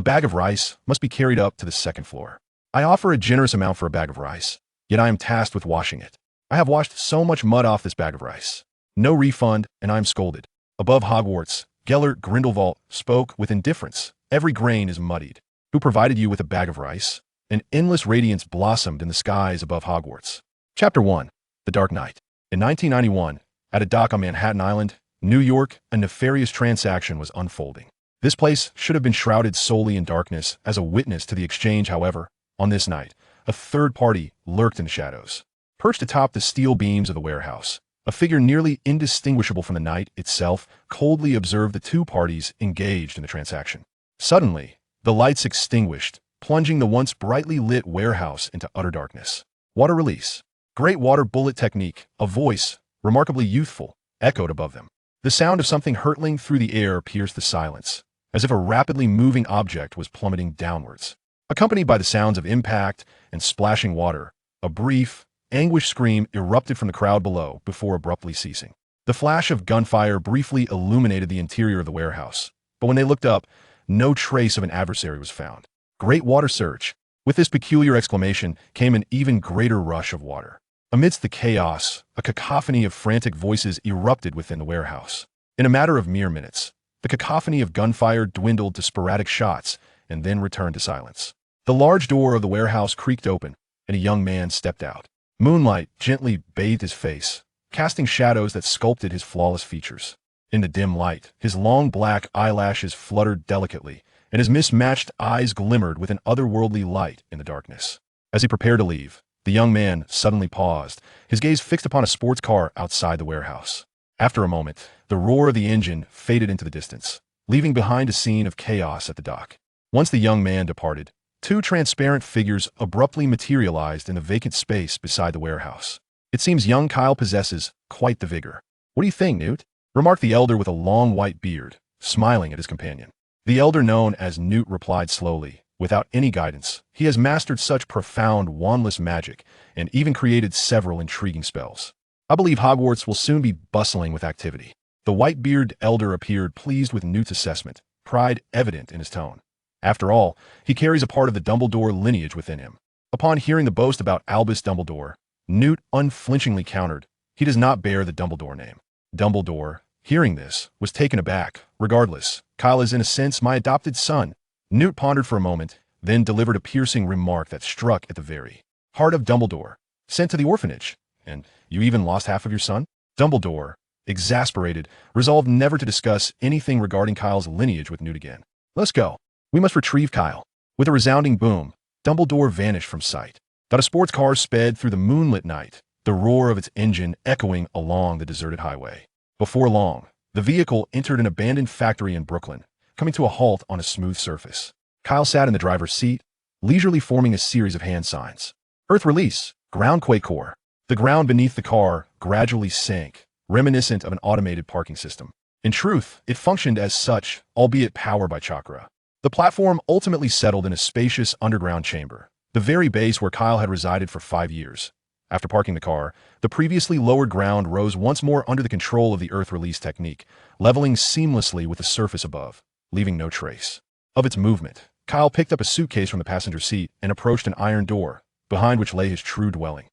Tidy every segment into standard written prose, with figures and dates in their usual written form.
bag of rice must be carried up to the second floor. I offer a generous amount for a bag of rice, yet I am tasked with washing it. I have washed so much mud off this bag of rice. No refund, and I am scolded. Above Hogwarts, Gellert Grindelwald spoke with indifference. Every grain is muddied. Who provided you with a bag of rice? An endless radiance blossomed in the skies above Hogwarts. Chapter 1. The Dark Knight. In 1991, at a dock on Manhattan Island, New York, a nefarious transaction was unfolding. This place should have been shrouded solely in darkness as a witness to the exchange. However, on this night, a third party lurked in the shadows. Perched atop the steel beams of the warehouse, a figure nearly indistinguishable from the night itself coldly observed the two parties engaged in the transaction. Suddenly, the lights extinguished, plunging the once brightly lit warehouse into utter darkness. Water release. Great water bullet technique. A voice, remarkably youthful, echoed above them. The sound of something hurtling through the air pierced the silence, as if a rapidly moving object was plummeting downwards. Accompanied by the sounds of impact and splashing water, a brief, anguished scream erupted from the crowd below before abruptly ceasing. The flash of gunfire briefly illuminated the interior of the warehouse, but when they looked up, no trace of an adversary was found. Great water surge. With this peculiar exclamation came an even greater rush of water. Amidst the chaos, a cacophony of frantic voices erupted within the warehouse. In a matter of mere minutes, the cacophony of gunfire dwindled to sporadic shots and then returned to silence. The large door of the warehouse creaked open, and a young man stepped out. Moonlight gently bathed his face, casting shadows that sculpted his flawless features. In the dim light, his long black eyelashes fluttered delicately, and his mismatched eyes glimmered with an otherworldly light in the darkness. As he prepared to leave, the young man suddenly paused, his gaze fixed upon a sports car outside the warehouse. After a moment, the roar of the engine faded into the distance, leaving behind a scene of chaos at the dock. Once the young man departed, two transparent figures abruptly materialized in the vacant space beside the warehouse. It seems young Kyle possesses quite the vigor. What do you think, Newt? Remarked the elder with a long white beard, smiling at his companion. The elder known as Newt replied slowly, without any guidance. He has mastered such profound wandless magic and even created several intriguing spells. I believe Hogwarts will soon be bustling with activity. The white-bearded elder appeared pleased with Newt's assessment, pride evident in his tone. After all, he carries a part of the Dumbledore lineage within him. Upon hearing the boast about Albus Dumbledore, Newt unflinchingly countered, he does not bear the Dumbledore name. Dumbledore, hearing this, was taken aback. Regardless, Kyle is in a sense my adopted son. Newt pondered for a moment, then delivered a piercing remark that struck at the very heart of Dumbledore. Sent to the orphanage, and you even lost half of your son? Dumbledore, exasperated, resolved never to discuss anything regarding Kyle's lineage with Newt again. Let's go. We must retrieve Kyle. With a resounding boom, Dumbledore vanished from sight. A sports car sped through the moonlit night, the roar of its engine echoing along the deserted highway. Before long, the vehicle entered an abandoned factory in Brooklyn, coming to a halt on a smooth surface. Kyle sat in the driver's seat, leisurely forming a series of hand signs. Earth release, groundquake core. The ground beneath the car gradually sank, reminiscent of an automated parking system. In truth, it functioned as such, albeit powered by chakra. The platform ultimately settled in a spacious underground chamber, the very base where Kyle had resided for 5 years. After parking the car, the previously lowered ground rose once more under the control of the earth release technique, leveling seamlessly with the surface above, leaving no trace of its movement. Kyle picked up a suitcase from the passenger seat and approached an iron door, behind which lay his true dwelling.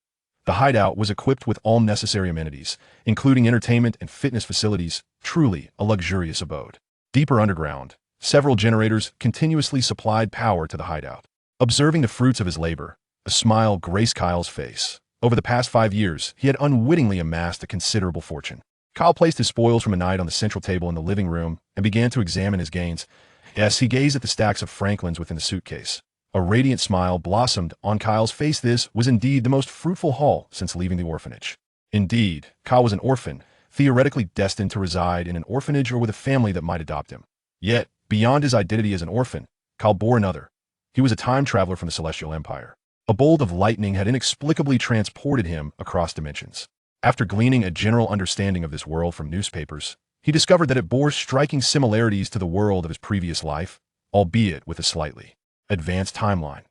The hideout was equipped with all necessary amenities, including entertainment and fitness facilities, truly a luxurious abode. Deeper underground, several generators continuously supplied power to the hideout. Observing the fruits of his labor, a smile graced Kyle's face. Over the past 5 years, he had unwittingly amassed a considerable fortune. Kyle placed his spoils from a night on the central table in the living room and began to examine his gains. As he gazed at the stacks of Franklins within the suitcase, a radiant smile blossomed on Kyle's face. This was indeed the most fruitful haul since leaving the orphanage. Indeed, Kyle was an orphan, theoretically destined to reside in an orphanage or with a family that might adopt him. Yet, beyond his identity as an orphan, Kyle bore another. He was a time traveler from the Celestial Empire. A bolt of lightning had inexplicably transported him across dimensions. After gleaning a general understanding of this world from newspapers, he discovered that it bore striking similarities to the world of his previous life, albeit with a slightly advanced timeline.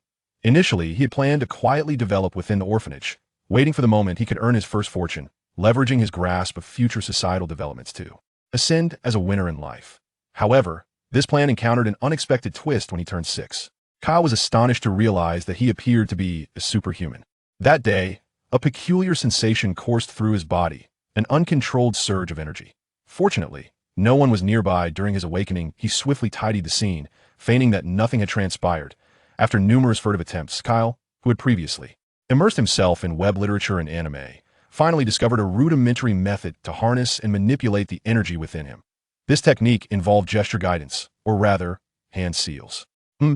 Initially, he had planned to quietly develop within the orphanage, waiting for the moment he could earn his first fortune, leveraging his grasp of future societal developments to ascend as a winner in life. However, This plan encountered an unexpected twist when he turned 6. Kyle was astonished to realize that he appeared to be a superhuman. That day, a peculiar sensation coursed through his body, an uncontrolled surge of energy. Fortunately, no one was nearby during his awakening. He swiftly tidied the scene, feigning that nothing had transpired. After numerous furtive attempts, Kyle, who had previously immersed himself in web literature and anime, finally discovered a rudimentary method to harness and manipulate the energy within him. This technique involved gesture guidance, or rather, hand seals.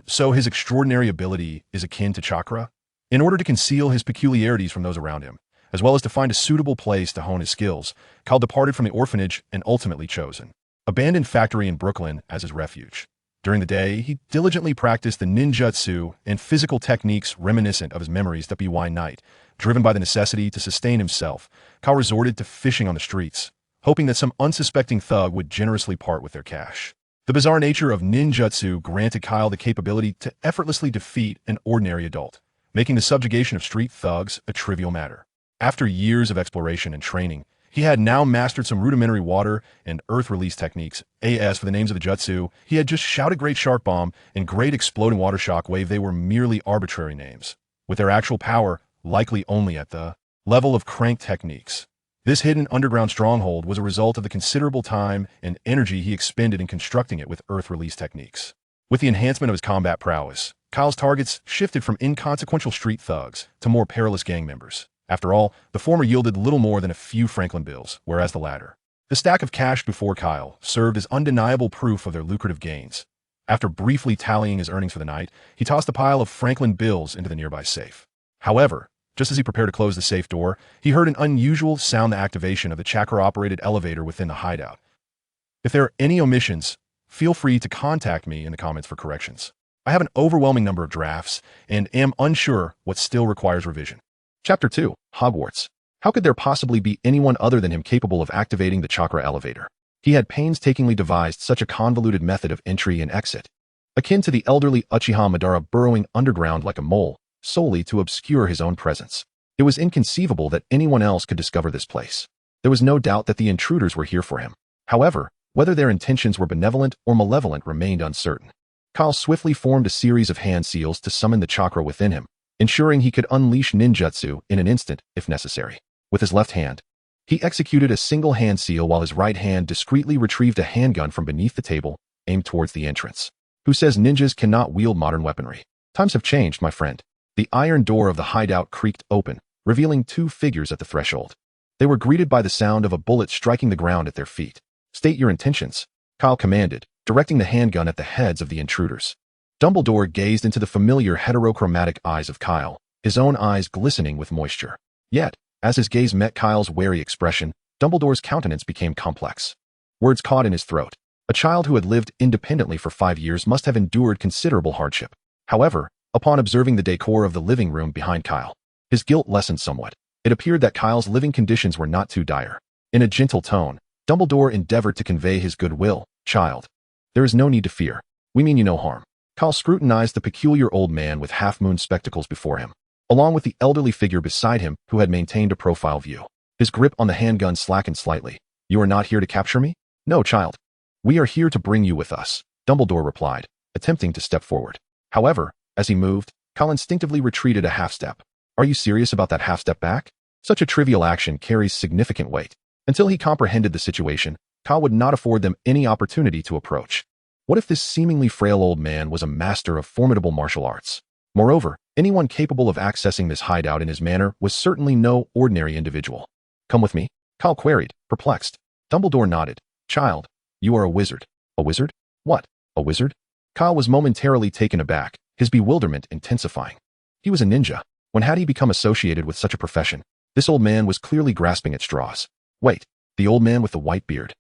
So his extraordinary ability is akin to chakra? In order to conceal his peculiarities from those around him, as well as to find a suitable place to hone his skills, Kyle departed from the orphanage and ultimately chose an abandoned factory in Brooklyn as his refuge. During the day, he diligently practiced the ninjutsu and physical techniques reminiscent of his memories that WY night. Driven by the necessity to sustain himself, Kyle resorted to fishing on the streets, hoping that some unsuspecting thug would generously part with their cash. The bizarre nature of ninjutsu granted Kyle the capability to effortlessly defeat an ordinary adult, making the subjugation of street thugs a trivial matter. After years of exploration and training, he had now mastered some rudimentary water and earth release techniques. As for the names of the jutsu, he had just shouted Great Shark Bomb and Great Exploding Water Shock Wave. They were merely arbitrary names, with their actual power likely only at the level of crank techniques. This hidden underground stronghold was a result of the considerable time and energy he expended in constructing it with earth release techniques. With the enhancement of his combat prowess, Kyle's targets shifted from inconsequential street thugs to more perilous gang members. After all, the former yielded little more than a few Franklin bills, whereas the latter, the stack of cash before Kyle, served as undeniable proof of their lucrative gains. After briefly tallying his earnings for the night, he tossed a pile of Franklin bills into the nearby safe. However, just as he prepared to close the safe door, he heard an unusual sound, the activation of the chakra-operated elevator within the hideout. If there are any omissions, feel free to contact me in the comments for corrections. I have an overwhelming number of drafts and am unsure what still requires revision. Chapter 2, Hogwarts. How could there possibly be anyone other than him capable of activating the chakra elevator? He had painstakingly devised such a convoluted method of entry and exit, akin to the elderly Uchiha Madara burrowing underground like a mole, solely to obscure his own presence. It was inconceivable that anyone else could discover this place. There was no doubt that the intruders were here for him. However, whether their intentions were benevolent or malevolent remained uncertain. Kyle swiftly formed a series of hand seals to summon the chakra within him, ensuring he could unleash ninjutsu in an instant if necessary. With his left hand, he executed a single hand seal while his right hand discreetly retrieved a handgun from beneath the table, aimed towards the entrance. Who says ninjas cannot wield modern weaponry? Times have changed, my friend. The iron door of the hideout creaked open, revealing two figures at the threshold. They were greeted by the sound of a bullet striking the ground at their feet. State your intentions, Kyle commanded, directing the handgun at the heads of the intruders. Dumbledore gazed into the familiar heterochromatic eyes of Kyle, his own eyes glistening with moisture. Yet, as his gaze met Kyle's wary expression, Dumbledore's countenance became complex. Words caught in his throat. A child who had lived independently for 5 years must have endured considerable hardship. However, upon observing the decor of the living room behind Kyle, his guilt lessened somewhat. It appeared that Kyle's living conditions were not too dire. In a gentle tone, Dumbledore endeavored to convey his goodwill. Child, there is no need to fear. We mean you no harm. Kyle scrutinized the peculiar old man with half-moon spectacles before him, along with the elderly figure beside him who had maintained a profile view. His grip on the handgun slackened slightly. You are not here to capture me? No, child. We are here to bring you with us, Dumbledore replied, attempting to step forward. However, as he moved, Kyle instinctively retreated a half-step. Are you serious about that half-step back? Such a trivial action carries significant weight. Until he comprehended the situation, Kyle would not afford them any opportunity to approach. What if this seemingly frail old man was a master of formidable martial arts? Moreover, anyone capable of accessing this hideout in his manner was certainly no ordinary individual. Come with me? Kyle queried, perplexed. Dumbledore nodded. Child, you are a wizard. A wizard? What? A wizard? Kyle was momentarily taken aback, his bewilderment intensifying. He was a ninja. When had he become associated with such a profession? This old man was clearly grasping at straws. Wait, the old man with the white beard.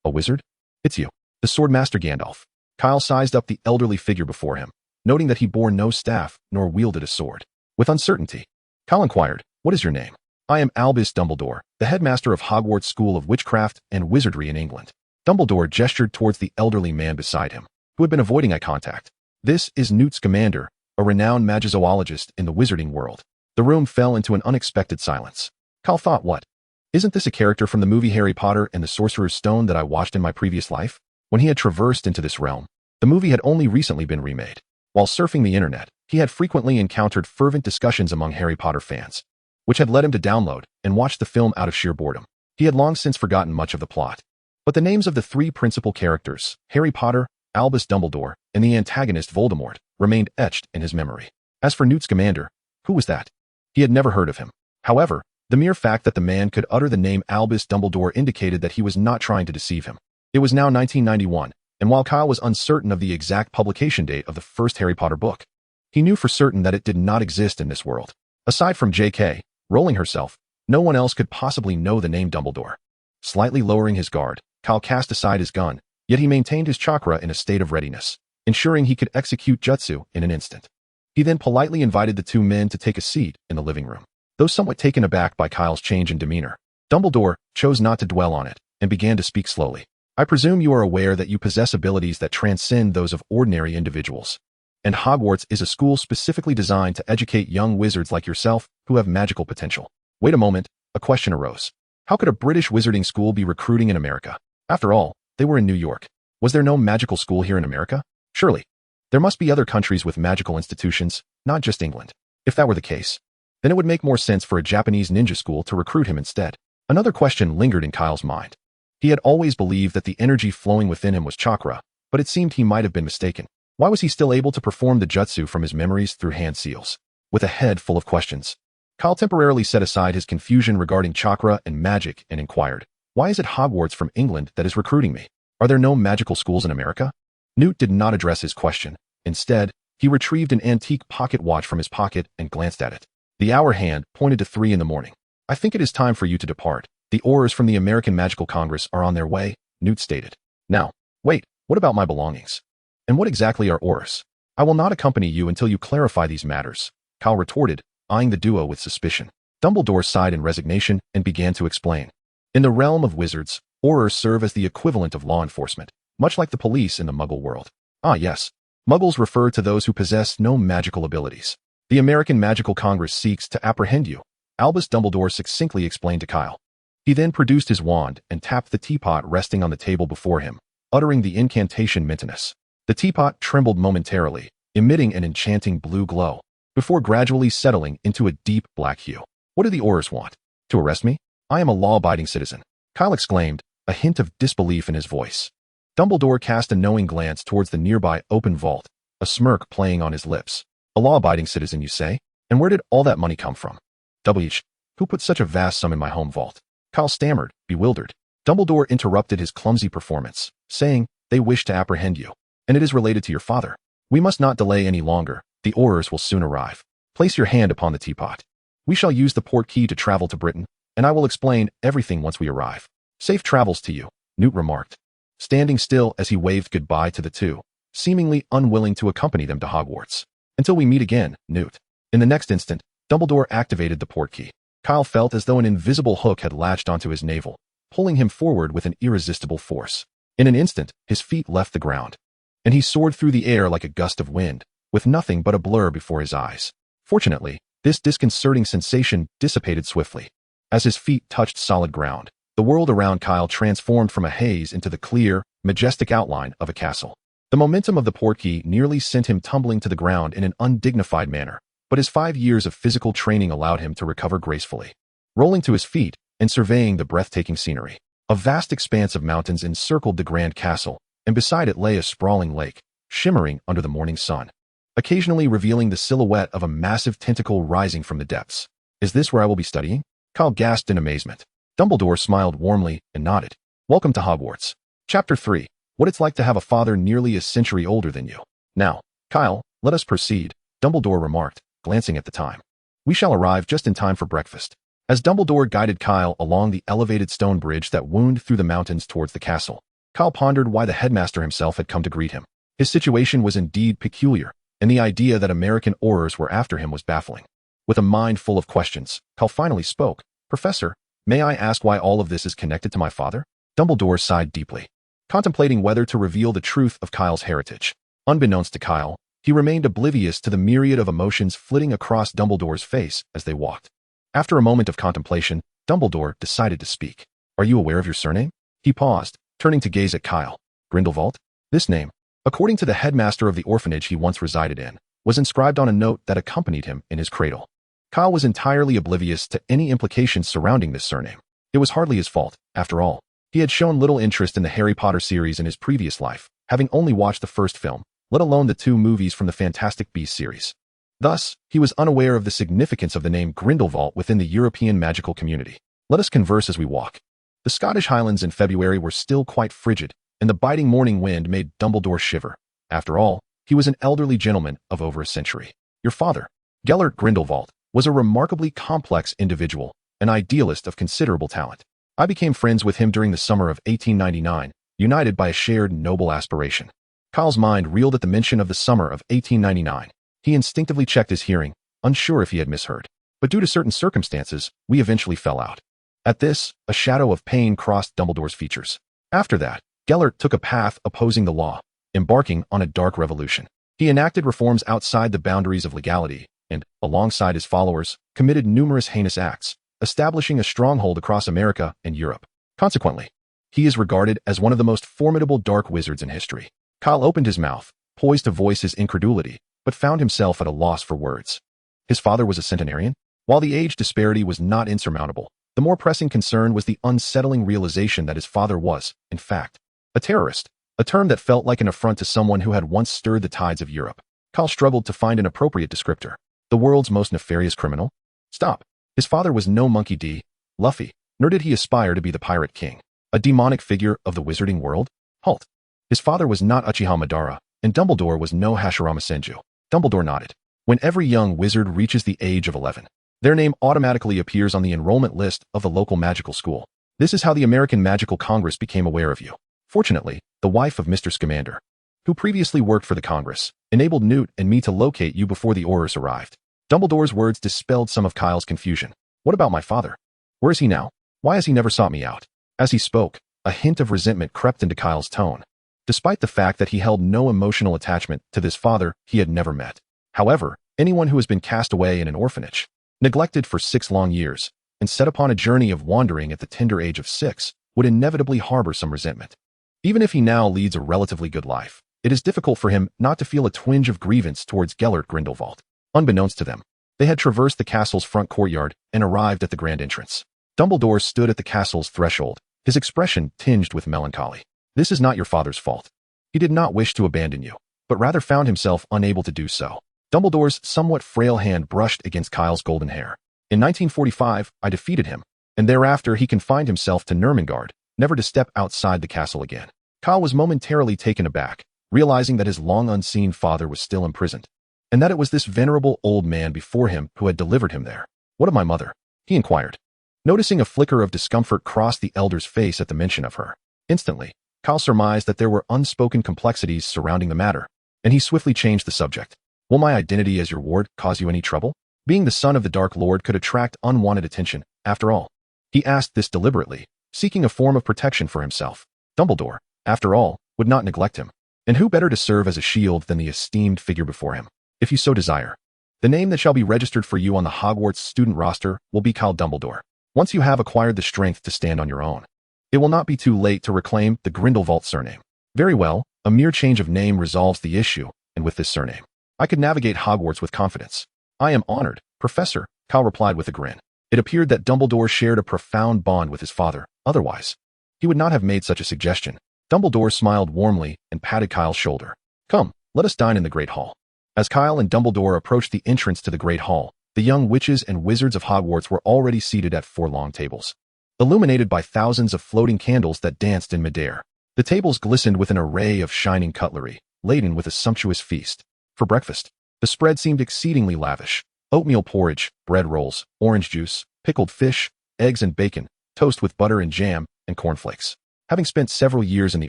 A wizard? It's you, the Swordmaster Gandalf. Kyle sized up the elderly figure before him, noting that he bore no staff nor wielded a sword. With uncertainty, Kyle inquired, what is your name? I am Albus Dumbledore, the headmaster of Hogwarts School of Witchcraft and Wizardry in England. Dumbledore gestured towards the elderly man beside him, who had been avoiding eye contact. This is Newt Scamander, a renowned magizoologist in the Wizarding World. The room fell into an unexpected silence. Kyle thought, what? Isn't this a character from the movie Harry Potter and the Sorcerer's Stone that I watched in my previous life? When he had traversed into this realm, The movie had only recently been remade. While surfing the internet, he had frequently encountered fervent discussions among Harry Potter fans, which had led him to download and watch the film out of sheer boredom. He had long since forgotten much of the plot. But the names of the three principal characters, Harry Potter, Albus Dumbledore, and the antagonist Voldemort, remained etched in his memory. As for Newt Scamander, who was that? He had never heard of him. However, the mere fact that the man could utter the name Albus Dumbledore indicated that he was not trying to deceive him. It was now 1991, and while Kyle was uncertain of the exact publication date of the first Harry Potter book, he knew for certain that it did not exist in this world. Aside from J.K. Rowling herself, no one else could possibly know the name Dumbledore. Slightly lowering his guard, Kyle cast aside his gun, yet he maintained his chakra in a state of readiness, ensuring he could execute jutsu in an instant. He then politely invited the two men to take a seat in the living room. Though somewhat taken aback by Kyle's change in demeanor, Dumbledore chose not to dwell on it and began to speak slowly. I presume you are aware that you possess abilities that transcend those of ordinary individuals. And Hogwarts is a school specifically designed to educate young wizards like yourself who have magical potential. Wait a moment, a question arose. How could a British wizarding school be recruiting in America? After all, they were in New York. Was there no magical school here in America? Surely. There must be other countries with magical institutions, not just England. If that were the case, then it would make more sense for a Japanese ninja school to recruit him instead. Another question lingered in Kyle's mind. He had always believed that the energy flowing within him was chakra, but it seemed he might have been mistaken. Why was he still able to perform the jutsu from his memories through hand seals? With a head full of questions, Kyle temporarily set aside his confusion regarding chakra and magic and inquired, why is it Hogwarts from England that is recruiting me? Are there no magical schools in America? Newt did not address his question. Instead, he retrieved an antique pocket watch from his pocket and glanced at it. The hour hand pointed to 3 in the morning. I think it is time for you to depart. The Aurors from the American Magical Congress are on their way, Newt stated. Now, wait, what about my belongings? And what exactly are Aurors? I will not accompany you until you clarify these matters, Kyle retorted, eyeing the duo with suspicion. Dumbledore sighed in resignation and began to explain. In the realm of wizards, Aurors serve as the equivalent of law enforcement, much like the police in the Muggle world. Ah yes, Muggles refer to those who possess no magical abilities. The American Magical Congress seeks to apprehend you, Albus Dumbledore succinctly explained to Kyle. He then produced his wand and tapped the teapot resting on the table before him, uttering the incantation Mintinus. The teapot trembled momentarily, emitting an enchanting blue glow, before gradually settling into a deep black hue. What do the Aurors want? To arrest me? I am a law-abiding citizen, Kyle exclaimed, a hint of disbelief in his voice. Dumbledore cast a knowing glance towards the nearby open vault, a smirk playing on his lips. A law-abiding citizen, you say? And where did all that money come from? Who put such a vast sum in my home vault? Kyle stammered, bewildered. Dumbledore interrupted his clumsy performance, saying, they wish to apprehend you, and it is related to your father. We must not delay any longer. The Aurors will soon arrive. Place your hand upon the teapot. We shall use the port key to travel to Britain, and I will explain everything once we arrive. Safe travels to you, Newt remarked, standing still as he waved goodbye to the two, seemingly unwilling to accompany them to Hogwarts. Until we meet again, Newt. In the next instant, Dumbledore activated the port key. Kyle felt as though an invisible hook had latched onto his navel, pulling him forward with an irresistible force. In an instant, his feet left the ground, and he soared through the air like a gust of wind, with nothing but a blur before his eyes. Fortunately, this disconcerting sensation dissipated swiftly. As his feet touched solid ground, the world around Kyle transformed from a haze into the clear, majestic outline of a castle. The momentum of the port key nearly sent him tumbling to the ground in an undignified manner, but his 5 years of physical training allowed him to recover gracefully. Rolling to his feet and surveying the breathtaking scenery, a vast expanse of mountains encircled the grand castle, and beside it lay a sprawling lake, shimmering under the morning sun, occasionally revealing the silhouette of a massive tentacle rising from the depths. Is this where I will be studying? Kyle gasped in amazement. Dumbledore smiled warmly and nodded. Welcome to Hogwarts. Chapter 3. What it's like to have a father nearly a century older than you. Now, Kyle, let us proceed, Dumbledore remarked, glancing at the time. We shall arrive just in time for breakfast. As Dumbledore guided Kyle along the elevated stone bridge that wound through the mountains towards the castle, Kyle pondered why the headmaster himself had come to greet him. His situation was indeed peculiar, and the idea that American Aurors were after him was baffling. With a mind full of questions, Kyle finally spoke. Professor, may I ask why all of this is connected to my father? Dumbledore sighed deeply, contemplating whether to reveal the truth of Kyle's heritage. Unbeknownst to Kyle, he remained oblivious to the myriad of emotions flitting across Dumbledore's face as they walked. After a moment of contemplation, Dumbledore decided to speak. Are you aware of your surname? He paused, turning to gaze at Kyle. Grindelwald? This name, according to the headmaster of the orphanage he once resided in, was inscribed on a note that accompanied him in his cradle. Kyle was entirely oblivious to any implications surrounding this surname. It was hardly his fault, after all. He had shown little interest in the Harry Potter series in his previous life, having only watched the first film, let alone the 2 movies from the Fantastic Beasts series. Thus, he was unaware of the significance of the name Grindelwald within the European magical community. Let us converse as we walk. The Scottish Highlands in February were still quite frigid, and the biting morning wind made Dumbledore shiver. After all, he was an elderly gentleman of over a century. Your father, Gellert Grindelwald, was a remarkably complex individual, an idealist of considerable talent. I became friends with him during the summer of 1899, united by a shared noble aspiration. Kyle's mind reeled at the mention of the summer of 1899. He instinctively checked his hearing, unsure if he had misheard. But due to certain circumstances, we eventually fell out. At this, a shadow of pain crossed Dumbledore's features. After that, Gellert took a path opposing the law, embarking on a dark revolution. He enacted reforms outside the boundaries of legality and, alongside his followers, committed numerous heinous acts, establishing a stronghold across America and Europe. Consequently, he is regarded as one of the most formidable dark wizards in history. Kyle opened his mouth, poised to voice his incredulity, but found himself at a loss for words. His father was a centenarian? While the age disparity was not insurmountable, the more pressing concern was the unsettling realization that his father was, in fact, a terrorist, a term that felt like an affront to someone who had once stirred the tides of Europe. Kyle struggled to find an appropriate descriptor. The world's most nefarious criminal? Stop. His father was no monkey D. Luffy, nor did he aspire to be the Pirate King, a demonic figure of the Wizarding World. Halt. His father was not Uchiha Madara, and Dumbledore was no Hashirama Senju. Dumbledore nodded. When every young wizard reaches the age of 11, their name automatically appears on the enrollment list of the local magical school. This is how the American Magical Congress became aware of you. Fortunately, the wife of Mr. Scamander, who previously worked for the Congress, enabled Newt and me to locate you before the Aurors arrived. Dumbledore's words dispelled some of Kyle's confusion. What about my father? Where is he now? Why has he never sought me out? As he spoke, a hint of resentment crept into Kyle's tone, despite the fact that he held no emotional attachment to this father he had never met. However, anyone who has been cast away in an orphanage, neglected for 6 long years, and set upon a journey of wandering at the tender age of 6, would inevitably harbor some resentment. Even if he now leads a relatively good life, it is difficult for him not to feel a twinge of grievance towards Gellert Grindelwald. Unbeknownst to them, they had traversed the castle's front courtyard and arrived at the grand entrance. Dumbledore stood at the castle's threshold, his expression tinged with melancholy. This is not your father's fault. He did not wish to abandon you, but rather found himself unable to do so. Dumbledore's somewhat frail hand brushed against Kyle's golden hair. In 1945, I defeated him, and thereafter he confined himself to Nurmengard, never to step outside the castle again. Kyle was momentarily taken aback, realizing that his long-unseen father was still imprisoned, and that it was this venerable old man before him who had delivered him there. What of my mother? He inquired, noticing a flicker of discomfort cross the elder's face at the mention of her. Instantly, Kyle surmised that there were unspoken complexities surrounding the matter, and he swiftly changed the subject. Will my identity as your ward cause you any trouble? Being the son of the Dark Lord could attract unwanted attention, after all. He asked this deliberately, seeking a form of protection for himself. Dumbledore, after all, would not neglect him. And who better to serve as a shield than the esteemed figure before him? If you so desire, the name that shall be registered for you on the Hogwarts student roster will be Kyle Dumbledore. Once you have acquired the strength to stand on your own, it will not be too late to reclaim the Grindelwald surname. Very well, a mere change of name resolves the issue, and with this surname, I could navigate Hogwarts with confidence. I am honored, Professor, Kyle replied with a grin. It appeared that Dumbledore shared a profound bond with his father. Otherwise, he would not have made such a suggestion. Dumbledore smiled warmly and patted Kyle's shoulder. Come, let us dine in the Great Hall. As Kyle and Dumbledore approached the entrance to the Great Hall, the young witches and wizards of Hogwarts were already seated at 4 long tables, illuminated by thousands of floating candles that danced in midair. The tables glistened with an array of shining cutlery, laden with a sumptuous feast. For breakfast, the spread seemed exceedingly lavish. Oatmeal porridge, bread rolls, orange juice, pickled fish, eggs and bacon, toast with butter and jam, and cornflakes. Having spent several years in the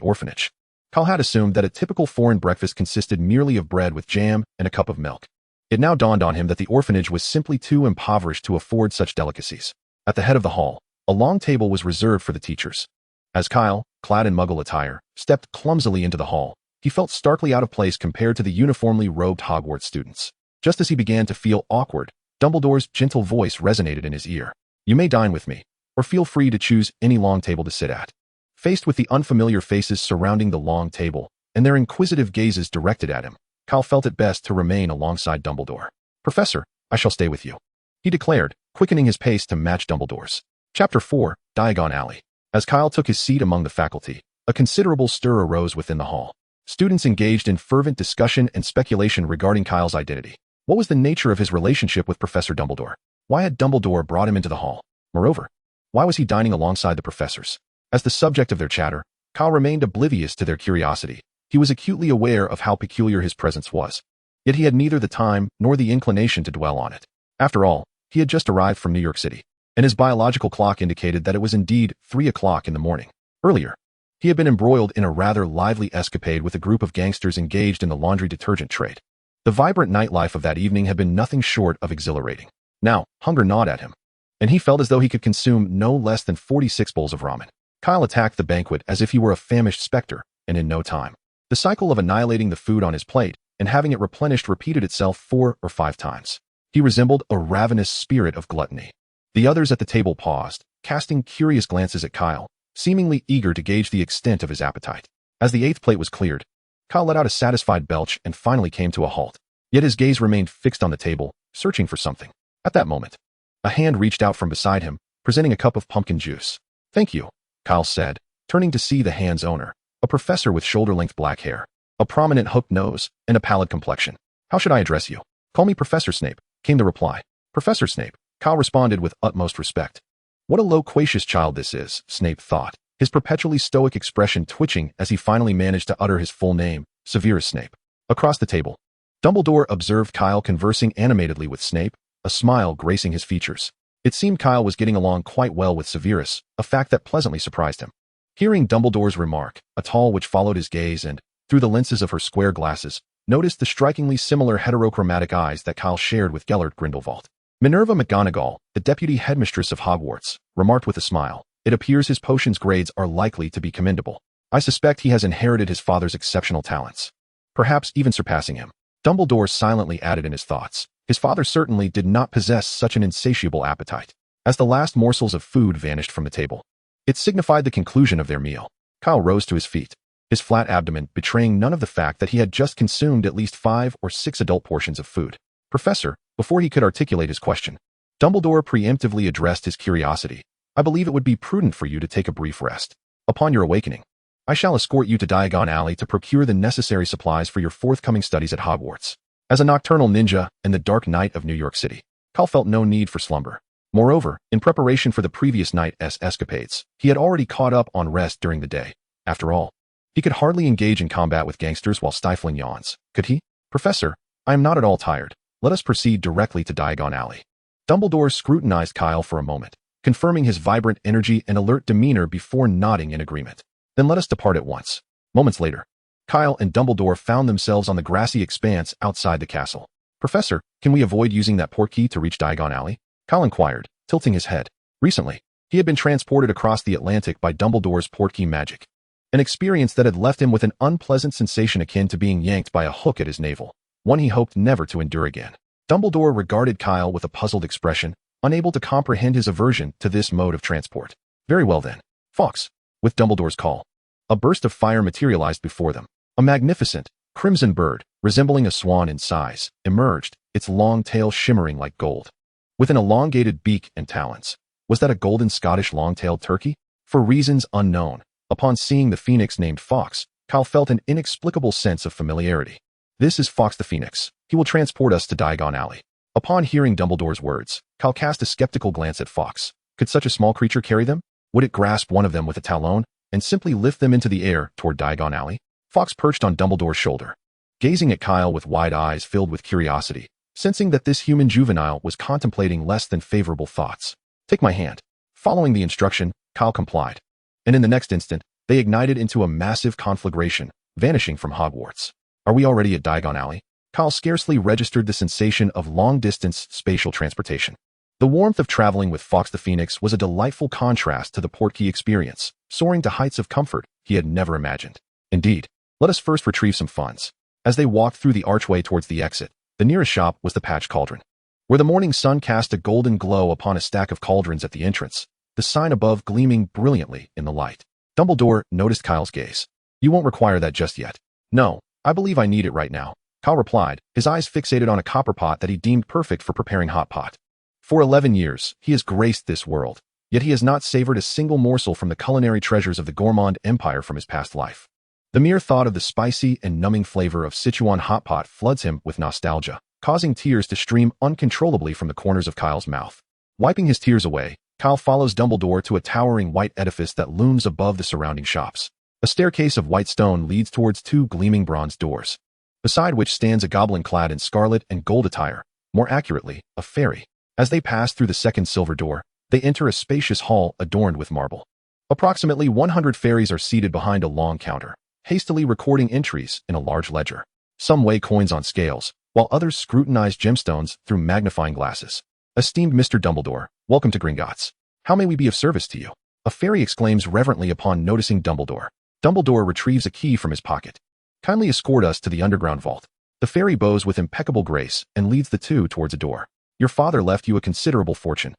orphanage, Kyle had assumed that a typical foreign breakfast consisted merely of bread with jam and a cup of milk. It now dawned on him that the orphanage was simply too impoverished to afford such delicacies. At the head of the hall, a long table was reserved for the teachers. As Kyle, clad in Muggle attire, stepped clumsily into the hall, he felt starkly out of place compared to the uniformly robed Hogwarts students. Just as he began to feel awkward, Dumbledore's gentle voice resonated in his ear. You may dine with me, or feel free to choose any long table to sit at. Faced with the unfamiliar faces surrounding the long table, and their inquisitive gazes directed at him, Kyle felt it best to remain alongside Dumbledore. "Professor, I shall stay with you," he declared, quickening his pace to match Dumbledore's. Chapter 4, Diagon Alley. As Kyle took his seat among the faculty, a considerable stir arose within the hall. Students engaged in fervent discussion and speculation regarding Kyle's identity. What was the nature of his relationship with Professor Dumbledore? Why had Dumbledore brought him into the hall? Moreover, why was he dining alongside the professors? As the subject of their chatter, Kyle remained oblivious to their curiosity. He was acutely aware of how peculiar his presence was. Yet he had neither the time nor the inclination to dwell on it. After all, he had just arrived from New York City, and his biological clock indicated that it was indeed 3 o'clock in the morning. Earlier, he had been embroiled in a rather lively escapade with a group of gangsters engaged in the laundry detergent trade. The vibrant nightlife of that evening had been nothing short of exhilarating. Now, hunger gnawed at him, and he felt as though he could consume no less than 46 bowls of ramen. Kyle attacked the banquet as if he were a famished specter, and in no time. The cycle of annihilating the food on his plate and having it replenished repeated itself 4 or 5 times. He resembled a ravenous spirit of gluttony. The others at the table paused, casting curious glances at Kyle, seemingly eager to gauge the extent of his appetite. As the 8th plate was cleared, Kyle let out a satisfied belch and finally came to a halt. Yet his gaze remained fixed on the table, searching for something. At that moment, a hand reached out from beside him, presenting a cup of pumpkin juice. "Thank you," Kyle said, turning to see the hand's owner, a professor with shoulder-length black hair, a prominent hooked nose, and a pallid complexion. "How should I address you?" "Call me Professor Snape," came the reply. "Professor Snape," Kyle responded with utmost respect. What a loquacious child this is, Snape thought, his perpetually stoic expression twitching as he finally managed to utter his full name, Severus Snape. Across the table, Dumbledore observed Kyle conversing animatedly with Snape, a smile gracing his features. It seemed Kyle was getting along quite well with Severus, a fact that pleasantly surprised him. Hearing Dumbledore's remark, a tall witch followed his gaze and, through the lenses of her square glasses, noticed the strikingly similar heterochromatic eyes that Kyle shared with Gellert Grindelwald. Minerva McGonagall, the deputy headmistress of Hogwarts, remarked with a smile, "It appears his potions grades are likely to be commendable. I suspect he has inherited his father's exceptional talents, perhaps even surpassing him." Dumbledore silently added in his thoughts, his father certainly did not possess such an insatiable appetite. As the last morsels of food vanished from the table, it signified the conclusion of their meal. Kyle rose to his feet, his flat abdomen betraying none of the fact that he had just consumed at least 5 or 6 adult portions of food. "Professor," before he could articulate his question, Dumbledore preemptively addressed his curiosity. "I believe it would be prudent for you to take a brief rest. Upon your awakening, I shall escort you to Diagon Alley to procure the necessary supplies for your forthcoming studies at Hogwarts." As a nocturnal ninja in the dark night of New York City, Kyle felt no need for slumber. Moreover, in preparation for the previous night's escapades, he had already caught up on rest during the day. After all, he could hardly engage in combat with gangsters while stifling yawns, could he? "Professor, I am not at all tired. Let us proceed directly to Diagon Alley." Dumbledore scrutinized Kyle for a moment, confirming his vibrant energy and alert demeanor before nodding in agreement. "Then let us depart at once." Moments later, Kyle and Dumbledore found themselves on the grassy expanse outside the castle. "Professor, can we avoid using that portkey to reach Diagon Alley?" Kyle inquired, tilting his head. Recently, he had been transported across the Atlantic by Dumbledore's portkey magic, an experience that had left him with an unpleasant sensation akin to being yanked by a hook at his navel, one he hoped never to endure again. Dumbledore regarded Kyle with a puzzled expression, unable to comprehend his aversion to this mode of transport. "Very well then, Fawkes." With Dumbledore's call, a burst of fire materialized before them. A magnificent, crimson bird, resembling a swan in size, emerged, its long tail shimmering like gold, with an elongated beak and talons. Was that a golden Scottish long-tailed turkey? For reasons unknown, upon seeing the phoenix named Fawkes, Kyle felt an inexplicable sense of familiarity. "This is Fawkes the Phoenix. He will transport us to Diagon Alley." Upon hearing Dumbledore's words, Kyle cast a skeptical glance at Fawkes. Could such a small creature carry them? Would it grasp one of them with a talon and simply lift them into the air toward Diagon Alley? Fawkes perched on Dumbledore's shoulder, gazing at Kyle with wide eyes filled with curiosity, sensing that this human juvenile was contemplating less than favorable thoughts. "Take my hand." Following the instruction, Kyle complied, and in the next instant, they ignited into a massive conflagration, vanishing from Hogwarts. "Are we already at Diagon Alley?" Kyle scarcely registered the sensation of long-distance spatial transportation. The warmth of traveling with Fawkes the Phoenix was a delightful contrast to the portkey experience, soaring to heights of comfort he had never imagined. "Indeed. Let us first retrieve some funds." As they walked through the archway towards the exit, the nearest shop was the Patch Cauldron, where the morning sun cast a golden glow upon a stack of cauldrons at the entrance, the sign above gleaming brilliantly in the light. Dumbledore noticed Kyle's gaze. "You won't require that just yet." No, I believe I need it right now, Kyle replied, his eyes fixated on a copper pot that he deemed perfect for preparing hot pot. For 11 years, he has graced this world, yet he has not savored a single morsel from the culinary treasures of the gourmand empire from his past life. The mere thought of the spicy and numbing flavor of Sichuan hot pot floods him with nostalgia, causing tears to stream uncontrollably from the corners of Kyle's mouth. Wiping his tears away, Kyle follows Dumbledore to a towering white edifice that looms above the surrounding shops. A staircase of white stone leads towards two gleaming bronze doors, beside which stands a goblin clad in scarlet and gold attire, more accurately, a fairy. As they pass through the second silver door, they enter a spacious hall adorned with marble. Approximately 100 fairies are seated behind a long counter, hastily recording entries in a large ledger. Some weigh coins on scales, while others scrutinize gemstones through magnifying glasses. Esteemed Mr. Dumbledore, welcome to Gringotts. How may we be of service to you? A fairy exclaims reverently upon noticing Dumbledore. Dumbledore retrieves a key from his pocket. Kindly escort us to the underground vault. The fairy bows with impeccable grace and leads the two towards a door. Your father left you a considerable fortune,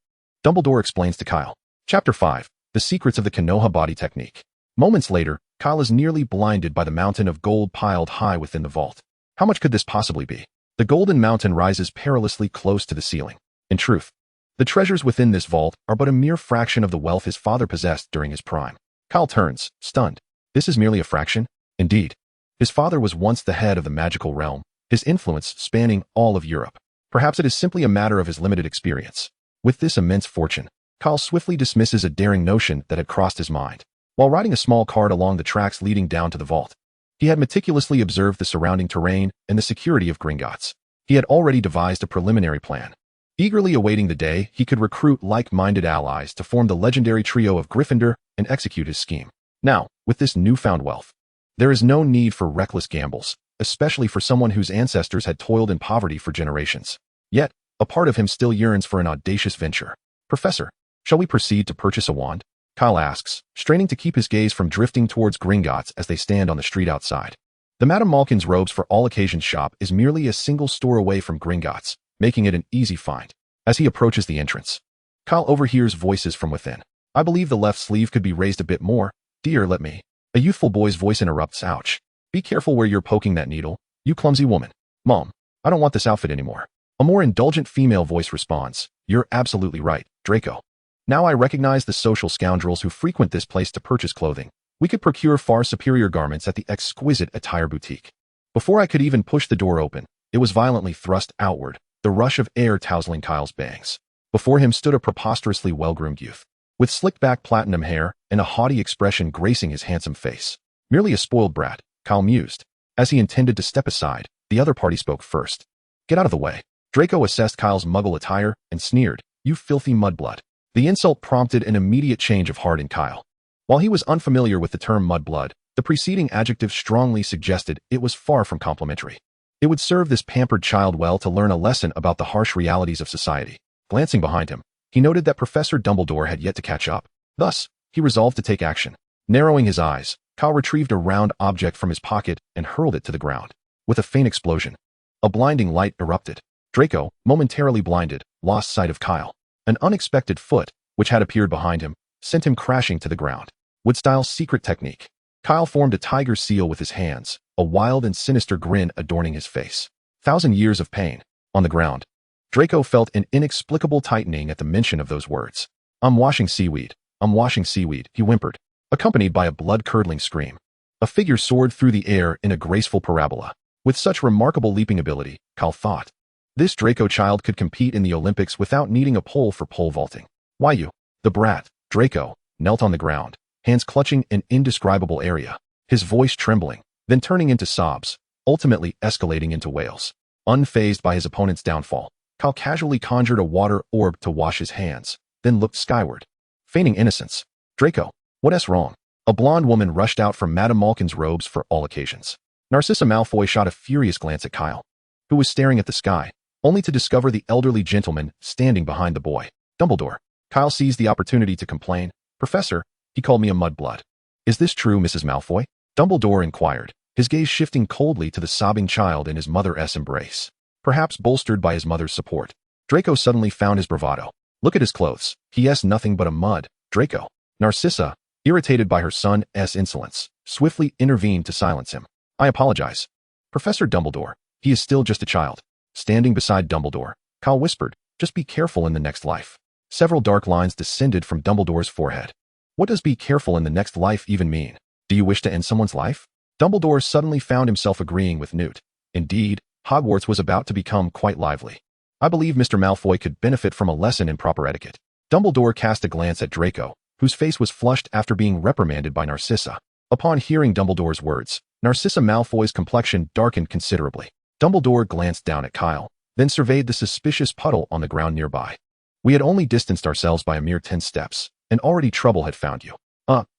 Dumbledore explains to Kyle. Chapter 5. The Secrets of the Konoha Body Technique. Moments later, Kyle is nearly blinded by the mountain of gold piled high within the vault. How much could this possibly be? The golden mountain rises perilously close to the ceiling. In truth, the treasures within this vault are but a mere fraction of the wealth his father possessed during his prime. Kyle turns, stunned. This is merely a fraction? Indeed. His father was once the head of the magical realm, his influence spanning all of Europe. Perhaps it is simply a matter of his limited experience. With this immense fortune, Kyle swiftly dismisses a daring notion that had crossed his mind. While riding a small cart along the tracks leading down to the vault, he had meticulously observed the surrounding terrain and the security of Gringotts. He had already devised a preliminary plan, eagerly awaiting the day he could recruit like-minded allies to form the legendary trio of Gryffindor and execute his scheme. Now, with this newfound wealth, there is no need for reckless gambles, especially for someone whose ancestors had toiled in poverty for generations. Yet, a part of him still yearns for an audacious venture. Professor, shall we proceed to purchase a wand? Kyle asks, straining to keep his gaze from drifting towards Gringotts as they stand on the street outside. The Madame Malkin's Robes for All Occasions shop is merely a single store away from Gringotts, making it an easy find. As he approaches the entrance, Kyle overhears voices from within. I believe the left sleeve could be raised a bit more. Dear, let me. A youthful boy's voice interrupts. Ouch. Be careful where you're poking that needle, you clumsy woman. Mom, I don't want this outfit anymore. A more indulgent female voice responds. You're absolutely right, Draco. Now I recognize the social scoundrels who frequent this place to purchase clothing. We could procure far superior garments at the exquisite attire boutique. Before I could even push the door open, it was violently thrust outward, the rush of air tousling Kyle's bangs. Before him stood a preposterously well-groomed youth, with slicked-back platinum hair and a haughty expression gracing his handsome face. Merely a spoiled brat, Kyle mused. As he intended to step aside, the other party spoke first. Get out of the way. Draco assessed Kyle's muggle attire and sneered, you filthy mudblood. The insult prompted an immediate change of heart in Kyle. While he was unfamiliar with the term mudblood, the preceding adjective strongly suggested it was far from complimentary. It would serve this pampered child well to learn a lesson about the harsh realities of society. Glancing behind him, he noted that Professor Dumbledore had yet to catch up. Thus, he resolved to take action. Narrowing his eyes, Kyle retrieved a round object from his pocket and hurled it to the ground. With a faint explosion, a blinding light erupted. Draco, momentarily blinded, lost sight of Kyle. An unexpected foot, which had appeared behind him, sent him crashing to the ground. Woodstyle's secret technique. Kyle formed a tiger seal with his hands, a wild and sinister grin adorning his face. 1,000 years of pain. On the ground, Draco felt an inexplicable tightening at the mention of those words. I'm washing seaweed, he whimpered, accompanied by a blood-curdling scream. A figure soared through the air in a graceful parabola. With such remarkable leaping ability, Kyle thought, this Draco child could compete in the Olympics without needing a pole for pole vaulting. Why you? The brat, Draco, knelt on the ground, hands clutching an indescribable area, his voice trembling, then turning into sobs, ultimately escalating into wails. Unfazed by his opponent's downfall, Kyle casually conjured a water orb to wash his hands, then looked skyward. Feigning innocence. Draco, what's wrong? A blonde woman rushed out from Madame Malkin's Robes for All Occasions. Narcissa Malfoy shot a furious glance at Kyle, who was staring at the sky, only to discover the elderly gentleman standing behind the boy. Dumbledore. Kyle seized the opportunity to complain. Professor, he called me a mudblood. Is this true, Mrs. Malfoy? Dumbledore inquired, his gaze shifting coldly to the sobbing child in his mother's embrace. Perhaps bolstered by his mother's support, Draco suddenly found his bravado. Look at his clothes. He is nothing but a mud, Draco. Narcissa, irritated by her son's insolence, swiftly intervened to silence him. I apologize. Professor Dumbledore, he is still just a child. Standing beside Dumbledore, Kyle whispered, just be careful in the next life. Several dark lines descended from Dumbledore's forehead. What does be careful in the next life even mean? Do you wish to end someone's life? Dumbledore suddenly found himself agreeing with Newt. Indeed, Hogwarts was about to become quite lively. I believe Mr. Malfoy could benefit from a lesson in proper etiquette. Dumbledore cast a glance at Draco, whose face was flushed after being reprimanded by Narcissa. Upon hearing Dumbledore's words, Narcissa Malfoy's complexion darkened considerably. Dumbledore glanced down at Kyle, then surveyed the suspicious puddle on the ground nearby. We had only distanced ourselves by a mere 10 steps, and already trouble had found you.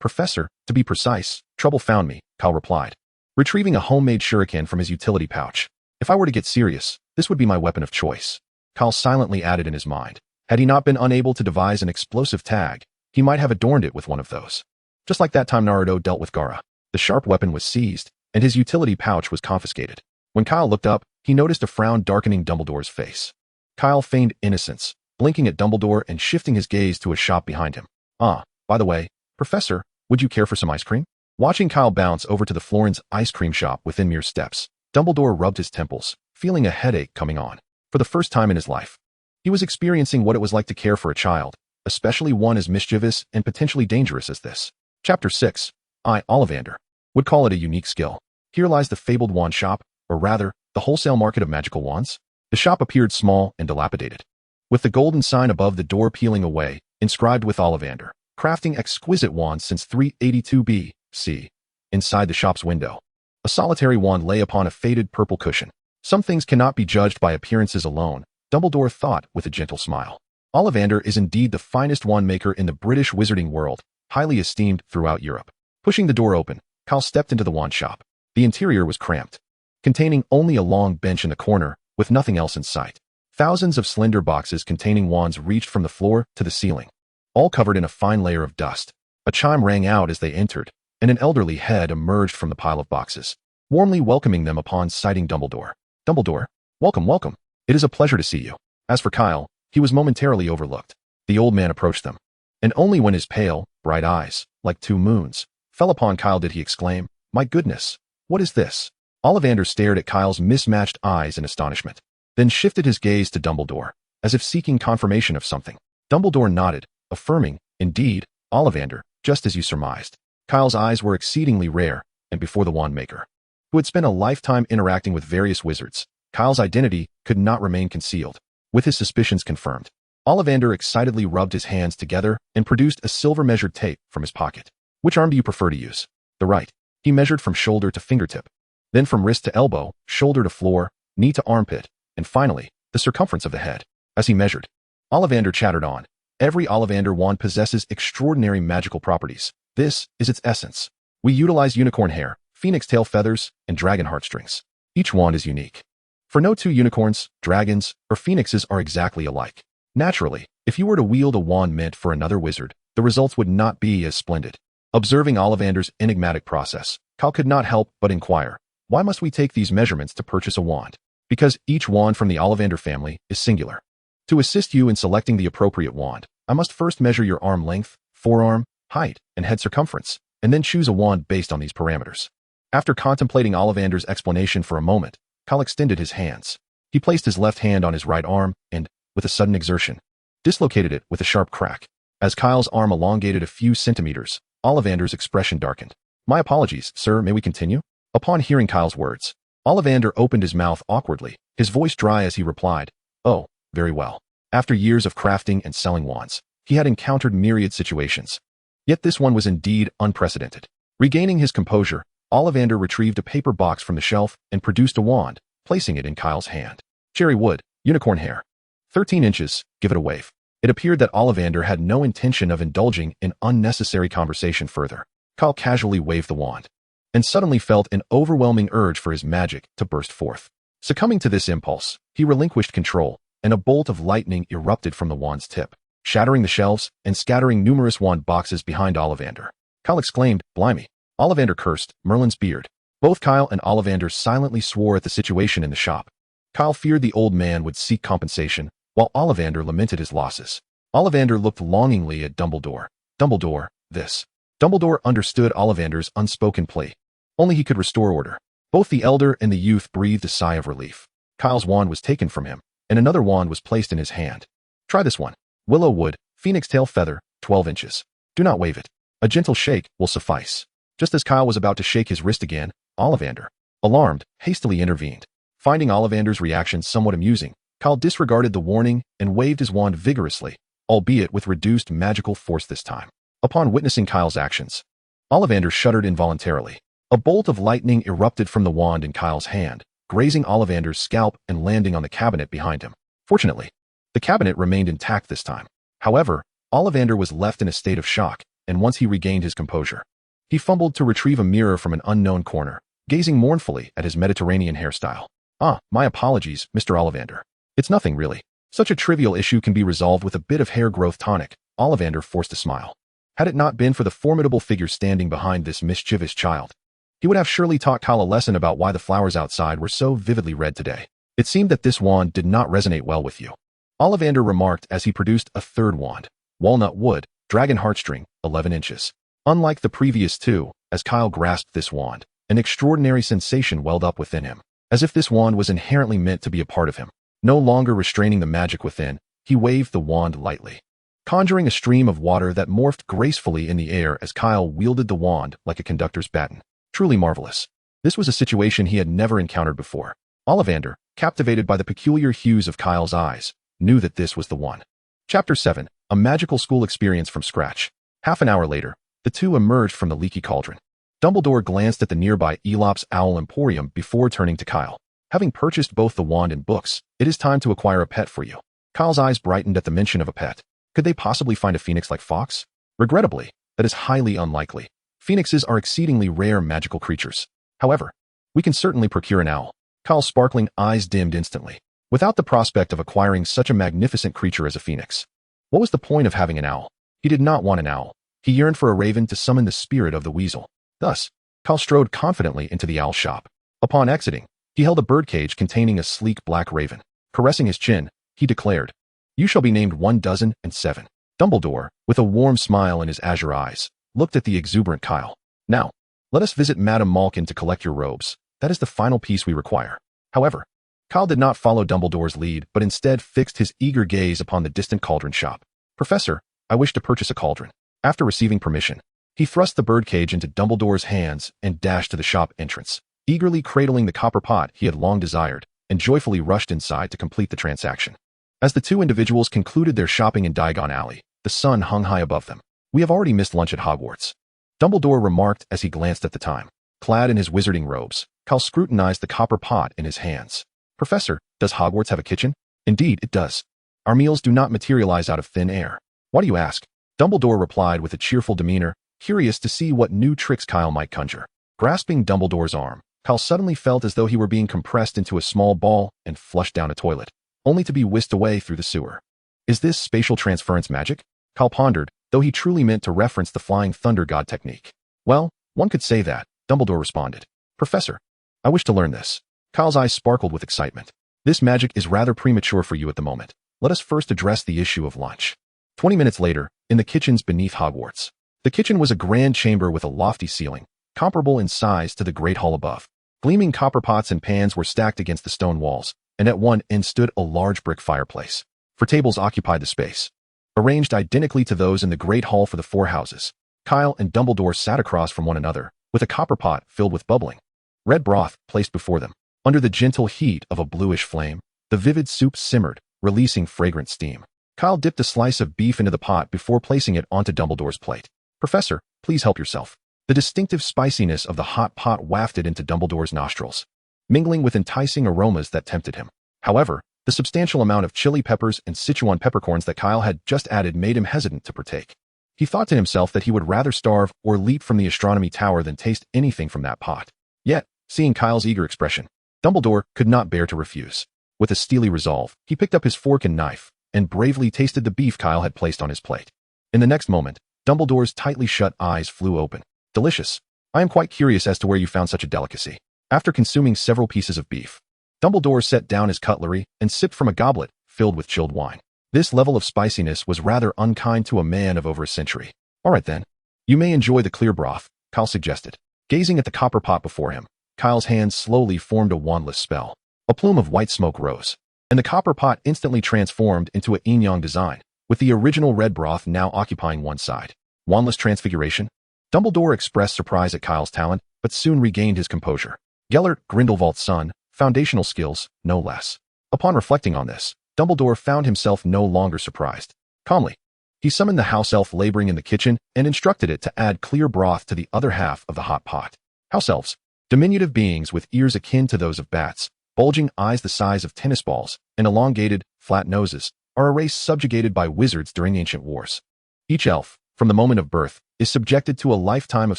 Professor, to be precise, trouble found me, Kyle replied, retrieving a homemade shuriken from his utility pouch. If I were to get serious, this would be my weapon of choice. Kyle silently added in his mind. Had he not been unable to devise an explosive tag, he might have adorned it with one of those. Just like that time Naruto dealt with Gaara. The sharp weapon was seized, and his utility pouch was confiscated. When Kyle looked up, he noticed a frown darkening Dumbledore's face. Kyle feigned innocence, blinking at Dumbledore and shifting his gaze to a shop behind him. By the way, Professor, would you care for some ice cream? Watching Kyle bounce over to the Florins ice cream shop within mere steps, Dumbledore rubbed his temples, feeling a headache coming on. For the first time in his life, he was experiencing what it was like to care for a child, especially one as mischievous and potentially dangerous as this. Chapter 6. I, Ollivander, would call it a unique skill. Here lies the fabled wand shop, or rather, the wholesale market of magical wands. The shop appeared small and dilapidated, with the golden sign above the door peeling away, inscribed with Ollivander, crafting exquisite wands since 382 B.C. Inside the shop's window, a solitary wand lay upon a faded purple cushion. Some things cannot be judged by appearances alone, Dumbledore thought with a gentle smile. Ollivander is indeed the finest wand maker in the British wizarding world, highly esteemed throughout Europe. Pushing the door open, Kyle stepped into the wand shop. The interior was cramped, containing only a long bench in the corner, with nothing else in sight. Thousands of slender boxes containing wands reached from the floor to the ceiling, all covered in a fine layer of dust. A chime rang out as they entered, and an elderly head emerged from the pile of boxes, warmly welcoming them upon sighting Dumbledore. Dumbledore, welcome, welcome. It is a pleasure to see you. As for Kyle, he was momentarily overlooked. The old man approached them, and only when his pale, bright eyes, like two moons, fell upon Kyle did he exclaim, "My goodness, what is this?" Ollivander stared at Kyle's mismatched eyes in astonishment, then shifted his gaze to Dumbledore, as if seeking confirmation of something. Dumbledore nodded, affirming, "Indeed, Ollivander, just as you surmised." Kyle's eyes were exceedingly rare, and before the wand maker, who had spent a lifetime interacting with various wizards, Kyle's identity could not remain concealed. With his suspicions confirmed, Ollivander excitedly rubbed his hands together and produced a silver measured tape from his pocket. "Which arm do you prefer to use?" "The right." He measured from shoulder to fingertip, then from wrist to elbow, shoulder to floor, knee to armpit, and finally, the circumference of the head. As he measured, Ollivander chattered on. Every Ollivander wand possesses extraordinary magical properties. This is its essence. We utilize unicorn hair, phoenix tail feathers, and dragon heartstrings. Each wand is unique, for no two unicorns, dragons, or phoenixes are exactly alike. Naturally, if you were to wield a wand meant for another wizard, the results would not be as splendid. Observing Ollivander's enigmatic process, Kyle could not help but inquire, "Why must we take these measurements to purchase a wand?" "Because each wand from the Ollivander family is singular. To assist you in selecting the appropriate wand, I must first measure your arm length, forearm, height, and head circumference, and then choose a wand based on these parameters." After contemplating Ollivander's explanation for a moment, Kyle extended his hands. He placed his left hand on his right arm and, with a sudden exertion, dislocated it with a sharp crack. As Kyle's arm elongated a few centimeters, Ollivander's expression darkened. "My apologies, sir, may we continue?" Upon hearing Kyle's words, Ollivander opened his mouth awkwardly, his voice dry as he replied, "Oh, very well." After years of crafting and selling wands, he had encountered myriad situations. Yet this one was indeed unprecedented. Regaining his composure, Ollivander retrieved a paper box from the shelf and produced a wand, placing it in Kyle's hand. "Cherry wood, unicorn hair. 13 inches, give it a wave." It appeared that Ollivander had no intention of indulging in unnecessary conversation further. Kyle casually waved the wand, and suddenly felt an overwhelming urge for his magic to burst forth. Succumbing to this impulse, he relinquished control, and a bolt of lightning erupted from the wand's tip, shattering the shelves and scattering numerous wand boxes behind Ollivander. Kyle exclaimed, "Blimey." Ollivander cursed, Merlin's beard. Both Kyle and Ollivander silently swore at the situation in the shop. Kyle feared the old man would seek compensation, while Ollivander lamented his losses. Ollivander looked longingly at Dumbledore. "Dumbledore, this." Dumbledore understood Ollivander's unspoken plea. Only he could restore order. Both the elder and the youth breathed a sigh of relief. Kyle's wand was taken from him, and another wand was placed in his hand. Try this one. Willow wood, phoenix tail feather, 12 inches. Do not wave it. A gentle shake will suffice. Just as Kyle was about to shake his wrist again, Ollivander, alarmed, hastily intervened. Finding Ollivander's reaction somewhat amusing, Kyle disregarded the warning and waved his wand vigorously, albeit with reduced magical force this time. Upon witnessing Kyle's actions, Ollivander shuddered involuntarily. A bolt of lightning erupted from the wand in Kyle's hand, grazing Ollivander's scalp and landing on the cabinet behind him. Fortunately, the cabinet remained intact this time. However, Ollivander was left in a state of shock, and once he regained his composure, he fumbled to retrieve a mirror from an unknown corner, gazing mournfully at his Mediterranean hairstyle. "Ah, my apologies, Mr. Ollivander. It's nothing really. Such a trivial issue can be resolved with a bit of hair growth tonic." Ollivander forced a smile. Had it not been for the formidable figure standing behind this mischievous child, he would have surely taught Kyle a lesson about why the flowers outside were so vividly red today. "It seemed that this wand did not resonate well with you," Ollivander remarked as he produced a third wand. Walnut wood, dragon heartstring, 11 inches. Unlike the previous two, as Kyle grasped this wand, an extraordinary sensation welled up within him, as if this wand was inherently meant to be a part of him. No longer restraining the magic within, he waved the wand lightly, conjuring a stream of water that morphed gracefully in the air as Kyle wielded the wand like a conductor's baton. Truly marvelous. This was a situation he had never encountered before. Ollivander, captivated by the peculiar hues of Kyle's eyes, knew that this was the one. Chapter 7. A magical school experience from scratch. Half an hour later, the two emerged from the leaky cauldron. Dumbledore glanced at the nearby Elop's Owl Emporium before turning to Kyle. "Having purchased both the wand and books, it is time to acquire a pet for you." Kyle's eyes brightened at the mention of a pet. Could they possibly find a phoenix like Fox? Regrettably, that is highly unlikely. Phoenixes are exceedingly rare magical creatures. However, we can certainly procure an owl. Kyle's sparkling eyes dimmed instantly. Without the prospect of acquiring such a magnificent creature as a phoenix, what was the point of having an owl? He did not want an owl. He yearned for a raven to summon the spirit of the weasel. Thus, Kyle strode confidently into the owl shop. Upon exiting, he held a birdcage containing a sleek black raven. Caressing his chin, he declared, "You shall be named 107." Dumbledore, with a warm smile in his azure eyes, looked at the exuberant Kyle. "Now, let us visit Madame Malkin to collect your robes. That is the final piece we require." However, Kyle did not follow Dumbledore's lead, but instead fixed his eager gaze upon the distant cauldron shop. "Professor, I wish to purchase a cauldron." After receiving permission, he thrust the birdcage into Dumbledore's hands and dashed to the shop entrance, eagerly cradling the copper pot he had long desired, and joyfully rushed inside to complete the transaction. As the two individuals concluded their shopping in Diagon Alley, the sun hung high above them. "We have already missed lunch at Hogwarts," Dumbledore remarked as he glanced at the time. Clad in his wizarding robes, Kyle scrutinized the copper pot in his hands. "Professor, does Hogwarts have a kitchen?" "Indeed, it does. Our meals do not materialize out of thin air." "Why do you ask?" Dumbledore replied with a cheerful demeanor, curious to see what new tricks Kyle might conjure. Grasping Dumbledore's arm, Kyle suddenly felt as though he were being compressed into a small ball and flushed down a toilet, only to be whisked away through the sewer. Is this spatial transference magic? Kyle pondered, though he truly meant to reference the flying thunder god technique. "Well, one could say that," Dumbledore responded. "Professor, I wish to learn this." Kyle's eyes sparkled with excitement. "This magic is rather premature for you at the moment. Let us first address the issue of lunch." 20 minutes later, in the kitchens beneath Hogwarts. The kitchen was a grand chamber with a lofty ceiling, comparable in size to the great hall above. Gleaming copper pots and pans were stacked against the stone walls, and at one end stood a large brick fireplace. Four tables occupied the space, arranged identically to those in the great hall for the four houses. Kyle and Dumbledore sat across from one another, with a copper pot filled with bubbling red broth placed before them. Under the gentle heat of a bluish flame, the vivid soup simmered, releasing fragrant steam. Kyle dipped a slice of beef into the pot before placing it onto Dumbledore's plate. "Professor, please help yourself." The distinctive spiciness of the hot pot wafted into Dumbledore's nostrils, mingling with enticing aromas that tempted him. However, the substantial amount of chili peppers and Sichuan peppercorns that Kyle had just added made him hesitant to partake. He thought to himself that he would rather starve or leap from the astronomy tower than taste anything from that pot. Yet, seeing Kyle's eager expression, Dumbledore could not bear to refuse. With a steely resolve, he picked up his fork and knife, and bravely tasted the beef Kyle had placed on his plate. In the next moment, Dumbledore's tightly shut eyes flew open. "Delicious. I am quite curious as to where you found such a delicacy." After consuming several pieces of beef, Dumbledore set down his cutlery and sipped from a goblet filled with chilled wine. This level of spiciness was rather unkind to a man of over a century. "All right then. You may enjoy the clear broth," Kyle suggested. Gazing at the copper pot before him, Kyle's hands slowly formed a wandless spell. A plume of white smoke rose, and the copper pot instantly transformed into a yin-yang design, with the original red broth now occupying one side. Wandless transfiguration? Dumbledore expressed surprise at Kyle's talent, but soon regained his composure. Gellert, Grindelwald's son, foundational skills, no less. Upon reflecting on this, Dumbledore found himself no longer surprised. Calmly, he summoned the house elf laboring in the kitchen and instructed it to add clear broth to the other half of the hot pot. House elves, diminutive beings with ears akin to those of bats, bulging eyes the size of tennis balls, and elongated, flat noses, are a race subjugated by wizards during ancient wars. Each elf, from the moment of birth, is subjected to a lifetime of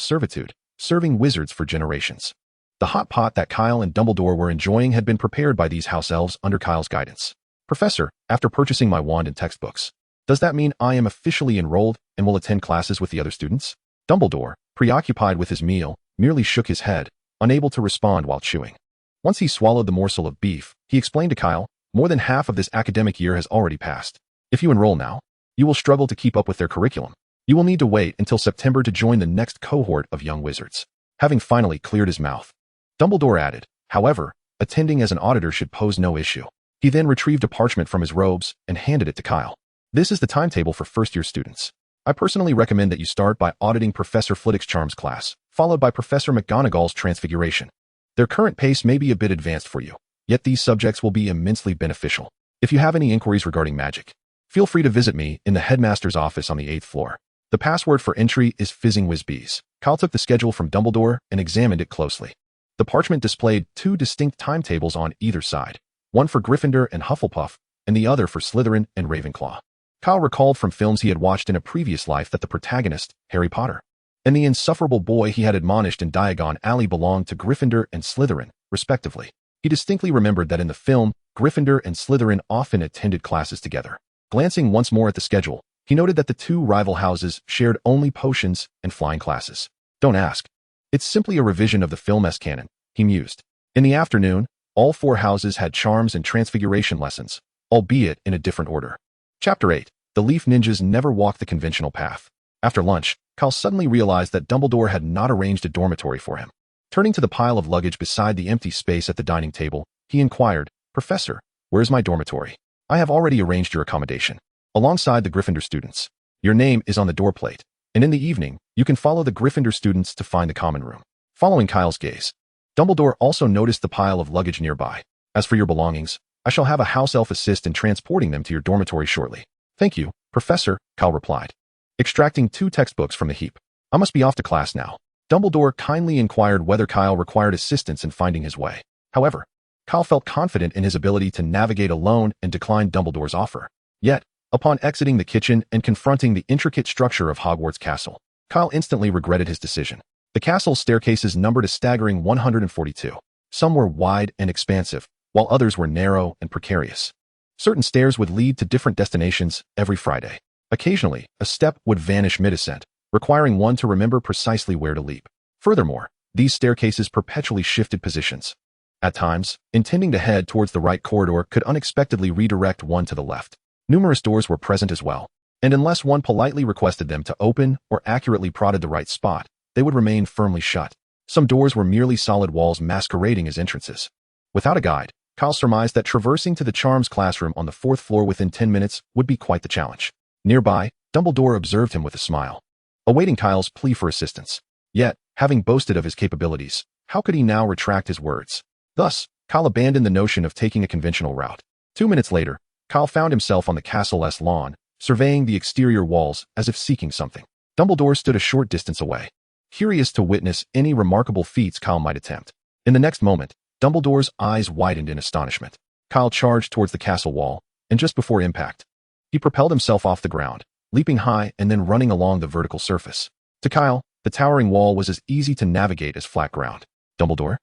servitude, serving wizards for generations. The hot pot that Kyle and Dumbledore were enjoying had been prepared by these house elves under Kyle's guidance. Professor, after purchasing my wand and textbooks, does that mean I am officially enrolled and will attend classes with the other students? Dumbledore, preoccupied with his meal, merely shook his head, unable to respond while chewing. Once he swallowed the morsel of beef, he explained to Kyle, more than half of this academic year has already passed. If you enroll now, you will struggle to keep up with their curriculum. You will need to wait until September to join the next cohort of young wizards. Having finally cleared his mouth, Dumbledore added, however, attending as an auditor should pose no issue. He then retrieved a parchment from his robes and handed it to Kyle. This is the timetable for first-year students. I personally recommend that you start by auditing Professor Flitwick's Charms class, followed by Professor McGonagall's Transfiguration. Their current pace may be a bit advanced for you, yet these subjects will be immensely beneficial. If you have any inquiries regarding magic, feel free to visit me in the headmaster's office on the 8th floor. The password for entry is Fizzing Whizbees. Kyle took the schedule from Dumbledore and examined it closely. The parchment displayed two distinct timetables on either side, one for Gryffindor and Hufflepuff, and the other for Slytherin and Ravenclaw. Kyle recalled from films he had watched in a previous life that the protagonist, Harry Potter, and the insufferable boy he had admonished in Diagon Alley belonged to Gryffindor and Slytherin, respectively. He distinctly remembered that in the film, Gryffindor and Slytherin often attended classes together. Glancing once more at the schedule, he noted that the two rival houses shared only potions and flying classes. Don't ask. It's simply a revision of the film's canon, he mused. In the afternoon, all four houses had charms and transfiguration lessons, albeit in a different order. Chapter 8. The Leaf Ninjas never walked the conventional path. After lunch, Kyle suddenly realized that Dumbledore had not arranged a dormitory for him. Turning to the pile of luggage beside the empty space at the dining table, he inquired, Professor, where's my dormitory? I have already arranged your accommodation, alongside the Gryffindor students. Your name is on the doorplate, and in the evening, you can follow the Gryffindor students to find the common room. Following Kyle's gaze, Dumbledore also noticed the pile of luggage nearby. As for your belongings, I shall have a house elf assist in transporting them to your dormitory shortly. Thank you, Professor, Kyle replied, extracting two textbooks from the heap. I must be off to class now. Dumbledore kindly inquired whether Kyle required assistance in finding his way. However, Kyle felt confident in his ability to navigate alone and declined Dumbledore's offer. Yet, upon exiting the kitchen and confronting the intricate structure of Hogwarts Castle, Kyle instantly regretted his decision. The castle's staircases numbered a staggering 142. Some were wide and expansive, while others were narrow and precarious. Certain stairs would lead to different destinations every Friday. Occasionally, a step would vanish mid-ascent, requiring one to remember precisely where to leap. Furthermore, these staircases perpetually shifted positions. At times, intending to head towards the right corridor could unexpectedly redirect one to the left. Numerous doors were present as well, and unless one politely requested them to open or accurately prodded the right spot, they would remain firmly shut. Some doors were merely solid walls masquerading as entrances. Without a guide, Kyle surmised that traversing to the Charms classroom on the 4th floor within 10 minutes would be quite the challenge. Nearby, Dumbledore observed him with a smile, awaiting Kyle's plea for assistance. Yet, having boasted of his capabilities, how could he now retract his words? Thus, Kyle abandoned the notion of taking a conventional route. 2 minutes later, Kyle found himself on the castle's lawn, surveying the exterior walls as if seeking something. Dumbledore stood a short distance away, curious to witness any remarkable feats Kyle might attempt. In the next moment, Dumbledore's eyes widened in astonishment. Kyle charged towards the castle wall, and just before impact, he propelled himself off the ground, leaping high and then running along the vertical surface. To Kyle, the towering wall was as easy to navigate as flat ground. Dumbledore?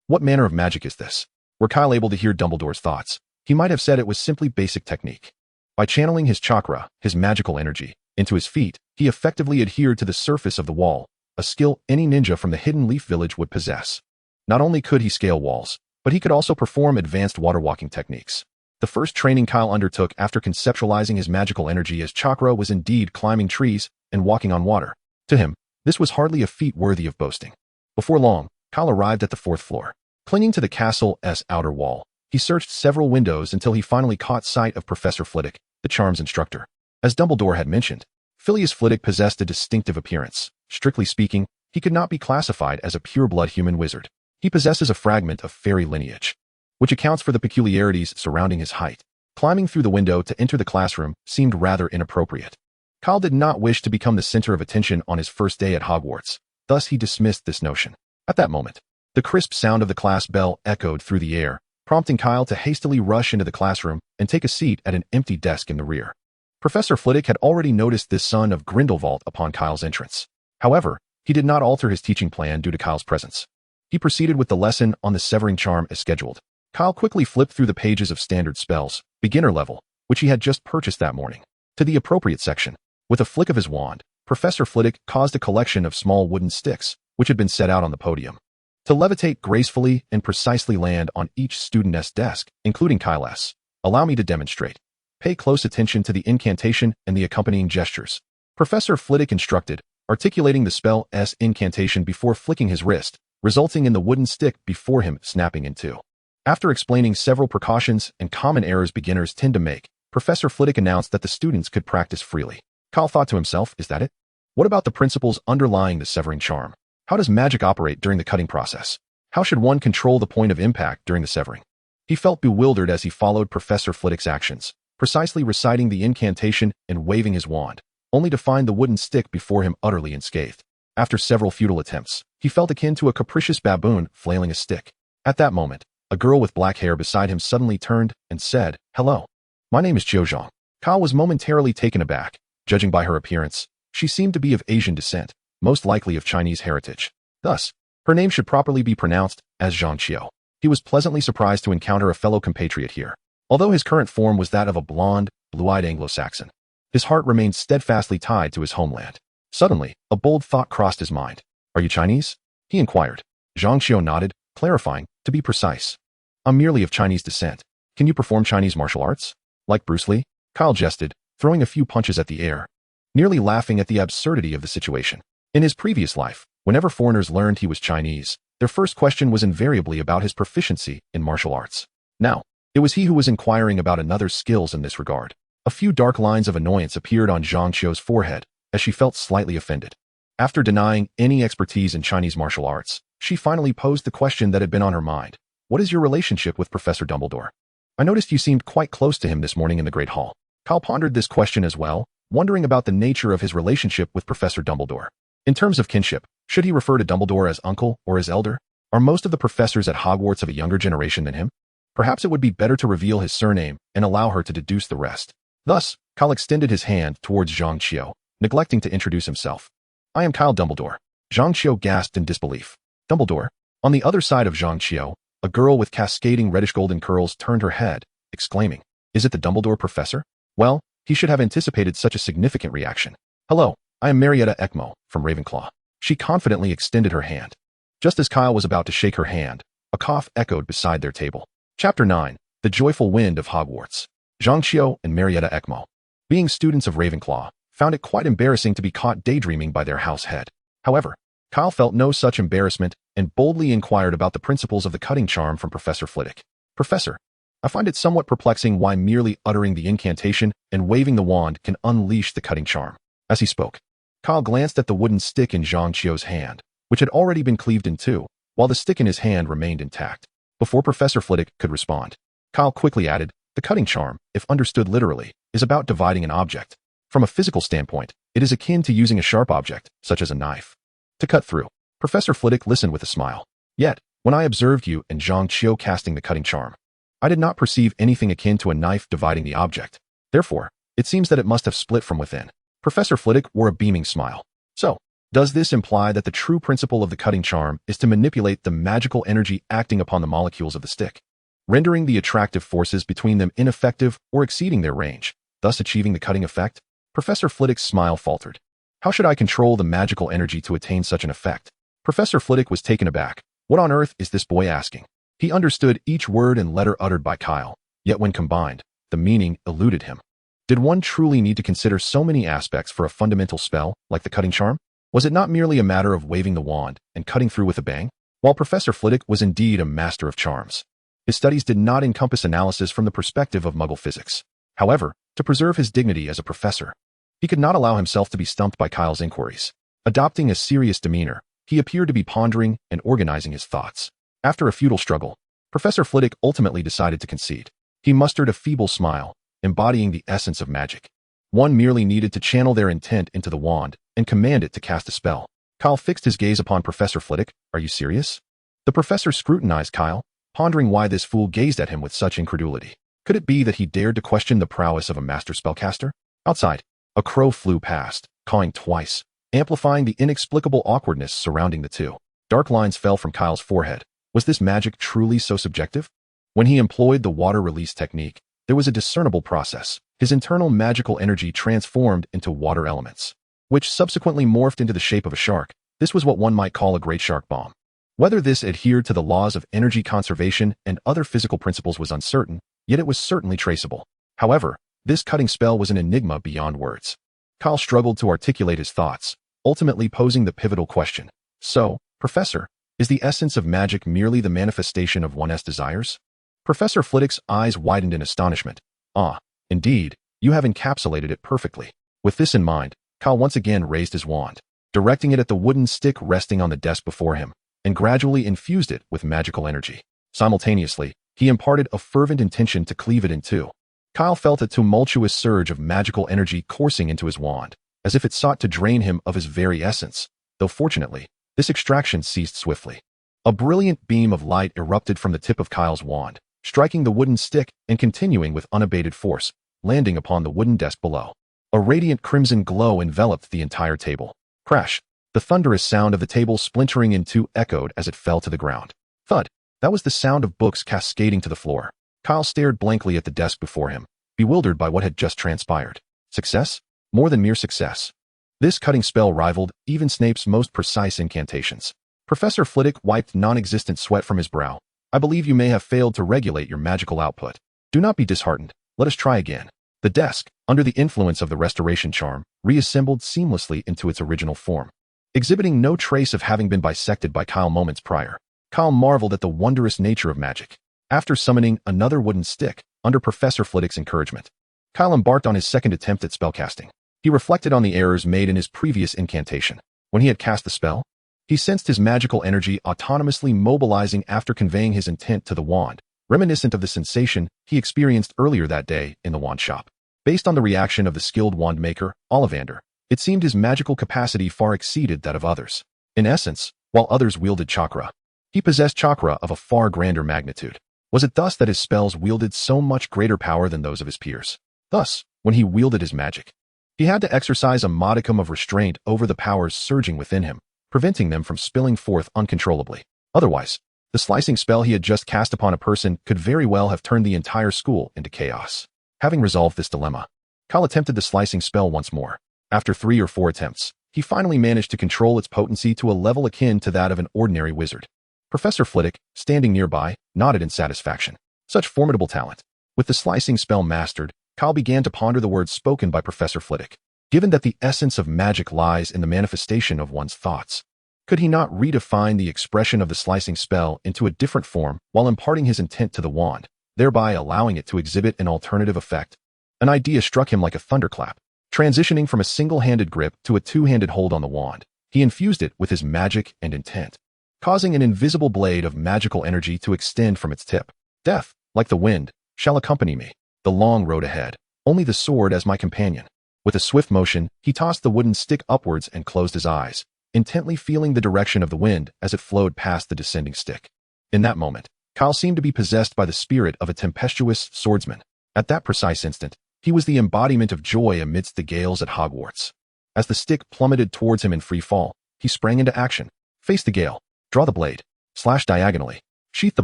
What manner of magic is this? Were Kyle able to hear Dumbledore's thoughts, he might have said it was simply basic technique. By channeling his chakra, his magical energy, into his feet, he effectively adhered to the surface of the wall, a skill any ninja from the Hidden Leaf Village would possess. Not only could he scale walls, but he could also perform advanced water-walking techniques. The first training Kyle undertook after conceptualizing his magical energy as chakra was indeed climbing trees and walking on water. To him, this was hardly a feat worthy of boasting. Before long, Kyle arrived at the 4th floor. Clinging to the castle's outer wall, he searched several windows until he finally caught sight of Professor Flitwick, the charms instructor. As Dumbledore had mentioned, Phileas Flitwick possessed a distinctive appearance. Strictly speaking, he could not be classified as a pure-blood human wizard. He possesses a fragment of fairy lineage, which accounts for the peculiarities surrounding his height. Climbing through the window to enter the classroom seemed rather inappropriate. Kyle did not wish to become the center of attention on his first day at Hogwarts, thus he dismissed this notion. At that moment, the crisp sound of the class bell echoed through the air, prompting Kyle to hastily rush into the classroom and take a seat at an empty desk in the rear. Professor Flitwick had already noticed this son of Grindelwald upon Kyle's entrance. However, he did not alter his teaching plan due to Kyle's presence. He proceeded with the lesson on the severing charm as scheduled. Kyle quickly flipped through the pages of standard spells, beginner level, which he had just purchased that morning, to the appropriate section. With a flick of his wand, Professor Flitwick caused a collection of small wooden sticks, which had been set out on the podium, to levitate gracefully and precisely land on each student's desk, including Kyle's. Allow me to demonstrate. Pay close attention to the incantation and the accompanying gestures. Professor Flitwick instructed, articulating the spell's incantation before flicking his wrist, resulting in the wooden stick before him snapping in two. After explaining several precautions and common errors beginners tend to make, Professor Flitwick announced that the students could practice freely. Kyle thought to himself, is that it? What about the principles underlying the severing charm? How does magic operate during the cutting process? How should one control the point of impact during the severing? He felt bewildered as he followed Professor Flitwick's actions, precisely reciting the incantation and waving his wand, only to find the wooden stick before him utterly unscathed. After several futile attempts, he felt akin to a capricious baboon flailing a stick. At that moment, a girl with black hair beside him suddenly turned and said, "Hello. My name is Jiao Zhang." Kyle was momentarily taken aback. Judging by her appearance, she seemed to be of Asian descent, most likely of Chinese heritage. Thus, her name should properly be pronounced as Zhang Qiu. He was pleasantly surprised to encounter a fellow compatriot here. Although his current form was that of a blonde, blue-eyed Anglo-Saxon, his heart remained steadfastly tied to his homeland. Suddenly, a bold thought crossed his mind. "Are you Chinese?" he inquired. Zhang Qiu nodded, clarifying, "To be precise, I'm merely of Chinese descent. Can you perform Chinese martial arts?" Like Bruce Lee? Kyle jested, throwing a few punches at the air, nearly laughing at the absurdity of the situation. In his previous life, whenever foreigners learned he was Chinese, their first question was invariably about his proficiency in martial arts. Now, it was he who was inquiring about another's skills in this regard. A few dark lines of annoyance appeared on Zhang Qiu's forehead, as she felt slightly offended. After denying any expertise in Chinese martial arts, she finally posed the question that had been on her mind. "What is your relationship with Professor Dumbledore? I noticed you seemed quite close to him this morning in the Great Hall." Kyle pondered this question as well, wondering about the nature of his relationship with Professor Dumbledore. In terms of kinship, should he refer to Dumbledore as uncle or as elder? Are most of the professors at Hogwarts of a younger generation than him? Perhaps it would be better to reveal his surname and allow her to deduce the rest. Thus, Kyle extended his hand towards Zhang Qiu, neglecting to introduce himself. "I am Kyle Dumbledore." Zhang Qiu gasped in disbelief. "Dumbledore?" On the other side of Zhang Qiu, a girl with cascading reddish-golden curls turned her head, exclaiming, "Is it the Dumbledore professor?" Well, he should have anticipated such a significant reaction. "Hello, I am MaraudersEra from Ravenclaw." She confidently extended her hand. Just as Kyle was about to shake her hand, a cough echoed beside their table. Chapter 9, The Joyful Wind of Hogwarts. Zhang Qiu and MaraudersEra, being students of Ravenclaw, found it quite embarrassing to be caught daydreaming by their house head. However, Kyle felt no such embarrassment and boldly inquired about the principles of the cutting charm from Professor Flitwick. "Professor, I find it somewhat perplexing why merely uttering the incantation and waving the wand can unleash the cutting charm." As he spoke, Kyle glanced at the wooden stick in Zhang Qiu's hand, which had already been cleaved in two, while the stick in his hand remained intact. Before Professor Flitwick could respond, Kyle quickly added, "The cutting charm, if understood literally, is about dividing an object. From a physical standpoint, it is akin to using a sharp object, such as a knife, to cut through." Professor Flitwick listened with a smile. "Yet, when I observed you and Zhang Qiu casting the cutting charm, I did not perceive anything akin to a knife dividing the object. Therefore, it seems that it must have split from within." Professor Flitwick wore a beaming smile. "So, does this imply that the true principle of the cutting charm is to manipulate the magical energy acting upon the molecules of the stick, rendering the attractive forces between them ineffective or exceeding their range, thus achieving the cutting effect?" Professor Flitwick's smile faltered. "How should I control the magical energy to attain such an effect?" Professor Flitwick was taken aback. What on earth is this boy asking? He understood each word and letter uttered by Kyle, yet when combined, the meaning eluded him. Did one truly need to consider so many aspects for a fundamental spell like the cutting charm? Was it not merely a matter of waving the wand and cutting through with a bang? While Professor Flitwick was indeed a master of charms, his studies did not encompass analysis from the perspective of Muggle physics. However, to preserve his dignity as a professor, he could not allow himself to be stumped by Kyle's inquiries. Adopting a serious demeanor, he appeared to be pondering and organizing his thoughts. After a futile struggle, Professor Flitwick ultimately decided to concede. He mustered a feeble smile, embodying the essence of magic. One merely needed to channel their intent into the wand and command it to cast a spell. Kyle fixed his gaze upon Professor Flitwick. Are you serious? The professor scrutinized Kyle, pondering why this fool gazed at him with such incredulity. Could it be that he dared to question the prowess of a master spellcaster? Outside, a crow flew past, cawing twice, amplifying the inexplicable awkwardness surrounding the two. Dark lines fell from Kyle's forehead. Was this magic truly so subjective? When he employed the water release technique, there was a discernible process. His internal magical energy transformed into water elements, which subsequently morphed into the shape of a shark. This was what one might call a great shark bomb. Whether this adhered to the laws of energy conservation and other physical principles was uncertain, yet it was certainly traceable. However, this cutting spell was an enigma beyond words. Kyle struggled to articulate his thoughts, ultimately posing the pivotal question. So, Professor, is the essence of magic merely the manifestation of one's desires? Professor Flitwick's eyes widened in astonishment. Ah, indeed, you have encapsulated it perfectly. With this in mind, Kyle once again raised his wand, directing it at the wooden stick resting on the desk before him, and gradually infused it with magical energy. Simultaneously, he imparted a fervent intention to cleave it in two. Kyle felt a tumultuous surge of magical energy coursing into his wand, as if it sought to drain him of his very essence, though fortunately, this extraction ceased swiftly. A brilliant beam of light erupted from the tip of Kyle's wand, striking the wooden stick and continuing with unabated force, landing upon the wooden desk below. A radiant crimson glow enveloped the entire table. Crash! The thunderous sound of the table splintering in two echoed as it fell to the ground. Thud! That was the sound of books cascading to the floor. Kyle stared blankly at the desk before him, bewildered by what had just transpired. Success? More than mere success. This cutting spell rivaled even Snape's most precise incantations. Professor Flitwick wiped non-existent sweat from his brow. I believe you may have failed to regulate your magical output. Do not be disheartened. Let us try again. The desk, under the influence of the restoration charm, reassembled seamlessly into its original form. Exhibiting no trace of having been bisected by Kyle moments prior, Kyle marveled at the wondrous nature of magic. After summoning another wooden stick, under Professor Flitwick's encouragement, Kyle embarked on his second attempt at spellcasting. He reflected on the errors made in his previous incantation. When he had cast the spell, he sensed his magical energy autonomously mobilizing after conveying his intent to the wand, reminiscent of the sensation he experienced earlier that day in the wand shop. Based on the reaction of the skilled wand maker, Ollivander, it seemed his magical capacity far exceeded that of others. In essence, while others wielded chakra, he possessed chakra of a far grander magnitude. Was it thus that his spells wielded so much greater power than those of his peers? Thus, when he wielded his magic, he had to exercise a modicum of restraint over the powers surging within him, preventing them from spilling forth uncontrollably. Otherwise, the slicing spell he had just cast upon a person could very well have turned the entire school into chaos. Having resolved this dilemma, Kyle attempted the slicing spell once more. After 3 or 4 attempts, he finally managed to control its potency to a level akin to that of an ordinary wizard. Professor Flitwick, standing nearby, nodded in satisfaction. Such formidable talent. With the slicing spell mastered, Kyle began to ponder the words spoken by Professor Flitwick. Given that the essence of magic lies in the manifestation of one's thoughts, could he not redefine the expression of the slicing spell into a different form while imparting his intent to the wand, thereby allowing it to exhibit an alternative effect? An idea struck him like a thunderclap. Transitioning from a single-handed grip to a two-handed hold on the wand, he infused it with his magic and intent, causing an invisible blade of magical energy to extend from its tip. Death, like the wind, shall accompany me. The long road ahead, only the sword as my companion. With a swift motion, he tossed the wooden stick upwards and closed his eyes, intently feeling the direction of the wind as it flowed past the descending stick. In that moment, Kyle seemed to be possessed by the spirit of a tempestuous swordsman. At that precise instant, he was the embodiment of joy amidst the gales at Hogwarts. As the stick plummeted towards him in free fall, he sprang into action. Face the gale. Draw the blade. Slash diagonally. Sheath the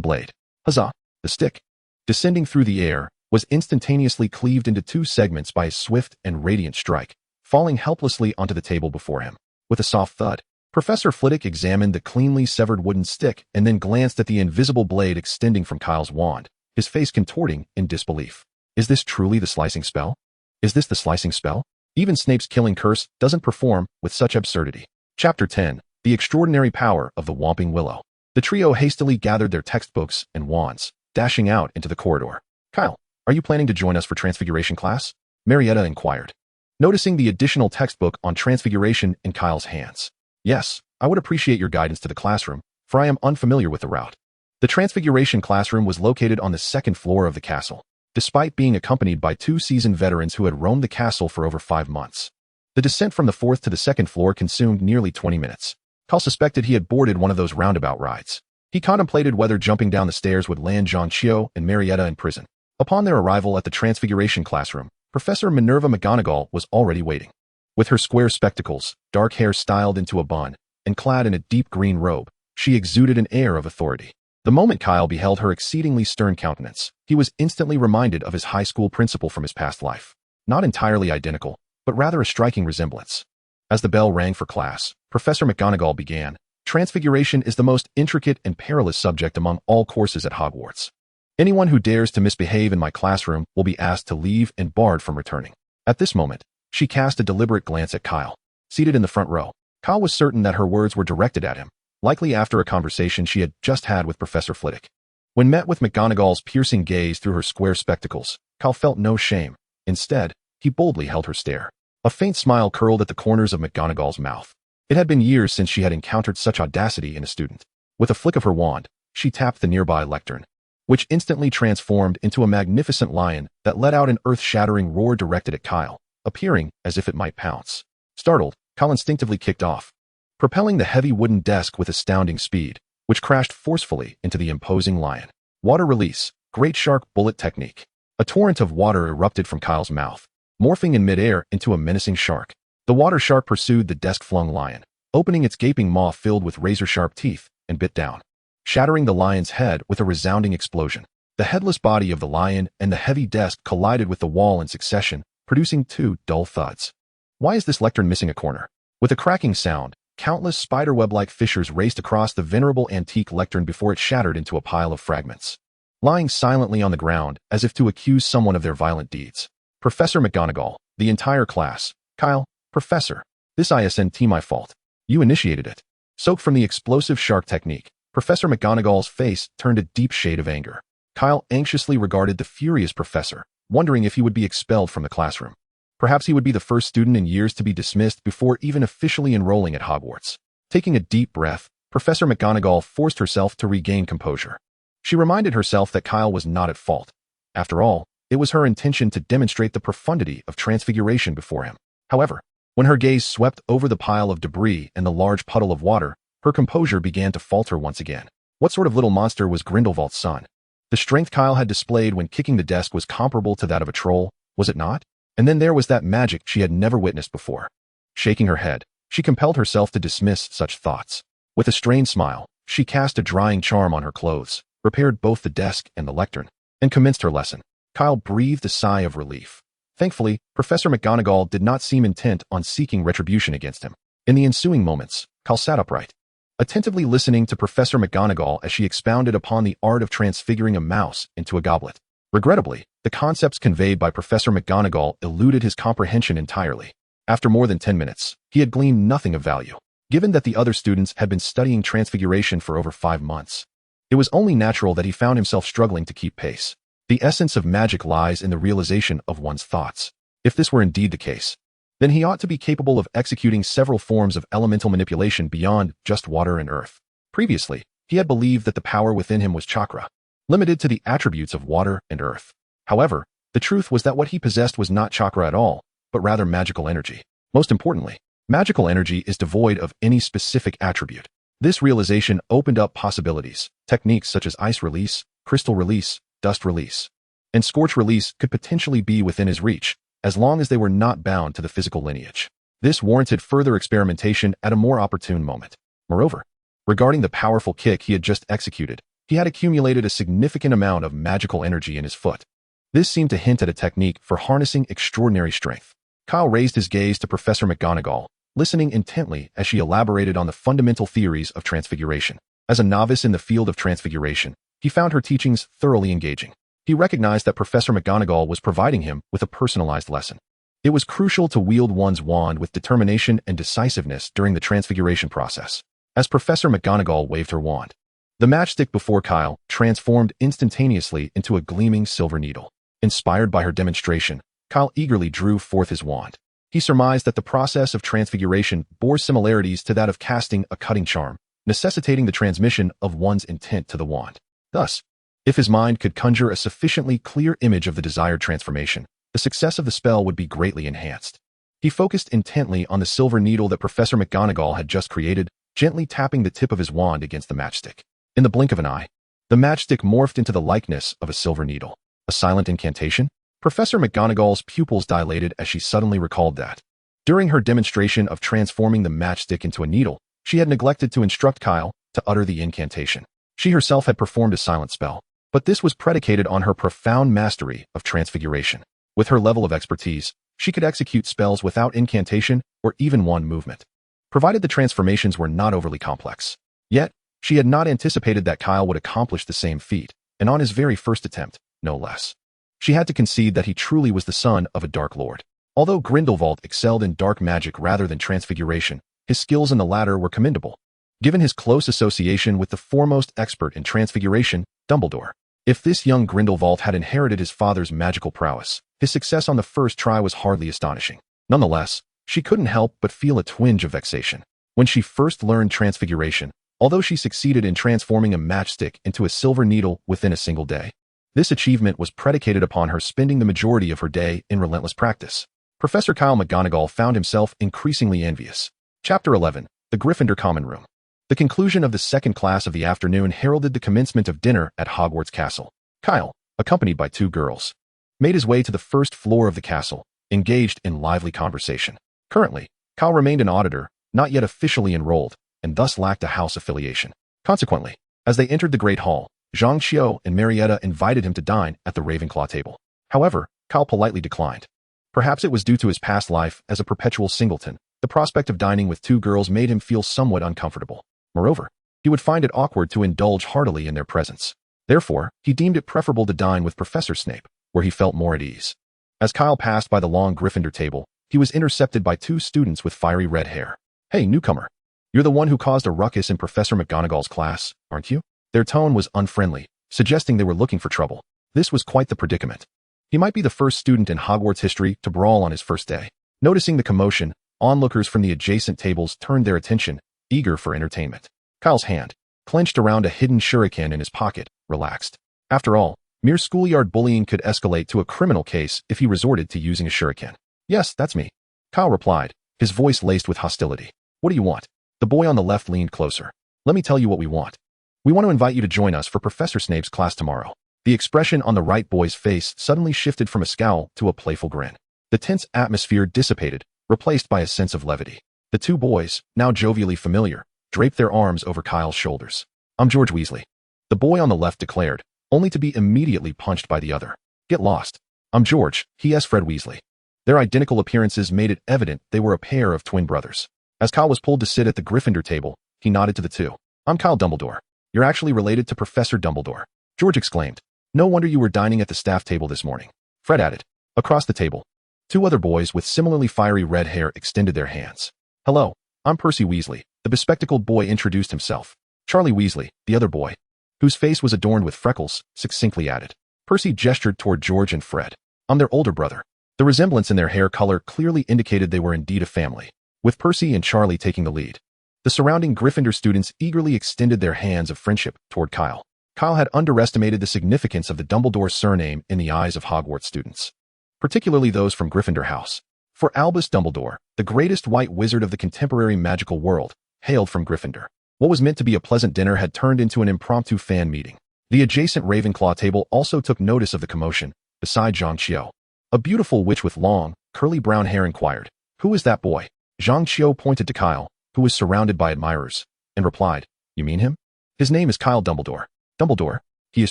blade. Huzzah! The stick, descending through the air, was instantaneously cleaved into 2 segments by a swift and radiant strike, falling helplessly onto the table before him. With a soft thud, Professor Flitwick examined the cleanly severed wooden stick and then glanced at the invisible blade extending from Kyle's wand, his face contorting in disbelief. Is this truly the slicing spell? Is this the slicing spell? Even Snape's killing curse doesn't perform with such absurdity. Chapter 10. The Extraordinary Power of the Whomping Willow. The trio hastily gathered their textbooks and wands, dashing out into the corridor. "Kyle, are you planning to join us for Transfiguration class?" Marietta inquired, noticing the additional textbook on Transfiguration in Kyle's hands. "Yes, I would appreciate your guidance to the classroom, for I am unfamiliar with the route." The Transfiguration classroom was located on the second floor of the castle, despite being accompanied by 2 seasoned veterans who had roamed the castle for over 5 months. The descent from the 4th to the 2nd floor consumed nearly 20 minutes. Kyle suspected he had boarded one of those roundabout rides. He contemplated whether jumping down the stairs would land John Chio and Marietta in prison. Upon their arrival at the Transfiguration classroom, Professor Minerva McGonagall was already waiting. With her square spectacles, dark hair styled into a bun, and clad in a deep green robe, she exuded an air of authority. The moment Kyle beheld her exceedingly stern countenance, he was instantly reminded of his high school principal from his past life. Not entirely identical, but rather a striking resemblance. As the bell rang for class, Professor McGonagall began, "Transfiguration is the most intricate and perilous subject among all courses at Hogwarts. Anyone who dares to misbehave in my classroom will be asked to leave and barred from returning." At this moment, she cast a deliberate glance at Kyle, seated in the front row. Kyle was certain that her words were directed at him, likely after a conversation she had just had with Professor Flitwick. When met with McGonagall's piercing gaze through her square spectacles, Kyle felt no shame. Instead, he boldly held her stare. A faint smile curled at the corners of McGonagall's mouth. It had been years since she had encountered such audacity in a student. With a flick of her wand, she tapped the nearby lectern, which instantly transformed into a magnificent lion that let out an earth-shattering roar directed at Kyle, appearing as if it might pounce. Startled, Kyle instinctively kicked off, propelling the heavy wooden desk with astounding speed, which crashed forcefully into the imposing lion. Water release, great shark bullet technique. A torrent of water erupted from Kyle's mouth, morphing in midair into a menacing shark. The water shark pursued the desk-flung lion, opening its gaping maw filled with razor-sharp teeth, and bit down, shattering the lion's head with a resounding explosion. The headless body of the lion and the heavy desk collided with the wall in succession, producing 2 dull thuds. Why is this lectern missing a corner? With a cracking sound, countless spiderweb-like fissures raced across the venerable antique lectern before it shattered into a pile of fragments, lying silently on the ground as if to accuse someone of their violent deeds. Professor McGonagall, the entire class. "Kyle, Professor, this isn't my fault. You initiated it." Soaked from the explosive shark technique, Professor McGonagall's face turned a deep shade of anger. Kyle anxiously regarded the furious professor, wondering if he would be expelled from the classroom. Perhaps he would be the first student in years to be dismissed before even officially enrolling at Hogwarts. Taking a deep breath, Professor McGonagall forced herself to regain composure. She reminded herself that Kyle was not at fault. After all, it was her intention to demonstrate the profundity of transfiguration before him. However, when her gaze swept over the pile of debris and the large puddle of water, her composure began to falter once again. What sort of little monster was Grindelwald's son? The strength Kyle had displayed when kicking the desk was comparable to that of a troll, was it not? And then there was that magic she had never witnessed before. Shaking her head, she compelled herself to dismiss such thoughts. With a strained smile, she cast a drying charm on her clothes, repaired both the desk and the lectern, and commenced her lesson. Kyle breathed a sigh of relief. Thankfully, Professor McGonagall did not seem intent on seeking retribution against him. In the ensuing moments, Kyle sat upright, attentively listening to Professor McGonagall as she expounded upon the art of transfiguring a mouse into a goblet. Regrettably, the concepts conveyed by Professor McGonagall eluded his comprehension entirely. After more than 10 minutes, he had gleaned nothing of value. Given that the other students had been studying transfiguration for over 5 months, it was only natural that he found himself struggling to keep pace. The essence of magic lies in the realization of one's thoughts. If this were indeed the case, then he ought to be capable of executing several forms of elemental manipulation beyond just water and earth. Previously, he had believed that the power within him was chakra, limited to the attributes of water and earth. However, the truth was that what he possessed was not chakra at all, but rather magical energy. Most importantly, magical energy is devoid of any specific attribute. This realization opened up possibilities. Techniques such as ice release, crystal release, dust release, and scorch release could potentially be within his reach, as long as they were not bound to the physical lineage. This warranted further experimentation at a more opportune moment. Moreover, regarding the powerful kick he had just executed, he had accumulated a significant amount of magical energy in his foot. This seemed to hint at a technique for harnessing extraordinary strength. Kyle raised his gaze to Professor McGonagall, listening intently as she elaborated on the fundamental theories of transfiguration. As a novice in the field of transfiguration, he found her teachings thoroughly engaging. He recognized that Professor McGonagall was providing him with a personalized lesson. It was crucial to wield one's wand with determination and decisiveness during the transfiguration process. As Professor McGonagall waved her wand, The matchstick before Kyle transformed instantaneously into a gleaming silver needle. Inspired by her demonstration, Kyle eagerly drew forth his wand. He surmised that the process of transfiguration bore similarities to that of casting a cutting charm, necessitating the transmission of one's intent to the wand. Thus, if his mind could conjure a sufficiently clear image of the desired transformation, the success of the spell would be greatly enhanced. He focused intently on the silver needle that Professor McGonagall had just created, gently tapping the tip of his wand against the matchstick. In the blink of an eye, the matchstick morphed into the likeness of a silver needle. A silent incantation? Professor McGonagall's pupils dilated as she suddenly recalled that, during her demonstration of transforming the matchstick into a needle, she had neglected to instruct Kyle to utter the incantation. She herself had performed a silent spell, but this was predicated on her profound mastery of transfiguration. With her level of expertise, she could execute spells without incantation or even wand movement, provided the transformations were not overly complex. Yet, she had not anticipated that Kyle would accomplish the same feat, and on his very first attempt, no less. She had to concede that he truly was the son of a Dark Lord. Although Grindelwald excelled in dark magic rather than transfiguration, his skills in the latter were commendable, given his close association with the foremost expert in transfiguration, Dumbledore. If this young Grindelwald had inherited his father's magical prowess, his success on the first try was hardly astonishing. Nonetheless, she couldn't help but feel a twinge of vexation. When she first learned transfiguration, although she succeeded in transforming a matchstick into a silver needle within a single day, this achievement was predicated upon her spending the majority of her day in relentless practice. Professor Kyle McGonagall found himself increasingly envious. Chapter 11. The Gryffindor Common Room. The conclusion of the second class of the afternoon heralded the commencement of dinner at Hogwarts Castle. Kyle, accompanied by two girls, made his way to the first floor of the castle, engaged in lively conversation. Currently, Kyle remained an auditor, not yet officially enrolled, and thus lacked a house affiliation. Consequently, as they entered the Great Hall, Zhang Qiu and Marietta invited him to dine at the Ravenclaw table. However, Kyle politely declined. Perhaps it was due to his past life as a perpetual singleton. The prospect of dining with two girls made him feel somewhat uncomfortable. Moreover, he would find it awkward to indulge heartily in their presence. Therefore, he deemed it preferable to dine with Professor Snape, where he felt more at ease. As Kyle passed by the long Gryffindor table, he was intercepted by two students with fiery red hair. "Hey, newcomer. You're the one who caused a ruckus in Professor McGonagall's class, aren't you?" Their tone was unfriendly, suggesting they were looking for trouble. This was quite the predicament. He might be the first student in Hogwarts history to brawl on his first day. Noticing the commotion, onlookers from the adjacent tables turned their attention, eager for entertainment. Kyle's hand, clenched around a hidden shuriken in his pocket, relaxed. After all, mere schoolyard bullying could escalate to a criminal case if he resorted to using a shuriken. "Yes, that's me," Kyle replied, his voice laced with hostility. "What do you want?" The boy on the left leaned closer. "Let me tell you what we want. We want to invite you to join us for Professor Snape's class tomorrow." The expression on the right boy's face suddenly shifted from a scowl to a playful grin. The tense atmosphere dissipated, replaced by a sense of levity. The two boys, now jovially familiar, draped their arms over Kyle's shoulders. "I'm George Weasley," the boy on the left declared, only to be immediately punched by the other. "Get lost." "I'm George, he.s. Fred Weasley." Their identical appearances made it evident they were a pair of twin brothers. As Kyle was pulled to sit at the Gryffindor table, he nodded to the two. "I'm Kyle Dumbledore. You're actually related to Professor Dumbledore," George exclaimed. "No wonder you were dining at the staff table this morning," Fred added. Across the table, two other boys with similarly fiery red hair extended their hands. "Hello, I'm Percy Weasley," the bespectacled boy introduced himself. Charlie Weasley, the other boy, whose face was adorned with freckles, succinctly added. Percy gestured toward George and Fred. "I'm their older brother." The resemblance in their hair color clearly indicated they were indeed a family, with Percy and Charlie taking the lead. The surrounding Gryffindor students eagerly extended their hands of friendship toward Kyle. Kyle had underestimated the significance of the Dumbledore surname in the eyes of Hogwarts students, particularly those from Gryffindor House. For Albus Dumbledore, the greatest white wizard of the contemporary magical world, hailed from Gryffindor. What was meant to be a pleasant dinner had turned into an impromptu fan meeting. The adjacent Ravenclaw table also took notice of the commotion, beside Zhang Qiu. A beautiful witch with long, curly brown hair inquired, "Who is that boy?" Zhang Qiu pointed to Kyle, who was surrounded by admirers, and replied, "You mean him? His name is Kyle Dumbledore." "Dumbledore? He is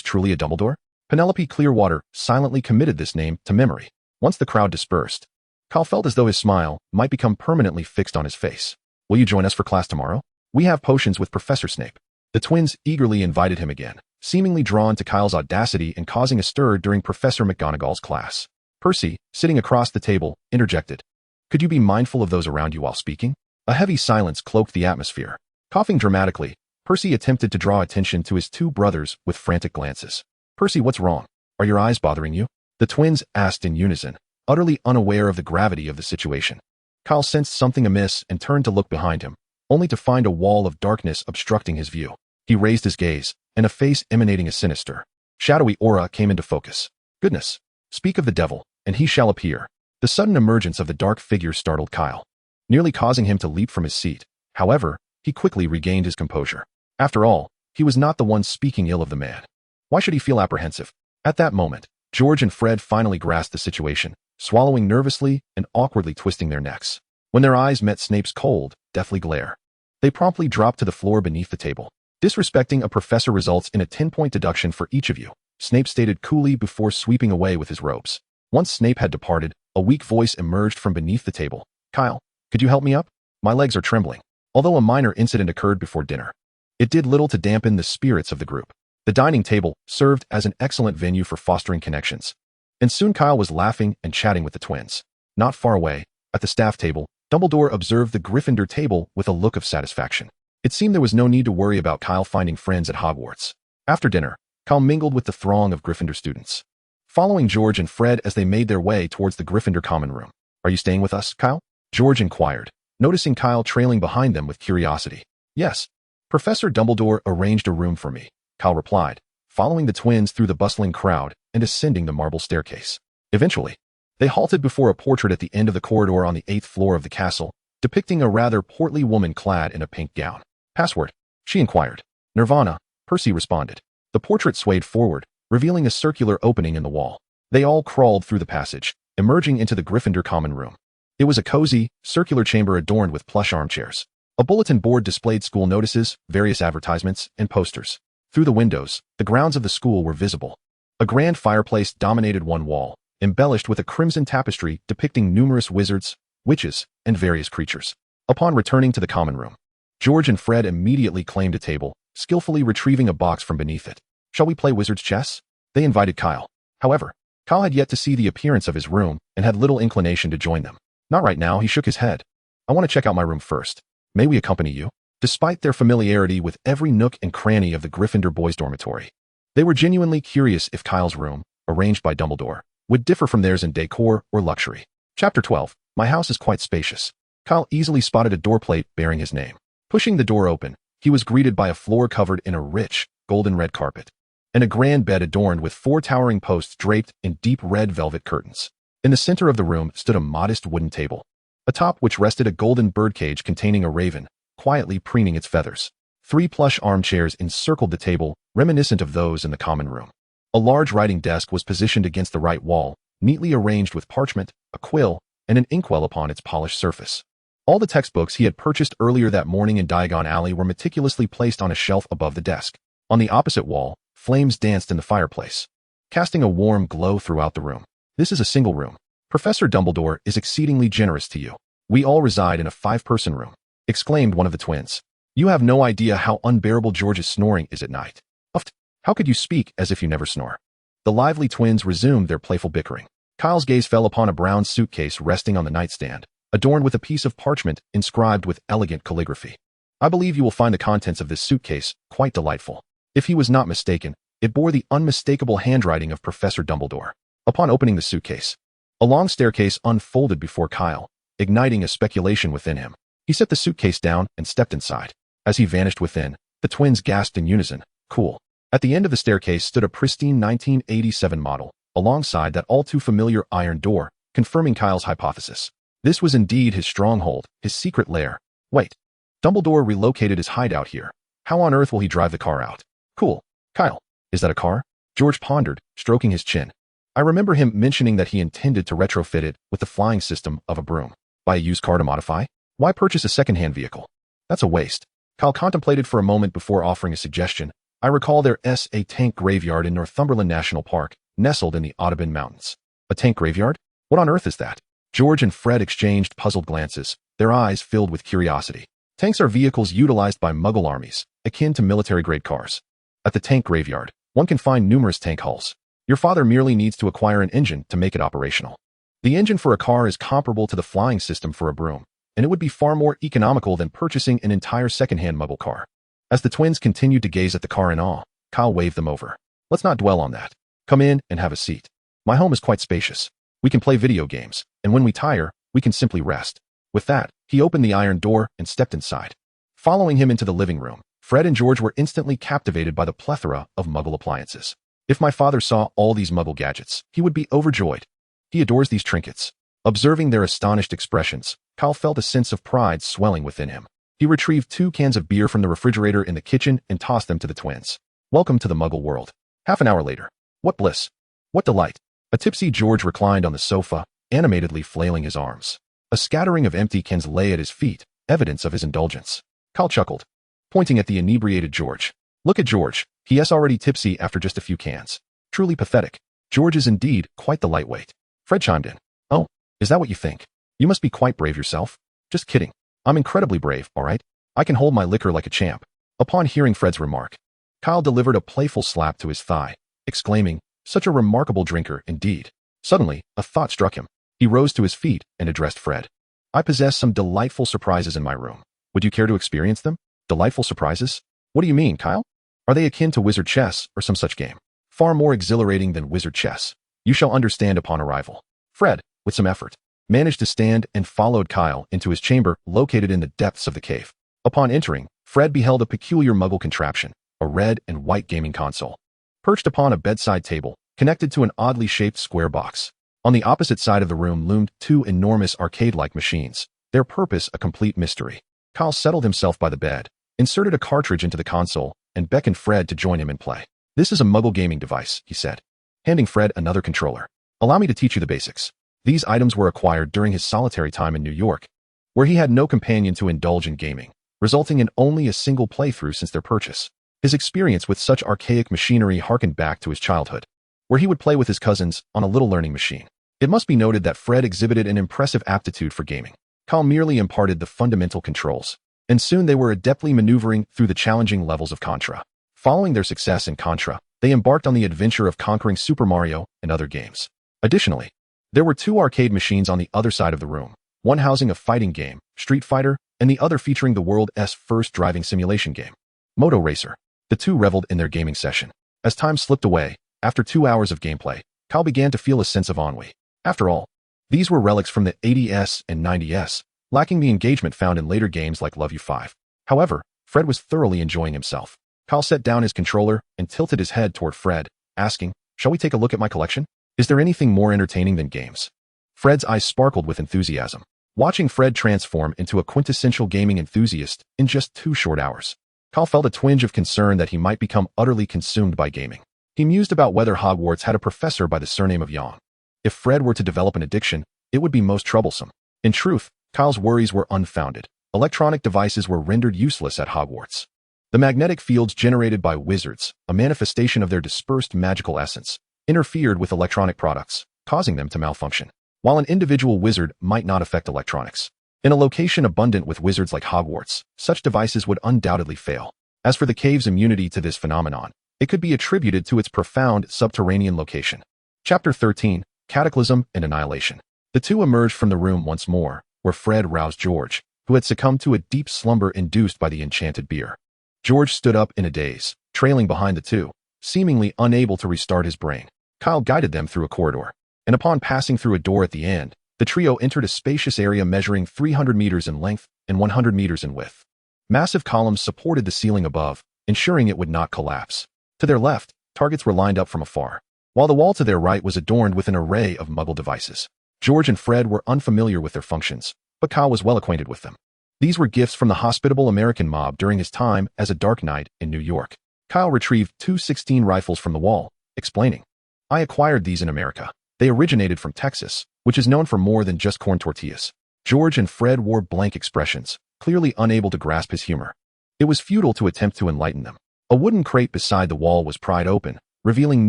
truly a Dumbledore?" Penelope Clearwater silently committed this name to memory. Once the crowd dispersed, Kyle felt as though his smile might become permanently fixed on his face. "Will you join us for class tomorrow? We have potions with Professor Snape." The twins eagerly invited him again, seemingly drawn to Kyle's audacity and causing a stir during Professor McGonagall's class. Percy, sitting across the table, interjected, "Could you be mindful of those around you while speaking?" A heavy silence cloaked the atmosphere. Coughing dramatically, Percy attempted to draw attention to his two brothers with frantic glances. Percy, what's wrong? Are your eyes bothering you? The twins asked in unison, utterly unaware of the gravity of the situation. Kyle sensed something amiss and turned to look behind him, only to find a wall of darkness obstructing his view. He raised his gaze, and a face emanating a sinister, shadowy aura came into focus. Goodness! Speak of the devil, and he shall appear. The sudden emergence of the dark figure startled Kyle, nearly causing him to leap from his seat. However, he quickly regained his composure. After all, he was not the one speaking ill of the man. Why should he feel apprehensive? At that moment, George and Fred finally grasped the situation, swallowing nervously and awkwardly twisting their necks. When their eyes met Snape's cold, deathly glare, they promptly dropped to the floor beneath the table. Disrespecting a professor results in a 10-point deduction for each of you, Snape stated coolly before sweeping away with his robes. Once Snape had departed, a weak voice emerged from beneath the table. Kyle, could you help me up? My legs are trembling. Although a minor incident occurred before dinner, it did little to dampen the spirits of the group. The dining table served as an excellent venue for fostering connections, and soon Kyle was laughing and chatting with the twins. Not far away, at the staff table, Dumbledore observed the Gryffindor table with a look of satisfaction. It seemed there was no need to worry about Kyle finding friends at Hogwarts. After dinner, Kyle mingled with the throng of Gryffindor students, following George and Fred as they made their way towards the Gryffindor common room. Are you staying with us, Kyle? George inquired, noticing Kyle trailing behind them with curiosity. Yes. Professor Dumbledore arranged a room for me, Kyle replied, following the twins through the bustling crowd and ascending the marble staircase. Eventually, they halted before a portrait at the end of the corridor on the 8th floor of the castle, depicting a rather portly woman clad in a pink gown. Password? She inquired. Nirvana, Percy responded. The portrait swayed forward, revealing a circular opening in the wall. They all crawled through the passage, emerging into the Gryffindor common room. It was a cozy, circular chamber adorned with plush armchairs. A bulletin board displayed school notices, various advertisements, and posters. Through the windows, the grounds of the school were visible. A grand fireplace dominated one wall, embellished with a crimson tapestry depicting numerous wizards, witches, and various creatures. Upon returning to the common room, George and Fred immediately claimed a table, skillfully retrieving a box from beneath it. Shall we play wizard's chess? They invited Kyle. However, Kyle had yet to see the appearance of his room and had little inclination to join them. Not right now, he shook his head. I want to check out my room first. May we accompany you? Despite their familiarity with every nook and cranny of the Gryffindor boys' dormitory, they were genuinely curious if Kyle's room, arranged by Dumbledore, would differ from theirs in decor or luxury. Chapter 12. My house is quite spacious. Kyle easily spotted a doorplate bearing his name. Pushing the door open, he was greeted by a floor covered in a rich, golden red carpet, and a grand bed adorned with 4 towering posts draped in deep red velvet curtains. In the center of the room stood a modest wooden table, atop which rested a golden birdcage containing a raven, quietly preening its feathers. 3 plush armchairs encircled the table, reminiscent of those in the common room. A large writing desk was positioned against the right wall, neatly arranged with parchment, a quill, and an inkwell upon its polished surface. All the textbooks he had purchased earlier that morning in Diagon Alley were meticulously placed on a shelf above the desk. On the opposite wall, flames danced in the fireplace, casting a warm glow throughout the room. This is a single room. Professor Dumbledore is exceedingly generous to you. We all reside in a 5-person room, exclaimed one of the twins. You have no idea how unbearable George's snoring is at night. Uft, how could you speak as if you never snore? The lively twins resumed their playful bickering. Kyle's gaze fell upon a brown suitcase resting on the nightstand, adorned with a piece of parchment inscribed with elegant calligraphy. I believe you will find the contents of this suitcase quite delightful. If he was not mistaken, it bore the unmistakable handwriting of Professor Dumbledore. Upon opening the suitcase, a long staircase unfolded before Kyle, igniting a speculation within him. He set the suitcase down and stepped inside. As he vanished within, the twins gasped in unison, cool. At the end of the staircase stood a pristine 1987 model, alongside that all-too-familiar iron door, confirming Kyle's hypothesis. This was indeed his stronghold, his secret lair. Wait, Dumbledore relocated his hideout here. How on earth will he drive the car out? Cool. Kyle, is that a car? George pondered, stroking his chin. I remember him mentioning that he intended to retrofit it with the flying system of a broom. Buy a used car to modify? Why purchase a second-hand vehicle? That's a waste. Kyle contemplated for a moment before offering a suggestion. I recall there's a tank graveyard in Northumberland National Park, nestled in the Audubon Mountains. A tank graveyard? What on earth is that? George and Fred exchanged puzzled glances, their eyes filled with curiosity. Tanks are vehicles utilized by Muggle armies, akin to military-grade cars. At the tank graveyard, one can find numerous tank hulls. Your father merely needs to acquire an engine to make it operational. The engine for a car is comparable to the flying system for a broom, and it would be far more economical than purchasing an entire second-hand Muggle car. As the twins continued to gaze at the car in awe, Kyle waved them over. Let's not dwell on that. Come in and have a seat. My home is quite spacious. We can play video games, and when we tire, we can simply rest. With that, he opened the iron door and stepped inside. Following him into the living room, Fred and George were instantly captivated by the plethora of Muggle appliances. If my father saw all these Muggle gadgets, he would be overjoyed. He adores these trinkets. Observing their astonished expressions, Kyle felt a sense of pride swelling within him. He retrieved 2 cans of beer from the refrigerator in the kitchen and tossed them to the twins. Welcome to the Muggle world. Half an hour later. What bliss! What delight! A tipsy George reclined on the sofa, animatedly flailing his arms. A scattering of empty cans lay at his feet, evidence of his indulgence. Kyle chuckled, pointing at the inebriated George. Look at George. He is already tipsy after just a few cans. Truly pathetic. George is indeed quite the lightweight. Fred chimed in. Oh, is that what you think? You must be quite brave yourself. Just kidding. I'm incredibly brave, all right? I can hold my liquor like a champ. Upon hearing Fred's remark, Kyle delivered a playful slap to his thigh, exclaiming, such a remarkable drinker indeed. Suddenly, a thought struck him. He rose to his feet and addressed Fred. I possess some delightful surprises in my room. Would you care to experience them? Delightful surprises? What do you mean, Kyle? Are they akin to wizard chess or some such game? Far more exhilarating than wizard chess. You shall understand upon arrival. Fred, with some effort, managed to stand and followed Kyle into his chamber located in the depths of the cave. Upon entering, Fred beheld a peculiar Muggle contraption, a red and white gaming console. Perched upon a bedside table, connected to an oddly shaped square box. On the opposite side of the room loomed 2 enormous arcade-like machines, their purpose a complete mystery. Kyle settled himself by the bed, inserted a cartridge into the console, and beckoned Fred to join him in play. This is a Muggle gaming device, he said, handing Fred another controller. Allow me to teach you the basics. These items were acquired during his solitary time in New York, where he had no companion to indulge in gaming, resulting in only a single playthrough since their purchase. His experience with such archaic machinery harkened back to his childhood, where he would play with his cousins on a little learning machine. It must be noted that Fred exhibited an impressive aptitude for gaming. Kyle merely imparted the fundamental controls, and soon they were adeptly maneuvering through the challenging levels of Contra. Following their success in Contra, they embarked on the adventure of conquering Super Mario and other games. Additionally, there were 2 arcade machines on the other side of the room, one housing a fighting game, Street Fighter, and the other featuring the world's first driving simulation game, Moto Racer. The 2 reveled in their gaming session. As time slipped away, after 2 hours of gameplay, Kyle began to feel a sense of ennui. After all, these were relics from the 80s and 90s, lacking the engagement found in later games like Love You 5. However, Fred was thoroughly enjoying himself. Kyle set down his controller and tilted his head toward Fred, asking, shall we take a look at my collection? Is there anything more entertaining than games? Fred's eyes sparkled with enthusiasm, watching Fred transform into a quintessential gaming enthusiast in just 2 short hours. Kyle felt a twinge of concern that he might become utterly consumed by gaming. He mused about whether Hogwarts had a professor by the surname of Young. If Fred were to develop an addiction, it would be most troublesome. In truth, Kyle's worries were unfounded. Electronic devices were rendered useless at Hogwarts. The magnetic fields generated by wizards, a manifestation of their dispersed magical essence, interfered with electronic products, causing them to malfunction. While an individual wizard might not affect electronics, in a location abundant with wizards like Hogwarts, such devices would undoubtedly fail. As for the cave's immunity to this phenomenon, it could be attributed to its profound subterranean location. Chapter 13, Cataclysm and Annihilation. The 2 emerged from the room once more, where Fred roused George, who had succumbed to a deep slumber induced by the enchanted beer. George stood up in a daze, trailing behind the 2, seemingly unable to restart his brain. Kyle guided them through a corridor, and upon passing through a door at the end, the trio entered a spacious area measuring 300 meters in length and 100 meters in width. Massive columns supported the ceiling above, ensuring it would not collapse. To their left, targets were lined up from afar, while the wall to their right was adorned with an array of Muggle devices. George and Fred were unfamiliar with their functions, but Kyle was well acquainted with them. These were gifts from the hospitable American mob during his time as a Dark Knight in New York. Kyle retrieved 2 16 rifles from the wall, explaining, I acquired these in America. They originated from Texas, which is known for more than just corn tortillas. George and Fred wore blank expressions, clearly unable to grasp his humor. It was futile to attempt to enlighten them. A wooden crate beside the wall was pried open, revealing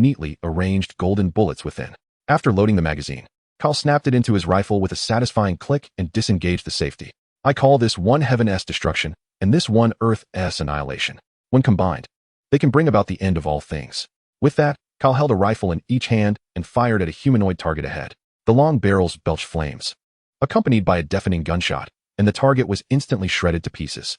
neatly arranged golden bullets within. After loading the magazine, Kyle snapped it into his rifle with a satisfying click and disengaged the safety. I call this one Heaven-S destruction, and this one Earth-S annihilation. When combined, they can bring about the end of all things. With that, Kyle held a rifle in each hand and fired at a humanoid target ahead. The long barrels belched flames, accompanied by a deafening gunshot, and the target was instantly shredded to pieces.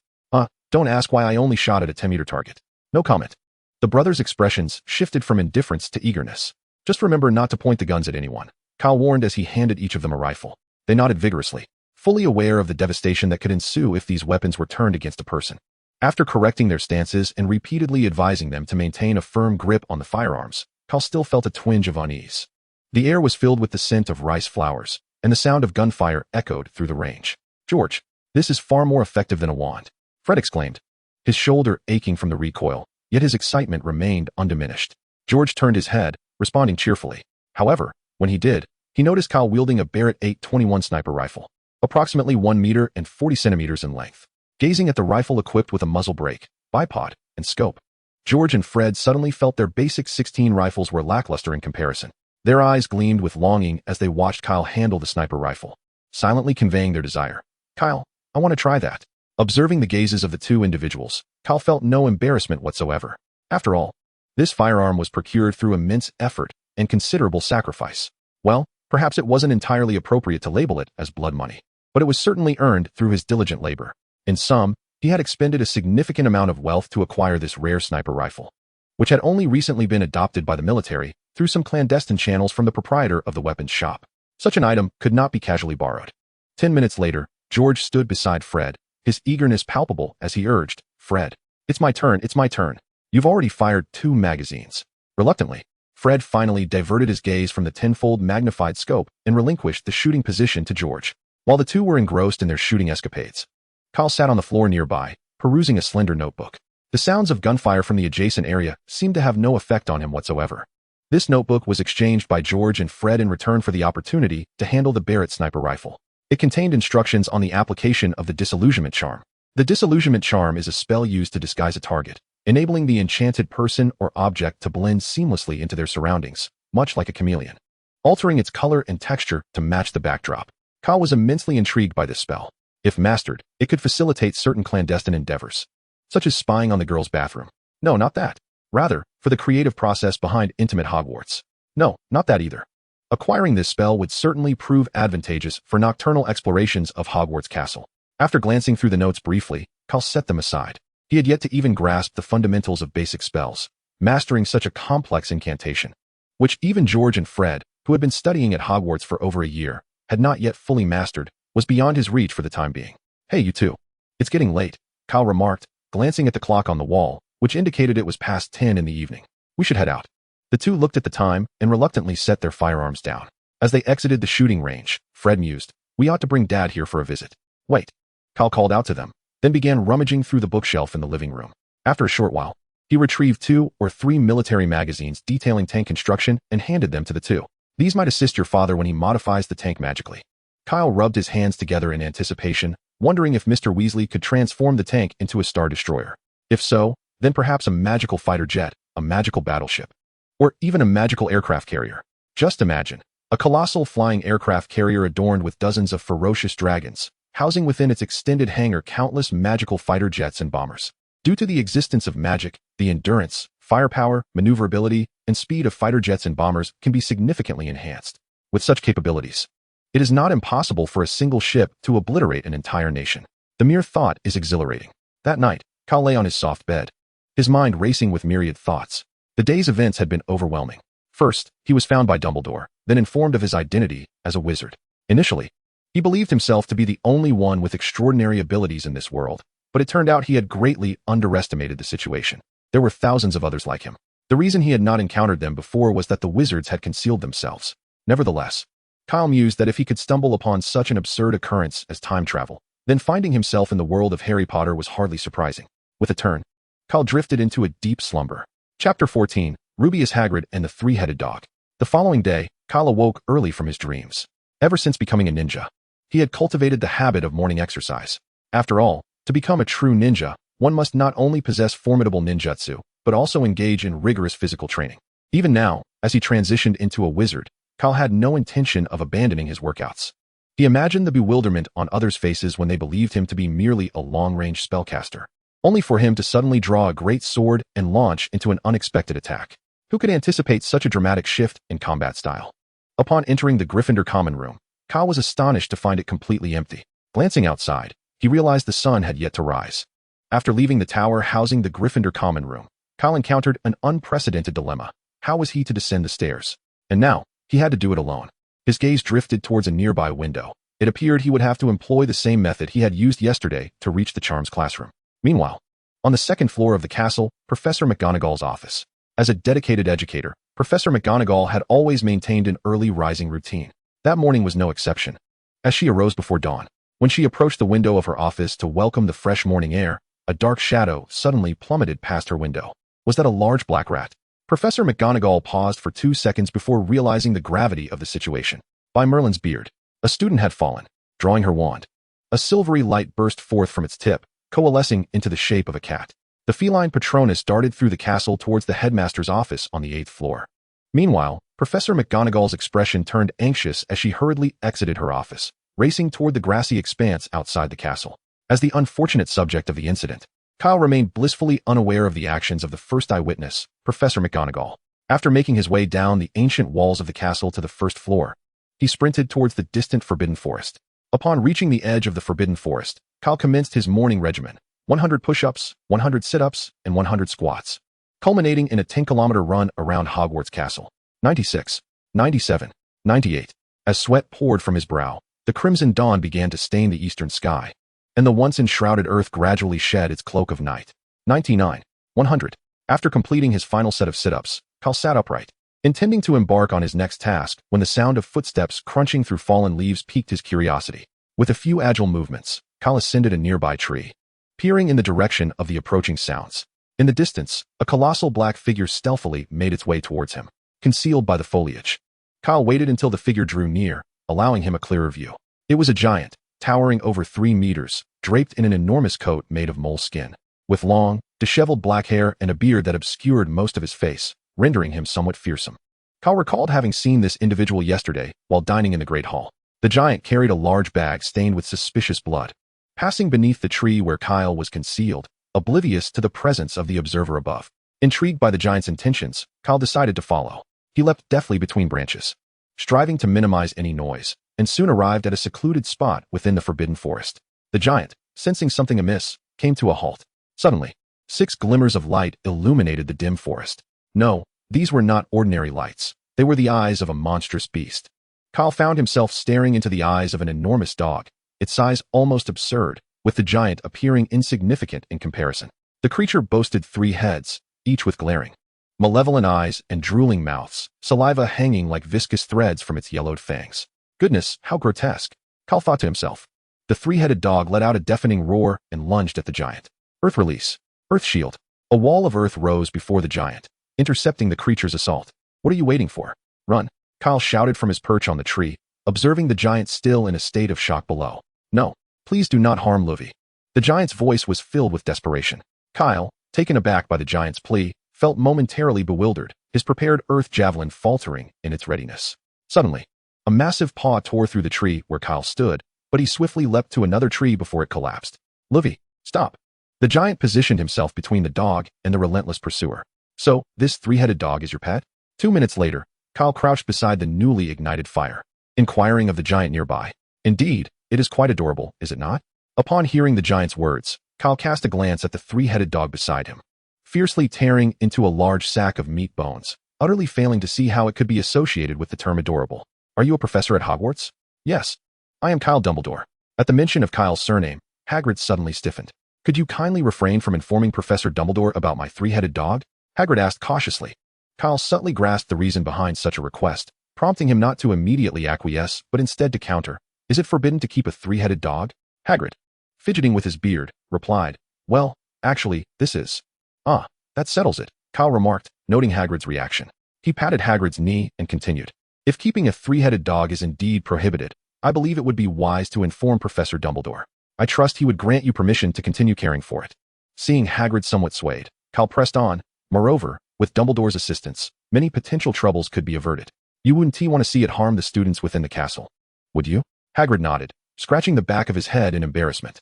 Don't ask why I only shot at a 10-meter target. No comment. The brothers' expressions shifted from indifference to eagerness. Just remember not to point the guns at anyone, Kyle warned as he handed each of them a rifle. They nodded vigorously, fully aware of the devastation that could ensue if these weapons were turned against a person. After correcting their stances and repeatedly advising them to maintain a firm grip on the firearms, Kyle still felt a twinge of unease. The air was filled with the scent of rice flowers, and the sound of gunfire echoed through the range. George, this is far more effective than a wand, Fred exclaimed, his shoulder aching from the recoil, yet his excitement remained undiminished. George turned his head, responding cheerfully. However, when he did, he noticed Kyle wielding a Barrett 821 sniper rifle, approximately 1 meter and 40 centimeters in length. Gazing at the rifle equipped with a muzzle brake, bipod, and scope, George and Fred suddenly felt their basic 16 rifles were lackluster in comparison. Their eyes gleamed with longing as they watched Kyle handle the sniper rifle, silently conveying their desire. Kyle, I want to try that. Observing the gazes of the two individuals, Kyle felt no embarrassment whatsoever. After all, this firearm was procured through immense effort and considerable sacrifice. Well, perhaps it wasn't entirely appropriate to label it as blood money, but it was certainly earned through his diligent labor. In sum, he had expended a significant amount of wealth to acquire this rare sniper rifle, which had only recently been adopted by the military through some clandestine channels from the proprietor of the weapons shop. Such an item could not be casually borrowed. 10 minutes later, George stood beside Fred, his eagerness palpable as he urged, Fred, it's my turn. You've already fired 2 magazines. Reluctantly, Fred finally diverted his gaze from the tenfold magnified scope and relinquished the shooting position to George. While the two were engrossed in their shooting escapades, Kyle sat on the floor nearby, perusing a slender notebook. The sounds of gunfire from the adjacent area seemed to have no effect on him whatsoever. This notebook was exchanged by George and Fred in return for the opportunity to handle the Barrett sniper rifle. It contained instructions on the application of the disillusionment charm. The disillusionment charm is a spell used to disguise a target, enabling the enchanted person or object to blend seamlessly into their surroundings, much like a chameleon, altering its color and texture to match the backdrop. Kyle was immensely intrigued by this spell. If mastered, it could facilitate certain clandestine endeavors, such as spying on the girls' bathroom. No, not that. Rather, for the creative process behind intimate Hogwarts. No, not that either. Acquiring this spell would certainly prove advantageous for nocturnal explorations of Hogwarts Castle. After glancing through the notes briefly, Kyle set them aside. He had yet to even grasp the fundamentals of basic spells, mastering such a complex incantation, which even George and Fred, who had been studying at Hogwarts for over a year, had not yet fully mastered, was beyond his reach for the time being. Hey, you two. It's getting late, Kyle remarked, glancing at the clock on the wall, which indicated it was past 10 in the evening. We should head out. The two looked at the time and reluctantly set their firearms down. As they exited the shooting range, Fred mused, we ought to bring Dad here for a visit. Wait. Kyle called out to them, then began rummaging through the bookshelf in the living room. After a short while, he retrieved 2 or 3 military magazines detailing tank construction and handed them to the two. These might assist your father when he modifies the tank magically. Kyle rubbed his hands together in anticipation, wondering if Mr. Weasley could transform the tank into a star destroyer. If so, then perhaps a magical fighter jet, a magical battleship, or even a magical aircraft carrier. Just imagine, a colossal flying aircraft carrier adorned with dozens of ferocious dragons, housing within its extended hangar countless magical fighter jets and bombers. Due to the existence of magic, the endurance, firepower, maneuverability, and speed of fighter jets and bombers can be significantly enhanced. With such capabilities, it is not impossible for a single ship to obliterate an entire nation. The mere thought is exhilarating. That night, Kyle lay on his soft bed, his mind racing with myriad thoughts. The day's events had been overwhelming. First, he was found by Dumbledore, then informed of his identity as a wizard. Initially, he believed himself to be the only one with extraordinary abilities in this world, but it turned out he had greatly underestimated the situation. There were thousands of others like him. The reason he had not encountered them before was that the wizards had concealed themselves. Nevertheless, Kyle mused that if he could stumble upon such an absurd occurrence as time travel, then finding himself in the world of Harry Potter was hardly surprising. With a turn, Kyle drifted into a deep slumber. Chapter 14, Rubius Hagrid and the Three-Headed Dog. The following day, Kyle awoke early from his dreams. Ever since becoming a ninja, he had cultivated the habit of morning exercise. After all, to become a true ninja, one must not only possess formidable ninjutsu, but also engage in rigorous physical training. Even now, as he transitioned into a wizard, Kyle had no intention of abandoning his workouts. He imagined the bewilderment on others' faces when they believed him to be merely a long-range spellcaster, only for him to suddenly draw a great sword and launch into an unexpected attack. Who could anticipate such a dramatic shift in combat style? Upon entering the Gryffindor common room, Kyle was astonished to find it completely empty. Glancing outside, he realized the sun had yet to rise. After leaving the tower housing the Gryffindor common room, Kyle encountered an unprecedented dilemma. How was he to descend the stairs? And now, he had to do it alone. His gaze drifted towards a nearby window. It appeared he would have to employ the same method he had used yesterday to reach the charms classroom. Meanwhile, on the second floor of the castle, Professor McGonagall's office. As a dedicated educator, Professor McGonagall had always maintained an early rising routine. That morning was no exception. As she arose before dawn, when she approached the window of her office to welcome the fresh morning air, a dark shadow suddenly plummeted past her window. Was that a large black rat? Professor McGonagall paused for 2 seconds before realizing the gravity of the situation. By Merlin's beard, a student had fallen. Drawing her wand, a silvery light burst forth from its tip, coalescing into the shape of a cat. The feline Patronus darted through the castle towards the headmaster's office on the 8th floor. Meanwhile, Professor McGonagall's expression turned anxious as she hurriedly exited her office, racing toward the grassy expanse outside the castle. As the unfortunate subject of the incident, Kyle remained blissfully unaware of the actions of the first eyewitness, Professor McGonagall. After making his way down the ancient walls of the castle to the first floor, he sprinted towards the distant Forbidden Forest. Upon reaching the edge of the Forbidden Forest, Kyle commenced his morning regimen: 100 push-ups, 100 sit-ups, and 100 squats, culminating in a 10-kilometer run around Hogwarts Castle. 96, 97, 98. As sweat poured from his brow, the crimson dawn began to stain the eastern sky, and the once enshrouded earth gradually shed its cloak of night. 99, 100. After completing his final set of sit-ups, Kyle sat upright, intending to embark on his next task when the sound of footsteps crunching through fallen leaves piqued his curiosity. With a few agile movements, Kyle ascended a nearby tree, peering in the direction of the approaching sounds. In the distance, a colossal black figure stealthily made its way towards him, concealed by the foliage. Kyle waited until the figure drew near, allowing him a clearer view. It was a giant, towering over 3 meters, draped in an enormous coat made of mole skin, with long, disheveled black hair and a beard that obscured most of his face, rendering him somewhat fearsome. Kyle recalled having seen this individual yesterday while dining in the Great Hall. The giant carried a large bag stained with suspicious blood. Passing beneath the tree where Kyle was concealed, oblivious to the presence of the observer above. Intrigued by the giant's intentions, Kyle decided to follow. He leapt deftly between branches, striving to minimize any noise, and soon arrived at a secluded spot within the Forbidden Forest. The giant, sensing something amiss, came to a halt. Suddenly, 6 glimmers of light illuminated the dim forest. No, these were not ordinary lights. They were the eyes of a monstrous beast. Kyle found himself staring into the eyes of an enormous dog, its size almost absurd, with the giant appearing insignificant in comparison. The creature boasted 3 heads, each with glaring, malevolent eyes and drooling mouths, saliva hanging like viscous threads from its yellowed fangs. Goodness, how grotesque, Kyle thought to himself. The 3-headed dog let out a deafening roar and lunged at the giant. Earth release. Earth shield. A wall of earth rose before the giant, intercepting the creature's assault. What are you waiting for? Run, Kyle shouted from his perch on the tree, observing the giant still in a state of shock below. No, please do not harm Luvi. The giant's voice was filled with desperation. Kyle, taken aback by the giant's plea, felt momentarily bewildered, his prepared earth javelin faltering in its readiness. Suddenly, a massive paw tore through the tree where Kyle stood, but he swiftly leapt to another tree before it collapsed. Luvi, stop. The giant positioned himself between the dog and the relentless pursuer. So, this 3-headed dog is your pet? 2 minutes later, Kyle crouched beside the newly ignited fire, inquiring of the giant nearby. Indeed, it is quite adorable, is it not? Upon hearing the giant's words, Kyle cast a glance at the 3-headed dog beside him, fiercely tearing into a large sack of meat bones, utterly failing to see how it could be associated with the term adorable. Are you a professor at Hogwarts? Yes. I am Kyle Dumbledore. At the mention of Kyle's surname, Hagrid suddenly stiffened. Could you kindly refrain from informing Professor Dumbledore about my 3-headed dog? Hagrid asked cautiously. Kyle subtly grasped the reason behind such a request, prompting him not to immediately acquiesce, but instead to counter. Is it forbidden to keep a 3-headed dog? Hagrid, fidgeting with his beard, replied, well, actually, this is. Ah, that settles it, Kyle remarked, noting Hagrid's reaction. He patted Hagrid's knee and continued. If keeping a 3-headed dog is indeed prohibited, I believe it would be wise to inform Professor Dumbledore. I trust he would grant you permission to continue caring for it. Seeing Hagrid somewhat swayed, Kyle pressed on. Moreover, with Dumbledore's assistance, many potential troubles could be averted. You wouldn't want to see it harm the students within the castle, would you? Hagrid nodded, scratching the back of his head in embarrassment.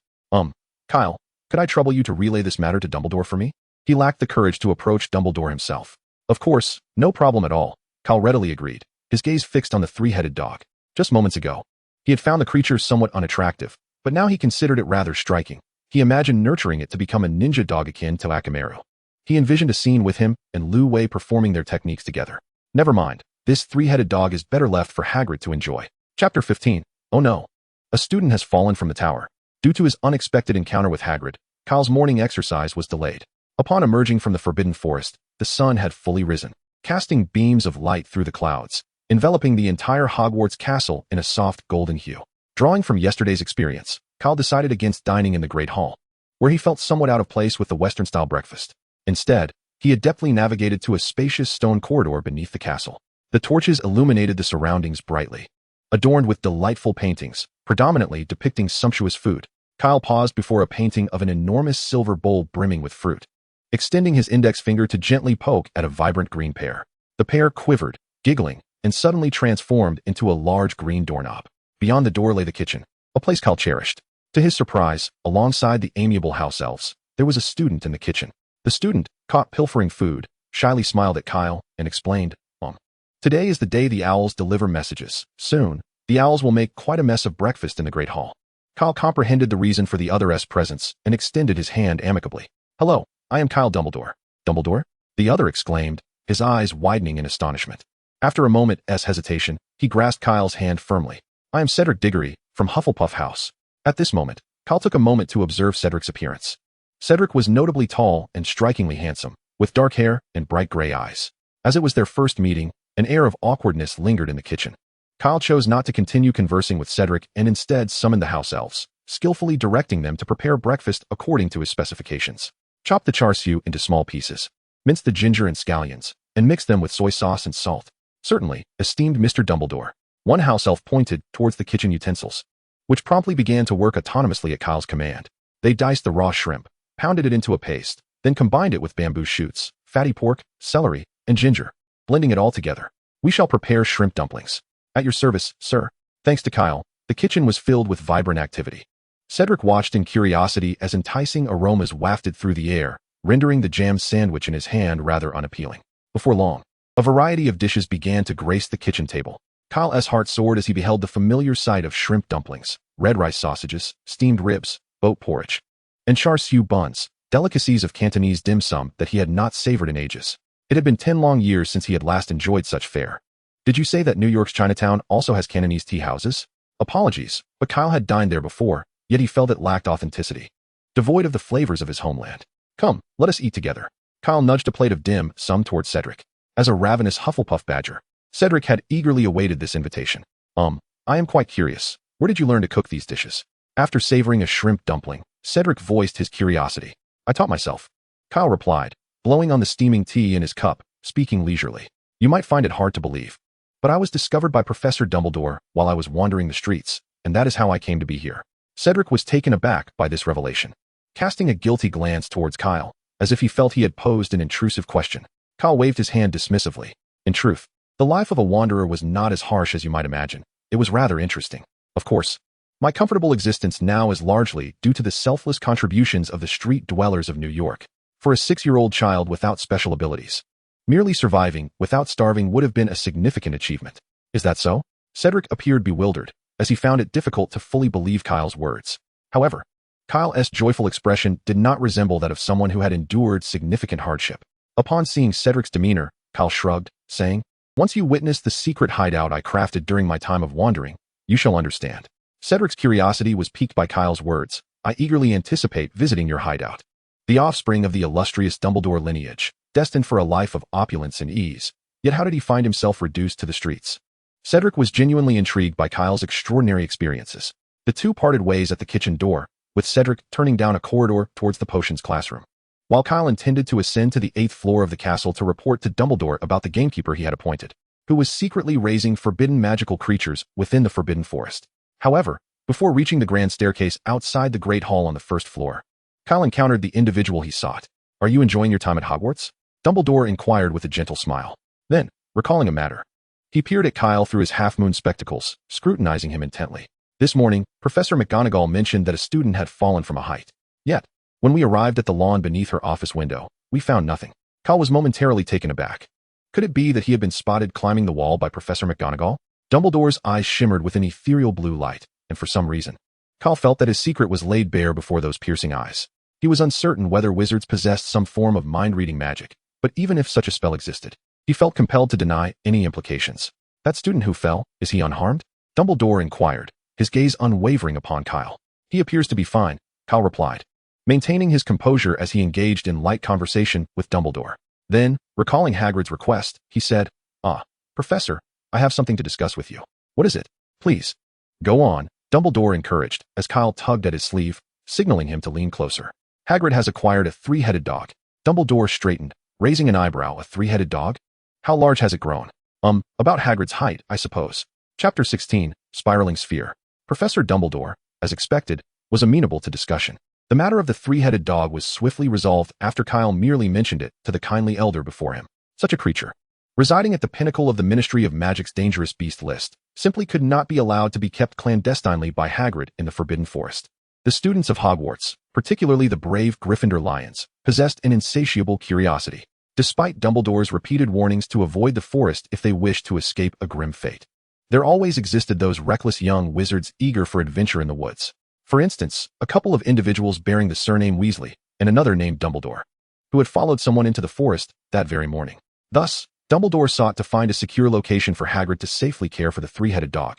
Kyle, could I trouble you to relay this matter to Dumbledore for me? He lacked the courage to approach Dumbledore himself. Of course, no problem at all, Kyle readily agreed, his gaze fixed on the 3-headed dog. Just moments ago, he had found the creature somewhat unattractive, but now he considered it rather striking. He imagined nurturing it to become a ninja dog akin to Akamaru. He envisioned a scene with him and Lu Wei performing their techniques together. Never mind, this three-headed dog is better left for Hagrid to enjoy. Chapter 15. Oh no. A student has fallen from the tower. Due to his unexpected encounter with Hagrid, Kyle's morning exercise was delayed. Upon emerging from the Forbidden Forest, the sun had fully risen, casting beams of light through the clouds, enveloping the entire Hogwarts castle in a soft golden hue. Drawing from yesterday's experience, Kyle decided against dining in the Great Hall, where he felt somewhat out of place with the Western-style breakfast. Instead, he adeptly navigated to a spacious stone corridor beneath the castle. The torches illuminated the surroundings brightly. Adorned with delightful paintings, predominantly depicting sumptuous food, Kyle paused before a painting of an enormous silver bowl brimming with fruit. Extending his index finger to gently poke at a vibrant green pear. The pear quivered, giggling, and suddenly transformed into a large green doorknob. Beyond the door lay the kitchen, a place Kyle cherished. To his surprise, alongside the amiable house elves, there was a student in the kitchen. The student, caught pilfering food, shyly smiled at Kyle and explained, Today is the day the owls deliver messages. Soon, the owls will make quite a mess of breakfast in the Great Hall. Kyle comprehended the reason for the other's presence and extended his hand amicably. Hello, I am Kyle Dumbledore. Dumbledore? The other exclaimed, his eyes widening in astonishment. After a moment's hesitation, he grasped Kyle's hand firmly. I am Cedric Diggory, from Hufflepuff House. At this moment, Kyle took a moment to observe Cedric's appearance. Cedric was notably tall and strikingly handsome, with dark hair and bright gray eyes. As it was their first meeting, an air of awkwardness lingered in the kitchen. Kyle chose not to continue conversing with Cedric and instead summoned the house elves, skillfully directing them to prepare breakfast according to his specifications. Chop the char siu into small pieces. Mince the ginger and scallions, and mix them with soy sauce and salt. Certainly, esteemed Mr. Dumbledore. One house elf pointed towards the kitchen utensils, which promptly began to work autonomously at Kyle's command. They diced the raw shrimp, pounded it into a paste, then combined it with bamboo shoots, fatty pork, celery, and ginger. Blending it all together, we shall prepare shrimp dumplings. At your service, sir. Thanks to Kyle, the kitchen was filled with vibrant activity. Cedric watched in curiosity as enticing aromas wafted through the air, rendering the jam sandwich in his hand rather unappealing. Before long, a variety of dishes began to grace the kitchen table. Kyle's heart soared as he beheld the familiar sight of shrimp dumplings, red rice sausages, steamed ribs, boat porridge, and char siu buns, delicacies of Cantonese dim sum that he had not savored in ages. It had been 10 long years since he had last enjoyed such fare. Did you say that New York's Chinatown also has Cantonese tea houses? Apologies, but Kyle had dined there before, yet he felt it lacked authenticity, devoid of the flavors of his homeland. Come, let us eat together. Kyle nudged a plate of dim sum towards Cedric. As a ravenous Hufflepuff badger, Cedric had eagerly awaited this invitation. I am quite curious. Where did you learn to cook these dishes? After savoring a shrimp dumpling, Cedric voiced his curiosity. I taught myself. Kyle replied, blowing on the steaming tea in his cup, speaking leisurely. You might find it hard to believe, but I was discovered by Professor Dumbledore while I was wandering the streets, and that is how I came to be here. Cedric was taken aback by this revelation. Casting a guilty glance towards Kyle, as if he felt he had posed an intrusive question, Kyle waved his hand dismissively. In truth, the life of a wanderer was not as harsh as you might imagine. It was rather interesting. Of course, my comfortable existence now is largely due to the selfless contributions of the street dwellers of New York. For a 6-year-old child without special abilities, merely surviving without starving would have been a significant achievement. Is that so? Cedric appeared bewildered, as he found it difficult to fully believe Kyle's words. However, Kyle's joyful expression did not resemble that of someone who had endured significant hardship. Upon seeing Cedric's demeanor, Kyle shrugged, saying, Once you witness the secret hideout I crafted during my time of wandering, you shall understand. Cedric's curiosity was piqued by Kyle's words. I eagerly anticipate visiting your hideout. The offspring of the illustrious Dumbledore lineage, destined for a life of opulence and ease. Yet how did he find himself reduced to the streets? Cedric was genuinely intrigued by Kyle's extraordinary experiences. The two parted ways at the kitchen door, with Cedric turning down a corridor towards the potions classroom, while Kyle intended to ascend to the 8th floor of the castle to report to Dumbledore about the gamekeeper he had appointed, who was secretly raising forbidden magical creatures within the Forbidden Forest. However, before reaching the grand staircase outside the Great Hall on the 1st floor, Kyle encountered the individual he sought. Are you enjoying your time at Hogwarts? Dumbledore inquired with a gentle smile. Then, recalling a matter, he peered at Kyle through his half-moon spectacles, scrutinizing him intently. This morning, Professor McGonagall mentioned that a student had fallen from a height. Yet, when we arrived at the lawn beneath her office window, we found nothing. Kyle was momentarily taken aback. Could it be that he had been spotted climbing the wall by Professor McGonagall? Dumbledore's eyes shimmered with an ethereal blue light, and for some reason, Kyle felt that his secret was laid bare before those piercing eyes. He was uncertain whether wizards possessed some form of mind-reading magic, but even if such a spell existed, he felt compelled to deny any implications. That student who fell, is he unharmed? Dumbledore inquired, his gaze unwavering upon Kyle. He appears to be fine, Kyle replied, maintaining his composure as he engaged in light conversation with Dumbledore. Then, recalling Hagrid's request, he said, Professor, I have something to discuss with you. What is it? Please. Go on, Dumbledore encouraged, as Kyle tugged at his sleeve, signaling him to lean closer. Hagrid has acquired a three-headed dog. Dumbledore straightened, raising an eyebrow. A three-headed dog? How large has it grown? About Hagrid's height, I suppose. Chapter 16, Spiraling Sphere. Professor Dumbledore, as expected, was amenable to discussion. The matter of the three-headed dog was swiftly resolved after Kyle merely mentioned it to the kindly elder before him. Such a creature, residing at the pinnacle of the Ministry of Magic's dangerous beast list, simply could not be allowed to be kept clandestinely by Hagrid in the Forbidden Forest. The students of Hogwarts, particularly the brave Gryffindor lions, possessed an insatiable curiosity, despite Dumbledore's repeated warnings to avoid the forest if they wished to escape a grim fate. There always existed those reckless young wizards eager for adventure in the woods. For instance, a couple of individuals bearing the surname Weasley and another named Dumbledore, who had followed someone into the forest that very morning. Thus, Dumbledore sought to find a secure location for Hagrid to safely care for the three-headed dog,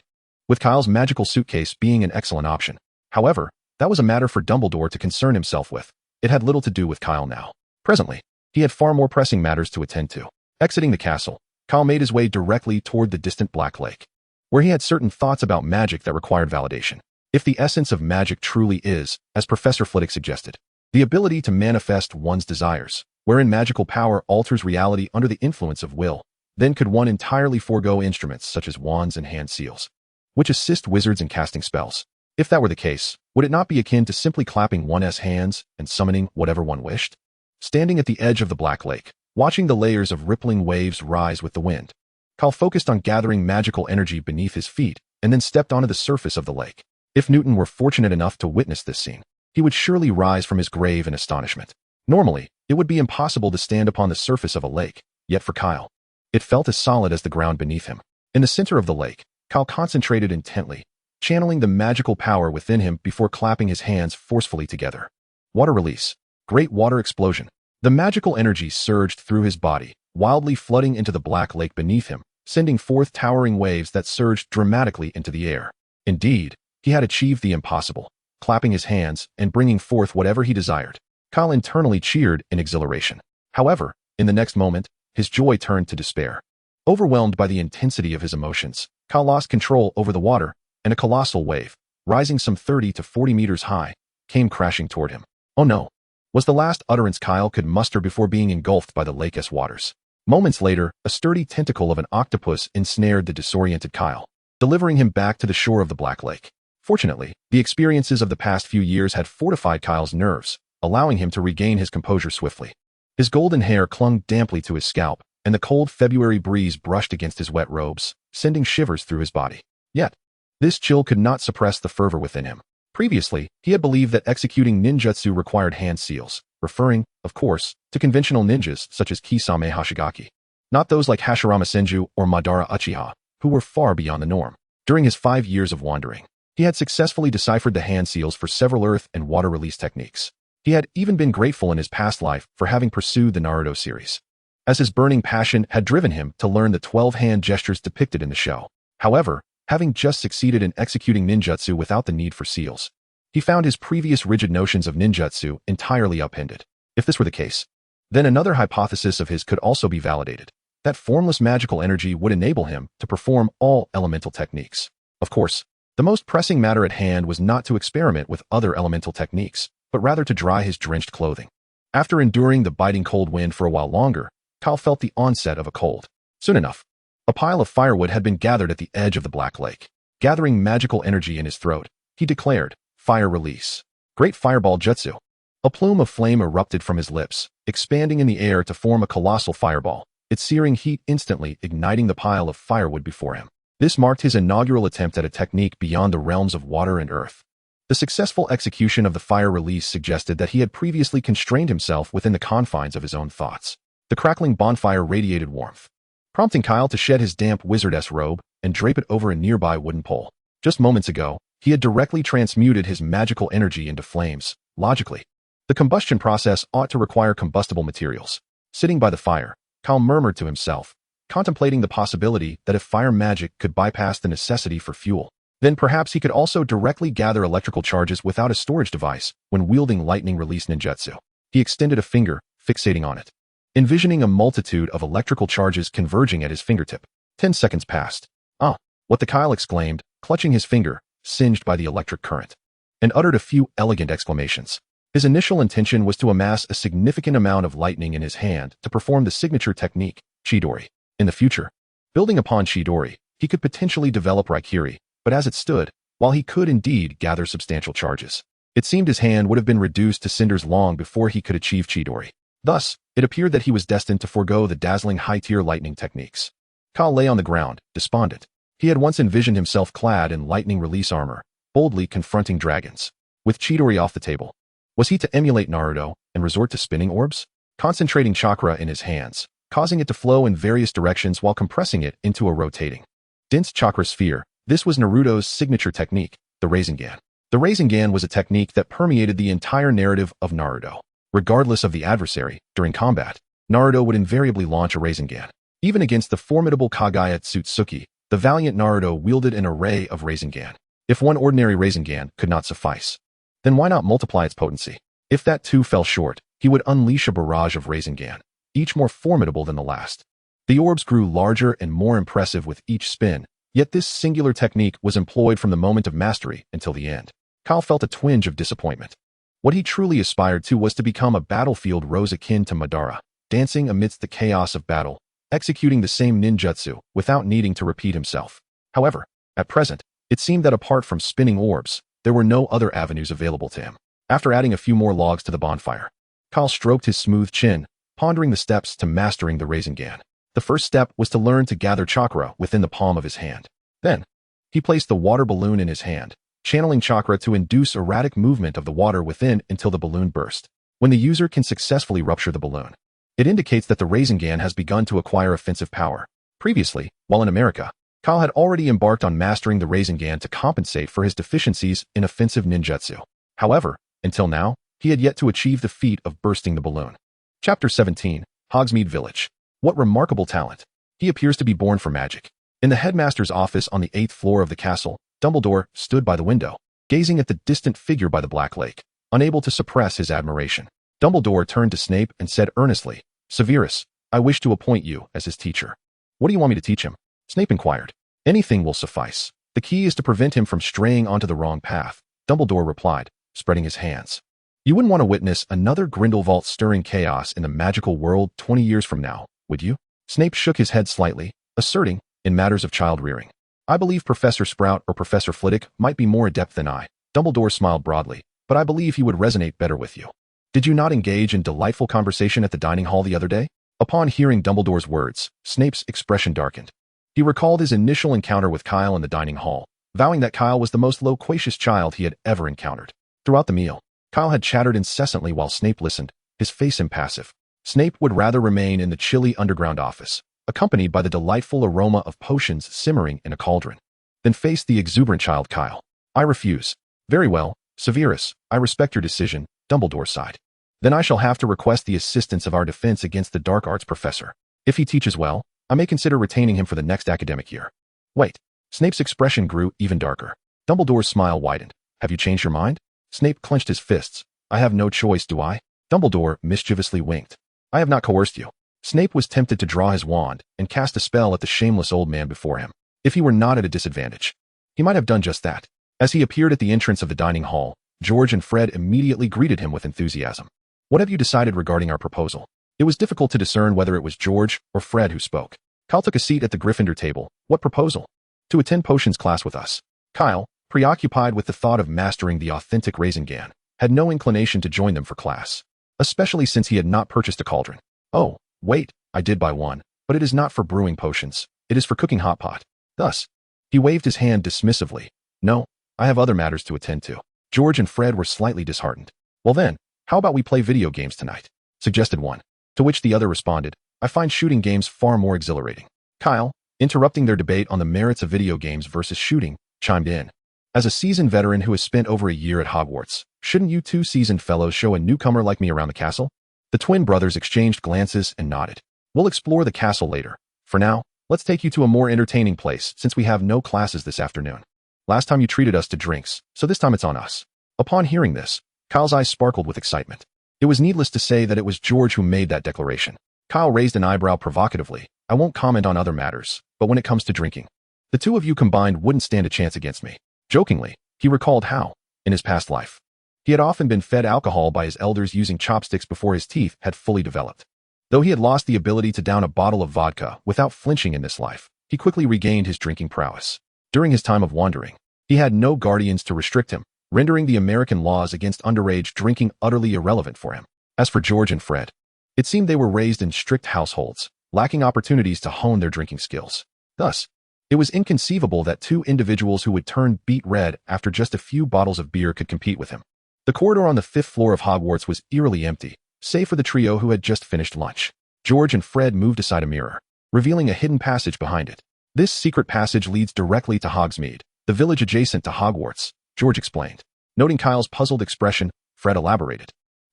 with Kyle's magical suitcase being an excellent option. However, that was a matter for Dumbledore to concern himself with. It had little to do with Kyle now. Presently, he had far more pressing matters to attend to. Exiting the castle, Kyle made his way directly toward the distant Black Lake, where he had certain thoughts about magic that required validation. If the essence of magic truly is, as Professor Flitwick suggested, the ability to manifest one's desires, wherein magical power alters reality under the influence of will, then could one entirely forego instruments such as wands and hand seals, which assist wizards in casting spells? If that were the case, would it not be akin to simply clapping one's hands and summoning whatever one wished? Standing at the edge of the Black Lake, watching the layers of rippling waves rise with the wind, Kyle focused on gathering magical energy beneath his feet and then stepped onto the surface of the lake. If Newton were fortunate enough to witness this scene, he would surely rise from his grave in astonishment. Normally, it would be impossible to stand upon the surface of a lake, yet for Kyle, it felt as solid as the ground beneath him. In the center of the lake, Kyle concentrated intently, channeling the magical power within him before clapping his hands forcefully together. Water release. Great water explosion. The magical energy surged through his body, wildly flooding into the Black Lake beneath him, sending forth towering waves that surged dramatically into the air. Indeed, he had achieved the impossible, clapping his hands and bringing forth whatever he desired. Kyle internally cheered in exhilaration. However, in the next moment, his joy turned to despair. Overwhelmed by the intensity of his emotions, Kyle lost control over the water, and a colossal wave, rising some 30 to 40 meters high, came crashing toward him. Oh no, was the last utterance Kyle could muster before being engulfed by the lake's waters. Moments later, a sturdy tentacle of an octopus ensnared the disoriented Kyle, delivering him back to the shore of the Black Lake. Fortunately, the experiences of the past few years had fortified Kyle's nerves, allowing him to regain his composure swiftly. His golden hair clung damply to his scalp, and the cold February breeze brushed against his wet robes, sending shivers through his body. Yet, this chill could not suppress the fervor within him. Previously, he had believed that executing ninjutsu required hand seals, referring, of course, to conventional ninjas such as Kisame Hashigaki, not those like Hashirama Senju or Madara Uchiha, who were far beyond the norm. During his 5 years of wandering, he had successfully deciphered the hand seals for several earth and water release techniques. He had even been grateful in his past life for having pursued the Naruto series, as his burning passion had driven him to learn the 12 hand gestures depicted in the show. However, having just succeeded in executing ninjutsu without the need for seals, he found his previous rigid notions of ninjutsu entirely upended. If this were the case, then another hypothesis of his could also be validated, that formless magical energy would enable him to perform all elemental techniques. Of course, the most pressing matter at hand was not to experiment with other elemental techniques, but rather to dry his drenched clothing. After enduring the biting cold wind for a while longer, Kyle felt the onset of a cold. Soon enough, a pile of firewood had been gathered at the edge of the Black Lake. Gathering magical energy in his throat, he declared, "Fire release. Great fireball jutsu." A plume of flame erupted from his lips, expanding in the air to form a colossal fireball, its searing heat instantly igniting the pile of firewood before him. This marked his inaugural attempt at a technique beyond the realms of water and earth. The successful execution of the fire release suggested that he had previously constrained himself within the confines of his own thoughts. The crackling bonfire radiated warmth, prompting Kyle to shed his damp wizardess robe and drape it over a nearby wooden pole. Just moments ago, He had directly transmuted his magical energy into flames. Logically, the combustion process ought to require combustible materials. Sitting by the fire, Kyle murmured to himself, contemplating the possibility that if fire magic could bypass the necessity for fuel, then perhaps he could also directly gather electrical charges without a storage device when wielding lightning-release ninjutsu. He extended a finger, fixating on it, envisioning a multitude of electrical charges converging at his fingertip. 10 seconds passed. "Ah!" what the Kyle exclaimed, clutching his finger, singed by the electric current, and uttered a few elegant exclamations. His initial intention was to amass a significant amount of lightning in his hand to perform the signature technique, Chidori. In the future, building upon Chidori, he could potentially develop Raikiri, but as it stood, while he could indeed gather substantial charges, it seemed his hand would have been reduced to cinders long before he could achieve Chidori. Thus, it appeared that he was destined to forego the dazzling high-tier lightning techniques. Kyle lay on the ground, despondent. He had once envisioned himself clad in lightning-release armor, boldly confronting dragons. With Chidori off the table, was he to emulate Naruto and resort to spinning orbs? Concentrating chakra in his hands, causing it to flow in various directions while compressing it into a rotating, dense chakra sphere. This was Naruto's signature technique, the Rasengan. The Rasengan was a technique that permeated the entire narrative of Naruto. Regardless of the adversary, during combat, Naruto would invariably launch a Rasengan. Even against the formidable Kagaya Tsutsuki, the valiant Naruto wielded an array of Rasengan. If one ordinary Rasengan could not suffice, then why not multiply its potency? If that too fell short, he would unleash a barrage of Rasengan, each more formidable than the last. The orbs grew larger and more impressive with each spin, yet this singular technique was employed from the moment of mastery until the end. Kyle felt a twinge of disappointment. What he truly aspired to was to become a battlefield rose akin to Madara, dancing amidst the chaos of battle, executing the same ninjutsu without needing to repeat himself. However, at present, it seemed that apart from spinning orbs, there were no other avenues available to him. After adding a few more logs to the bonfire, Kyle stroked his smooth chin, pondering the steps to mastering the Rasengan. The first step was to learn to gather chakra within the palm of his hand. Then, he placed the water balloon in his hand, channeling chakra to induce erratic movement of the water within until the balloon burst. When the user can successfully rupture the balloon, it indicates that the Rasengan has begun to acquire offensive power. Previously, while in America, Kyle had already embarked on mastering the Rasengan to compensate for his deficiencies in offensive ninjutsu. However, until now, he had yet to achieve the feat of bursting the balloon. Chapter 17, Hogsmeade Village. What remarkable talent. He appears to be born for magic. In the headmaster's office on the 8th floor of the castle, Dumbledore stood by the window, gazing at the distant figure by the Black Lake, unable to suppress his admiration. Dumbledore turned to Snape and said earnestly, "Severus, I wish to appoint you as his teacher." "What do you want me to teach him?" Snape inquired. "Anything will suffice. The key is to prevent him from straying onto the wrong path," Dumbledore replied, spreading his hands. "You wouldn't want to witness another Grindelwald stirring chaos in the magical world 20 years from now, would you?" Snape shook his head slightly, asserting, in matters of child-rearing, "I believe Professor Sprout or Professor Flitwick might be more adept than I." Dumbledore smiled broadly, "But I believe he would resonate better with you. Did you not engage in delightful conversation at the dining hall the other day?" Upon hearing Dumbledore's words, Snape's expression darkened. He recalled his initial encounter with Kyle in the dining hall, vowing that Kyle was the most loquacious child he had ever encountered. Throughout the meal, Kyle had chattered incessantly while Snape listened, his face impassive. Snape would rather remain in the chilly underground office, accompanied by the delightful aroma of potions simmering in a cauldron, than face the exuberant child Kyle. "I refuse." "Very well, Severus, I respect your decision," Dumbledore sighed. "Then I shall have to request the assistance of our defense against the dark arts professor. If he teaches well, I may consider retaining him for the next academic year." "Wait." Snape's expression grew even darker. Dumbledore's smile widened. "Have you changed your mind?" Snape clenched his fists. "I have no choice, do I?" Dumbledore mischievously winked. "I have not coerced you." Snape was tempted to draw his wand and cast a spell at the shameless old man before him. If he were not at a disadvantage, he might have done just that. As he appeared at the entrance of the dining hall, George and Fred immediately greeted him with enthusiasm. "What have you decided regarding our proposal?" It was difficult to discern whether it was George or Fred who spoke. Kyle took a seat at the Gryffindor table. "What proposal?" "To attend potions class with us." Kyle, preoccupied with the thought of mastering the authentic Rasengan, had no inclination to join them for class, especially since he had not purchased a cauldron. "Oh, wait, I did buy one, but it is not for brewing potions. It is for cooking hot pot." Thus, he waved his hand dismissively. "No, I have other matters to attend to." George and Fred were slightly disheartened. "Well then, how about we play video games tonight?" suggested one. To which the other responded, "I find shooting games far more exhilarating." Kyle, interrupting their debate on the merits of video games versus shooting, chimed in. As a seasoned veteran who has spent over a year at Hogwarts, shouldn't you two seasoned fellows show a newcomer like me around the castle? The twin brothers exchanged glances and nodded. We'll explore the castle later. For now, let's take you to a more entertaining place since we have no classes this afternoon. Last time you treated us to drinks, so this time it's on us. Upon hearing this, Kyle's eyes sparkled with excitement. It was needless to say that it was George who made that declaration. Kyle raised an eyebrow provocatively. I won't comment on other matters, but when it comes to drinking, the two of you combined wouldn't stand a chance against me. Jokingly, he recalled how, in his past life, he had often been fed alcohol by his elders using chopsticks before his teeth had fully developed. Though he had lost the ability to down a bottle of vodka without flinching in this life, he quickly regained his drinking prowess. During his time of wandering, he had no guardians to restrict him, rendering the American laws against underage drinking utterly irrelevant for him. As for George and Fred, it seemed they were raised in strict households, lacking opportunities to hone their drinking skills. Thus, it was inconceivable that two individuals who would turn beet red after just a few bottles of beer could compete with him. The corridor on the 5th floor of Hogwarts was eerily empty, save for the trio who had just finished lunch. George and Fred moved aside a mirror, revealing a hidden passage behind it. This secret passage leads directly to Hogsmeade, the village adjacent to Hogwarts, George explained. Noting Kyle's puzzled expression, Fred elaborated.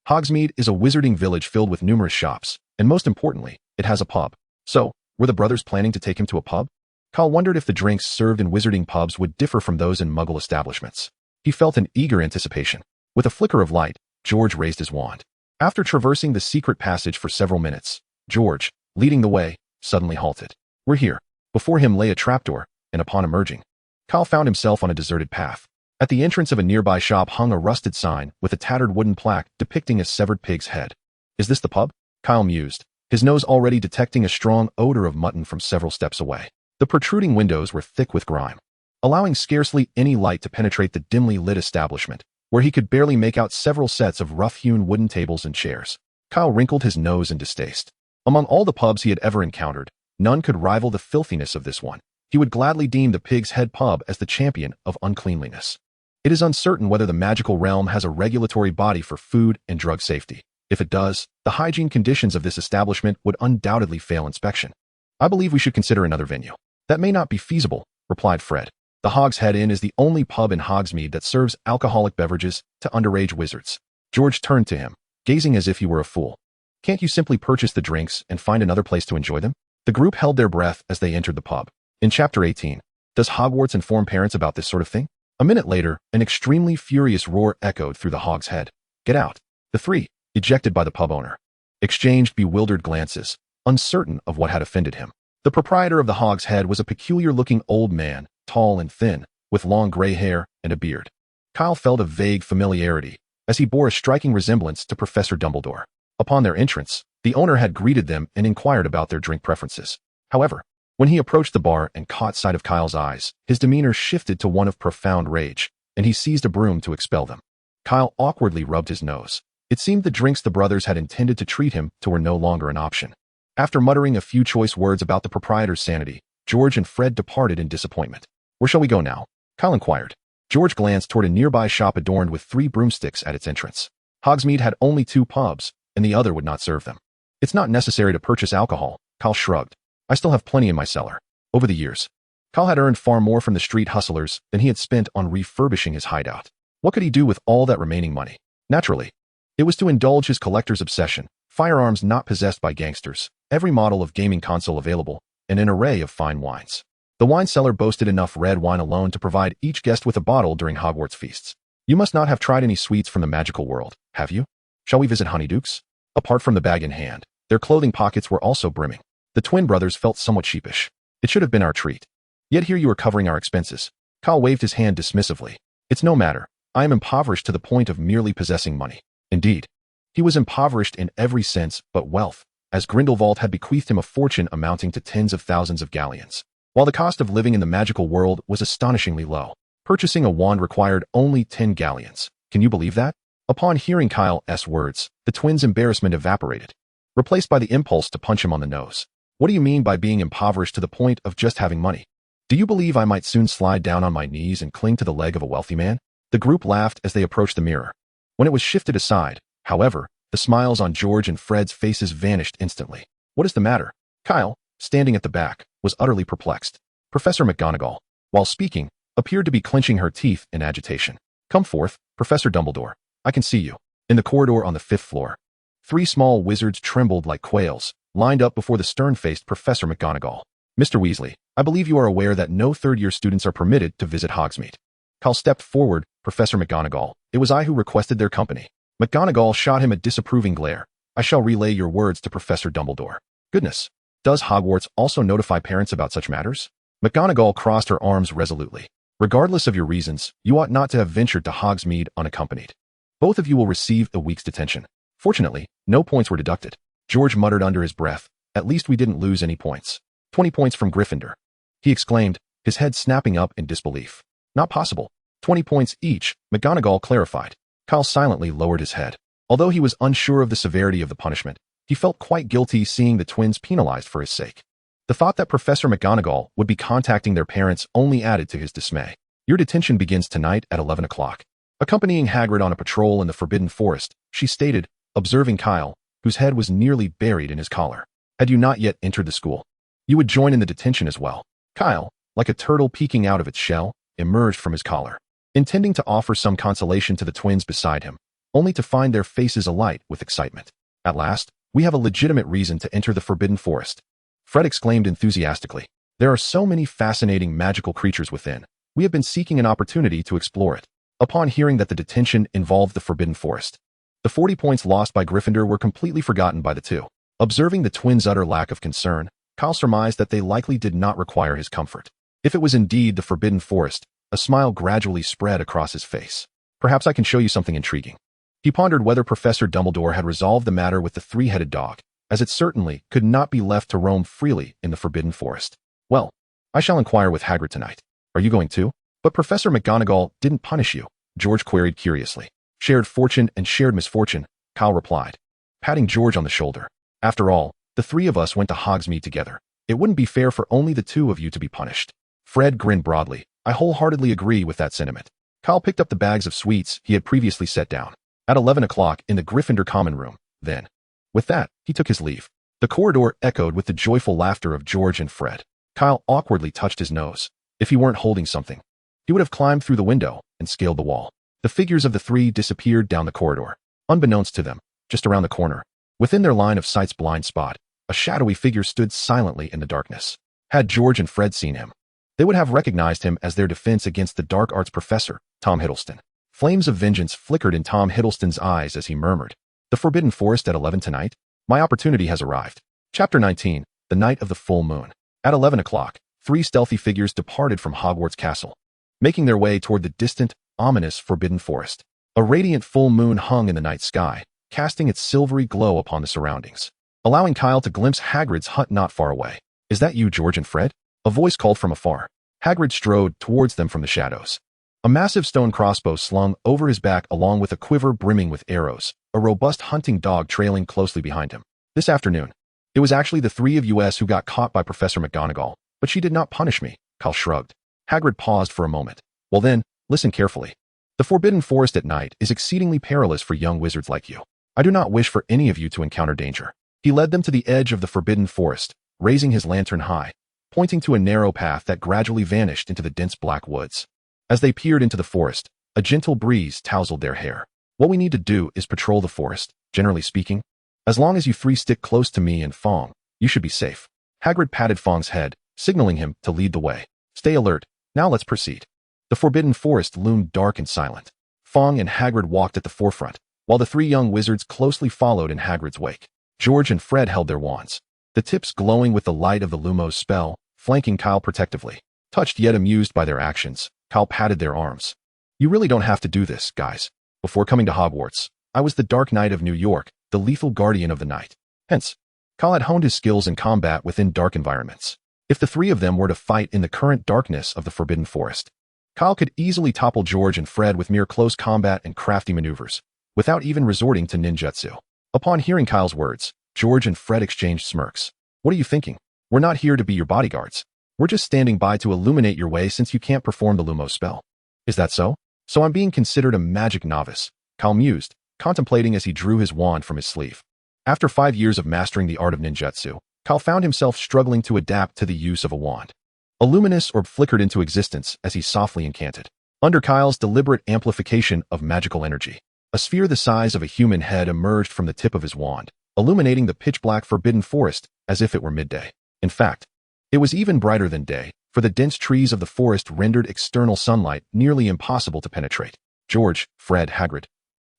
Hogsmeade is a wizarding village filled with numerous shops, and most importantly, it has a pub. So, were the brothers planning to take him to a pub? Kyle wondered if the drinks served in wizarding pubs would differ from those in Muggle establishments. He felt an eager anticipation. With a flicker of light, George raised his wand. After traversing the secret passage for several minutes, George, leading the way, suddenly halted. We're here. Before him lay a trapdoor, and upon emerging, Kyle found himself on a deserted path. At the entrance of a nearby shop hung a rusted sign with a tattered wooden plaque depicting a severed pig's head. Is this the pub? Kyle mused, his nose already detecting a strong odor of mutton from several steps away. The protruding windows were thick with grime, allowing scarcely any light to penetrate the dimly lit establishment, where he could barely make out several sets of rough-hewn wooden tables and chairs. Kyle wrinkled his nose in distaste. Among all the pubs he had ever encountered, none could rival the filthiness of this one. He would gladly deem the Pig's Head pub as the champion of uncleanliness. It is uncertain whether the magical realm has a regulatory body for food and drug safety. If it does, the hygiene conditions of this establishment would undoubtedly fail inspection. I believe we should consider another venue. That may not be feasible, replied Fred. The Hog's Head Inn is the only pub in Hogsmeade that serves alcoholic beverages to underage wizards. George turned to him, gazing as if he were a fool. Can't you simply purchase the drinks and find another place to enjoy them? The group held their breath as they entered the pub. In Chapter 18, does Hogwarts inform parents about this sort of thing? A minute later, an extremely furious roar echoed through the Hog's Head. Get out. The three, ejected by the pub owner, exchanged bewildered glances, uncertain of what had offended him. The proprietor of the Hog's Head was a peculiar-looking old man, tall and thin, with long gray hair and a beard. Kyle felt a vague familiarity, as he bore a striking resemblance to Professor Dumbledore. Upon their entrance, the owner had greeted them and inquired about their drink preferences. However, when he approached the bar and caught sight of Kyle's eyes, his demeanor shifted to one of profound rage, and he seized a broom to expel them. Kyle awkwardly rubbed his nose. It seemed the drinks the brothers had intended to treat him to were no longer an option. After muttering a few choice words about the proprietor's sanity, George and Fred departed in disappointment. Where shall we go now? Kyle inquired. George glanced toward a nearby shop adorned with 3 broomsticks at its entrance. Hogsmeade had only 2 pubs, and the other would not serve them. It's not necessary to purchase alcohol, Kyle shrugged. I still have plenty in my cellar. Over the years, Kyle had earned far more from the street hustlers than he had spent on refurbishing his hideout. What could he do with all that remaining money? Naturally, it was to indulge his collector's obsession, firearms not possessed by gangsters, every model of gaming console available, and an array of fine wines. The wine cellar boasted enough red wine alone to provide each guest with a bottle during Hogwarts feasts. You must not have tried any sweets from the magical world, have you? Shall we visit Honeydukes? Apart from the bag in hand, their clothing pockets were also brimming. The twin brothers felt somewhat sheepish. It should have been our treat. Yet here you are covering our expenses. Kyle waved his hand dismissively. It's no matter. I am impoverished to the point of merely possessing money. Indeed, he was impoverished in every sense but wealth, as Grindelwald had bequeathed him a fortune amounting to tens of thousands of galleons. While the cost of living in the magical world was astonishingly low, purchasing a wand required only 10 galleons. Can you believe that? Upon hearing Kyle's words, the twins' embarrassment evaporated, replaced by the impulse to punch him on the nose. What do you mean by being impoverished to the point of just having money? Do you believe I might soon slide down on my knees and cling to the leg of a wealthy man? The group laughed as they approached the mirror. When it was shifted aside, however, the smiles on George and Fred's faces vanished instantly. What is the matter? Kyle, standing at the back, was utterly perplexed. Professor McGonagall, while speaking, appeared to be clenching her teeth in agitation. "Come forth, Professor Dumbledore. I can see you." In the corridor on the 5th floor, 3 small wizards trembled like quails, lined up before the stern-faced Professor McGonagall. "Mr. Weasley, I believe you are aware that no third-year students are permitted to visit Hogsmeade." Cal stepped forward. "Professor McGonagall, it was I who requested their company." McGonagall shot him a disapproving glare. "I shall relay your words to Professor Dumbledore." "Goodness. Does Hogwarts also notify parents about such matters?" McGonagall crossed her arms resolutely. "Regardless of your reasons, you ought not to have ventured to Hogsmeade unaccompanied. Both of you will receive a week's detention." Fortunately, no points were deducted. George muttered under his breath, "At least we didn't lose any points." 20 points from Gryffindor," he exclaimed, his head snapping up in disbelief. "Not possible. 20 points each," McGonagall clarified. Kyle silently lowered his head. Although he was unsure of the severity of the punishment, he felt quite guilty seeing the twins penalized for his sake. The thought that Professor McGonagall would be contacting their parents only added to his dismay. "Your detention begins tonight at 11 o'clock. Accompanying Hagrid on a patrol in the Forbidden Forest," she stated, observing Kyle, whose head was nearly buried in his collar. "Had you not yet entered the school, you would join in the detention as well." Kyle, like a turtle peeking out of its shell, emerged from his collar, intending to offer some consolation to the twins beside him, only to find their faces alight with excitement. "At last, we have a legitimate reason to enter the Forbidden Forest," Fred exclaimed enthusiastically. "There are so many fascinating magical creatures within. We have been seeking an opportunity to explore it." Upon hearing that the detention involved the Forbidden Forest, the 40 points lost by Gryffindor were completely forgotten by the two. Observing the twins' utter lack of concern, Kyle surmised that they likely did not require his comfort. If it was indeed the Forbidden Forest, a smile gradually spread across his face. "Perhaps I can show you something intriguing." He pondered whether Professor Dumbledore had resolved the matter with the 3-headed dog, as it certainly could not be left to roam freely in the Forbidden Forest. "Well, I shall inquire with Hagrid tonight. Are you going too?" "But Professor McGonagall didn't punish you," George queried curiously. "Shared fortune and shared misfortune," Kyle replied, patting George on the shoulder. "After all, the 3 of us went to Hogsmeade together. It wouldn't be fair for only the 2 of you to be punished." Fred grinned broadly. "I wholeheartedly agree with that sentiment." Kyle picked up the bags of sweets he had previously set down. At 11 o'clock in the Gryffindor common room, then. With that, he took his leave. The corridor echoed with the joyful laughter of George and Fred. Kyle awkwardly touched his nose. If he weren't holding something, he would have climbed through the window and scaled the wall. The figures of the 3 disappeared down the corridor. Unbeknownst to them, just around the corner, within their line of sight's blind spot, a shadowy figure stood silently in the darkness. Had George and Fred seen him, they would have recognized him as their defense against the dark arts professor, Tom Hiddleston. Flames of vengeance flickered in Tom Hiddleston's eyes as he murmured, "The Forbidden Forest at 11 tonight? My opportunity has arrived." Chapter 19, The Night of the Full Moon. At 11 o'clock, 3 stealthy figures departed from Hogwarts Castle, making their way toward the distant, ominous Forbidden Forest. A radiant full moon hung in the night sky, casting its silvery glow upon the surroundings, allowing Kyle to glimpse Hagrid's hut not far away. "Is that you, George and Fred?" a voice called from afar. Hagrid strode towards them from the shadows. A massive stone crossbow slung over his back along with a quiver brimming with arrows, a robust hunting dog trailing closely behind him. "This afternoon, it was actually the 3 of us who got caught by Professor McGonagall, but she did not punish me," Kyle shrugged. Hagrid paused for a moment. "Well then, listen carefully. The Forbidden Forest at night is exceedingly perilous for young wizards like you. I do not wish for any of you to encounter danger." He led them to the edge of the Forbidden Forest, raising his lantern high, pointing to a narrow path that gradually vanished into the dense black woods. As they peered into the forest, a gentle breeze tousled their hair. "What we need to do is patrol the forest, generally speaking. As long as you 3 stick close to me and Fong, you should be safe." Hagrid patted Fong's head, signaling him to lead the way. "Stay alert. Now let's proceed." The Forbidden Forest loomed dark and silent. Fong and Hagrid walked at the forefront, while the 3 young wizards closely followed in Hagrid's wake. George and Fred held their wands, the tips glowing with the light of the Lumos spell, flanking Kyle protectively. Touched yet amused by their actions, Kyle patted their arms. "You really don't have to do this, guys. Before coming to Hogwarts, I was the Dark Knight of New York, the lethal guardian of the night." Hence, Kyle had honed his skills in combat within dark environments. If the 3 of them were to fight in the current darkness of the Forbidden Forest, Kyle could easily topple George and Fred with mere close combat and crafty maneuvers, without even resorting to ninjutsu. Upon hearing Kyle's words, George and Fred exchanged smirks. "What are you thinking? We're not here to be your bodyguards. We're just standing by to illuminate your way since you can't perform the Lumos spell." "Is that so? So I'm being considered a magic novice," Kyle mused, contemplating as he drew his wand from his sleeve. After 5 years of mastering the art of ninjutsu, Kyle found himself struggling to adapt to the use of a wand. A luminous orb flickered into existence as he softly incanted. Under Kyle's deliberate amplification of magical energy, a sphere the size of a human head emerged from the tip of his wand, illuminating the pitch-black forbidden forest as if it were midday. In fact, it was even brighter than day, for the dense trees of the forest rendered external sunlight nearly impossible to penetrate. George, Fred, Hagrid.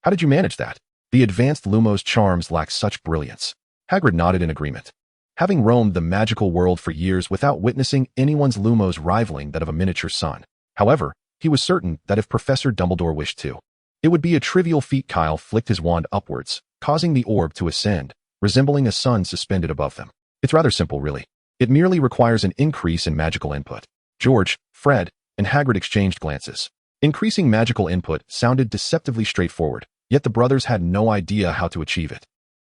How did you manage that? The advanced Lumos charms lack such brilliance. Hagrid nodded in agreement. Having roamed the magical world for years without witnessing anyone's Lumos rivaling that of a miniature sun. However, he was certain that if Professor Dumbledore wished to, it would be a trivial feat. Kyle flicked his wand upwards, causing the orb to ascend, resembling a sun suspended above them. It's rather simple, really. It merely requires an increase in magical input. George, Fred, and Hagrid exchanged glances. Increasing magical input sounded deceptively straightforward, yet the brothers had no idea how to achieve it.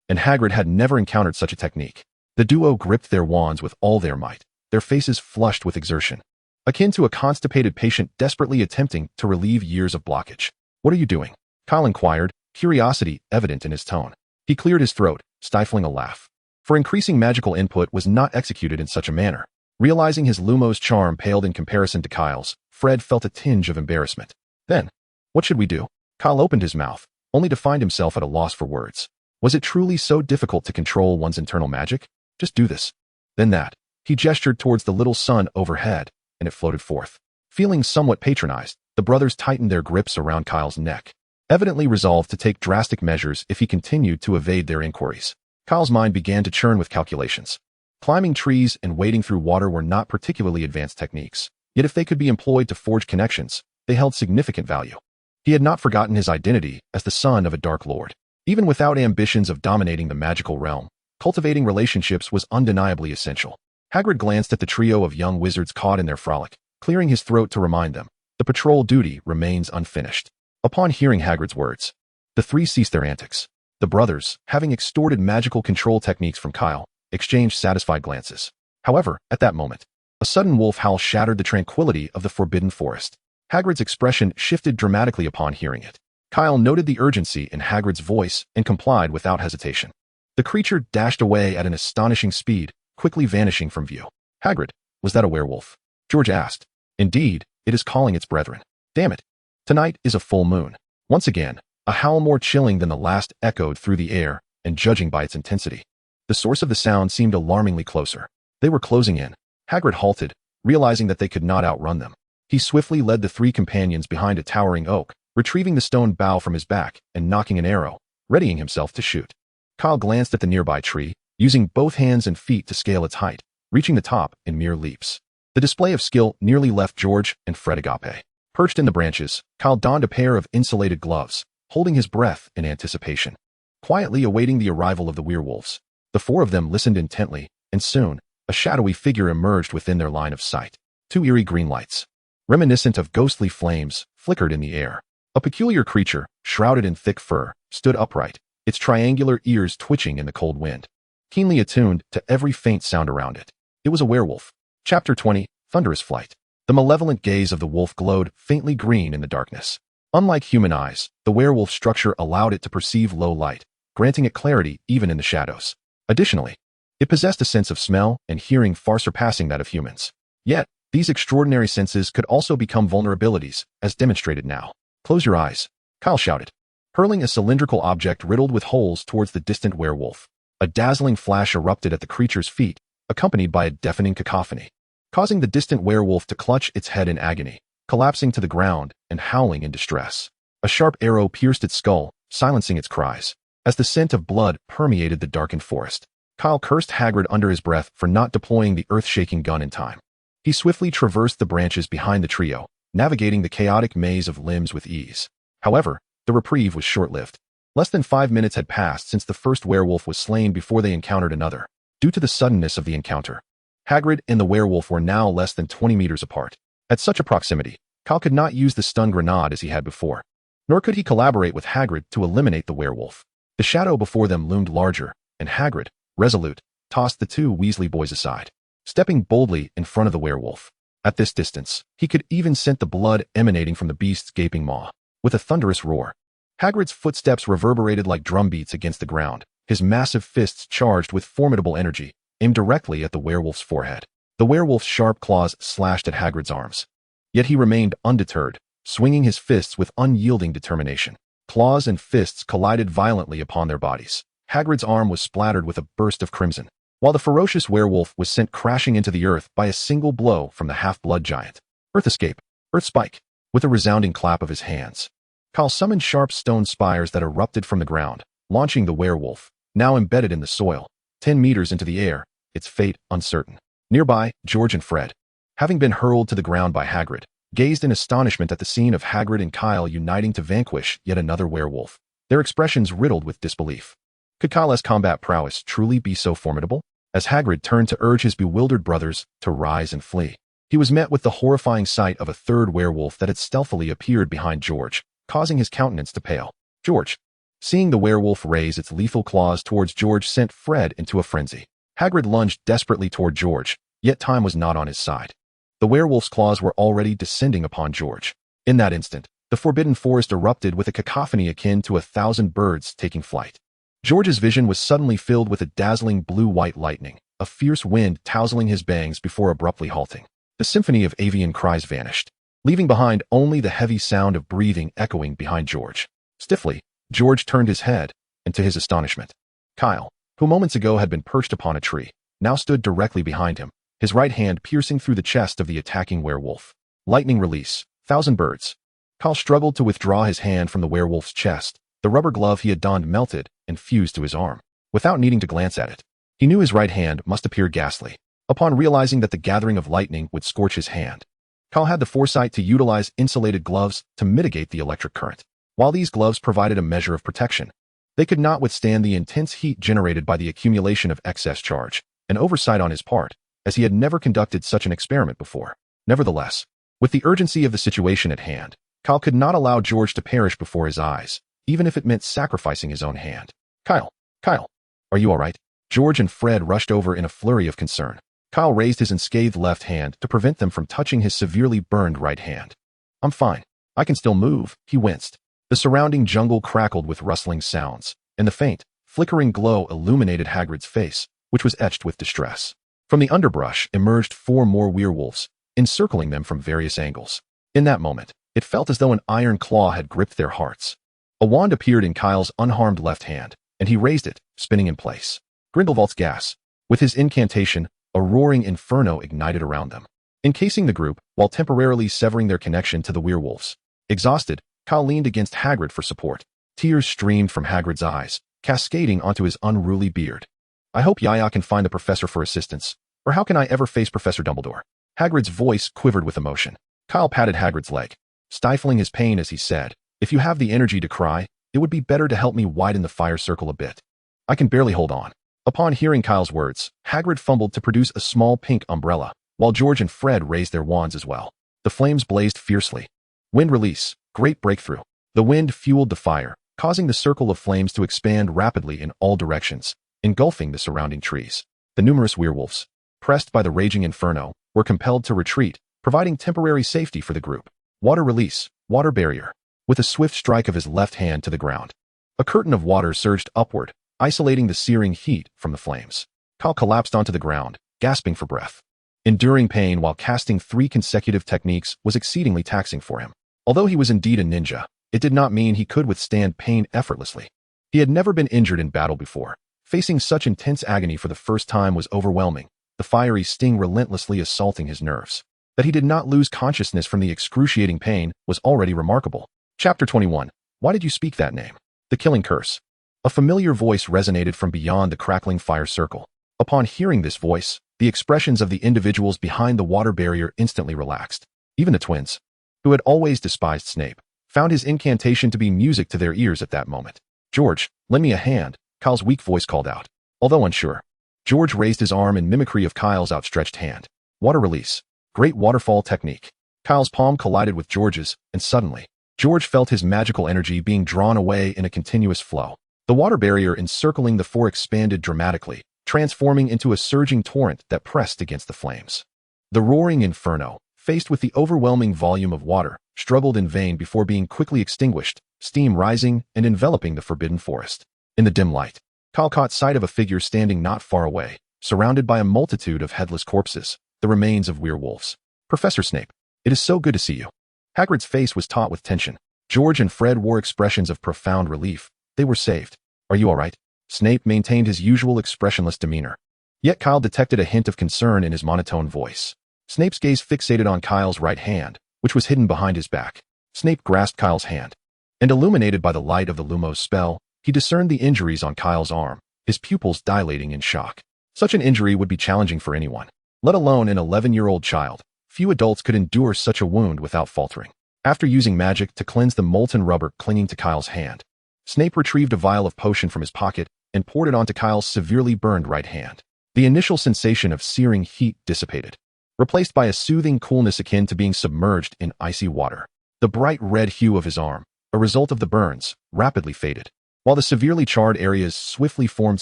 And Hagrid had never encountered such a technique. The duo gripped their wands with all their might, their faces flushed with exertion, akin to a constipated patient desperately attempting to relieve years of blockage. What are you doing? Kyle inquired, curiosity evident in his tone. He cleared his throat, stifling a laugh. For increasing magical input was not executed in such a manner. Realizing his Lumos charm paled in comparison to Kyle's, Fred felt a tinge of embarrassment. Then, what should we do? Kyle opened his mouth, only to find himself at a loss for words. Was it truly so difficult to control one's internal magic? Just do this. Then that. He gestured towards the little sun overhead, and it floated forth. Feeling somewhat patronized, the brothers tightened their grips around Kyle's neck, evidently resolved to take drastic measures if he continued to evade their inquiries. Kyle's mind began to churn with calculations. Climbing trees and wading through water were not particularly advanced techniques, yet if they could be employed to forge connections, they held significant value. He had not forgotten his identity as the son of a Dark Lord. Even without ambitions of dominating the magical realm, cultivating relationships was undeniably essential. Hagrid glanced at the trio of young wizards caught in their frolic, clearing his throat to remind them, the patrol duty remains unfinished. Upon hearing Hagrid's words, the three ceased their antics. The brothers, having extorted magical control techniques from Kyle, exchanged satisfied glances. However, at that moment, a sudden wolf howl shattered the tranquility of the forbidden forest. Hagrid's expression shifted dramatically upon hearing it. Kyle noted the urgency in Hagrid's voice and complied without hesitation. The creature dashed away at an astonishing speed, quickly vanishing from view. Hagrid, was that a werewolf? George asked. Indeed, it is calling its brethren. Damn it. Tonight is a full moon. Once again, a howl more chilling than the last echoed through the air, and judging by its intensity, the source of the sound seemed alarmingly closer. They were closing in. Hagrid halted, realizing that they could not outrun them. He swiftly led the three companions behind a towering oak, retrieving the stone bough from his back and nocking an arrow, readying himself to shoot. Kyle glanced at the nearby tree, using both hands and feet to scale its height, reaching the top in mere leaps. The display of skill nearly left George and Fred agape. Perched in the branches, Kyle donned a pair of insulated gloves, holding his breath in anticipation, quietly awaiting the arrival of the werewolves. The four of them listened intently, and soon, a shadowy figure emerged within their line of sight. Two eerie green lights, reminiscent of ghostly flames, flickered in the air. A peculiar creature, shrouded in thick fur, stood upright, its triangular ears twitching in the cold wind, keenly attuned to every faint sound around it. It was a werewolf. Chapter 20, Thunderous Flight. The malevolent gaze of the wolf glowed faintly green in the darkness. Unlike human eyes, the werewolf structure allowed it to perceive low light, granting it clarity even in the shadows. Additionally, it possessed a sense of smell and hearing far surpassing that of humans. Yet, these extraordinary senses could also become vulnerabilities, as demonstrated now. Close your eyes, Kyle shouted, hurling a cylindrical object riddled with holes towards the distant werewolf. A dazzling flash erupted at the creature's feet, accompanied by a deafening cacophony, causing the distant werewolf to clutch its head in agony, collapsing to the ground and howling in distress. A sharp arrow pierced its skull, silencing its cries. As the scent of blood permeated the darkened forest, Kyle cursed Hagrid under his breath for not deploying the earth-shaking gun in time. He swiftly traversed the branches behind the trio, navigating the chaotic maze of limbs with ease. However, the reprieve was short-lived. Less than 5 minutes had passed since the first werewolf was slain before they encountered another. Due to the suddenness of the encounter, Hagrid and the werewolf were now less than 20 meters apart. At such a proximity, Kyle could not use the stun grenade as he had before, nor could he collaborate with Hagrid to eliminate the werewolf. The shadow before them loomed larger, and Hagrid, resolute, tossed the two Weasley boys aside, stepping boldly in front of the werewolf. At this distance, he could even scent the blood emanating from the beast's gaping maw. With a thunderous roar, Hagrid's footsteps reverberated like drumbeats against the ground, his massive fists charged with formidable energy, aimed directly at the werewolf's forehead. The werewolf's sharp claws slashed at Hagrid's arms. Yet he remained undeterred, swinging his fists with unyielding determination. Claws and fists collided violently upon their bodies. Hagrid's arm was splattered with a burst of crimson, while the ferocious werewolf was sent crashing into the earth by a single blow from the half-blood giant. Earth escape! Earth spike! With a resounding clap of his hands, Kyle summoned sharp stone spires that erupted from the ground, launching the werewolf, now embedded in the soil, 10 meters into the air, its fate uncertain. Nearby, George and Fred, having been hurled to the ground by Hagrid, gazed in astonishment at the scene of Hagrid and Kyle uniting to vanquish yet another werewolf, their expressions riddled with disbelief. Could Kyle's combat prowess truly be so formidable? As Hagrid turned to urge his bewildered brothers to rise and flee, he was met with the horrifying sight of a third werewolf that had stealthily appeared behind George, causing his countenance to pale. George, seeing the werewolf raise its lethal claws towards George, sent Fred into a frenzy. Hagrid lunged desperately toward George, yet time was not on his side. The werewolf's claws were already descending upon George. In that instant, the forbidden forest erupted with a cacophony akin to 1,000 birds taking flight. George's vision was suddenly filled with a dazzling blue-white lightning, a fierce wind tousling his bangs before abruptly halting. The symphony of avian cries vanished, leaving behind only the heavy sound of breathing echoing behind George. Stiffly, George turned his head, and to his astonishment, Kyle, who moments ago had been perched upon a tree, now stood directly behind him, his right hand piercing through the chest of the attacking werewolf. Lightning release, 1,000 birds. Kyle struggled to withdraw his hand from the werewolf's chest. The rubber glove he had donned melted and fused to his arm. Without needing to glance at it, he knew his right hand must appear ghastly. Upon realizing that the gathering of lightning would scorch his hand, Kyle had the foresight to utilize insulated gloves to mitigate the electric current. While these gloves provided a measure of protection, they could not withstand the intense heat generated by the accumulation of excess charge, an oversight on his part, as he had never conducted such an experiment before. Nevertheless, with the urgency of the situation at hand, Kyle could not allow George to perish before his eyes, even if it meant sacrificing his own hand. Kyle, are you all right? George and Fred rushed over in a flurry of concern. Kyle raised his unscathed left hand to prevent them from touching his severely burned right hand. I'm fine. I can still move, he winced. The surrounding jungle crackled with rustling sounds, and the faint, flickering glow illuminated Hagrid's face, which was etched with distress. From the underbrush emerged 4 more werewolves, encircling them from various angles. In that moment, it felt as though an iron claw had gripped their hearts. A wand appeared in Kyle's unharmed left hand, and he raised it, spinning in place. Grindelwald's gas. With his incantation, a roaring inferno ignited around them, encasing the group while temporarily severing their connection to the werewolves. Exhausted, Kyle leaned against Hagrid for support. Tears streamed from Hagrid's eyes, cascading onto his unruly beard. I hope Yaya can find the professor for assistance, or how can I ever face Professor Dumbledore? Hagrid's voice quivered with emotion. Kyle patted Hagrid's leg, stifling his pain as he said, if you have the energy to cry, it would be better to help me widen the fire circle a bit. I can barely hold on. Upon hearing Kyle's words, Hagrid fumbled to produce a small pink umbrella, while George and Fred raised their wands as well. The flames blazed fiercely. Wind release, great breakthrough. The wind fueled the fire, causing the circle of flames to expand rapidly in all directions, engulfing the surrounding trees. The numerous werewolves, pressed by the raging inferno, were compelled to retreat, providing temporary safety for the group. Water release, water barrier. With a swift strike of his left hand to the ground, a curtain of water surged upward, isolating the searing heat from the flames. Kyle collapsed onto the ground, gasping for breath. Enduring pain while casting 3 consecutive techniques was exceedingly taxing for him. Although he was indeed a ninja, it did not mean he could withstand pain effortlessly. He had never been injured in battle before. Facing such intense agony for the first time was overwhelming, the fiery sting relentlessly assaulting his nerves. That he did not lose consciousness from the excruciating pain was already remarkable. Chapter 21. Why did you speak that name? The Killing Curse. A familiar voice resonated from beyond the crackling fire circle. Upon hearing this voice, the expressions of the individuals behind the water barrier instantly relaxed. Even the twins, who had always despised Snape, found his incantation to be music to their ears at that moment. George, lend me a hand, Kyle's weak voice called out. Although unsure, George raised his arm in mimicry of Kyle's outstretched hand. Water release. Great waterfall technique. Kyle's palm collided with George's, and suddenly, George felt his magical energy being drawn away in a continuous flow. The water barrier encircling the 4 expanded dramatically, transforming into a surging torrent that pressed against the flames. The roaring inferno, faced with the overwhelming volume of water, struggled in vain before being quickly extinguished, steam rising and enveloping the forbidden forest. In the dim light, Kyle caught sight of a figure standing not far away, surrounded by a multitude of headless corpses. the remains of werewolves. Professor Snape, it is so good to see you. Hagrid's face was taut with tension. George and Fred wore expressions of profound relief. They were saved. Are you all right? Snape maintained his usual expressionless demeanor. Yet Kyle detected a hint of concern in his monotone voice. Snape's gaze fixated on Kyle's right hand, which was hidden behind his back. Snape grasped Kyle's hand, and illuminated by the light of the Lumos spell, he discerned the injuries on Kyle's arm, his pupils dilating in shock. Such an injury would be challenging for anyone, let alone an 11-year-old child. Few adults could endure such a wound without faltering. After using magic to cleanse the molten rubber clinging to Kyle's hand, Snape retrieved a vial of potion from his pocket and poured it onto Kyle's severely burned right hand. The initial sensation of searing heat dissipated, replaced by a soothing coolness akin to being submerged in icy water. The bright red hue of his arm, a result of the burns, rapidly faded, while the severely charred areas swiftly formed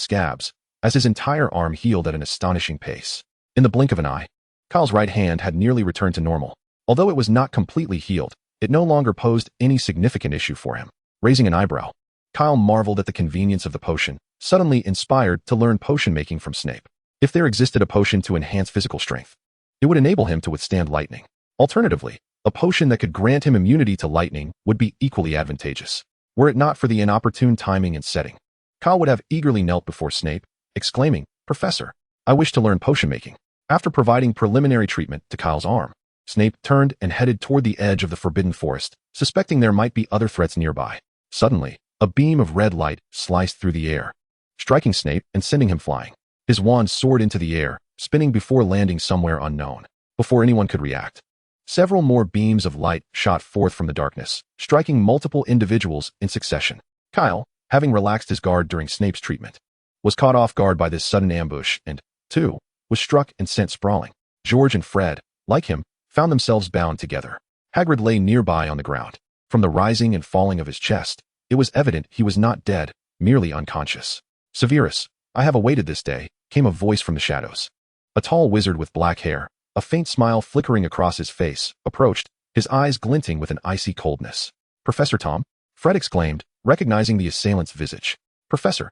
scabs as his entire arm healed at an astonishing pace. In the blink of an eye, Kyle's right hand had nearly returned to normal. Although it was not completely healed, it no longer posed any significant issue for him. Raising an eyebrow, Kyle marveled at the convenience of the potion, suddenly inspired to learn potion making from Snape. If there existed a potion to enhance physical strength, it would enable him to withstand lightning. Alternatively, a potion that could grant him immunity to lightning would be equally advantageous. Were it not for the inopportune timing and setting, Kyle would have eagerly knelt before Snape, exclaiming, "Professor, I wish to learn potion making." After providing preliminary treatment to Kyle's arm, Snape turned and headed toward the edge of the Forbidden Forest, suspecting there might be other threats nearby. Suddenly, a beam of red light sliced through the air, striking Snape and sending him flying. His wand soared into the air, spinning before landing somewhere unknown. Before anyone could react, several more beams of light shot forth from the darkness, striking multiple individuals in succession. Kyle, having relaxed his guard during Snape's treatment, was caught off guard by this sudden ambush and, too, was struck and sent sprawling. George and Fred, like him, found themselves bound together. Hagrid lay nearby on the ground. From the rising and falling of his chest, it was evident he was not dead, merely unconscious. "Severus, I have awaited this day," came a voice from the shadows. A tall wizard with black hair, a faint smile flickering across his face, approached, his eyes glinting with an icy coldness. "Professor Tom?" Fred exclaimed, recognizing the assailant's visage. "Professor?"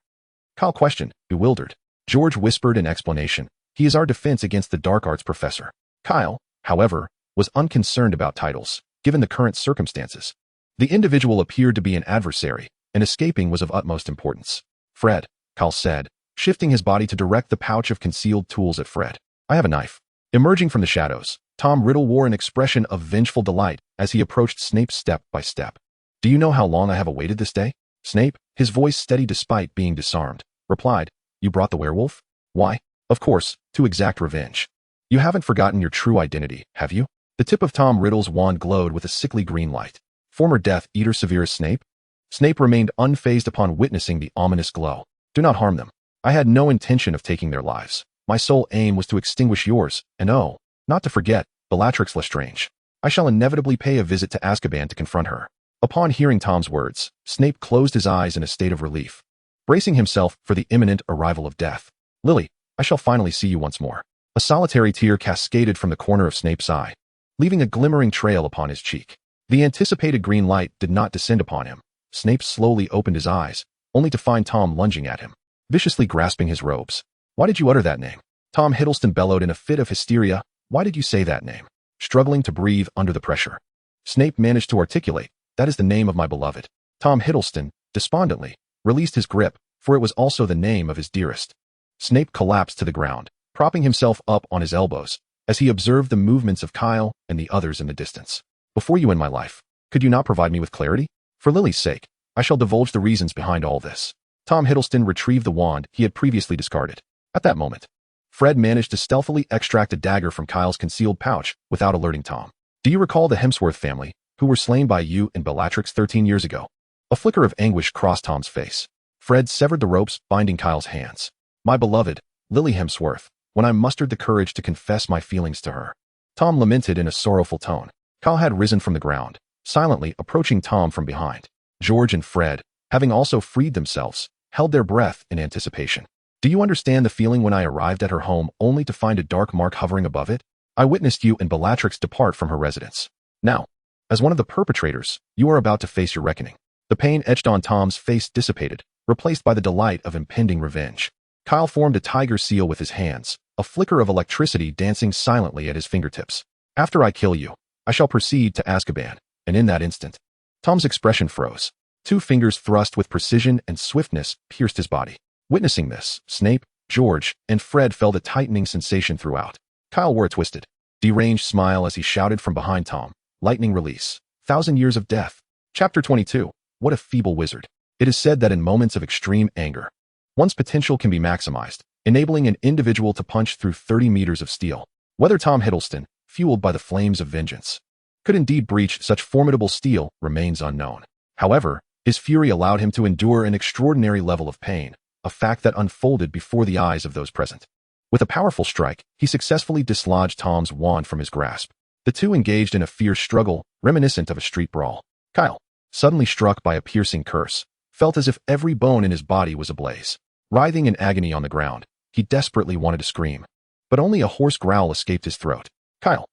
Kyle questioned, bewildered. George whispered in explanation, "He is our defense against the dark arts professor." Kyle, however, was unconcerned about titles, given the current circumstances. The individual appeared to be an adversary, and escaping was of utmost importance. "Fred," Kyle said, shifting his body to direct the pouch of concealed tools at Fred. "I have a knife." Emerging from the shadows, Tom Riddle wore an expression of vengeful delight as he approached Snape step by step. "Do you know how long I have awaited this day?" Snape, his voice steady despite being disarmed, replied, "You brought the werewolf?" "Why, of course, to exact revenge. You haven't forgotten your true identity, have you?" The tip of Tom Riddle's wand glowed with a sickly green light. "Former Death Eater Severus Snape?" Snape remained unfazed upon witnessing the ominous glow. "Do not harm them. I had no intention of taking their lives. My sole aim was to extinguish yours, and oh, not to forget, Bellatrix Lestrange. I shall inevitably pay a visit to Azkaban to confront her." Upon hearing Tom's words, Snape closed his eyes in a state of relief, bracing himself for the imminent arrival of death. "Lily, I shall finally see you once more." A solitary tear cascaded from the corner of Snape's eye, leaving a glimmering trail upon his cheek. The anticipated green light did not descend upon him. Snape slowly opened his eyes, only to find Tom lunging at him, viciously grasping his robes. "Why did you utter that name?" Tom Hiddleston bellowed in a fit of hysteria. "Why did you say that name?" Struggling to breathe under the pressure, Snape managed to articulate, "That is the name of my beloved." Tom Hiddleston, despondently, released his grip, for it was also the name of his dearest. Snape collapsed to the ground, propping himself up on his elbows, as he observed the movements of Kyle and the others in the distance. "Before you end my life, could you not provide me with clarity? For Lily's sake, I shall divulge the reasons behind all this." Tom Hiddleston retrieved the wand he had previously discarded. At that moment, Fred managed to stealthily extract a dagger from Kyle's concealed pouch without alerting Tom. "Do you recall the Hemsworth family, who were slain by you and Bellatrix 13 years ago?" A flicker of anguish crossed Tom's face. Fred severed the ropes binding Kyle's hands. "My beloved, Lily Hemsworth, when I mustered the courage to confess my feelings to her." Tom lamented in a sorrowful tone. Kyle had risen from the ground, silently approaching Tom from behind. George and Fred, having also freed themselves, held their breath in anticipation. "Do you understand the feeling when I arrived at her home only to find a dark mark hovering above it? I witnessed you and Bellatrix depart from her residence. Now, as one of the perpetrators, you are about to face your reckoning." The pain etched on Tom's face dissipated, replaced by the delight of impending revenge. Kyle formed a tiger seal with his hands, a flicker of electricity dancing silently at his fingertips. After I kill you, I shall proceed to Azkaban, and in that instant, Tom's expression froze. 2 fingers thrust with precision and swiftness pierced his body. Witnessing this, Snape, George, and Fred felt a tightening sensation throughout. Kyle wore a twisted, deranged smile as he shouted from behind Tom, "Lightning release. 1,000 years of death." Chapter 22. What a feeble wizard. It is said that in moments of extreme anger, one's potential can be maximized, enabling an individual to punch through 30 meters of steel. Whether Tom Hiddleston, fueled by the flames of vengeance, could indeed breach such formidable steel remains unknown. However, his fury allowed him to endure an extraordinary level of pain, a fact that unfolded before the eyes of those present. With a powerful strike, he successfully dislodged Tom's wand from his grasp. The two engaged in a fierce struggle, reminiscent of a street brawl. Kyle, suddenly struck by a piercing curse, felt as if every bone in his body was ablaze. Writhing in agony on the ground, he desperately wanted to scream, but only a hoarse growl escaped his throat. Kyle,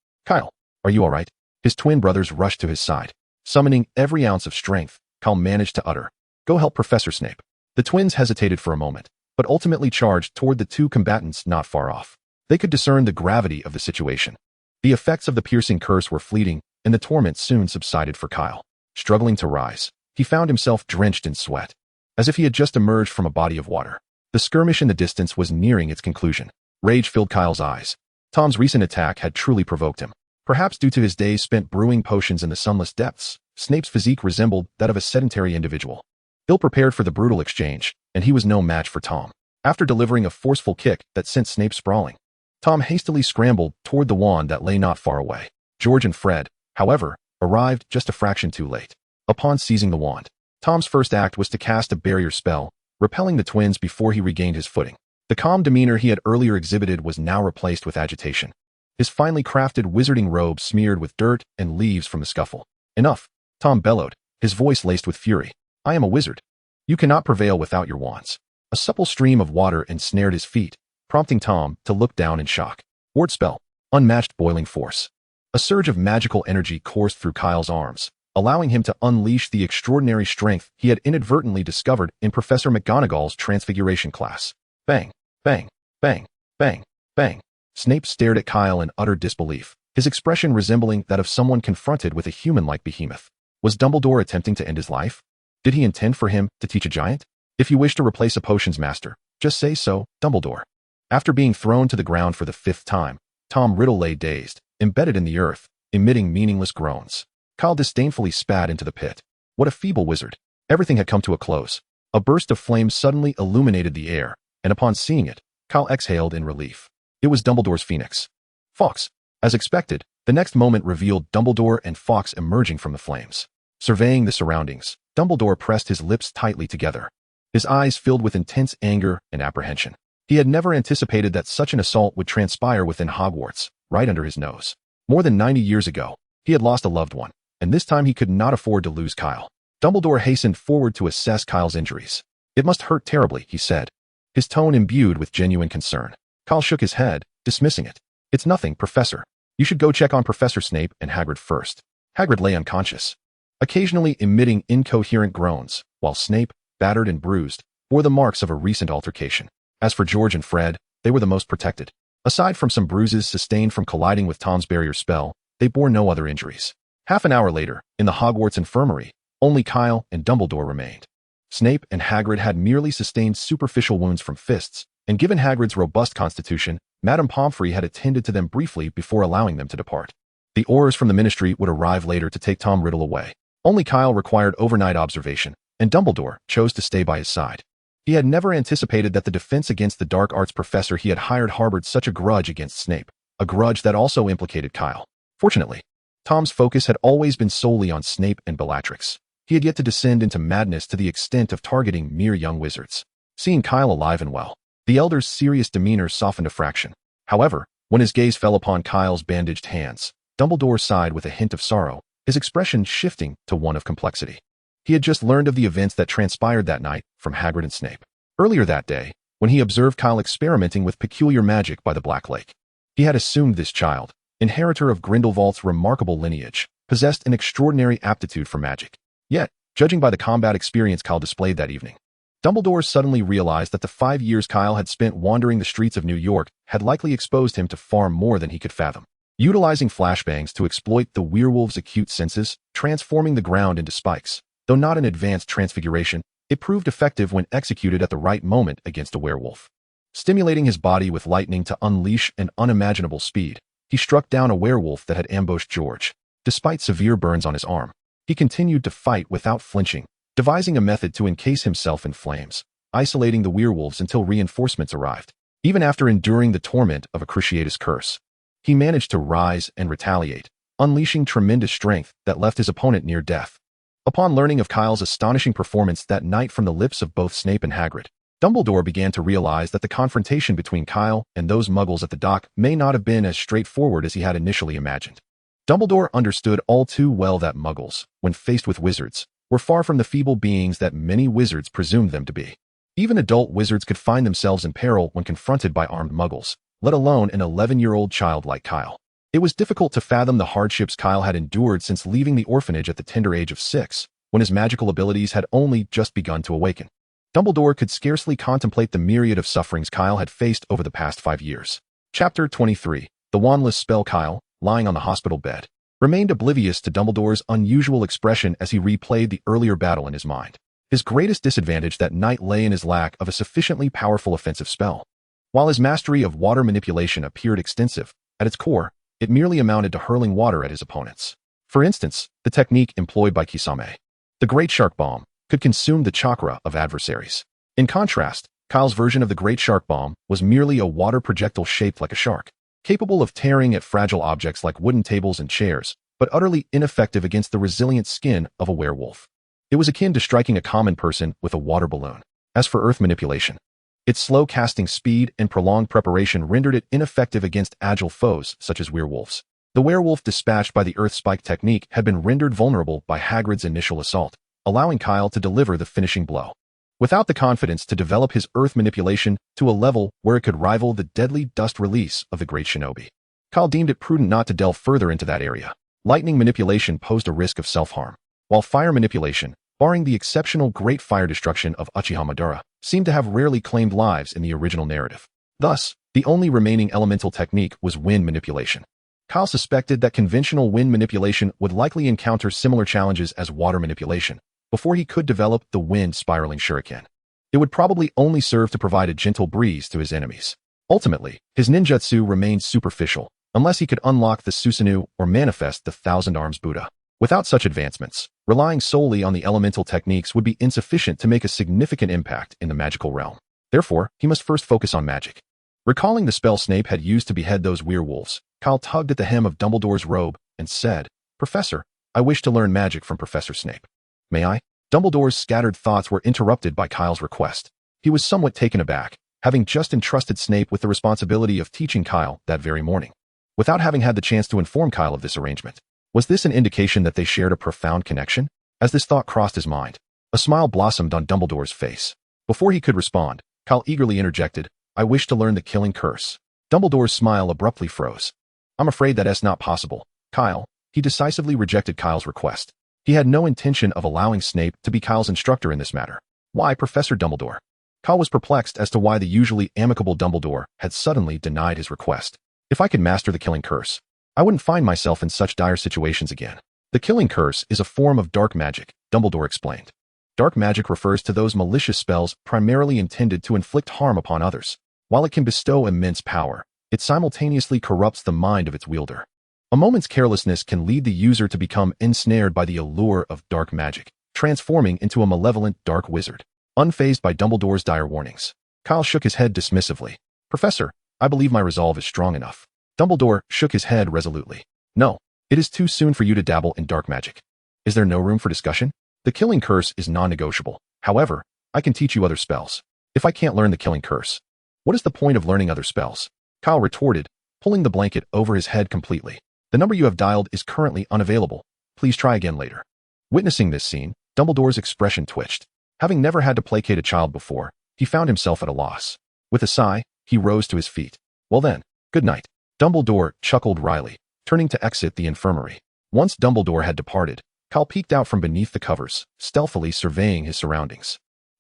are you all right? His twin brothers rushed to his side. Summoning every ounce of strength, Kyle managed to utter, "Go help Professor Snape." The twins hesitated for a moment, but ultimately charged toward the 2 combatants not far off. They could discern the gravity of the situation. The effects of the piercing curse were fleeting, and the torment soon subsided for Kyle. Struggling to rise, he found himself drenched in sweat, as if he had just emerged from a body of water. The skirmish in the distance was nearing its conclusion. Rage filled Kyle's eyes. Tom's recent attack had truly provoked him. Perhaps due to his days spent brewing potions in the sunless depths, Snape's physique resembled that of a sedentary individual, ill-prepared for the brutal exchange, and he was no match for Tom. After delivering a forceful kick that sent Snape sprawling, Tom hastily scrambled toward the wand that lay not far away. George and Fred, however, arrived just a fraction too late. Upon seizing the wand, Tom's first act was to cast a barrier spell, repelling the twins before he regained his footing. The calm demeanor he had earlier exhibited was now replaced with agitation. His finely crafted wizarding robe smeared with dirt and leaves from the scuffle. "Enough," Tom bellowed, his voice laced with fury. "I am a wizard. You cannot prevail without your wands." A supple stream of water ensnared his feet, prompting Tom to look down in shock. Ward spell. Unmatched boiling force. A surge of magical energy coursed through Kyle's arms, allowing him to unleash the extraordinary strength he had inadvertently discovered in Professor McGonagall's transfiguration class. Bang, bang, bang, bang, bang. Snape stared at Kyle in utter disbelief, his expression resembling that of someone confronted with a human-like behemoth. Was Dumbledore attempting to end his life? Did he intend for him to teach a giant? "If you wish to replace a potions master, just say so, Dumbledore." After being thrown to the ground for the 5th time, Tom Riddle lay dazed, embedded in the earth, emitting meaningless groans. Kyle disdainfully spat into the pit. What a feeble wizard. Everything had come to a close. A burst of flame suddenly illuminated the air, and upon seeing it, Kyle exhaled in relief. It was Dumbledore's phoenix. Fawkes. As expected, the next moment revealed Dumbledore and Fawkes emerging from the flames. Surveying the surroundings, Dumbledore pressed his lips tightly together, his eyes filled with intense anger and apprehension. He had never anticipated that such an assault would transpire within Hogwarts, right under his nose. More than 90 years ago, he had lost a loved one, and this time he could not afford to lose Kyle. Dumbledore hastened forward to assess Kyle's injuries. "It must hurt terribly," he said, his tone imbued with genuine concern. Kyle shook his head, dismissing it. "It's nothing, Professor. You should go check on Professor Snape and Hagrid first." Hagrid lay unconscious, occasionally emitting incoherent groans, while Snape, battered and bruised, bore the marks of a recent altercation. As for George and Fred, they were the most protected. Aside from some bruises sustained from colliding with Tom's barrier spell, they bore no other injuries. Half an hour later, in the Hogwarts infirmary, only Kyle and Dumbledore remained. Snape and Hagrid had merely sustained superficial wounds from fists, and given Hagrid's robust constitution, Madame Pomfrey had attended to them briefly before allowing them to depart. The Aurors from the Ministry would arrive later to take Tom Riddle away. Only Kyle required overnight observation, and Dumbledore chose to stay by his side. He had never anticipated that the defense against the dark arts professor he had hired harbored such a grudge against Snape, a grudge that also implicated Kyle. Fortunately, Tom's focus had always been solely on Snape and Bellatrix. He had yet to descend into madness to the extent of targeting mere young wizards. Seeing Kyle alive and well, the elder's serious demeanor softened a fraction. However, when his gaze fell upon Kyle's bandaged hands, Dumbledore sighed with a hint of sorrow, his expression shifting to one of complexity. He had just learned of the events that transpired that night from Hagrid and Snape. Earlier that day, when he observed Kyle experimenting with peculiar magic by the Black Lake, he had assumed this child, inheritor of Grindelwald's remarkable lineage, possessed an extraordinary aptitude for magic. Yet, judging by the combat experience Kyle displayed that evening, Dumbledore suddenly realized that the 5 years Kyle had spent wandering the streets of New York had likely exposed him to far more than he could fathom. Utilizing flashbangs to exploit the werewolf's acute senses, transforming the ground into spikes, though not an advanced transfiguration, it proved effective when executed at the right moment against a werewolf. Stimulating his body with lightning to unleash an unimaginable speed, he struck down a werewolf that had ambushed George. Despite severe burns on his arm, he continued to fight without flinching, devising a method to encase himself in flames, isolating the werewolves until reinforcements arrived. Even after enduring the torment of a cruciatus curse, he managed to rise and retaliate, unleashing tremendous strength that left his opponent near death. Upon learning of Kyle's astonishing performance that night from the lips of both Snape and Hagrid, Dumbledore began to realize that the confrontation between Kyle and those muggles at the dock may not have been as straightforward as he had initially imagined. Dumbledore understood all too well that muggles, when faced with wizards, were far from the feeble beings that many wizards presumed them to be. Even adult wizards could find themselves in peril when confronted by armed muggles, let alone an 11-year-old child like Kyle. It was difficult to fathom the hardships Kyle had endured since leaving the orphanage at the tender age of 6, when his magical abilities had only just begun to awaken. Dumbledore could scarcely contemplate the myriad of sufferings Kyle had faced over the past 5 years. Chapter 23. The wandless spell. Kyle, lying on the hospital bed, remained oblivious to Dumbledore's unusual expression as he replayed the earlier battle in his mind. His greatest disadvantage that night lay in his lack of a sufficiently powerful offensive spell. While his mastery of water manipulation appeared extensive, at its core, it merely amounted to hurling water at his opponents. For instance, the technique employed by Kisame, the Great Shark Bomb, could consume the chakra of adversaries. In contrast, Kyle's version of the Great Shark Bomb was merely a water projectile shaped like a shark, capable of tearing at fragile objects like wooden tables and chairs, but utterly ineffective against the resilient skin of a werewolf. It was akin to striking a common person with a water balloon. As for earth manipulation, its slow casting speed and prolonged preparation rendered it ineffective against agile foes such as werewolves. The werewolf dispatched by the earth spike technique had been rendered vulnerable by Hagrid's initial assault, allowing Kyle to deliver the finishing blow. Without the confidence to develop his earth manipulation to a level where it could rival the deadly dust release of the great shinobi, Kyle deemed it prudent not to delve further into that area. Lightning manipulation posed a risk of self-harm, while fire manipulation, barring the exceptional great fire destruction of Uchiha Madara, seemed to have rarely claimed lives in the original narrative. Thus, the only remaining elemental technique was wind manipulation. Kyle suspected that conventional wind manipulation would likely encounter similar challenges as water manipulation before he could develop the wind spiraling shuriken. It would probably only serve to provide a gentle breeze to his enemies. Ultimately, his ninjutsu remained superficial, unless he could unlock the Susanoo or manifest the Thousand Arms Buddha. Without such advancements, relying solely on the elemental techniques would be insufficient to make a significant impact in the magical realm. Therefore, he must first focus on magic. Recalling the spell Snape had used to behead those werewolves, Kyle tugged at the hem of Dumbledore's robe and said, "Professor, I wish to learn magic from Professor Snape." "May I?" Dumbledore's scattered thoughts were interrupted by Kyle's request. He was somewhat taken aback, having just entrusted Snape with the responsibility of teaching Kyle that very morning, without having had the chance to inform Kyle of this arrangement. Was this an indication that they shared a profound connection? As this thought crossed his mind, a smile blossomed on Dumbledore's face. Before he could respond, Kyle eagerly interjected, "I wish to learn the killing curse." Dumbledore's smile abruptly froze. "I'm afraid that's not possible, Kyle." He decisively rejected Kyle's request. He had no intention of allowing Snape to be Kyle's instructor in this matter. "Why, Professor Dumbledore?" Kyle was perplexed as to why the usually amicable Dumbledore had suddenly denied his request. "If I could master the killing curse, I wouldn't find myself in such dire situations again." "The killing curse is a form of dark magic," Dumbledore explained. Dark magic refers to those malicious spells primarily intended to inflict harm upon others. While it can bestow immense power, it simultaneously corrupts the mind of its wielder. A moment's carelessness can lead the user to become ensnared by the allure of dark magic, transforming into a malevolent dark wizard. Unfazed by Dumbledore's dire warnings, Kyle shook his head dismissively. "Professor, I believe my resolve is strong enough." Dumbledore shook his head resolutely. "No, it is too soon for you to dabble in dark magic. Is there no room for discussion? The killing curse is non-negotiable. However, I can teach you other spells. If I can't learn the killing curse, what is the point of learning other spells?" Kyle retorted, pulling the blanket over his head completely. "The number you have dialed is currently unavailable. Please try again later." Witnessing this scene, Dumbledore's expression twitched. Having never had to placate a child before, he found himself at a loss. With a sigh, he rose to his feet. "Well then, good night." Dumbledore chuckled wryly, turning to exit the infirmary. Once Dumbledore had departed, Kyle peeked out from beneath the covers, stealthily surveying his surroundings.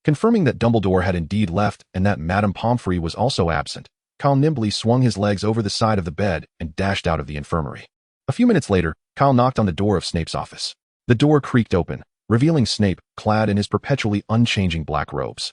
Confirming that Dumbledore had indeed left and that Madame Pomfrey was also absent, Kyle nimbly swung his legs over the side of the bed and dashed out of the infirmary. A few minutes later, Kyle knocked on the door of Snape's office. The door creaked open, revealing Snape clad in his perpetually unchanging black robes.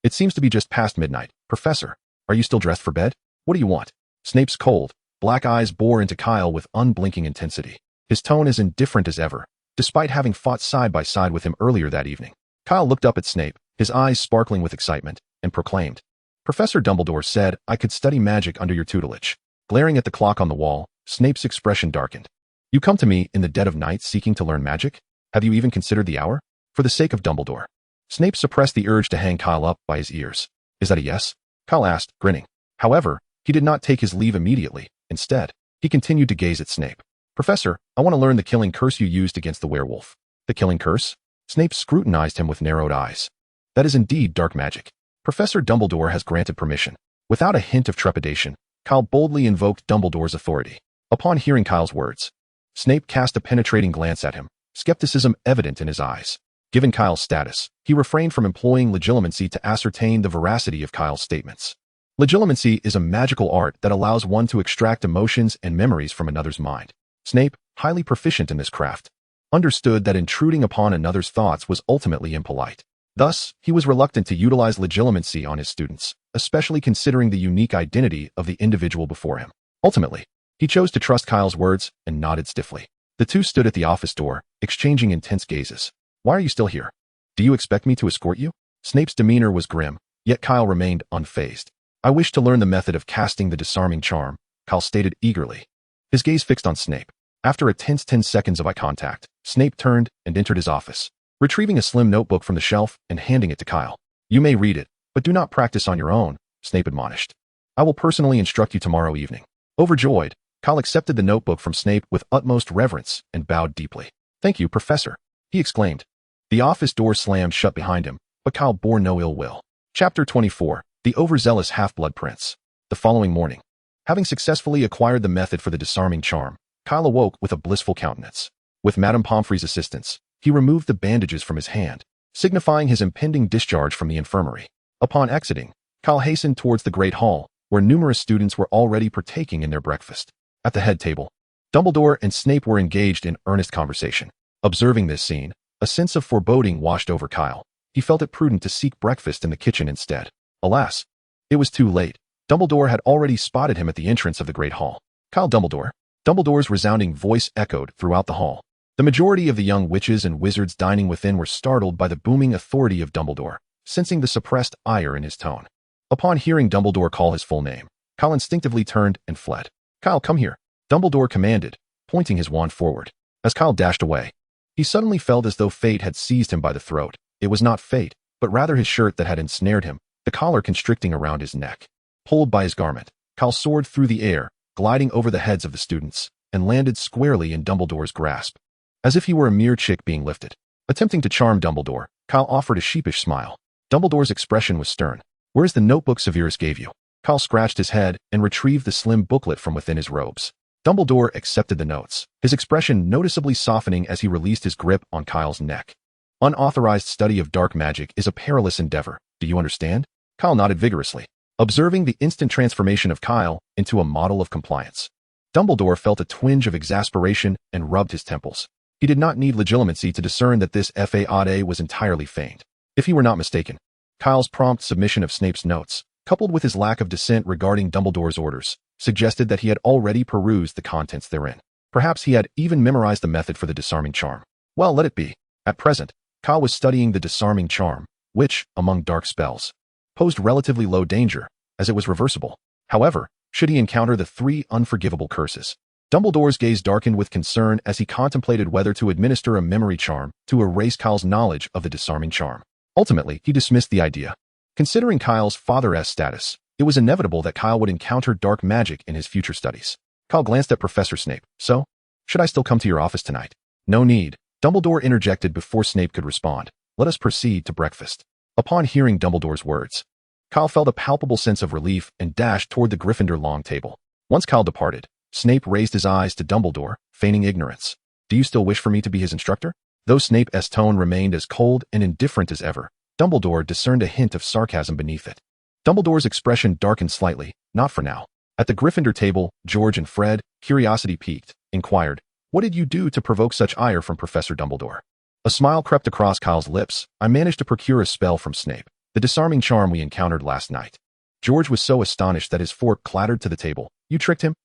It seems to be just past midnight. Professor, are you still dressed for bed? What do you want? Snape's cold, black eyes bore into Kyle with unblinking intensity. His tone as indifferent as ever, despite having fought side by side with him earlier that evening. Kyle looked up at Snape, his eyes sparkling with excitement, and proclaimed, Professor Dumbledore said I could study magic under your tutelage. Glaring at the clock on the wall, Snape's expression darkened. You come to me in the dead of night seeking to learn magic? Have you even considered the hour? For the sake of Dumbledore. Snape suppressed the urge to hang Kyle up by his ears. Is that a yes? Kyle asked, grinning. However, he did not take his leave immediately. Instead, he continued to gaze at Snape. Professor, I want to learn the killing curse you used against the werewolf. The killing curse? Snape scrutinized him with narrowed eyes. That is indeed dark magic. Professor Dumbledore has granted permission. Without a hint of trepidation, Kyle boldly invoked Dumbledore's authority. Upon hearing Kyle's words, Snape cast a penetrating glance at him, skepticism evident in his eyes. Given Kyle's status, he refrained from employing legilimency to ascertain the veracity of Kyle's statements. Legilimency is a magical art that allows one to extract emotions and memories from another's mind. Snape, highly proficient in this craft, understood that intruding upon another's thoughts was ultimately impolite. Thus, he was reluctant to utilize legilimency on his students, especially considering the unique identity of the individual before him. Ultimately, he chose to trust Kyle's words and nodded stiffly. The two stood at the office door, exchanging intense gazes. Why are you still here? Do you expect me to escort you? Snape's demeanor was grim, yet Kyle remained unfazed. I wish to learn the method of casting the disarming charm, Kyle stated eagerly. His gaze fixed on Snape. After a tense 10 seconds of eye contact, Snape turned and entered his office, retrieving a slim notebook from the shelf and handing it to Kyle. You may read it, but do not practice on your own, Snape admonished. I will personally instruct you tomorrow evening. Overjoyed, Kyle accepted the notebook from Snape with utmost reverence and bowed deeply. Thank you, Professor, he exclaimed. The office door slammed shut behind him, but Kyle bore no ill will. Chapter 24, The Overzealous Half-Blood Prince. The following morning, having successfully acquired the method for the disarming charm, Kyle awoke with a blissful countenance. With Madame Pomfrey's assistance, he removed the bandages from his hand, signifying his impending discharge from the infirmary. Upon exiting, Kyle hastened towards the Great Hall, where numerous students were already partaking in their breakfast. At the head table, Dumbledore and Snape were engaged in earnest conversation. Observing this scene, a sense of foreboding washed over Kyle. He felt it prudent to seek breakfast in the kitchen instead. Alas, it was too late. Dumbledore had already spotted him at the entrance of the Great Hall. Kyle Dumbledore. Dumbledore's resounding voice echoed throughout the hall. The majority of the young witches and wizards dining within were startled by the booming authority of Dumbledore, sensing the suppressed ire in his tone. Upon hearing Dumbledore call his full name, Kyle instinctively turned and fled. Kyle, come here, Dumbledore commanded, pointing his wand forward. As Kyle dashed away, he suddenly felt as though fate had seized him by the throat. It was not fate, but rather his shirt that had ensnared him, the collar constricting around his neck. Pulled by his garment, Kyle soared through the air, gliding over the heads of the students, and landed squarely in Dumbledore's grasp. As if he were a mere chick being lifted. Attempting to charm Dumbledore, Kyle offered a sheepish smile. Dumbledore's expression was stern. Where's the notebook Severus gave you? Kyle scratched his head and retrieved the slim booklet from within his robes. Dumbledore accepted the notes, his expression noticeably softening as he released his grip on Kyle's neck. Unauthorized study of dark magic is a perilous endeavor. Do you understand? Kyle nodded vigorously, observing the instant transformation of Kyle into a model of compliance. Dumbledore felt a twinge of exasperation and rubbed his temples. He did not need legilimency to discern that this fade was entirely feigned. If he were not mistaken, Kyle's prompt submission of Snape's notes, coupled with his lack of dissent regarding Dumbledore's orders, suggested that he had already perused the contents therein. Perhaps he had even memorized the method for the disarming charm. Well, let it be. At present, Kyle was studying the disarming charm, which, among dark spells, posed relatively low danger, as it was reversible. However, should he encounter the 3 unforgivable curses? Dumbledore's gaze darkened with concern as he contemplated whether to administer a memory charm to erase Kyle's knowledge of the disarming charm. Ultimately, he dismissed the idea. Considering Kyle's father's status, it was inevitable that Kyle would encounter dark magic in his future studies. Kyle glanced at Professor Snape. So, should I still come to your office tonight? No need. Dumbledore interjected before Snape could respond. Let us proceed to breakfast. Upon hearing Dumbledore's words, Kyle felt a palpable sense of relief and dashed toward the Gryffindor long table. Once Kyle departed, Snape raised his eyes to Dumbledore, feigning ignorance. Do you still wish for me to be his instructor? Though Snape's tone remained as cold and indifferent as ever, Dumbledore discerned a hint of sarcasm beneath it. Dumbledore's expression darkened slightly. Not for now. At the Gryffindor table, George and Fred, curiosity piqued, inquired, "What did you do to provoke such ire from Professor Dumbledore?" A smile crept across Kyle's lips. "I managed to procure a spell from Snape, the disarming charm we encountered last night." George was so astonished that his fork clattered to the table. "You tricked him?"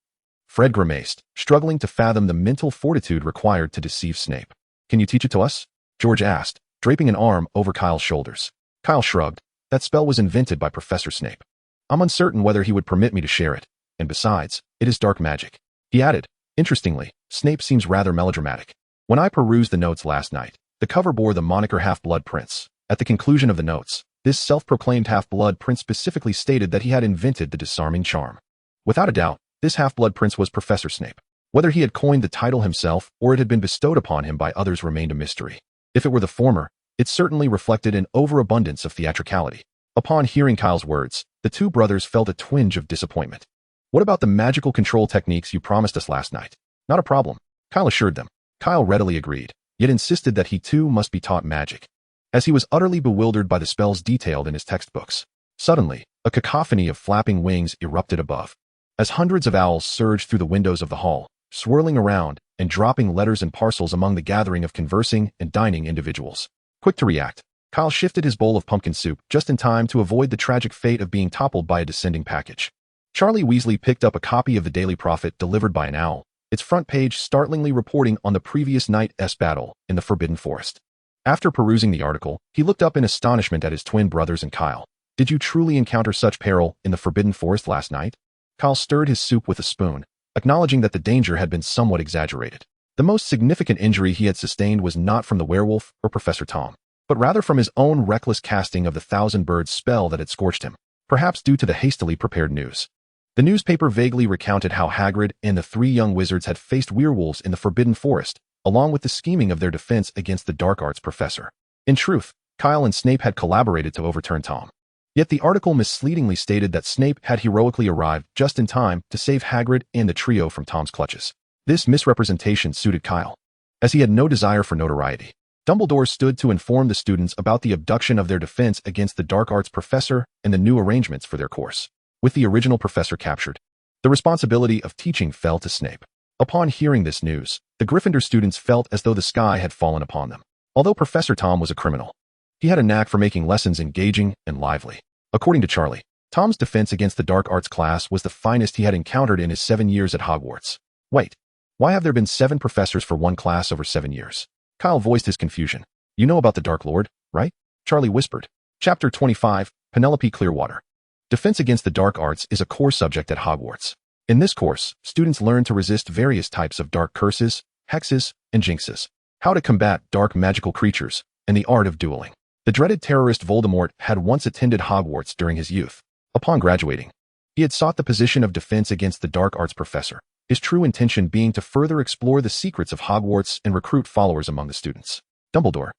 Fred grimaced, struggling to fathom the mental fortitude required to deceive Snape. "Can you teach it to us?" George asked, draping an arm over Kyle's shoulders. Kyle shrugged. "That spell was invented by Professor Snape. I'm uncertain whether he would permit me to share it, and besides, it is dark magic." He added, "Interestingly, Snape seems rather melodramatic. When I perused the notes last night, the cover bore the moniker Half-Blood Prince. At the conclusion of the notes, this self-proclaimed Half-Blood Prince specifically stated that he had invented the disarming charm. Without a doubt, this Half-Blood Prince was Professor Snape. Whether he had coined the title himself or it had been bestowed upon him by others remained a mystery. If it were the former, it certainly reflected an overabundance of theatricality." Upon hearing Kyle's words, the two brothers felt a twinge of disappointment. "What about the magical control techniques you promised us last night?" "Not a problem," Kyle assured them. Kyle readily agreed, yet insisted that he too must be taught magic, as he was utterly bewildered by the spells detailed in his textbooks. Suddenly, a cacophony of flapping wings erupted above, as hundreds of owls surged through the windows of the hall, swirling around and dropping letters and parcels among the gathering of conversing and dining individuals. Quick to react, Kyle shifted his bowl of pumpkin soup just in time to avoid the tragic fate of being toppled by a descending package. Charlie Weasley picked up a copy of the Daily Prophet delivered by an owl, its front page startlingly reporting on the previous night's battle in the Forbidden Forest. After perusing the article, he looked up in astonishment at his twin brothers and Kyle. "Did you truly encounter such peril in the Forbidden Forest last night?" Kyle stirred his soup with a spoon, acknowledging that the danger had been somewhat exaggerated. The most significant injury he had sustained was not from the werewolf or Professor Tom, but rather from his own reckless casting of the Thousand Birds spell that had scorched him, perhaps due to the hastily prepared news. The newspaper vaguely recounted how Hagrid and the three young wizards had faced werewolves in the Forbidden Forest, along with the scheming of their defense against the dark arts professor. In truth, Kyle and Snape had collaborated to overturn Tom. Yet the article misleadingly stated that Snape had heroically arrived just in time to save Hagrid and the trio from Tom's clutches. This misrepresentation suited Kyle, as he had no desire for notoriety. Dumbledore stood to inform the students about the abduction of their defense against the dark arts professor and the new arrangements for their course. With the original professor captured, the responsibility of teaching fell to Snape. Upon hearing this news, the Gryffindor students felt as though the sky had fallen upon them. Although Professor Tom was a criminal, he had a knack for making lessons engaging and lively. According to Charlie, Tom's defense against the dark arts class was the finest he had encountered in his 7 years at Hogwarts. Wait, why have there been 7 professors for one class over 7 years? Kyle voiced his confusion. "You know about the Dark Lord, right?" Charlie whispered. Chapter 25, Penelope Clearwater. Defense against the dark arts is a core subject at Hogwarts. In this course, students learn to resist various types of dark curses, hexes, and jinxes, how to combat dark magical creatures, and the art of dueling. The dreaded terrorist Voldemort had once attended Hogwarts during his youth. Upon graduating, he had sought the position of defense against the dark arts professor, his true intention being to further explore the secrets of Hogwarts and recruit followers among the students. Dumbledore,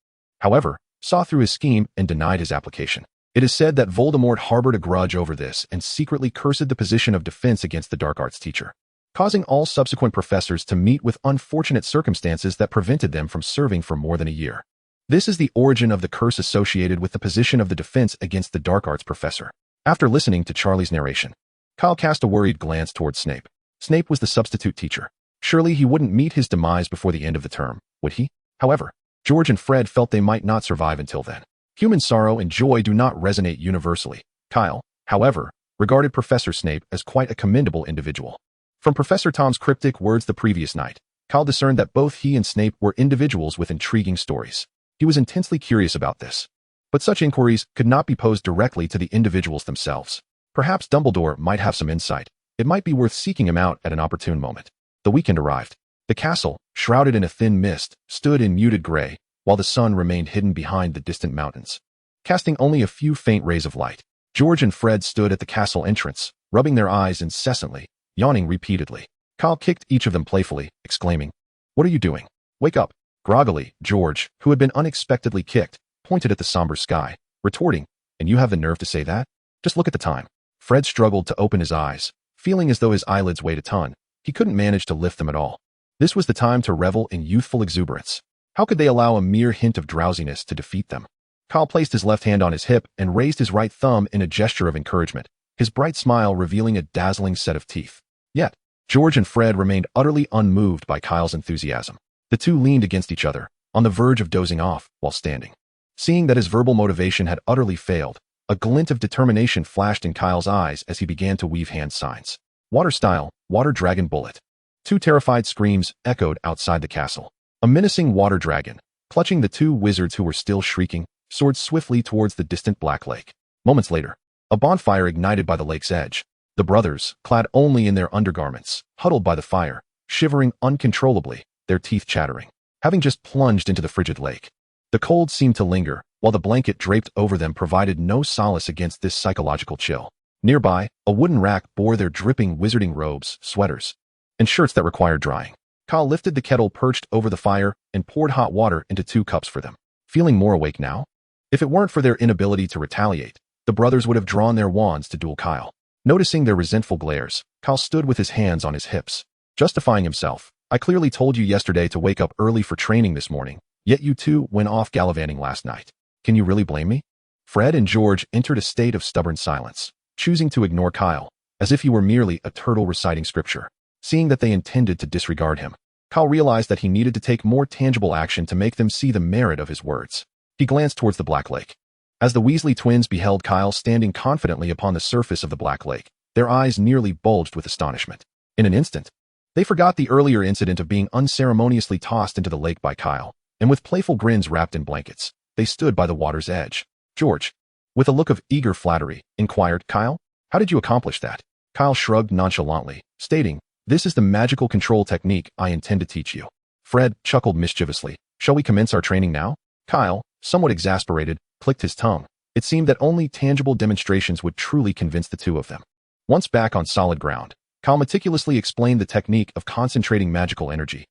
however, saw through his scheme and denied his application. It is said that Voldemort harbored a grudge over this and secretly cursed the position of defense against the dark arts teacher, causing all subsequent professors to meet with unfortunate circumstances that prevented them from serving for more than a year. This is the origin of the curse associated with the position of the defense against the dark arts professor. After listening to Charlie's narration, Kyle cast a worried glance towards Snape. Snape was the substitute teacher. Surely he wouldn't meet his demise before the end of the term, would he? However, George and Fred felt they might not survive until then. Human sorrow and joy do not resonate universally. Kyle, however, regarded Professor Snape as quite a commendable individual. From Professor Tom's cryptic words the previous night, Kyle discerned that both he and Snape were individuals with intriguing stories. He was intensely curious about this. But such inquiries could not be posed directly to the individuals themselves. Perhaps Dumbledore might have some insight. It might be worth seeking him out at an opportune moment. The weekend arrived. The castle, shrouded in a thin mist, stood in muted gray, while the sun remained hidden behind the distant mountains, casting only a few faint rays of light. George and Fred stood at the castle entrance, rubbing their eyes incessantly, yawning repeatedly. Kyle kicked each of them playfully, exclaiming, "What are you doing? Wake up!" Groggily, George, who had been unexpectedly kicked, pointed at the somber sky, retorting, "And you have the nerve to say that? Just look at the time." Fred struggled to open his eyes, feeling as though his eyelids weighed a ton. He couldn't manage to lift them at all. This was the time to revel in youthful exuberance. How could they allow a mere hint of drowsiness to defeat them? Kyle placed his left hand on his hip and raised his right thumb in a gesture of encouragement, his bright smile revealing a dazzling set of teeth. Yet, George and Fred remained utterly unmoved by Kyle's enthusiasm. The two leaned against each other, on the verge of dozing off while standing. Seeing that his verbal motivation had utterly failed, a glint of determination flashed in Kyle's eyes as he began to weave hand signs. Water style, water dragon bullet. Two terrified screams echoed outside the castle. A menacing water dragon, clutching the two wizards who were still shrieking, soared swiftly towards the distant Black Lake. Moments later, a bonfire ignited by the lake's edge. The brothers, clad only in their undergarments, huddled by the fire, shivering uncontrollably, their teeth chattering, having just plunged into the frigid lake. The cold seemed to linger, while the blanket draped over them provided no solace against this psychological chill. Nearby, a wooden rack bore their dripping wizarding robes, sweaters, and shirts that required drying. Kyle lifted the kettle perched over the fire and poured hot water into 2 cups for them. Feeling more awake now? If it weren't for their inability to retaliate, the brothers would have drawn their wands to duel Kyle. Noticing their resentful glares, Kyle stood with his hands on his hips, justifying himself. I clearly told you yesterday to wake up early for training this morning, yet you two went off gallivanting last night. Can you really blame me? Fred and George entered a state of stubborn silence, choosing to ignore Kyle, as if he were merely a turtle reciting scripture. Seeing that they intended to disregard him, Kyle realized that he needed to take more tangible action to make them see the merit of his words. He glanced towards the Black Lake. As the Weasley twins beheld Kyle standing confidently upon the surface of the Black Lake, their eyes nearly bulged with astonishment. In an instant, they forgot the earlier incident of being unceremoniously tossed into the lake by Kyle, and with playful grins wrapped in blankets, they stood by the water's edge. George, with a look of eager flattery, inquired, Kyle, how did you accomplish that? Kyle shrugged nonchalantly, stating, this is the magical control technique I intend to teach you. Fred chuckled mischievously. Shall we commence our training now? Kyle, somewhat exasperated, clicked his tongue. It seemed that only tangible demonstrations would truly convince the two of them. Once back on solid ground, Kyle meticulously explained the technique of concentrating magical energy,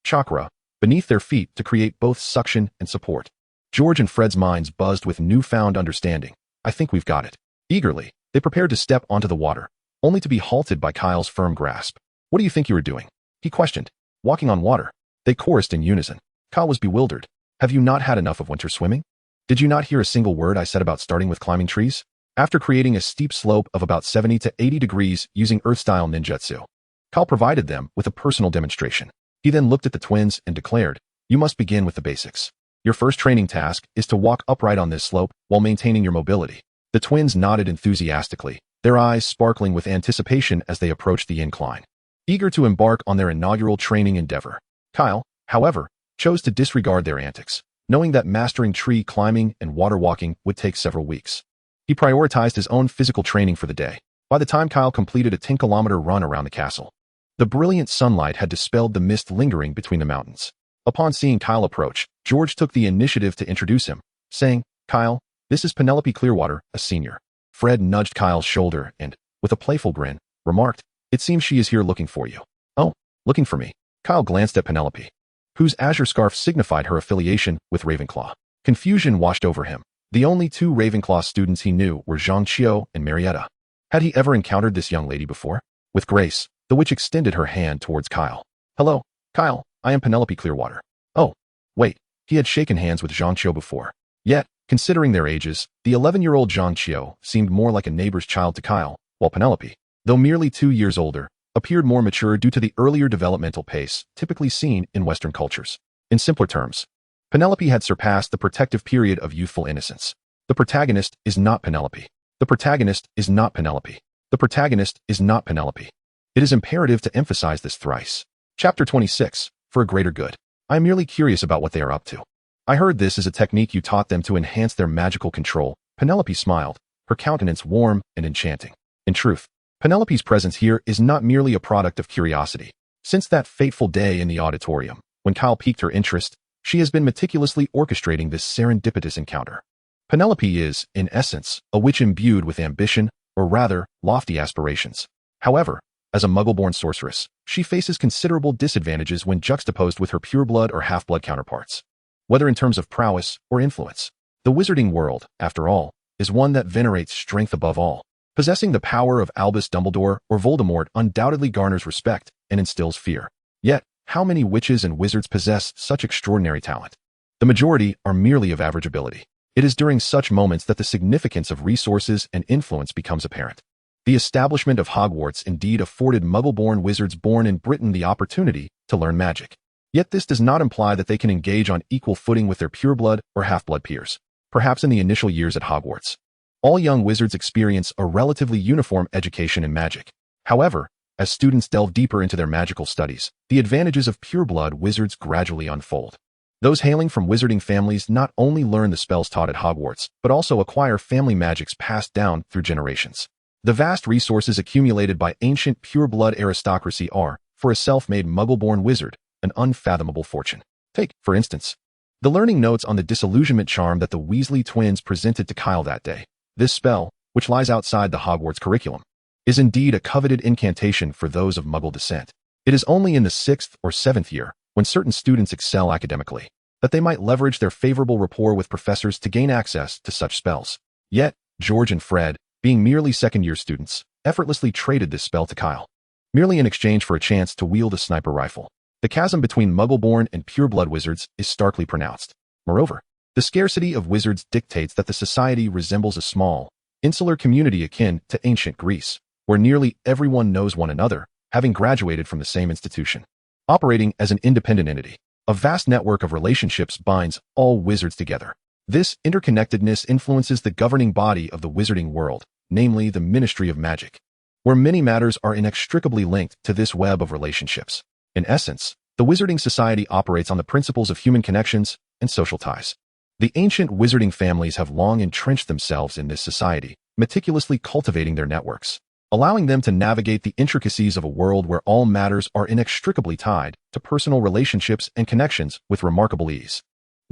chakra, beneath their feet to create both suction and support. George and Fred's minds buzzed with newfound understanding. I think we've got it. Eagerly, they prepared to step onto the water, only to be halted by Kyle's firm grasp. What do you think you were doing? He questioned. Walking on water. They chorused in unison. Kyle was bewildered. Have you not had enough of winter swimming? Did you not hear a single word I said about starting with climbing trees? After creating a steep slope of about 70 to 80 degrees using Earth-style ninjutsu, Kyle provided them with a personal demonstration. He then looked at the twins and declared, you must begin with the basics. Your first training task is to walk upright on this slope while maintaining your mobility. The twins nodded enthusiastically, their eyes sparkling with anticipation as they approached the incline. Eager to embark on their inaugural training endeavor, Kyle, however, chose to disregard their antics, knowing that mastering tree climbing and water walking would take several weeks. He prioritized his own physical training for the day. By the time Kyle completed a 10-kilometer run around the castle, the brilliant sunlight had dispelled the mist lingering between the mountains. Upon seeing Kyle approach, George took the initiative to introduce him, saying, Kyle, this is Penelope Clearwater, a senior. Fred nudged Kyle's shoulder and, with a playful grin, remarked, it seems she is here looking for you. Oh, looking for me. Kyle glanced at Penelope, whose azure scarf signified her affiliation with Ravenclaw. Confusion washed over him. The only 2 Ravenclaw students he knew were Zhangqiu and Marietta. Had he ever encountered this young lady before? With grace, the witch extended her hand towards Kyle. Hello, Kyle, I am Penelope Clearwater. Oh, wait, he had shaken hands with Zhangqiu before. Yet, considering their ages, the 11-year-old Zhangqiu seemed more like a neighbor's child to Kyle, while Penelope, though merely 2 years older, appeared more mature due to the earlier developmental pace typically seen in Western cultures. In simpler terms, Penelope had surpassed the protective period of youthful innocence. The protagonist is not Penelope. The protagonist is not Penelope. The protagonist is not Penelope. It is imperative to emphasize this thrice. Chapter 26, For a Greater Good. I am merely curious about what they are up to. I heard this is a technique you taught them to enhance their magical control. Penelope smiled, her countenance warm and enchanting. In truth, Penelope's presence here is not merely a product of curiosity. Since that fateful day in the auditorium, when Kyle piqued her interest, she has been meticulously orchestrating this serendipitous encounter. Penelope is, in essence, a witch imbued with ambition, or rather, lofty aspirations. However, as a muggle-born sorceress, she faces considerable disadvantages when juxtaposed with her pureblood or half-blood counterparts. Whether in terms of prowess or influence, the wizarding world, after all, is one that venerates strength above all. Possessing the power of Albus Dumbledore or Voldemort undoubtedly garners respect and instills fear. Yet, how many witches and wizards possess such extraordinary talent? The majority are merely of average ability. It is during such moments that the significance of resources and influence becomes apparent. The establishment of Hogwarts indeed afforded Muggle-born wizards born in Britain the opportunity to learn magic. Yet this does not imply that they can engage on equal footing with their pureblood or half-blood peers. Perhaps in the initial years at Hogwarts, all young wizards experience a relatively uniform education in magic. However, as students delve deeper into their magical studies, the advantages of pureblood wizards gradually unfold. Those hailing from wizarding families not only learn the spells taught at Hogwarts, but also acquire family magics passed down through generations. The vast resources accumulated by ancient pureblood aristocracy are, for a self-made Muggle-born wizard, an unfathomable fortune. Take, for instance, the learning notes on the disillusionment charm that the Weasley twins presented to Kyle that day. This spell, which lies outside the Hogwarts curriculum, is indeed a coveted incantation for those of Muggle descent. It is only in the 6th or 7th year, when certain students excel academically, that they might leverage their favorable rapport with professors to gain access to such spells. Yet, George and Fred, being merely second-year students, effortlessly traded this spell to Kyle, merely in exchange for a chance to wield a sniper rifle. The chasm between Muggle-born and pureblood wizards is starkly pronounced. Moreover, the scarcity of wizards dictates that the society resembles a small, insular community akin to ancient Greece, where nearly everyone knows one another, having graduated from the same institution. Operating as an independent entity, a vast network of relationships binds all wizards together. This interconnectedness influences the governing body of the wizarding world, namely the Ministry of Magic, where many matters are inextricably linked to this web of relationships. In essence, the wizarding society operates on the principles of human connections and social ties. The ancient wizarding families have long entrenched themselves in this society, meticulously cultivating their networks, allowing them to navigate the intricacies of a world where all matters are inextricably tied to personal relationships and connections with remarkable ease.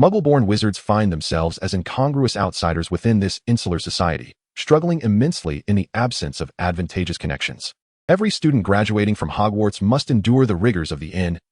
Muggle-born wizards find themselves as incongruous outsiders within this insular society, struggling immensely in the absence of advantageous connections. Every student graduating from Hogwarts must endure the rigors of the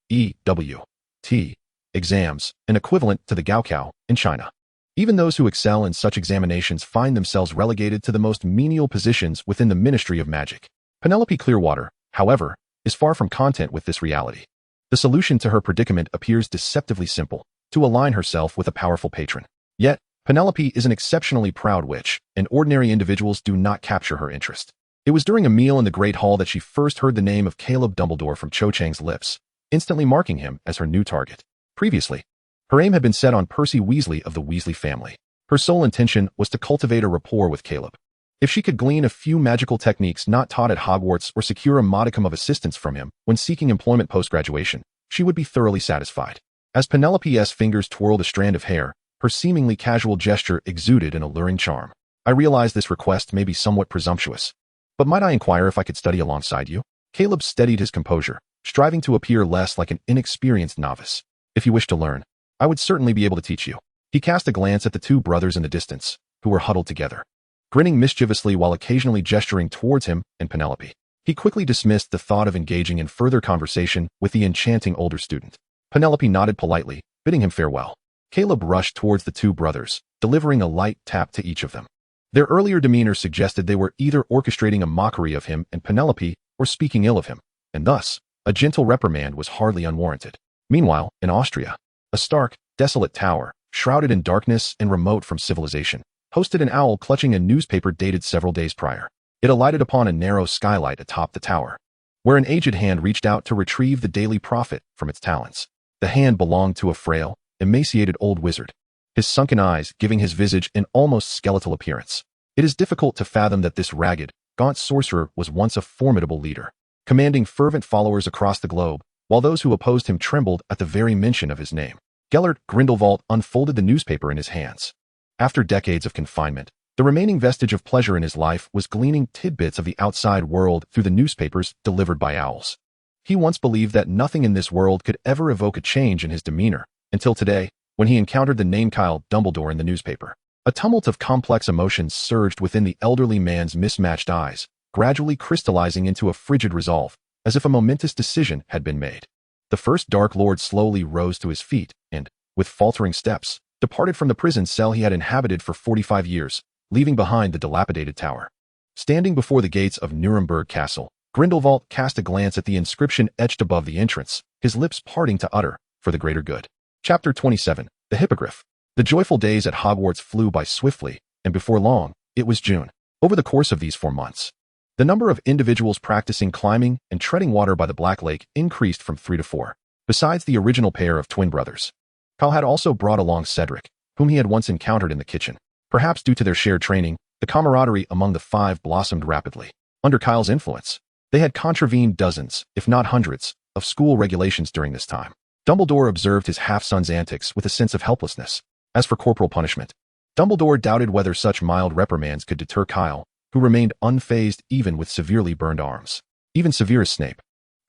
NEWT exams, an equivalent to the Gaokao in China. Even those who excel in such examinations find themselves relegated to the most menial positions within the Ministry of Magic. Penelope Clearwater, however, is far from content with this reality. The solution to her predicament appears deceptively simple: to align herself with a powerful patron. Yet, Penelope is an exceptionally proud witch, and ordinary individuals do not capture her interest. It was during a meal in the Great Hall that she first heard the name of Caleb Dumbledore from Cho Chang's lips, instantly marking him as her new target. Previously, her aim had been set on Percy Weasley of the Weasley family. Her sole intention was to cultivate a rapport with Caleb. If she could glean a few magical techniques not taught at Hogwarts or secure a modicum of assistance from him when seeking employment post-graduation, she would be thoroughly satisfied. As Penelope's fingers twirled a strand of hair, her seemingly casual gesture exuded an alluring charm. I realize this request may be somewhat presumptuous, but might I inquire if I could study alongside you? Caleb steadied his composure, striving to appear less like an inexperienced novice. If you wish to learn, I would certainly be able to teach you. He cast a glance at the two brothers in the distance, who were huddled together, grinning mischievously while occasionally gesturing towards him and Penelope. He quickly dismissed the thought of engaging in further conversation with the enchanting older student. Penelope nodded politely, bidding him farewell. Caleb rushed towards the two brothers, delivering a light tap to each of them. Their earlier demeanor suggested they were either orchestrating a mockery of him and Penelope or speaking ill of him, and thus, a gentle reprimand was hardly unwarranted. Meanwhile, in Austria, a stark, desolate tower, shrouded in darkness and remote from civilization, hosted an owl clutching a newspaper dated several days prior. It alighted upon a narrow skylight atop the tower, where an aged hand reached out to retrieve the Daily Prophet from its talons. The hand belonged to a frail, emaciated old wizard, his sunken eyes giving his visage an almost skeletal appearance. It is difficult to fathom that this ragged, gaunt sorcerer was once a formidable leader, commanding fervent followers across the globe, while those who opposed him trembled at the very mention of his name. Gellert Grindelwald unfolded the newspaper in his hands. After decades of confinement, the remaining vestige of pleasure in his life was gleaning tidbits of the outside world through the newspapers delivered by owls. He once believed that nothing in this world could ever evoke a change in his demeanor, until today, when he encountered the name Kyle Dumbledore in the newspaper. A tumult of complex emotions surged within the elderly man's mismatched eyes, gradually crystallizing into a frigid resolve, as if a momentous decision had been made. The first Dark Lord slowly rose to his feet and, with faltering steps, departed from the prison cell he had inhabited for 45 years, leaving behind the dilapidated tower. Standing before the gates of Nuremberg Castle, Grindelwald cast a glance at the inscription etched above the entrance, his lips parting to utter, "For the greater good." Chapter 27. The Hippogriff. The joyful days at Hogwarts flew by swiftly, and before long, it was June. Over the course of these 4 months, the number of individuals practicing climbing and treading water by the Black Lake increased from 3 to 4. Besides the original pair of twin brothers, Kyle had also brought along Cedric, whom he had once encountered in the kitchen. Perhaps due to their shared training, the camaraderie among the 5 blossomed rapidly. Under Kyle's influence, they had contravened dozens, if not hundreds, of school regulations during this time. Dumbledore observed his half-son's antics with a sense of helplessness. As for corporal punishment, Dumbledore doubted whether such mild reprimands could deter Kyle, who remained unfazed even with severely burned arms. Even Severus Snape,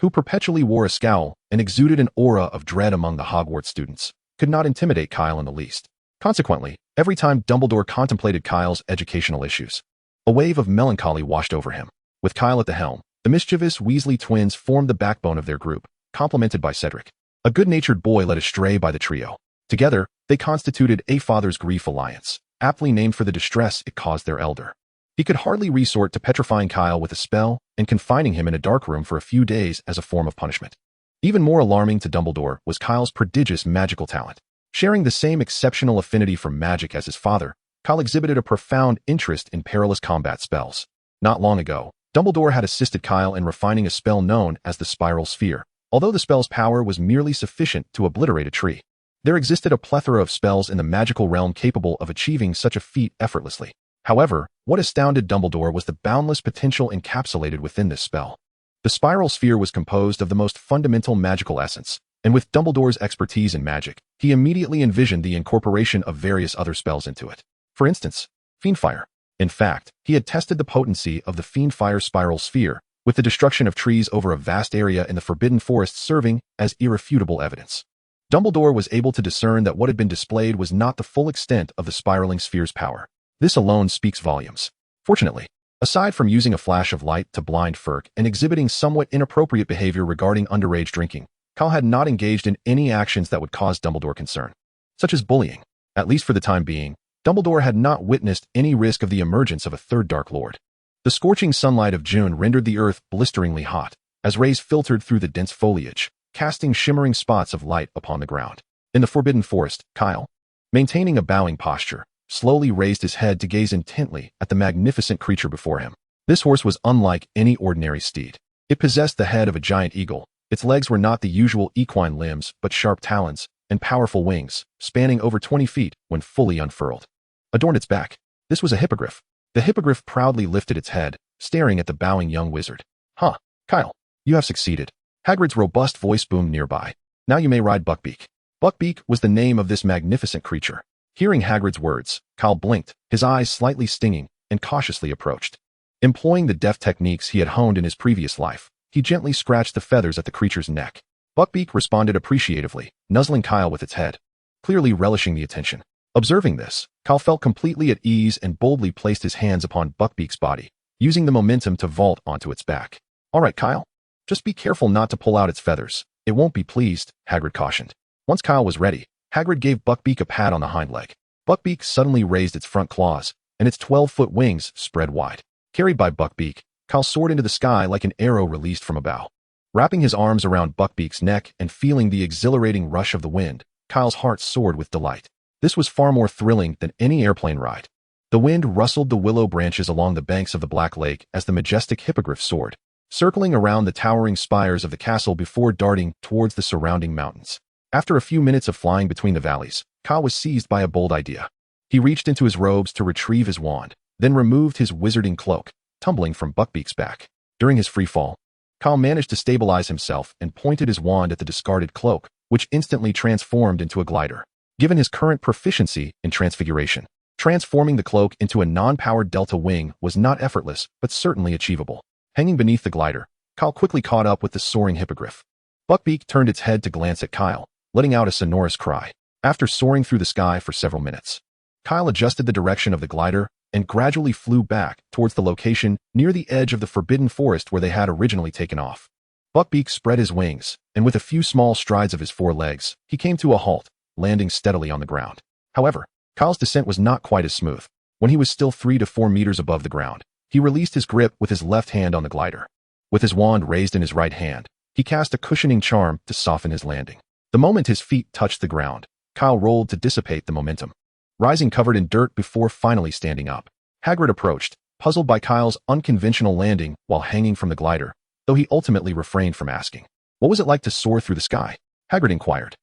who perpetually wore a scowl and exuded an aura of dread among the Hogwarts students, could not intimidate Kyle in the least. Consequently, every time Dumbledore contemplated Kyle's educational issues, a wave of melancholy washed over him. With Kyle at the helm, the mischievous Weasley twins formed the backbone of their group, complemented by Cedric, a good-natured boy led astray by the trio. Together, they constituted a father's grief alliance, aptly named for the distress it caused their elder. He could hardly resort to petrifying Kyle with a spell and confining him in a dark room for a few days as a form of punishment. Even more alarming to Dumbledore was Kyle's prodigious magical talent. Sharing the same exceptional affinity for magic as his father, Kyle exhibited a profound interest in perilous combat spells. Not long ago, Dumbledore had assisted Kyle in refining a spell known as the Spiral Sphere, although the spell's power was merely sufficient to obliterate a tree. There existed a plethora of spells in the magical realm capable of achieving such a feat effortlessly. However, what astounded Dumbledore was the boundless potential encapsulated within this spell. The Spiral Sphere was composed of the most fundamental magical essence, and with Dumbledore's expertise in magic, he immediately envisioned the incorporation of various other spells into it. For instance, Fiendfire. In fact, he had tested the potency of the Fiendfire Spiral Sphere, with the destruction of trees over a vast area in the Forbidden Forest serving as irrefutable evidence. Dumbledore was able to discern that what had been displayed was not the full extent of the spiraling sphere's power. This alone speaks volumes. Fortunately, aside from using a flash of light to blind Ferk and exhibiting somewhat inappropriate behavior regarding underage drinking, Kyle had not engaged in any actions that would cause Dumbledore concern, such as bullying. At least for the time being, Dumbledore had not witnessed any risk of the emergence of a third Dark Lord. The scorching sunlight of June rendered the earth blisteringly hot, as rays filtered through the dense foliage, casting shimmering spots of light upon the ground. In the Forbidden Forest, Kyle, maintaining a bowing posture, slowly raised his head to gaze intently at the magnificent creature before him. This horse was unlike any ordinary steed. It possessed the head of a giant eagle. Its legs were not the usual equine limbs, but sharp talons and powerful wings, spanning over 20 feet when fully unfurled. Adorned its back. This was a hippogriff. The hippogriff proudly lifted its head, staring at the bowing young wizard. "Huh, Kyle, you have succeeded." Hagrid's robust voice boomed nearby. "Now you may ride Buckbeak." Buckbeak was the name of this magnificent creature. Hearing Hagrid's words, Kyle blinked, his eyes slightly stinging, and cautiously approached. Employing the deft techniques he had honed in his previous life, he gently scratched the feathers at the creature's neck. Buckbeak responded appreciatively, nuzzling Kyle with its head, clearly relishing the attention. Observing this, Kyle felt completely at ease and boldly placed his hands upon Buckbeak's body, using the momentum to vault onto its back. "All right, Kyle. Just be careful not to pull out its feathers. It won't be pleased," Hagrid cautioned. Once Kyle was ready, Hagrid gave Buckbeak a pat on the hind leg. Buckbeak suddenly raised its front claws, and its 12-foot wings spread wide. Carried by Buckbeak, Kyle soared into the sky like an arrow released from a bow. Wrapping his arms around Buckbeak's neck and feeling the exhilarating rush of the wind, Kyle's heart soared with delight. This was far more thrilling than any airplane ride. The wind rustled the willow branches along the banks of the Black Lake as the majestic hippogriff soared, circling around the towering spires of the castle before darting towards the surrounding mountains. After a few minutes of flying between the valleys, Kyle was seized by a bold idea. He reached into his robes to retrieve his wand, then removed his wizarding cloak, tumbling from Buckbeak's back. During his free fall, Kyle managed to stabilize himself and pointed his wand at the discarded cloak, which instantly transformed into a glider. Given his current proficiency in transfiguration, transforming the cloak into a non-powered delta wing was not effortless, but certainly achievable. Hanging beneath the glider, Kyle quickly caught up with the soaring hippogriff. Buckbeak turned its head to glance at Kyle, letting out a sonorous cry. After soaring through the sky for several minutes, Kyle adjusted the direction of the glider and gradually flew back towards the location near the edge of the Forbidden Forest where they had originally taken off. Buckbeak spread his wings, and with a few small strides of his 4 legs, he came to a halt, landing steadily on the ground. However, Kyle's descent was not quite as smooth. When he was still 3 to 4 meters above the ground, he released his grip with his left hand on the glider. With his wand raised in his right hand, he cast a cushioning charm to soften his landing. The moment his feet touched the ground, Kyle rolled to dissipate the momentum. rising covered in dirt before finally standing up. Hagrid approached, puzzled by Kyle's unconventional landing while hanging from the glider, though he ultimately refrained from asking. What was it like to soar through the sky? Hagrid inquired.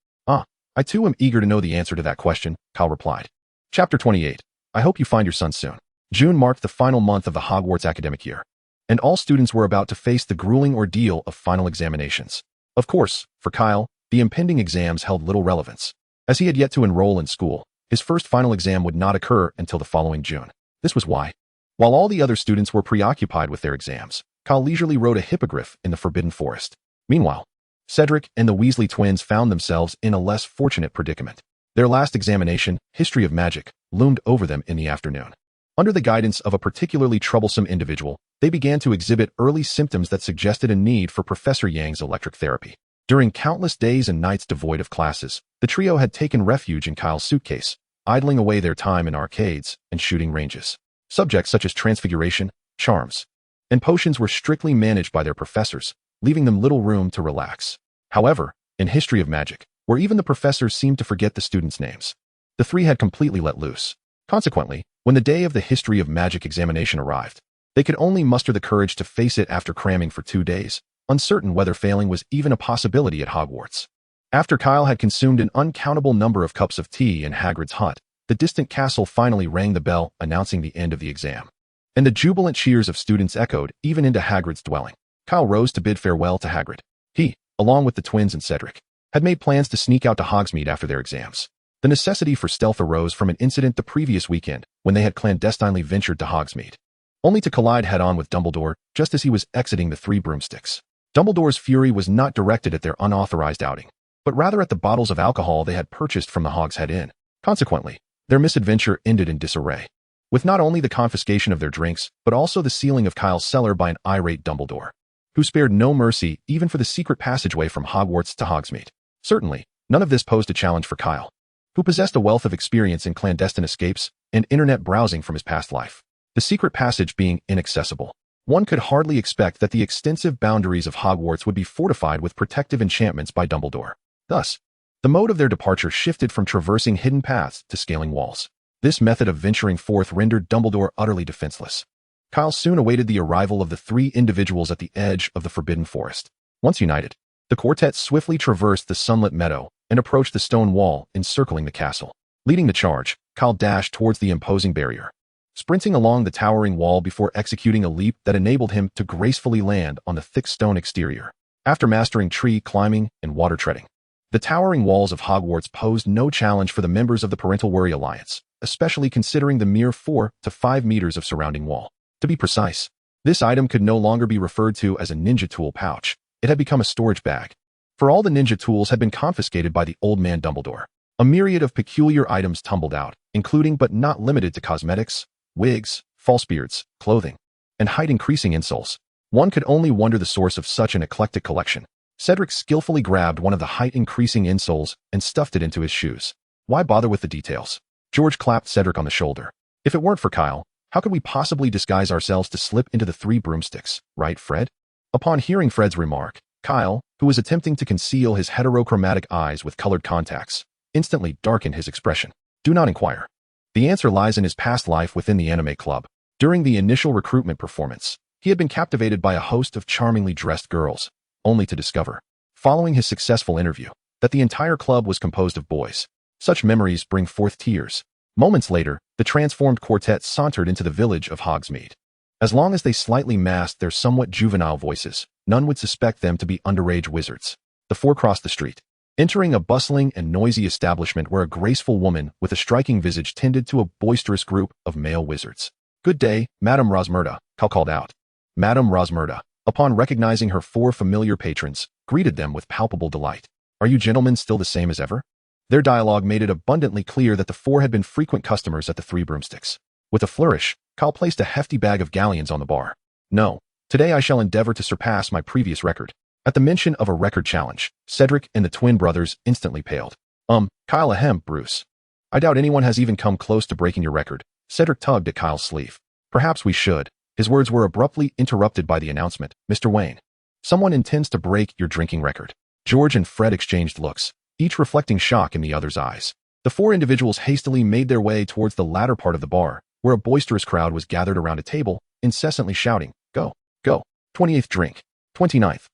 I too am eager to know the answer to that question, Kyle replied. Chapter 28. I hope you find your son soon. June marked the final month of the Hogwarts academic year, and all students were about to face the grueling ordeal of final examinations. Of course, for Kyle, the impending exams held little relevance. As he had yet to enroll in school, his first final exam would not occur until the following June. This was why. While all the other students were preoccupied with their exams, Kyle leisurely rode a hippogriff in the Forbidden Forest. Meanwhile, Cedric and the Weasley twins found themselves in a less fortunate predicament. Their last examination, History of Magic, loomed over them in the afternoon. Under the guidance of a particularly troublesome individual, they began to exhibit early symptoms that suggested a need for Professor Yang's electric therapy. During countless days and nights devoid of classes, the trio had taken refuge in Kyle's suitcase, idling away their time in arcades and shooting ranges. Subjects such as transfiguration, charms, and potions were strictly managed by their professors, leaving them little room to relax. However, in History of Magic, where even the professors seemed to forget the students' names, the three had completely let loose. Consequently, when the day of the History of Magic examination arrived, they could only muster the courage to face it after cramming for 2 days, uncertain whether failing was even a possibility at Hogwarts. After Kyle had consumed an uncountable number of cups of tea in Hagrid's hut, the distant castle finally rang the bell announcing the end of the exam. And the jubilant cheers of students echoed even into Hagrid's dwelling. Kyle rose to bid farewell to Hagrid. He, along with the twins and Cedric, had made plans to sneak out to Hogsmeade after their exams. The necessity for stealth arose from an incident the previous weekend when they had clandestinely ventured to Hogsmeade, only to collide head-on with Dumbledore just as he was exiting the Three Broomsticks. Dumbledore's fury was not directed at their unauthorized outing, but rather at the bottles of alcohol they had purchased from the Hogshead Inn. Consequently, their misadventure ended in disarray, with not only the confiscation of their drinks, but also the sealing of Kyle's cellar by an irate Dumbledore, who spared no mercy even for the secret passageway from Hogwarts to Hogsmeade. Certainly, none of this posed a challenge for Kyle, who possessed a wealth of experience in clandestine escapes and internet browsing from his past life. The secret passage being inaccessible, one could hardly expect that the extensive boundaries of Hogwarts would be fortified with protective enchantments by Dumbledore. Thus, the mode of their departure shifted from traversing hidden paths to scaling walls. This method of venturing forth rendered Dumbledore utterly defenseless. Kyle soon awaited the arrival of the three individuals at the edge of the Forbidden Forest. Once united, the quartet swiftly traversed the sunlit meadow and approached the stone wall encircling the castle. Leading the charge, Kyle dashed towards the imposing barrier, sprinting along the towering wall before executing a leap that enabled him to gracefully land on the thick stone exterior. After mastering tree climbing and water treading, the towering walls of Hogwarts posed no challenge for the members of the Parental Worry Alliance, especially considering the mere 4 to 5 meters of surrounding wall. To be precise, this item could no longer be referred to as a ninja tool pouch. It had become a storage bag. For all the ninja tools had been confiscated by the old man Dumbledore. A myriad of peculiar items tumbled out, including but not limited to cosmetics, wigs, false beards, clothing, and height-increasing insoles. One could only wonder the source of such an eclectic collection. Cedric skillfully grabbed one of the height-increasing insoles and stuffed it into his shoes. Why bother with the details? George clapped Cedric on the shoulder. If it weren't for Kyle, how could we possibly disguise ourselves to slip into the Three Broomsticks, right, Fred? Upon hearing Fred's remark, Kyle, who was attempting to conceal his heterochromatic eyes with colored contacts, instantly darkened his expression. Do not inquire. The answer lies in his past life within the anime club. During the initial recruitment performance, he had been captivated by a host of charmingly dressed girls, only to discover, following his successful interview, that the entire club was composed of boys. Such memories bring forth tears. Moments later, the transformed quartet sauntered into the village of Hogsmeade. As long as they slightly masked their somewhat juvenile voices, none would suspect them to be underage wizards. The four crossed the street, entering a bustling and noisy establishment where a graceful woman with a striking visage tended to a boisterous group of male wizards. Good day, Madame Rosmerta, Kyle called out. Madame Rosmerta, upon recognizing her 4 familiar patrons, greeted them with palpable delight. Are you gentlemen still the same as ever? Their dialogue made it abundantly clear that the 4 had been frequent customers at the Three Broomsticks. With a flourish, Kyle placed a hefty bag of galleons on the bar. No, today I shall endeavor to surpass my previous record. At the mention of a record challenge, Cedric and the twin brothers instantly paled. Kyle ahem, Bruce. I doubt anyone has even come close to breaking your record. Cedric tugged at Kyle's sleeve. Perhaps we should. His words were abruptly interrupted by the announcement. Mr. Wayne, someone intends to break your drinking record. George and Fred exchanged looks, each reflecting shock in the other's eyes. The four individuals hastily made their way towards the latter part of the bar, where a boisterous crowd was gathered around a table, incessantly shouting, "Go! Go! 28th drink! 29th!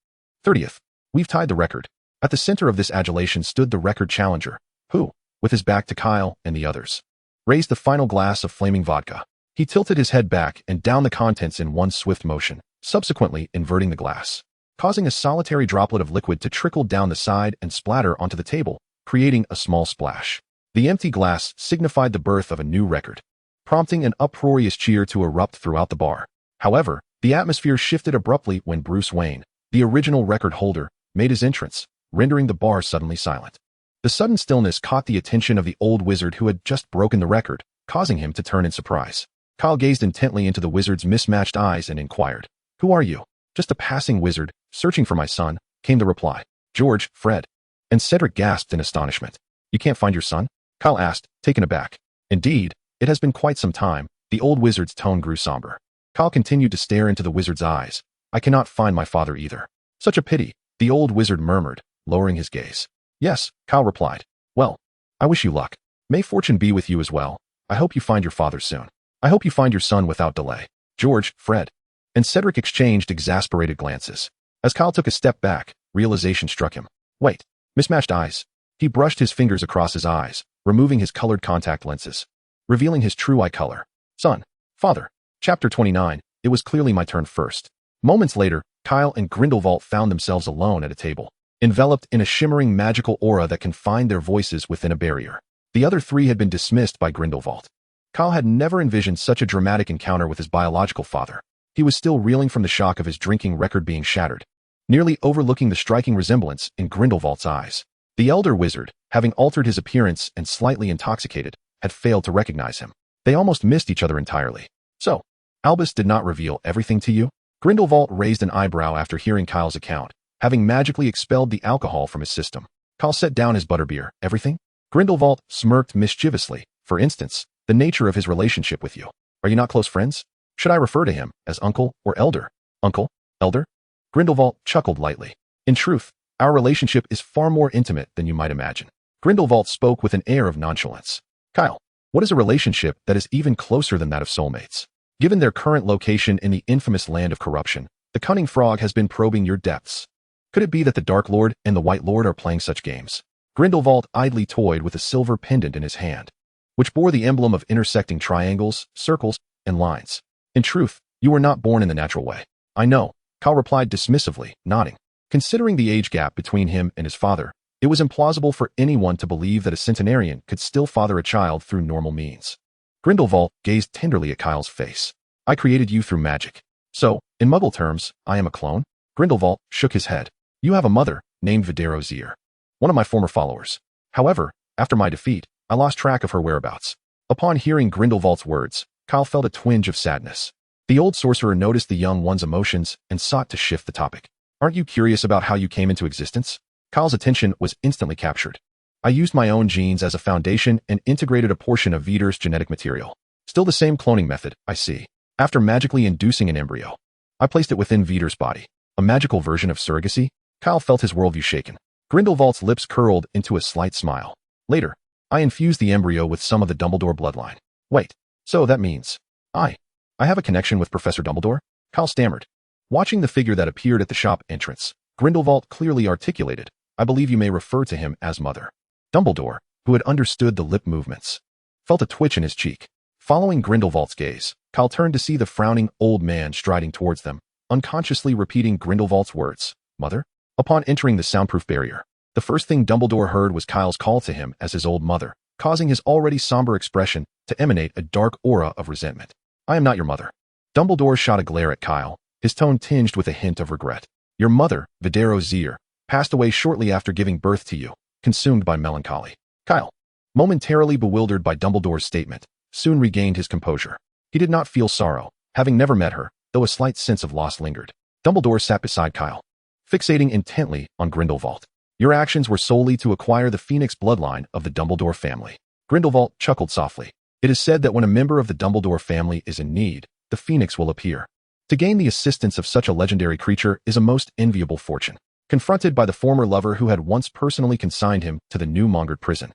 30th! We've tied the record." At the center of this adulation stood the record challenger, who, with his back to Kyle and the others, raised the final glass of flaming vodka. He tilted his head back and down the contents in one swift motion, subsequently inverting the glass, causing a solitary droplet of liquid to trickle down the side and splatter onto the table, creating a small splash. The empty glass signified the birth of a new record, prompting an uproarious cheer to erupt throughout the bar. However, the atmosphere shifted abruptly when Bruce Wayne, the original record holder, made his entrance, rendering the bar suddenly silent. The sudden stillness caught the attention of the old wizard who had just broken the record, causing him to turn in surprise. Kyle gazed intently into the wizard's mismatched eyes and inquired, "Who are you?" "Just a passing wizard, searching for my son," came the reply. "George, Fred." And Cedric gasped in astonishment. "You can't find your son?" Kyle asked, taken aback. "Indeed, it has been quite some time." The old wizard's tone grew somber. Kyle continued to stare into the wizard's eyes. "I cannot find my father either." "Such a pity," the old wizard murmured, lowering his gaze. "Yes," Kyle replied. "Well, I wish you luck. May fortune be with you as well. I hope you find your father soon. I hope you find your son without delay." George, Fred, and Cedric exchanged exasperated glances. As Kyle took a step back, realization struck him. Wait, mismatched eyes. He brushed his fingers across his eyes, removing his colored contact lenses, revealing his true eye color. "Son, father." Chapter 29, It was clearly my turn first. Moments later, Kyle and Grindelwald found themselves alone at a table, enveloped in a shimmering magical aura that confined their voices within a barrier. The other three had been dismissed by Grindelwald. Kyle had never envisioned such a dramatic encounter with his biological father. He was still reeling from the shock of his drinking record being shattered, nearly overlooking the striking resemblance in Grindelwald's eyes. The elder wizard, having altered his appearance and slightly intoxicated, had failed to recognize him. They almost missed each other entirely. "So, Albus did not reveal everything to you?" Grindelwald raised an eyebrow after hearing Kyle's account, having magically expelled the alcohol from his system. Kyle set down his butterbeer. "Everything?" Grindelwald smirked mischievously. "For instance, the nature of his relationship with you. Are you not close friends? Should I refer to him as uncle or elder?" "Uncle? Elder?" Grindelwald chuckled lightly. "In truth, our relationship is far more intimate than you might imagine." Grindelwald spoke with an air of nonchalance. "Kyle, what is a relationship that is even closer than that of soulmates? Given their current location in the infamous land of corruption, the cunning frog has been probing your depths. Could it be that the Dark Lord and the White Lord are playing such games?" Grindelwald idly toyed with a silver pendant in his hand, which bore the emblem of intersecting triangles, circles, and lines. "In truth, you were not born in the natural way." "I know," Kyle replied dismissively, nodding. Considering the age gap between him and his father, it was implausible for anyone to believe that a centenarian could still father a child through normal means. Grindelwald gazed tenderly at Kyle's face. "I created you through magic. So, in Muggle terms, I am a clone?" Grindelwald shook his head. "You have a mother, named WizardingWorld, one of my former followers. However, after my defeat, I lost track of her whereabouts." Upon hearing Grindelwald's words, Kyle felt a twinge of sadness. The old sorcerer noticed the young one's emotions and sought to shift the topic. "Aren't you curious about how you came into existence?" Kyle's attention was instantly captured. "I used my own genes as a foundation and integrated a portion of Vider's genetic material. Still the same cloning method, I see. After magically inducing an embryo, I placed it within Vider's body. A magical version of surrogacy?" Kyle felt his worldview shaken. Grindelwald's lips curled into a slight smile. "Later, I infused the embryo with some of the Dumbledore bloodline." "Wait, so that means I have a connection with Professor Dumbledore?" Kyle stammered. Watching the figure that appeared at the shop entrance, Grindelwald clearly articulated, "I believe you may refer to him as Mother." Dumbledore, who had understood the lip movements, felt a twitch in his cheek. Following Grindelwald's gaze, Kyle turned to see the frowning old man striding towards them, unconsciously repeating Grindelwald's words, "Mother?" Upon entering the soundproof barrier, the first thing Dumbledore heard was Kyle's call to him as his old mother, causing his already somber expression to emanate a dark aura of resentment. "I am not your mother." Dumbledore shot a glare at Kyle, his tone tinged with a hint of regret. "Your mother, WizardingWorld, passed away shortly after giving birth to you, consumed by melancholy." Kyle, momentarily bewildered by Dumbledore's statement, soon regained his composure. He did not feel sorrow, having never met her, though a slight sense of loss lingered. Dumbledore sat beside Kyle, fixating intently on Grindelwald. "Your actions were solely to acquire the Phoenix bloodline of the Dumbledore family." Grindelwald chuckled softly. "It is said that when a member of the Dumbledore family is in need, the Phoenix will appear. To gain the assistance of such a legendary creature is a most enviable fortune." Confronted by the former lover who had once personally consigned him to the new mongered prison,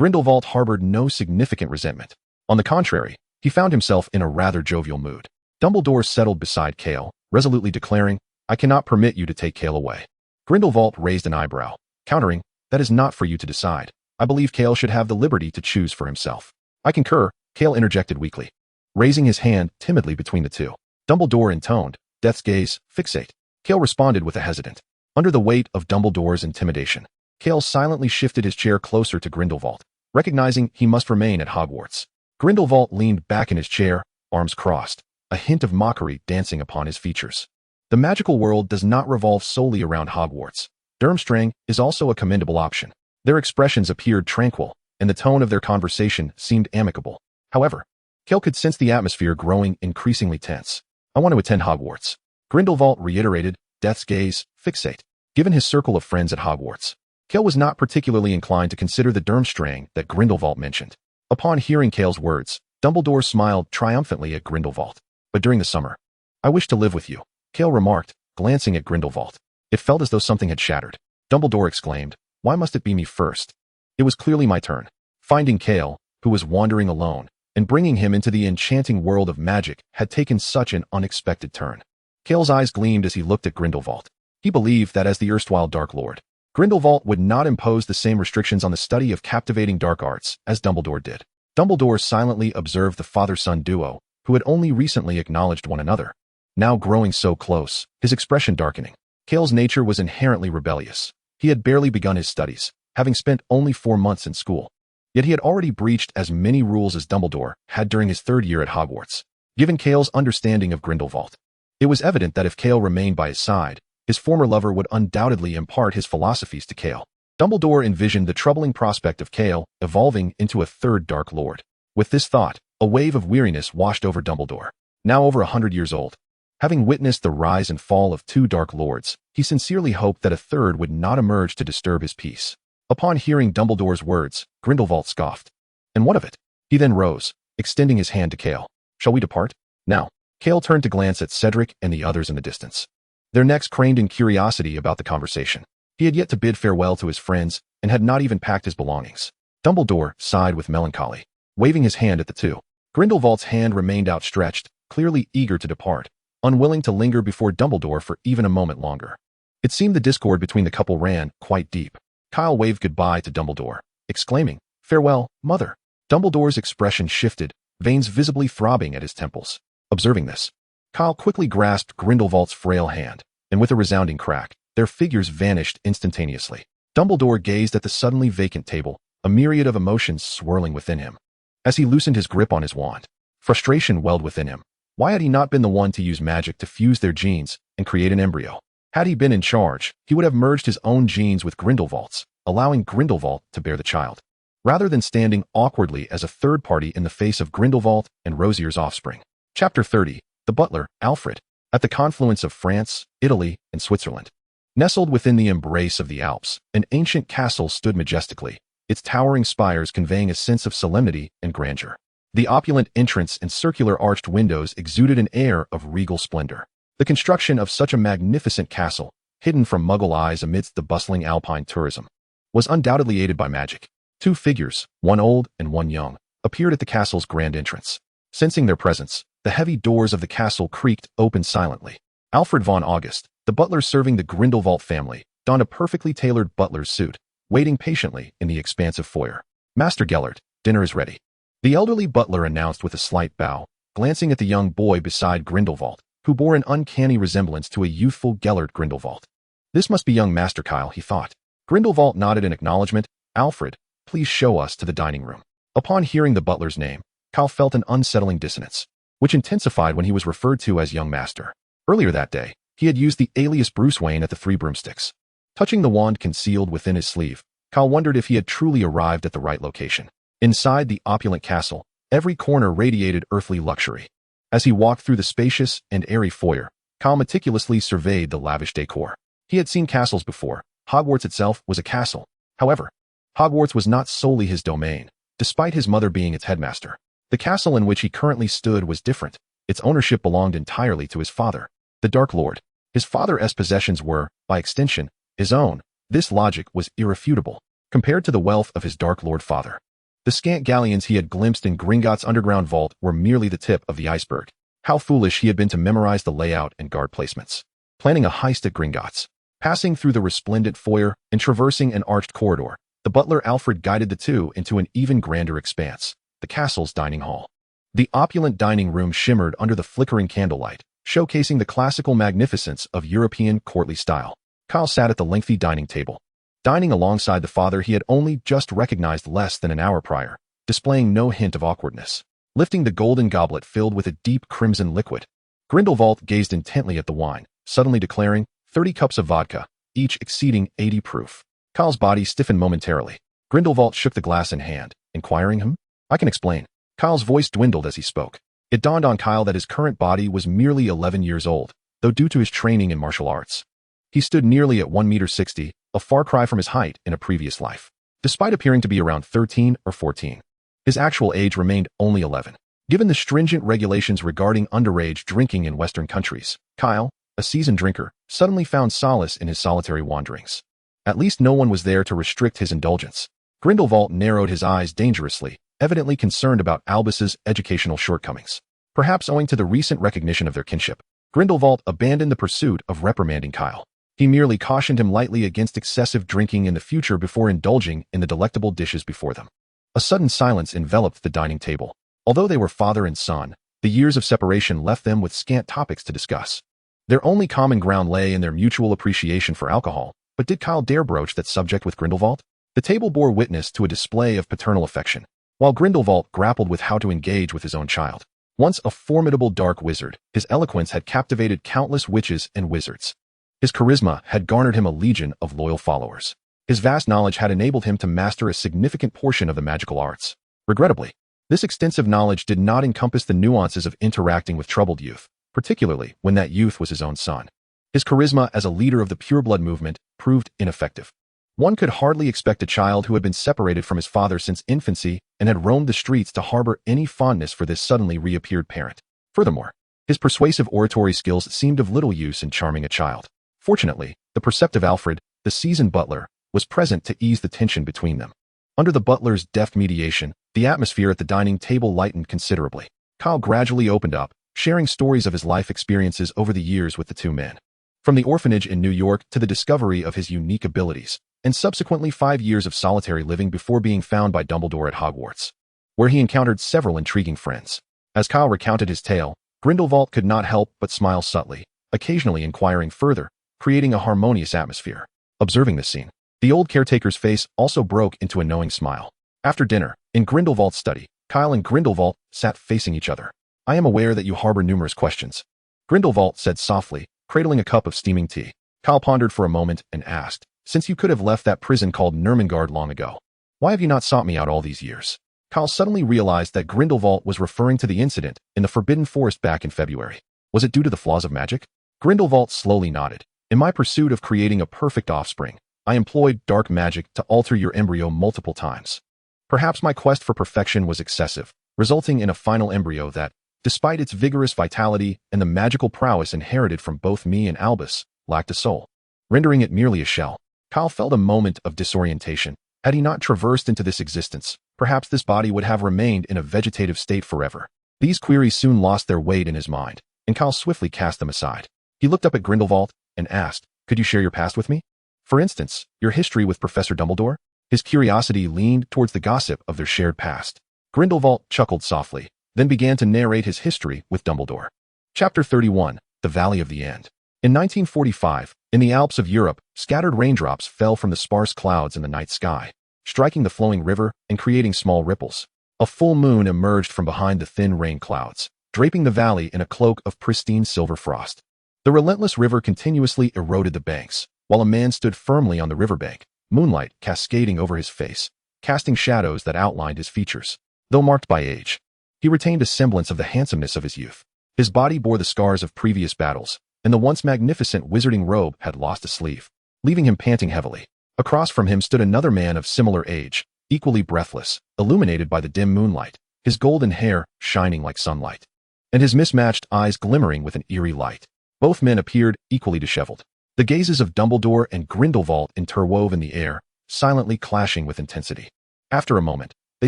Grindelwald harbored no significant resentment. On the contrary, he found himself in a rather jovial mood. Dumbledore settled beside Cale, resolutely declaring, "I cannot permit you to take Cale away." Grindelwald raised an eyebrow, countering, "That is not for you to decide. I believe Cale should have the liberty to choose for himself." "I concur," Cale interjected weakly, raising his hand timidly between the two. Dumbledore intoned, "Death's gaze, fixate." Cale responded with a hesitant. Under the weight of Dumbledore's intimidation, Cale silently shifted his chair closer to Grindelwald, recognizing he must remain at Hogwarts. Grindelwald leaned back in his chair, arms crossed, a hint of mockery dancing upon his features. The magical world does not revolve solely around Hogwarts. Durmstrang is also a commendable option. Their expressions appeared tranquil, and the tone of their conversation seemed amicable. However, Cale could sense the atmosphere growing increasingly tense. "I want to attend Hogwarts," Grindelwald reiterated, death's gaze, fixate. Given his circle of friends at Hogwarts, Cale was not particularly inclined to consider the Durmstrang that Grindelwald mentioned. Upon hearing Cale's words, Dumbledore smiled triumphantly at Grindelwald. "But during the summer, I wish to live with you," Cale remarked, glancing at Grindelwald. It felt as though something had shattered. Dumbledore exclaimed, "Why must it be me first?" It was clearly my turn. Finding Cale, who was wandering alone, and bringing him into the enchanting world of magic had taken such an unexpected turn. Cale's eyes gleamed as he looked at Grindelwald. He believed that as the erstwhile Dark Lord, Grindelwald would not impose the same restrictions on the study of captivating dark arts as Dumbledore did. Dumbledore silently observed the father-son duo, who had only recently acknowledged one another, now growing so close, his expression darkening. Cale's nature was inherently rebellious. He had barely begun his studies, having spent only 4 months in school. Yet he had already breached as many rules as Dumbledore had during his 3rd year at Hogwarts. Given Cale's understanding of Grindelwald, it was evident that if Cale remained by his side, his former lover would undoubtedly impart his philosophies to Cale. Dumbledore envisioned the troubling prospect of Cale evolving into a 3rd Dark Lord. With this thought, a wave of weariness washed over Dumbledore. Now over 100 years old, having witnessed the rise and fall of 2 Dark Lords, he sincerely hoped that a 3rd would not emerge to disturb his peace. Upon hearing Dumbledore's words, Grindelwald scoffed. "And what of it?" He then rose, extending his hand to Cale. "Shall we depart?" Now, Cale turned to glance at Cedric and the others in the distance. Their necks craned in curiosity about the conversation. He had yet to bid farewell to his friends and had not even packed his belongings. Dumbledore sighed with melancholy, waving his hand at the two. Grindelwald's hand remained outstretched, clearly eager to depart, unwilling to linger before Dumbledore for even a moment longer. It seemed the discord between the couple ran quite deep. Kyle waved goodbye to Dumbledore, exclaiming, "Farewell, mother." Dumbledore's expression shifted, veins visibly throbbing at his temples. Observing this, Kyle quickly grasped Grindelwald's frail hand, and with a resounding crack, their figures vanished instantaneously. Dumbledore gazed at the suddenly vacant table, a myriad of emotions swirling within him. As he loosened his grip on his wand, frustration welled within him. Why had he not been the one to use magic to fuse their genes and create an embryo? Had he been in charge, he would have merged his own genes with Grindelwald's, allowing Grindelwald to bear the child, rather than standing awkwardly as a third party in the face of Grindelwald and Rosier's offspring. Chapter 30. The Butler, Alfred. At the confluence of France, Italy, and Switzerland. Nestled within the embrace of the Alps, an ancient castle stood majestically, its towering spires conveying a sense of solemnity and grandeur. The opulent entrance and circular arched windows exuded an air of regal splendor. The construction of such a magnificent castle, hidden from Muggle eyes amidst the bustling alpine tourism, was undoubtedly aided by magic. 2 figures, one old and one young, appeared at the castle's grand entrance. Sensing their presence, the heavy doors of the castle creaked open silently. Alfred von August, the butler serving the Grindelwald family, donned a perfectly tailored butler's suit, waiting patiently in the expansive foyer. "Master Gellert, dinner is ready," the elderly butler announced with a slight bow, glancing at the young boy beside Grindelwald, who bore an uncanny resemblance to a youthful Gellert Grindelwald. "This must be young Master Kyle," he thought. Grindelwald nodded in acknowledgement. "Alfred, please show us to the dining room." Upon hearing the butler's name, Kyle felt an unsettling dissonance, which intensified when he was referred to as young master. Earlier that day, he had used the alias Bruce Wayne at the Three Broomsticks. Touching the wand concealed within his sleeve, Kyle wondered if he had truly arrived at the right location. Inside the opulent castle, every corner radiated earthly luxury. As he walked through the spacious and airy foyer, Kyle meticulously surveyed the lavish decor. He had seen castles before. Hogwarts itself was a castle. However, Hogwarts was not solely his domain, despite his mother being its headmaster. The castle in which he currently stood was different. Its ownership belonged entirely to his father, the Dark Lord. His father's possessions were, by extension, his own. This logic was irrefutable. Compared to the wealth of his Dark Lord father, The scant galleons he had glimpsed in Gringotts' underground vault were merely the tip of the iceberg. How foolish he had been to memorize the layout and guard placements. Planning a heist at Gringotts. Passing through the resplendent foyer and traversing an arched corridor, the butler Alfred guided the two into an even grander expanse, the castle's dining hall. The opulent dining room shimmered under the flickering candlelight, showcasing the classical magnificence of European courtly style. Kyle sat at the lengthy dining table, dining alongside the father he had only just recognized less than an hour prior, displaying no hint of awkwardness. Lifting the golden goblet filled with a deep crimson liquid, Grindelwald gazed intently at the wine, suddenly declaring, 30 cups of vodka, each exceeding 80 proof. Kyle's body stiffened momentarily. Grindelwald shook the glass in hand, inquiring him, I can explain. Kyle's voice dwindled as he spoke. It dawned on Kyle that his current body was merely 11 years old, though due to his training in martial arts. He stood nearly at 1.60 meters, a far cry from his height in a previous life. Despite appearing to be around 13 or 14, his actual age remained only 11. Given the stringent regulations regarding underage drinking in Western countries, Kyle, a seasoned drinker, suddenly found solace in his solitary wanderings. At least no one was there to restrict his indulgence. Grindelwald narrowed his eyes dangerously, evidently concerned about Albus's educational shortcomings. Perhaps owing to the recent recognition of their kinship, Grindelwald abandoned the pursuit of reprimanding Kyle. He merely cautioned him lightly against excessive drinking in the future before indulging in the delectable dishes before them. A sudden silence enveloped the dining table. Although they were father and son, the years of separation left them with scant topics to discuss. Their only common ground lay in their mutual appreciation for alcohol, but did Kyle dare broach that subject with Grindelwald? The table bore witness to a display of paternal affection, while Grindelwald grappled with how to engage with his own child. Once a formidable dark wizard, his eloquence had captivated countless witches and wizards. His charisma had garnered him a legion of loyal followers. His vast knowledge had enabled him to master a significant portion of the magical arts. Regrettably, this extensive knowledge did not encompass the nuances of interacting with troubled youth, particularly when that youth was his own son. His charisma as a leader of the pureblood movement proved ineffective. One could hardly expect a child who had been separated from his father since infancy and had roamed the streets to harbor any fondness for this suddenly reappeared parent. Furthermore, his persuasive oratory skills seemed of little use in charming a child. Fortunately, the perceptive Alfred, the seasoned butler, was present to ease the tension between them. Under the butler's deft mediation, the atmosphere at the dining table lightened considerably. Kyle gradually opened up, sharing stories of his life experiences over the years with the two men. From the orphanage in New York to the discovery of his unique abilities, and subsequently 5 years of solitary living before being found by Dumbledore at Hogwarts, where he encountered several intriguing friends. As Kyle recounted his tale, Grindelwald could not help but smile subtly, occasionally inquiring further, creating a harmonious atmosphere. Observing this scene, the old caretaker's face also broke into a knowing smile. After dinner, in Grindelwald's study, Kyle and Grindelwald sat facing each other. I am aware that you harbor numerous questions, Grindelwald said softly, cradling a cup of steaming tea. Kyle pondered for a moment and asked, since you could have left that prison called Nurmengard long ago, why have you not sought me out all these years? Kyle suddenly realized that Grindelwald was referring to the incident in the Forbidden Forest back in February. Was it due to the flaws of magic? Grindelwald slowly nodded. In my pursuit of creating a perfect offspring, I employed dark magic to alter your embryo multiple times. Perhaps my quest for perfection was excessive, resulting in a final embryo that, despite its vigorous vitality and the magical prowess inherited from both me and Albus, lacked a soul, rendering it merely a shell. Kyle felt a moment of disorientation. Had he not traversed into this existence, perhaps this body would have remained in a vegetative state forever. These queries soon lost their weight in his mind, and Kyle swiftly cast them aside. He looked up at Grindelwald and asked, could you share your past with me? For instance, your history with Professor Dumbledore? His curiosity leaned towards the gossip of their shared past. Grindelwald chuckled softly, then began to narrate his history with Dumbledore. Chapter 31, The Valley of the End. In 1945, in the Alps of Europe, scattered raindrops fell from the sparse clouds in the night sky, striking the flowing river and creating small ripples. A full moon emerged from behind the thin rain clouds, draping the valley in a cloak of pristine silver frost. The relentless river continuously eroded the banks, while a man stood firmly on the riverbank, moonlight cascading over his face, casting shadows that outlined his features. Though marked by age, he retained a semblance of the handsomeness of his youth. His body bore the scars of previous battles, and the once magnificent wizarding robe had lost a sleeve, leaving him panting heavily. Across from him stood another man of similar age, equally breathless, illuminated by the dim moonlight, his golden hair shining like sunlight, and his mismatched eyes glimmering with an eerie light. Both men appeared equally disheveled. The gazes of Dumbledore and Grindelwald interwove in the air, silently clashing with intensity. After a moment, They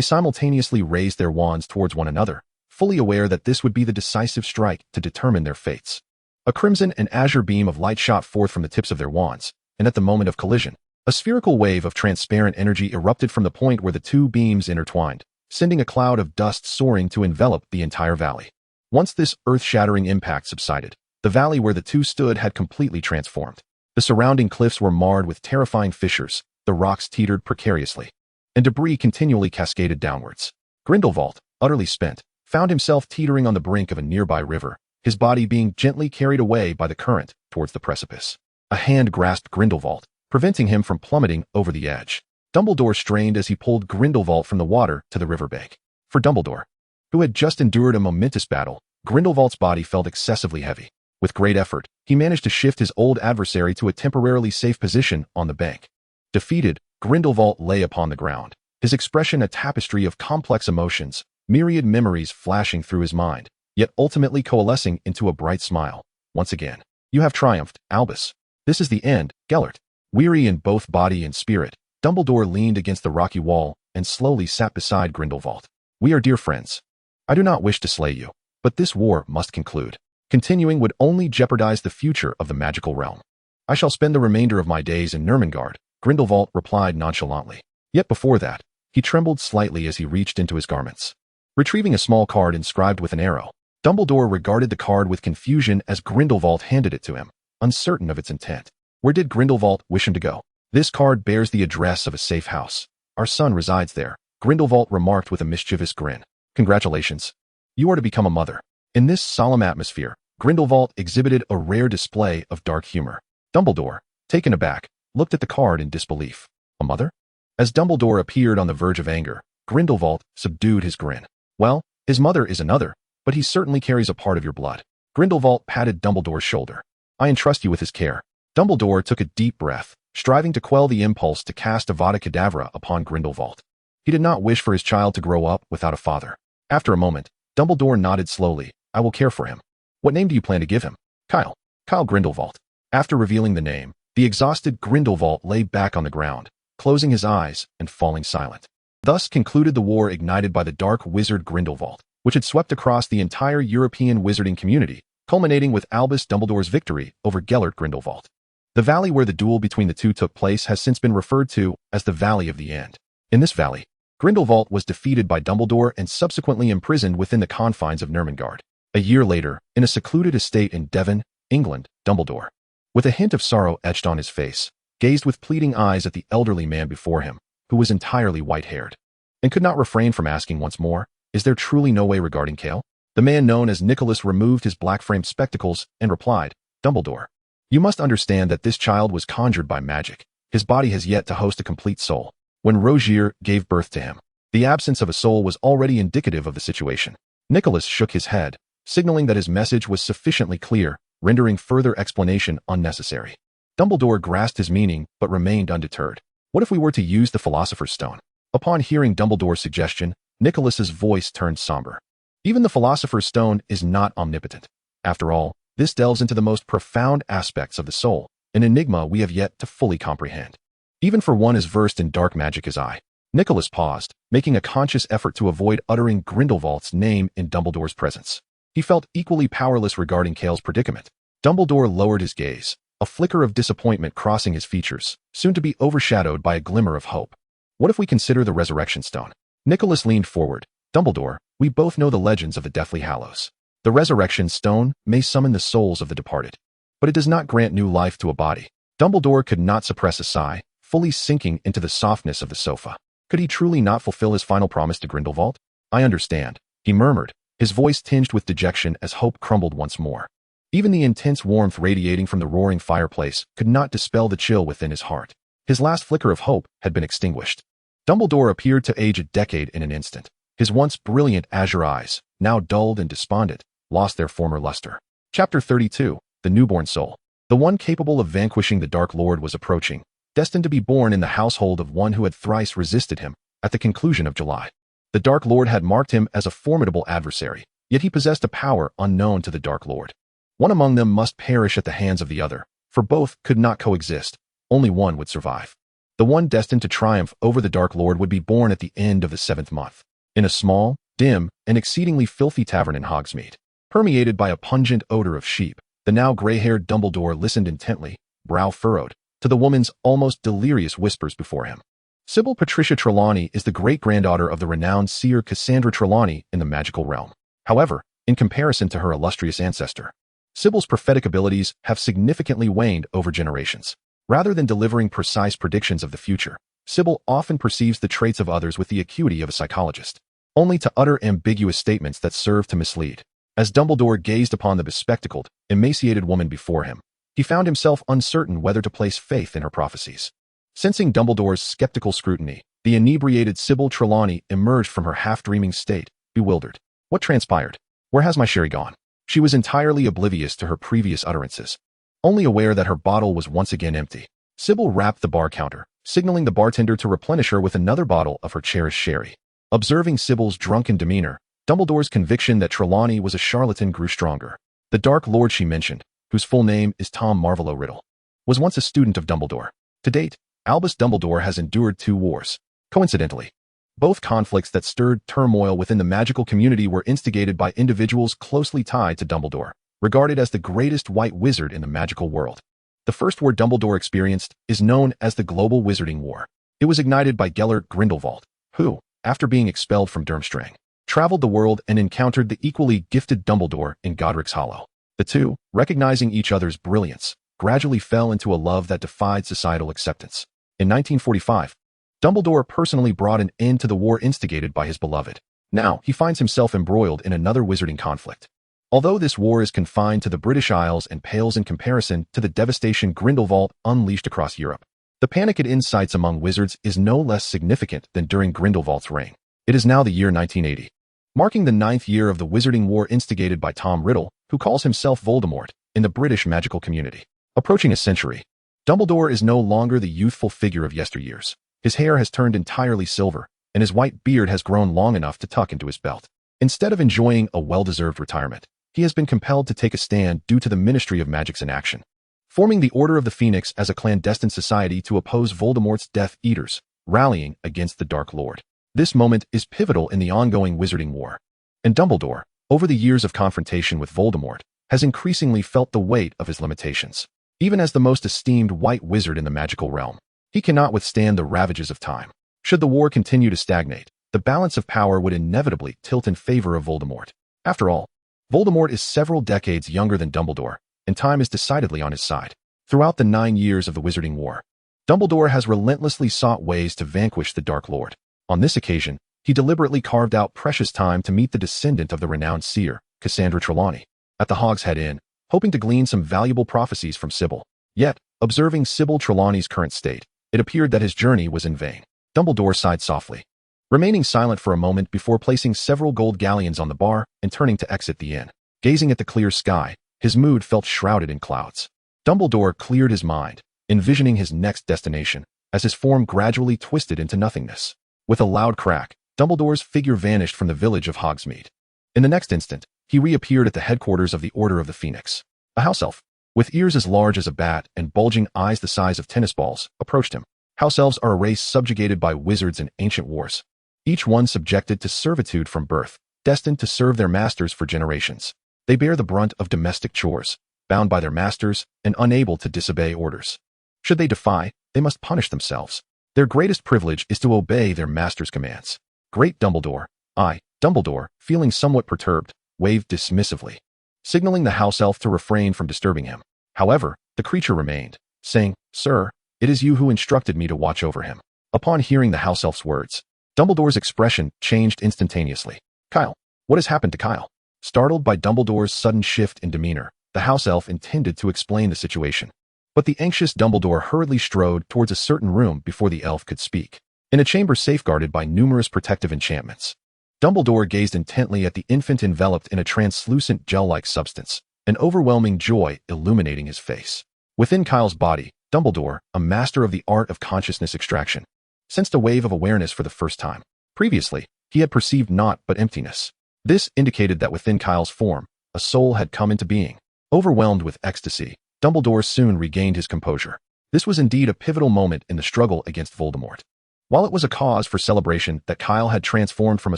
simultaneously raised their wands towards one another, fully aware that this would be the decisive strike to determine their fates. A crimson and azure beam of light shot forth from the tips of their wands, and at the moment of collision, a spherical wave of transparent energy erupted from the point where the two beams intertwined, sending a cloud of dust soaring to envelop the entire valley. Once this earth-shattering impact subsided, the valley where the two stood had completely transformed. The surrounding cliffs were marred with terrifying fissures, the rocks teetered precariously, and debris continually cascaded downwards. Grindelwald, utterly spent, found himself teetering on the brink of a nearby river, his body being gently carried away by the current towards the precipice. A hand grasped Grindelwald, preventing him from plummeting over the edge. Dumbledore strained as he pulled Grindelwald from the water to the riverbank. For Dumbledore, who had just endured a momentous battle, Grindelwald's body felt excessively heavy. With great effort, he managed to shift his old adversary to a temporarily safe position on the bank. Defeated, Grindelwald lay upon the ground, his expression a tapestry of complex emotions, myriad memories flashing through his mind, yet ultimately coalescing into a bright smile. Once again, you have triumphed, Albus. This is the end, Gellert. Weary in both body and spirit, Dumbledore leaned against the rocky wall and slowly sat beside Grindelwald. We are dear friends. I do not wish to slay you, but this war must conclude. Continuing would only jeopardize the future of the magical realm. I shall spend the remainder of my days in Nurmengard, Grindelwald replied nonchalantly. Yet before that, he trembled slightly as he reached into his garments. Retrieving a small card inscribed with an arrow, Dumbledore regarded the card with confusion as Grindelwald handed it to him, uncertain of its intent. Where did Grindelwald wish him to go? This card bears the address of a safe house. Our son resides there, Grindelwald remarked with a mischievous grin. Congratulations. You are to become a mother. In this solemn atmosphere, Grindelwald exhibited a rare display of dark humor. Dumbledore, taken aback, looked at the card in disbelief. A mother? As Dumbledore appeared on the verge of anger, Grindelwald subdued his grin. Well, his mother is another, but he certainly carries a part of your blood. Grindelwald patted Dumbledore's shoulder. I entrust you with his care. Dumbledore took a deep breath, striving to quell the impulse to cast Avada Kedavra upon Grindelwald. He did not wish for his child to grow up without a father. After a moment, Dumbledore nodded slowly. I will care for him. What name do you plan to give him? Kyle. Kyle Grindelwald. After revealing the name, the exhausted Grindelwald lay back on the ground, closing his eyes and falling silent. Thus concluded the war ignited by the dark wizard Grindelwald, which had swept across the entire European wizarding community, culminating with Albus Dumbledore's victory over Gellert Grindelwald. The valley where the duel between the two took place has since been referred to as the Valley of the End. In this valley, Grindelwald was defeated by Dumbledore and subsequently imprisoned within the confines of Nurmengard. A year later, in a secluded estate in Devon, England, Dumbledore, with a hint of sorrow etched on his face, gazed with pleading eyes at the elderly man before him, who was entirely white-haired, and could not refrain from asking once more, is there truly no way regarding Cale? The man known as Nicholas removed his black-framed spectacles and replied, Dumbledore, you must understand that this child was conjured by magic. His body has yet to host a complete soul. When Rogier gave birth to him, the absence of a soul was already indicative of the situation. Nicholas shook his head, signaling that his message was sufficiently clear, rendering further explanation unnecessary. Dumbledore grasped his meaning but remained undeterred. What if we were to use the Philosopher's Stone? Upon hearing Dumbledore's suggestion, Nicholas's voice turned somber. Even the Philosopher's Stone is not omnipotent. After all, this delves into the most profound aspects of the soul, an enigma we have yet to fully comprehend. Even for one as versed in dark magic as I. Nicholas paused, making a conscious effort to avoid uttering Grindelwald's name in Dumbledore's presence. He felt equally powerless regarding Cale's predicament. Dumbledore lowered his gaze, a flicker of disappointment crossing his features, soon to be overshadowed by a glimmer of hope. What if we consider the Resurrection Stone? Nicholas leaned forward. Dumbledore, we both know the legends of the Deathly Hallows. The Resurrection Stone may summon the souls of the departed, but it does not grant new life to a body. Dumbledore could not suppress a sigh, fully sinking into the softness of the sofa. Could he truly not fulfill his final promise to Grindelwald? I understand, he murmured, his voice tinged with dejection as hope crumbled once more. Even the intense warmth radiating from the roaring fireplace could not dispel the chill within his heart. His last flicker of hope had been extinguished. Dumbledore appeared to age a decade in an instant. His once brilliant azure eyes, now dulled and despondent, lost their former luster. Chapter 32, The Newborn Soul. The one capable of vanquishing the Dark Lord was approaching, destined to be born in the household of one who had thrice resisted him, at the conclusion of July. The Dark Lord had marked him as a formidable adversary, yet he possessed a power unknown to the Dark Lord. One among them must perish at the hands of the other, for both could not coexist, only one would survive. The one destined to triumph over the Dark Lord would be born at the end of the 7th month, in a small, dim, and exceedingly filthy tavern in Hogsmeade. Permeated by a pungent odor of sheep, the now gray-haired Dumbledore listened intently, brow furrowed, to the woman's almost delirious whispers before him. Sybil Patricia Trelawney is the great-granddaughter of the renowned seer Cassandra Trelawney in the magical realm. However, in comparison to her illustrious ancestor, Sybil's prophetic abilities have significantly waned over generations. Rather than delivering precise predictions of the future, Sybil often perceives the traits of others with the acuity of a psychologist, only to utter ambiguous statements that serve to mislead. As Dumbledore gazed upon the bespectacled, emaciated woman before him, he found himself uncertain whether to place faith in her prophecies. Sensing Dumbledore's skeptical scrutiny, the inebriated Sybil Trelawney emerged from her half-dreaming state, bewildered. What transpired? Where has my sherry gone? She was entirely oblivious to her previous utterances, only aware that her bottle was once again empty. Sybil rapped the bar counter, signaling the bartender to replenish her with another bottle of her cherished sherry. Observing Sybil's drunken demeanor, Dumbledore's conviction that Trelawney was a charlatan grew stronger. The Dark Lord she mentioned, whose full name is Tom Marvolo Riddle, was once a student of Dumbledore. To date, Albus Dumbledore has endured 2 wars. Coincidentally, both conflicts that stirred turmoil within the magical community were instigated by individuals closely tied to Dumbledore, regarded as the greatest white wizard in the magical world. The first war Dumbledore experienced is known as the Global Wizarding War. It was ignited by Gellert Grindelwald, who, after being expelled from Durmstrang, traveled the world and encountered the equally gifted Dumbledore in Godric's Hollow. The two, recognizing each other's brilliance, gradually fell into a love that defied societal acceptance. In 1945, Dumbledore personally brought an end to the war instigated by his beloved. Now, he finds himself embroiled in another wizarding conflict. Although this war is confined to the British Isles and pales in comparison to the devastation Grindelwald unleashed across Europe, the panic it incites among wizards is no less significant than during Grindelwald's reign. It is now the year 1980, marking the 9th year of the Wizarding War instigated by Tom Riddle, who calls himself Voldemort, in the British magical community. Approaching a century, Dumbledore is no longer the youthful figure of yesteryears. His hair has turned entirely silver, and his white beard has grown long enough to tuck into his belt. Instead of enjoying a well-deserved retirement, he has been compelled to take a stand due to the Ministry of Magic's inaction, forming the Order of the Phoenix as a clandestine society to oppose Voldemort's Death Eaters, rallying against the Dark Lord. This moment is pivotal in the ongoing Wizarding War, and Dumbledore, over the years of confrontation with Voldemort, has increasingly felt the weight of his limitations. Even as the most esteemed white wizard in the magical realm, he cannot withstand the ravages of time. Should the war continue to stagnate, the balance of power would inevitably tilt in favor of Voldemort. After all, Voldemort is several decades younger than Dumbledore, and time is decidedly on his side. Throughout the 9 years of the Wizarding War, Dumbledore has relentlessly sought ways to vanquish the Dark Lord. On this occasion, he deliberately carved out precious time to meet the descendant of the renowned seer, Cassandra Trelawney, at the Hogshead Inn, hoping to glean some valuable prophecies from Sybil. Yet, observing Sybil Trelawney's current state, it appeared that his journey was in vain. Dumbledore sighed softly, remaining silent for a moment before placing several gold galleons on the bar and turning to exit the inn. Gazing at the clear sky, his mood felt shrouded in clouds. Dumbledore cleared his mind, envisioning his next destination, as his form gradually twisted into nothingness. With a loud crack, Dumbledore's figure vanished from the village of Hogsmeade. In the next instant, he reappeared at the headquarters of the Order of the Phoenix. A house elf, with ears as large as a bat and bulging eyes the size of tennis balls, approached him. House elves are a race subjugated by wizards in ancient wars, each one subjected to servitude from birth, destined to serve their masters for generations. They bear the brunt of domestic chores, bound by their masters and unable to disobey orders. Should they defy, they must punish themselves. Their greatest privilege is to obey their master's commands. Great Dumbledore, Dumbledore, feeling somewhat perturbed, waved dismissively, signaling the house elf to refrain from disturbing him. However, the creature remained, saying, "Sir, it is you who instructed me to watch over him." Upon hearing the house elf's words, Dumbledore's expression changed instantaneously. "Kyle, what has happened to Kyle?" Startled by Dumbledore's sudden shift in demeanor, the house elf intended to explain the situation. But the anxious Dumbledore hurriedly strode towards a certain room before the elf could speak. In a chamber safeguarded by numerous protective enchantments, Dumbledore gazed intently at the infant enveloped in a translucent gel-like substance, an overwhelming joy illuminating his face. Within Kyle's body, Dumbledore, a master of the art of consciousness extraction, sensed a wave of awareness for the first time. Previously, he had perceived naught but emptiness. This indicated that within Kyle's form, a soul had come into being. Overwhelmed with ecstasy, Dumbledore soon regained his composure. This was indeed a pivotal moment in the struggle against Voldemort. While it was a cause for celebration that Kyle had transformed from a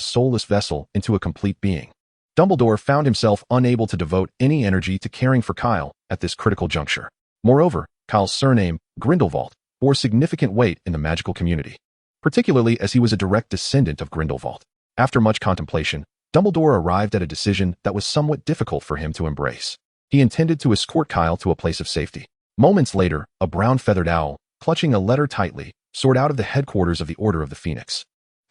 soulless vessel into a complete being, Dumbledore found himself unable to devote any energy to caring for Kyle at this critical juncture. Moreover, Kyle's surname, Grindelwald, bore significant weight in the magical community, particularly as he was a direct descendant of Grindelwald. After much contemplation, Dumbledore arrived at a decision that was somewhat difficult for him to embrace. He intended to escort Kyle to a place of safety. Moments later, a brown feathered owl, clutching a letter tightly, soared out of the headquarters of the Order of the Phoenix,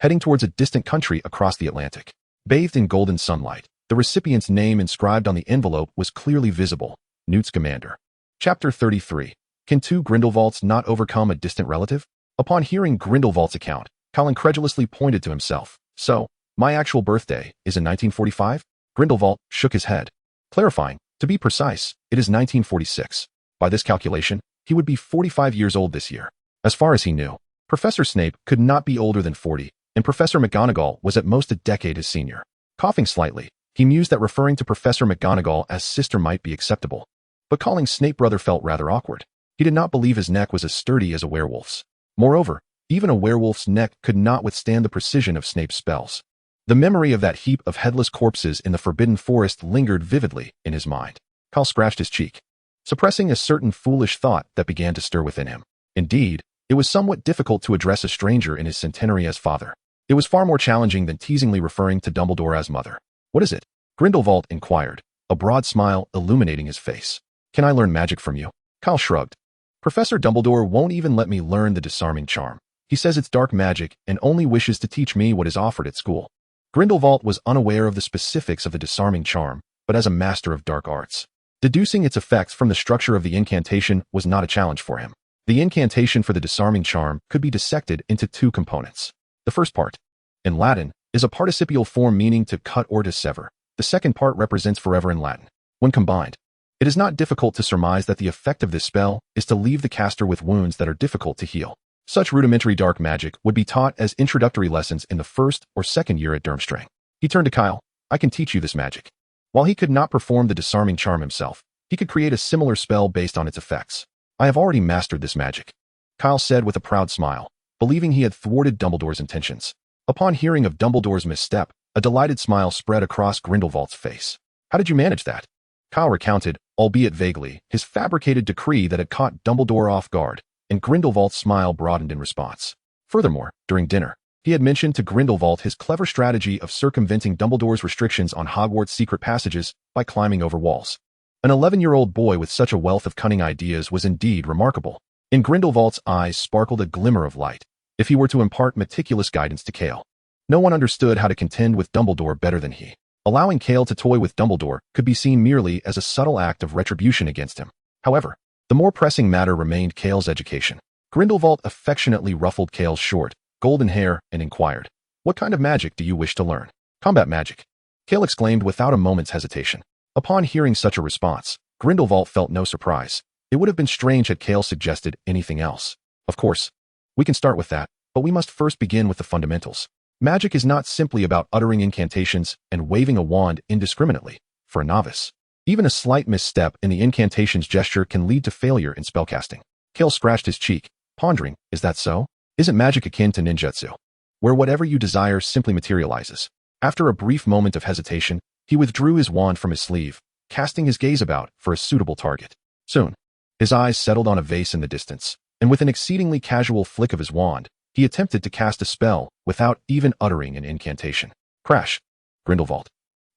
heading towards a distant country across the Atlantic. Bathed in golden sunlight, the recipient's name inscribed on the envelope was clearly visible: Newt Scamander. Chapter 33. Can two Grindelwalds not overcome a distant relative? Upon hearing Grindelwald's account, Kyle incredulously pointed to himself. So, my actual birthday is in 1945? Grindelwald shook his head, clarifying, to be precise, it is 1946. By this calculation, he would be 45 years old this year. As far as he knew, Professor Snape could not be older than 40, and Professor McGonagall was at most a decade his senior. Coughing slightly, he mused that referring to Professor McGonagall as sister might be acceptable, but calling Snape brother felt rather awkward. He did not believe his neck was as sturdy as a werewolf's. Moreover, even a werewolf's neck could not withstand the precision of Snape's spells. The memory of that heap of headless corpses in the Forbidden Forest lingered vividly in his mind. Kyle scratched his cheek, suppressing a certain foolish thought that began to stir within him. Indeed, it was somewhat difficult to address a stranger in his centenary as father. It was far more challenging than teasingly referring to Dumbledore as mother. What is it? Grindelwald inquired, a broad smile illuminating his face. Can I learn magic from you? Kyle shrugged. Professor Dumbledore won't even let me learn the disarming charm. He says it's dark magic and only wishes to teach me what is offered at school. Grindelwald was unaware of the specifics of the disarming charm, but as a master of dark arts, deducing its effects from the structure of the incantation was not a challenge for him. The incantation for the disarming charm could be dissected into two components. The first part, in Latin, is a participial form meaning to cut or to sever. The second part represents forever in Latin. When combined, it is not difficult to surmise that the effect of this spell is to leave the caster with wounds that are difficult to heal. Such rudimentary dark magic would be taught as introductory lessons in the first or second year at Durmstrang. He turned to Kyle. I can teach you this magic. While he could not perform the disarming charm himself, he could create a similar spell based on its effects. I have already mastered this magic, Kyle said with a proud smile, believing he had thwarted Dumbledore's intentions. Upon hearing of Dumbledore's misstep, a delighted smile spread across Grindelwald's face. How did you manage that? Kyle recounted, albeit vaguely, his fabricated decree that had caught Dumbledore off guard, and Grindelwald's smile broadened in response. Furthermore, during dinner, he had mentioned to Grindelwald his clever strategy of circumventing Dumbledore's restrictions on Hogwarts' secret passages by climbing over walls. An 11-year-old boy with such a wealth of cunning ideas was indeed remarkable. In Grindelwald's eyes sparkled a glimmer of light. If he were to impart meticulous guidance to Cale, no one understood how to contend with Dumbledore better than he. Allowing Cale to toy with Dumbledore could be seen merely as a subtle act of retribution against him. However, the more pressing matter remained Cale's education. Grindelwald affectionately ruffled Cale's short, golden hair and inquired, "What kind of magic do you wish to learn?" "Combat magic," Cale exclaimed without a moment's hesitation. Upon hearing such a response, Grindelwald felt no surprise. It would have been strange had Cale suggested anything else. Of course, we can start with that, but we must first begin with the fundamentals. Magic is not simply about uttering incantations and waving a wand indiscriminately. For a novice, even a slight misstep in the incantation's gesture can lead to failure in spellcasting. Cale scratched his cheek, pondering, is that so? Isn't magic akin to ninjutsu, where whatever you desire simply materializes? After a brief moment of hesitation, he withdrew his wand from his sleeve, casting his gaze about for a suitable target. Soon, his eyes settled on a vase in the distance, and with an exceedingly casual flick of his wand, he attempted to cast a spell without even uttering an incantation. Crash! Grindelwald.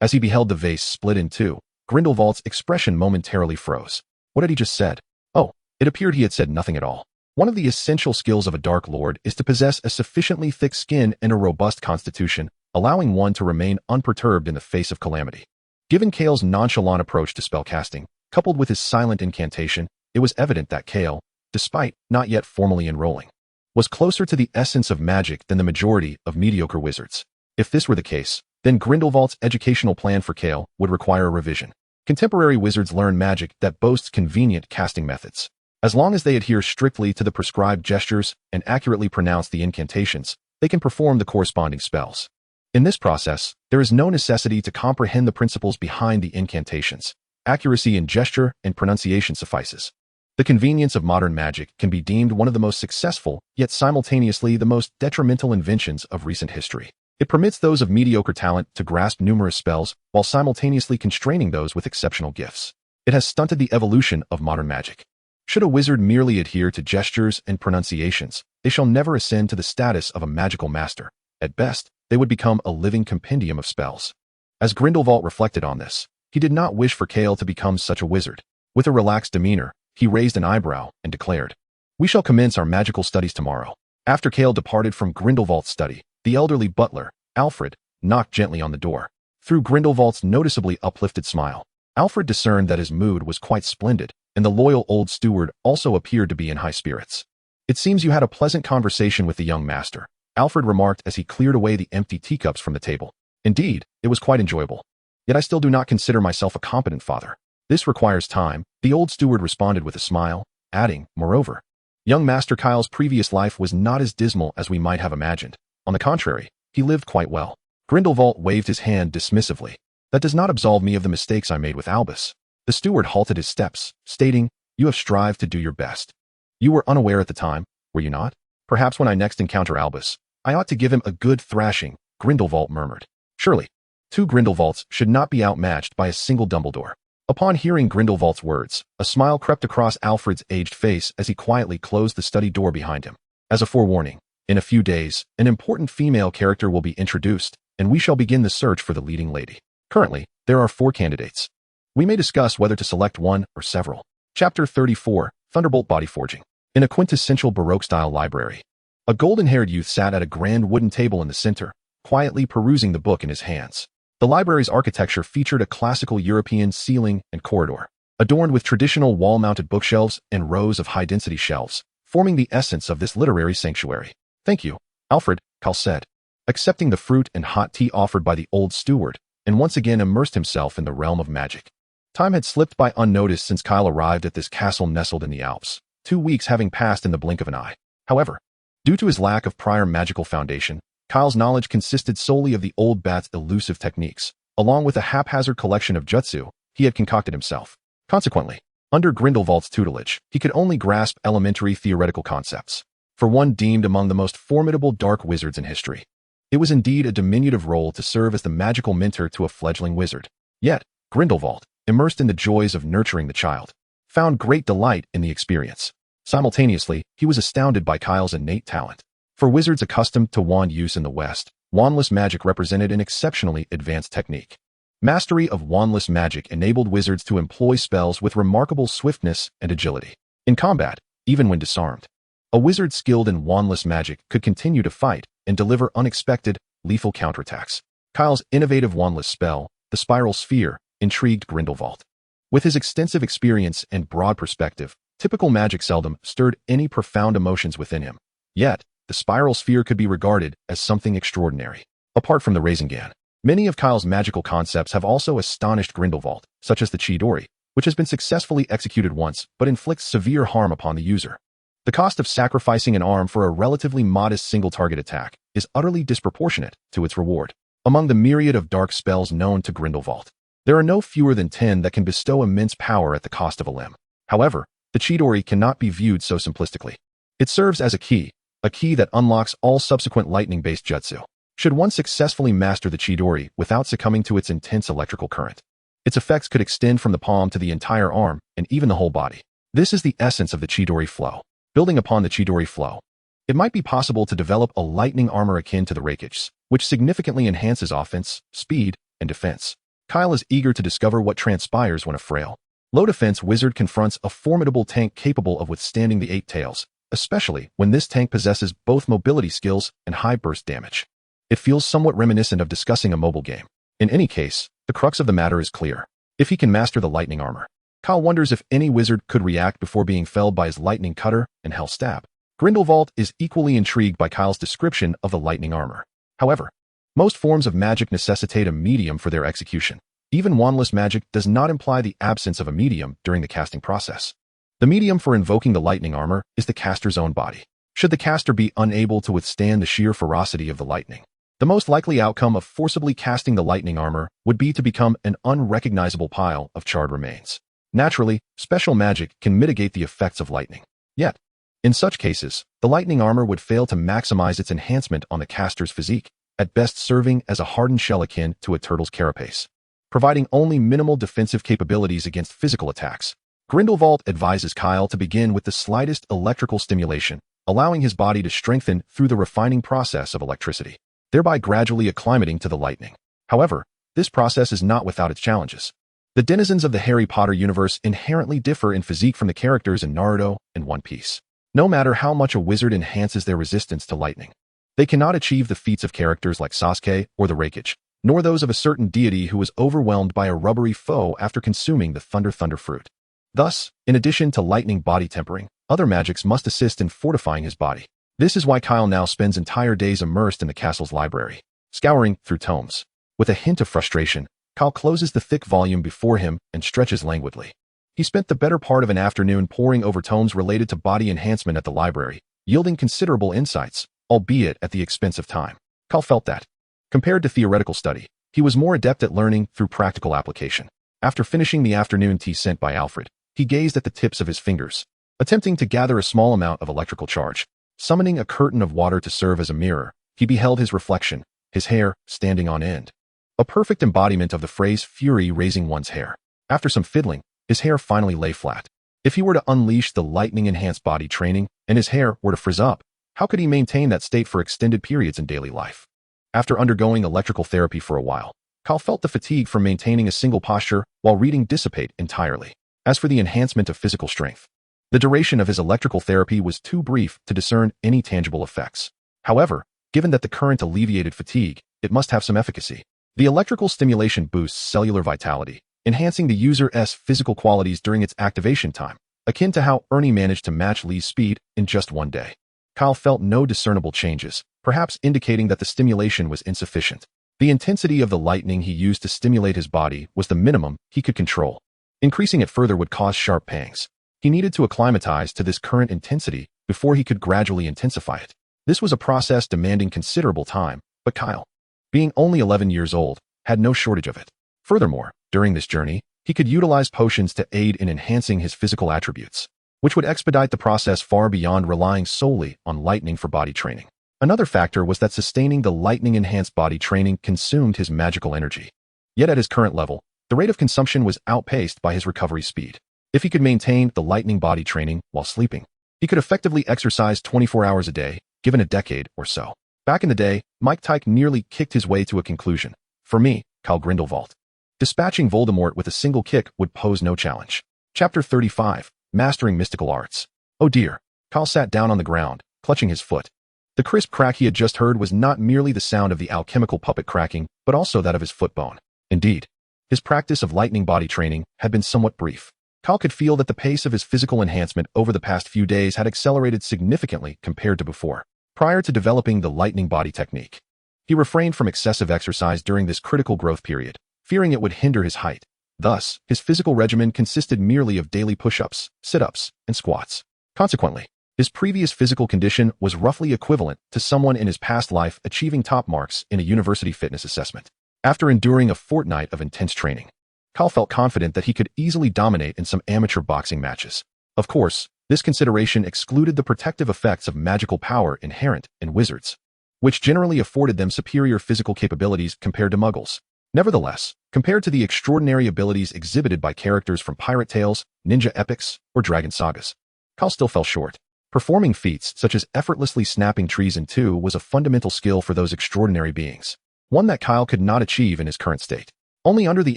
As he beheld the vase split in two, Grindelwald's expression momentarily froze. What had he just said? Oh, it appeared he had said nothing at all. One of the essential skills of a Dark Lord is to possess a sufficiently thick skin and a robust constitution, allowing one to remain unperturbed in the face of calamity. Given Cale's nonchalant approach to spellcasting, coupled with his silent incantation, it was evident that Cale, despite not yet formally enrolling, was closer to the essence of magic than the majority of mediocre wizards. If this were the case, then Grindelwald's educational plan for Cale would require a revision. Contemporary wizards learn magic that boasts convenient casting methods. As long as they adhere strictly to the prescribed gestures and accurately pronounce the incantations, they can perform the corresponding spells. In this process, there is no necessity to comprehend the principles behind the incantations. Accuracy in gesture and pronunciation suffices. The convenience of modern magic can be deemed one of the most successful, yet simultaneously the most detrimental inventions of recent history. It permits those of mediocre talent to grasp numerous spells while simultaneously constraining those with exceptional gifts. It has stunted the evolution of modern magic. Should a wizard merely adhere to gestures and pronunciations, they shall never ascend to the status of a magical master. At best, they would become a living compendium of spells. As Grindelwald reflected on this, he did not wish for Kale to become such a wizard. With a relaxed demeanor, he raised an eyebrow and declared, "We shall commence our magical studies tomorrow." After Kale departed from Grindelwald's study, the elderly butler, Alfred, knocked gently on the door. Through Grindelwald's noticeably uplifted smile, Alfred discerned that his mood was quite splendid, and the loyal old steward also appeared to be in high spirits. "It seems you had a pleasant conversation with the young master," Alfred remarked as he cleared away the empty teacups from the table. "Indeed, it was quite enjoyable. Yet I still do not consider myself a competent father. This requires time," the old steward responded with a smile, adding, "Moreover, young Master Kyle's previous life was not as dismal as we might have imagined. On the contrary, he lived quite well." Grindelwald waved his hand dismissively. "That does not absolve me of the mistakes I made with Albus." The steward halted his steps, stating, "You have strived to do your best. You were unaware at the time, were you not? Perhaps when I next encounter Albus, I ought to give him a good thrashing," Grindelwald murmured. "Surely, 2 Grindelwalds should not be outmatched by a single Dumbledore." Upon hearing Grindelwald's words, a smile crept across Alfred's aged face as he quietly closed the study door behind him. As a forewarning, in a few days, an important female character will be introduced, and we shall begin the search for the leading lady. Currently, there are 4 candidates. We may discuss whether to select one or several. Chapter 34, Thunderbolt Body Forging. In a quintessential Baroque-style library, a golden-haired youth sat at a grand wooden table in the center, quietly perusing the book in his hands. The library's architecture featured a classical European ceiling and corridor, adorned with traditional wall-mounted bookshelves and rows of high-density shelves, forming the essence of this literary sanctuary. "Thank you, Alfred," Kyle said, accepting the fruit and hot tea offered by the old steward, and once again immersed himself in the realm of magic. Time had slipped by unnoticed since Kyle arrived at this castle nestled in the Alps, 2 weeks having passed in the blink of an eye. However, due to his lack of prior magical foundation, Kyle's knowledge consisted solely of the old bat's elusive techniques, along with a haphazard collection of jutsu he had concocted himself. Consequently, under Grindelwald's tutelage, he could only grasp elementary theoretical concepts. For one deemed among the most formidable dark wizards in history, it was indeed a diminutive role to serve as the magical mentor to a fledgling wizard. Yet, Grindelwald, immersed in the joys of nurturing the child, found great delight in the experience. Simultaneously, he was astounded by Kyle's innate talent. For wizards accustomed to wand use in the West, wandless magic represented an exceptionally advanced technique. Mastery of wandless magic enabled wizards to employ spells with remarkable swiftness and agility. In combat, even when disarmed, a wizard skilled in wandless magic could continue to fight and deliver unexpected, lethal counterattacks. Kyle's innovative wandless spell, the Spiral Sphere, intrigued Grindelwald. With his extensive experience and broad perspective, typical magic seldom stirred any profound emotions within him. Yet, the Spiral Sphere could be regarded as something extraordinary. Apart from the Rasengan, many of Kyle's magical concepts have also astonished Grindelwald, such as the Chidori, which has been successfully executed once but inflicts severe harm upon the user. The cost of sacrificing an arm for a relatively modest single-target attack is utterly disproportionate to its reward. Among the myriad of dark spells known to Grindelwald, there are no fewer than 10 that can bestow immense power at the cost of a limb. However, the Chidori cannot be viewed so simplistically. It serves as a key that unlocks all subsequent lightning-based jutsu. Should one successfully master the Chidori without succumbing to its intense electrical current, its effects could extend from the palm to the entire arm and even the whole body. This is the essence of the Chidori flow. Building upon the Chidori flow, it might be possible to develop a lightning armor akin to the Rakich's, which significantly enhances offense, speed, and defense. Kyle is eager to discover what transpires when a frail, low-defense wizard confronts a formidable tank capable of withstanding the 8 tails, especially when this tank possesses both mobility skills and high burst damage. It feels somewhat reminiscent of discussing a mobile game. In any case, the crux of the matter is clear. If he can master the lightning armor, Kyle wonders if any wizard could react before being felled by his lightning cutter and hell stab. Grindelwald is equally intrigued by Kyle's description of the lightning armor. However, most forms of magic necessitate a medium for their execution. Even wandless magic does not imply the absence of a medium during the casting process. The medium for invoking the lightning armor is the caster's own body. Should the caster be unable to withstand the sheer ferocity of the lightning, the most likely outcome of forcibly casting the lightning armor would be to become an unrecognizable pile of charred remains. Naturally, special magic can mitigate the effects of lightning. Yet, in such cases, the lightning armor would fail to maximize its enhancement on the caster's physique, at best serving as a hardened shell akin to a turtle's carapace, providing only minimal defensive capabilities against physical attacks. Grindelwald advises Kyle to begin with the slightest electrical stimulation, allowing his body to strengthen through the refining process of electricity, thereby gradually acclimating to the lightning. However, this process is not without its challenges. The denizens of the Harry Potter universe inherently differ in physique from the characters in Naruto and One Piece. No matter how much a wizard enhances their resistance to lightning, they cannot achieve the feats of characters like Sasuke or the Raikage, nor those of a certain deity who was overwhelmed by a rubbery foe after consuming the Thunder fruit. Thus, in addition to lightning body tempering, other magics must assist in fortifying his body. This is why Kyle now spends entire days immersed in the castle's library, scouring through tomes. With a hint of frustration, Kyle closes the thick volume before him and stretches languidly. He spent the better part of an afternoon poring over tomes related to body enhancement at the library, yielding considerable insights, albeit at the expense of time. Kyle felt that, compared to theoretical study, he was more adept at learning through practical application. After finishing the afternoon tea sent by Alfred, he gazed at the tips of his fingers, attempting to gather a small amount of electrical charge. Summoning a curtain of water to serve as a mirror, he beheld his reflection, his hair standing on end. A perfect embodiment of the phrase fury raising one's hair. After some fiddling, his hair finally lay flat. If he were to unleash the lightning-enhanced body training, and his hair were to frizz up, how could he maintain that state for extended periods in daily life? After undergoing electrical therapy for a while, Kyle felt the fatigue from maintaining a single posture while reading dissipate entirely. As for the enhancement of physical strength, the duration of his electrical therapy was too brief to discern any tangible effects. However, given that the current alleviated fatigue, it must have some efficacy. The electrical stimulation boosts cellular vitality, enhancing the user's physical qualities during its activation time, akin to how Ernie managed to match Lee's speed in just one day. Kyle felt no discernible changes, perhaps indicating that the stimulation was insufficient. The intensity of the lightning he used to stimulate his body was the minimum he could control. Increasing it further would cause sharp pangs. He needed to acclimatize to this current intensity before he could gradually intensify it. This was a process demanding considerable time, but Kyle, being only 11 years old, had no shortage of it. Furthermore, during this journey, he could utilize potions to aid in enhancing his physical attributes, which would expedite the process far beyond relying solely on lightning for body training. Another factor was that sustaining the lightning-enhanced body training consumed his magical energy. Yet at his current level, the rate of consumption was outpaced by his recovery speed. If he could maintain the lightning body training while sleeping, he could effectively exercise 24 hours a day, given a decade or so. Back in the day, Mike Tyke nearly kicked his way to a conclusion. For me, Kyle Grindelwald, dispatching Voldemort with a single kick would pose no challenge. Chapter 35, Mastering Mystical Arts. Oh dear. Kyle sat down on the ground, clutching his foot. The crisp crack he had just heard was not merely the sound of the alchemical puppet cracking, but also that of his foot bone. Indeed, his practice of lightning body training had been somewhat brief. Kyle could feel that the pace of his physical enhancement over the past few days had accelerated significantly compared to before. Prior to developing the lightning body technique, he refrained from excessive exercise during this critical growth period, fearing it would hinder his height. Thus, his physical regimen consisted merely of daily push-ups, sit-ups, and squats. Consequently, his previous physical condition was roughly equivalent to someone in his past life achieving top marks in a university fitness assessment. After enduring a fortnight of intense training, Kyle felt confident that he could easily dominate in some amateur boxing matches. Of course, this consideration excluded the protective effects of magical power inherent in wizards, which generally afforded them superior physical capabilities compared to muggles. Nevertheless, compared to the extraordinary abilities exhibited by characters from pirate tales, ninja epics, or dragon sagas, Kyle still fell short. Performing feats such as effortlessly snapping trees in two was a fundamental skill for those extraordinary beings, one that Kyle could not achieve in his current state. Only under the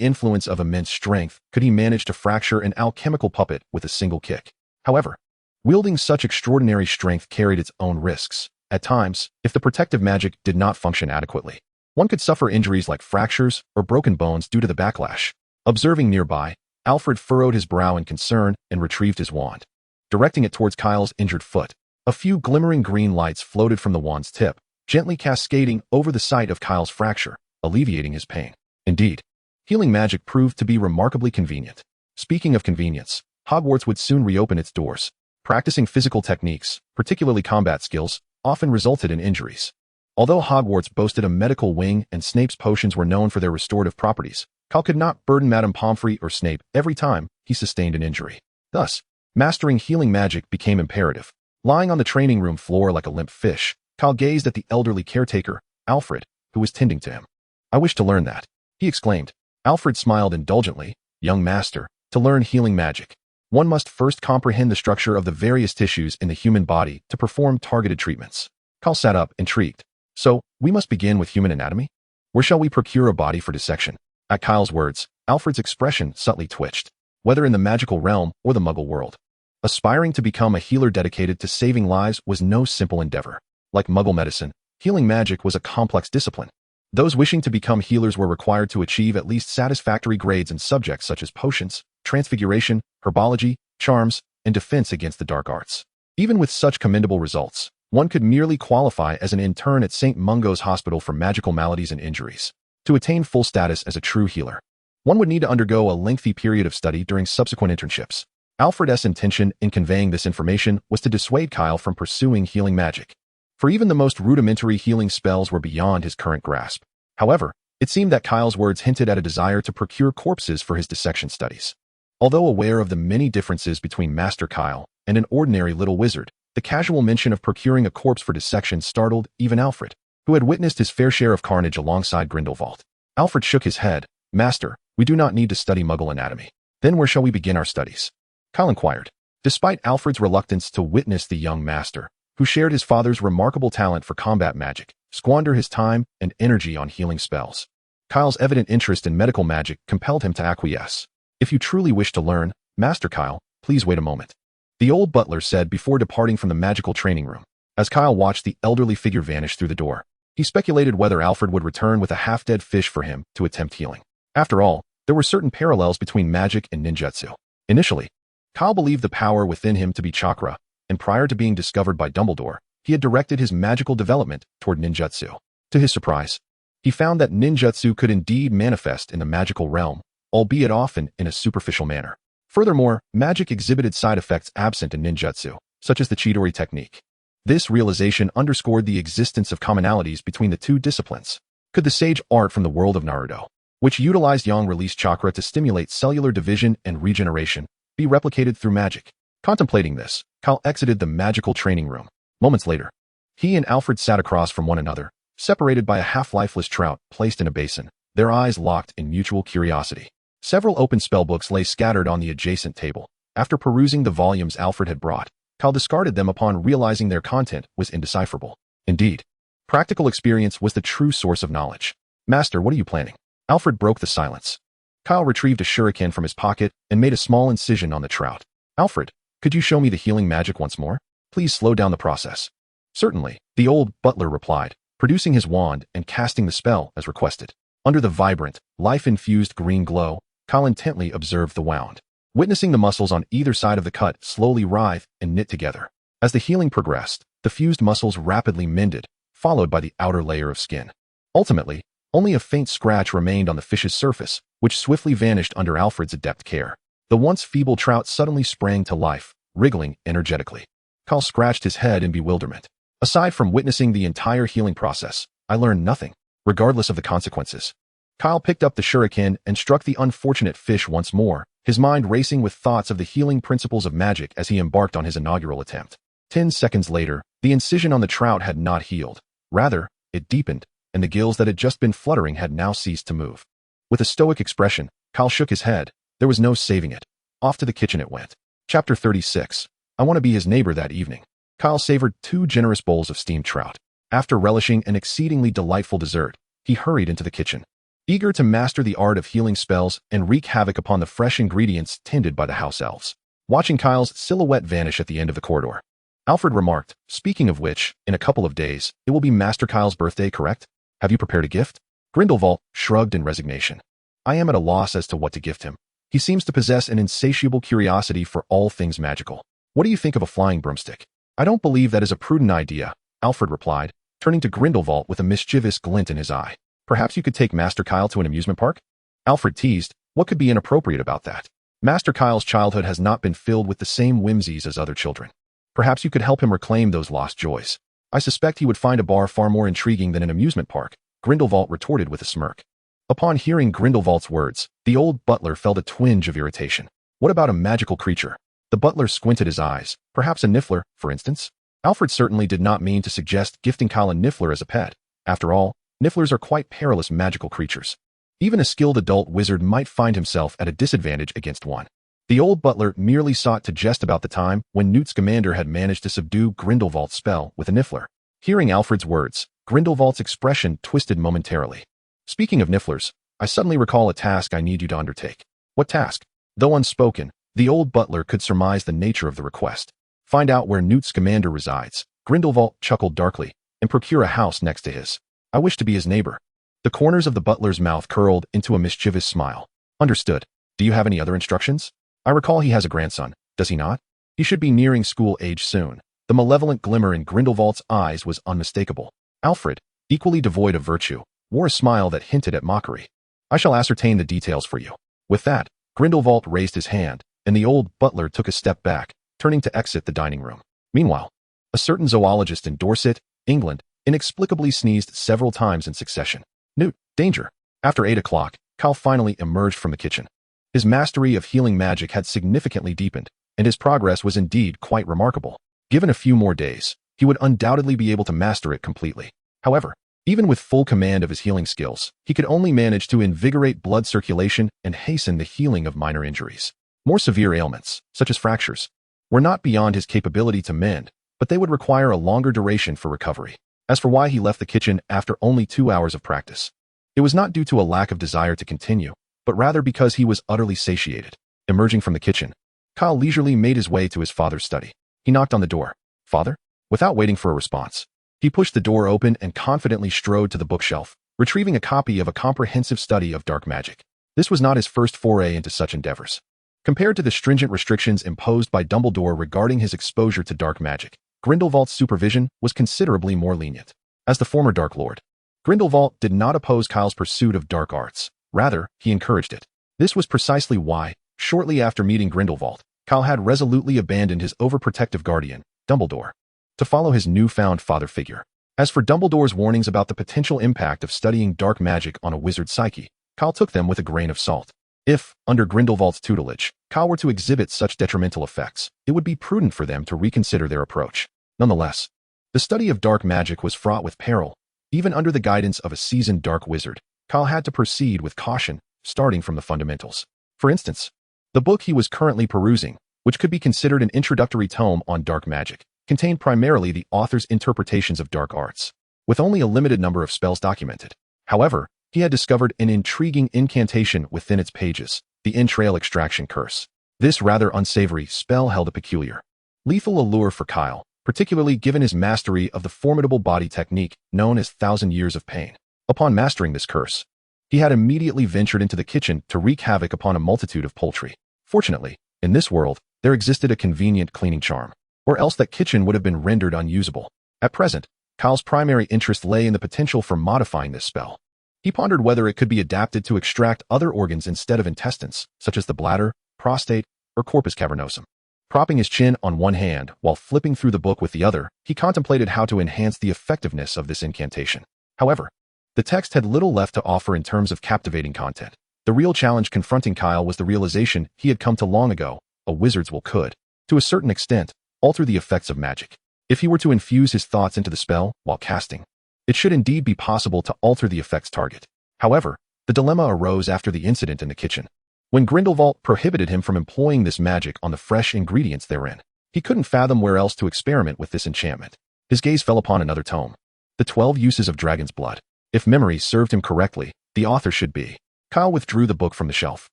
influence of immense strength could he manage to fracture an alchemical puppet with a single kick. However, wielding such extraordinary strength carried its own risks. At times, if the protective magic did not function adequately, one could suffer injuries like fractures or broken bones due to the backlash. Observing nearby, Alfred furrowed his brow in concern and retrieved his wand, directing it towards Kyle's injured foot. A few glimmering green lights floated from the wand's tip, gently cascading over the site of Kyle's fracture, alleviating his pain. Indeed, healing magic proved to be remarkably convenient. Speaking of convenience, Hogwarts would soon reopen its doors. Practicing physical techniques, particularly combat skills, often resulted in injuries. Although Hogwarts boasted a medical wing and Snape's potions were known for their restorative properties, Kyle could not burden Madame Pomfrey or Snape every time he sustained an injury. Thus, mastering healing magic became imperative. Lying on the training room floor like a limp fish, Kyle gazed at the elderly caretaker, Alfred, who was tending to him. "I wish to learn that," he exclaimed. Alfred smiled indulgently. "Young master, to learn healing magic, one must first comprehend the structure of the various tissues in the human body to perform targeted treatments." Kyle sat up, intrigued. "So, we must begin with human anatomy? Where shall we procure a body for dissection?" At Kyle's words, Alfred's expression subtly twitched. Whether in the magical realm or the Muggle world, aspiring to become a healer dedicated to saving lives was no simple endeavor. Like Muggle medicine, healing magic was a complex discipline. Those wishing to become healers were required to achieve at least satisfactory grades in subjects such as potions, transfiguration, herbology, charms, and defense against the dark arts. Even with such commendable results, one could merely qualify as an intern at St. Mungo's Hospital for Magical Maladies and Injuries. To attain full status as a true healer, one would need to undergo a lengthy period of study during subsequent internships. Alfred's intention in conveying this information was to dissuade Kyle from pursuing healing magic, for even the most rudimentary healing spells were beyond his current grasp. However, it seemed that Kyle's words hinted at a desire to procure corpses for his dissection studies. Although aware of the many differences between Master Kyle and an ordinary little wizard, the casual mention of procuring a corpse for dissection startled even Alfred, who had witnessed his fair share of carnage alongside Grindelwald. Alfred shook his head. "Master, we do not need to study Muggle anatomy." "Then where shall we begin our studies?" Kyle inquired. Despite Alfred's reluctance to witness the young master, who shared his father's remarkable talent for combat magic, squander his time and energy on healing spells, Kyle's evident interest in medical magic compelled him to acquiesce. "If you truly wish to learn, Master Kyle, please wait a moment," the old butler said before departing from the magical training room. As Kyle watched the elderly figure vanish through the door, he speculated whether Alfred would return with a half-dead fish for him to attempt healing. After all, there were certain parallels between magic and ninjutsu. Initially, Kyle believed the power within him to be chakra, and prior to being discovered by Dumbledore, he had directed his magical development toward ninjutsu. To his surprise, he found that ninjutsu could indeed manifest in the magical realm, albeit often in a superficial manner. Furthermore, magic exhibited side effects absent in ninjutsu, such as the Chidori technique. This realization underscored the existence of commonalities between the two disciplines. Could the sage art from the world of Naruto, which utilized yang-release chakra to stimulate cellular division and regeneration, be replicated through magic? Contemplating this, Kyle exited the magical training room. Moments later, he and Alfred sat across from one another, separated by a half-lifeless trout placed in a basin, their eyes locked in mutual curiosity. Several open spellbooks lay scattered on the adjacent table. After perusing the volumes Alfred had brought, Kyle discarded them upon realizing their content was indecipherable. Indeed, practical experience was the true source of knowledge. "Master, what are you planning?" Alfred broke the silence. Kyle retrieved a shuriken from his pocket and made a small incision on the trout. "Alfred, could you show me the healing magic once more? Please slow down the process." "Certainly," the old butler replied, producing his wand and casting the spell as requested. Under the vibrant, life-infused green glow, Kyle intently observed the wand, witnessing the muscles on either side of the cut slowly writhe and knit together. As the healing progressed, the fused muscles rapidly mended, followed by the outer layer of skin. Ultimately, only a faint scratch remained on the fish's surface, which swiftly vanished under Alfred's adept care. The once feeble trout suddenly sprang to life, wriggling energetically. Kyle scratched his head in bewilderment. Aside from witnessing the entire healing process, I learned nothing, regardless of the consequences. Kyle picked up the shuriken and struck the unfortunate fish once more, his mind racing with thoughts of the healing principles of magic as he embarked on his inaugural attempt. 10 seconds later, the incision on the trout had not healed. Rather, it deepened, and the gills that had just been fluttering had now ceased to move. With a stoic expression, Kyle shook his head. There was no saving it. Off to the kitchen it went. Chapter 36. I want to be his neighbor that evening. Kyle savored 2 generous bowls of steamed trout. After relishing an exceedingly delightful dessert, he hurried into the kitchen, eager to master the art of healing spells and wreak havoc upon the fresh ingredients tended by the house elves. Watching Kyle's silhouette vanish at the end of the corridor, Alfred remarked, "Speaking of which, in a couple of days, it will be Master Kyle's birthday, correct? Have you prepared a gift?" Grindelwald shrugged in resignation. "I am at a loss as to what to gift him. He seems to possess an insatiable curiosity for all things magical. What do you think of a flying broomstick?" "I don't believe that is a prudent idea," Alfred replied, turning to Grindelwald with a mischievous glint in his eye. "Perhaps you could take Master Kyle to an amusement park?" Alfred teased. What could be inappropriate about that? Master Kyle's childhood has not been filled with the same whimsies as other children. Perhaps you could help him reclaim those lost joys. "I suspect he would find a bar far more intriguing than an amusement park," Grindelwald retorted with a smirk. Upon hearing Grindelwald's words, the old butler felt a twinge of irritation. What about a magical creature? The butler squinted his eyes. Perhaps a niffler, for instance? Alfred certainly did not mean to suggest gifting Kyle a niffler as a pet. After all, nifflers are quite perilous magical creatures. Even a skilled adult wizard might find himself at a disadvantage against one. The old butler merely sought to jest about the time when Newt Scamander had managed to subdue Grindelwald's spell with a niffler. Hearing Alfred's words, Grindelwald's expression twisted momentarily. Speaking of nifflers, I suddenly recall a task I need you to undertake. What task? Though unspoken, the old butler could surmise the nature of the request. Find out where Newt Scamander resides. Grindelwald chuckled darkly, and procure a house next to his. I wish to be his neighbor. The corners of the butler's mouth curled into a mischievous smile. Understood. Do you have any other instructions? I recall he has a grandson, does he not? He should be nearing school age soon. The malevolent glimmer in Grindelwald's eyes was unmistakable. Alfred, equally devoid of virtue, wore a smile that hinted at mockery. I shall ascertain the details for you. With that, Grindelwald raised his hand, and the old butler took a step back, turning to exit the dining room. Meanwhile, a certain zoologist in Dorset, England, inexplicably sneezed several times in succession. Newt, danger. After 8 o'clock, Kyle finally emerged from the kitchen. His mastery of healing magic had significantly deepened, and his progress was indeed quite remarkable. Given a few more days, he would undoubtedly be able to master it completely. However, even with full command of his healing skills, he could only manage to invigorate blood circulation and hasten the healing of minor injuries. More severe ailments, such as fractures, were not beyond his capability to mend, but they would require a longer duration for recovery. As for why he left the kitchen after only 2 hours of practice, it was not due to a lack of desire to continue, but rather because he was utterly satiated. Emerging from the kitchen, Kyle leisurely made his way to his father's study. He knocked on the door. Father? Without waiting for a response, he pushed the door open and confidently strode to the bookshelf, retrieving a copy of a comprehensive study of dark magic. This was not his first foray into such endeavors. Compared to the stringent restrictions imposed by Dumbledore regarding his exposure to dark magic, Grindelwald's supervision was considerably more lenient. As the former Dark Lord, Grindelwald did not oppose Kyle's pursuit of dark arts. Rather, he encouraged it. This was precisely why, shortly after meeting Grindelwald, Kyle had resolutely abandoned his overprotective guardian, Dumbledore, to follow his newfound father figure. As for Dumbledore's warnings about the potential impact of studying dark magic on a wizard's psyche, Kyle took them with a grain of salt. If, under Grindelwald's tutelage, Kyle were to exhibit such detrimental effects, it would be prudent for them to reconsider their approach. Nonetheless, the study of dark magic was fraught with peril. Even under the guidance of a seasoned dark wizard, Kyle had to proceed with caution, starting from the fundamentals. For instance, the book he was currently perusing, which could be considered an introductory tome on dark magic, contained primarily the author's interpretations of dark arts, with only a limited number of spells documented. However, he had discovered an intriguing incantation within its pages, the entrail extraction curse. This rather unsavory spell held a peculiar, lethal allure for Kyle, particularly given his mastery of the formidable body technique known as 1,000 Years of Pain. Upon mastering this curse, he had immediately ventured into the kitchen to wreak havoc upon a multitude of poultry. Fortunately, in this world, there existed a convenient cleaning charm, or else that kitchen would have been rendered unusable. At present, Kyle's primary interest lay in the potential for modifying this spell. He pondered whether it could be adapted to extract other organs instead of intestines, such as the bladder, prostate, or corpus cavernosum. Propping his chin on one hand while flipping through the book with the other, he contemplated how to enhance the effectiveness of this incantation. However, the text had little left to offer in terms of captivating content. The real challenge confronting Kyle was the realization he had come to long ago: a wizard's will could, to a certain extent, alter the effects of magic. If he were to infuse his thoughts into the spell while casting, it should indeed be possible to alter the effect's target. However, the dilemma arose after the incident in the kitchen. When Grindelwald prohibited him from employing this magic on the fresh ingredients therein, he couldn't fathom where else to experiment with this enchantment. His gaze fell upon another tome, The 12 Uses of Dragon's Blood. If memory served him correctly, the author should be. Kyle withdrew the book from the shelf,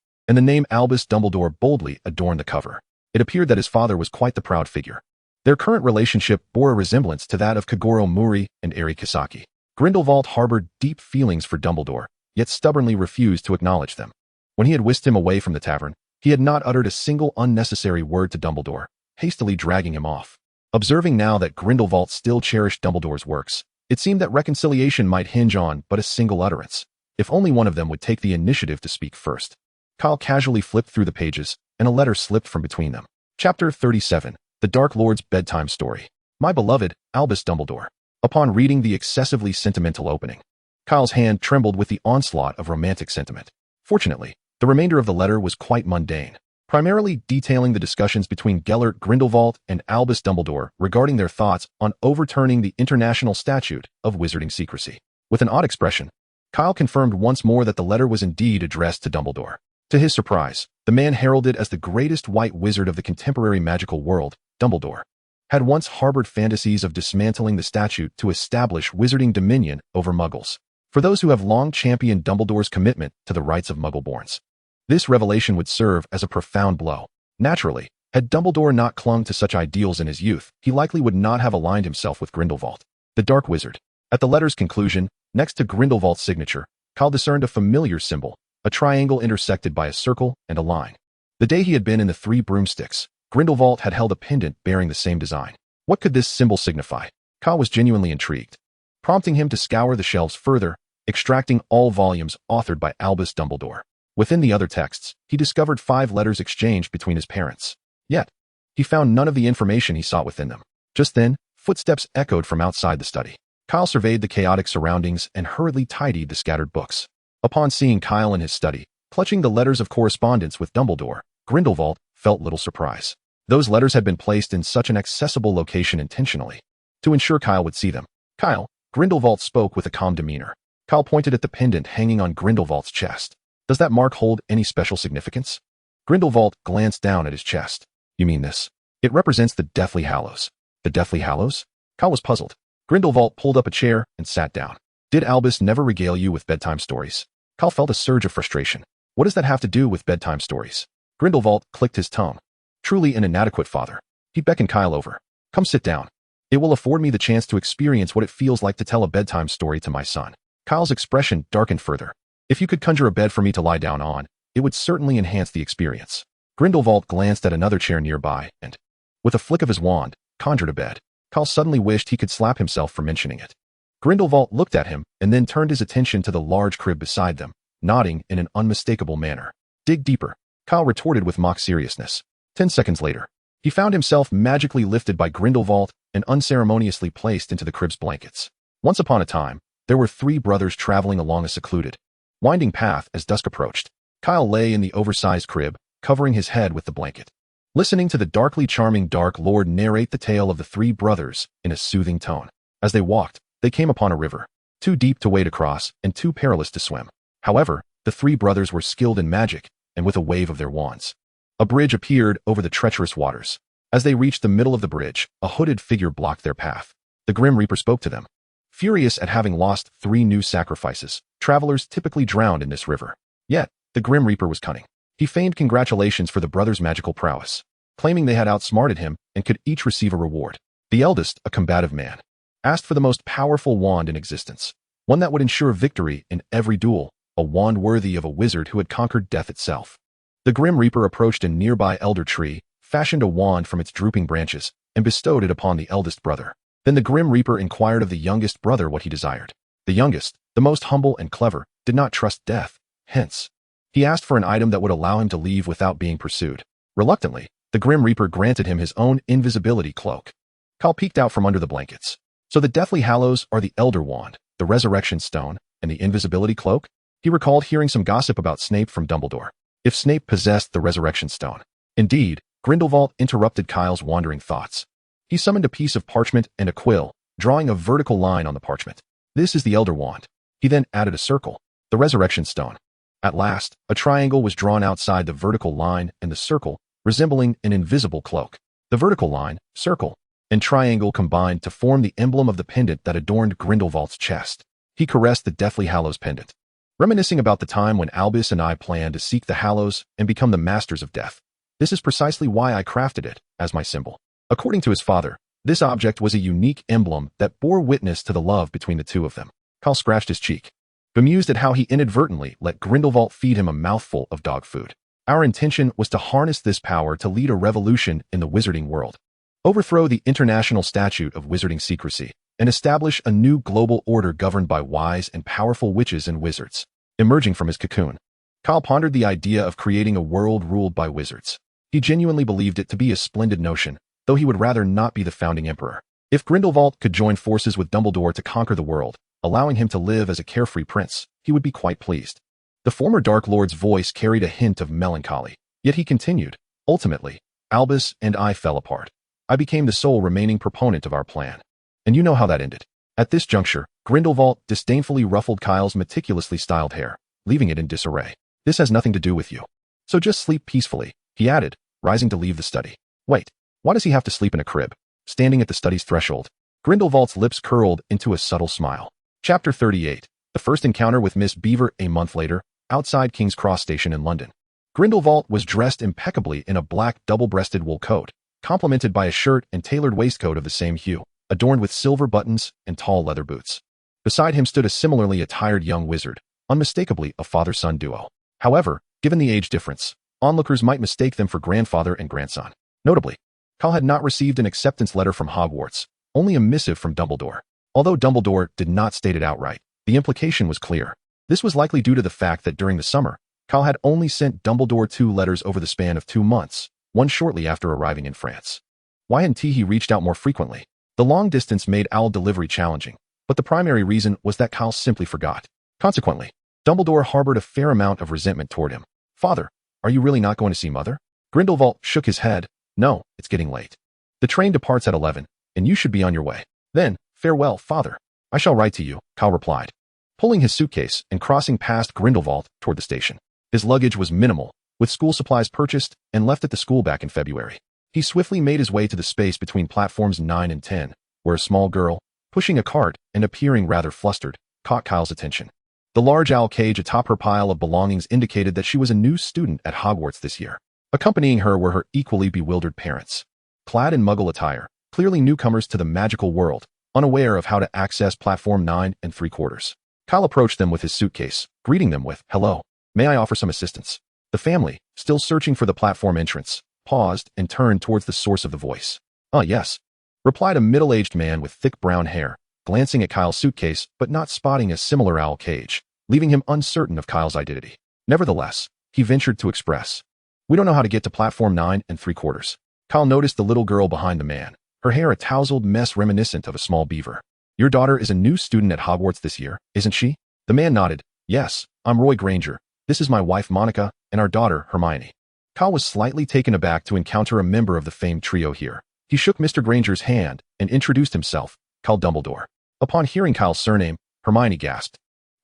and the name Albus Dumbledore boldly adorned the cover. It appeared that his father was quite the proud figure. Their current relationship bore a resemblance to that of Kagoro Muri and Eri Kisaki. Grindelwald harbored deep feelings for Dumbledore, yet stubbornly refused to acknowledge them. When he had whisked him away from the tavern, he had not uttered a single unnecessary word to Dumbledore, hastily dragging him off. Observing now that Grindelwald still cherished Dumbledore's works, it seemed that reconciliation might hinge on but a single utterance, if only one of them would take the initiative to speak first. Kyle casually flipped through the pages, and a letter slipped from between them. Chapter 37. The Dark Lord's Bedtime Story. My beloved, Albus Dumbledore. Upon reading the excessively sentimental opening, Kyle's hand trembled with the onslaught of romantic sentiment. Fortunately, the remainder of the letter was quite mundane. primarily detailing the discussions between Gellert Grindelwald and Albus Dumbledore regarding their thoughts on overturning the international statute of wizarding secrecy. With an odd expression, Kyle confirmed once more that the letter was indeed addressed to Dumbledore. To his surprise, the man heralded as the greatest white wizard of the contemporary magical world, Dumbledore, had once harbored fantasies of dismantling the statute to establish wizarding dominion over Muggles. For those who have long championed Dumbledore's commitment to the rights of Muggleborns, this revelation would serve as a profound blow. Naturally, had Dumbledore not clung to such ideals in his youth, he likely would not have aligned himself with Grindelwald, the Dark Wizard. At the letter's conclusion, next to Grindelwald's signature, Kyle discerned a familiar symbol, a triangle intersected by a circle and a line. The day he had been in the Three Broomsticks, Grindelwald had held a pendant bearing the same design. What could this symbol signify? Kyle was genuinely intrigued, prompting him to scour the shelves further, extracting all volumes authored by Albus Dumbledore. Within the other texts, he discovered 5 letters exchanged between his parents. Yet, he found none of the information he sought within them. Just then, footsteps echoed from outside the study. Kyle surveyed the chaotic surroundings and hurriedly tidied the scattered books. Upon seeing Kyle in his study, clutching the letters of correspondence with Dumbledore, Grindelwald felt little surprise. Those letters had been placed in such an accessible location intentionally, to ensure Kyle would see them. "Kyle," Grindelwald spoke with a calm demeanor. Kyle pointed at the pendant hanging on Grindelwald's chest. "Does that mark hold any special significance?" Grindelwald glanced down at his chest. "You mean this? It represents the Deathly Hallows." "The Deathly Hallows?" Kyle was puzzled. Grindelwald pulled up a chair and sat down. "Did Albus never regale you with bedtime stories?" Kyle felt a surge of frustration. "What does that have to do with bedtime stories?" Grindelwald clicked his tongue. "Truly an inadequate father." He beckoned Kyle over. "Come sit down. It will afford me the chance to experience what it feels like to tell a bedtime story to my son." Kyle's expression darkened further. "If you could conjure a bed for me to lie down on, it would certainly enhance the experience." Grindelwald glanced at another chair nearby and, with a flick of his wand, conjured a bed. Kyle suddenly wished he could slap himself for mentioning it. Grindelwald looked at him and then turned his attention to the large crib beside them, nodding in an unmistakable manner. "Dig deeper," Kyle retorted with mock seriousness. 10 seconds later, he found himself magically lifted by Grindelwald and unceremoniously placed into the crib's blankets. Once upon a time, there were 3 brothers traveling along a secluded, winding path as dusk approached. Kyle lay in the oversized crib, covering his head with the blanket, listening to the darkly charming Dark Lord narrate the tale of the 3 brothers in a soothing tone. As they walked, they came upon a river, too deep to wade across and too perilous to swim. However, the 3 brothers were skilled in magic, and with a wave of their wands, a bridge appeared over the treacherous waters. As they reached the middle of the bridge, a hooded figure blocked their path. The Grim Reaper spoke to them. Furious at having lost 3 new sacrifices, travelers typically drowned in this river. Yet, the Grim Reaper was cunning. He feigned congratulations for the brothers' magical prowess, claiming they had outsmarted him and could each receive a reward. The eldest, a combative man, asked for the most powerful wand in existence, one that would ensure victory in every duel, a wand worthy of a wizard who had conquered death itself. The Grim Reaper approached a nearby elder tree, fashioned a wand from its drooping branches, and bestowed it upon the eldest brother. Then the Grim Reaper inquired of the youngest brother what he desired. The youngest, the most humble and clever, did not trust death, hence, he asked for an item that would allow him to leave without being pursued. Reluctantly, the Grim Reaper granted him his own invisibility cloak. Kyle peeked out from under the blankets. "So the Deathly Hallows are the Elder Wand, the Resurrection Stone, and the Invisibility Cloak?" He recalled hearing some gossip about Snape from Dumbledore. If Snape possessed the Resurrection Stone. Indeed, Grindelwald interrupted Kyle's wandering thoughts. He summoned a piece of parchment and a quill, drawing a vertical line on the parchment. "This is the Elder Wand." He then added a circle, the Resurrection Stone. At last, a triangle was drawn outside the vertical line and the circle, resembling an invisible cloak. The vertical line, circle, and triangle combined to form the emblem of the pendant that adorned Grindelwald's chest. He caressed the Deathly Hallows pendant, reminiscing about the time when Albus and I planned to seek the Hallows and become the masters of death. "This is precisely why I crafted it as my symbol." According to his father, this object was a unique emblem that bore witness to the love between the two of them. Kyle scratched his cheek, bemused at how he inadvertently let Grindelwald feed him a mouthful of dog food. "Our intention was to harness this power to lead a revolution in the wizarding world, overthrow the international statute of wizarding secrecy, and establish a new global order governed by wise and powerful witches and wizards." Emerging from his cocoon, Kyle pondered the idea of creating a world ruled by wizards. He genuinely believed it to be a splendid notion, though he would rather not be the founding emperor. If Grindelwald could join forces with Dumbledore to conquer the world, allowing him to live as a carefree prince, he would be quite pleased. The former Dark Lord's voice carried a hint of melancholy. Yet he continued. Ultimately, Albus and I fell apart. I became the sole remaining proponent of our plan. And you know how that ended. At this juncture, Grindelwald disdainfully ruffled Kyle's meticulously styled hair, leaving it in disarray. This has nothing to do with you. So just sleep peacefully, he added, rising to leave the study. Wait, why does he have to sleep in a crib? Standing at the study's threshold, Grindelwald's lips curled into a subtle smile. Chapter 38. The first encounter with Miss Beaver. A month later, outside King's Cross Station in London. Grindelwald was dressed impeccably in a black double-breasted wool coat, complemented by a shirt and tailored waistcoat of the same hue, adorned with silver buttons and tall leather boots. Beside him stood a similarly attired young wizard, unmistakably a father-son duo. However, given the age difference, onlookers might mistake them for grandfather and grandson. Notably, Kyle had not received an acceptance letter from Hogwarts, only a missive from Dumbledore. Although Dumbledore did not state it outright, the implication was clear. This was likely due to the fact that during the summer, Kyle had only sent Dumbledore 2 letters over the span of 2 months, one shortly after arriving in France. Why hadn't he reached out more frequently? The long distance made owl delivery challenging, but the primary reason was that Kyle simply forgot. Consequently, Dumbledore harbored a fair amount of resentment toward him. Father, are you really not going to see Mother? Grindelwald shook his head. No, it's getting late. The train departs at 11, and you should be on your way. Then, farewell, Father. I shall write to you, Kyle replied, pulling his suitcase and crossing past Grindelwald toward the station. His luggage was minimal, with school supplies purchased and left at the school back in February. He swiftly made his way to the space between platforms 9 and 10, where a small girl, pushing a cart and appearing rather flustered, caught Kyle's attention. The large owl cage atop her pile of belongings indicated that she was a new student at Hogwarts this year. Accompanying her were her equally bewildered parents. Clad in Muggle attire, clearly newcomers to the magical world, unaware of how to access platform 9 3/4. Kyle approached them with his suitcase, greeting them with, "Hello, may I offer some assistance?" The family, still searching for the platform entrance, paused and turned towards the source of the voice. Yes," replied a middle-aged man with thick brown hair, glancing at Kyle's suitcase but not spotting a similar owl cage, leaving him uncertain of Kyle's identity. Nevertheless, he ventured to express, "We don't know how to get to platform 9 3/4. Kyle noticed the little girl behind the man, her hair a tousled mess reminiscent of a small beaver. "Your daughter is a new student at Hogwarts this year, isn't she?" The man nodded. "Yes, I'm Roy Granger. This is my wife Monica, and our daughter Hermione." Kyle was slightly taken aback to encounter a member of the famed trio here. He shook Mr. Granger's hand and introduced himself, Kyle Dumbledore. Upon hearing Kyle's surname, Hermione gasped.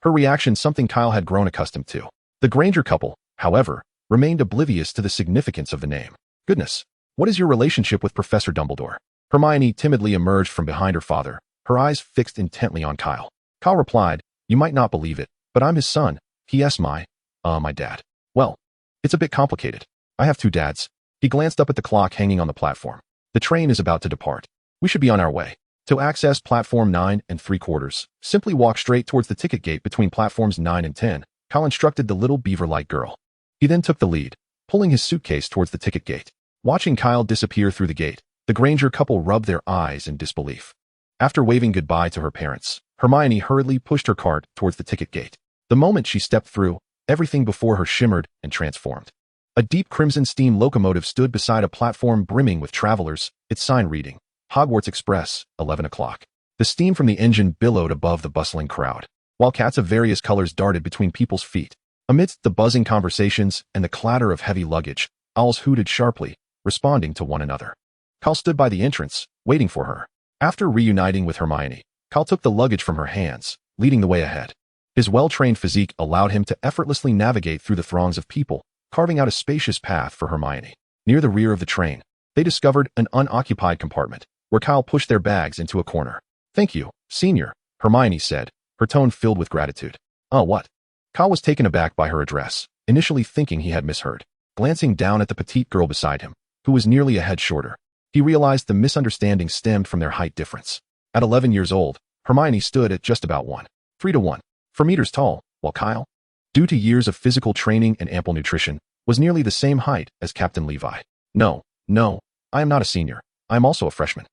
Her reaction something Kyle had grown accustomed to. The Granger couple, however, remained oblivious to the significance of the name. "Goodness, what is your relationship with Professor Dumbledore?" Hermione timidly emerged from behind her father, her eyes fixed intently on Kyle. Kyle replied, "You might not believe it, but I'm his son. P.S. my dad. Well, it's a bit complicated. I have 2 dads." He glanced up at the clock hanging on the platform. "The train is about to depart. We should be on our way. To access platform 9 3/4, simply walk straight towards the ticket gate between platforms 9 and 10, Kyle instructed the little beaver-like girl. He then took the lead, pulling his suitcase towards the ticket gate. Watching Kyle disappear through the gate, the Granger couple rubbed their eyes in disbelief. After waving goodbye to her parents, Hermione hurriedly pushed her cart towards the ticket gate. The moment she stepped through, everything before her shimmered and transformed. A deep crimson steam locomotive stood beside a platform brimming with travelers, its sign reading, Hogwarts Express, 11 o'clock. The steam from the engine billowed above the bustling crowd, while cats of various colors darted between people's feet. Amidst the buzzing conversations and the clatter of heavy luggage, owls hooted sharply, responding to one another. Kyle stood by the entrance, waiting for her. After reuniting with Hermione, Kyle took the luggage from her hands, leading the way ahead. His well-trained physique allowed him to effortlessly navigate through the throngs of people, carving out a spacious path for Hermione. Near the rear of the train, they discovered an unoccupied compartment, where Kyle pushed their bags into a corner. "Thank you, Senior," Hermione said, her tone filled with gratitude. "Oh, what?" Kyle was taken aback by her address, initially thinking he had misheard. Glancing down at the petite girl beside him, who was nearly a head shorter, he realized the misunderstanding stemmed from their height difference. At 11 years old, Hermione stood at just about 1.3 to 1.4 meters tall, while Kyle, due to years of physical training and ample nutrition, was nearly the same height as Captain Levi. No, I am not a senior. I am also a freshman."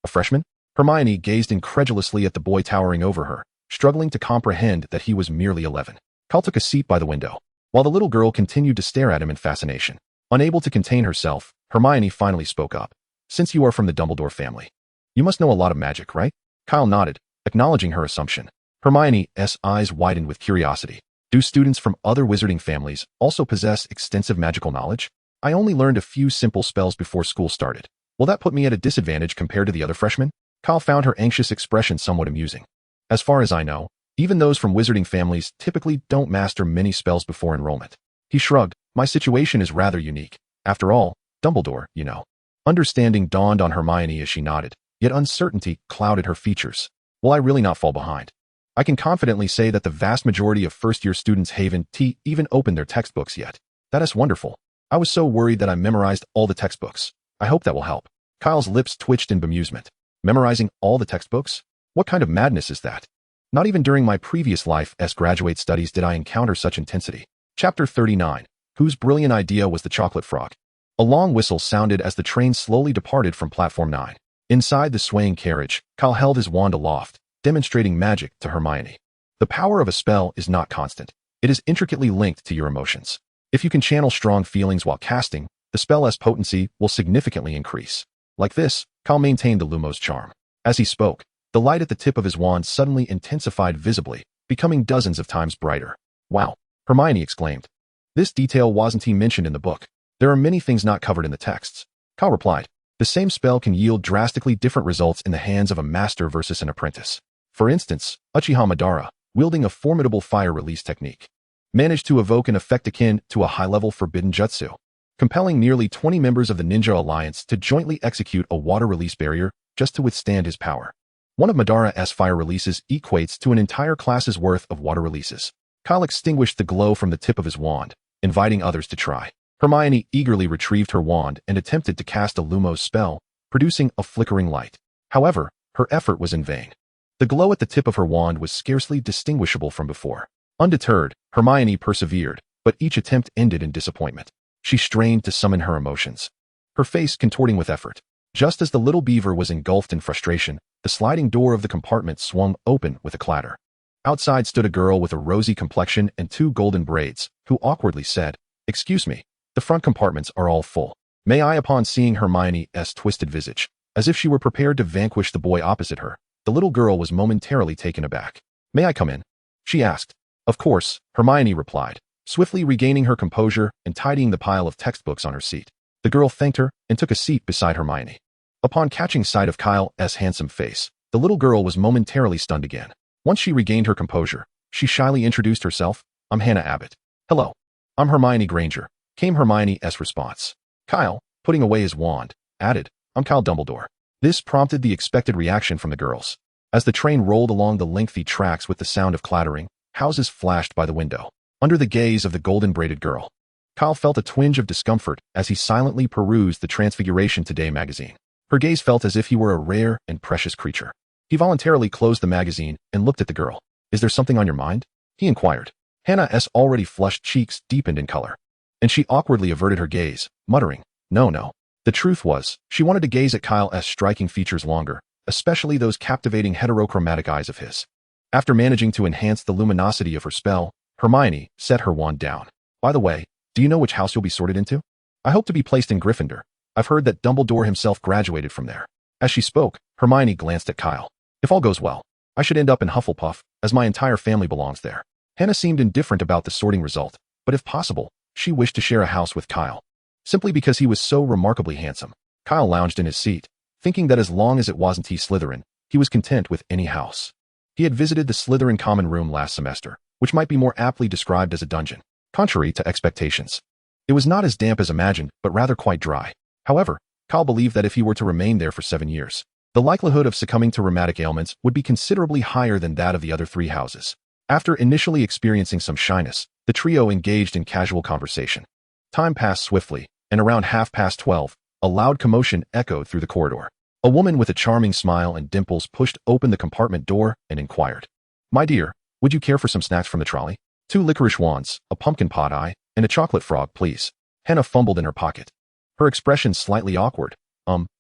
A freshman?" Hermione gazed incredulously at the boy towering over her, struggling to comprehend that he was merely 11. Kyle took a seat by the window, while the little girl continued to stare at him in fascination. Unable to contain herself, Hermione finally spoke up. "Since you are from the Dumbledore family, you must know a lot of magic, right?" Kyle nodded, acknowledging her assumption. Hermione's eyes widened with curiosity. Do students from other wizarding families also possess extensive magical knowledge? I only learned a few simple spells before school started. Will that put me at a disadvantage compared to the other freshmen? Kyle found her anxious expression somewhat amusing. As far as I know, even those from wizarding families typically don't master many spells before enrollment. He shrugged. My situation is rather unique. After all, Dumbledore, you know. Understanding dawned on Hermione as she nodded, yet uncertainty clouded her features. Will I really not fall behind? I can confidently say that the vast majority of first-year students haven't even opened their textbooks yet. That is wonderful. I was so worried that I memorized all the textbooks. I hope that will help. Kyle's lips twitched in bemusement. Memorizing all the textbooks? What kind of madness is that? Not even during my previous life as graduate studies did I encounter such intensity. Chapter 39. Whose brilliant idea was the chocolate frog? A long whistle sounded as the train slowly departed from platform 9. Inside the swaying carriage, Kyle held his wand aloft, demonstrating magic to Hermione. The power of a spell is not constant. It is intricately linked to your emotions. If you can channel strong feelings while casting, the spell's potency will significantly increase. Like this, Kyle maintained the Lumos charm. As he spoke, the light at the tip of his wand suddenly intensified visibly, becoming dozens of times brighter. Wow! Hermione exclaimed. This detail wasn't mentioned in the book. There are many things not covered in the texts. Kyle replied. The same spell can yield drastically different results in the hands of a master versus an apprentice. For instance, Uchiha Madara, wielding a formidable fire release technique, managed to evoke an effect akin to a high-level forbidden jutsu, compelling nearly 20 members of the Ninja Alliance to jointly execute a water release barrier just to withstand his power. One of Madara's fire releases equates to an entire class's worth of water releases. Kyle extinguished the glow from the tip of his wand, inviting others to try. Hermione eagerly retrieved her wand and attempted to cast a Lumos spell, producing a flickering light. However, her effort was in vain. The glow at the tip of her wand was scarcely distinguishable from before. Undeterred, Hermione persevered, but each attempt ended in disappointment. She strained to summon her emotions, her face contorting with effort. Just as the little beaver was engulfed in frustration, the sliding door of the compartment swung open with a clatter. Outside stood a girl with a rosy complexion and 2 golden braids, who awkwardly said, "Excuse me, the front compartments are all full. May I?" Upon seeing Hermione's twisted visage, as if she were prepared to vanquish the boy opposite her, the little girl was momentarily taken aback. "May I come in?" she asked. "Of course," Hermione replied, swiftly regaining her composure and tidying the pile of textbooks on her seat. The girl thanked her and took a seat beside Hermione. Upon catching sight of Kyle's handsome face, the little girl was momentarily stunned again. Once she regained her composure, she shyly introduced herself. "I'm Hannah Abbott." "Hello. I'm Hermione Granger," came Hermione's response. Kyle, putting away his wand, added, "I'm Kyle Dumbledore." This prompted the expected reaction from the girls. As the train rolled along the lengthy tracks with the sound of clattering, houses flashed by the window. Under the gaze of the golden-braided girl, Kyle felt a twinge of discomfort as he silently perused the Transfiguration Today magazine. Her gaze felt as if he were a rare and precious creature. He voluntarily closed the magazine and looked at the girl. "Is there something on your mind?" he inquired. Hannah's already flushed cheeks deepened in color, and she awkwardly averted her gaze, muttering, No. The truth was, she wanted to gaze at Kyle's striking features longer, especially those captivating heterochromatic eyes of his. After managing to enhance the luminosity of her spell, Hermione set her wand down. "By the way, do you know which house you'll be sorted into?" "I hope to be placed in Gryffindor. I've heard that Dumbledore himself graduated from there." As she spoke, Hermione glanced at Kyle. "If all goes well, I should end up in Hufflepuff, as my entire family belongs there." Hannah seemed indifferent about the sorting result, but if possible, she wished to share a house with Kyle. Simply because he was so remarkably handsome. Kyle lounged in his seat, thinking that as long as it wasn't Slytherin, he was content with any house. He had visited the Slytherin common room last semester, which might be more aptly described as a dungeon. Contrary to expectations, it was not as damp as imagined, but rather quite dry. However, Kyle believed that if he were to remain there for 7 years, the likelihood of succumbing to rheumatic ailments would be considerably higher than that of the other 3 houses. After initially experiencing some shyness, the trio engaged in casual conversation. Time passed swiftly, and around 12:30, a loud commotion echoed through the corridor. A woman with a charming smile and dimples pushed open the compartment door and inquired, "My dear, would you care for some snacks from the trolley? 2 licorice wands, a pumpkin pie, and a chocolate frog, please." Hannah fumbled in her pocket, her expression slightly awkward.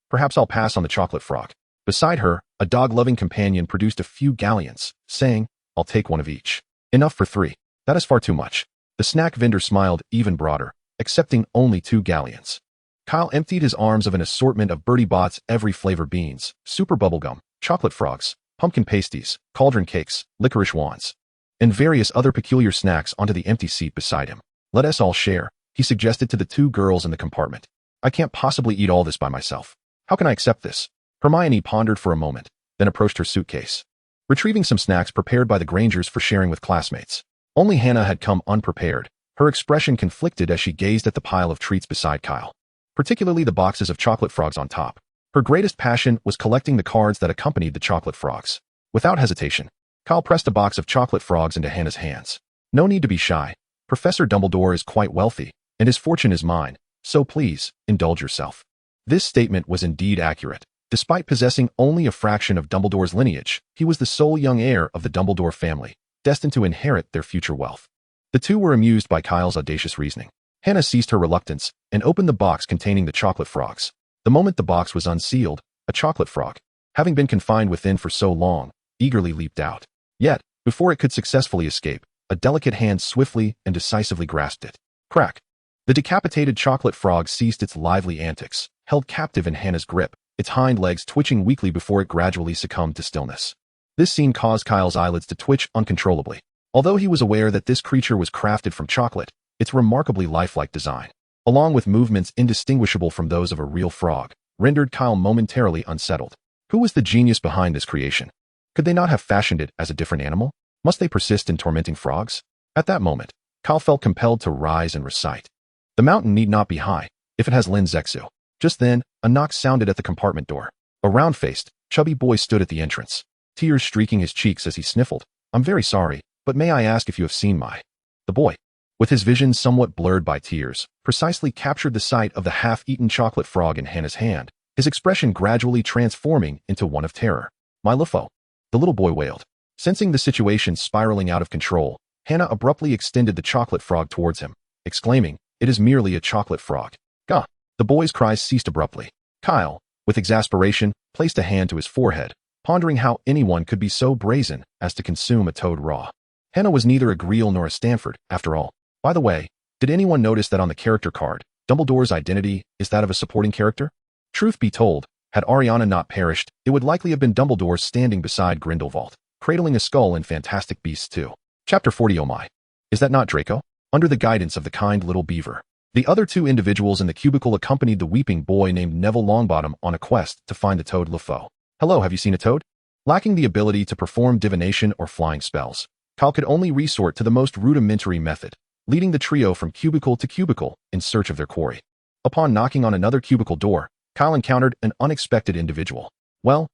Perhaps I'll pass on the chocolate frog." Beside her, a dog-loving companion produced a few galleons, saying, "I'll take one of each." "Enough for 3. That is far too much." The snack vendor smiled even broader, accepting only 2 galleons. Kyle emptied his arms of an assortment of Bertie Bott's every flavor beans, super bubblegum, chocolate frogs, pumpkin pasties, cauldron cakes, licorice wands. and various other peculiar snacks onto the empty seat beside him. Let us all share, he suggested to the two girls in the compartment. I can't possibly eat all this by myself. How can I accept this? Hermione pondered for a moment, then approached her suitcase, retrieving some snacks prepared by the Grangers for sharing with classmates. Only Hannah had come unprepared, her expression conflicted as she gazed at the pile of treats beside Kyle, particularly the boxes of chocolate frogs on top. Her greatest passion was collecting the cards that accompanied the chocolate frogs. Without hesitation, Kyle pressed a box of chocolate frogs into Hannah's hands. No need to be shy. Professor Dumbledore is quite wealthy, and his fortune is mine, so please, indulge yourself. This statement was indeed accurate. Despite possessing only a fraction of Dumbledore's lineage, he was the sole young heir of the Dumbledore family, destined to inherit their future wealth. The two were amused by Kyle's audacious reasoning. Hannah ceased her reluctance and opened the box containing the chocolate frogs. The moment the box was unsealed, a chocolate frog, having been confined within for so long, eagerly leaped out. Yet, before it could successfully escape, a delicate hand swiftly and decisively grasped it. Crack! The decapitated chocolate frog ceased its lively antics, held captive in Hannah's grip, its hind legs twitching weakly before it gradually succumbed to stillness. This scene caused Kyle's eyelids to twitch uncontrollably. Although he was aware that this creature was crafted from chocolate, its remarkably lifelike design, along with movements indistinguishable from those of a real frog, rendered Kyle momentarily unsettled. Who was the genius behind this creation? Could they not have fashioned it as a different animal? Must they persist in tormenting frogs? At that moment, Kyle felt compelled to rise and recite. The mountain need not be high, if it has Lin Zexu. Just then, a knock sounded at the compartment door. A round-faced, chubby boy stood at the entrance, tears streaking his cheeks as he sniffled. I'm very sorry, but may I ask if you have seen my... The boy, with his vision somewhat blurred by tears, precisely captured the sight of the half-eaten chocolate frog in Hannah's hand, his expression gradually transforming into one of terror. My LeFou, the little boy wailed. Sensing the situation spiraling out of control, Hannah abruptly extended the chocolate frog towards him, exclaiming, "It is merely a chocolate frog." Gah! The boy's cries ceased abruptly. Kyle, with exasperation, placed a hand to his forehead, pondering how anyone could be so brazen as to consume a toad raw. Hannah was neither a Greal nor a Stanford, after all. By the way, did anyone notice that on the character card, Dumbledore's identity is that of a supporting character? Truth be told, had Ariana not perished, it would likely have been Dumbledore standing beside Grindelwald, cradling a skull in Fantastic Beasts 2. Chapter 40. Oh my. Is that not Draco? Under the guidance of the kind little beaver, the other two individuals in the cubicle accompanied the weeping boy named Neville Longbottom on a quest to find the toad LeFou. Hello, have you seen a toad? Lacking the ability to perform divination or flying spells, Kyle could only resort to the most rudimentary method, leading the trio from cubicle to cubicle in search of their quarry. Upon knocking on another cubicle door, Kyle encountered an unexpected individual. Well,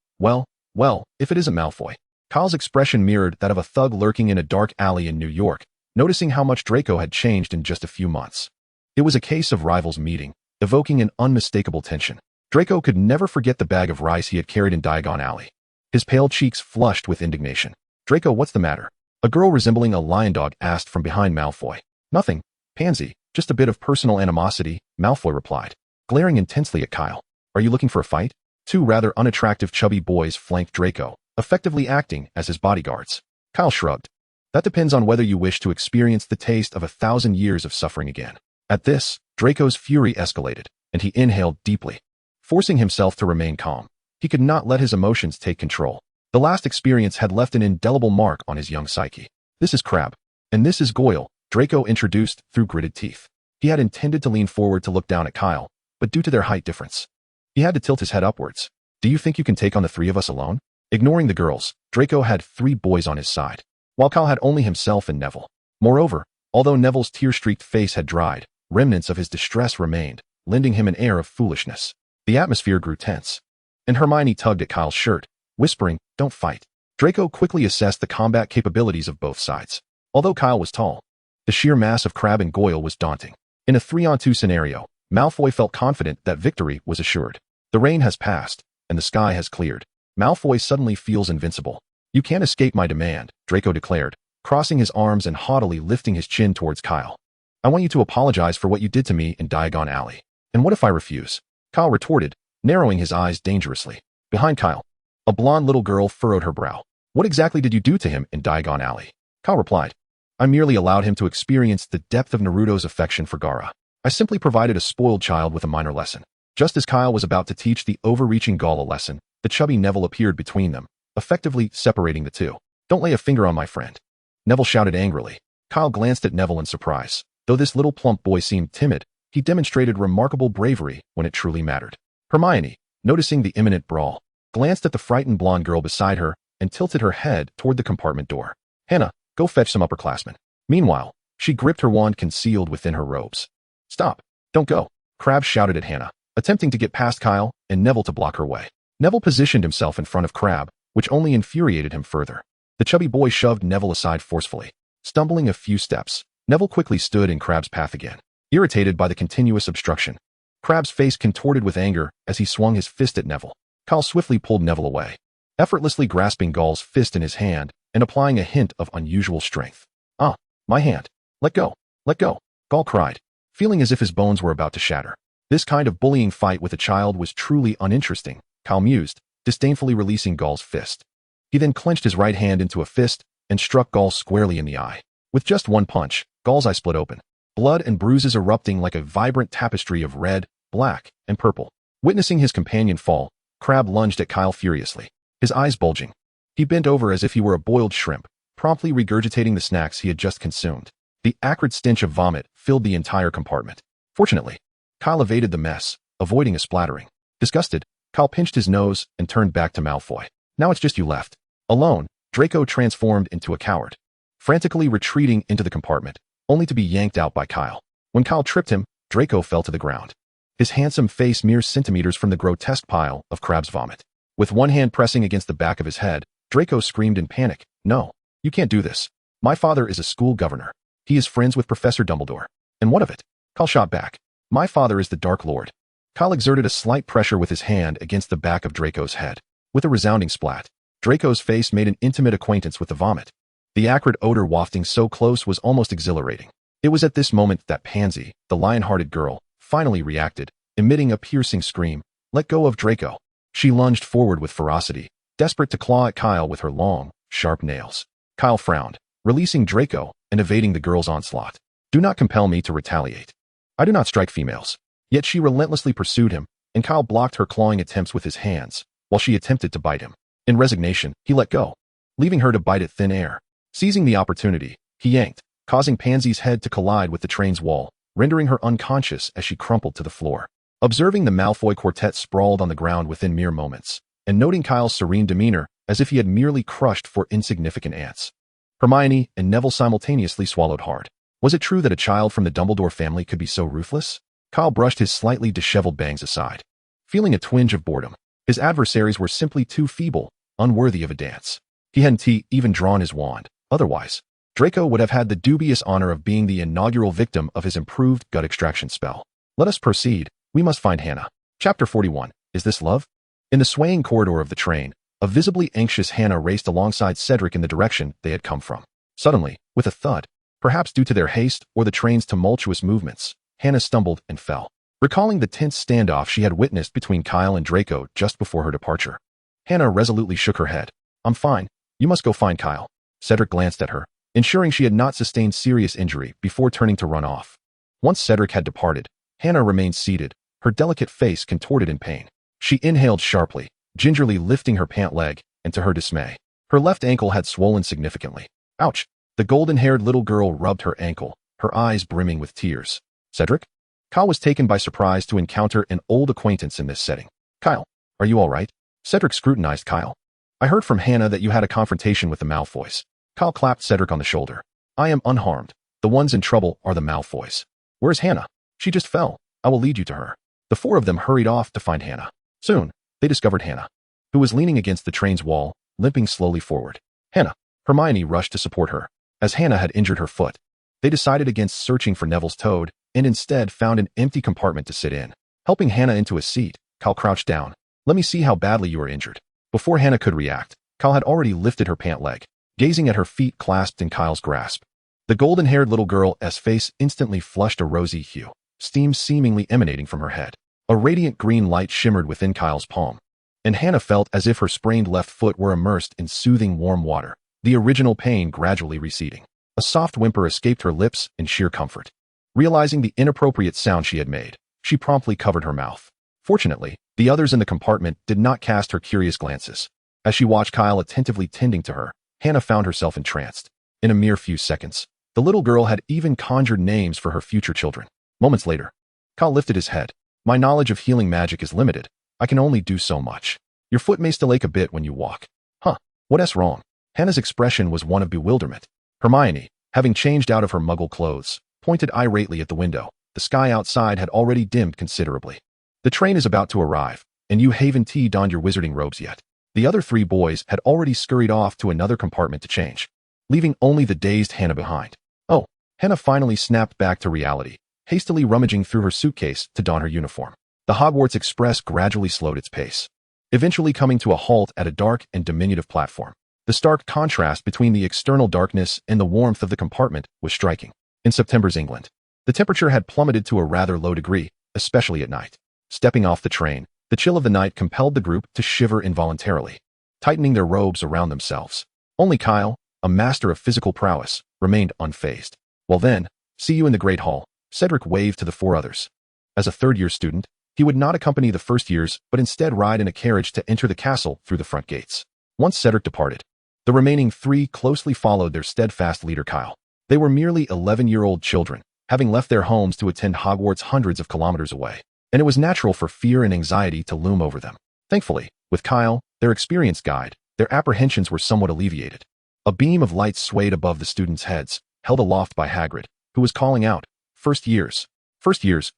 if it isn't Malfoy. Kyle's expression mirrored that of a thug lurking in a dark alley in New York, noticing how much Draco had changed in just a few months. It was a case of rivals meeting, evoking an unmistakable tension. Draco could never forget the bag of rice he had carried in Diagon Alley. His pale cheeks flushed with indignation. Draco, what's the matter? A girl resembling a lion dog asked from behind Malfoy. Nothing, Pansy, just a bit of personal animosity, Malfoy replied, glaring intensely at Kyle. Are you looking for a fight? Two rather unattractive chubby boys flanked Draco, effectively acting as his bodyguards. Kyle shrugged. That depends on whether you wish to experience the taste of 1,000 years of suffering again. At this, Draco's fury escalated, and he inhaled deeply, forcing himself to remain calm. He could not let his emotions take control. The last experience had left an indelible mark on his young psyche. This is Crabbe, and this is Goyle, Draco introduced through gritted teeth. He had intended to lean forward to look down at Kyle, but due to their height difference, he had to tilt his head upwards. Do you think you can take on the three of us alone? Ignoring the girls, Draco had 3 boys on his side, while Kyle had only himself and Neville. Moreover, although Neville's tear-streaked face had dried, remnants of his distress remained, lending him an air of foolishness. The atmosphere grew tense, and Hermione tugged at Kyle's shirt, whispering, "Don't fight." Draco quickly assessed the combat capabilities of both sides. Although Kyle was tall, the sheer mass of Crabbe and Goyle was daunting. In a 3-on-2 scenario, Malfoy felt confident that victory was assured. The rain has passed, and the sky has cleared. Malfoy suddenly feels invincible. You can't escape my demand, Draco declared, crossing his arms and haughtily lifting his chin towards Kyle. I want you to apologize for what you did to me in Diagon Alley. And what if I refuse? Kyle retorted, narrowing his eyes dangerously. Behind Kyle, a blonde little girl furrowed her brow. What exactly did you do to him in Diagon Alley? Kyle replied. I merely allowed him to experience the depth of Naruto's affection for Gaara. I simply provided a spoiled child with a minor lesson. Just as Kyle was about to teach the overreaching Gaul a lesson, the chubby Neville appeared between them, effectively separating the two. Don't lay a finger on my friend. Neville shouted angrily. Kyle glanced at Neville in surprise. Though this little plump boy seemed timid, he demonstrated remarkable bravery when it truly mattered. Hermione, noticing the imminent brawl, glanced at the frightened blonde girl beside her and tilted her head toward the compartment door. Hannah, go fetch some upperclassmen. Meanwhile, she gripped her wand concealed within her robes. Stop. Don't go. Crabbe shouted at Hannah, attempting to get past Kyle and Neville to block her way. Neville positioned himself in front of Crabbe, which only infuriated him further. The chubby boy shoved Neville aside forcefully. Stumbling a few steps, Neville quickly stood in Crabbe's path again, irritated by the continuous obstruction. Crabbe's face contorted with anger as he swung his fist at Neville. Kyle swiftly pulled Neville away, effortlessly grasping Gall's fist in his hand and applying a hint of unusual strength. Ah, my hand. Let go. Let go. Gall cried, feeling as if his bones were about to shatter. This kind of bullying fight with a child was truly uninteresting, Kyle mused, disdainfully releasing Gall's fist. He then clenched his right hand into a fist and struck Gall squarely in the eye. With just one punch, Gall's eye split open, blood and bruises erupting like a vibrant tapestry of red, black, and purple. Witnessing his companion fall, Crabbe lunged at Kyle furiously, his eyes bulging. He bent over as if he were a boiled shrimp, promptly regurgitating the snacks he had just consumed. The acrid stench of vomit filled the entire compartment. Fortunately, Kyle evaded the mess, avoiding a splattering. Disgusted, Kyle pinched his nose and turned back to Malfoy. Now it's just you left. Alone, Draco transformed into a coward, frantically retreating into the compartment, only to be yanked out by Kyle. When Kyle tripped him, Draco fell to the ground, his handsome face mere centimeters from the grotesque pile of Crabbe's vomit. With one hand pressing against the back of his head, Draco screamed in panic, "No, you can't do this. My father is a school governor. He is friends with Professor Dumbledore. And what of it?" Kyle shot back. "My father is the Dark Lord." Kyle exerted a slight pressure with his hand against the back of Draco's head. With a resounding splat, Draco's face made an intimate acquaintance with the vomit. The acrid odor wafting so close was almost exhilarating. It was at this moment that Pansy, the lion-hearted girl, finally reacted, emitting a piercing scream. "Let go of Draco." She lunged forward with ferocity, desperate to claw at Kyle with her long, sharp nails. Kyle frowned, releasing Draco and evading the girl's onslaught. "Do not compel me to retaliate. I do not strike females." Yet she relentlessly pursued him, and Kyle blocked her clawing attempts with his hands, while she attempted to bite him. In resignation, he let go, leaving her to bite at thin air. Seizing the opportunity, he yanked, causing Pansy's head to collide with the train's wall, rendering her unconscious as she crumpled to the floor. Observing the Malfoy quartet sprawled on the ground within mere moments, and noting Kyle's serene demeanor as if he had merely crushed four insignificant ants, Hermione and Neville simultaneously swallowed hard. Was it true that a child from the Dumbledore family could be so ruthless? Kyle brushed his slightly disheveled bangs aside, feeling a twinge of boredom. His adversaries were simply too feeble, unworthy of a dance. He hadn't even drawn his wand. Otherwise, Draco would have had the dubious honor of being the inaugural victim of his improved gut extraction spell. Let us proceed. We must find Hannah. Chapter 41. Is this love? In the swaying corridor of the train, a visibly anxious Hannah raced alongside Cedric in the direction they had come from. Suddenly, with a thud, perhaps due to their haste or the train's tumultuous movements, Hannah stumbled and fell. Recalling the tense standoff she had witnessed between Kyle and Draco just before her departure, Hannah resolutely shook her head. "I'm fine. You must go find Kyle." Cedric glanced at her, ensuring she had not sustained serious injury before turning to run off. Once Cedric had departed, Hannah remained seated, her delicate face contorted in pain. She inhaled sharply, gingerly lifting her pant leg, and to her dismay, her left ankle had swollen significantly. Ouch! The golden-haired little girl rubbed her ankle, her eyes brimming with tears. "Cedric?" Kyle was taken by surprise to encounter an old acquaintance in this setting. "Kyle, are you all right?" Cedric scrutinized Kyle. "I heard from Hannah that you had a confrontation with the Malfoys." Kyle clapped Cedric on the shoulder. "I am unharmed. The ones in trouble are the Malfoys." "Where's Hannah?" "She just fell. I will lead you to her." The four of them hurried off to find Hannah. Soon, they discovered Hannah, who was leaning against the train's wall, limping slowly forward. "Hannah!" Hermione rushed to support her, as Hannah had injured her foot. They decided against searching for Neville's toad, and instead found an empty compartment to sit in. Helping Hannah into a seat, Kyle crouched down. "Let me see how badly you are injured." Before Hannah could react, Kyle had already lifted her pant leg, gazing at her feet clasped in Kyle's grasp. The golden-haired little girl's face instantly flushed a rosy hue, steam seemingly emanating from her head. A radiant green light shimmered within Kyle's palm, and Hannah felt as if her sprained left foot were immersed in soothing warm water, the original pain gradually receding. A soft whimper escaped her lips in sheer comfort. Realizing the inappropriate sound she had made, she promptly covered her mouth. Fortunately, the others in the compartment did not cast her curious glances. As she watched Kyle attentively tending to her, Hannah found herself entranced. In a mere few seconds, the little girl had even conjured names for her future children. Moments later, Kyle lifted his head. My knowledge of healing magic is limited. I can only do so much. Your foot may still ache a bit when you walk. Huh, what's wrong? Hannah's expression was one of bewilderment. Hermione, having changed out of her muggle clothes, pointed irately at the window. The sky outside had already dimmed considerably. The train is about to arrive, and you haven't donned your wizarding robes yet. The other 3 boys had already scurried off to another compartment to change, leaving only the dazed Hannah behind. Oh, Hannah finally snapped back to reality, hastily rummaging through her suitcase to don her uniform. The Hogwarts Express gradually slowed its pace, eventually coming to a halt at a dark and diminutive platform. The stark contrast between the external darkness and the warmth of the compartment was striking. In September's England, the temperature had plummeted to a rather low degree, especially at night. Stepping off the train, the chill of the night compelled the group to shiver involuntarily, tightening their robes around themselves. Only Kyle, a master of physical prowess, remained unfazed. Well then, see you in the Great Hall, Cedric waved to the 4 others. As a third-year student, he would not accompany the first years but instead ride in a carriage to enter the castle through the front gates. Once Cedric departed, the remaining 3 closely followed their steadfast leader Kyle. They were merely 11-year-old children, having left their homes to attend Hogwarts hundreds of kilometers away, and it was natural for fear and anxiety to loom over them. Thankfully, with Kyle, their experienced guide, their apprehensions were somewhat alleviated. A beam of light swayed above the students' heads, held aloft by Hagrid, who was calling out, First years,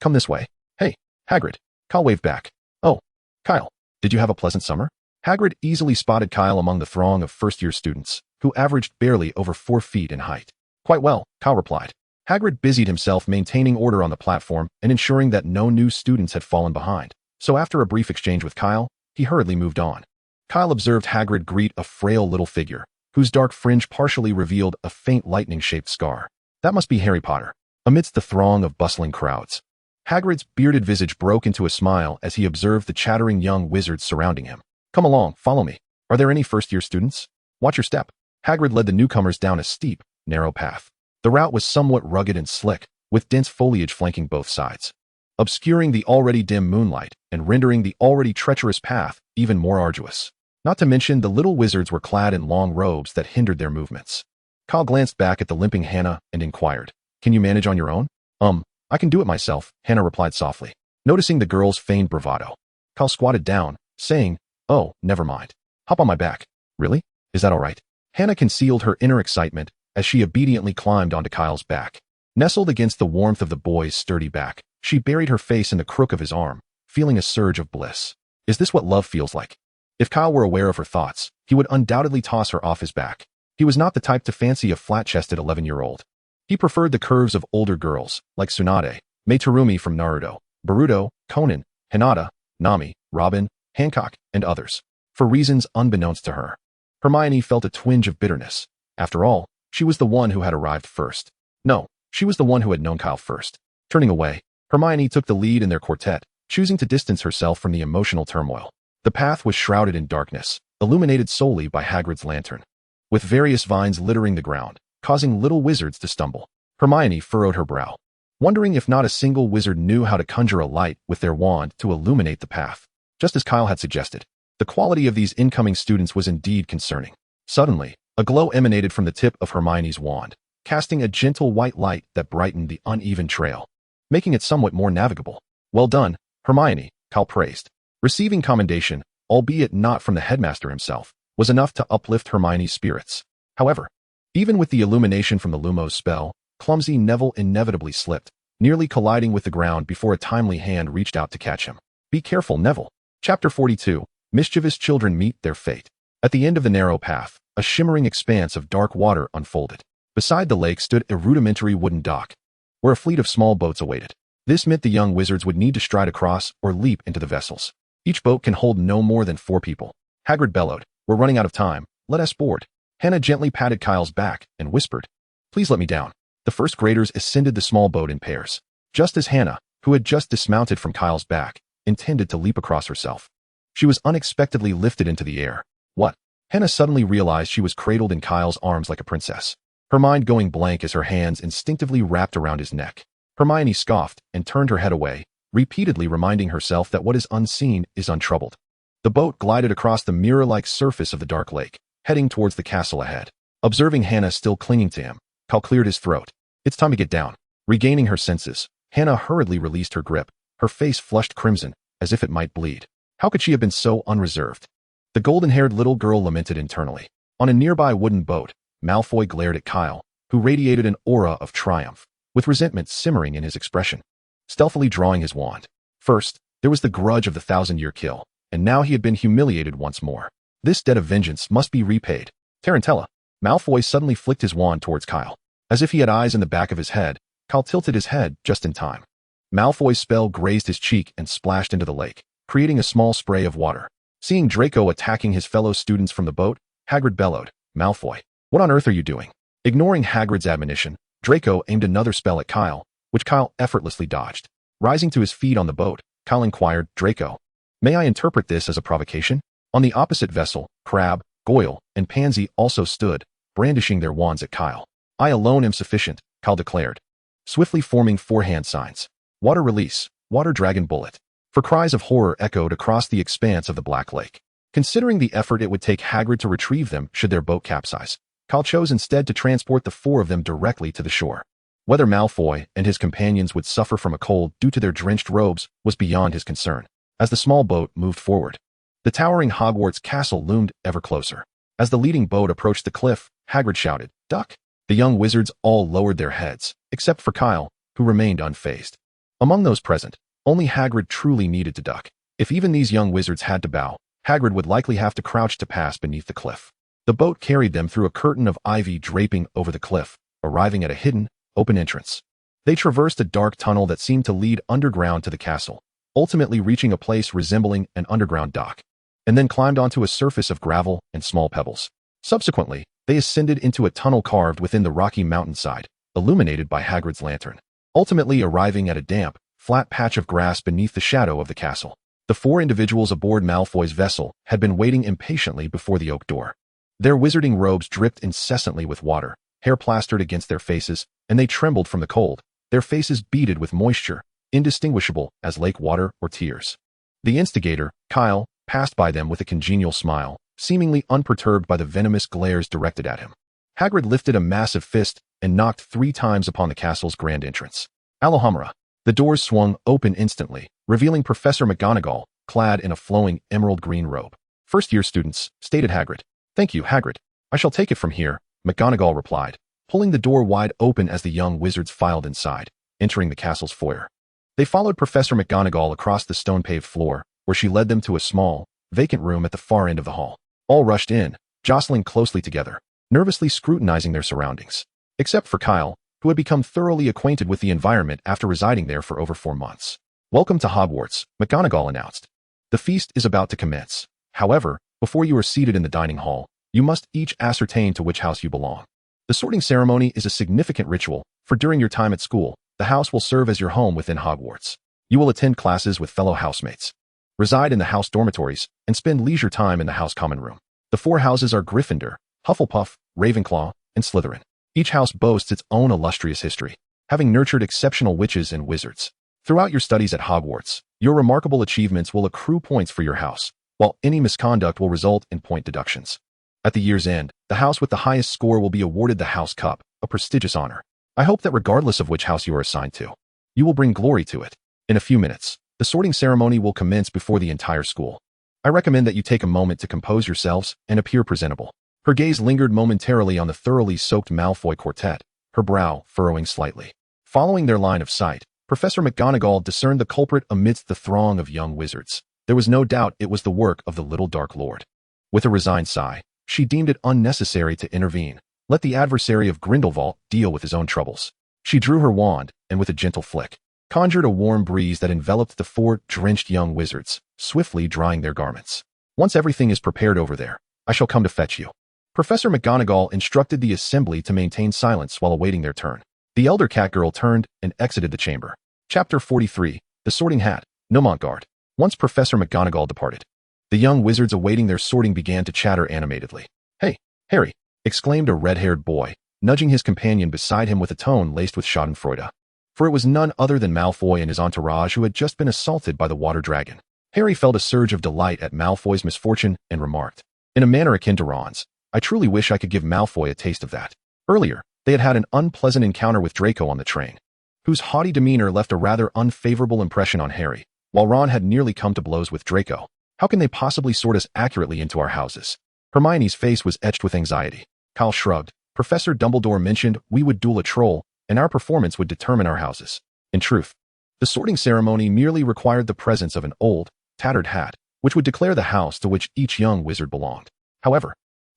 come this way. Hey, Hagrid. Kyle waved back. Oh, Kyle, did you have a pleasant summer? Hagrid easily spotted Kyle among the throng of first-year students, who averaged barely over 4 feet in height. Quite well, Kyle replied. Hagrid busied himself maintaining order on the platform and ensuring that no new students had fallen behind. So after a brief exchange with Kyle, he hurriedly moved on. Kyle observed Hagrid greet a frail little figure, whose dark fringe partially revealed a faint lightning-shaped scar. That must be Harry Potter. Amidst the throng of bustling crowds, Hagrid's bearded visage broke into a smile as he observed the chattering young wizards surrounding him. Come along, follow me. Are there any first-year students? Watch your step. Hagrid led the newcomers down a steep, narrow path. The route was somewhat rugged and slick, with dense foliage flanking both sides, obscuring the already dim moonlight and rendering the already treacherous path even more arduous. Not to mention the little wizards were clad in long robes that hindered their movements. Kyle glanced back at the limping Hannah and inquired, Can you manage on your own? I can do it myself, Hannah replied softly. Noticing the girl's feigned bravado, Kyle squatted down, saying, Oh, never mind. Hop on my back. Really? Is that all right? Hannah concealed her inner excitement as she obediently climbed onto Kyle's back. Nestled against the warmth of the boy's sturdy back, she buried her face in the crook of his arm, feeling a surge of bliss. Is this what love feels like? If Kyle were aware of her thoughts, he would undoubtedly toss her off his back. He was not the type to fancy a flat-chested 11-year-old. He preferred the curves of older girls, like Tsunade, Mei Terumi from Naruto, Boruto, Conan, Hinata, Nami, Robin, Hancock, and others, for reasons unbeknownst to her. Hermione felt a twinge of bitterness. After all, she was the one who had arrived first. No, she was the one who had known Kyle first. Turning away, Hermione took the lead in their quartet, choosing to distance herself from the emotional turmoil. The path was shrouded in darkness, illuminated solely by Hagrid's lantern, with various vines littering the ground, causing little wizards to stumble. Hermione furrowed her brow, wondering if not a single wizard knew how to conjure a light with their wand to illuminate the path. Just as Kyle had suggested, the quality of these incoming students was indeed concerning. Suddenly, a glow emanated from the tip of Hermione's wand, casting a gentle white light that brightened the uneven trail, making it somewhat more navigable. Well done, Hermione, Kyle praised. Receiving commendation, albeit not from the headmaster himself, was enough to uplift Hermione's spirits. However, even with the illumination from the Lumos spell, clumsy Neville inevitably slipped, nearly colliding with the ground before a timely hand reached out to catch him. Be careful, Neville. Chapter 42. Mischievous children meet their fate. At the end of the narrow path, a shimmering expanse of dark water unfolded. Beside the lake stood a rudimentary wooden dock, where a fleet of small boats awaited. This meant the young wizards would need to stride across or leap into the vessels. Each boat can hold no more than 4 people. Hagrid bellowed, We're running out of time. Let us board. Hannah gently patted Kyle's back and whispered, Please let me down. The first graders ascended the small boat in pairs, just as Hannah, who had just dismounted from Kyle's back, intended to leap across herself. She was unexpectedly lifted into the air. What? Hannah suddenly realized she was cradled in Kyle's arms like a princess, her mind going blank as her hands instinctively wrapped around his neck. Hermione scoffed and turned her head away, repeatedly reminding herself that what is unseen is untroubled. The boat glided across the mirror-like surface of the dark lake, heading towards the castle ahead. Observing Hannah still clinging to him, Cal cleared his throat. It's time to get down. Regaining her senses, Hannah hurriedly released her grip, her face flushed crimson, as if it might bleed. How could she have been so unreserved? The golden-haired little girl lamented internally. On a nearby wooden boat, Malfoy glared at Kyle, who radiated an aura of triumph, with resentment simmering in his expression. Stealthily drawing his wand. First, there was the grudge of the 1,000-year kill, and now he had been humiliated once more. This debt of vengeance must be repaid. Tarantella. Malfoy suddenly flicked his wand towards Kyle. As if he had eyes in the back of his head, Kyle tilted his head just in time. Malfoy's spell grazed his cheek and splashed into the lake, creating a small spray of water. Seeing Draco attacking his fellow students from the boat, Hagrid bellowed, "Malfoy, what on earth are you doing?" Ignoring Hagrid's admonition, Draco aimed another spell at Kyle, which Kyle effortlessly dodged. Rising to his feet on the boat, Kyle inquired, "Draco, may I interpret this as a provocation?" On the opposite vessel, Crabbe, Goyle, and Pansy also stood, brandishing their wands at Kyle. "I alone am sufficient," Kyle declared, swiftly forming 4 hand signs. Water release, water dragon bullet. For cries of horror echoed across the expanse of the Black Lake. Considering the effort it would take Hagrid to retrieve them should their boat capsize, Kyle chose instead to transport the 4 of them directly to the shore. Whether Malfoy and his companions would suffer from a cold due to their drenched robes was beyond his concern. As the small boat moved forward, the towering Hogwarts castle loomed ever closer. As the leading boat approached the cliff, Hagrid shouted, "Duck!" The young wizards all lowered their heads, except for Kyle, who remained unfazed. Among those present, only Hagrid truly needed to duck. If even these young wizards had to bow, Hagrid would likely have to crouch to pass beneath the cliff. The boat carried them through a curtain of ivy draping over the cliff, arriving at a hidden, open entrance. They traversed a dark tunnel that seemed to lead underground to the castle, ultimately reaching a place resembling an underground dock, and then climbed onto a surface of gravel and small pebbles. Subsequently, they ascended into a tunnel carved within the rocky mountainside, illuminated by Hagrid's lantern, ultimately arriving at a damp, flat patch of grass beneath the shadow of the castle. The 4 individuals aboard Malfoy's vessel had been waiting impatiently before the oak door. Their wizarding robes dripped incessantly with water, hair plastered against their faces, and they trembled from the cold, their faces beaded with moisture, indistinguishable as lake water or tears. The instigator, Kyle, passed by them with a congenial smile, seemingly unperturbed by the venomous glares directed at him. Hagrid lifted a massive fist and knocked 3 times upon the castle's grand entrance. Alohomora. The doors swung open instantly, revealing Professor McGonagall, clad in a flowing emerald green robe. "First-year students," stated Hagrid. "Thank you, Hagrid. I shall take it from here," McGonagall replied, pulling the door wide open as the young wizards filed inside, entering the castle's foyer. They followed Professor McGonagall across the stone-paved floor, where she led them to a small, vacant room at the far end of the hall. All rushed in, jostling closely together, nervously scrutinizing their surroundings. Except for Kyle, who had become thoroughly acquainted with the environment after residing there for over 4 months. "Welcome to Hogwarts," McGonagall announced. "The feast is about to commence. However, before you are seated in the dining hall, you must each ascertain to which house you belong. The sorting ceremony is a significant ritual, for during your time at school, the house will serve as your home within Hogwarts. You will attend classes with fellow housemates, reside in the house dormitories, and spend leisure time in the house common room. The 4 houses are Gryffindor, Hufflepuff, Ravenclaw, and Slytherin. Each house boasts its own illustrious history, having nurtured exceptional witches and wizards. Throughout your studies at Hogwarts, your remarkable achievements will accrue points for your house, while any misconduct will result in point deductions. At the year's end, the house with the highest score will be awarded the House Cup, a prestigious honor. I hope that regardless of which house you are assigned to, you will bring glory to it. In a few minutes, the sorting ceremony will commence before the entire school. I recommend that you take a moment to compose yourselves and appear presentable." Her gaze lingered momentarily on the thoroughly soaked Malfoy quartet, her brow furrowing slightly. Following their line of sight, Professor McGonagall discerned the culprit amidst the throng of young wizards. There was no doubt it was the work of the little Dark Lord. With a resigned sigh, she deemed it unnecessary to intervene. Let the adversary of Grindelwald deal with his own troubles. She drew her wand, and with a gentle flick, conjured a warm breeze that enveloped the 4 drenched young wizards, swiftly drying their garments. "Once everything is prepared over there, I shall come to fetch you." Professor McGonagall instructed the assembly to maintain silence while awaiting their turn. The elder catgirl turned and exited the chamber. Chapter 43, The Sorting Hat, Nomontgarde. Once Professor McGonagall departed, the young wizards awaiting their sorting began to chatter animatedly. "Hey, Harry," exclaimed a red-haired boy, nudging his companion beside him with a tone laced with schadenfreude. For it was none other than Malfoy and his entourage who had just been assaulted by the water dragon. Harry felt a surge of delight at Malfoy's misfortune and remarked, in a manner akin to Ron's, I truly wish I could give Malfoy a taste of that. Earlier, they had had an unpleasant encounter with Draco on the train, whose haughty demeanor left a rather unfavorable impression on Harry, while Ron had nearly come to blows with Draco. How can they possibly sort us accurately into our houses? Hermione's face was etched with anxiety. Kyle shrugged. Professor Dumbledore mentioned we would duel a troll, and our performance would determine our houses. In truth, the sorting ceremony merely required the presence of an old, tattered hat, which would declare the house to which each young wizard belonged. However,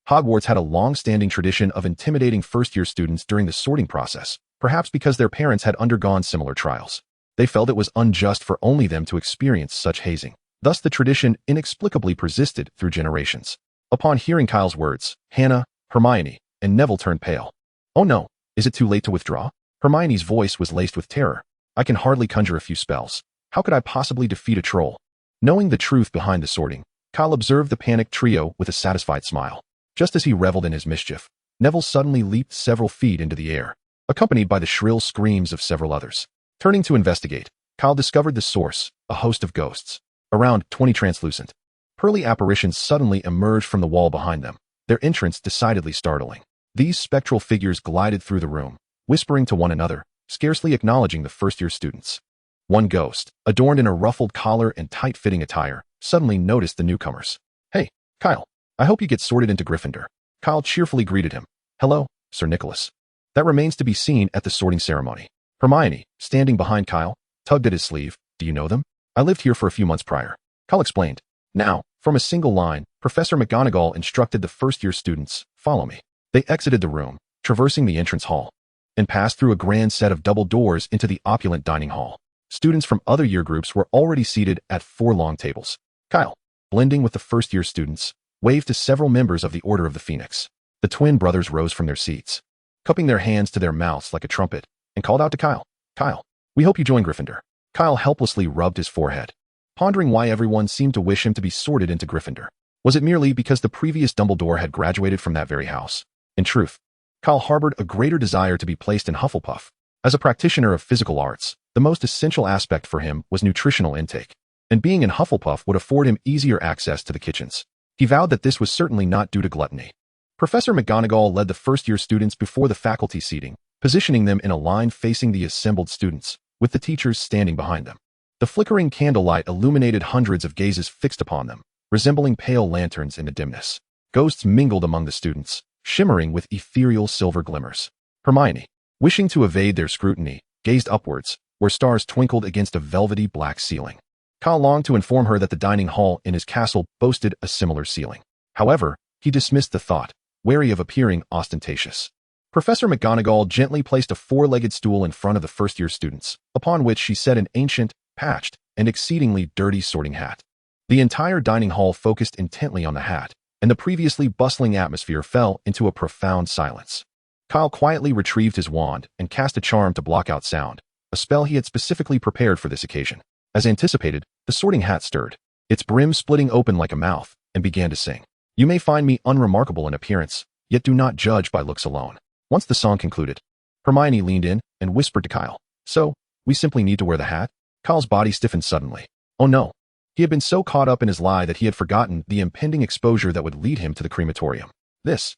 Hogwarts had a long-standing tradition of intimidating first-year students during the sorting process, perhaps because their parents had undergone similar trials. They felt it was unjust for only them to experience such hazing. Thus the tradition inexplicably persisted through generations. Upon hearing Kyle's words, Hannah, Hermione, and Neville turned pale. Oh no, is it too late to withdraw? Hermione's voice was laced with terror. I can hardly conjure a few spells. How could I possibly defeat a troll? Knowing the truth behind the sorting, Kyle observed the panicked trio with a satisfied smile. Just as he reveled in his mischief, Neville suddenly leaped several feet into the air, accompanied by the shrill screams of several others. Turning to investigate, Kyle discovered the source, a host of ghosts. Around 20 translucent, pearly apparitions suddenly emerged from the wall behind them, their entrance decidedly startling. These spectral figures glided through the room, whispering to one another, scarcely acknowledging the first-year students. One ghost, adorned in a ruffled collar and tight-fitting attire, suddenly noticed the newcomers. Hey, Kyle, I hope you get sorted into Gryffindor. Kyle cheerfully greeted him. Hello, Sir Nicholas. That remains to be seen at the sorting ceremony. Hermione, standing behind Kyle, tugged at his sleeve. Do you know them? I lived here for a few months prior. Kyle explained. Now, from a single line, Professor McGonagall instructed the first-year students, follow me. They exited the room, traversing the entrance hall, and passed through a grand set of double doors into the opulent dining hall. Students from other year groups were already seated at 4 long tables. Kyle, blending with the first-year students, waved to several members of the Order of the Phoenix. The twin brothers rose from their seats, cupping their hands to their mouths like a trumpet, and called out to Kyle. Kyle, we hope you join Gryffindor. Kyle helplessly rubbed his forehead, pondering why everyone seemed to wish him to be sorted into Gryffindor. Was it merely because the previous Dumbledore had graduated from that very house? In truth, Kyle harbored a greater desire to be placed in Hufflepuff. As a practitioner of physical arts, the most essential aspect for him was nutritional intake, and being in Hufflepuff would afford him easier access to the kitchens. He vowed that this was certainly not due to gluttony. Professor McGonagall led the first-year students before the faculty seating, positioning them in a line facing the assembled students, with the teachers standing behind them. The flickering candlelight illuminated hundreds of gazes fixed upon them, resembling pale lanterns in the dimness. Ghosts mingled among the students, shimmering with ethereal silver glimmers. Hermione, wishing to evade their scrutiny, gazed upwards, where stars twinkled against a velvety black ceiling. Kyle longed to inform her that the dining hall in his castle boasted a similar ceiling. However, he dismissed the thought, wary of appearing ostentatious. Professor McGonagall gently placed a 4-legged stool in front of the first-year students, upon which she set an ancient, patched, and exceedingly dirty sorting hat. The entire dining hall focused intently on the hat, and the previously bustling atmosphere fell into a profound silence. Kyle quietly retrieved his wand and cast a charm to block out sound, a spell he had specifically prepared for this occasion. As anticipated, the sorting hat stirred, its brim splitting open like a mouth, and began to sing. You may find me unremarkable in appearance, yet do not judge by looks alone. Once the song concluded, Hermione leaned in and whispered to Kyle, so, we simply need to wear the hat? Kyle's body stiffened suddenly. Oh no. He had been so caught up in his lie that he had forgotten the impending exposure that would lead him to the crematorium. This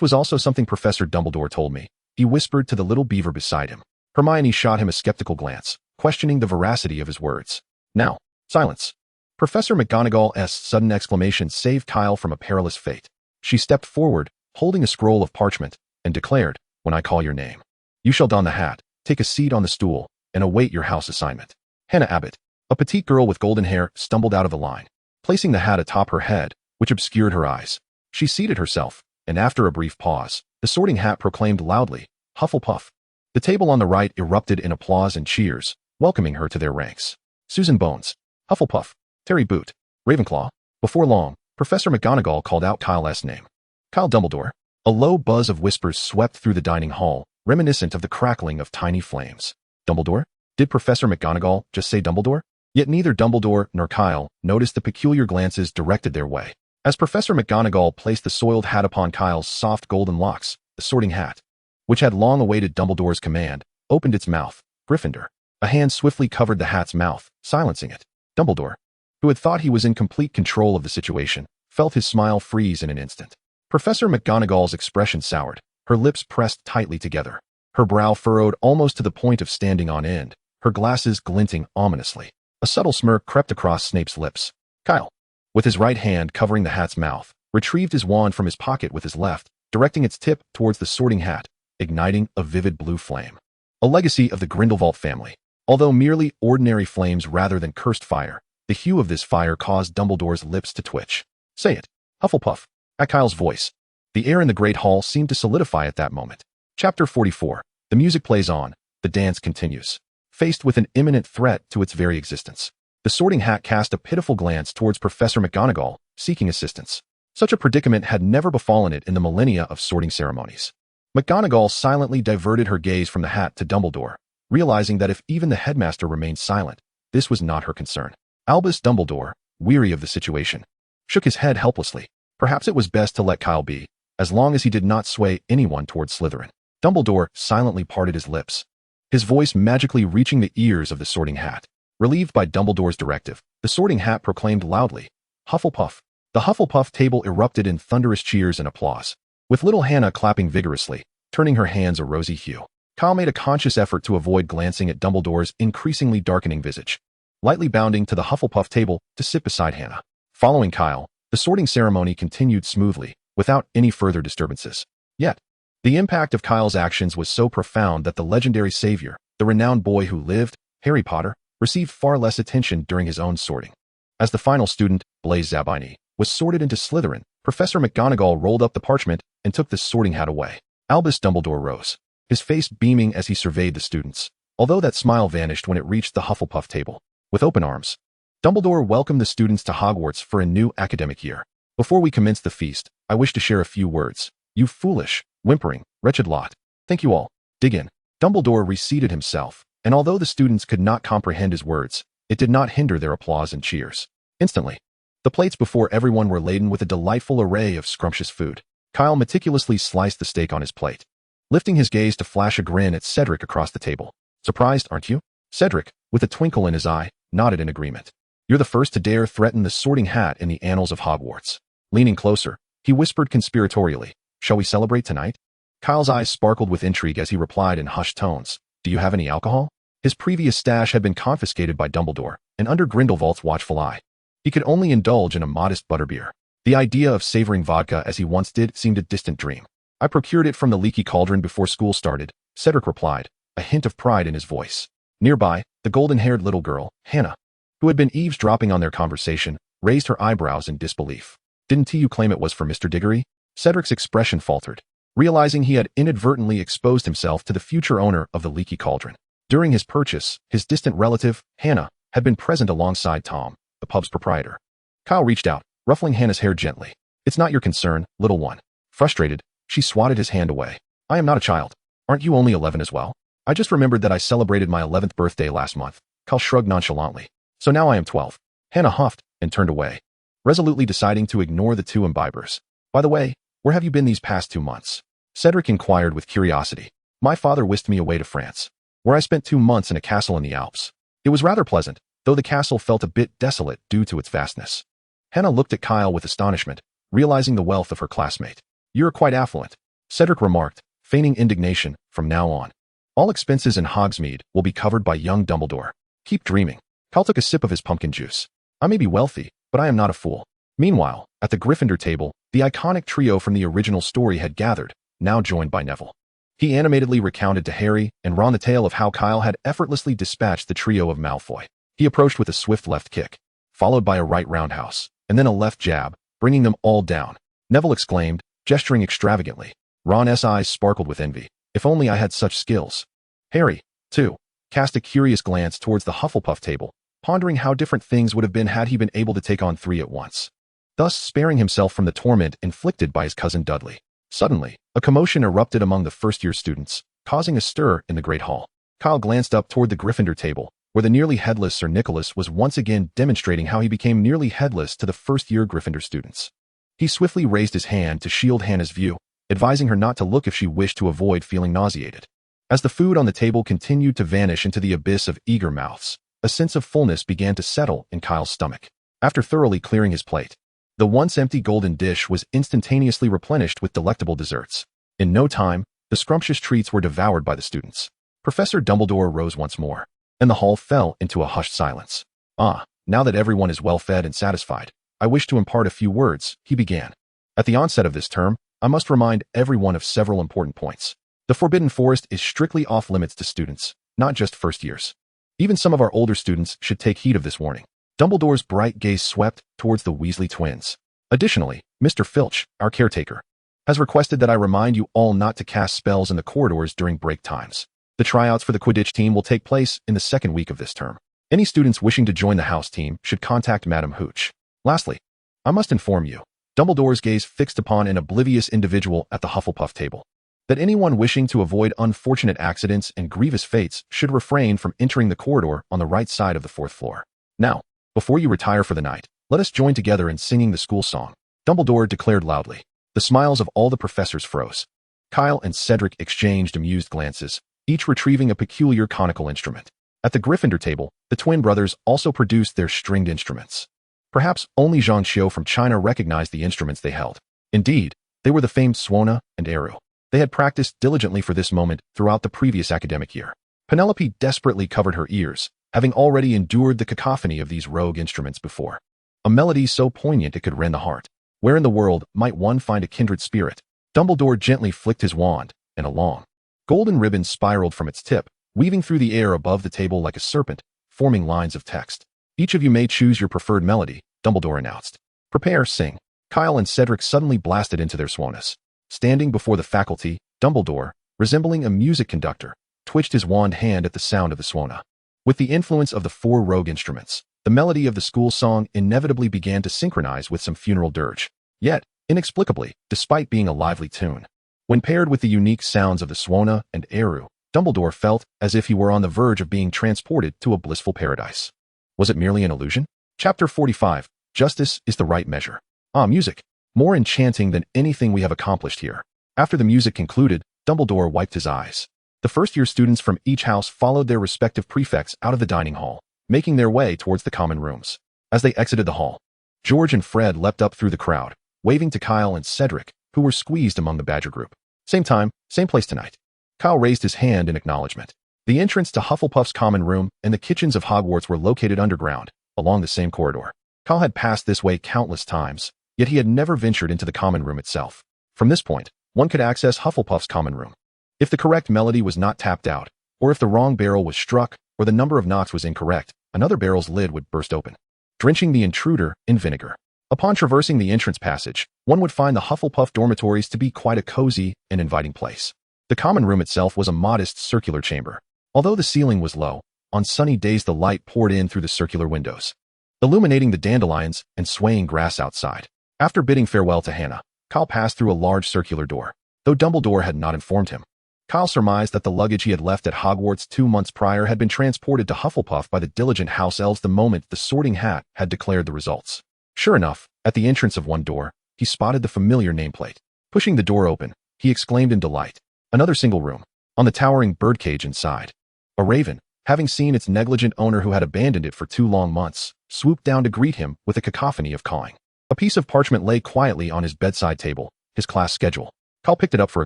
was also something Professor Dumbledore told me, he whispered to the little beaver beside him. Hermione shot him a skeptical glance, questioning the veracity of his words. Now, silence. Professor McGonagall's sudden exclamation saved Kyle from a perilous fate. She stepped forward, holding a scroll of parchment, and declared, when I call your name, you shall don the hat, take a seat on the stool, and await your house assignment. Hannah Abbott, a petite girl with golden hair, stumbled out of the line, placing the hat atop her head, which obscured her eyes. She seated herself, and after a brief pause, the sorting hat proclaimed loudly, Hufflepuff. The table on the right erupted in applause and cheers, welcoming her to their ranks. Susan Bones, Hufflepuff, Terry Boot, Ravenclaw. Before long, Professor McGonagall called out Kyle's name. Kyle Dumbledore. A low buzz of whispers swept through the dining hall, reminiscent of the crackling of tiny flames. Dumbledore? Did Professor McGonagall just say Dumbledore? Yet neither Dumbledore nor Kyle noticed the peculiar glances directed their way. As Professor McGonagall placed the soiled hat upon Kyle's soft golden locks, the sorting hat, which had long awaited Dumbledore's command, opened its mouth. Gryffindor. A hand swiftly covered the hat's mouth, silencing it. Dumbledore, who had thought he was in complete control of the situation, felt his smile freeze in an instant. Professor McGonagall's expression soured, her lips pressed tightly together, her brow furrowed almost to the point of standing on end, her glasses glinting ominously. A subtle smirk crept across Snape's lips. Kyle, with his right hand covering the hat's mouth, retrieved his wand from his pocket with his left, directing its tip towards the sorting hat, igniting a vivid blue flame. A legacy of the Grindelwald family. Although merely ordinary flames rather than cursed fire, the hue of this fire caused Dumbledore's lips to twitch. Say it, Hufflepuff. At Kyle's voice, the air in the Great Hall seemed to solidify at that moment. Chapter 44. The music plays on, the dance continues. Faced with an imminent threat to its very existence, the sorting hat cast a pitiful glance towards Professor McGonagall, seeking assistance. Such a predicament had never befallen it in the millennia of sorting ceremonies. McGonagall silently diverted her gaze from the hat to Dumbledore, realizing that if even the headmaster remained silent, this was not her concern. Albus Dumbledore, weary of the situation, shook his head helplessly. Perhaps it was best to let Kyle be, as long as he did not sway anyone towards Slytherin. Dumbledore silently parted his lips, his voice magically reaching the ears of the sorting hat. Relieved by Dumbledore's directive, the sorting hat proclaimed loudly, Hufflepuff. The Hufflepuff table erupted in thunderous cheers and applause, with little Hannah clapping vigorously, turning her hands a rosy hue. Kyle made a conscious effort to avoid glancing at Dumbledore's increasingly darkening visage, lightly bounding to the Hufflepuff table to sit beside Hannah. Following Kyle, the sorting ceremony continued smoothly, without any further disturbances. Yet, the impact of Kyle's actions was so profound that the legendary savior, the renowned boy who lived, Harry Potter, received far less attention during his own sorting. As the final student, Blaise Zabini, was sorted into Slytherin, Professor McGonagall rolled up the parchment and took the sorting hat away. Albus Dumbledore rose, his face beaming as he surveyed the students, although that smile vanished when it reached the Hufflepuff table. With open arms, Dumbledore welcomed the students to Hogwarts for a new academic year. Before we commence the feast, I wish to share a few words. You foolish, whimpering, wretched lot. Thank you all. Dig in. Dumbledore reseated himself, and although the students could not comprehend his words, it did not hinder their applause and cheers. Instantly, the plates before everyone were laden with a delightful array of scrumptious food. Kyle meticulously sliced the steak on his plate, lifting his gaze to flash a grin at Cedric across the table. Surprised, aren't you? Cedric, with a twinkle in his eye, nodded in agreement. You're the first to dare threaten the sorting hat in the annals of Hogwarts. Leaning closer, he whispered conspiratorially, Shall we celebrate tonight? Kyle's eyes sparkled with intrigue as he replied in hushed tones, Do you have any alcohol? His previous stash had been confiscated by Dumbledore, and under Grindelwald's watchful eye, he could only indulge in a modest butterbeer. The idea of savoring vodka as he once did seemed a distant dream. I procured it from the leaky cauldron before school started, Cedric replied, a hint of pride in his voice. Nearby, the golden-haired little girl, Hannah, who had been eavesdropping on their conversation, raised her eyebrows in disbelief. Didn't you claim it was for Mr. Diggory? Cedric's expression faltered, realizing he had inadvertently exposed himself to the future owner of the leaky cauldron. During his purchase, his distant relative, Hannah, had been present alongside Tom, the pub's proprietor. Kyle reached out, ruffling Hannah's hair gently. It's not your concern, little one. Frustrated, she swatted his hand away. I am not a child. Aren't you only 11 as well? I just remembered that I celebrated my 11th birthday last month. Kyle shrugged nonchalantly. So now I am 12. Hannah huffed and turned away, resolutely deciding to ignore the two imbibers. By the way, where have you been these past 2 months? Cedric inquired with curiosity. My father whisked me away to France, where I spent 2 months in a castle in the Alps. It was rather pleasant, though the castle felt a bit desolate due to its vastness. Hannah looked at Kyle with astonishment, realizing the wealth of her classmate. You're quite affluent, Cedric remarked, feigning indignation. From now on, all expenses in Hogsmeade will be covered by young Dumbledore. Keep dreaming. Kyle took a sip of his pumpkin juice. I may be wealthy, but I am not a fool. Meanwhile, at the Gryffindor table, the iconic trio from the original story had gathered, now joined by Neville. He animatedly recounted to Harry and Ron the tale of how Kyle had effortlessly dispatched the trio of Malfoy. He approached with a swift left kick, followed by a right roundhouse, and then a left jab, bringing them all down. Neville exclaimed, gesturing extravagantly. Ron's eyes sparkled with envy. If only I had such skills. Harry, too, cast a curious glance towards the Hufflepuff table, pondering how different things would have been had he been able to take on 3 at once, thus sparing himself from the torment inflicted by his cousin Dudley. Suddenly, a commotion erupted among the first-year students, causing a stir in the Great Hall. Kyle glanced up toward the Gryffindor table, where the nearly headless Sir Nicholas was once again demonstrating how he became nearly headless to the first-year Gryffindor students. He swiftly raised his hand to shield Hannah's view, advising her not to look if she wished to avoid feeling nauseated. As the food on the table continued to vanish into the abyss of eager mouths, a sense of fullness began to settle in Kyle's stomach. After thoroughly clearing his plate, The once empty golden dish was instantaneously replenished with delectable desserts. In no time, the scrumptious treats were devoured by the students. Professor Dumbledore rose once more, and the hall fell into a hushed silence. Now that everyone is well fed and satisfied, I wish to impart a few words, he began. At the onset of this term, I must remind everyone of several important points. The Forbidden Forest is strictly off-limits to students, not just first years. Even some of our older students should take heed of this warning. Dumbledore's bright gaze swept towards the Weasley twins. Additionally, Mr. Filch, our caretaker, has requested that I remind you all not to cast spells in the corridors during break times. The tryouts for the Quidditch team will take place in the second week of this term. Any students wishing to join the house team should contact Madam Hooch. Lastly, I must inform you, Dumbledore's gaze fixed upon an oblivious individual at the Hufflepuff table, that anyone wishing to avoid unfortunate accidents and grievous fates should refrain from entering the corridor on the right side of the 4th floor. Now, before you retire for the night, let us join together in singing the school song, Dumbledore declared loudly. The smiles of all the professors froze. Kyle and Cedric exchanged amused glances, each retrieving a peculiar conical instrument. At the Gryffindor table, the twin brothers also produced their stringed instruments. Perhaps only Zhang Xiu from China recognized the instruments they held. Indeed, they were the famed Swona and Eru. They had practiced diligently for this moment throughout the previous academic year. Penelope desperately covered her ears, having already endured the cacophony of these rogue instruments before. A melody so poignant it could rend the heart. Where in the world might one find a kindred spirit? Dumbledore gently flicked his wand, and a long, golden ribbon spiraled from its tip, weaving through the air above the table like a serpent, forming lines of text. Each of you may choose your preferred melody, Dumbledore announced. Prepare, sing. Kyle and Cedric suddenly blasted into their swonas. Standing before the faculty, Dumbledore, resembling a music conductor, twitched his wand hand at the sound of the swona. With the influence of the 4 rogue instruments, the melody of the school song inevitably began to synchronize with some funeral dirge. Yet, inexplicably, despite being a lively tune, when paired with the unique sounds of the Swona and Eru, Dumbledore felt as if he were on the verge of being transported to a blissful paradise. Was it merely an illusion? Chapter 45. Justice is the right measure. Music. More enchanting than anything we have accomplished here. After the music concluded, Dumbledore wiped his eyes. The first-year students from each house followed their respective prefects out of the dining hall, making their way towards the common rooms. As they exited the hall, George and Fred leapt up through the crowd, waving to Kyle and Cedric, who were squeezed among the Badger group. Same time, same place tonight. Kyle raised his hand in acknowledgement. The entrance to Hufflepuff's common room and the kitchens of Hogwarts were located underground, along the same corridor. Kyle had passed this way countless times, yet he had never ventured into the common room itself. From this point, one could access Hufflepuff's common room. If the correct melody was not tapped out, or if the wrong barrel was struck, or the number of knocks was incorrect, another barrel's lid would burst open, drenching the intruder in vinegar. Upon traversing the entrance passage, one would find the Hufflepuff dormitories to be quite a cozy and inviting place. The common room itself was a modest circular chamber. Although the ceiling was low, on sunny days the light poured in through the circular windows, illuminating the dandelions and swaying grass outside. After bidding farewell to Hannah, Kyle passed through a large circular door. Though Dumbledore had not informed him, Kyle surmised that the luggage he had left at Hogwarts 2 months prior had been transported to Hufflepuff by the diligent house elves the moment the sorting hat had declared the results. Sure enough, at the entrance of one door, he spotted the familiar nameplate. Pushing the door open, he exclaimed in delight. Another single room. On the towering birdcage inside, a raven, having seen its negligent owner who had abandoned it for 2 long months, swooped down to greet him with a cacophony of cawing. A piece of parchment lay quietly on his bedside table, his class schedule. Kyle picked it up for a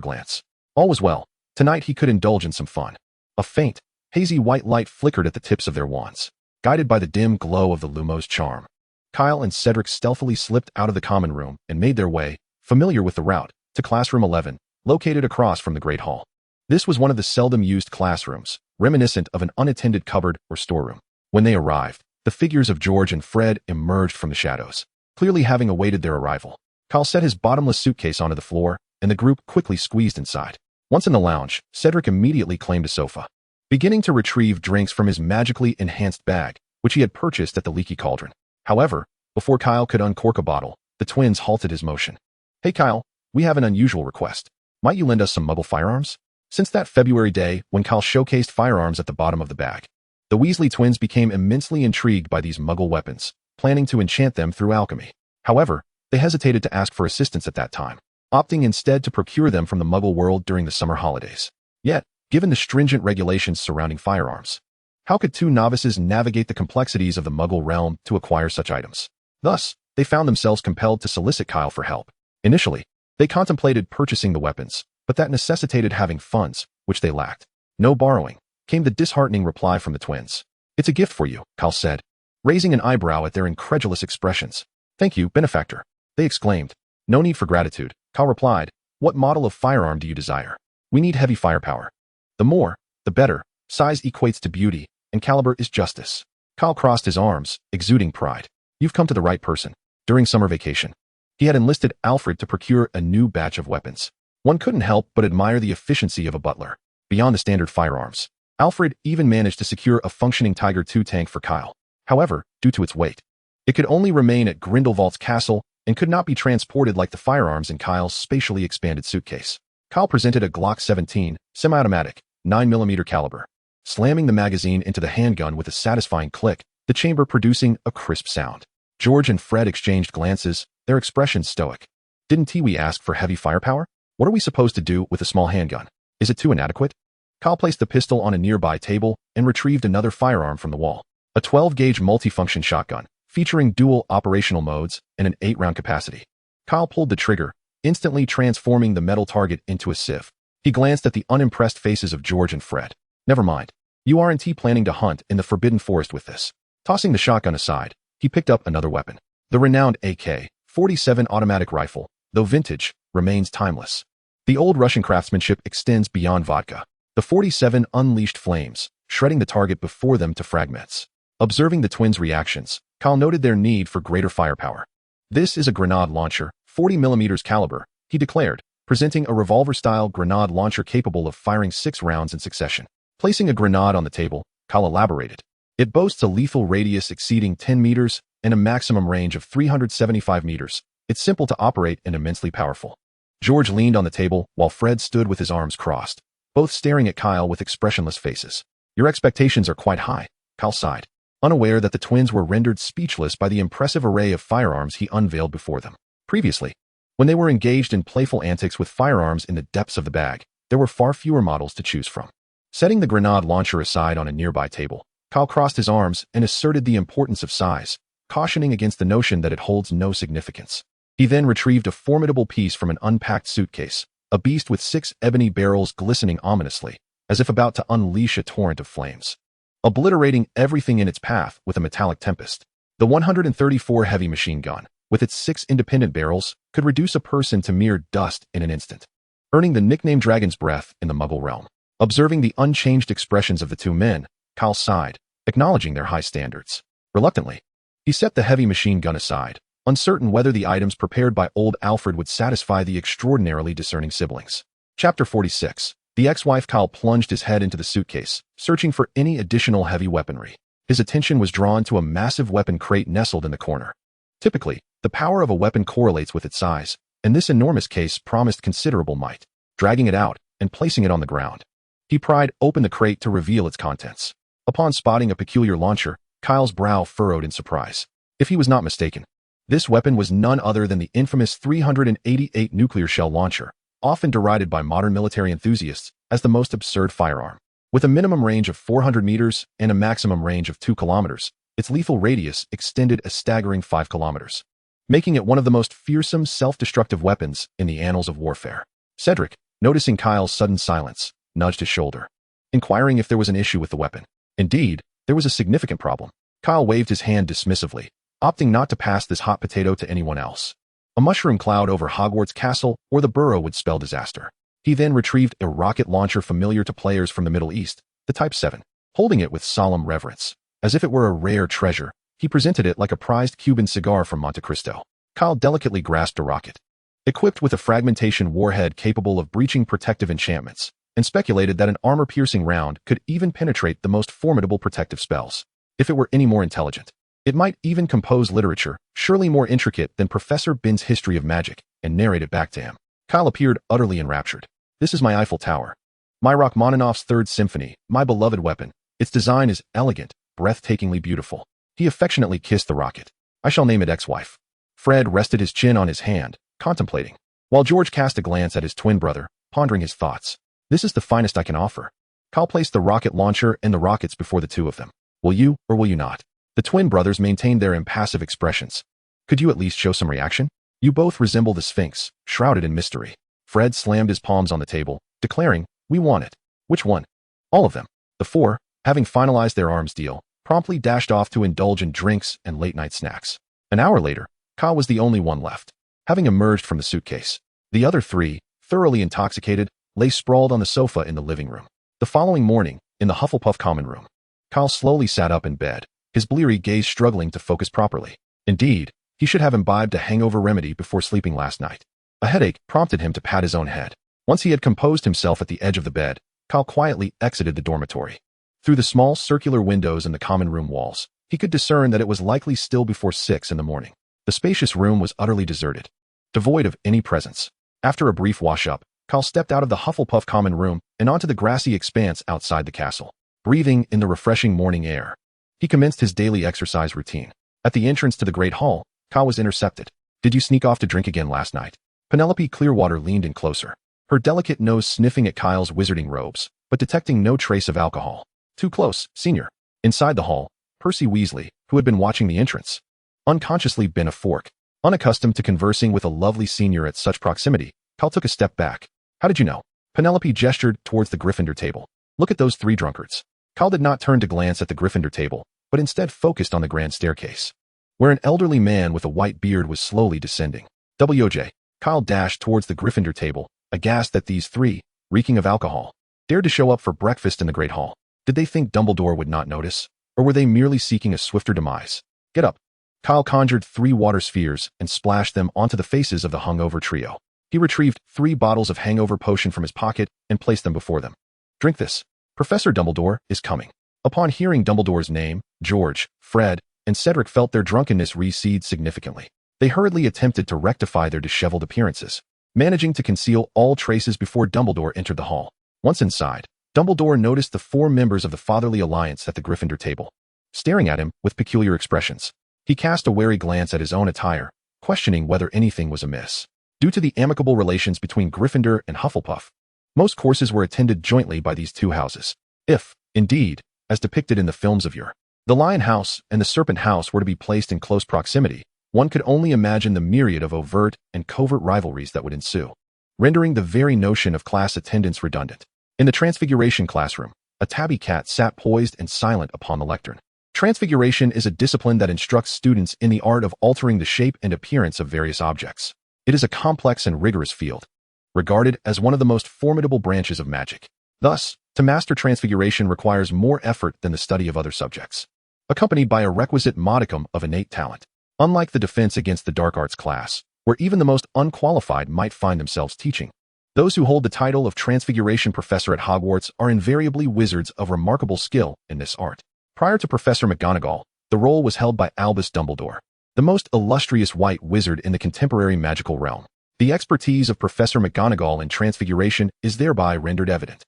glance. All was well. Tonight he could indulge in some fun. A faint, hazy white light flickered at the tips of their wands, guided by the dim glow of the Lumos charm. Kyle and Cedric stealthily slipped out of the common room and made their way, familiar with the route, to classroom 11, located across from the Great Hall. This was one of the seldom used classrooms, reminiscent of an unattended cupboard or storeroom. When they arrived, the figures of George and Fred emerged from the shadows, clearly having awaited their arrival. Kyle set his bottomless suitcase onto the floor, and the group quickly squeezed inside. Once in the lounge, Cedric immediately claimed a sofa, beginning to retrieve drinks from his magically enhanced bag, which he had purchased at the Leaky Cauldron. However, before Kyle could uncork a bottle, the twins halted his motion. Hey Kyle, we have an unusual request. Might you lend us some Muggle firearms? Since that February day when Kyle showcased firearms at the bottom of the bag, the Weasley twins became immensely intrigued by these Muggle weapons, planning to enchant them through alchemy. However, they hesitated to ask for assistance at that time, opting instead to procure them from the Muggle world during the summer holidays. Yet, given the stringent regulations surrounding firearms, how could 2 novices navigate the complexities of the Muggle realm to acquire such items? Thus, they found themselves compelled to solicit Kyle for help. Initially, they contemplated purchasing the weapons, but that necessitated having funds, which they lacked. No borrowing, came the disheartening reply from the twins. It's a gift for you, Kyle said, raising an eyebrow at their incredulous expressions. Thank you, benefactor, they exclaimed. No need for gratitude, Kyle replied. What model of firearm do you desire? We need heavy firepower. The more, the better. Size equates to beauty, and caliber is justice. Kyle crossed his arms, exuding pride. You've come to the right person. During summer vacation, he had enlisted Alfred to procure a new batch of weapons. One couldn't help but admire the efficiency of a butler. Beyond the standard firearms, Alfred even managed to secure a functioning Tiger II tank for Kyle. However, due to its weight, it could only remain at Grindelwald's castle and could not be transported like the firearms in Kyle's spatially expanded suitcase. Kyle presented a Glock 17, semi-automatic, 9mm caliber, slamming the magazine into the handgun with a satisfying click, the chamber producing a crisp sound. George and Fred exchanged glances, their expressions stoic. Didn't Tiwi ask for heavy firepower? What are we supposed to do with a small handgun? Is it too inadequate? Kyle placed the pistol on a nearby table and retrieved another firearm from the wall. A 12-gauge multifunction shotgun, featuring dual operational modes and an 8-round capacity. Kyle pulled the trigger, instantly transforming the metal target into a sieve. He glanced at the unimpressed faces of George and Fred. Never mind. You aren't planning to hunt in the Forbidden Forest with this. Tossing the shotgun aside, he picked up another weapon. The renowned AK-47 automatic rifle, though vintage, remains timeless. The old Russian craftsmanship extends beyond vodka. The 47 unleashed flames, shredding the target before them to fragments. Observing the twins' reactions, Kyle noted their need for greater firepower. This is a grenade launcher, 40mm caliber, he declared, presenting a revolver-style grenade launcher capable of firing 6 rounds in succession. Placing a grenade on the table, Kyle elaborated. It boasts a lethal radius exceeding 10 meters and a maximum range of 375 meters. It's simple to operate and immensely powerful. George leaned on the table while Fred stood with his arms crossed, both staring at Kyle with expressionless faces. Your expectations are quite high, Kyle sighed, unaware that the twins were rendered speechless by the impressive array of firearms he unveiled before them. Previously, when they were engaged in playful antics with firearms in the depths of the bag, there were far fewer models to choose from. Setting the grenade launcher aside on a nearby table, Kyle crossed his arms and asserted the importance of size, cautioning against the notion that it holds no significance. He then retrieved a formidable piece from an unpacked suitcase, a beast with 6 ebony barrels glistening ominously, as if about to unleash a torrent of flames, obliterating everything in its path with a metallic tempest. The 134 heavy machine gun, with its 6 independent barrels, could reduce a person to mere dust in an instant, earning the nickname Dragon's Breath in the Muggle realm. Observing the unchanged expressions of the two men, Kyle sighed, acknowledging their high standards. Reluctantly, he set the heavy machine gun aside, uncertain whether the items prepared by old Alfred would satisfy the extraordinarily discerning siblings. Chapter 46. The ex-wife. Kyle plunged his head into the suitcase, searching for any additional heavy weaponry. His attention was drawn to a massive weapon crate nestled in the corner. Typically, the power of a weapon correlates with its size, and this enormous case promised considerable might. Dragging it out and placing it on the ground, he pried open the crate to reveal its contents. Upon spotting a peculiar launcher, Kyle's brow furrowed in surprise. If he was not mistaken, this weapon was none other than the infamous 388 nuclear shell launcher, often derided by modern military enthusiasts as the most absurd firearm. With a minimum range of 400 meters and a maximum range of 2 kilometers, its lethal radius extended a staggering 5 kilometers, making it one of the most fearsome self-destructive weapons in the annals of warfare. Cedric, noticing Kyle's sudden silence, nudged his shoulder, inquiring if there was an issue with the weapon. Indeed, there was a significant problem. Kyle waved his hand dismissively, opting not to pass this hot potato to anyone else. A mushroom cloud over Hogwarts Castle or the Burrow would spell disaster. He then retrieved a rocket launcher familiar to players from the Middle East, the Type 7. Holding it with solemn reverence, as if it were a rare treasure, he presented it like a prized Cuban cigar from Monte Cristo. Kyle delicately grasped a rocket, equipped with a fragmentation warhead capable of breaching protective enchantments, and speculated that an armor-piercing round could even penetrate the most formidable protective spells. If it were any more intelligent, it might even compose literature, surely more intricate than Professor Bin's history of magic, and narrate it back to him. Kyle appeared utterly enraptured. This is my Eiffel Tower. My Rachmaninoff's Third Symphony, my beloved weapon. Its design is elegant, breathtakingly beautiful. He affectionately kissed the rocket. I shall name it ex-wife. Fred rested his chin on his hand, contemplating, while George cast a glance at his twin brother, pondering his thoughts. This is the finest I can offer. Kyle placed the rocket launcher and the rockets before the two of them. Will you, or will you not? The twin brothers maintained their impassive expressions, Could you at least show some reaction? You both resemble the Sphinx, shrouded in mystery. Fred slammed his palms on the table, declaring, "We want it." "Which one?" "All of them." The four, having finalized their arms deal, promptly dashed off to indulge in drinks and late-night snacks. An hour later, Kyle was the only one left. Having emerged from the suitcase, the other three, thoroughly intoxicated, lay sprawled on the sofa in the living room. The following morning, in the Hufflepuff common room, Kyle slowly sat up in bed, his bleary gaze struggling to focus properly. Indeed, he should have imbibed a hangover remedy before sleeping last night. A headache prompted him to pat his own head. Once he had composed himself at the edge of the bed, Kyle quietly exited the dormitory. Through the small circular windows in the common room walls, he could discern that it was likely still before 6 in the morning. The spacious room was utterly deserted, devoid of any presence. After a brief wash-up, Kyle stepped out of the Hufflepuff common room and onto the grassy expanse outside the castle. Breathing in the refreshing morning air, he commenced his daily exercise routine. At the entrance to the Great Hall, Kyle was intercepted. "Did you sneak off to drink again last night?" Penelope Clearwater leaned in closer, her delicate nose sniffing at Kyle's wizarding robes, but detecting no trace of alcohol. "Too close, senior." Inside the hall, Percy Weasley, who had been watching the entrance, unconsciously bent a fork. Unaccustomed to conversing with a lovely senior at such proximity, Kyle took a step back. "How did you know?" Penelope gestured towards the Gryffindor table. "Look at those three drunkards." Kyle did not turn to glance at the Gryffindor table, but instead focused on the grand staircase, where an elderly man with a white beard was slowly descending. "WJ." Kyle dashed towards the Gryffindor table, aghast that these three, reeking of alcohol, dared to show up for breakfast in the Great Hall. Did they think Dumbledore would not notice, or were they merely seeking a swifter demise? "Get up." Kyle conjured 3 water spheres and splashed them onto the faces of the hungover trio. He retrieved 3 bottles of hangover potion from his pocket and placed them before them. "Drink this. Professor Dumbledore is coming." Upon hearing Dumbledore's name, George, Fred, and Cedric felt their drunkenness recede significantly. They hurriedly attempted to rectify their disheveled appearances, managing to conceal all traces before Dumbledore entered the hall. Once inside, Dumbledore noticed the 4 members of the Fatherly Alliance at the Gryffindor table, staring at him with peculiar expressions. He cast a wary glance at his own attire, questioning whether anything was amiss. Due to the amicable relations between Gryffindor and Hufflepuff, most courses were attended jointly by these two houses. If, indeed, as depicted in the films of yore, the Lion House and the Serpent House were to be placed in close proximity, one could only imagine the myriad of overt and covert rivalries that would ensue, rendering the very notion of class attendance redundant. In the Transfiguration classroom, a tabby cat sat poised and silent upon the lectern. Transfiguration is a discipline that instructs students in the art of altering the shape and appearance of various objects. It is a complex and rigorous field, regarded as one of the most formidable branches of magic. Thus, to master transfiguration requires more effort than the study of other subjects, accompanied by a requisite modicum of innate talent. Unlike the defense against the dark arts class, where even the most unqualified might find themselves teaching, those who hold the title of Transfiguration Professor at Hogwarts are invariably wizards of remarkable skill in this art. Prior to Professor McGonagall, the role was held by Albus Dumbledore, the most illustrious white wizard in the contemporary magical realm. The expertise of Professor McGonagall in Transfiguration is thereby rendered evident.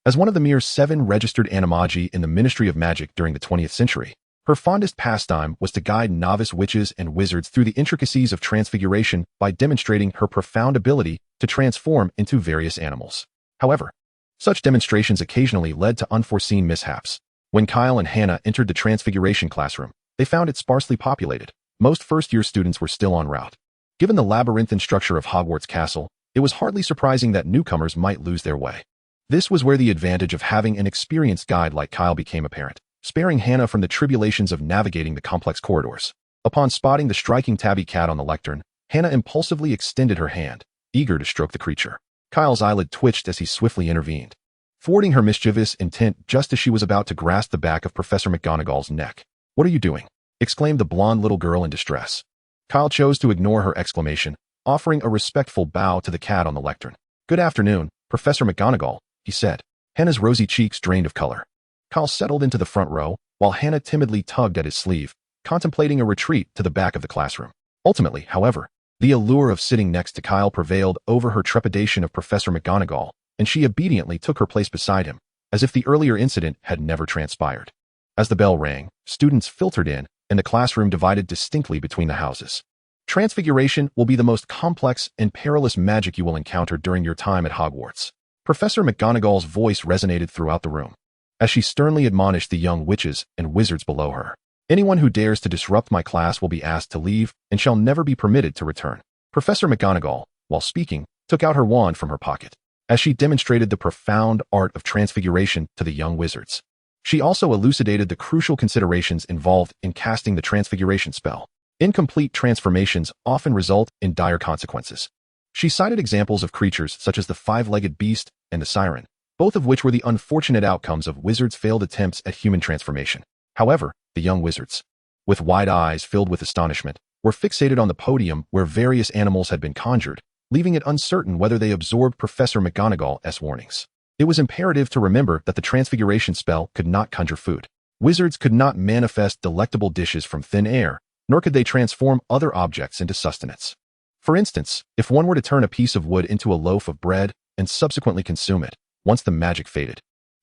As one of the mere 7 registered animagi in the Ministry of Magic during the 20th century, her fondest pastime was to guide novice witches and wizards through the intricacies of transfiguration by demonstrating her profound ability to transform into various animals. However, such demonstrations occasionally led to unforeseen mishaps. When Kyle and Hannah entered the Transfiguration classroom, they found it sparsely populated. Most first-year students were still en route. Given the labyrinthine structure of Hogwarts Castle, it was hardly surprising that newcomers might lose their way. This was where the advantage of having an experienced guide like Kyle became apparent, sparing Hannah from the tribulations of navigating the complex corridors. Upon spotting the striking tabby cat on the lectern, Hannah impulsively extended her hand, eager to stroke the creature. Kyle's eyelid twitched as he swiftly intervened, thwarting her mischievous intent just as she was about to grasp the back of Professor McGonagall's neck. "What are you doing?" exclaimed the blonde little girl in distress. Kyle chose to ignore her exclamation, offering a respectful bow to the cat on the lectern. "Good afternoon, Professor McGonagall," he said. Hannah's rosy cheeks drained of color. Kyle settled into the front row, while Hannah timidly tugged at his sleeve, contemplating a retreat to the back of the classroom. Ultimately, however, the allure of sitting next to Kyle prevailed over her trepidation of Professor McGonagall, and she obediently took her place beside him, as if the earlier incident had never transpired. As the bell rang, students filtered in, and the classroom divided distinctly between the houses. Transfiguration will be the most complex and perilous magic you will encounter during your time at Hogwarts. Professor McGonagall's voice resonated throughout the room, as she sternly admonished the young witches and wizards below her. Anyone who dares to disrupt my class will be asked to leave and shall never be permitted to return. Professor McGonagall, while speaking, took out her wand from her pocket, as she demonstrated the profound art of transfiguration to the young wizards. She also elucidated the crucial considerations involved in casting the transfiguration spell. Incomplete transformations often result in dire consequences. She cited examples of creatures such as the five-legged beast and the siren, both of which were the unfortunate outcomes of wizards' failed attempts at human transformation. However, the young wizards, with wide eyes filled with astonishment, were fixated on the podium where various animals had been conjured, leaving it uncertain whether they absorbed Professor McGonagall's warnings. It was imperative to remember that the transfiguration spell could not conjure food. Wizards could not manifest delectable dishes from thin air, nor could they transform other objects into sustenance. For instance, if one were to turn a piece of wood into a loaf of bread and subsequently consume it, once the magic faded,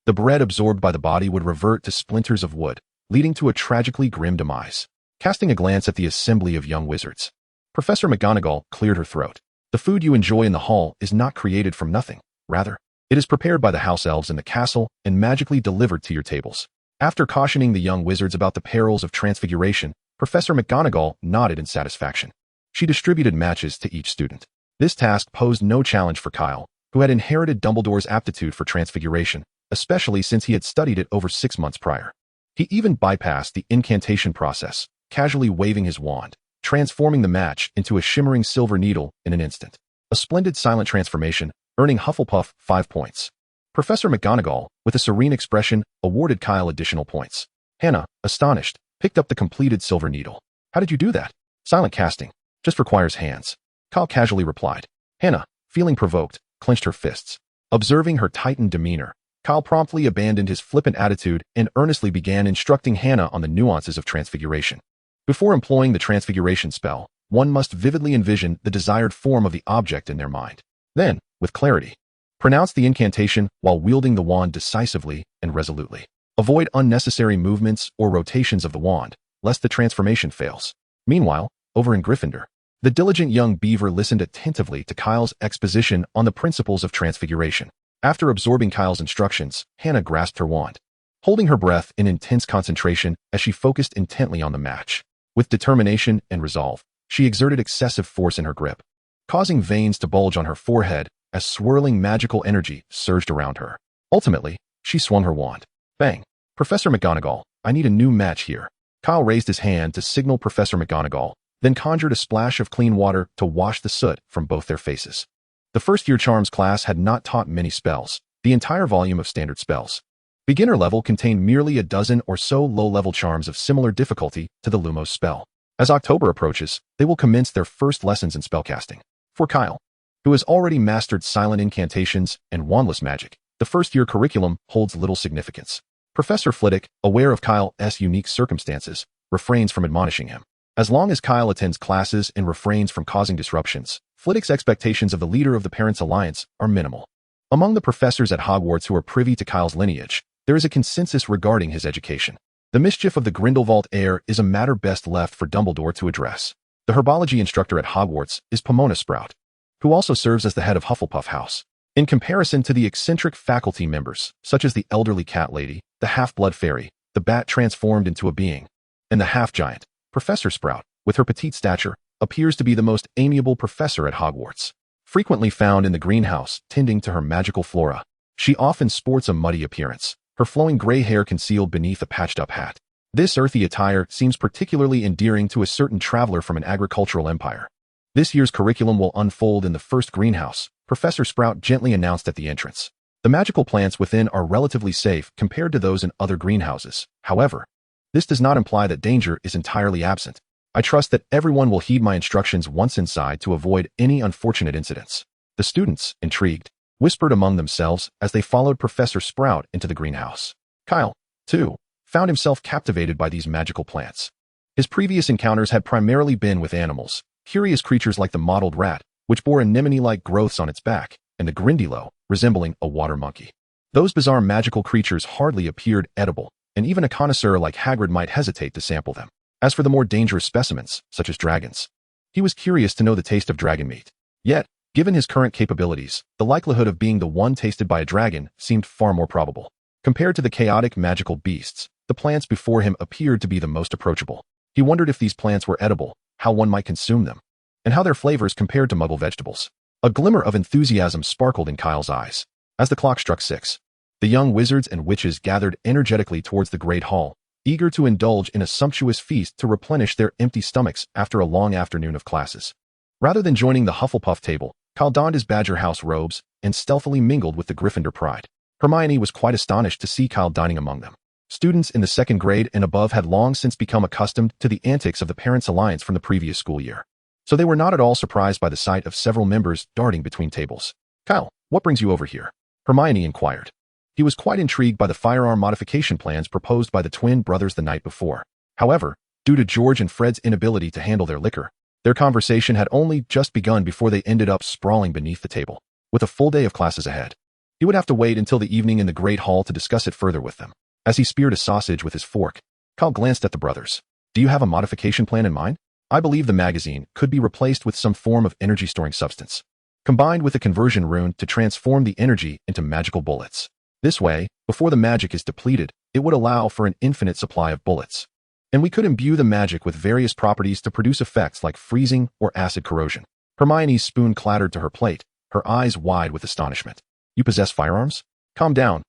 the bread absorbed by the body would revert to splinters of wood, leading to a tragically grim demise. Casting a glance at the assembly of young wizards, Professor McGonagall cleared her throat. The food you enjoy in the hall is not created from nothing. Rather, it is prepared by the house elves in the castle and magically delivered to your tables. After cautioning the young wizards about the perils of transfiguration, Professor McGonagall nodded in satisfaction. She distributed matches to each student. This task posed no challenge for Kyle, who had inherited Dumbledore's aptitude for transfiguration, especially since he had studied it over 6 months prior. He even bypassed the incantation process, casually waving his wand, transforming the match into a shimmering silver needle in an instant. A splendid silent transformation, earning Hufflepuff 5 points. Professor McGonagall, with a serene expression, awarded Kyle additional points. Hannah, astonished, picked up the completed silver needle. How did you do that? Silent casting. Just requires hands. Kyle casually replied. Hannah, feeling provoked, clenched her fists. Observing her tightened demeanor, Kyle promptly abandoned his flippant attitude and earnestly began instructing Hannah on the nuances of transfiguration. Before employing the transfiguration spell, one must vividly envision the desired form of the object in their mind. Then, with clarity, pronounce the incantation while wielding the wand decisively and resolutely. Avoid unnecessary movements or rotations of the wand, lest the transformation fails. Meanwhile, over in Gryffindor, the diligent young beaver listened attentively to Kyle's exposition on the principles of transfiguration. After absorbing Kyle's instructions, Hannah grasped her wand, holding her breath in intense concentration as she focused intently on the match. With determination and resolve, she exerted excessive force in her grip, causing veins to bulge on her forehead as swirling magical energy surged around her. Ultimately, she swung her wand. Bang! Professor McGonagall, I need a new match here. Kyle raised his hand to signal Professor McGonagall, then conjured a splash of clean water to wash the soot from both their faces. The first-year charms class had not taught many spells. The entire volume of standard spells. Beginner level contained merely a dozen or so low-level charms of similar difficulty to the Lumos spell. As October approaches, they will commence their first lessons in spellcasting. For Kyle, who has already mastered silent incantations and wandless magic, the first-year curriculum holds little significance. Professor Flitwick, aware of Kyle's unique circumstances, refrains from admonishing him. As long as Kyle attends classes and refrains from causing disruptions, Flitwick's expectations of the leader of the Parents' Alliance are minimal. Among the professors at Hogwarts who are privy to Kyle's lineage, there is a consensus regarding his education. The mischief of the Grindelwald heir is a matter best left for Dumbledore to address. The herbology instructor at Hogwarts is Pomona Sprout, who also serves as the head of Hufflepuff House. In comparison to the eccentric faculty members, such as the elderly cat lady, the half-blood fairy, the bat transformed into a being, and the half-giant, Professor Sprout, with her petite stature, appears to be the most amiable professor at Hogwarts. Frequently found in the greenhouse, tending to her magical flora, she often sports a muddy appearance, her flowing gray hair concealed beneath a patched-up hat. This earthy attire seems particularly endearing to a certain traveler from an agricultural empire. This year's curriculum will unfold in the first greenhouse, Professor Sprout gently announced at the entrance. The magical plants within are relatively safe compared to those in other greenhouses. However, this does not imply that danger is entirely absent. I trust that everyone will heed my instructions once inside to avoid any unfortunate incidents. The students, intrigued, whispered among themselves as they followed Professor Sprout into the greenhouse. Kyle, too, found himself captivated by these magical plants. His previous encounters had primarily been with animals, curious creatures like the mottled rat, which bore anemone-like growths on its back, and the Grindylow, resembling a water monkey. Those bizarre magical creatures hardly appeared edible, and even a connoisseur like Hagrid might hesitate to sample them. As for the more dangerous specimens, such as dragons, he was curious to know the taste of dragon meat. Yet, given his current capabilities, the likelihood of being the one tasted by a dragon seemed far more probable. Compared to the chaotic magical beasts, The plants before him appeared to be the most approachable. He wondered if these plants were edible, how one might consume them, and how their flavors compared to Muggle vegetables. A glimmer of enthusiasm sparkled in Kyle's eyes. As the clock struck 6, the young wizards and witches gathered energetically towards the great hall, eager to indulge in a sumptuous feast to replenish their empty stomachs after a long afternoon of classes. Rather than joining the Hufflepuff table, Kyle donned his Badger House robes and stealthily mingled with the Gryffindor pride. Hermione was quite astonished to see Kyle dining among them. Students in the 2nd grade and above had long since become accustomed to the antics of the Parents' Alliance from the previous school year, so they were not at all surprised by the sight of several members darting between tables. "Kyle, what brings you over here?" Hermione inquired. He was quite intrigued by the firearm modification plans proposed by the twin brothers the night before. However, due to George and Fred's inability to handle their liquor, their conversation had only just begun before they ended up sprawling beneath the table. With a full day of classes ahead, he would have to wait until the evening in the Great Hall to discuss it further with them. As he speared a sausage with his fork, Kyle glanced at the brothers. "Do you have a modification plan in mind?" "I believe the magazine could be replaced with some form of energy-storing substance, combined with a conversion rune to transform the energy into magical bullets. This way, before the magic is depleted, it would allow for an infinite supply of bullets. And we could imbue the magic with various properties to produce effects like freezing or acid corrosion." Hermione's spoon clattered to her plate, her eyes wide with astonishment. "You possess firearms?" Calm down,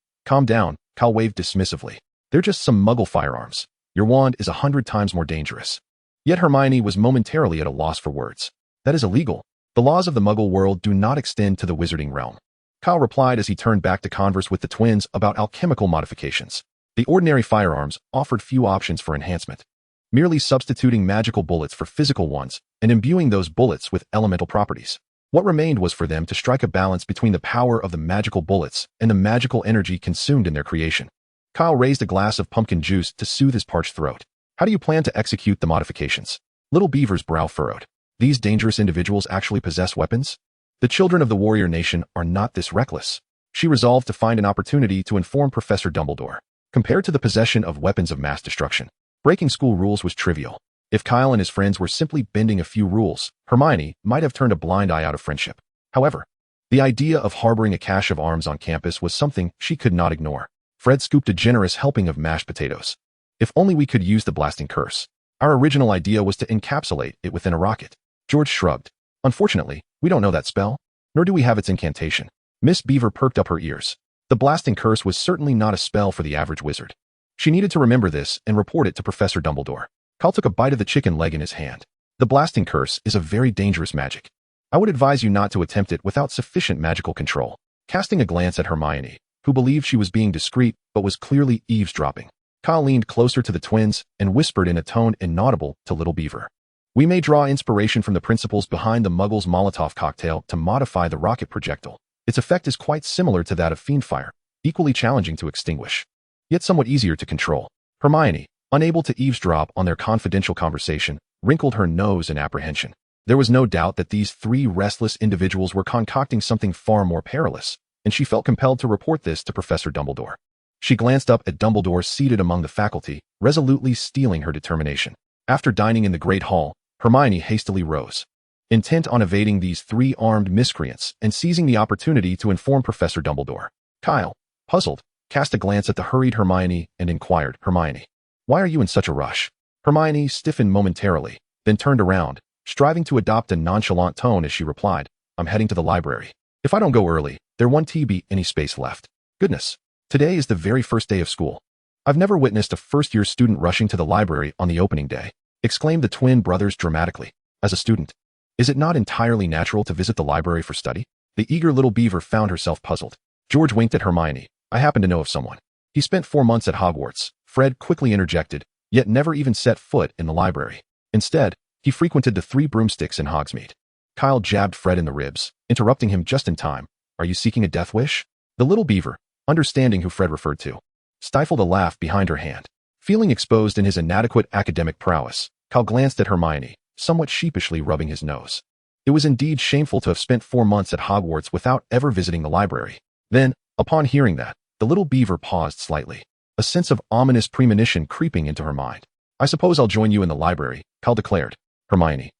Kyle waved dismissively. "They're just some Muggle firearms. Your wand is 100 times more dangerous." Yet Hermione was momentarily at a loss for words. "That is illegal. The laws of the Muggle world do not extend to the wizarding realm." Kyle replied as he turned back to converse with the twins about alchemical modifications. The ordinary firearms offered few options for enhancement, merely substituting magical bullets for physical ones and imbuing those bullets with elemental properties. What remained was for them to strike a balance between the power of the magical bullets and the magical energy consumed in their creation. Kyle raised a glass of pumpkin juice to soothe his parched throat. "How do you plan to execute the modifications?" Little Beaver's brow furrowed. "These dangerous individuals actually possess weapons? The children of the warrior nation are not this reckless." She resolved to find an opportunity to inform Professor Dumbledore. Compared to the possession of weapons of mass destruction, breaking school rules was trivial. If Kyle and his friends were simply bending a few rules, Hermione might have turned a blind eye out of friendship. However, the idea of harboring a cache of arms on campus was something she could not ignore. Fred scooped a generous helping of mashed potatoes. "If only we could use the blasting curse. Our original idea was to encapsulate it within a rocket." George shrugged. "Unfortunately, we don't know that spell, nor do we have its incantation." Miss Beaver perked up her ears. The blasting curse was certainly not a spell for the average wizard. She needed to remember this and report it to Professor Dumbledore. Kyle took a bite of the chicken leg in his hand. "The blasting curse is a very dangerous magic. I would advise you not to attempt it without sufficient magical control." Casting a glance at Hermione, who believed she was being discreet but was clearly eavesdropping, Kyle leaned closer to the twins and whispered in a tone inaudible to Little Beaver. "We may draw inspiration from the principles behind the Muggles' Molotov cocktail to modify the rocket projectile. Its effect is quite similar to that of fiendfire, equally challenging to extinguish, yet somewhat easier to control." Hermione, unable to eavesdrop on their confidential conversation, wrinkled her nose in apprehension. There was no doubt that these 3 restless individuals were concocting something far more perilous, and she felt compelled to report this to Professor Dumbledore. She glanced up at Dumbledore seated among the faculty, resolutely steeling her determination. After dining in the Great Hall, Hermione hastily rose, intent on evading these 3 armed miscreants and seizing the opportunity to inform Professor Dumbledore. Kyle, puzzled, cast a glance at the hurried Hermione and inquired, "Hermione, why are you in such a rush?" Hermione stiffened momentarily, then turned around, striving to adopt a nonchalant tone as she replied, "I'm heading to the library. If I don't go early, there won't be any space left." "Goodness, today is the very first day of school. I've never witnessed a first-year student rushing to the library on the opening day," exclaimed the twin brothers dramatically. "As a student, is it not entirely natural to visit the library for study?" The eager Little Beaver found herself puzzled. George winked at Hermione. "I happen to know of someone. He spent 4 months at Hogwarts." Fred quickly interjected, yet never even set foot in the library. Instead, he frequented the 3 broomsticks in Hogsmeade. Kyle jabbed Fred in the ribs, interrupting him just in time. "Are you seeking a death wish?" The Little Beaver, understanding who Fred referred to, stifled a laugh behind her hand. Feeling exposed in his inadequate academic prowess, Kyle glanced at Hermione, somewhat sheepishly rubbing his nose. It was indeed shameful to have spent 4 months at Hogwarts without ever visiting the library. Then, upon hearing that, the Little Beaver paused slightly, a sense of ominous premonition creeping into her mind. "I suppose I'll join you in the library," Kyle declared. Hermione.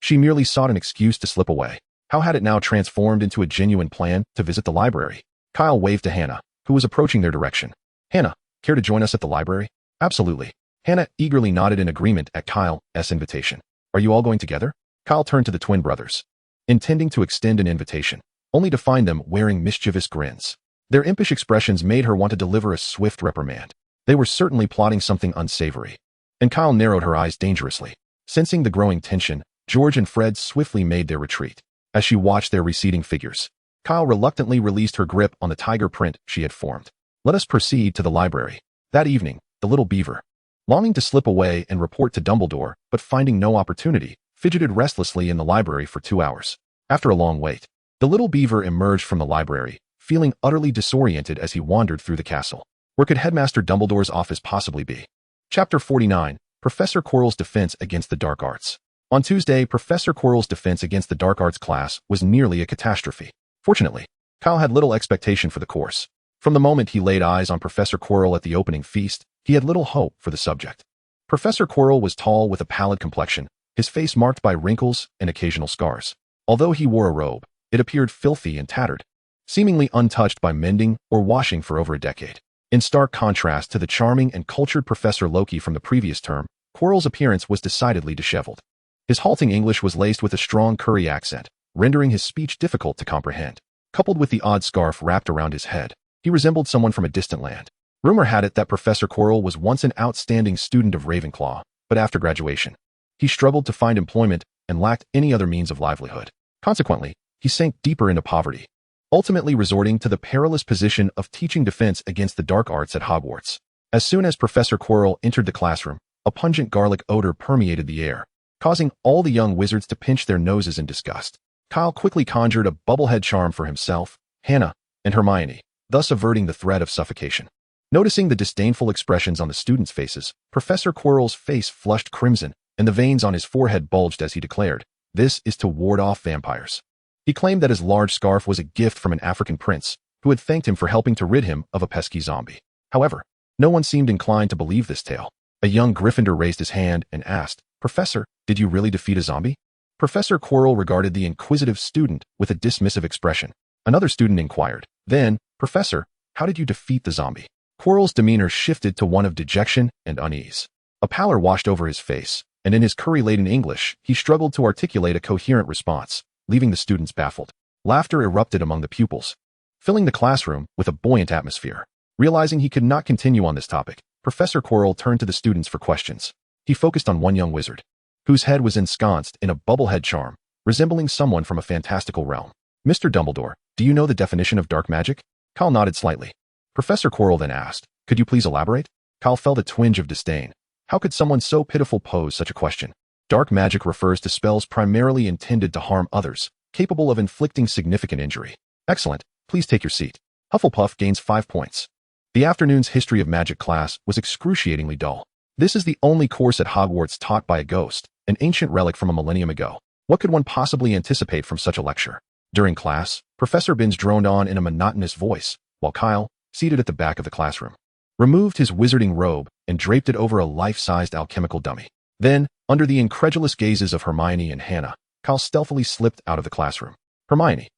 She merely sought an excuse to slip away. How had it now transformed into a genuine plan to visit the library? Kyle waved to Hannah, who was approaching their direction. "Hannah, care to join us at the library?" Absolutely. Hannah eagerly nodded in agreement at Kyle's invitation. Are you all going together? Kyle turned to the twin brothers, intending to extend an invitation, only to find them wearing mischievous grins. Their impish expressions made her want to deliver a swift reprimand. They were certainly plotting something unsavory. And Kyle narrowed her eyes dangerously. Sensing the growing tension, George and Fred swiftly made their retreat. As she watched their receding figures, Kyle reluctantly released her grip on the tiger print she had formed. Let us proceed to the library. That evening, the little beaver, longing to slip away and report to Dumbledore, but finding no opportunity, fidgeted restlessly in the library for 2 hours. After a long wait, the little beaver emerged from the library, feeling utterly disoriented as he wandered through the castle. Where could Headmaster Dumbledore's office possibly be? Chapter 49, Professor Quirrell's Defense Against the Dark Arts. On Tuesday, Professor Quirrell's defense against the dark arts class was nearly a catastrophe. Fortunately, Kyle had little expectation for the course. From the moment he laid eyes on Professor Quirrell at the opening feast, he had little hope for the subject. Professor Quirrell was tall with a pallid complexion, his face marked by wrinkles and occasional scars. Although he wore a robe, it appeared filthy and tattered, seemingly untouched by mending or washing for over a decade. In stark contrast to the charming and cultured Professor Loki from the previous term, Quirrell's appearance was decidedly disheveled. His halting English was laced with a strong Curry accent, rendering his speech difficult to comprehend. Coupled with the odd scarf wrapped around his head, he resembled someone from a distant land. Rumor had it that Professor Quirrell was once an outstanding student of Ravenclaw, but after graduation, he struggled to find employment and lacked any other means of livelihood. Consequently, he sank deeper into poverty, ultimately resorting to the perilous position of teaching defense against the dark arts at Hogwarts. As soon as Professor Quirrell entered the classroom, a pungent garlic odor permeated the air, causing all the young wizards to pinch their noses in disgust. Kyle quickly conjured a bubblehead charm for himself, Hannah, and Hermione, thus averting the threat of suffocation. Noticing the disdainful expressions on the students' faces, Professor Quirrell's face flushed crimson, and the veins on his forehead bulged as he declared, "This is to ward off vampires." He claimed that his large scarf was a gift from an African prince, who had thanked him for helping to rid him of a pesky zombie. However, no one seemed inclined to believe this tale. A young Gryffindor raised his hand and asked, "Professor, did you really defeat a zombie?" Professor Quirrell regarded the inquisitive student with a dismissive expression. Another student inquired, "Then, Professor, how did you defeat the zombie?" Quirrell's demeanor shifted to one of dejection and unease. A pallor washed over his face, and in his curry-laden English, he struggled to articulate a coherent response, leaving the students baffled. Laughter erupted among the pupils, filling the classroom with a buoyant atmosphere. Realizing he could not continue on this topic, Professor Quirrell turned to the students for questions. He focused on one young wizard, whose head was ensconced in a bubblehead charm, resembling someone from a fantastical realm. "Mr. Dumbledore, do you know the definition of dark magic?" Kyle nodded slightly. Professor Quirrell then asked, "Could you please elaborate?" Kyle felt a twinge of disdain. How could someone so pitiful pose such a question? Dark magic refers to spells primarily intended to harm others, capable of inflicting significant injury. Excellent. Please take your seat. Hufflepuff gains 5 points. The afternoon's history of magic class was excruciatingly dull. This is the only course at Hogwarts taught by a ghost, an ancient relic from a millennium ago. What could one possibly anticipate from such a lecture? During class, Professor Binns droned on in a monotonous voice, while Kyle, seated at the back of the classroom, removed his wizarding robe and draped it over a life-sized alchemical dummy. Then, under the incredulous gazes of Hermione and Hannah, Kyle stealthily slipped out of the classroom. Hermione.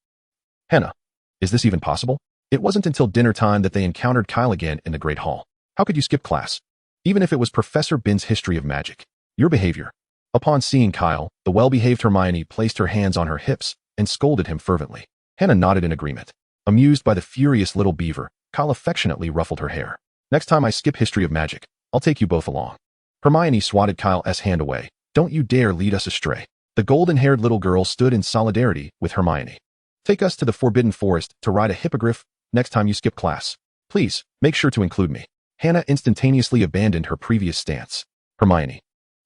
Hannah. Is this even possible? It wasn't until dinner time that they encountered Kyle again in the Great Hall. How could you skip class? Even if it was Professor Binns' history of magic. Your behavior. Upon seeing Kyle, the well-behaved Hermione placed her hands on her hips and scolded him fervently. Hannah nodded in agreement. Amused by the furious little beaver, Kyle affectionately ruffled her hair. "Next time I skip history of magic, I'll take you both along." Hermione swatted Kyle's hand away. "Don't you dare lead us astray." The golden-haired little girl stood in solidarity with Hermione. "Take us to the Forbidden Forest to ride a hippogriff next time you skip class. Please, make sure to include me." Hannah instantaneously abandoned her previous stance. Hermione.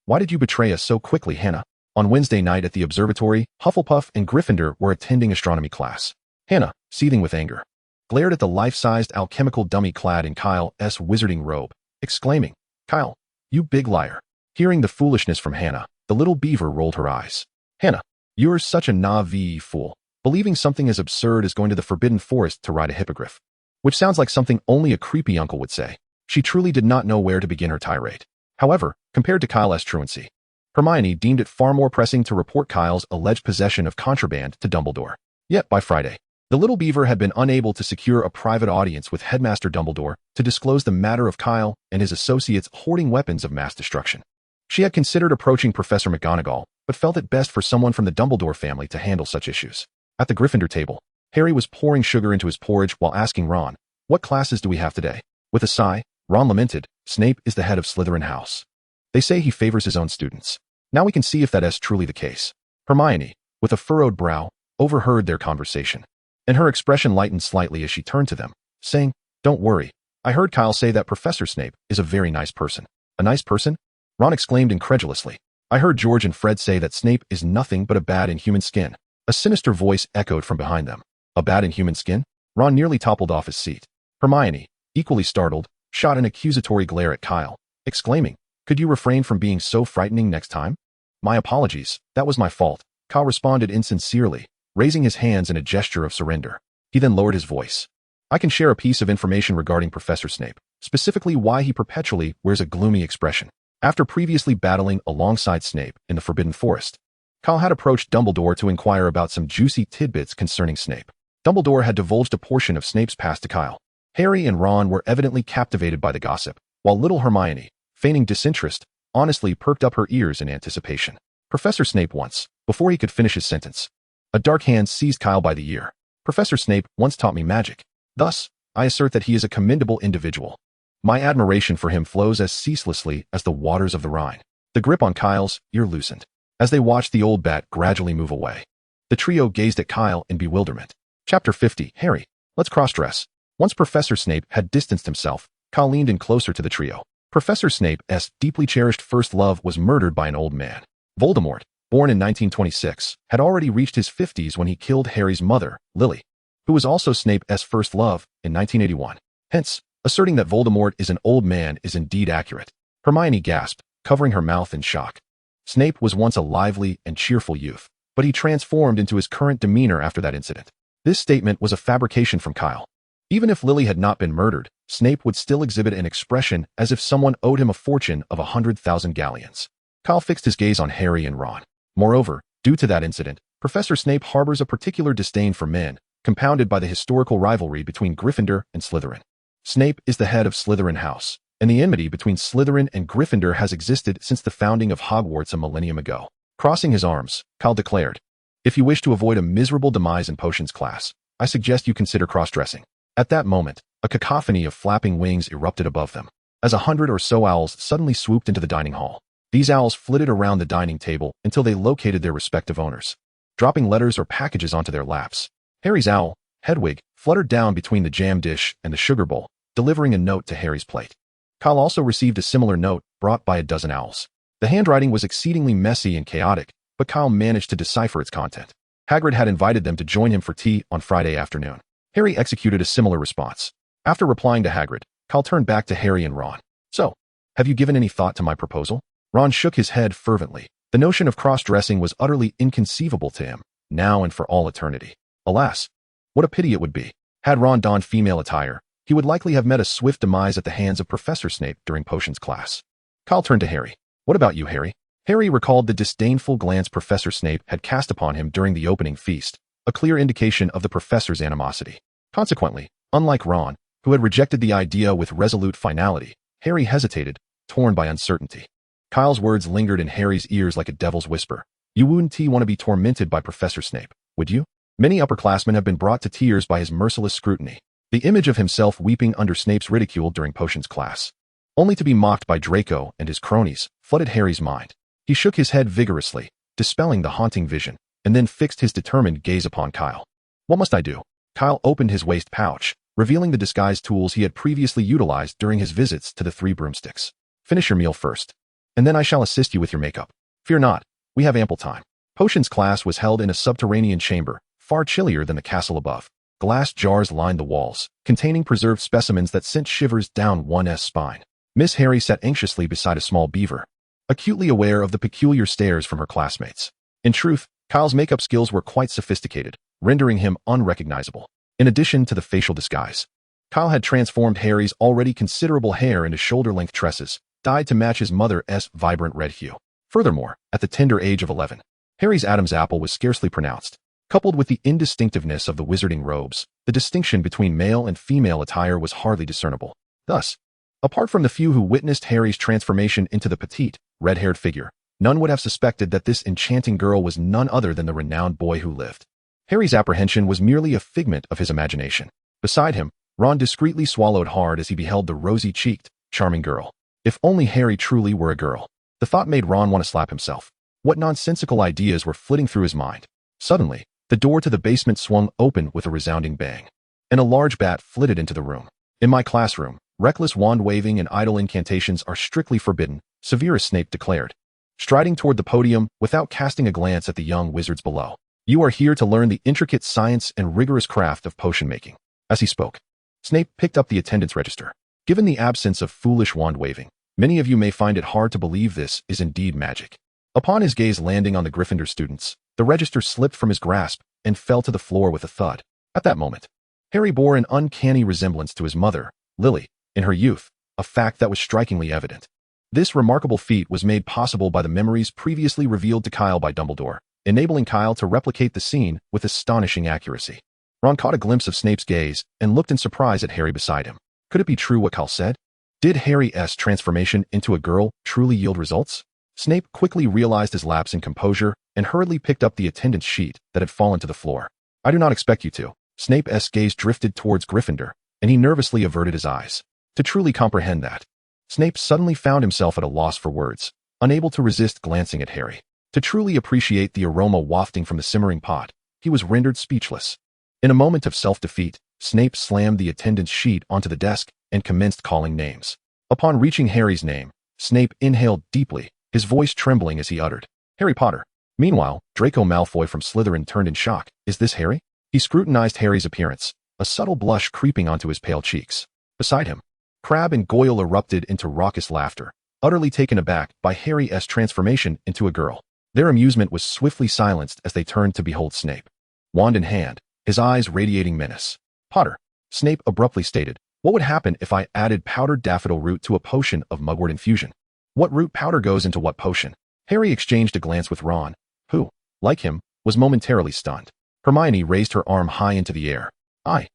"Why did you betray us so quickly, Hannah?" On Wednesday night at the observatory, Hufflepuff and Gryffindor were attending astronomy class. Hannah, seething with anger, glared at the life-sized alchemical dummy clad in Kyle's wizarding robe, exclaiming, "Kyle, you big liar." Hearing the foolishness from Hannah, the little beaver rolled her eyes. "Hannah, you're such a naive fool, believing something as absurd as going to the Forbidden Forest to ride a hippogriff." Which sounds like something only a creepy uncle would say. She truly did not know where to begin her tirade. However, compared to Kyle's truancy, Hermione deemed it far more pressing to report Kyle's alleged possession of contraband to Dumbledore. Yet by Friday, The little beaver had been unable to secure a private audience with Headmaster Dumbledore to disclose the matter of Kyle and his associates hoarding weapons of mass destruction. She had considered approaching Professor McGonagall, but felt it best for someone from the Dumbledore family to handle such issues. At the Gryffindor table, Harry was pouring sugar into his porridge while asking Ron, "What classes do we have today?" With a sigh, Ron lamented, "Snape is the head of Slytherin House. They say he favors his own students. Now we can see if that is truly the case." Hermione, with a furrowed brow, overheard their conversation, and her expression lightened slightly as she turned to them, saying, "Don't worry. I heard Kyle say that Professor Snape is a very nice person." "A nice person?" Ron exclaimed incredulously. "I heard George and Fred say that Snape is nothing but a bat in human skin." A sinister voice echoed from behind them. "A bat in human skin?" Ron nearly toppled off his seat. Hermione, equally startled, shot an accusatory glare at Kyle, exclaiming, "Could you refrain from being so frightening next time?" "My apologies, that was my fault," Kyle responded insincerely, raising his hands in a gesture of surrender. He then lowered his voice. "I can share a piece of information regarding Professor Snape, specifically why he perpetually wears a gloomy expression. After previously battling alongside Snape in the Forbidden Forest, Kyle had approached Dumbledore to inquire about some juicy tidbits concerning Snape. Dumbledore had divulged a portion of Snape's past to Kyle. Harry and Ron were evidently captivated by the gossip, while little Hermione, feigning disinterest, honestly perked up her ears in anticipation. "Professor Snape once," before he could finish his sentence, a dark hand seized Kyle by the ear. "Professor Snape once taught me magic. Thus, I assert that he is a commendable individual. My admiration for him flows as ceaselessly as the waters of the Rhine." The grip on Kyle's ear loosened as they watched the old bat gradually move away. The trio gazed at Kyle in bewilderment. Chapter 50, Harry, let's cross-dress. Once Professor Snape had distanced himself, Kyle leaned in closer to the trio. Professor Snape's deeply cherished first love was murdered by an old man. Voldemort, born in 1926, had already reached his 50s when he killed Harry's mother, Lily, who was also Snape's first love, in 1981. Hence, asserting that Voldemort is an old man is indeed accurate. Hermione gasped, covering her mouth in shock. Snape was once a lively and cheerful youth, but he transformed into his current demeanor after that incident. This statement was a fabrication from Kyle. Even if Lily had not been murdered, Snape would still exhibit an expression as if someone owed him a fortune of 100,000 galleons. Kyle fixed his gaze on Harry and Ron. Moreover, due to that incident, Professor Snape harbors a particular disdain for men, compounded by the historical rivalry between Gryffindor and Slytherin. Snape is the head of Slytherin House, and the enmity between Slytherin and Gryffindor has existed since the founding of Hogwarts a millennium ago. Crossing his arms, Kyle declared, "If you wish to avoid a miserable demise in potions class, I suggest you consider cross-dressing." At that moment, a cacophony of flapping wings erupted above them, as 100 or so owls suddenly swooped into the dining hall. These owls flitted around the dining table until they located their respective owners, dropping letters or packages onto their laps. Harry's owl, Hedwig, fluttered down between the jam dish and the sugar bowl, delivering a note to Harry's plate. Kyle also received a similar note brought by a dozen owls. The handwriting was exceedingly messy and chaotic, but Kyle managed to decipher its content. Hagrid had invited them to join him for tea on Friday afternoon. Harry executed a similar response. After replying to Hagrid, Kyle turned back to Harry and Ron. "So, have you given any thought to my proposal?" Ron shook his head fervently. The notion of cross-dressing was utterly inconceivable to him, now and for all eternity. Alas, what a pity it would be. Had Ron donned female attire, he would likely have met a swift demise at the hands of Professor Snape during potions class. Kyle turned to Harry. "What about you, Harry?" Harry recalled the disdainful glance Professor Snape had cast upon him during the opening feast, a clear indication of the professor's animosity. Consequently, unlike Ron, who had rejected the idea with resolute finality, Harry hesitated, torn by uncertainty. Kyle's words lingered in Harry's ears like a devil's whisper. "You wouldn't want to be tormented by Professor Snape, would you?" Many upperclassmen have been brought to tears by his merciless scrutiny. The image of himself weeping under Snape's ridicule during potions class, only to be mocked by Draco and his cronies, flooded Harry's mind. He shook his head vigorously, dispelling the haunting vision, and then fixed his determined gaze upon Kyle. "What must I do?" Kyle opened his waist pouch, revealing the disguise tools he had previously utilized during his visits to the Three Broomsticks. "Finish your meal first, and then I shall assist you with your makeup. Fear not, we have ample time." Potions class was held in a subterranean chamber, far chillier than the castle above. Glass jars lined the walls, containing preserved specimens that sent shivers down one's spine. Miss Harry sat anxiously beside a small beaver, acutely aware of the peculiar stares from her classmates. In truth, Kyle's makeup skills were quite sophisticated, rendering him unrecognizable. In addition to the facial disguise, Kyle had transformed Harry's already considerable hair into shoulder-length tresses, dyed to match his mother's vibrant red hue. Furthermore, at the tender age of 11, Harry's Adam's apple was scarcely pronounced. Coupled with the indistinctiveness of the wizarding robes, the distinction between male and female attire was hardly discernible. Thus, apart from the few who witnessed Harry's transformation into the petite, red-haired figure, none would have suspected that this enchanting girl was none other than the renowned boy who lived. Harry's apprehension was merely a figment of his imagination. Beside him, Ron discreetly swallowed hard as he beheld the rosy-cheeked, charming girl. If only Harry truly were a girl. The thought made Ron want to slap himself. What nonsensical ideas were flitting through his mind? Suddenly, the door to the basement swung open with a resounding bang, and a large bat flitted into the room. In my classroom, reckless wand-waving and idle incantations are strictly forbidden, Severus Snape declared, striding toward the podium without casting a glance at the young wizards below. You are here to learn the intricate science and rigorous craft of potion-making. As he spoke, Snape picked up the attendance register. Given the absence of foolish wand-waving, many of you may find it hard to believe this is indeed magic. Upon his gaze landing on the Gryffindor students, the register slipped from his grasp and fell to the floor with a thud. At that moment, Harry bore an uncanny resemblance to his mother, Lily, in her youth, a fact that was strikingly evident. This remarkable feat was made possible by the memories previously revealed to Kyle by Dumbledore, enabling Kyle to replicate the scene with astonishing accuracy. Ron caught a glimpse of Snape's gaze and looked in surprise at Harry beside him. Could it be true what Kyle said? Did Harry's transformation into a girl truly yield results? Snape quickly realized his lapse in composure and hurriedly picked up the attendance sheet that had fallen to the floor. I do not expect you to. Snape's gaze drifted towards Gryffindor, and he nervously averted his eyes. To truly comprehend that, Snape suddenly found himself at a loss for words, unable to resist glancing at Harry. To truly appreciate the aroma wafting from the simmering pot, he was rendered speechless. In a moment of self-defeat, Snape slammed the attendance sheet onto the desk and commenced calling names. Upon reaching Harry's name, Snape inhaled deeply, his voice trembling as he uttered, Harry Potter. Meanwhile, Draco Malfoy from Slytherin turned in shock. Is this Harry? He scrutinized Harry's appearance, a subtle blush creeping onto his pale cheeks. Beside him, Crabbe and Goyle erupted into raucous laughter, utterly taken aback by Harry's transformation into a girl. Their amusement was swiftly silenced as they turned to behold Snape. Wand in hand, his eyes radiating menace. Potter, Snape abruptly stated, what would happen if I added powdered daffodil root to a potion of mugwort infusion? What root powder goes into what potion? Harry exchanged a glance with Ron, who, like him, was momentarily stunned. Hermione raised her arm high into the air. I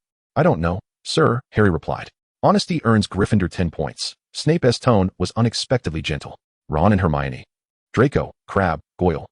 don't know, sir, Harry replied. Honesty earns Gryffindor 10 points. Snape's tone was unexpectedly gentle. Ron and Hermione. Draco, Crabbe, Goyle.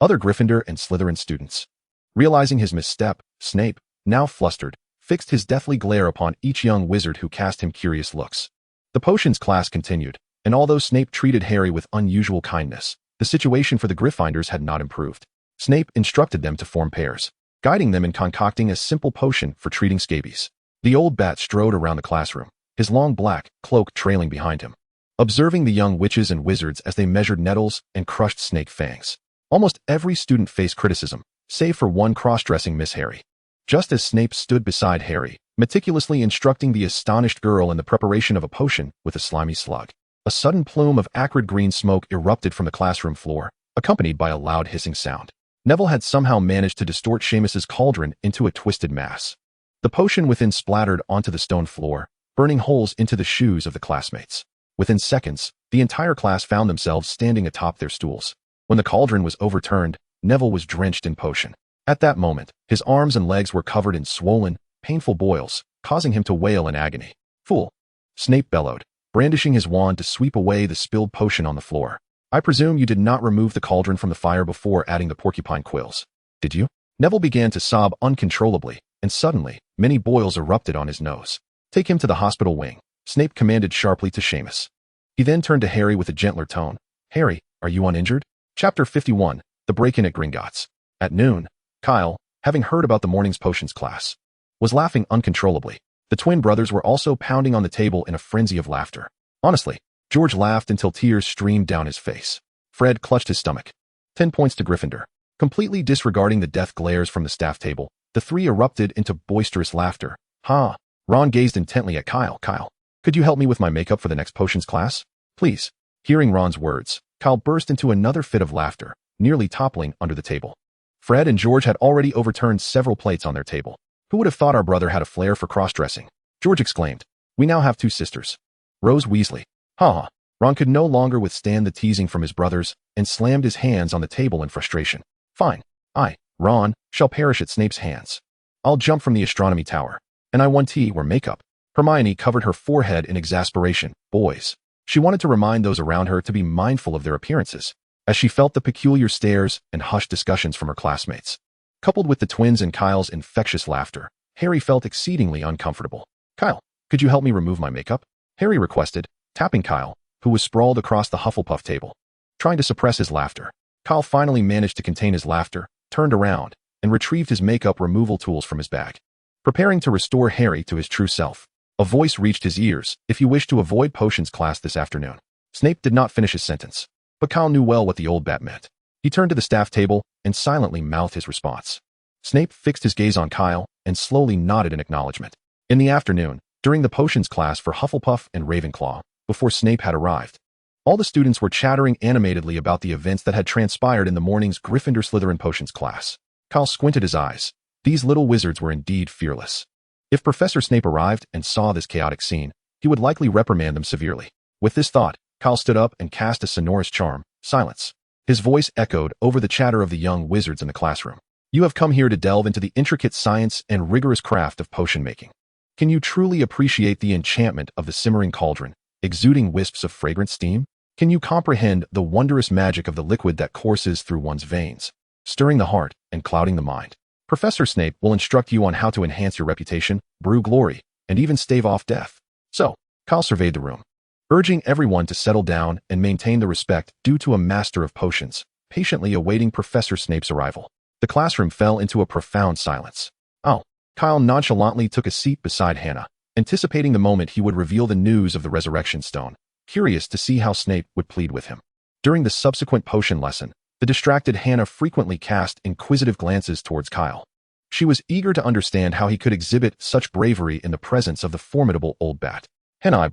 Other Gryffindor and Slytherin students. Realizing his misstep, Snape, now flustered, fixed his deathly glare upon each young wizard who cast him curious looks. The potions class continued, and although Snape treated Harry with unusual kindness, the situation for the Gryffindors had not improved. Snape instructed them to form pairs, guiding them in concocting a simple potion for treating scabies. The old bat strode around the classroom, his long black cloak trailing behind him, observing the young witches and wizards as they measured nettles and crushed snake fangs. Almost every student faced criticism, save for one cross-dressing Miss Harry. Just as Snape stood beside Harry, meticulously instructing the astonished girl in the preparation of a potion with a slimy slug, a sudden plume of acrid green smoke erupted from the classroom floor, accompanied by a loud hissing sound. Neville had somehow managed to distort Seamus's cauldron into a twisted mass. The potion within splattered onto the stone floor, burning holes into the shoes of the classmates. Within seconds, the entire class found themselves standing atop their stools. When the cauldron was overturned, Neville was drenched in potion. At that moment, his arms and legs were covered in swollen, painful boils, causing him to wail in agony. Fool! Snape bellowed, brandishing his wand to sweep away the spilled potion on the floor. I presume you did not remove the cauldron from the fire before adding the porcupine quills, did you? Neville began to sob uncontrollably, and suddenly, many boils erupted on his nose. Take him to the hospital wing, Snape commanded sharply to Seamus. He then turned to Harry with a gentler tone. Harry, are you uninjured? Chapter 51, The Break-In at Gringotts. At noon, Kyle, having heard about the morning's potions class, was laughing uncontrollably. The twin brothers were also pounding on the table in a frenzy of laughter. Honestly, George laughed until tears streamed down his face. Fred clutched his stomach. 10 points to Gryffindor. Completely disregarding the death glares from the staff table, the three erupted into boisterous laughter. Ha! Ron gazed intently at Kyle. Kyle, could you help me with my makeup for the next potions class? Please. Hearing Ron's words, Kyle burst into another fit of laughter, nearly toppling under the table. Fred and George had already overturned several plates on their table. Who would have thought our brother had a flair for cross-dressing? George exclaimed. We now have 2 sisters. Rose Weasley. Ha ha. Ron could no longer withstand the teasing from his brothers and slammed his hands on the table in frustration. Fine. Ron shall perish at Snape's hands. I'll jump from the astronomy tower. And I want tea or makeup. Hermione covered her forehead in exasperation. Boys. She wanted to remind those around her to be mindful of their appearances, as she felt the peculiar stares and hushed discussions from her classmates. Coupled with the twins and Kyle's infectious laughter, Harry felt exceedingly uncomfortable. Kyle, could you help me remove my makeup? Harry requested, tapping Kyle, who was sprawled across the Hufflepuff table. Trying to suppress his laughter, Kyle finally managed to contain his laughter, turned around, and retrieved his makeup removal tools from his bag. Preparing to restore Harry to his true self, a voice reached his ears. If you wish to avoid potions class this afternoon. Snape did not finish his sentence, but Kyle knew well what the old bat meant. He turned to the staff table and silently mouthed his response. Snape fixed his gaze on Kyle and slowly nodded in acknowledgement. In the afternoon, during the potions class for Hufflepuff and Ravenclaw, before Snape had arrived, all the students were chattering animatedly about the events that had transpired in the morning's Gryffindor-Slytherin potions class. Kyle squinted his eyes. These little wizards were indeed fearless. If Professor Snape arrived and saw this chaotic scene, he would likely reprimand them severely. With this thought, Kyle stood up and cast a sonorous charm, silence. His voice echoed over the chatter of the young wizards in the classroom. You have come here to delve into the intricate science and rigorous craft of potion making. Can you truly appreciate the enchantment of the simmering cauldron, exuding wisps of fragrant steam? Can you comprehend the wondrous magic of the liquid that courses through one's veins, stirring the heart and clouding the mind? Professor Snape will instruct you on how to enhance your reputation, brew glory, and even stave off death. So, Kyle surveyed the room, urging everyone to settle down and maintain the respect due to a master of potions, patiently awaiting Professor Snape's arrival. The classroom fell into a profound silence. Oh, Kyle nonchalantly took a seat beside Hannah, anticipating the moment he would reveal the news of the resurrection stone, curious to see how Snape would plead with him. During the subsequent potion lesson, the distracted Hannah frequently cast inquisitive glances towards Kyle. She was eager to understand how he could exhibit such bravery in the presence of the formidable old bat. Hannah!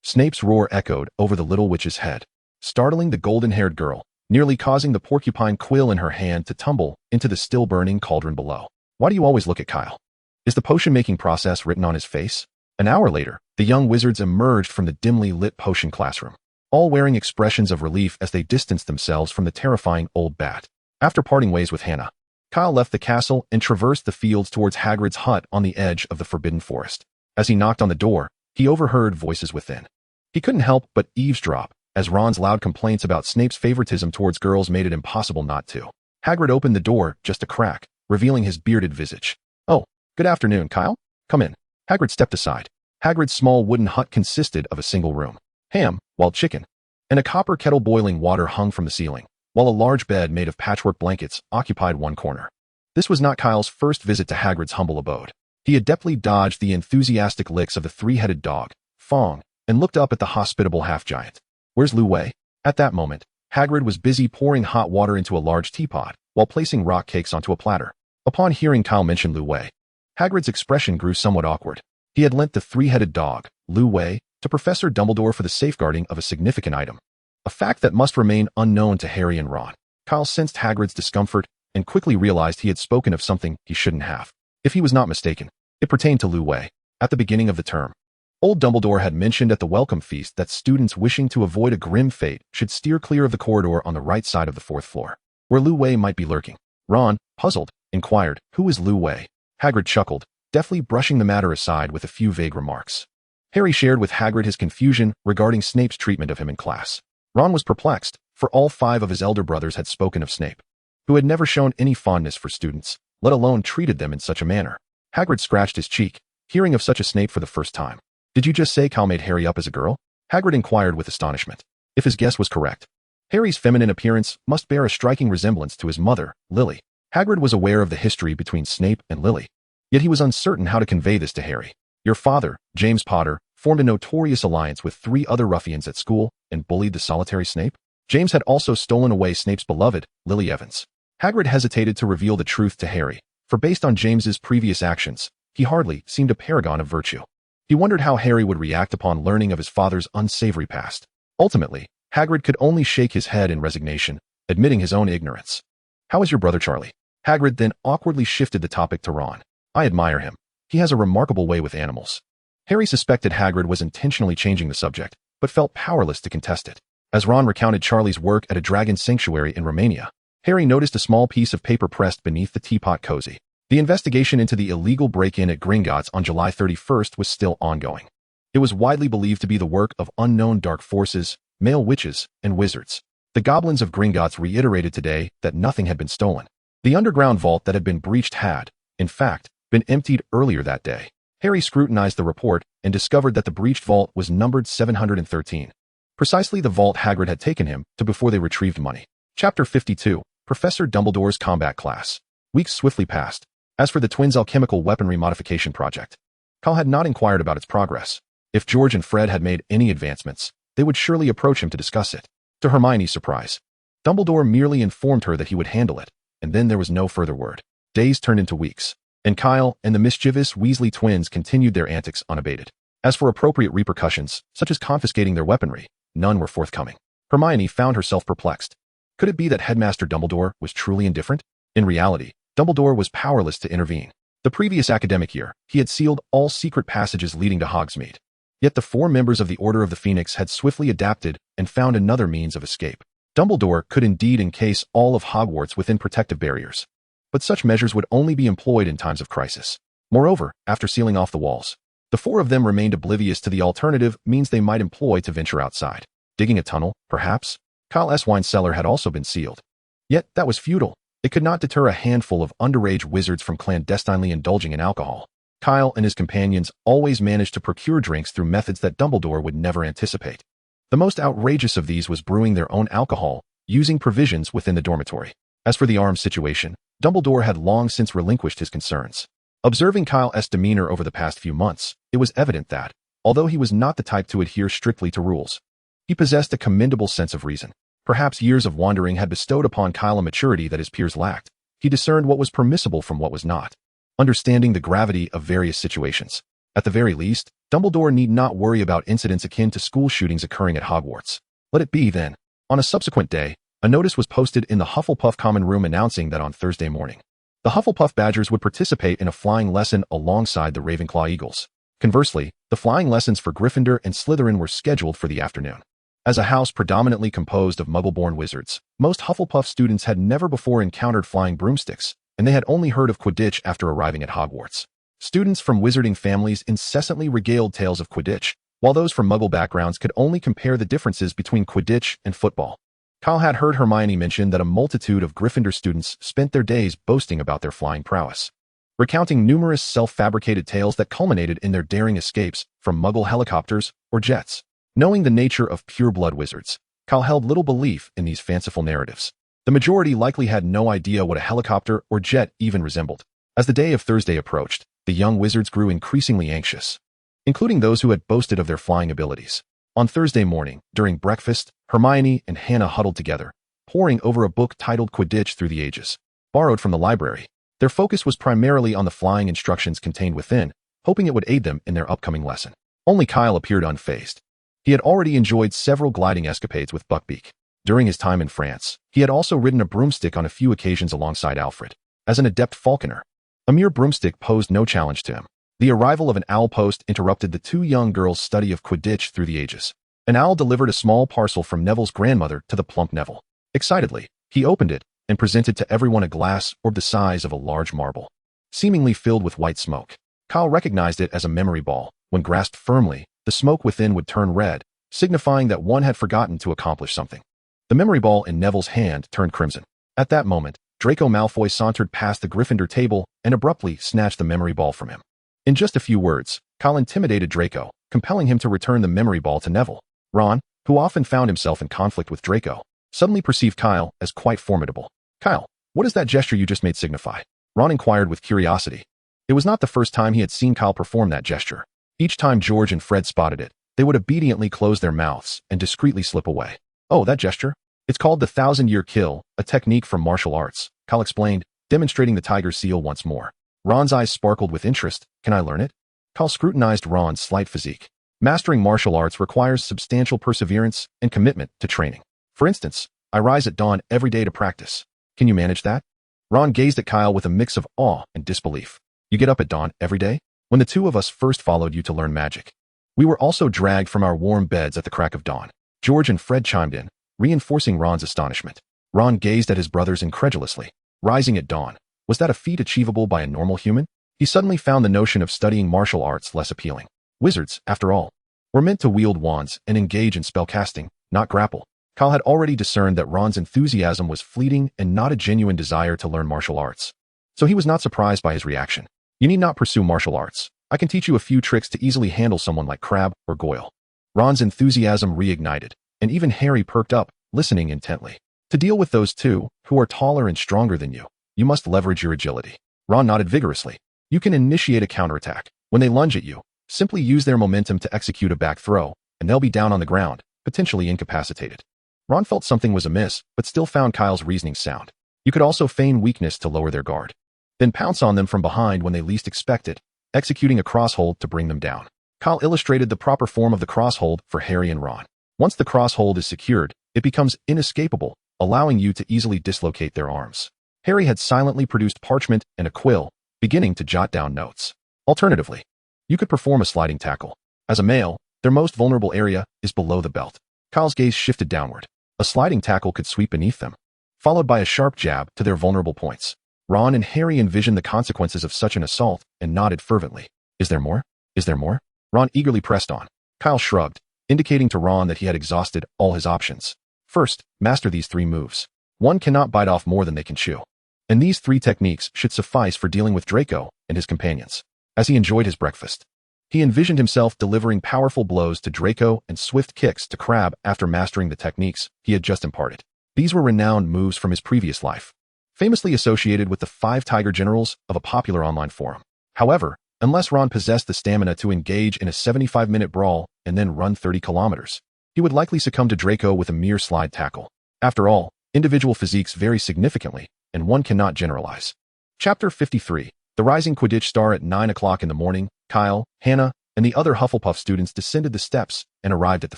Snape's roar echoed over the little witch's head, startling the golden-haired girl, nearly causing the porcupine quill in her hand to tumble into the still-burning cauldron below. Why do you always look at Kyle? Is the potion-making process written on his face? An hour later, the young wizards emerged from the dimly lit potion classroom, all wearing expressions of relief as they distanced themselves from the terrifying old bat. After parting ways with Hannah, Kyle left the castle and traversed the fields towards Hagrid's hut on the edge of the Forbidden Forest. As he knocked on the door, he overheard voices within. He couldn't help but eavesdrop, as Ron's loud complaints about Snape's favoritism towards girls made it impossible not to. Hagrid opened the door just a crack, revealing his bearded visage. Oh, good afternoon, Kyle. Come in. Hagrid stepped aside. Hagrid's small wooden hut consisted of a single room, ham, wild chicken, and a copper kettle boiling water hung from the ceiling, while a large bed made of patchwork blankets occupied one corner. This was not Kyle's first visit to Hagrid's humble abode. He adeptly dodged the enthusiastic licks of the three-headed dog, Fong, and looked up at the hospitable half-giant. Where's Lu Wei? At that moment, Hagrid was busy pouring hot water into a large teapot, while placing rock cakes onto a platter. Upon hearing Kyle mention Lu Wei, Hagrid's expression grew somewhat awkward. He had lent the three-headed dog, Lu Wei, to Professor Dumbledore for the safeguarding of a significant item, a fact that must remain unknown to Harry and Ron. Kyle sensed Hagrid's discomfort and quickly realized he had spoken of something he shouldn't have. If he was not mistaken, it pertained to Lu Wei. At the beginning of the term, old Dumbledore had mentioned at the welcome feast that students wishing to avoid a grim fate should steer clear of the corridor on the right side of the fourth floor, where Lu Wei might be lurking. Ron, puzzled, inquired, "Who is Lu Wei?" Hagrid chuckled, deftly brushing the matter aside with a few vague remarks. Harry shared with Hagrid his confusion regarding Snape's treatment of him in class. Ron was perplexed, for all 5 of his elder brothers had spoken of Snape, who had never shown any fondness for students, let alone treated them in such a manner. Hagrid scratched his cheek, hearing of such a Snape for the first time. Did you just say Kyle made Harry up as a girl? Hagrid inquired with astonishment. If his guess was correct, Harry's feminine appearance must bear a striking resemblance to his mother, Lily. Hagrid was aware of the history between Snape and Lily, yet he was uncertain how to convey this to Harry. Your father, James Potter, formed a notorious alliance with 3 other ruffians at school and bullied the solitary Snape. James had also stolen away Snape's beloved, Lily Evans. Hagrid hesitated to reveal the truth to Harry, for based on James's previous actions, he hardly seemed a paragon of virtue. He wondered how Harry would react upon learning of his father's unsavory past. Ultimately, Hagrid could only shake his head in resignation, admitting his own ignorance. How is your brother Charlie? Hagrid then awkwardly shifted the topic to Ron. I admire him. He has a remarkable way with animals. Harry suspected Hagrid was intentionally changing the subject, but felt powerless to contest it. As Ron recounted Charlie's work at a dragon sanctuary in Romania, Harry noticed a small piece of paper pressed beneath the teapot cozy. The investigation into the illegal break-in at Gringotts on July 31st was still ongoing. It was widely believed to be the work of unknown dark forces, male witches, and wizards. The goblins of Gringotts reiterated today that nothing had been stolen. The underground vault that had been breached had, in fact, been emptied earlier that day. Harry scrutinized the report and discovered that the breached vault was numbered 713. Precisely the vault Hagrid had taken him to before they retrieved money. Chapter 52, Professor Dumbledore's Combat Class. Weeks swiftly passed. As for the twins' alchemical weaponry modification project, Cal had not inquired about its progress. If George and Fred had made any advancements, they would surely approach him to discuss it. To Hermione's surprise, Dumbledore merely informed her that he would handle it, and then there was no further word. Days turned into weeks, and Kyle and the mischievous Weasley twins continued their antics unabated. As for appropriate repercussions, such as confiscating their weaponry, none were forthcoming. Hermione found herself perplexed. Could it be that Headmaster Dumbledore was truly indifferent? In reality, Dumbledore was powerless to intervene. The previous academic year, he had sealed all secret passages leading to Hogsmeade. Yet the 4 members of the Order of the Phoenix had swiftly adapted and found another means of escape. Dumbledore could indeed encase all of Hogwarts within protective barriers, but such measures would only be employed in times of crisis. Moreover, after sealing off the walls, the 4 of them remained oblivious to the alternative means they might employ to venture outside. Digging a tunnel, perhaps? Kyle's wine cellar had also been sealed. Yet that was futile. It could not deter a handful of underage wizards from clandestinely indulging in alcohol. Kyle and his companions always managed to procure drinks through methods that Dumbledore would never anticipate. The most outrageous of these was brewing their own alcohol, using provisions within the dormitory. As for the arms situation, Dumbledore had long since relinquished his concerns. Observing Kyle's demeanor over the past few months, it was evident that, although he was not the type to adhere strictly to rules, he possessed a commendable sense of reason. Perhaps years of wandering had bestowed upon Kyle a maturity that his peers lacked. He discerned what was permissible from what was not, understanding the gravity of various situations. At the very least, Dumbledore need not worry about incidents akin to school shootings occurring at Hogwarts. Let it be, then. On a subsequent day, a notice was posted in the Hufflepuff common room announcing that on Thursday morning, the Hufflepuff Badgers would participate in a flying lesson alongside the Ravenclaw Eagles. Conversely, the flying lessons for Gryffindor and Slytherin were scheduled for the afternoon. As a house predominantly composed of Muggle-born wizards, most Hufflepuff students had never before encountered flying broomsticks, and they had only heard of Quidditch after arriving at Hogwarts. Students from wizarding families incessantly regaled tales of Quidditch, while those from Muggle backgrounds could only compare the differences between Quidditch and football. Kyle had heard Hermione mention that a multitude of Gryffindor students spent their days boasting about their flying prowess, recounting numerous self-fabricated tales that culminated in their daring escapes from Muggle helicopters or jets. Knowing the nature of pure-blood wizards, Kyle held little belief in these fanciful narratives. The majority likely had no idea what a helicopter or jet even resembled. As the day of Thursday approached, the young wizards grew increasingly anxious, including those who had boasted of their flying abilities. On Thursday morning, during breakfast, Hermione and Hannah huddled together, poring over a book titled Quidditch Through the Ages, borrowed from the library. Their focus was primarily on the flying instructions contained within, hoping it would aid them in their upcoming lesson. Only Kyle appeared unfazed. He had already enjoyed several gliding escapades with Buckbeak. During his time in France, he had also ridden a broomstick on a few occasions alongside Alfred. As an adept falconer, a mere broomstick posed no challenge to him. The arrival of an owl post interrupted the 2 young girls' study of Quidditch Through the Ages. An owl delivered a small parcel from Neville's grandmother to the plump Neville. Excitedly, he opened it and presented to everyone a glass orb the size of a large marble, seemingly filled with white smoke. Kyle recognized it as a memory ball. When grasped firmly, the smoke within would turn red, signifying that one had forgotten to accomplish something. The memory ball in Neville's hand turned crimson. At that moment, Draco Malfoy sauntered past the Gryffindor table and abruptly snatched the memory ball from him. In just a few words, Kyle intimidated Draco, compelling him to return the memory ball to Neville. Ron, who often found himself in conflict with Draco, suddenly perceived Kyle as quite formidable. "Kyle, what does that gesture you just made signify?" Ron inquired with curiosity. It was not the first time he had seen Kyle perform that gesture. Each time George and Fred spotted it, they would obediently close their mouths and discreetly slip away. "Oh, that gesture? It's called the 1,000-year kill, a technique from martial arts," Kyle explained, demonstrating the tiger seal once more. Ron's eyes sparkled with interest. "Can I learn it?" Kyle scrutinized Ron's slight physique. Mastering martial arts requires substantial perseverance and commitment to training. "For instance, I rise at dawn every day to practice. Can you manage that?" Ron gazed at Kyle with a mix of awe and disbelief. "You get up at dawn every day?" "When the 2 of us first followed you to learn magic, we were also dragged from our warm beds at the crack of dawn." George and Fred chimed in, reinforcing Ron's astonishment. Ron gazed at his brothers incredulously. Rising at dawn. Was that a feat achievable by a normal human? He suddenly found the notion of studying martial arts less appealing. Wizards, after all, were meant to wield wands and engage in spellcasting, not grapple. Kyle had already discerned that Ron's enthusiasm was fleeting and not a genuine desire to learn martial arts. So he was not surprised by his reaction. You need not pursue martial arts. I can teach you a few tricks to easily handle someone like Crabbe or Goyle. Ron's enthusiasm reignited, and even Harry perked up, listening intently. To deal with those two, who are taller and stronger than you must leverage your agility. Ron nodded vigorously. You can initiate a counterattack. When they lunge at you, simply use their momentum to execute a back throw, and they'll be down on the ground, potentially incapacitated. Ron felt something was amiss, but still found Kyle's reasoning sound. You could also feign weakness to lower their guard. Then pounce on them from behind when they least expect it, executing a crosshold to bring them down. Kyle illustrated the proper form of the crosshold for Harry and Ron. Once the crosshold is secured, it becomes inescapable, allowing you to easily dislocate their arms. Harry had silently produced parchment and a quill, beginning to jot down notes. Alternatively, you could perform a sliding tackle. As a male, their most vulnerable area is below the belt. Kyle's gaze shifted downward. A sliding tackle could sweep beneath them, followed by a sharp jab to their vulnerable points. Ron and Harry envisioned the consequences of such an assault and nodded fervently. Is there more? Is there more? Ron eagerly pressed on. Kyle shrugged, indicating to Ron that he had exhausted all his options. First, master these 3 moves. One cannot bite off more than they can chew. And these 3 techniques should suffice for dealing with Draco and his companions. As he enjoyed his breakfast, he envisioned himself delivering powerful blows to Draco and swift kicks to Crabbe after mastering the techniques he had just imparted. These were renowned moves from his previous life, famously associated with the 5 Tiger Generals of a popular online forum. However, unless Ron possessed the stamina to engage in a 75-minute brawl and then run 30 kilometers, he would likely succumb to Draco with a mere slide tackle. After all, individual physiques vary significantly, and one cannot generalize. Chapter 53. The rising Quidditch star at 9 o'clock in the morning, Kyle, Hannah, and the other Hufflepuff students descended the steps and arrived at the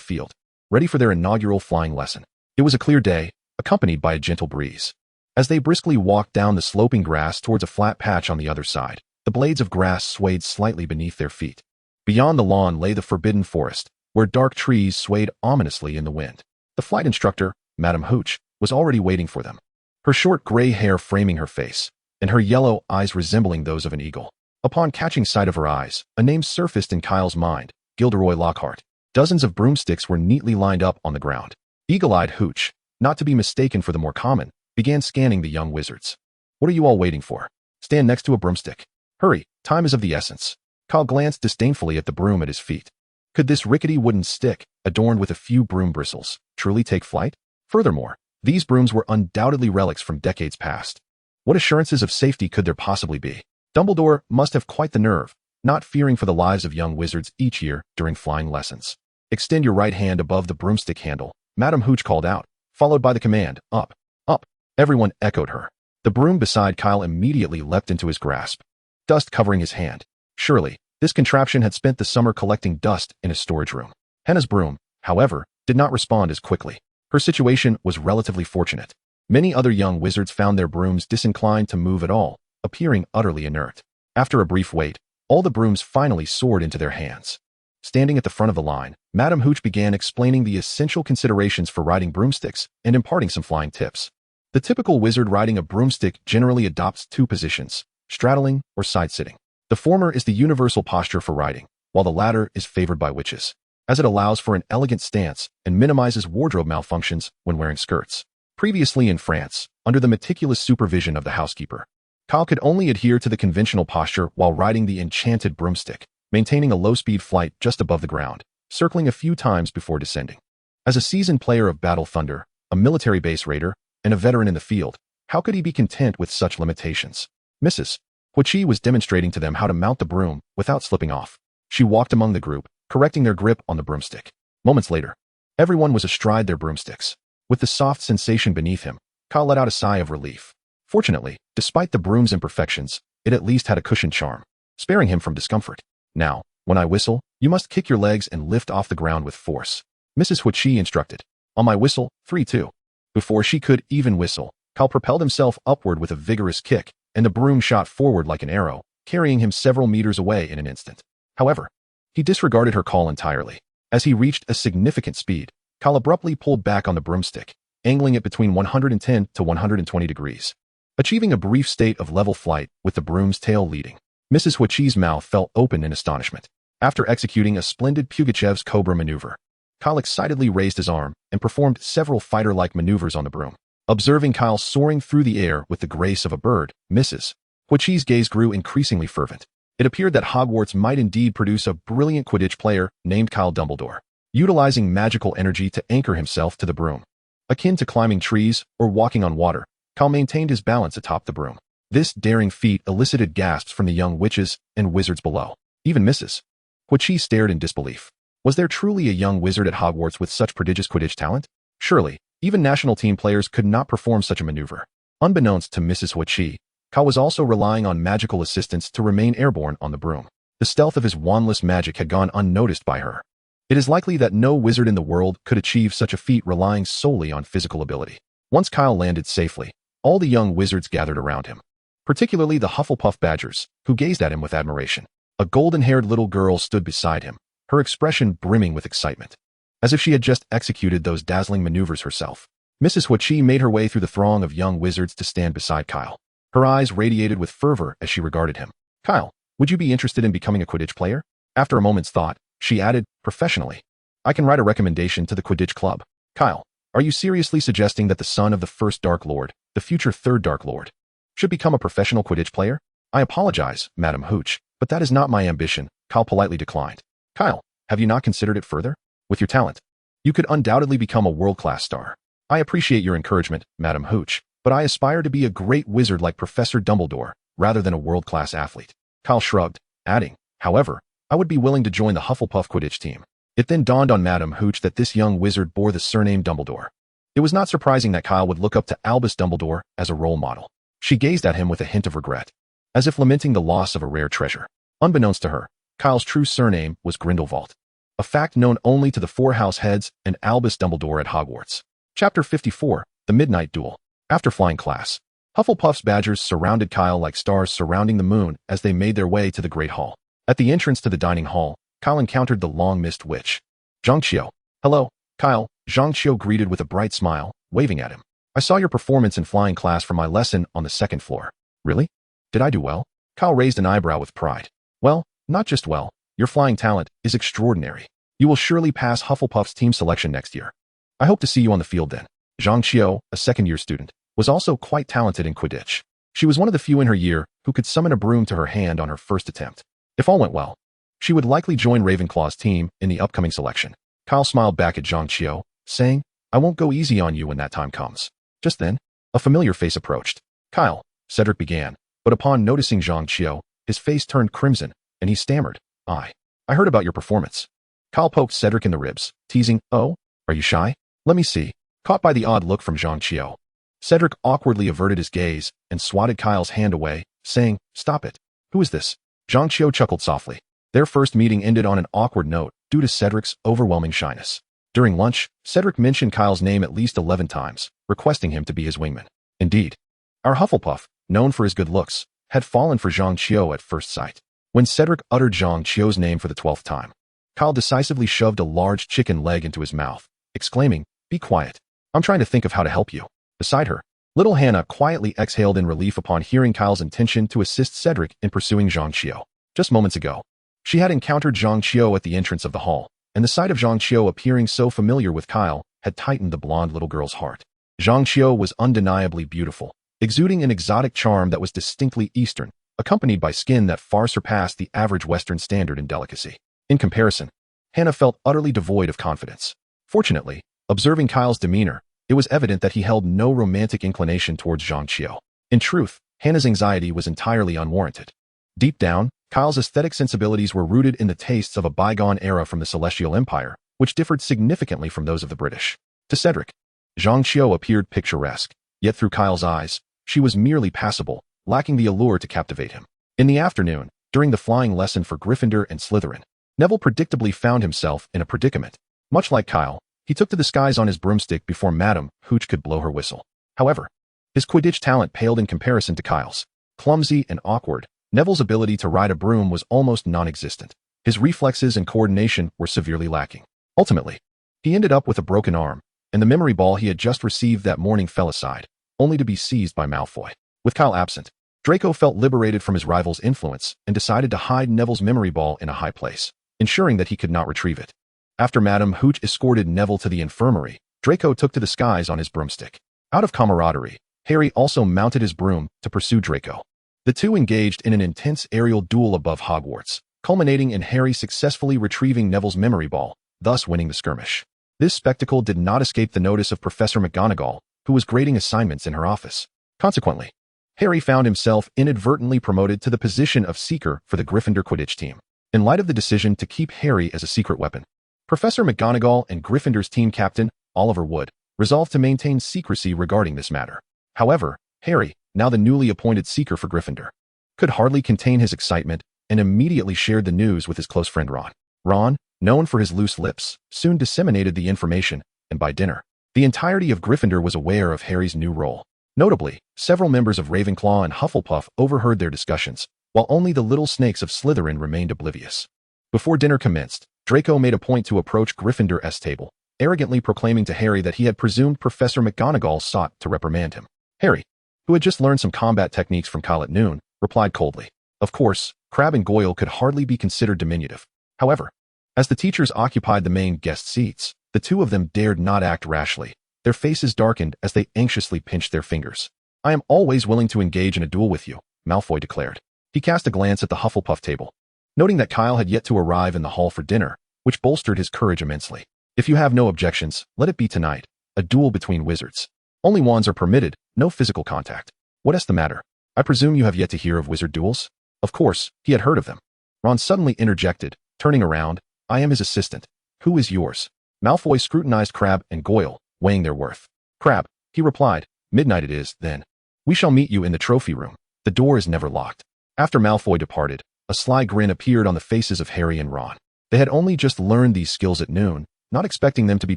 field, ready for their inaugural flying lesson. It was a clear day, accompanied by a gentle breeze. As they briskly walked down the sloping grass towards a flat patch on the other side, the blades of grass swayed slightly beneath their feet. Beyond the lawn lay the forbidden forest, where dark trees swayed ominously in the wind. The flight instructor, Madame Hooch, was already waiting for them, her short gray hair framing her face, and her yellow eyes resembling those of an eagle. Upon catching sight of her eyes, a name surfaced in Kyle's mind, Gilderoy Lockhart. Dozens of broomsticks were neatly lined up on the ground. Eagle-eyed Hooch, not to be mistaken for the more common, began scanning the young wizards. What are you all waiting for? Stand next to a broomstick. Hurry, time is of the essence. Kyle glanced disdainfully at the broom at his feet. Could this rickety wooden stick, adorned with a few broom bristles, truly take flight? Furthermore, these brooms were undoubtedly relics from decades past. What assurances of safety could there possibly be? Dumbledore must have quite the nerve, not fearing for the lives of young wizards each year during flying lessons. Extend your right hand above the broomstick handle, Madame Hooch called out, followed by the command, up, up. Everyone echoed her. The broom beside Kyle immediately leapt into his grasp, dust covering his hand. Surely, this contraption had spent the summer collecting dust in a storage room. Hannah's broom, however, did not respond as quickly. Her situation was relatively fortunate. Many other young wizards found their brooms disinclined to move at all, appearing utterly inert. After a brief wait, all the brooms finally soared into their hands. Standing at the front of the line, Madame Hooch began explaining the essential considerations for riding broomsticks and imparting some flying tips. The typical wizard riding a broomstick generally adopts 2 positions, straddling or side-sitting. The former is the universal posture for riding, while the latter is favored by witches, as it allows for an elegant stance and minimizes wardrobe malfunctions when wearing skirts. Previously in France, under the meticulous supervision of the housekeeper, Kyle could only adhere to the conventional posture while riding the enchanted broomstick, maintaining a low-speed flight just above the ground, circling a few times before descending. As a seasoned player of Battle Thunder, a military base raider, and a veteran in the field, how could he be content with such limitations? Mrs. Huichi was demonstrating to them how to mount the broom without slipping off. She walked among the group, correcting their grip on the broomstick. Moments later, everyone was astride their broomsticks. With the soft sensation beneath him, Kyle let out a sigh of relief. Fortunately, despite the broom's imperfections, it at least had a cushioned charm, sparing him from discomfort. Now, when I whistle, you must kick your legs and lift off the ground with force, Mrs. Huichi instructed. On my whistle, 3-2. Before she could even whistle, Kyle propelled himself upward with a vigorous kick, and the broom shot forward like an arrow, carrying him several meters away in an instant. However, he disregarded her call entirely. As he reached a significant speed, Kyle abruptly pulled back on the broomstick, angling it between 110 to 120 degrees, achieving a brief state of level flight with the broom's tail leading. Mrs. Huichi's mouth fell open in astonishment. After executing a splendid Pugachev's Cobra maneuver, Kyle excitedly raised his arm and performed several fighter-like maneuvers on the broom. Observing Kyle soaring through the air with the grace of a bird, Mrs. Huichi's gaze grew increasingly fervent. It appeared that Hogwarts might indeed produce a brilliant Quidditch player named Kyle Dumbledore, utilizing magical energy to anchor himself to the broom. Akin to climbing trees or walking on water, Kyle maintained his balance atop the broom. This daring feat elicited gasps from the young witches and wizards below. Even Mrs. Huichi stared in disbelief. Was there truly a young wizard at Hogwarts with such prodigious Quidditch talent? Surely, even national team players could not perform such a maneuver. Unbeknownst to Mrs. Huichi, Kyle was also relying on magical assistance to remain airborne on the broom. The stealth of his wandless magic had gone unnoticed by her. It is likely that no wizard in the world could achieve such a feat relying solely on physical ability. Once Kyle landed safely, all the young wizards gathered around him, particularly the Hufflepuff Badgers, who gazed at him with admiration. A golden-haired little girl stood beside him, her expression brimming with excitement, as if she had just executed those dazzling maneuvers herself. Mrs. Huichi made her way through the throng of young wizards to stand beside Kyle. Her eyes radiated with fervor as she regarded him. Kyle, would you be interested in becoming a Quidditch player? After a moment's thought, she added, professionally. I can write a recommendation to the Quidditch Club. Kyle, are you seriously suggesting that the son of the first Dark Lord, the future third Dark Lord, should become a professional Quidditch player? I apologize, Madam Hooch, but that is not my ambition, Kyle politely declined. Kyle, have you not considered it further? With your talent, you could undoubtedly become a world-class star. I appreciate your encouragement, Madam Hooch, but I aspire to be a great wizard like Professor Dumbledore, rather than a world-class athlete. Kyle shrugged, adding, however, I would be willing to join the Hufflepuff Quidditch team. It then dawned on Madam Hooch that this young wizard bore the surname Dumbledore. It was not surprising that Kyle would look up to Albus Dumbledore as a role model. She gazed at him with a hint of regret, as if lamenting the loss of a rare treasure. Unbeknownst to her, Kyle's true surname was Grindelwald, a fact known only to the four house heads and Albus Dumbledore at Hogwarts. Chapter 54, The Midnight Duel. After flying class, Hufflepuff's Badgers surrounded Kyle like stars surrounding the moon as they made their way to the Great Hall. At the entrance to the dining hall, Kyle encountered the long-missed witch, Zhangqiu. Hello, Kyle, Zhangqiu greeted with a bright smile, waving at him. I saw your performance in flying class from my lesson on the second floor. Really? Did I do well? Kyle raised an eyebrow with pride. Well, not just well, your flying talent is extraordinary. You will surely pass Hufflepuff's team selection next year. I hope to see you on the field then. Zhangqiu, a second-year student, was also quite talented in Quidditch. She was one of the few in her year who could summon a broom to her hand on her first attempt. If all went well, she would likely join Ravenclaw's team in the upcoming selection. Kyle smiled back at Zhangqiu, saying, I won't go easy on you when that time comes. Just then, a familiar face approached. Kyle, Cedric began, but upon noticing Zhangqiu, his face turned crimson, and he stammered, I heard about your performance. Kyle poked Cedric in the ribs, teasing, Oh, are you shy? Let me see. Caught by the odd look from Zhangqiu, Cedric awkwardly averted his gaze and swatted Kyle's hand away, saying, Stop it. Who is this? Zhangqiu chuckled softly. Their first meeting ended on an awkward note due to Cedric's overwhelming shyness. During lunch, Cedric mentioned Kyle's name at least 11 times, requesting him to be his wingman. Indeed, our Hufflepuff, known for his good looks, had fallen for Zhangqiu at first sight. When Cedric uttered Zhangqiu's name for the 12th time, Kyle decisively shoved a large chicken leg into his mouth, exclaiming, Be quiet. I'm trying to think of how to help you. Beside her, little Hannah quietly exhaled in relief upon hearing Kyle's intention to assist Cedric in pursuing Zhangqiu. Just moments ago, she had encountered Zhangqiu at the entrance of the hall, and the sight of Zhangqiu appearing so familiar with Kyle had tightened the blonde little girl's heart. Zhangqiu was undeniably beautiful, exuding an exotic charm that was distinctly Eastern, accompanied by skin that far surpassed the average Western standard in delicacy. In comparison, Hannah felt utterly devoid of confidence. Fortunately, observing Kyle's demeanor, it was evident that he held no romantic inclination towards Zhangqiu. In truth, Hannah's anxiety was entirely unwarranted. Deep down, Kyle's aesthetic sensibilities were rooted in the tastes of a bygone era from the Celestial Empire, which differed significantly from those of the British. To Cedric, Zhangqiu appeared picturesque, yet through Kyle's eyes, she was merely passable, lacking the allure to captivate him. In the afternoon, during the flying lesson for Gryffindor and Slytherin, Neville predictably found himself in a predicament. Much like Kyle, he took to the skies on his broomstick before Madam Hooch could blow her whistle. However, his Quidditch talent paled in comparison to Kyle's. Clumsy and awkward, Neville's ability to ride a broom was almost non-existent. His reflexes and coordination were severely lacking. Ultimately, he ended up with a broken arm, and the memory ball he had just received that morning fell aside, only to be seized by Malfoy. With Kyle absent, Draco felt liberated from his rival's influence and decided to hide Neville's memory ball in a high place, ensuring that he could not retrieve it. After Madame Hooch escorted Neville to the infirmary, Draco took to the skies on his broomstick. Out of camaraderie, Harry also mounted his broom to pursue Draco. The two engaged in an intense aerial duel above Hogwarts, culminating in Harry successfully retrieving Neville's memory ball, thus winning the skirmish. This spectacle did not escape the notice of Professor McGonagall, who was grading assignments in her office. Consequently, Harry found himself inadvertently promoted to the position of Seeker for the Gryffindor Quidditch team. In light of the decision to keep Harry as a secret weapon, Professor McGonagall and Gryffindor's team captain, Oliver Wood, resolved to maintain secrecy regarding this matter. However, Harry, now the newly appointed Seeker for Gryffindor, could hardly contain his excitement and immediately shared the news with his close friend Ron. Ron, known for his loose lips, soon disseminated the information, and by dinner, the entirety of Gryffindor was aware of Harry's new role. Notably, several members of Ravenclaw and Hufflepuff overheard their discussions, while only the little snakes of Slytherin remained oblivious. Before dinner commenced, Draco made a point to approach Gryffindor's table, arrogantly proclaiming to Harry that he had presumed Professor McGonagall sought to reprimand him. Harry, who had just learned some combat techniques from Kyle at noon, replied coldly. Of course, Crabbe and Goyle could hardly be considered diminutive. However, as the teachers occupied the main guest seats, the two of them dared not act rashly. Their faces darkened as they anxiously pinched their fingers. I am always willing to engage in a duel with you, Malfoy declared. He cast a glance at the Hufflepuff table, noting that Kyle had yet to arrive in the hall for dinner, which bolstered his courage immensely. If you have no objections, let it be tonight, a duel between wizards. Only wands are permitted, no physical contact. What is the matter? I presume you have yet to hear of wizard duels? Of course, he had heard of them. Ron suddenly interjected, turning around. I am his assistant. Who is yours? Malfoy scrutinized Crabbe and Goyle, weighing their worth. Crabbe, he replied. Midnight it is, then. We shall meet you in the trophy room. The door is never locked. After Malfoy departed, a sly grin appeared on the faces of Harry and Ron. They had only just learned these skills at noon, not expecting them to be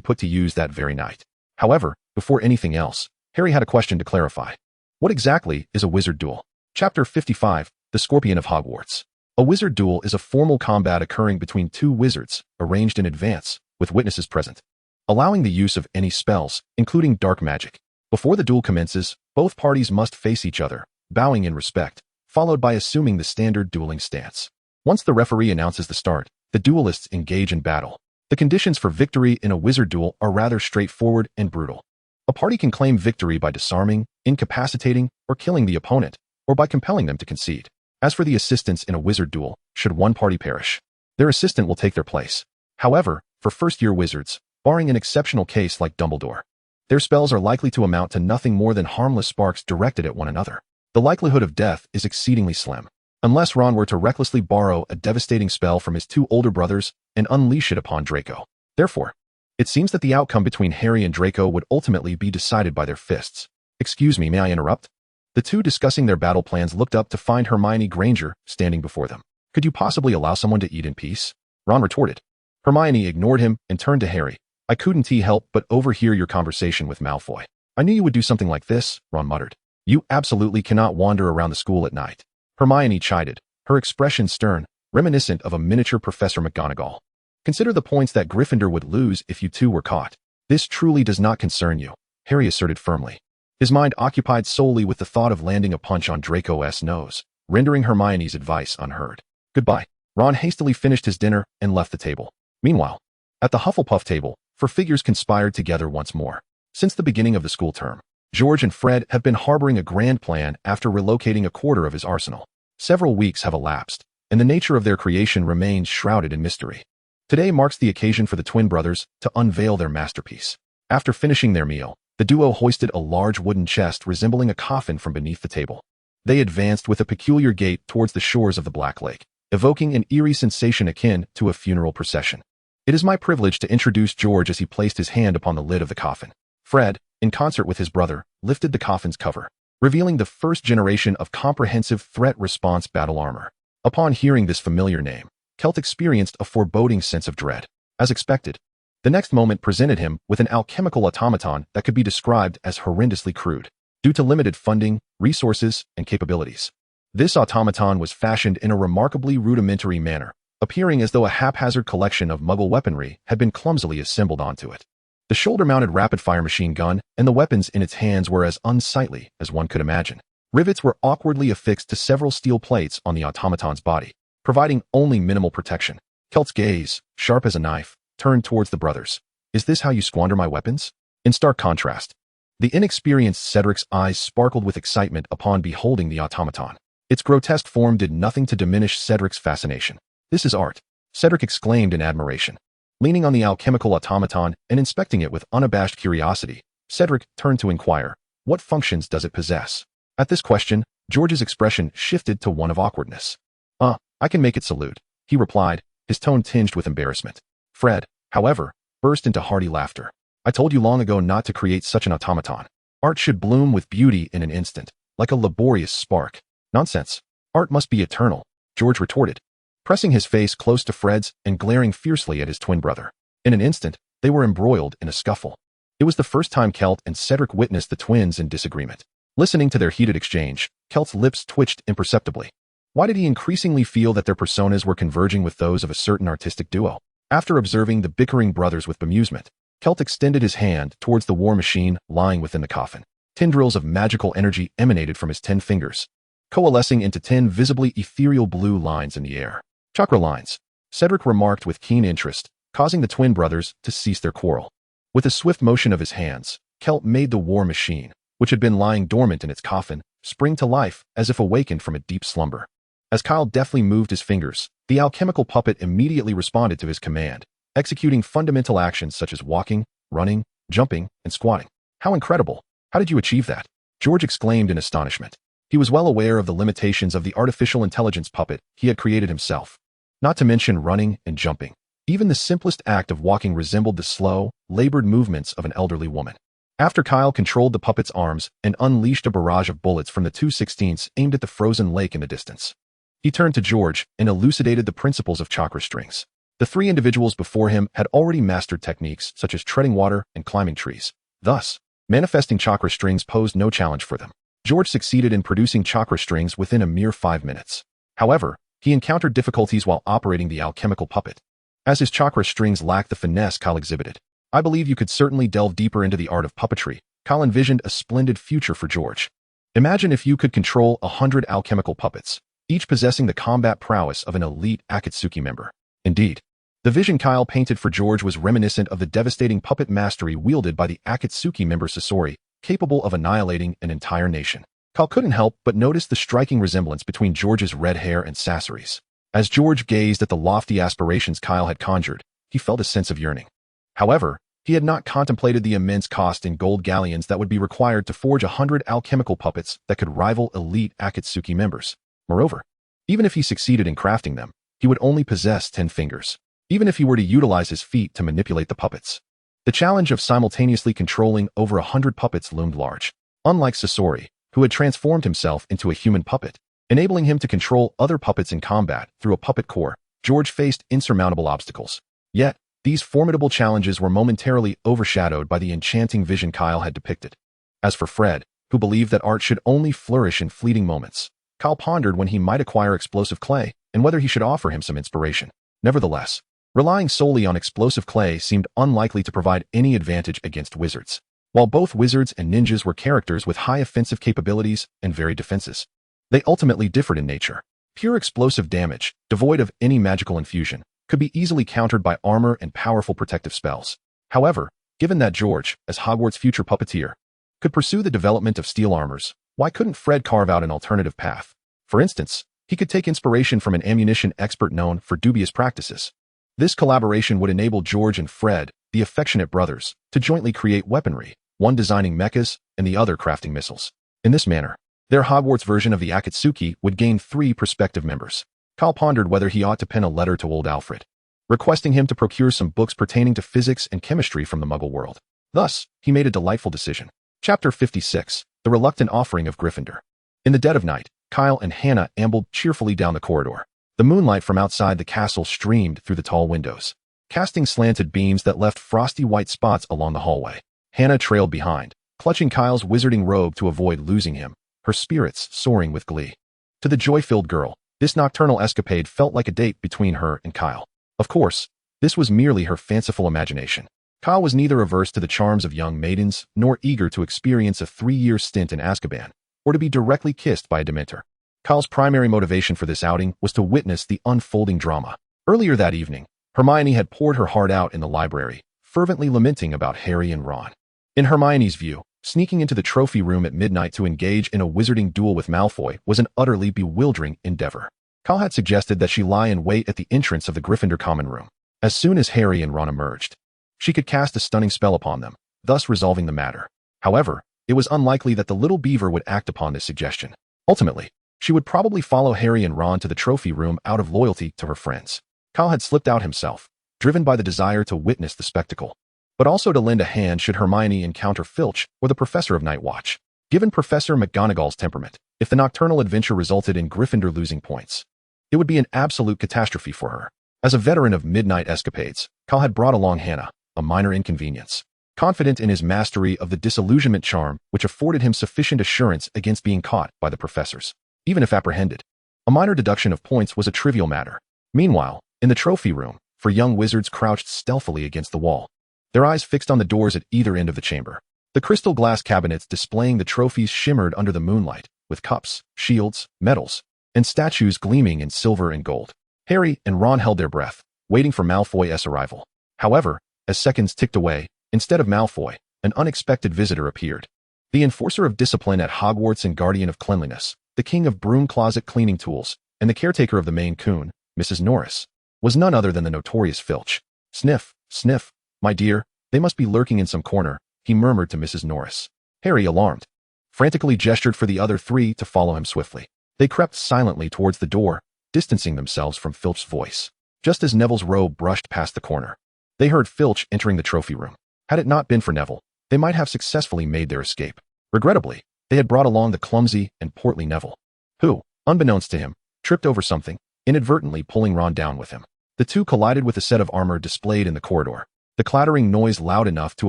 put to use that very night. However, before anything else, Harry had a question to clarify. What exactly is a wizard duel? Chapter 55, The Scorpion of Hogwarts. A wizard duel is a formal combat occurring between two wizards, arranged in advance, with witnesses present, allowing the use of any spells, including dark magic. Before the duel commences, both parties must face each other, bowing in respect, followed by assuming the standard dueling stance. Once the referee announces the start, the duelists engage in battle. The conditions for victory in a wizard duel are rather straightforward and brutal. A party can claim victory by disarming, incapacitating, or killing the opponent, or by compelling them to concede. As for the assistants in a wizard duel, should one party perish, their assistant will take their place. However, for first-year wizards, barring an exceptional case like Dumbledore, their spells are likely to amount to nothing more than harmless sparks directed at one another. The likelihood of death is exceedingly slim, unless Ron were to recklessly borrow a devastating spell from his two older brothers and unleash it upon Draco. Therefore, it seems that the outcome between Harry and Draco would ultimately be decided by their fists. Excuse me, may I interrupt? The two discussing their battle plans looked up to find Hermione Granger standing before them. Could you possibly allow someone to eat in peace? Ron retorted. Hermione ignored him and turned to Harry. I couldn't help but overhear your conversation with Malfoy. I knew you would do something like this, Ron muttered. You absolutely cannot wander around the school at night. Hermione chided, her expression stern, reminiscent of a miniature Professor McGonagall. Consider the points that Gryffindor would lose if you two were caught. This truly does not concern you, Harry asserted firmly. His mind occupied solely with the thought of landing a punch on Draco's nose, rendering Hermione's advice unheard. Goodbye. Ron hastily finished his dinner and left the table. Meanwhile, at the Hufflepuff table, four figures conspired together once more. Since the beginning of the school term, George and Fred have been harboring a grand plan after relocating a quarter of his arsenal. Several weeks have elapsed, and the nature of their creation remains shrouded in mystery. Today marks the occasion for the twin brothers to unveil their masterpiece. After finishing their meal, the duo hoisted a large wooden chest resembling a coffin from beneath the table. They advanced with a peculiar gait towards the shores of the Black Lake, evoking an eerie sensation akin to a funeral procession. It is my privilege to introduce George as he placed his hand upon the lid of the coffin. Fred, in concert with his brother, lifted the coffin's cover, revealing the first generation of comprehensive threat response battle armor. Upon hearing this familiar name, Kelt experienced a foreboding sense of dread. As expected, the next moment presented him with an alchemical automaton that could be described as horrendously crude, due to limited funding, resources, and capabilities. This automaton was fashioned in a remarkably rudimentary manner, appearing as though a haphazard collection of Muggle weaponry had been clumsily assembled onto it. The The shoulder-mounted rapid-fire machine gun and the weapons in its hands were as unsightly as one could imagine. Rivets were awkwardly affixed to several steel plates on the automaton's body, providing only minimal protection. Kelt's gaze, sharp as a knife, turned towards the brothers. "Is this how you squander my weapons?" In stark contrast, the inexperienced Cedric's eyes sparkled with excitement upon beholding the automaton. Its grotesque form did nothing to diminish Cedric's fascination. "This is art," Cedric exclaimed in admiration. Leaning on the alchemical automaton and inspecting it with unabashed curiosity, Cedric turned to inquire, "What functions does it possess?" At this question, George's expression shifted to one of awkwardness. I can make it salute," he replied, his tone tinged with embarrassment. Fred, however, burst into hearty laughter. "I told you long ago not to create such an automaton. Art should bloom with beauty in an instant, like a laborious spark." "Nonsense. Art must be eternal," George retorted, pressing his face close to Fred's and glaring fiercely at his twin brother. In an instant, they were embroiled in a scuffle. It was the first time Kelt and Cedric witnessed the twins in disagreement. Listening to their heated exchange, Kelt's lips twitched imperceptibly. Why did he increasingly feel that their personas were converging with those of a certain artistic duo? After observing the bickering brothers with bemusement, Kelt extended his hand towards the war machine lying within the coffin. Tendrils of magical energy emanated from his 10 fingers, coalescing into 10 visibly ethereal blue lines in the air. "Chakra lines," Cedric remarked with keen interest, causing the twin brothers to cease their quarrel. With a swift motion of his hands, Kelt made the war machine, which had been lying dormant in its coffin, spring to life as if awakened from a deep slumber. As Kyle deftly moved his fingers, the alchemical puppet immediately responded to his command, executing fundamental actions such as walking, running, jumping, and squatting. "How incredible! How did you achieve that?" George exclaimed in astonishment. He was well aware of the limitations of the artificial intelligence puppet he had created himself. Not to mention running and jumping. Even the simplest act of walking resembled the slow, labored movements of an elderly woman. After Kyle controlled the puppet's arms and unleashed a barrage of bullets from the 2/16 aimed at the frozen lake in the distance, he turned to George and elucidated the principles of chakra strings. The 3 individuals before him had already mastered techniques such as treading water and climbing trees. Thus, manifesting chakra strings posed no challenge for them. George succeeded in producing chakra strings within a mere 5 minutes. However, he encountered difficulties while operating the alchemical puppet, as his chakra strings lacked the finesse Kyle exhibited. "I believe you could certainly delve deeper into the art of puppetry." Kyle envisioned a splendid future for George. "Imagine if you could control 100 alchemical puppets, each possessing the combat prowess of an elite Akatsuki member." Indeed, the vision Kyle painted for George was reminiscent of the devastating puppet mastery wielded by the Akatsuki member Sasori, capable of annihilating an entire nation. Kyle couldn't help but notice the striking resemblance between George's red hair and Sasori's. As George gazed at the lofty aspirations Kyle had conjured, he felt a sense of yearning. However, he had not contemplated the immense cost in gold galleons that would be required to forge 100 alchemical puppets that could rival elite Akatsuki members. Moreover, even if he succeeded in crafting them, he would only possess 10 fingers, even if he were to utilize his feet to manipulate the puppets. The challenge of simultaneously controlling over 100 puppets loomed large. Unlike Sasori, who had transformed himself into a human puppet, enabling him to control other puppets in combat through a puppet core, George faced insurmountable obstacles. Yet, these formidable challenges were momentarily overshadowed by the enchanting vision Kyle had depicted. As for Fred, who believed that art should only flourish in fleeting moments, Kyle pondered when he might acquire explosive clay and whether he should offer him some inspiration. Nevertheless, relying solely on explosive clay seemed unlikely to provide any advantage against wizards. While both wizards and ninjas were characters with high offensive capabilities and varied defenses, they ultimately differed in nature. Pure explosive damage, devoid of any magical infusion, could be easily countered by armor and powerful protective spells. However, given that George, as Hogwarts' future puppeteer, could pursue the development of steel armors, why couldn't Fred carve out an alternative path? For instance, he could take inspiration from an ammunition expert known for dubious practices. This collaboration would enable George and Fred, the affectionate brothers, to jointly create weaponry, one designing mechas and the other crafting missiles. In this manner, their Hogwarts version of the Akatsuki would gain 3 prospective members. Kyle pondered whether he ought to pen a letter to old Alfred, requesting him to procure some books pertaining to physics and chemistry from the Muggle world. Thus, he made a delightful decision. Chapter 56, The Reluctant Offering of Gryffindor. In the dead of night, Kyle and Hannah ambled cheerfully down the corridor. The moonlight from outside the castle streamed through the tall windows, casting slanted beams that left frosty white spots along the hallway. Hannah trailed behind, clutching Kyle's wizarding robe to avoid losing him, her spirits soaring with glee. To the joy-filled girl, this nocturnal escapade felt like a date between her and Kyle. Of course, this was merely her fanciful imagination. Kyle was neither averse to the charms of young maidens nor eager to experience a 3-year stint in Azkaban or to be directly kissed by a Dementor. Kyle's primary motivation for this outing was to witness the unfolding drama. Earlier that evening, Hermione had poured her heart out in the library, fervently lamenting about Harry and Ron. In Hermione's view, sneaking into the trophy room at midnight to engage in a wizarding duel with Malfoy was an utterly bewildering endeavor. Kyle had suggested that she lie in wait at the entrance of the Gryffindor common room. As soon as Harry and Ron emerged, she could cast a stunning spell upon them, thus resolving the matter. However, it was unlikely that the little beaver would act upon this suggestion. Ultimately, she would probably follow Harry and Ron to the trophy room out of loyalty to her friends. Kyle had slipped out himself, driven by the desire to witness the spectacle, but also to lend a hand should Hermione encounter Filch or the Professor of Night Watch. Given Professor McGonagall's temperament, if the nocturnal adventure resulted in Gryffindor losing points, it would be an absolute catastrophe for her. As a veteran of midnight escapades, Kyle had brought along Hannah, a minor inconvenience, confident in his mastery of the disillusionment charm which afforded him sufficient assurance against being caught by the professors. Even if apprehended, a minor deduction of points was a trivial matter. Meanwhile, in the trophy room, 4 young wizards crouched stealthily against the wall, their eyes fixed on the doors at either end of the chamber. The crystal glass cabinets displaying the trophies shimmered under the moonlight, with cups, shields, medals, and statues gleaming in silver and gold. Harry and Ron held their breath, waiting for Malfoy's arrival. However, as seconds ticked away, instead of Malfoy, an unexpected visitor appeared. The enforcer of discipline at Hogwarts and guardian of cleanliness, the king of broom closet cleaning tools, and the caretaker of the Maine Coon, Mrs. Norris, was none other than the notorious Filch. Sniff, sniff, my dear, they must be lurking in some corner, he murmured to Mrs. Norris. Harry, alarmed, frantically gestured for the other 3 to follow him swiftly. They crept silently towards the door, distancing themselves from Filch's voice. Just as Neville's robe brushed past the corner, they heard Filch entering the trophy room. Had it not been for Neville, they might have successfully made their escape. Regrettably, they had brought along the clumsy and portly Neville, who, unbeknownst to him, tripped over something, inadvertently pulling Ron down with him. The two collided with a set of armor displayed in the corridor, the clattering noise loud enough to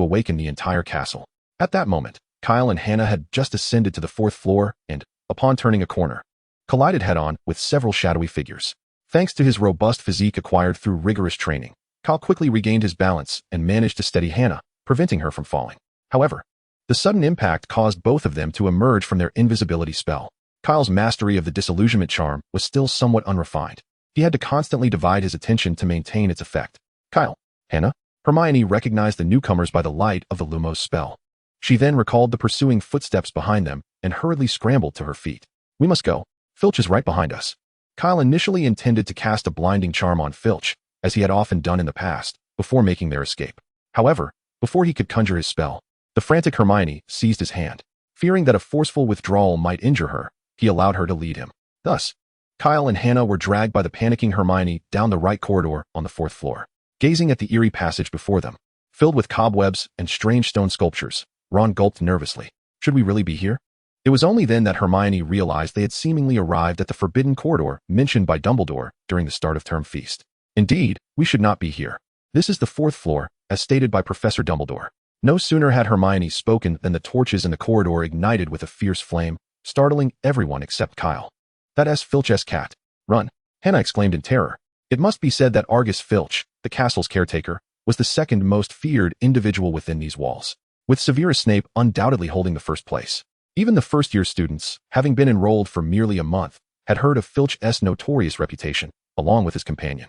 awaken the entire castle. At that moment, Kyle and Hannah had just ascended to the 4th floor and, upon turning a corner, collided head-on with several shadowy figures. Thanks to his robust physique acquired through rigorous training, Kyle quickly regained his balance and managed to steady Hannah, preventing her from falling. However, the sudden impact caused both of them to emerge from their invisibility spell. Kyle's mastery of the disillusionment charm was still somewhat unrefined. He had to constantly divide his attention to maintain its effect. Kyle, Hannah, Hermione recognized the newcomers by the light of the Lumos spell. She then recalled the pursuing footsteps behind them and hurriedly scrambled to her feet. We must go. Filch is right behind us. Kyle initially intended to cast a blinding charm on Filch, as he had often done in the past, before making their escape. However, before he could conjure his spell, the frantic Hermione seized his hand. Fearing that a forceful withdrawal might injure her, he allowed her to lead him. Thus, Kyle and Hannah were dragged by the panicking Hermione down the right corridor on the 4th floor. Gazing at the eerie passage before them, filled with cobwebs and strange stone sculptures, Ron gulped nervously. Should we really be here? It was only then that Hermione realized they had seemingly arrived at the forbidden corridor mentioned by Dumbledore during the start of term feast. Indeed, we should not be here. This is the 4th floor, as stated by Professor Dumbledore. No sooner had Hermione spoken than the torches in the corridor ignited with a fierce flame, startling everyone except Kyle. That is Filch's cat. Run, Hannah exclaimed in terror. It must be said that Argus Filch, the castle's caretaker, was the second most feared individual within these walls, with Severus Snape undoubtedly holding the first place. Even the first-year students, having been enrolled for merely a month, had heard of Filch's notorious reputation, along with his companion,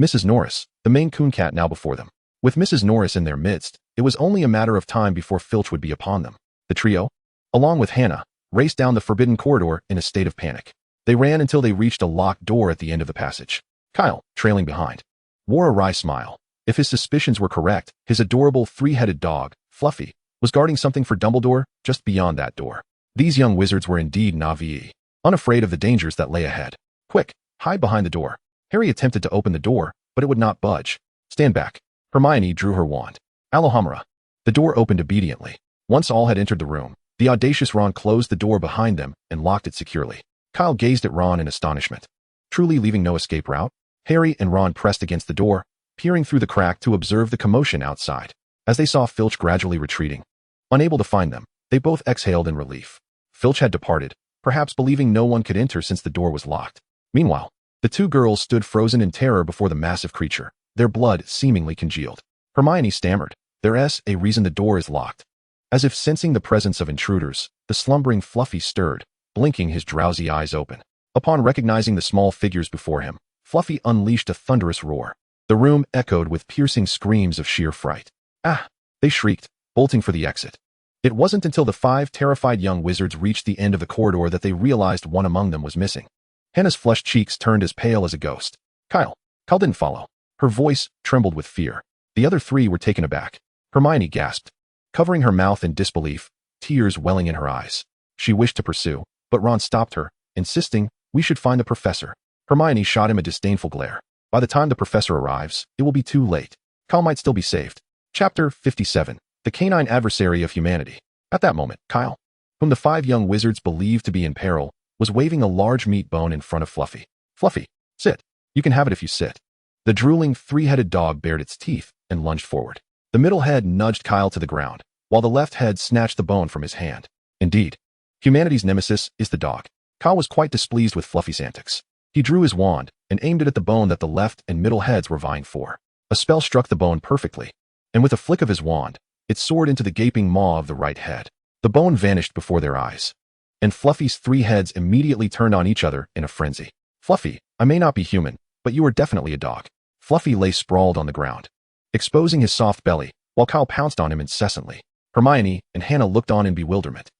Mrs. Norris, the Maine Coon cat, now before them. With Mrs. Norris in their midst, it was only a matter of time before Filch would be upon them. The trio, along with Hannah, raced down the forbidden corridor in a state of panic. They ran until they reached a locked door at the end of the passage. Kyle, trailing behind, wore a wry smile. If his suspicions were correct, his adorable 3-headed dog, Fluffy, was guarding something for Dumbledore just beyond that door. These young wizards were indeed naive, unafraid of the dangers that lay ahead. Quick, hide behind the door. Harry attempted to open the door, but it would not budge. Stand back. Hermione drew her wand. Alohomora. The door opened obediently. Once all had entered the room, the audacious Ron closed the door behind them and locked it securely. Kyle gazed at Ron in astonishment. Truly leaving no escape route? Harry and Ron pressed against the door, peering through the crack to observe the commotion outside. As they saw Filch gradually retreating, unable to find them, they both exhaled in relief. Filch had departed, perhaps believing no one could enter since the door was locked. Meanwhile, the two girls stood frozen in terror before the massive creature, their blood seemingly congealed. Hermione stammered, There's a reason the door is locked. As if sensing the presence of intruders, the slumbering Fluffy stirred, blinking his drowsy eyes open. Upon recognizing the small figures before him, Fluffy unleashed a thunderous roar. The room echoed with piercing screams of sheer fright. Ah! They shrieked, bolting for the exit. It wasn't until the 5 terrified young wizards reached the end of the corridor that they realized one among them was missing. Hannah's flushed cheeks turned as pale as a ghost. Kyle didn't follow. Her voice trembled with fear. The other 3 were taken aback. Hermione gasped, covering her mouth in disbelief, tears welling in her eyes. She wished to pursue, but Ron stopped her, insisting, "We should find the professor." Hermione shot him a disdainful glare. "By the time the professor arrives, it will be too late. Kyle might still be saved." Chapter 57. The Canine Adversary of Humanity. At that moment, Kyle, whom the 5 young wizards believed to be in peril, was waving a large meat bone in front of Fluffy. "Fluffy, sit. You can have it if you sit." The drooling, 3-headed dog bared its teeth and lunged forward. The middle head nudged Kyle to the ground, while the left head snatched the bone from his hand. Indeed, humanity's nemesis is the dog. Kyle was quite displeased with Fluffy's antics. He drew his wand and aimed it at the bone that the left and middle heads were vying for. A spell struck the bone perfectly, and with a flick of his wand, it soared into the gaping maw of the right head. The bone vanished before their eyes, and Fluffy's 3 heads immediately turned on each other in a frenzy. "Fluffy, I may not be human, but you are definitely a dog." Fluffy lay sprawled on the ground, exposing his soft belly, while Kyle pounced on him incessantly. Hermione and Hannah looked on in bewilderment.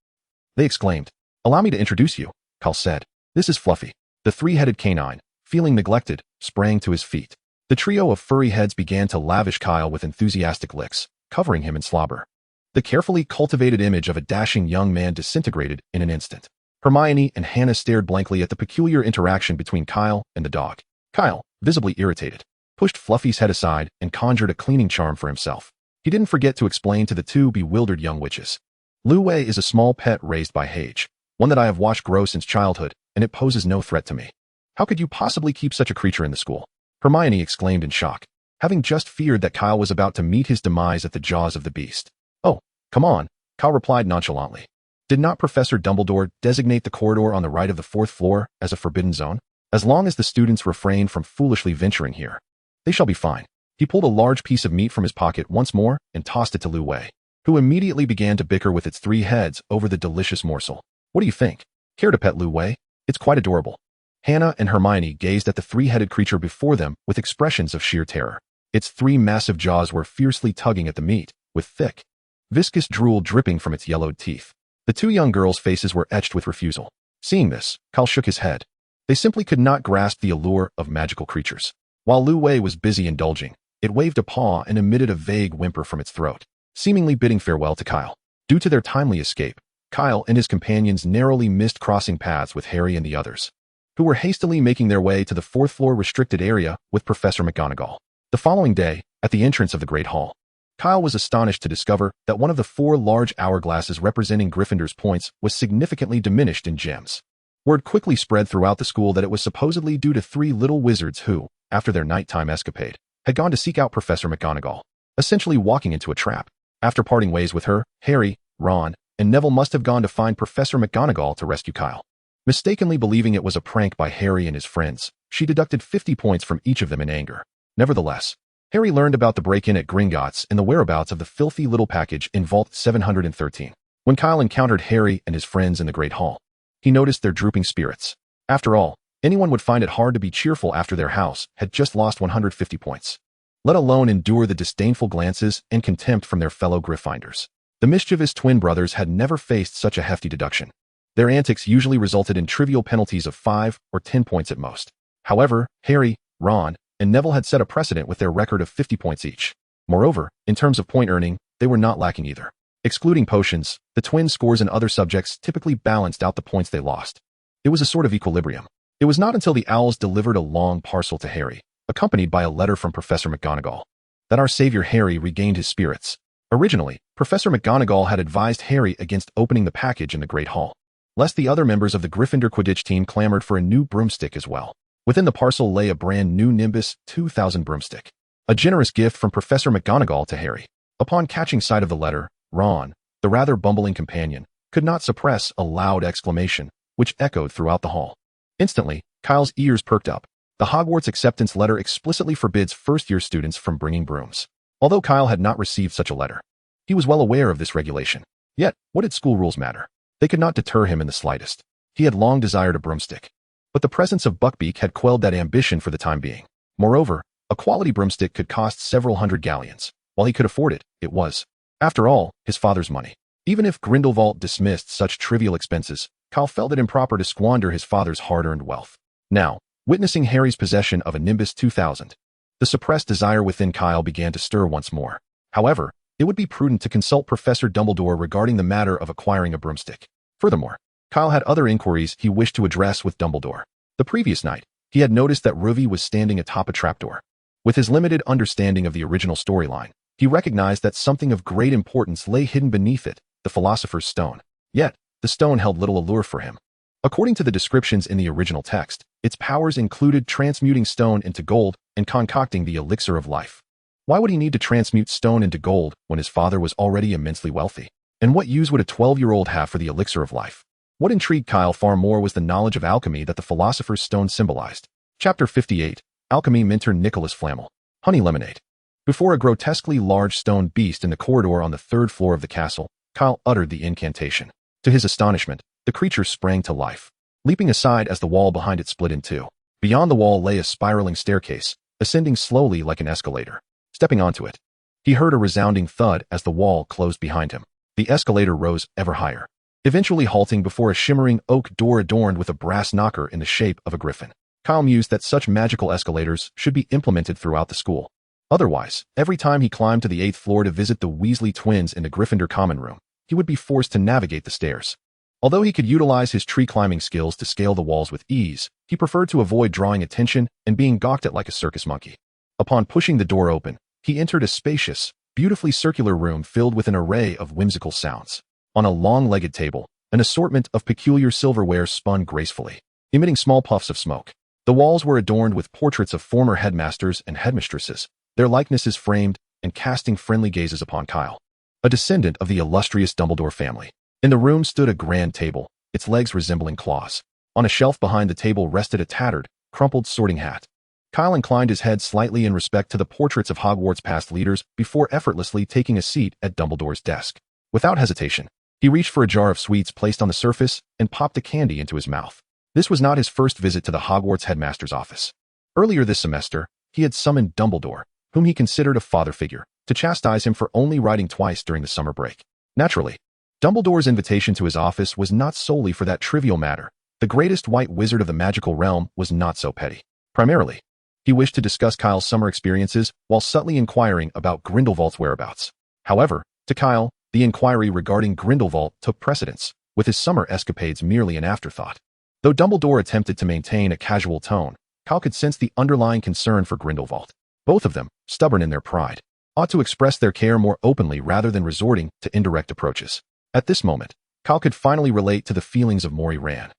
They exclaimed, "Allow me to introduce you," Kyle said. "This is Fluffy." The 3-headed canine, feeling neglected, sprang to his feet. The trio of furry heads began to lavish Kyle with enthusiastic licks, covering him in slobber. The carefully cultivated image of a dashing young man disintegrated in an instant. Hermione and Hannah stared blankly at the peculiar interaction between Kyle and the dog. Kyle, visibly irritated, pushed Fluffy's head aside and conjured a cleaning charm for himself. He didn't forget to explain to the 2 bewildered young witches. Lu Wei is a small pet raised by Hage, one that I have watched grow since childhood, and it poses no threat to me. How could you possibly keep such a creature in the school? Hermione exclaimed in shock, having just feared that Kyle was about to meet his demise at the jaws of the beast. "Oh, come on," Kyle replied nonchalantly. "Did not Professor Dumbledore designate the corridor on the right of the 4th floor as a forbidden zone? As long as the students refrain from foolishly venturing here, they shall be fine." He pulled a large piece of meat from his pocket once more and tossed it to Lu Wei, who immediately began to bicker with its 3 heads over the delicious morsel. "What do you think? Care to pet Lu Wei? It's quite adorable." Hannah and Hermione gazed at the 3-headed creature before them with expressions of sheer terror. Its 3 massive jaws were fiercely tugging at the meat, with thick, viscous drool dripping from its yellowed teeth. The 2 young girls' faces were etched with refusal. Seeing this, Kyle shook his head. They simply could not grasp the allure of magical creatures. While Lu Wei was busy indulging, it waved a paw and emitted a vague whimper from its throat, seemingly bidding farewell to Kyle. Due to their timely escape, Kyle and his companions narrowly missed crossing paths with Harry and the others, who were hastily making their way to the 4th floor restricted area with Professor McGonagall. The following day, at the entrance of the Great Hall, Kyle was astonished to discover that one of the 4 large hourglasses representing Gryffindor's points was significantly diminished in gems. Word quickly spread throughout the school that it was supposedly due to 3 little wizards who, after their nighttime escapade, had gone to seek out Professor McGonagall, essentially walking into a trap. After parting ways with her, Harry, Ron, and Neville must have gone to find Professor McGonagall to rescue Kyle. Mistakenly believing it was a prank by Harry and his friends, she deducted 50 points from each of them in anger. Nevertheless, Harry learned about the break-in at Gringotts and the whereabouts of the filthy little package in Vault 713. When Kyle encountered Harry and his friends in the Great Hall, he noticed their drooping spirits. After all, anyone would find it hard to be cheerful after their house had just lost 150 points, let alone endure the disdainful glances and contempt from their fellow Gryffindors. The mischievous twin brothers had never faced such a hefty deduction. Their antics usually resulted in trivial penalties of 5 or 10 points at most. However, Harry, Ron, and Neville had set a precedent with their record of 50 points each. Moreover, in terms of point earning, they were not lacking either. Excluding potions, the twins' scores in other subjects typically balanced out the points they lost. It was a sort of equilibrium. It was not until the owls delivered a long parcel to Harry, accompanied by a letter from Professor McGonagall, that our savior Harry regained his spirits. Originally, Professor McGonagall had advised Harry against opening the package in the Great Hall, lest the other members of the Gryffindor Quidditch team clamored for a new broomstick as well. Within the parcel lay a brand new Nimbus 2000 broomstick, a generous gift from Professor McGonagall to Harry. Upon catching sight of the letter, Ron, the rather bumbling companion, could not suppress a loud exclamation, which echoed throughout the hall. Instantly, Kyle's ears perked up. The Hogwarts acceptance letter explicitly forbids first-year students from bringing brooms. Although Kyle had not received such a letter, he was well aware of this regulation. Yet, what did school rules matter? They could not deter him in the slightest. He had long desired a broomstick. But the presence of Buckbeak had quelled that ambition for the time being. Moreover, a quality broomstick could cost several hundred galleons. While he could afford it, it was, after all, his father's money. Even if Grindelwald dismissed such trivial expenses, Kyle felt it improper to squander his father's hard-earned wealth. Now, witnessing Harry's possession of a Nimbus 2000, the suppressed desire within Kyle began to stir once more. However, it would be prudent to consult Professor Dumbledore regarding the matter of acquiring a broomstick. Furthermore, Kyle had other inquiries he wished to address with Dumbledore. The previous night, he had noticed that Ruby was standing atop a trapdoor. With his limited understanding of the original storyline, he recognized that something of great importance lay hidden beneath it, the Philosopher's Stone. Yet, the stone held little allure for him. According to the descriptions in the original text, its powers included transmuting stone into gold and concocting the elixir of life. Why would he need to transmute stone into gold when his father was already immensely wealthy? And what use would a 12-year-old have for the elixir of life? What intrigued Kyle far more was the knowledge of alchemy that the Philosopher's Stone symbolized. Chapter 58, Alchemy Mentor Nicholas Flamel. Honey Lemonade. Before a grotesquely large stone beast in the corridor on the third floor of the castle, Kyle uttered the incantation. To his astonishment, the creature sprang to life, leaping aside as the wall behind it split in two. Beyond the wall lay a spiraling staircase, ascending slowly like an escalator. Stepping onto it, he heard a resounding thud as the wall closed behind him. The escalator rose ever higher, eventually halting before a shimmering oak door adorned with a brass knocker in the shape of a griffin. Kyle mused that such magical escalators should be implemented throughout the school. Otherwise, every time he climbed to the 8th floor to visit the Weasley twins in the Gryffindor common room, he would be forced to navigate the stairs. Although he could utilize his tree-climbing skills to scale the walls with ease, he preferred to avoid drawing attention and being gawked at like a circus monkey. Upon pushing the door open, he entered a spacious, beautifully circular room filled with an array of whimsical sounds. On a long-legged table, an assortment of peculiar silverware spun gracefully, emitting small puffs of smoke. The walls were adorned with portraits of former headmasters and headmistresses, their likenesses framed and casting friendly gazes upon Kyle, a descendant of the illustrious Dumbledore family. In the room stood a grand table, its legs resembling claws. On a shelf behind the table rested a tattered, crumpled sorting hat. Kyle inclined his head slightly in respect to the portraits of Hogwarts' past leaders before effortlessly taking a seat at Dumbledore's desk. Without hesitation, he reached for a jar of sweets placed on the surface and popped a candy into his mouth. This was not his first visit to the Hogwarts headmaster's office. Earlier this semester, he had summoned Dumbledore, whom he considered a father figure, to chastise him for only writing twice during the summer break. Naturally, Dumbledore's invitation to his office was not solely for that trivial matter. The greatest white wizard of the magical realm was not so petty. Primarily, he wished to discuss Kyle's summer experiences while subtly inquiring about Grindelwald's whereabouts. However, to Kyle, the inquiry regarding Grindelwald took precedence, with his summer escapades merely an afterthought. Though Dumbledore attempted to maintain a casual tone, Kyle could sense the underlying concern for Grindelwald. Both of them, stubborn in their pride, ought to express their care more openly rather than resorting to indirect approaches. At this moment, Kyle could finally relate to the feelings of Mori Ran,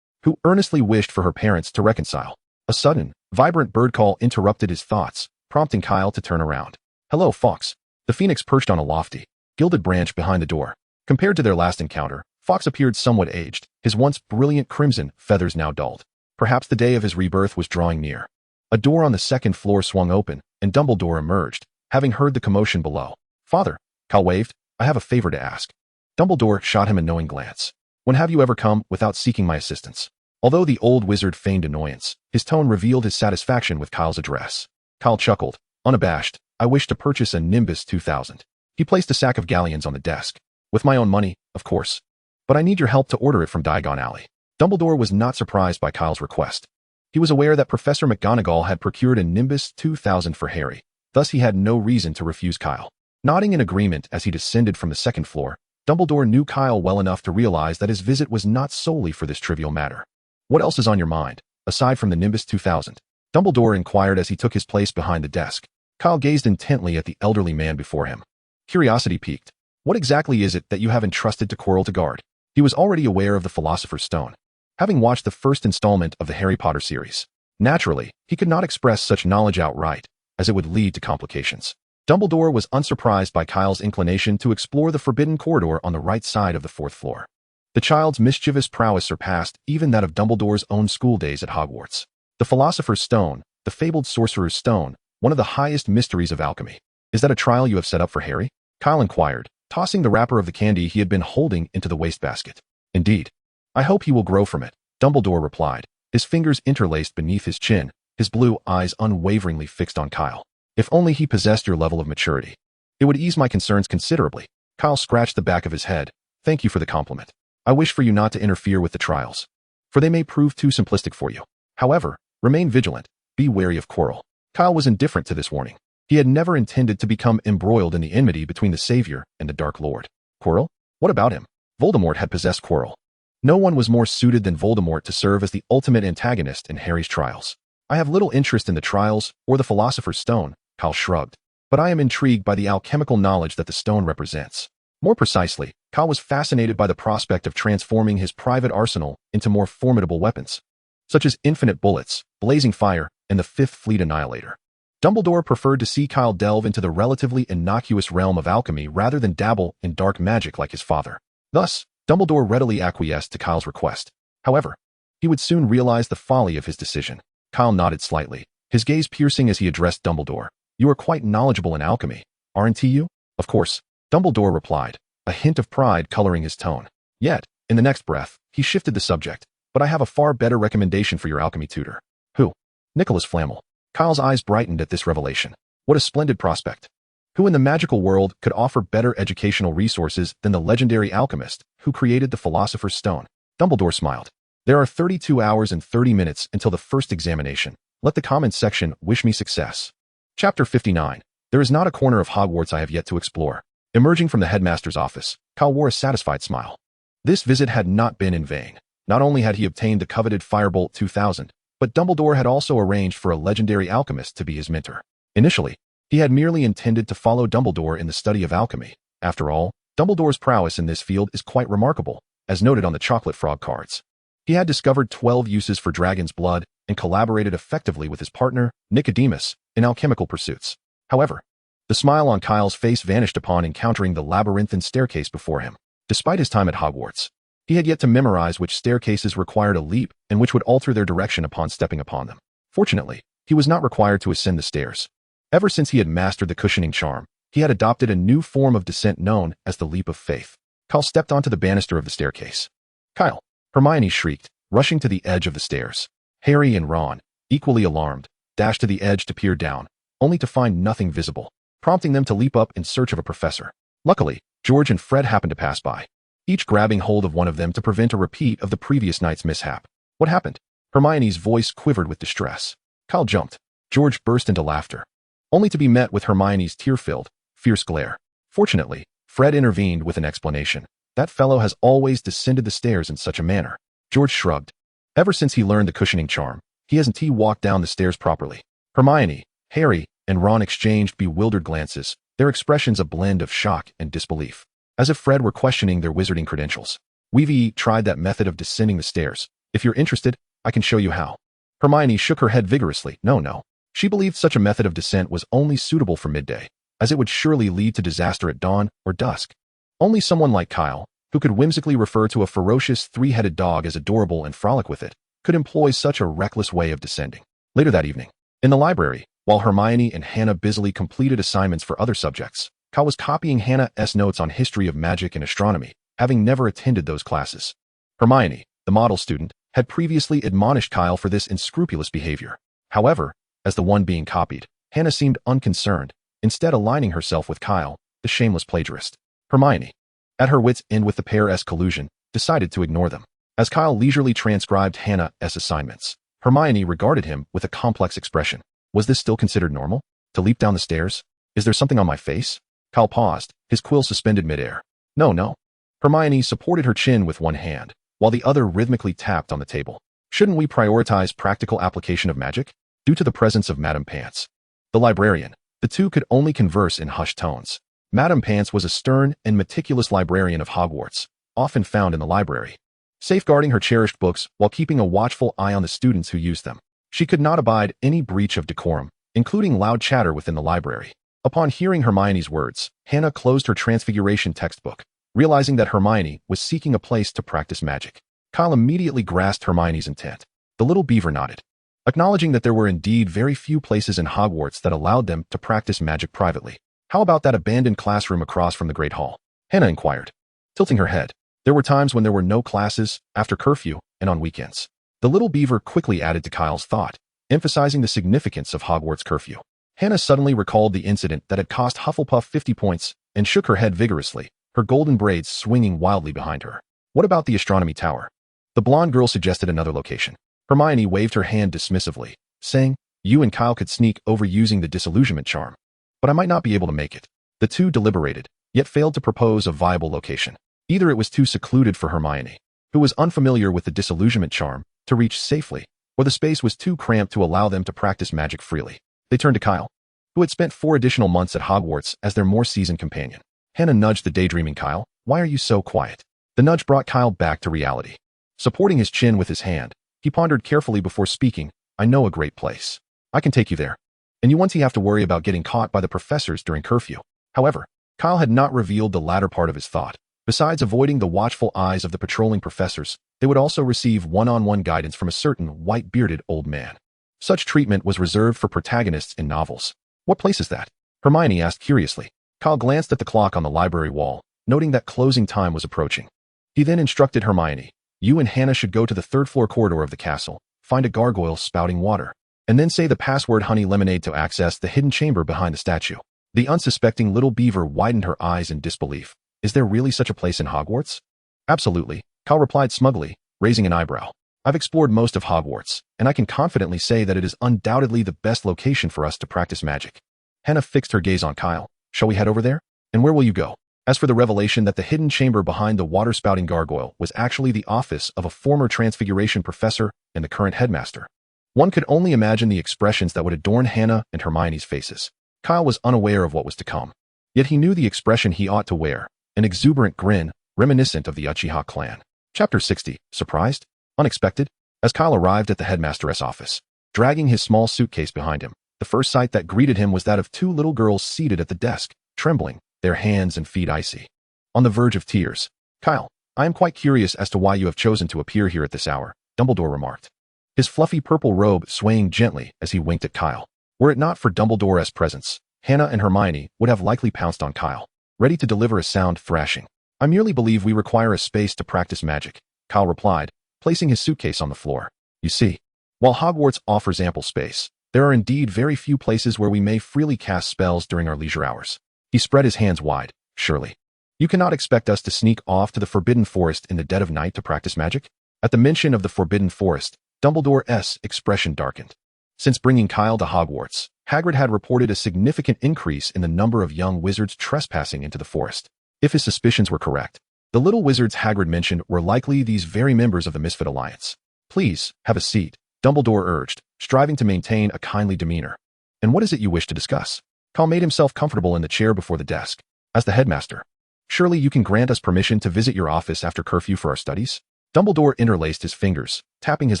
who earnestly wished for her parents to reconcile. A sudden, vibrant bird call interrupted his thoughts, prompting Kyle to turn around. "Hello, Fox." The phoenix perched on a lofty, gilded branch behind the door. Compared to their last encounter, Fox appeared somewhat aged, his once brilliant crimson feathers now dulled. Perhaps the day of his rebirth was drawing near. A door on the second floor swung open, and Dumbledore emerged, having heard the commotion below. "Father," Kyle waved, "I have a favor to ask." Dumbledore shot him a knowing glance. "When have you ever come without seeking my assistance?" Although the old wizard feigned annoyance, his tone revealed his satisfaction with Kyle's address. Kyle chuckled, unabashed. "I wish to purchase a Nimbus 2000. He placed a sack of galleons on the desk. "With my own money, of course. But I need your help to order it from Diagon Alley." Dumbledore was not surprised by Kyle's request. He was aware that Professor McGonagall had procured a Nimbus 2000 for Harry, thus he had no reason to refuse Kyle. Nodding in agreement as he descended from the second floor, Dumbledore knew Kyle well enough to realize that his visit was not solely for this trivial matter. "What else is on your mind, aside from the Nimbus 2000? Dumbledore inquired as he took his place behind the desk. Kyle gazed intently at the elderly man before him. Curiosity piqued. "What exactly is it that you have entrusted to Quirrell to guard?" He was already aware of the Philosopher's Stone, having watched the first installment of the Harry Potter series. Naturally, he could not express such knowledge outright, as it would lead to complications. Dumbledore was unsurprised by Kyle's inclination to explore the forbidden corridor on the right side of the 4th floor. The child's mischievous prowess surpassed even that of Dumbledore's own school days at Hogwarts. The Philosopher's Stone, the fabled Sorcerer's Stone, one of the highest mysteries of alchemy. Is that a trial you have set up for Harry? Kyle inquired, tossing the wrapper of the candy he had been holding into the wastebasket. Indeed. I hope he will grow from it, Dumbledore replied, his fingers interlaced beneath his chin, his blue eyes unwaveringly fixed on Kyle. If only he possessed your level of maturity. It would ease my concerns considerably. Kyle scratched the back of his head. Thank you for the compliment. I wish for you not to interfere with the trials, for they may prove too simplistic for you. However, remain vigilant. Be wary of Quirrell. Kyle was indifferent to this warning. He had never intended to become embroiled in the enmity between the Savior and the Dark Lord. Quirrell? What about him? Voldemort had possessed Quirrell. No one was more suited than Voldemort to serve as the ultimate antagonist in Harry's trials. I have little interest in the trials or the Philosopher's Stone, Kyle shrugged, but I am intrigued by the alchemical knowledge that the stone represents. More precisely, Kyle was fascinated by the prospect of transforming his private arsenal into more formidable weapons, such as infinite bullets, blazing fire, and the Fifth Fleet Annihilator. Dumbledore preferred to see Kyle delve into the relatively innocuous realm of alchemy rather than dabble in dark magic like his father. Thus, Dumbledore readily acquiesced to Kyle's request. However, he would soon realize the folly of his decision. Kyle nodded slightly, his gaze piercing as he addressed Dumbledore. You are quite knowledgeable in alchemy, aren't you? Of course, Dumbledore replied, a hint of pride coloring his tone. Yet, in the next breath, he shifted the subject. But I have a far better recommendation for your alchemy tutor. Who? Nicholas Flamel. Kyle's eyes brightened at this revelation. What a splendid prospect. Who in the magical world could offer better educational resources than the legendary alchemist who created the Philosopher's Stone? Dumbledore smiled. There are 32 hours and 30 minutes until the first examination. Let the comments section wish me success. Chapter 59. There is not a corner of Hogwarts I have yet to explore. Emerging from the headmaster's office, Kyle wore a satisfied smile. This visit had not been in vain. Not only had he obtained the coveted Firebolt 2000, but Dumbledore had also arranged for a legendary alchemist to be his mentor. Initially, he had merely intended to follow Dumbledore in the study of alchemy. After all, Dumbledore's prowess in this field is quite remarkable, as noted on the chocolate frog cards. He had discovered 12 uses for dragon's blood and collaborated effectively with his partner, Nicodemus, in alchemical pursuits. However, the smile on Kyle's face vanished upon encountering the labyrinthine staircase before him. Despite his time at Hogwarts, he had yet to memorize which staircases required a leap and which would alter their direction upon stepping upon them. Fortunately, he was not required to ascend the stairs. Ever since he had mastered the cushioning charm, he had adopted a new form of descent known as the leap of faith. Kyle stepped onto the banister of the staircase. Kyle! Hermione shrieked, rushing to the edge of the stairs. Harry and Ron, equally alarmed, dashed to the edge to peer down, only to find nothing visible, prompting them to leap up in search of a professor. Luckily, George and Fred happened to pass by, each grabbing hold of one of them to prevent a repeat of the previous night's mishap. What happened? Hermione's voice quivered with distress. Kyle jumped. George burst into laughter, only to be met with Hermione's tear-filled, fierce glare. Fortunately, Fred intervened with an explanation. That fellow has always descended the stairs in such a manner. George shrugged. Ever since he learned the cushioning charm, he hasn't walked down the stairs properly. Hermione, Harry, and Ron exchanged bewildered glances, their expressions a blend of shock and disbelief, as if Fred were questioning their wizarding credentials. We've tried that method of descending the stairs. If you're interested, I can show you how. Hermione shook her head vigorously. No. She believed such a method of descent was only suitable for midday, as it would surely lead to disaster at dawn or dusk. Only someone like Kyle, who could whimsically refer to a ferocious three-headed dog as adorable and frolic with it, could employ such a reckless way of descending. Later that evening, in the library, while Hermione and Hannah busily completed assignments for other subjects, Kyle was copying Hannah's notes on history of magic and astronomy, having never attended those classes. Hermione, the model student, had previously admonished Kyle for this unscrupulous behavior. However, as the one being copied, Hannah seemed unconcerned, instead aligning herself with Kyle, the shameless plagiarist. Hermione, at her wits' end with the pair's collusion, decided to ignore them. As Kyle leisurely transcribed Hannah's assignments, Hermione regarded him with a complex expression. Was this still considered normal? To leap down the stairs? Is there something on my face? Kyle paused, his quill suspended midair. No. Hermione supported her chin with one hand, while the other rhythmically tapped on the table. Shouldn't we prioritize practical application of magic? Due to the presence of Madame Pants, the librarian, the two could only converse in hushed tones. Madame Pants was a stern and meticulous librarian of Hogwarts, often found in the library, safeguarding her cherished books while keeping a watchful eye on the students who used them. She could not abide any breach of decorum, including loud chatter within the library. Upon hearing Hermione's words, Hannah closed her Transfiguration textbook, realizing that Hermione was seeking a place to practice magic. Kyle immediately grasped Hermione's intent. The little beaver nodded, acknowledging that there were indeed very few places in Hogwarts that allowed them to practice magic privately. How about that abandoned classroom across from the Great Hall? Hannah inquired, tilting her head. There were times when there were no classes, after curfew, and on weekends. The little beaver quickly added to Kyle's thought, emphasizing the significance of Hogwarts curfew. Hannah suddenly recalled the incident that had cost Hufflepuff 50 points and shook her head vigorously, her golden braids swinging wildly behind her. What about the astronomy tower? The blonde girl suggested another location. Hermione waved her hand dismissively, saying, you and Kyle could sneak over using the disillusionment charm. But I might not be able to make it. The two deliberated, yet failed to propose a viable location. Either it was too secluded for Hermione, who was unfamiliar with the disillusionment charm, to reach safely, or the space was too cramped to allow them to practice magic freely. They turned to Kyle, who had spent 4 additional months at Hogwarts as their more seasoned companion. Hannah nudged the daydreaming Kyle. Why are you so quiet? The nudge brought Kyle back to reality. Supporting his chin with his hand, he pondered carefully before speaking. I know a great place. I can take you there. And you won't have to worry about getting caught by the professors during curfew. However, Kyle had not revealed the latter part of his thought. Besides avoiding the watchful eyes of the patrolling professors, they would also receive one-on-one guidance from a certain white-bearded old man. Such treatment was reserved for protagonists in novels. What place is that? Hermione asked curiously. Kyle glanced at the clock on the library wall, noting that closing time was approaching. He then instructed Hermione, you and Hannah should go to the 3rd-floor corridor of the castle, find a gargoyle spouting water, and then say the password honey lemonade to access the hidden chamber behind the statue. The unsuspecting little beaver widened her eyes in disbelief. Is there really such a place in Hogwarts? Absolutely, Kyle replied smugly, raising an eyebrow. I've explored most of Hogwarts, and I can confidently say that it is undoubtedly the best location for us to practice magic. Hannah fixed her gaze on Kyle. Shall we head over there? And where will you go? As for the revelation that the hidden chamber behind the water-spouting gargoyle was actually the office of a former Transfiguration professor and the current headmaster, one could only imagine the expressions that would adorn Hannah and Hermione's faces. Kyle was unaware of what was to come. Yet he knew the expression he ought to wear, an exuberant grin, reminiscent of the Uchiha clan. Chapter 60. Surprised? Unexpected? As Kyle arrived at the headmaster's office, dragging his small suitcase behind him, the first sight that greeted him was that of 2 little girls seated at the desk, trembling, their hands and feet icy, on the verge of tears. Kyle, I am quite curious as to why you have chosen to appear here at this hour, Dumbledore remarked, his fluffy purple robe swaying gently as he winked at Kyle. Were it not for Dumbledore's presence, Hannah and Hermione would have likely pounced on Kyle, ready to deliver a sound thrashing. I merely believe we require a space to practice magic, Kyle replied, placing his suitcase on the floor. You see, while Hogwarts offers ample space, there are indeed very few places where we may freely cast spells during our leisure hours. He spread his hands wide. Surely, you cannot expect us to sneak off to the Forbidden Forest in the dead of night to practice magic? At the mention of the Forbidden Forest, Dumbledore's expression darkened. Since bringing Kyle to Hogwarts, Hagrid had reported a significant increase in the number of young wizards trespassing into the forest. If his suspicions were correct, the little wizards Hagrid mentioned were likely these very members of the Misfit Alliance. Please, have a seat, Dumbledore urged, striving to maintain a kindly demeanor. And what is it you wish to discuss? Kyle made himself comfortable in the chair before the desk. As the headmaster, surely you can grant us permission to visit your office after curfew for our studies? Dumbledore interlaced his fingers, tapping his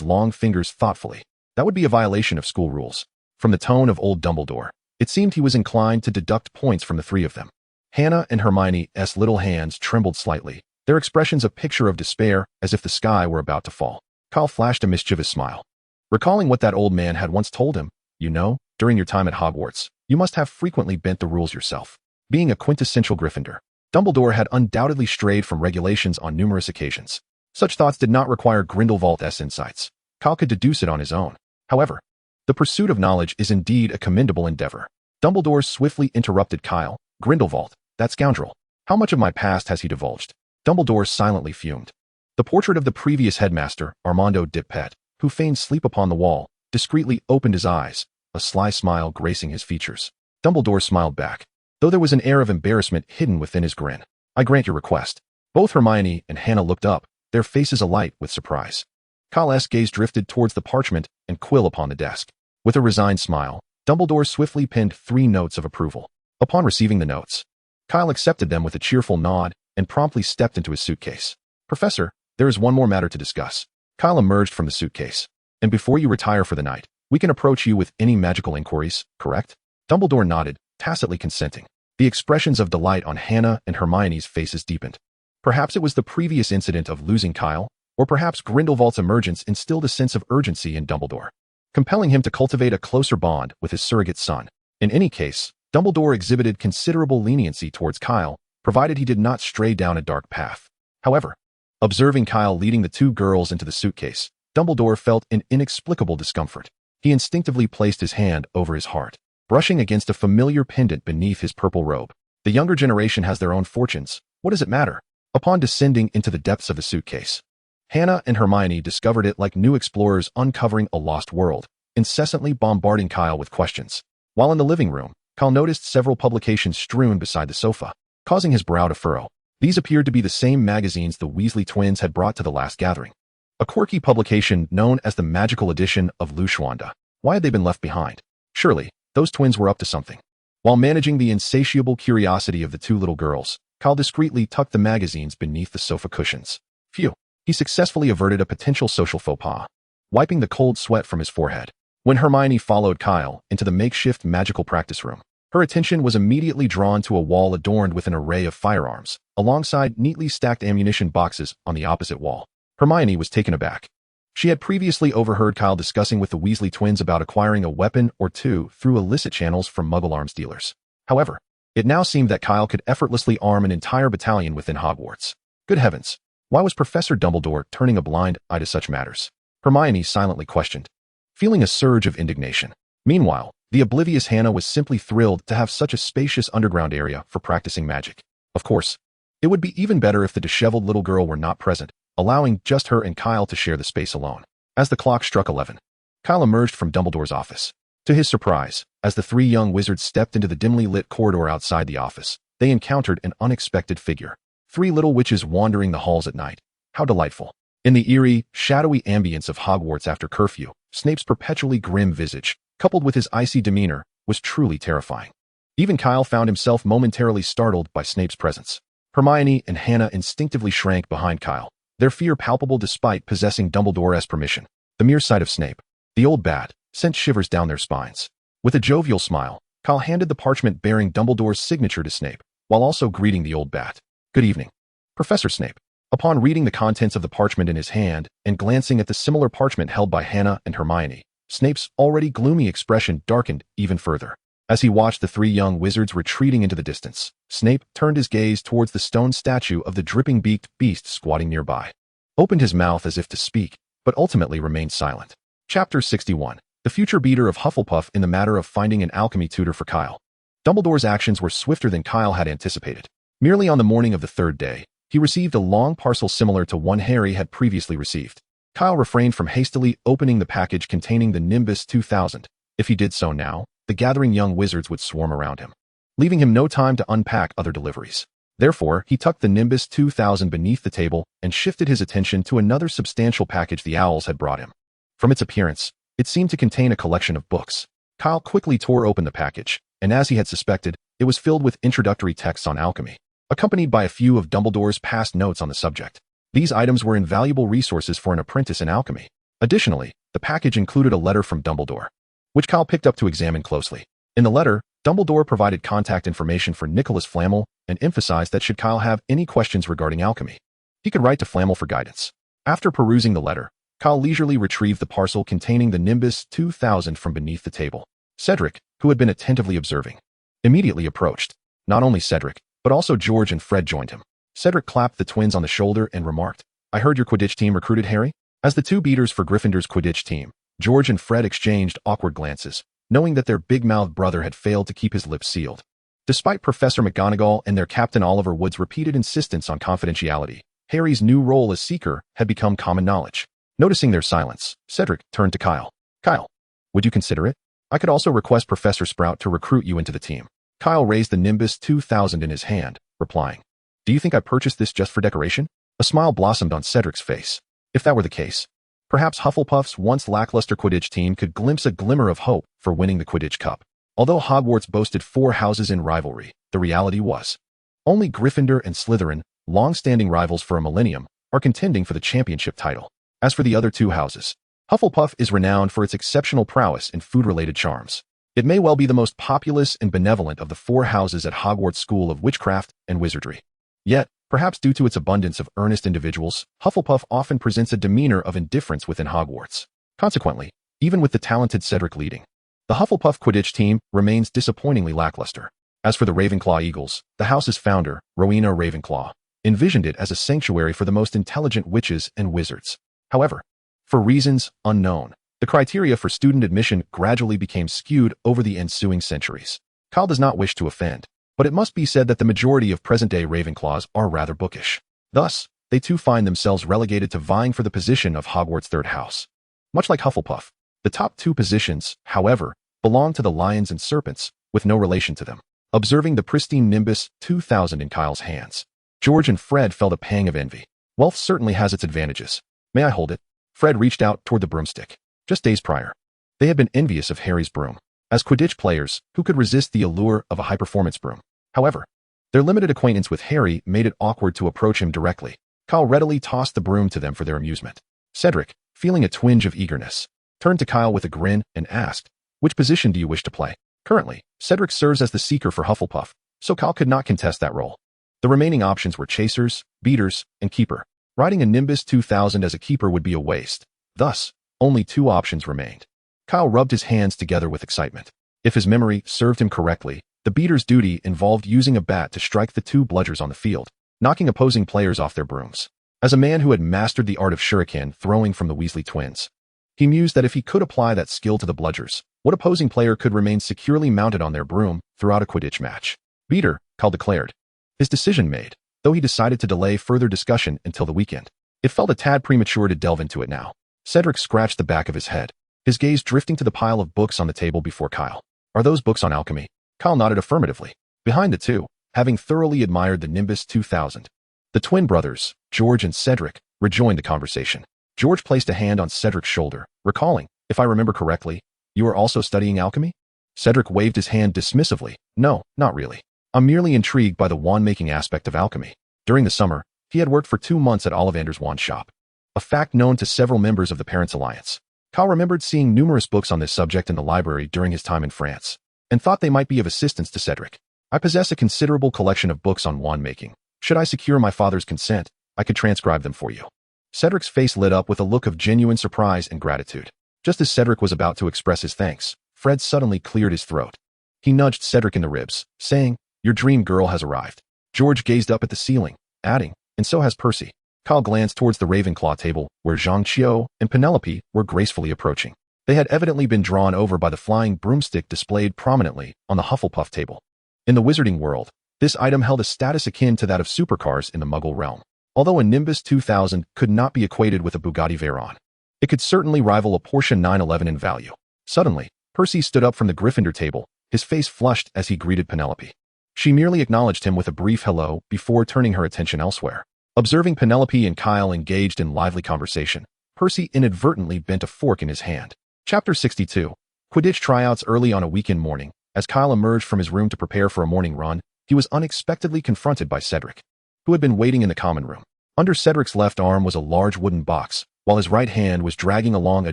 long fingers thoughtfully. That would be a violation of school rules. From the tone of old Dumbledore, it seemed he was inclined to deduct points from the 3 of them. Hannah and Hermione's little hands trembled slightly, their expressions a picture of despair as if the sky were about to fall. Kyle flashed a mischievous smile, recalling what that old man had once told him. You know, during your time at Hogwarts, you must have frequently bent the rules yourself. Being a quintessential Gryffindor, Dumbledore had undoubtedly strayed from regulations on numerous occasions. Such thoughts did not require Grindelwald's insights. Kyle could deduce it on his own. However, the pursuit of knowledge is indeed a commendable endeavor. Dumbledore swiftly interrupted Kyle. Grindelwald, that scoundrel. How much of my past has he divulged? Dumbledore silently fumed. The portrait of the previous headmaster, Armando Dipet, who feigned sleep upon the wall, discreetly opened his eyes, a sly smile gracing his features. Dumbledore smiled back, though there was an air of embarrassment hidden within his grin. I grant your request. Both Hermione and Hannah looked up, their faces alight with surprise. Kyle's gaze drifted towards the parchment and quill upon the desk. With a resigned smile, Dumbledore swiftly penned 3 notes of approval. Upon receiving the notes, Kyle accepted them with a cheerful nod and promptly stepped into his suitcase. Professor, there is one more matter to discuss. Kyle emerged from the suitcase. And before you retire for the night, we can approach you with any magical inquiries, correct? Dumbledore nodded, tacitly consenting. The expressions of delight on Hannah and Hermione's faces deepened. Perhaps it was the previous incident of losing Kyle, or perhaps Grindelwald's emergence instilled a sense of urgency in Dumbledore, compelling him to cultivate a closer bond with his surrogate son. In any case, Dumbledore exhibited considerable leniency towards Kyle, provided he did not stray down a dark path. However, observing Kyle leading the two girls into the suitcase, Dumbledore felt an inexplicable discomfort. He instinctively placed his hand over his heart, brushing against a familiar pendant beneath his purple robe. The younger generation has their own fortunes. What does it matter? Upon descending into the depths of the suitcase, Hannah and Hermione discovered it like new explorers uncovering a lost world, incessantly bombarding Kyle with questions. While in the living room, Kyle noticed several publications strewn beside the sofa, causing his brow to furrow. These appeared to be the same magazines the Weasley twins had brought to the last gathering. A quirky publication known as the Magical Edition of Lushwanda. Why had they been left behind? Surely, those twins were up to something. While managing the insatiable curiosity of the two little girls, Kyle discreetly tucked the magazines beneath the sofa cushions. Phew. He successfully averted a potential social faux pas, wiping the cold sweat from his forehead. When Hermione followed Kyle into the makeshift magical practice room, her attention was immediately drawn to a wall adorned with an array of firearms, alongside neatly stacked ammunition boxes on the opposite wall. Hermione was taken aback. She had previously overheard Kyle discussing with the Weasley twins about acquiring a weapon or two through illicit channels from Muggle arms dealers. However, it now seemed that Kyle could effortlessly arm an entire battalion within Hogwarts. Good heavens, why was Professor Dumbledore turning a blind eye to such matters? Hermione silently questioned, feeling a surge of indignation. Meanwhile, the oblivious Hannah was simply thrilled to have such a spacious underground area for practicing magic. Of course, it would be even better if the disheveled little girl were not present, allowing just her and Kyle to share the space alone. As the clock struck 11, Kyle emerged from Dumbledore's office. To his surprise, as the three young wizards stepped into the dimly lit corridor outside the office, they encountered an unexpected figure. Three little witches wandering the halls at night. How delightful. In the eerie, shadowy ambience of Hogwarts after curfew, Snape's perpetually grim visage, coupled with his icy demeanor, was truly terrifying. Even Kyle found himself momentarily startled by Snape's presence. Hermione and Hannah instinctively shrank behind Kyle, their fear palpable despite possessing Dumbledore's permission. The mere sight of Snape, the old bat, sent shivers down their spines. With a jovial smile, Kyle handed the parchment bearing Dumbledore's signature to Snape, while also greeting the old bat. Good evening, Professor Snape. Upon reading the contents of the parchment in his hand and glancing at the similar parchment held by Hannah and Hermione, Snape's already gloomy expression darkened even further. As he watched the three young wizards retreating into the distance, Snape turned his gaze towards the stone statue of the dripping-beaked beast squatting nearby, opened his mouth as if to speak, but ultimately remained silent. Chapter 61. The future beater of Hufflepuff in the matter of finding an alchemy tutor for Kyle. Dumbledore's actions were swifter than Kyle had anticipated. Merely on the morning of the third day, he received a long parcel similar to one Harry had previously received. Kyle refrained from hastily opening the package containing the Nimbus 2000. If he did so now, the gathering young wizards would swarm around him, leaving him no time to unpack other deliveries. Therefore, he tucked the Nimbus 2000 beneath the table and shifted his attention to another substantial package the owls had brought him. From its appearance, it seemed to contain a collection of books. Kyle quickly tore open the package, and as he had suspected, it was filled with introductory texts on alchemy, accompanied by a few of Dumbledore's past notes on the subject. These items were invaluable resources for an apprentice in alchemy. Additionally, the package included a letter from Dumbledore, which Kyle picked up to examine closely. In the letter, Dumbledore provided contact information for Nicholas Flamel and emphasized that should Kyle have any questions regarding alchemy, he could write to Flamel for guidance. After perusing the letter, Kyle leisurely retrieved the parcel containing the Nimbus 2000 from beneath the table. Cedric, who had been attentively observing, immediately approached. Not only Cedric, but also George and Fred joined him. Cedric clapped the twins on the shoulder and remarked, "I heard your Quidditch team recruited Harry?" As the two beaters for Gryffindor's Quidditch team, George and Fred exchanged awkward glances, knowing that their big-mouthed brother had failed to keep his lips sealed. Despite Professor McGonagall and their Captain Oliver Wood's repeated insistence on confidentiality, Harry's new role as Seeker had become common knowledge. Noticing their silence, Cedric turned to Kyle. "Kyle, would you consider it? I could also request Professor Sprout to recruit you into the team." Kyle raised the Nimbus 2000 in his hand, replying, "Do you think I purchased this just for decoration?" A smile blossomed on Cedric's face. If that were the case, perhaps Hufflepuff's once lackluster Quidditch team could glimpse a glimmer of hope for winning the Quidditch Cup. Although Hogwarts boasted 4 houses in rivalry, the reality was, only Gryffindor and Slytherin, long-standing rivals for a millennium, are contending for the championship title. As for the other 2 houses, Hufflepuff is renowned for its exceptional prowess in food-related charms. It may well be the most populous and benevolent of the 4 houses at Hogwarts School of Witchcraft and Wizardry. Yet, perhaps due to its abundance of earnest individuals, Hufflepuff often presents a demeanor of indifference within Hogwarts. Consequently, even with the talented Cedric leading, The Hufflepuff Quidditch team remains disappointingly lackluster. As for the Ravenclaw Eagles, the house's founder, Rowena Ravenclaw, envisioned it as a sanctuary for the most intelligent witches and wizards. However, for reasons unknown, the criteria for student admission gradually became skewed over the ensuing centuries. Kyle does not wish to offend, but it must be said that the majority of present-day Ravenclaws are rather bookish. Thus, they too find themselves relegated to vying for the position of Hogwarts' third house. Much like Hufflepuff, the top two positions, however, belong to the Lions and Serpents, with no relation to them. Observing the pristine Nimbus 2000 in Kyle's hands, George and Fred felt a pang of envy. Wealth certainly has its advantages. May I hold it? Fred reached out toward the broomstick. Just days prior, they had been envious of Harry's broom. As Quidditch players, who could resist the allure of a high-performance broom? However, their limited acquaintance with Harry made it awkward to approach him directly. Kyle readily tossed the broom to them for their amusement. Cedric, feeling a twinge of eagerness, turned to Kyle with a grin and asked, "Which position do you wish to play?" Currently, Cedric serves as the seeker for Hufflepuff, so Kyle could not contest that role. The remaining options were chasers, beaters, and keeper. Riding a Nimbus 2000 as a keeper would be a waste. Thus, only two options remained. Kyle rubbed his hands together with excitement. If his memory served him correctly, the beater's duty involved using a bat to strike the two bludgers on the field, knocking opposing players off their brooms. As a man who had mastered the art of shuriken throwing from the Weasley twins, he mused that if he could apply that skill to the bludgers, what opposing player could remain securely mounted on their broom throughout a Quidditch match? Beater, Kyle declared. His decision made, though he decided to delay further discussion until the weekend. It felt a tad premature to delve into it now. Cedric scratched the back of his head, his gaze drifting to the pile of books on the table before Kyle. Are those books on alchemy? Kyle nodded affirmatively. Behind the two, having thoroughly admired the Nimbus 2000, the twin brothers, George and Cedric, rejoined the conversation. George placed a hand on Cedric's shoulder, recalling, "If I remember correctly, you are also studying alchemy?" Cedric waved his hand dismissively. "No, not really. I'm merely intrigued by the wand-making aspect of alchemy." During the summer, he had worked for 2 months at Ollivander's wand shop, a fact known to several members of the Parents' Alliance. Kyle remembered seeing numerous books on this subject in the library during his time in France, and thought they might be of assistance to Cedric. "I possess a considerable collection of books on wand-making. Should I secure my father's consent, I could transcribe them for you." Cedric's face lit up with a look of genuine surprise and gratitude. Just as Cedric was about to express his thanks, Fred suddenly cleared his throat. He nudged Cedric in the ribs, saying, "Your dream girl has arrived." George gazed up at the ceiling, adding, "And so has Percy." Kyle glanced towards the Ravenclaw table, where Zhang Qiu and Penelope were gracefully approaching. They had evidently been drawn over by the flying broomstick displayed prominently on the Hufflepuff table. In the Wizarding World, this item held a status akin to that of supercars in the Muggle realm. Although a Nimbus 2000 could not be equated with a Bugatti Veyron, it could certainly rival a Porsche 911 in value. Suddenly, Percy stood up from the Gryffindor table, his face flushed as he greeted Penelope. She merely acknowledged him with a brief hello before turning her attention elsewhere. Observing Penelope and Kyle engaged in lively conversation, Percy inadvertently bent a fork in his hand. Chapter 62. Quidditch tryouts. Early on a weekend morning, as Kyle emerged from his room to prepare for a morning run, he was unexpectedly confronted by Cedric, who had been waiting in the common room. Under Cedric's left arm was a large wooden box, while his right hand was dragging along a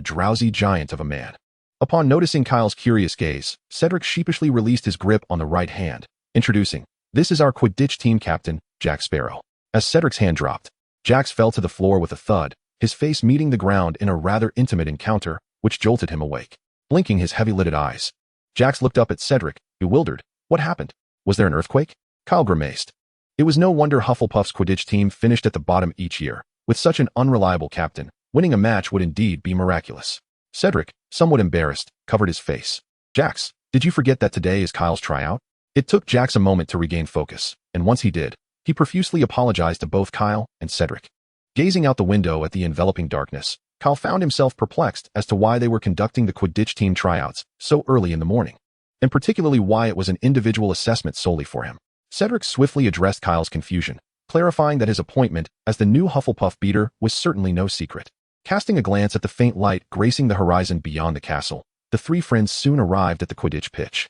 drowsy giant of a man. Upon noticing Kyle's curious gaze, Cedric sheepishly released his grip on the right hand, introducing, "This is our Quidditch team captain, Jack Sparrow." As Cedric's hand dropped, Jax fell to the floor with a thud, his face meeting the ground in a rather intimate encounter, which jolted him awake. Blinking his heavy-lidded eyes, Jax looked up at Cedric, bewildered. What happened? Was there an earthquake? Kyle grimaced. It was no wonder Hufflepuff's Quidditch team finished at the bottom each year. With such an unreliable captain, winning a match would indeed be miraculous. Cedric, somewhat embarrassed, covered his face. "Jax, did you forget that today is Kyle's tryout?" It took Jax a moment to regain focus, and once he did, he profusely apologized to both Kyle and Cedric. Gazing out the window at the enveloping darkness, Kyle found himself perplexed as to why they were conducting the Quidditch team tryouts so early in the morning, and particularly why it was an individual assessment solely for him. Cedric swiftly addressed Kyle's confusion, clarifying that his appointment as the new Hufflepuff beater was certainly no secret. Casting a glance at the faint light gracing the horizon beyond the castle, the three friends soon arrived at the Quidditch pitch.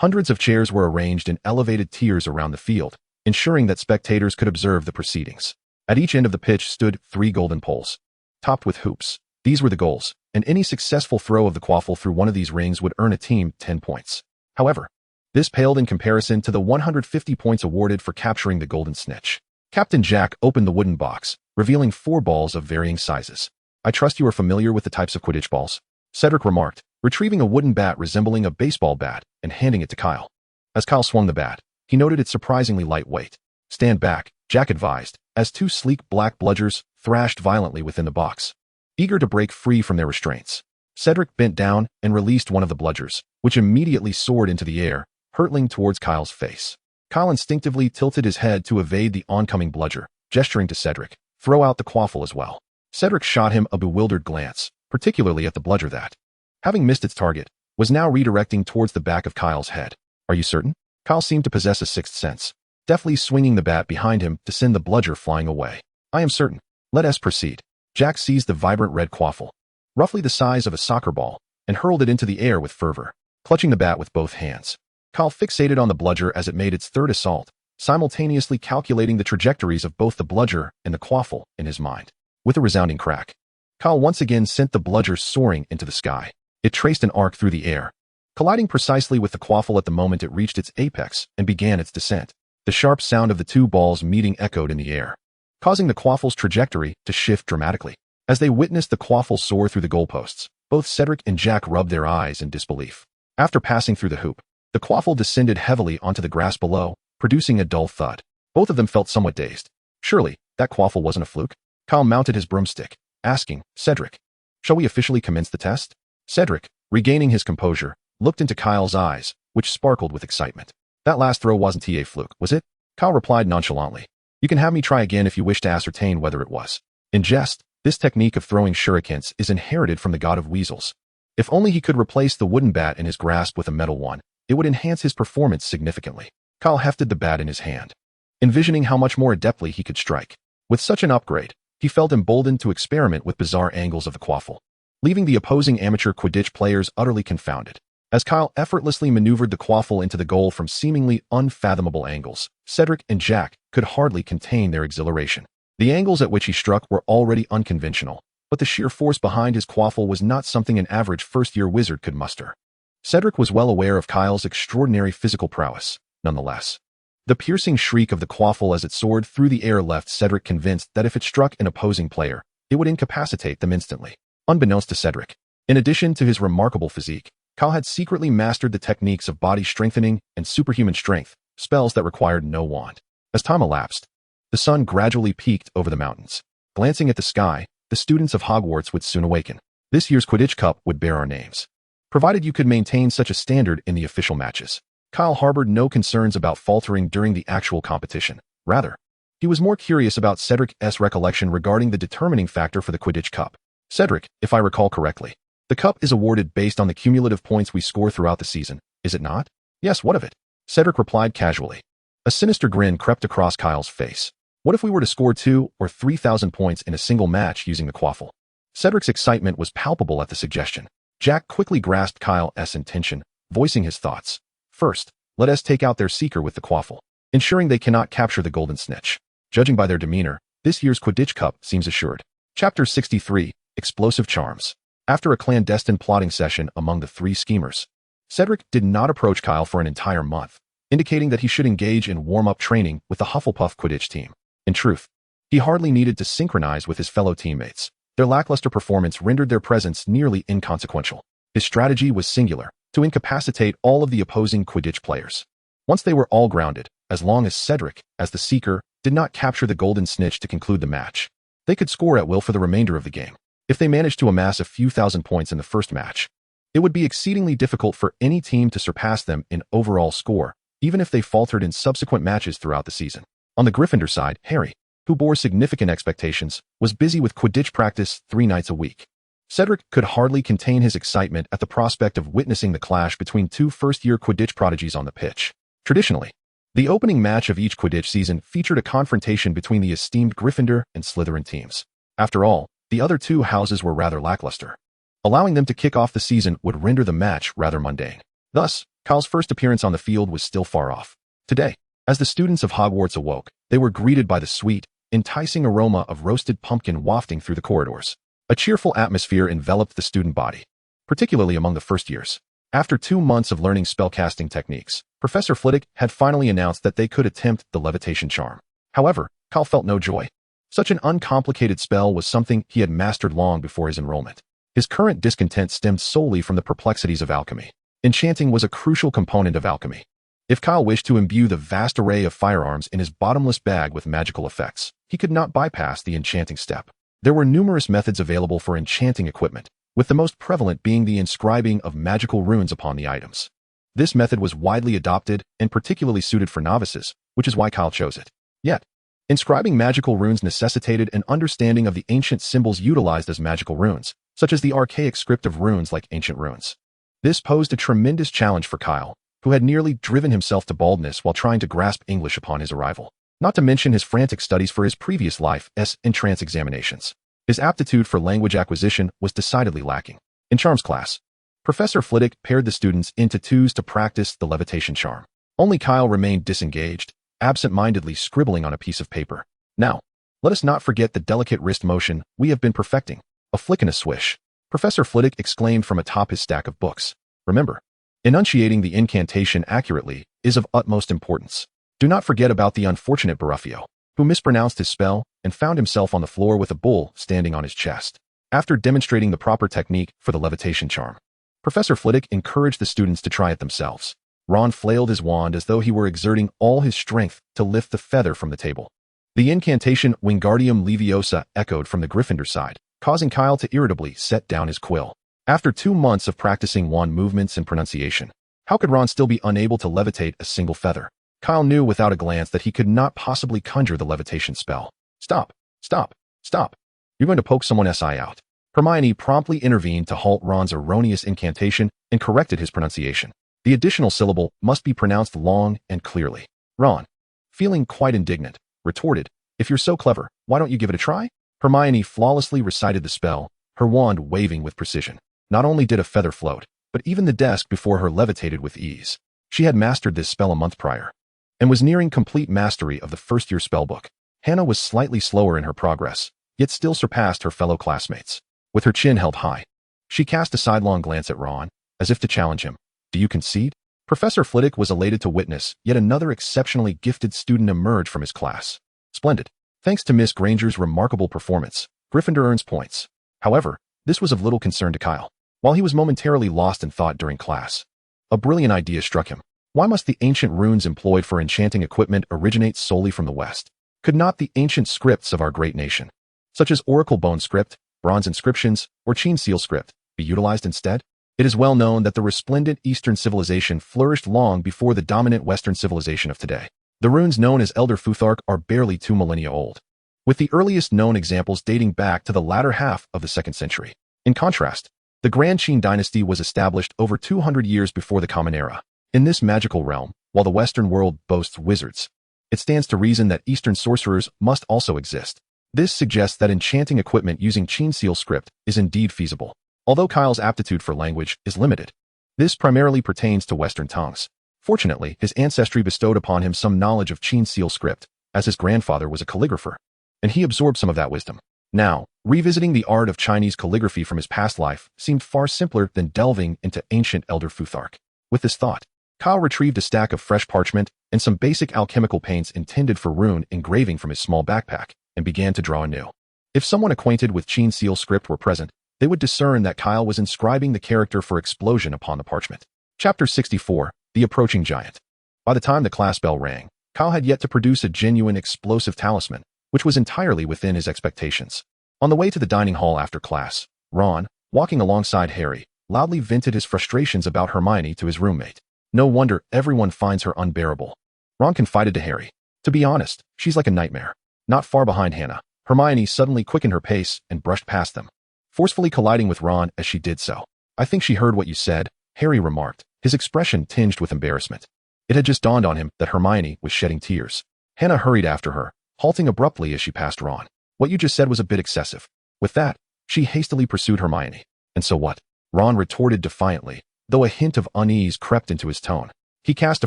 Hundreds of chairs were arranged in elevated tiers around the field, ensuring that spectators could observe the proceedings. At each end of the pitch stood 3 golden poles, topped with hoops. These were the goals, and any successful throw of the quaffle through one of these rings would earn a team 10 points. However, this paled in comparison to the 150 points awarded for capturing the golden snitch. Captain Jack opened the wooden box, revealing 4 balls of varying sizes. "I trust you are familiar with the types of Quidditch balls," Cedric remarked, retrieving a wooden bat resembling a baseball bat and handing it to Kyle. As Kyle swung the bat, he noted its surprisingly light weight. "Stand back," Jack advised, as two sleek black bludgers thrashed violently within the box, eager to break free from their restraints. Cedric bent down and released one of the bludgers, which immediately soared into the air, hurtling towards Kyle's face. Kyle instinctively tilted his head to evade the oncoming bludger, gesturing to Cedric, "Throw out the quaffle as well." Cedric shot him a bewildered glance, particularly at the bludger that, having missed its target, was now redirecting towards the back of Kyle's head. "Are you certain?" Kyle seemed to possess a sixth sense, deftly swinging the bat behind him to send the bludger flying away. "I am certain. Let us proceed." Jack seized the vibrant red quaffle, roughly the size of a soccer ball, and hurled it into the air with fervor, clutching the bat with both hands. Kyle fixated on the bludger as it made its third assault, simultaneously calculating the trajectories of both the bludger and the quaffle in his mind. With a resounding crack, Kyle once again sent the bludger soaring into the sky. It traced an arc through the air, colliding precisely with the quaffle at the moment it reached its apex and began its descent. The sharp sound of the two balls meeting echoed in the air, causing the quaffle's trajectory to shift dramatically. As they witnessed the quaffle soar through the goalposts, both Cedric and Jack rubbed their eyes in disbelief. After passing through the hoop, the quaffle descended heavily onto the grass below, producing a dull thud. Both of them felt somewhat dazed. Surely, that quaffle wasn't a fluke? Kyle mounted his broomstick, asking, "Cedric, shall we officially commence the test?" Cedric, regaining his composure, looked into Kyle's eyes, which sparkled with excitement. "That last throw wasn't a fluke, was it?" Kyle replied nonchalantly. "You can have me try again if you wish to ascertain whether it was." In jest, this technique of throwing shurikens is inherited from the god of weasels. If only he could replace the wooden bat in his grasp with a metal one, it would enhance his performance significantly. Kyle hefted the bat in his hand, envisioning how much more adeptly he could strike. With such an upgrade, he felt emboldened to experiment with bizarre angles of the quaffle, leaving the opposing amateur Quidditch players utterly confounded. As Kyle effortlessly maneuvered the quaffle into the goal from seemingly unfathomable angles, Cedric and Jack could hardly contain their exhilaration. The angles at which he struck were already unconventional, but the sheer force behind his quaffle was not something an average first-year wizard could muster. Cedric was well aware of Kyle's extraordinary physical prowess, nonetheless. The piercing shriek of the quaffle as it soared through the air left Cedric convinced that if it struck an opposing player, it would incapacitate them instantly. Unbeknownst to Cedric, in addition to his remarkable physique, Kyle had secretly mastered the techniques of body strengthening and superhuman strength, spells that required no wand. As time elapsed, the sun gradually peaked over the mountains. Glancing at the sky, the students of Hogwarts would soon awaken. This year's Quidditch Cup would bear our names, provided you could maintain such a standard in the official matches. Kyle harbored no concerns about faltering during the actual competition. Rather, he was more curious about Cedric's recollection regarding the determining factor for the Quidditch Cup. "Cedric, if I recall correctly, the cup is awarded based on the cumulative points we score throughout the season, is it not?" "Yes, what of it?" Cedric replied casually. A sinister grin crept across Kyle's face. "What if we were to score 2,000 or 3,000 points in a single match using the quaffle?" Cedric's excitement was palpable at the suggestion. Jack quickly grasped Kyle's intention, voicing his thoughts. "First, let us take out their seeker with the quaffle, ensuring they cannot capture the golden snitch. Judging by their demeanor, this year's Quidditch Cup seems assured." Chapter 63, Explosive Charms. After a clandestine plotting session among the three schemers, Cedric did not approach Kyle for an entire month, indicating that he should engage in warm-up training with the Hufflepuff Quidditch team. In truth, he hardly needed to synchronize with his fellow teammates. Their lackluster performance rendered their presence nearly inconsequential. His strategy was singular, to incapacitate all of the opposing Quidditch players. Once they were all grounded, as long as Cedric, as the Seeker, did not capture the golden snitch to conclude the match, they could score at will for the remainder of the game. If they managed to amass a few thousand points in the first match, it would be exceedingly difficult for any team to surpass them in overall score, even if they faltered in subsequent matches throughout the season. On the Gryffindor side, Harry, who bore significant expectations, was busy with Quidditch practice 3 nights a week. Cedric could hardly contain his excitement at the prospect of witnessing the clash between two first-year Quidditch prodigies on the pitch. Traditionally, the opening match of each Quidditch season featured a confrontation between the esteemed Gryffindor and Slytherin teams. After all, the other two houses were rather lackluster. Allowing them to kick off the season would render the match rather mundane. Thus, Kyle's first appearance on the field was still far off. Today, as the students of Hogwarts awoke, they were greeted by the sweet, enticing aroma of roasted pumpkin wafting through the corridors. A cheerful atmosphere enveloped the student body, particularly among the first years. After 2 months of learning spellcasting techniques, Professor Flitwick had finally announced that they could attempt the levitation charm. However, Kyle felt no joy. Such an uncomplicated spell was something he had mastered long before his enrollment. His current discontent stemmed solely from the perplexities of alchemy. Enchanting was a crucial component of alchemy. If Kyle wished to imbue the vast array of firearms in his bottomless bag with magical effects, he could not bypass the enchanting step. There were numerous methods available for enchanting equipment, with the most prevalent being the inscribing of magical runes upon the items. This method was widely adopted and particularly suited for novices, which is why Kyle chose it. Yet, inscribing magical runes necessitated an understanding of the ancient symbols utilized as magical runes, such as the archaic script of runes like ancient runes. This posed a tremendous challenge for Kyle, who had nearly driven himself to baldness while trying to grasp English upon his arrival, not to mention his frantic studies for his previous life's entrance examinations. His aptitude for language acquisition was decidedly lacking. In charms class, Professor Flitwick paired the students into twos to practice the levitation charm. Only Kyle remained disengaged, absent-mindedly scribbling on a piece of paper. Now, let us not forget the delicate wrist motion we have been perfecting. A flick and a swish. Professor Flitwick exclaimed from atop his stack of books. Remember, enunciating the incantation accurately is of utmost importance. Do not forget about the unfortunate Baruffio, who mispronounced his spell and found himself on the floor with a bull standing on his chest. After demonstrating the proper technique for the levitation charm, Professor Flitwick encouraged the students to try it themselves. Ron flailed his wand as though he were exerting all his strength to lift the feather from the table. The incantation Wingardium Leviosa echoed from the Gryffindor side, causing Kyle to irritably set down his quill. After 2 months of practicing wand movements and pronunciation, how could Ron still be unable to levitate a single feather? Kyle knew without a glance that he could not possibly conjure the levitation spell. Stop! Stop! Stop! You're going to poke someone's eye out. Hermione promptly intervened to halt Ron's erroneous incantation and corrected his pronunciation. The additional syllable must be pronounced long and clearly. Ron, feeling quite indignant, retorted, "If you're so clever, why don't you give it a try?" Hermione flawlessly recited the spell, her wand waving with precision. Not only did a feather float, but even the desk before her levitated with ease. She had mastered this spell a month prior, and was nearing complete mastery of the first-year spellbook. Hannah was slightly slower in her progress, yet still surpassed her fellow classmates. With her chin held high, she cast a sidelong glance at Ron, as if to challenge him. "Do you concede?" Professor Flitwick was elated to witness yet another exceptionally gifted student emerge from his class. Splendid. Thanks to Miss Granger's remarkable performance, Gryffindor earns points. However, this was of little concern to Kyle. While he was momentarily lost in thought during class, a brilliant idea struck him. Why must the ancient runes employed for enchanting equipment originate solely from the West? Could not the ancient scripts of our great nation, such as Oracle Bone script, bronze inscriptions, or Cheen seal script, be utilized instead? It is well known that the resplendent Eastern civilization flourished long before the dominant Western civilization of today. The runes known as Elder Futhark are barely 2 millennia old, with the earliest known examples dating back to the latter half of the 2nd century. In contrast, the Grand Cheen dynasty was established over 200 years before the Common Era. In this magical realm, while the Western world boasts wizards, it stands to reason that Eastern sorcerers must also exist. This suggests that enchanting equipment using Cheen seal script is indeed feasible. Although Kyle's aptitude for language is limited, this primarily pertains to Western tongues. Fortunately, his ancestry bestowed upon him some knowledge of Cheen seal script, as his grandfather was a calligrapher, and he absorbed some of that wisdom. Now, revisiting the art of Chinese calligraphy from his past life seemed far simpler than delving into ancient Elder Futhark. With this thought, Kyle retrieved a stack of fresh parchment and some basic alchemical paints intended for rune engraving from his small backpack, and began to draw anew. If someone acquainted with Cheen seal script were present, they would discern that Kyle was inscribing the character for explosion upon the parchment. Chapter 64, The Approaching Giant. By the time the class bell rang, Kyle had yet to produce a genuine explosive talisman, which was entirely within his expectations. On the way to the dining hall after class, Ron, walking alongside Harry, loudly vented his frustrations about Hermione to his roommate. No wonder everyone finds her unbearable. Ron confided to Harry. To be honest, she's like a nightmare. Not far behind Hannah, Hermione suddenly quickened her pace and brushed past them, forcefully colliding with Ron as she did so. "I think she heard what you said," Harry remarked, his expression tinged with embarrassment. It had just dawned on him that Hermione was shedding tears. Hannah hurried after her, halting abruptly as she passed Ron. "What you just said was a bit excessive." With that, she hastily pursued Hermione. "And so what?" Ron retorted defiantly, though a hint of unease crept into his tone. He cast a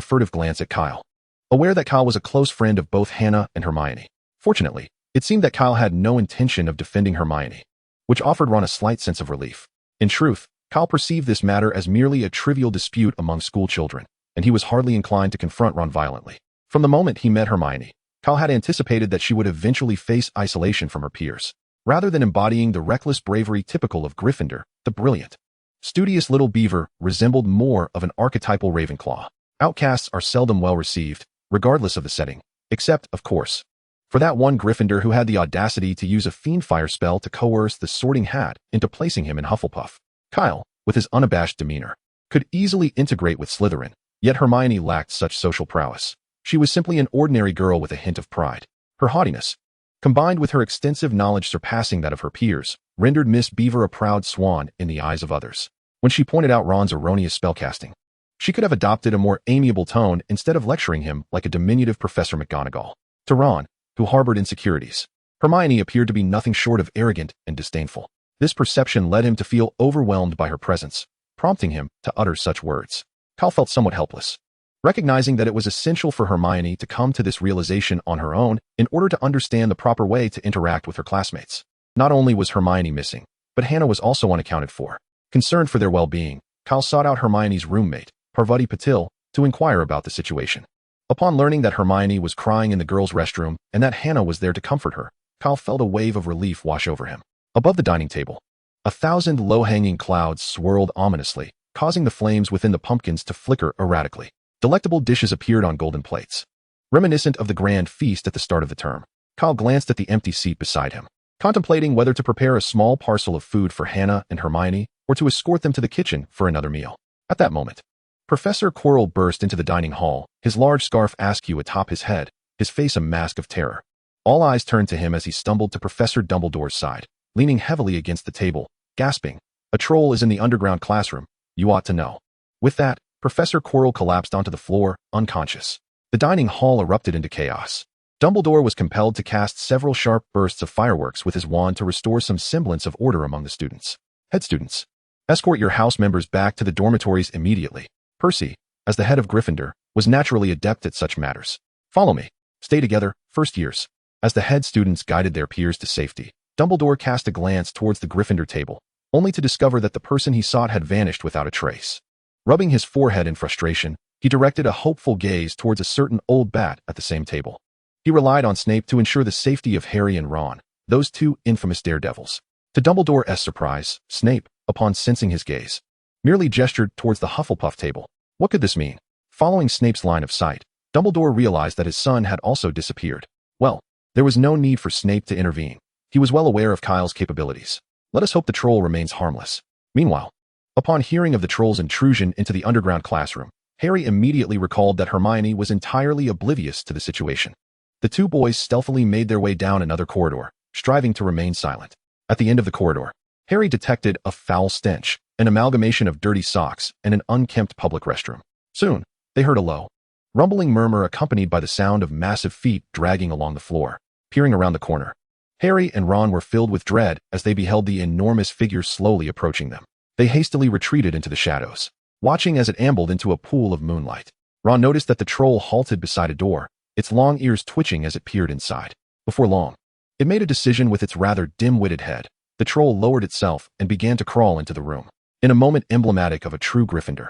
furtive glance at Kyle, aware that Kyle was a close friend of both Hannah and Hermione. Fortunately, it seemed that Kyle had no intention of defending Hermione, which offered Ron a slight sense of relief. In truth, Kyle perceived this matter as merely a trivial dispute among school children, and he was hardly inclined to confront Ron violently. From the moment he met Hermione, Kyle had anticipated that she would eventually face isolation from her peers. Rather than embodying the reckless bravery typical of Gryffindor, the brilliant, studious little beaver resembled more of an archetypal Ravenclaw. Outcasts are seldom well received, regardless of the setting, except, of course, for that one Gryffindor who had the audacity to use a fiendfire spell to coerce the Sorting Hat into placing him in Hufflepuff. Kyle, with his unabashed demeanor, could easily integrate with Slytherin, yet Hermione lacked such social prowess. She was simply an ordinary girl with a hint of pride. Her haughtiness, combined with her extensive knowledge surpassing that of her peers, rendered Miss Beaver a proud swan in the eyes of others. When she pointed out Ron's erroneous spellcasting, she could have adopted a more amiable tone instead of lecturing him like a diminutive Professor McGonagall. To Ron, who harbored insecurities, Hermione appeared to be nothing short of arrogant and disdainful. This perception led him to feel overwhelmed by her presence, prompting him to utter such words. Kyle felt somewhat helpless, recognizing that it was essential for Hermione to come to this realization on her own in order to understand the proper way to interact with her classmates. Not only was Hermione missing, but Hannah was also unaccounted for. Concerned for their well-being, Kyle sought out Hermione's roommate, Parvati Patil, to inquire about the situation. Upon learning that Hermione was crying in the girls' restroom and that Hannah was there to comfort her, Kyle felt a wave of relief wash over him. Above the dining table, 1,000 low-hanging clouds swirled ominously, causing the flames within the pumpkins to flicker erratically. Delectable dishes appeared on golden plates, reminiscent of the grand feast at the start of the term. Kyle glanced at the empty seat beside him, contemplating whether to prepare a small parcel of food for Hannah and Hermione or to escort them to the kitchen for another meal. At that moment, Professor Quirrell burst into the dining hall, his large scarf askew atop his head, his face a mask of terror. All eyes turned to him as he stumbled to Professor Dumbledore's side, leaning heavily against the table, gasping, "A troll is in the underground classroom. You ought to know." With that, Professor Quirrell collapsed onto the floor, unconscious. The dining hall erupted into chaos. Dumbledore was compelled to cast several sharp bursts of fireworks with his wand to restore some semblance of order among the students. "Head students, escort your house members back to the dormitories immediately." Percy, as the head of Gryffindor, was naturally adept at such matters. "Follow me. Stay together, first years." As the head students guided their peers to safety, Dumbledore cast a glance towards the Gryffindor table, only to discover that the person he sought had vanished without a trace. Rubbing his forehead in frustration, he directed a hopeful gaze towards a certain old bat at the same table. He relied on Snape to ensure the safety of Harry and Ron, those two infamous daredevils. To Dumbledore's surprise, Snape, upon sensing his gaze, merely gestured towards the Hufflepuff table. What could this mean? Following Snape's line of sight, Dumbledore realized that his son had also disappeared. Well, there was no need for Snape to intervene. He was well aware of Kyle's capabilities. Let us hope the troll remains harmless. Meanwhile, upon hearing of the troll's intrusion into the underground classroom, Harry immediately recalled that Hermione was entirely oblivious to the situation. The two boys stealthily made their way down another corridor, striving to remain silent. At the end of the corridor, Harry detected a foul stench, an amalgamation of dirty socks and an unkempt public restroom. Soon, they heard a low, rumbling murmur accompanied by the sound of massive feet dragging along the floor. Peering around the corner, Harry and Ron were filled with dread as they beheld the enormous figure slowly approaching them. They hastily retreated into the shadows, watching as it ambled into a pool of moonlight. Ron noticed that the troll halted beside a door, its long ears twitching as it peered inside. Before long, it made a decision with its rather dim-witted head. The troll lowered itself and began to crawl into the room. In a moment emblematic of a true Gryffindor,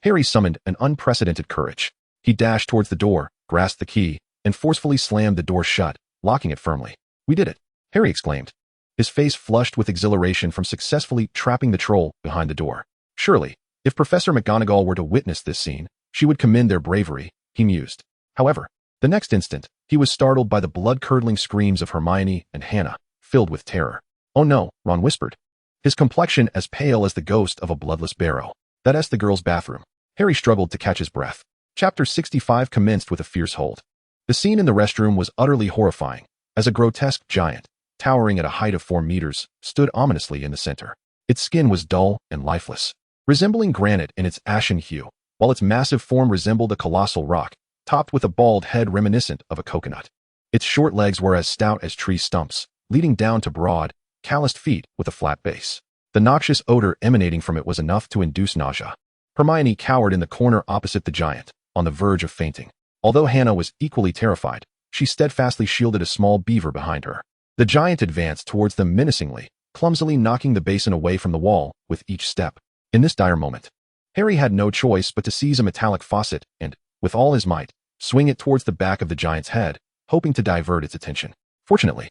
Harry summoned an unprecedented courage. He dashed towards the door, grasped the key, and forcefully slammed the door shut, locking it firmly. "We did it!" Harry exclaimed, his face flushed with exhilaration from successfully trapping the troll behind the door. Surely, if Professor McGonagall were to witness this scene, she would commend their bravery, he mused. However, the next instant, he was startled by the blood-curdling screams of Hermione and Hannah, filled with terror. "Oh no," Ron whispered, his complexion as pale as the ghost of a bloodless barrow. "That's the girls' bathroom." Harry struggled to catch his breath. Chapter 65 commenced with a fierce hold. The scene in the restroom was utterly horrifying, as a grotesque giant, towering at a height of 4 meters, stood ominously in the center. Its skin was dull and lifeless, resembling granite in its ashen hue, while its massive form resembled a colossal rock, topped with a bald head reminiscent of a coconut. Its short legs were as stout as tree stumps, leading down to broad, calloused feet with a flat base. The noxious odor emanating from it was enough to induce nausea. Hermione cowered in the corner opposite the giant, on the verge of fainting. Although Hannah was equally terrified, she steadfastly shielded a small beaver behind her. The giant advanced towards them menacingly, clumsily knocking the basin away from the wall with each step. In this dire moment, Harry had no choice but to seize a metallic faucet and, with all his might, swing it towards the back of the giant's head, hoping to divert its attention. Fortunately,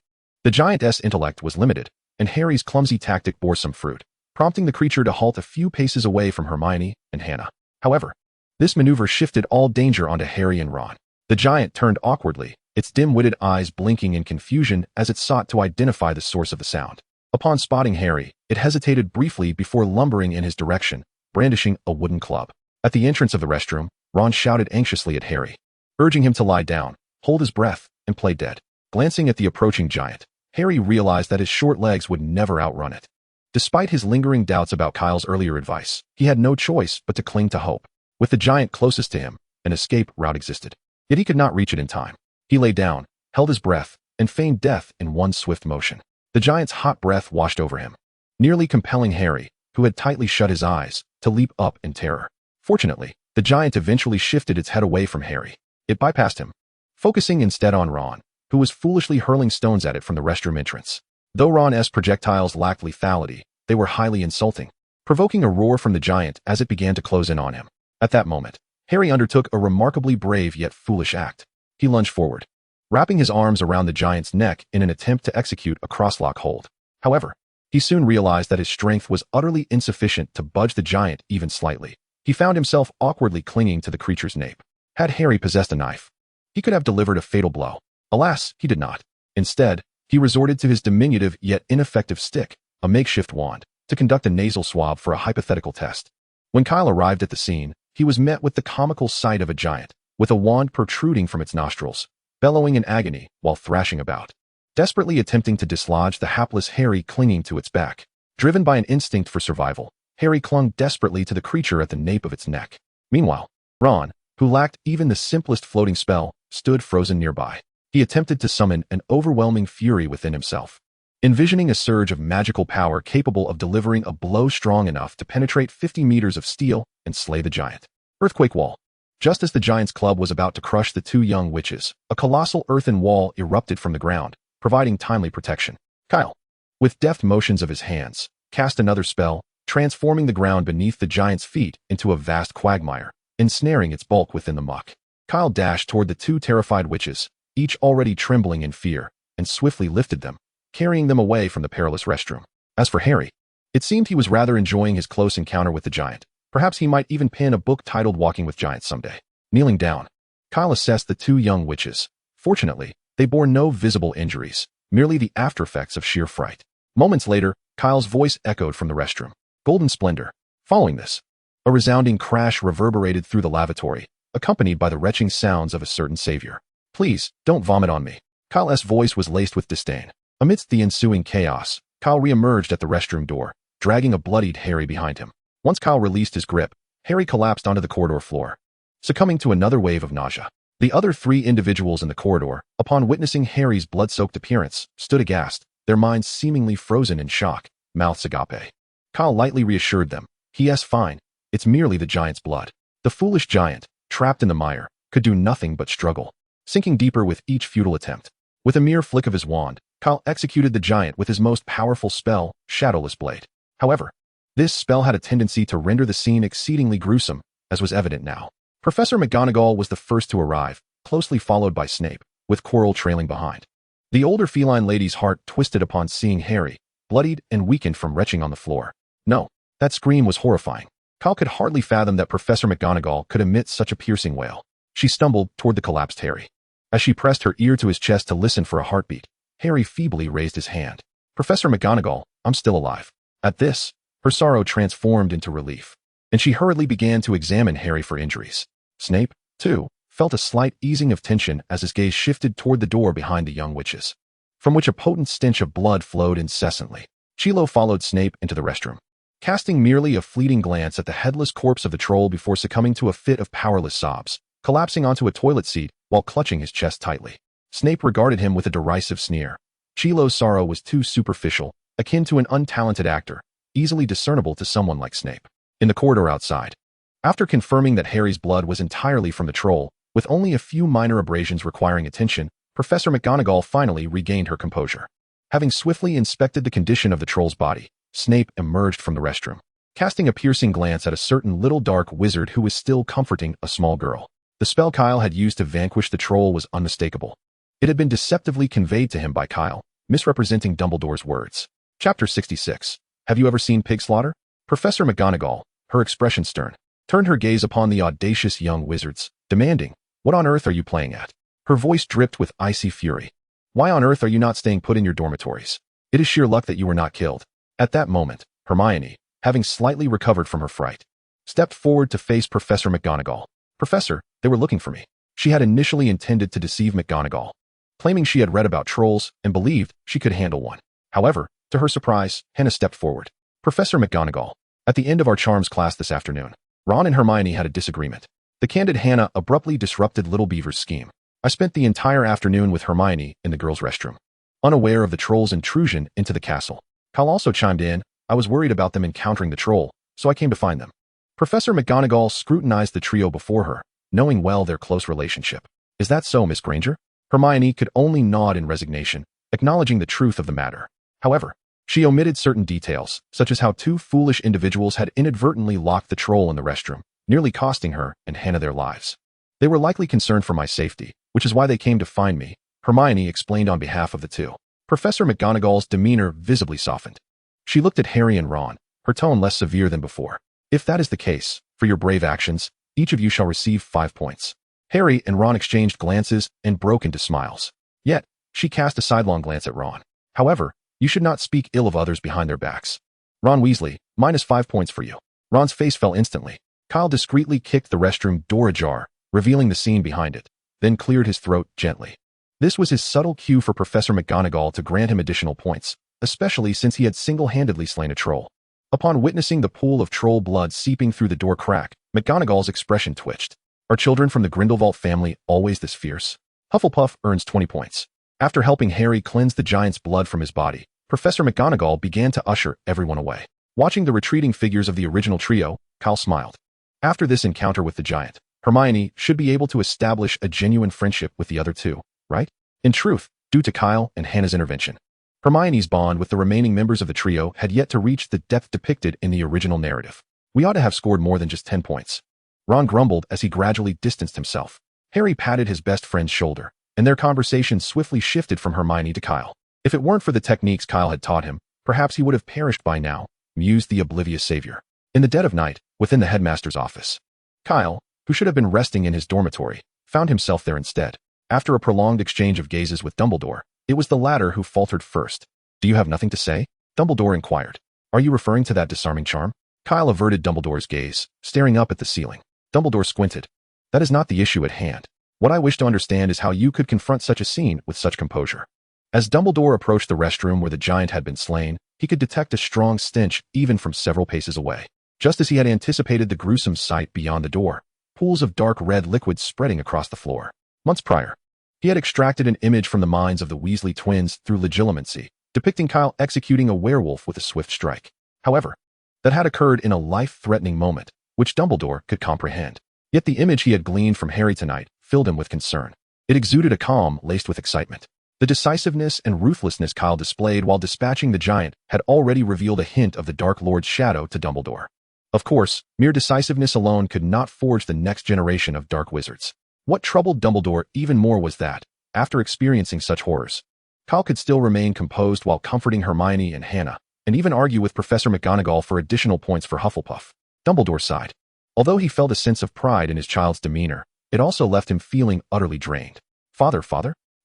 The giant's intellect was limited, and Harry's clumsy tactic bore some fruit, prompting the creature to halt a few paces away from Hermione and Hannah. However, this maneuver shifted all danger onto Harry and Ron. The giant turned awkwardly, its dim-witted eyes blinking in confusion as it sought to identify the source of the sound. Upon spotting Harry, it hesitated briefly before lumbering in his direction, brandishing a wooden club. At the entrance of the restroom, Ron shouted anxiously at Harry, urging him to lie down, hold his breath, and play dead. Glancing at the approaching giant, Harry realized that his short legs would never outrun it. Despite his lingering doubts about Kyle's earlier advice, he had no choice but to cling to hope. With the giant closest to him, an escape route existed. Yet he could not reach it in time. He lay down, held his breath, and feigned death in one swift motion. The giant's hot breath washed over him, nearly compelling Harry, who had tightly shut his eyes, to leap up in terror. Fortunately, the giant eventually shifted its head away from Harry. It bypassed him, focusing instead on Ron, who was foolishly hurling stones at it from the restroom entrance. Though Ron's projectiles lacked lethality, they were highly insulting, provoking a roar from the giant as it began to close in on him. At that moment, Harry undertook a remarkably brave yet foolish act. He lunged forward, wrapping his arms around the giant's neck in an attempt to execute a crosslock hold. However, he soon realized that his strength was utterly insufficient to budge the giant even slightly. He found himself awkwardly clinging to the creature's nape. Had Harry possessed a knife, he could have delivered a fatal blow. Alas, he did not. Instead, he resorted to his diminutive yet ineffective stick, a makeshift wand, to conduct a nasal swab for a hypothetical test. When Kyle arrived at the scene, he was met with the comical sight of a giant, with a wand protruding from its nostrils, bellowing in agony while thrashing about, desperately attempting to dislodge the hapless Harry clinging to its back. Driven by an instinct for survival, Harry clung desperately to the creature at the nape of its neck. Meanwhile, Ron, who lacked even the simplest floating spell, stood frozen nearby. He attempted to summon an overwhelming fury within himself, envisioning a surge of magical power capable of delivering a blow strong enough to penetrate 50 meters of steel and slay the giant. Earthquake wall. Just as the giant's club was about to crush the two young witches, a colossal earthen wall erupted from the ground, providing timely protection. Kyle, with deft motions of his hands, cast another spell, transforming the ground beneath the giant's feet into a vast quagmire, ensnaring its bulk within the muck. Kyle dashed toward the two terrified witches, each already trembling in fear, and swiftly lifted them, carrying them away from the perilous restroom. As for Harry, it seemed he was rather enjoying his close encounter with the giant. Perhaps he might even pen a book titled Walking with Giants someday. Kneeling down, Kyle assessed the two young witches. Fortunately, they bore no visible injuries, merely the aftereffects of sheer fright. Moments later, Kyle's voice echoed from the restroom. Golden splendor. Following this, a resounding crash reverberated through the lavatory, accompanied by the retching sounds of a certain savior. Please, don't vomit on me. Kyle's voice was laced with disdain. Amidst the ensuing chaos, Kyle re-emerged at the restroom door, dragging a bloodied Harry behind him. Once Kyle released his grip, Harry collapsed onto the corridor floor, succumbing to another wave of nausea. The other three individuals in the corridor, upon witnessing Harry's blood-soaked appearance, stood aghast, their minds seemingly frozen in shock, mouths agape. Kyle lightly reassured them. He,'s fine. It's merely the giant's blood. The foolish giant, trapped in the mire, could do nothing but struggle, sinking deeper with each futile attempt. With a mere flick of his wand, Kyle executed the giant with his most powerful spell, Shadowless Blade. However, this spell had a tendency to render the scene exceedingly gruesome, as was evident now. Professor McGonagall was the first to arrive, closely followed by Snape, with Quirrell trailing behind. The older feline lady's heart twisted upon seeing Harry, bloodied and weakened from retching on the floor. No, that scream was horrifying. Kyle could hardly fathom that Professor McGonagall could emit such a piercing wail. She stumbled toward the collapsed Harry. As she pressed her ear to his chest to listen for a heartbeat, Harry feebly raised his hand. Professor McGonagall, I'm still alive. At this, her sorrow transformed into relief, and she hurriedly began to examine Harry for injuries. Snape, too, felt a slight easing of tension as his gaze shifted toward the door behind the young witches, from which a potent stench of blood flowed incessantly. Chilo followed Snape into the restroom, casting merely a fleeting glance at the headless corpse of the troll before succumbing to a fit of powerless sobs, collapsing onto a toilet seat while clutching his chest tightly. Snape regarded him with a derisive sneer. Chilo's sorrow was too superficial, akin to an untalented actor, easily discernible to someone like Snape. In the corridor outside, after confirming that Harry's blood was entirely from the troll, with only a few minor abrasions requiring attention, Professor McGonagall finally regained her composure. Having swiftly inspected the condition of the troll's body, Snape emerged from the restroom, casting a piercing glance at a certain little dark wizard who was still comforting a small girl. The spell Kyle had used to vanquish the troll was unmistakable. It had been deceptively conveyed to him by Kyle, misrepresenting Dumbledore's words. Chapter 66. Have you ever seen pig slaughter? Professor McGonagall, her expression stern, turned her gaze upon the audacious young wizards, demanding, "What on earth are you playing at?" Her voice dripped with icy fury. "Why on earth are you not staying put in your dormitories? It is sheer luck that you were not killed." At that moment, Hermione, having slightly recovered from her fright, stepped forward to face Professor McGonagall. "Professor, they were looking for me." She had initially intended to deceive McGonagall, claiming she had read about trolls and believed she could handle one. However, to her surprise, Hannah stepped forward. "Professor McGonagall, at the end of our charms class this afternoon, Ron and Hermione had a disagreement." The candid Hannah abruptly disrupted Little Beaver's scheme. "I spent the entire afternoon with Hermione in the girls' restroom, unaware of the troll's intrusion into the castle." Kyle also chimed in, "I was worried about them encountering the troll, so I came to find them." Professor McGonagall scrutinized the trio before her, knowing well their close relationship. "Is that so, Miss Granger?" Hermione could only nod in resignation, acknowledging the truth of the matter. However, she omitted certain details, such as how two foolish individuals had inadvertently locked the troll in the restroom, nearly costing her and Hannah their lives. "They were likely concerned for my safety, which is why they came to find me," Hermione explained on behalf of the two. Professor McGonagall's demeanor visibly softened. She looked at Harry and Ron, her tone less severe than before. "If that is the case, for your brave actions, each of you shall receive 5 points." Harry and Ron exchanged glances and broke into smiles. Yet, she cast a sidelong glance at Ron. "However, you should not speak ill of others behind their backs." "Ron Weasley, -5 points for you." Ron's face fell instantly. Kyle discreetly kicked the restroom door ajar, revealing the scene behind it, then cleared his throat gently. This was his subtle cue for Professor McGonagall to grant him additional points, especially since he had single-handedly slain a troll. Upon witnessing the pool of troll blood seeping through the door crack, McGonagall's expression twitched. "Are children from the Grindelwald family always this fierce?" Hufflepuff earns 20 points. After helping Harry cleanse the giant's blood from his body, Professor McGonagall began to usher everyone away. Watching the retreating figures of the original trio, Kyle smiled. After this encounter with the giant, Hermione should be able to establish a genuine friendship with the other two, right? In truth, due to Kyle and Hannah's intervention, Hermione's bond with the remaining members of the trio had yet to reach the depth depicted in the original narrative. "We ought to have scored more than just 10 points. Ron grumbled as he gradually distanced himself. Harry patted his best friend's shoulder, and their conversation swiftly shifted from Hermione to Kyle. If it weren't for the techniques Kyle had taught him, perhaps he would have perished by now, mused the oblivious savior. In the dead of night, within the headmaster's office, Kyle, who should have been resting in his dormitory, found himself there instead. After a prolonged exchange of gazes with Dumbledore, it was the latter who faltered first. "Do you have nothing to say?" Dumbledore inquired. "Are you referring to that disarming charm?" Kyle averted Dumbledore's gaze, staring up at the ceiling. Dumbledore squinted. "That is not the issue at hand. What I wish to understand is how you could confront such a scene with such composure." As Dumbledore approached the restroom where the giant had been slain, he could detect a strong stench even from several paces away. Just as he had anticipated the gruesome sight beyond the door, pools of dark red liquid spreading across the floor. Months prior, he had extracted an image from the minds of the Weasley twins through legilimency, depicting Kyle executing a werewolf with a swift strike. However, that had occurred in a life-threatening moment, which Dumbledore could comprehend. Yet the image he had gleaned from Harry tonight filled him with concern. It exuded a calm laced with excitement. The decisiveness and ruthlessness Kyle displayed while dispatching the giant had already revealed a hint of the Dark Lord's shadow to Dumbledore. Of course, mere decisiveness alone could not forge the next generation of dark wizards. What troubled Dumbledore even more was that, after experiencing such horrors, Kyle could still remain composed while comforting Hermione and Hannah, and even argue with Professor McGonagall for additional points for Hufflepuff. Dumbledore sighed. Although he felt a sense of pride in his child's demeanor, it also left him feeling utterly drained. Father?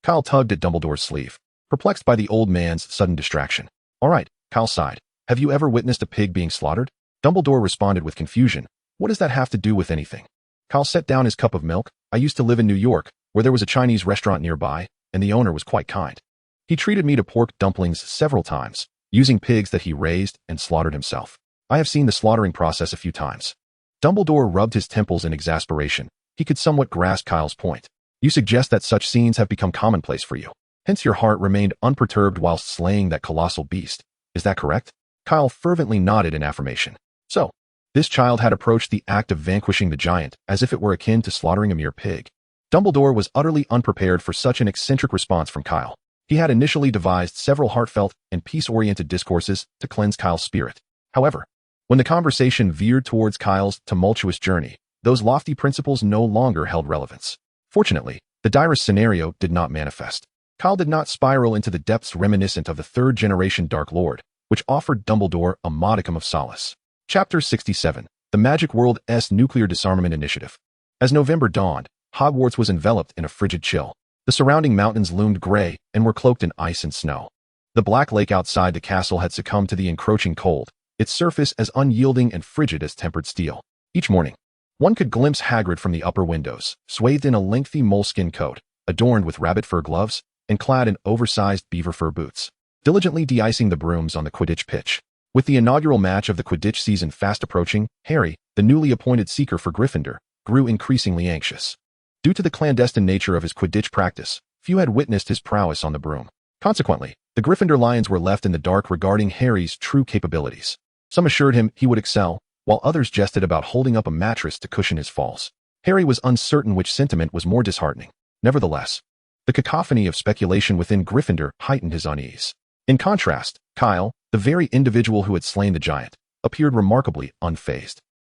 Kyle tugged at Dumbledore's sleeve, perplexed by the old man's sudden distraction. "All right," Kyle sighed. "Have you ever witnessed a pig being slaughtered?" Dumbledore responded with confusion. "What does that have to do with anything?" Kyle set down his cup of milk. "I used to live in New York, where there was a Chinese restaurant nearby, and the owner was quite kind. He treated me to pork dumplings several times, using pigs that he raised and slaughtered himself. I have seen the slaughtering process a few times." Dumbledore rubbed his temples in exasperation. He could somewhat grasp Kyle's point. "You suggest that such scenes have become commonplace for you. Hence your heart remained unperturbed whilst slaying that colossal beast. Is that correct?" Kyle fervently nodded in affirmation. So, this child had approached the act of vanquishing the giant as if it were akin to slaughtering a mere pig. Dumbledore was utterly unprepared for such an eccentric response from Kyle. He had initially devised several heartfelt and peace-oriented discourses to cleanse Kyle's spirit. However, when the conversation veered towards Kyle's tumultuous journey, those lofty principles no longer held relevance. Fortunately, the direst scenario did not manifest. Kyle did not spiral into the depths reminiscent of the third-generation Dark Lord, which offered Dumbledore a modicum of solace. Chapter 67. The Magic World's Nuclear Disarmament Initiative. As November dawned, Hogwarts was enveloped in a frigid chill. The surrounding mountains loomed gray and were cloaked in ice and snow. The black lake outside the castle had succumbed to the encroaching cold, its surface as unyielding and frigid as tempered steel. Each morning, one could glimpse Hagrid from the upper windows, swathed in a lengthy moleskin coat, adorned with rabbit fur gloves, and clad in oversized beaver fur boots, diligently de-icing the brooms on the Quidditch pitch. With the inaugural match of the Quidditch season fast approaching, Harry, the newly appointed seeker for Gryffindor, grew increasingly anxious. Due to the clandestine nature of his Quidditch practice, few had witnessed his prowess on the broom. Consequently, the Gryffindor Lions were left in the dark regarding Harry's true capabilities. Some assured him he would excel, while others jested about holding up a mattress to cushion his falls. Harry was uncertain which sentiment was more disheartening. Nevertheless, the cacophony of speculation within Gryffindor heightened his unease. In contrast, Kyle, the very individual who had slain the giant, appeared remarkably unfazed.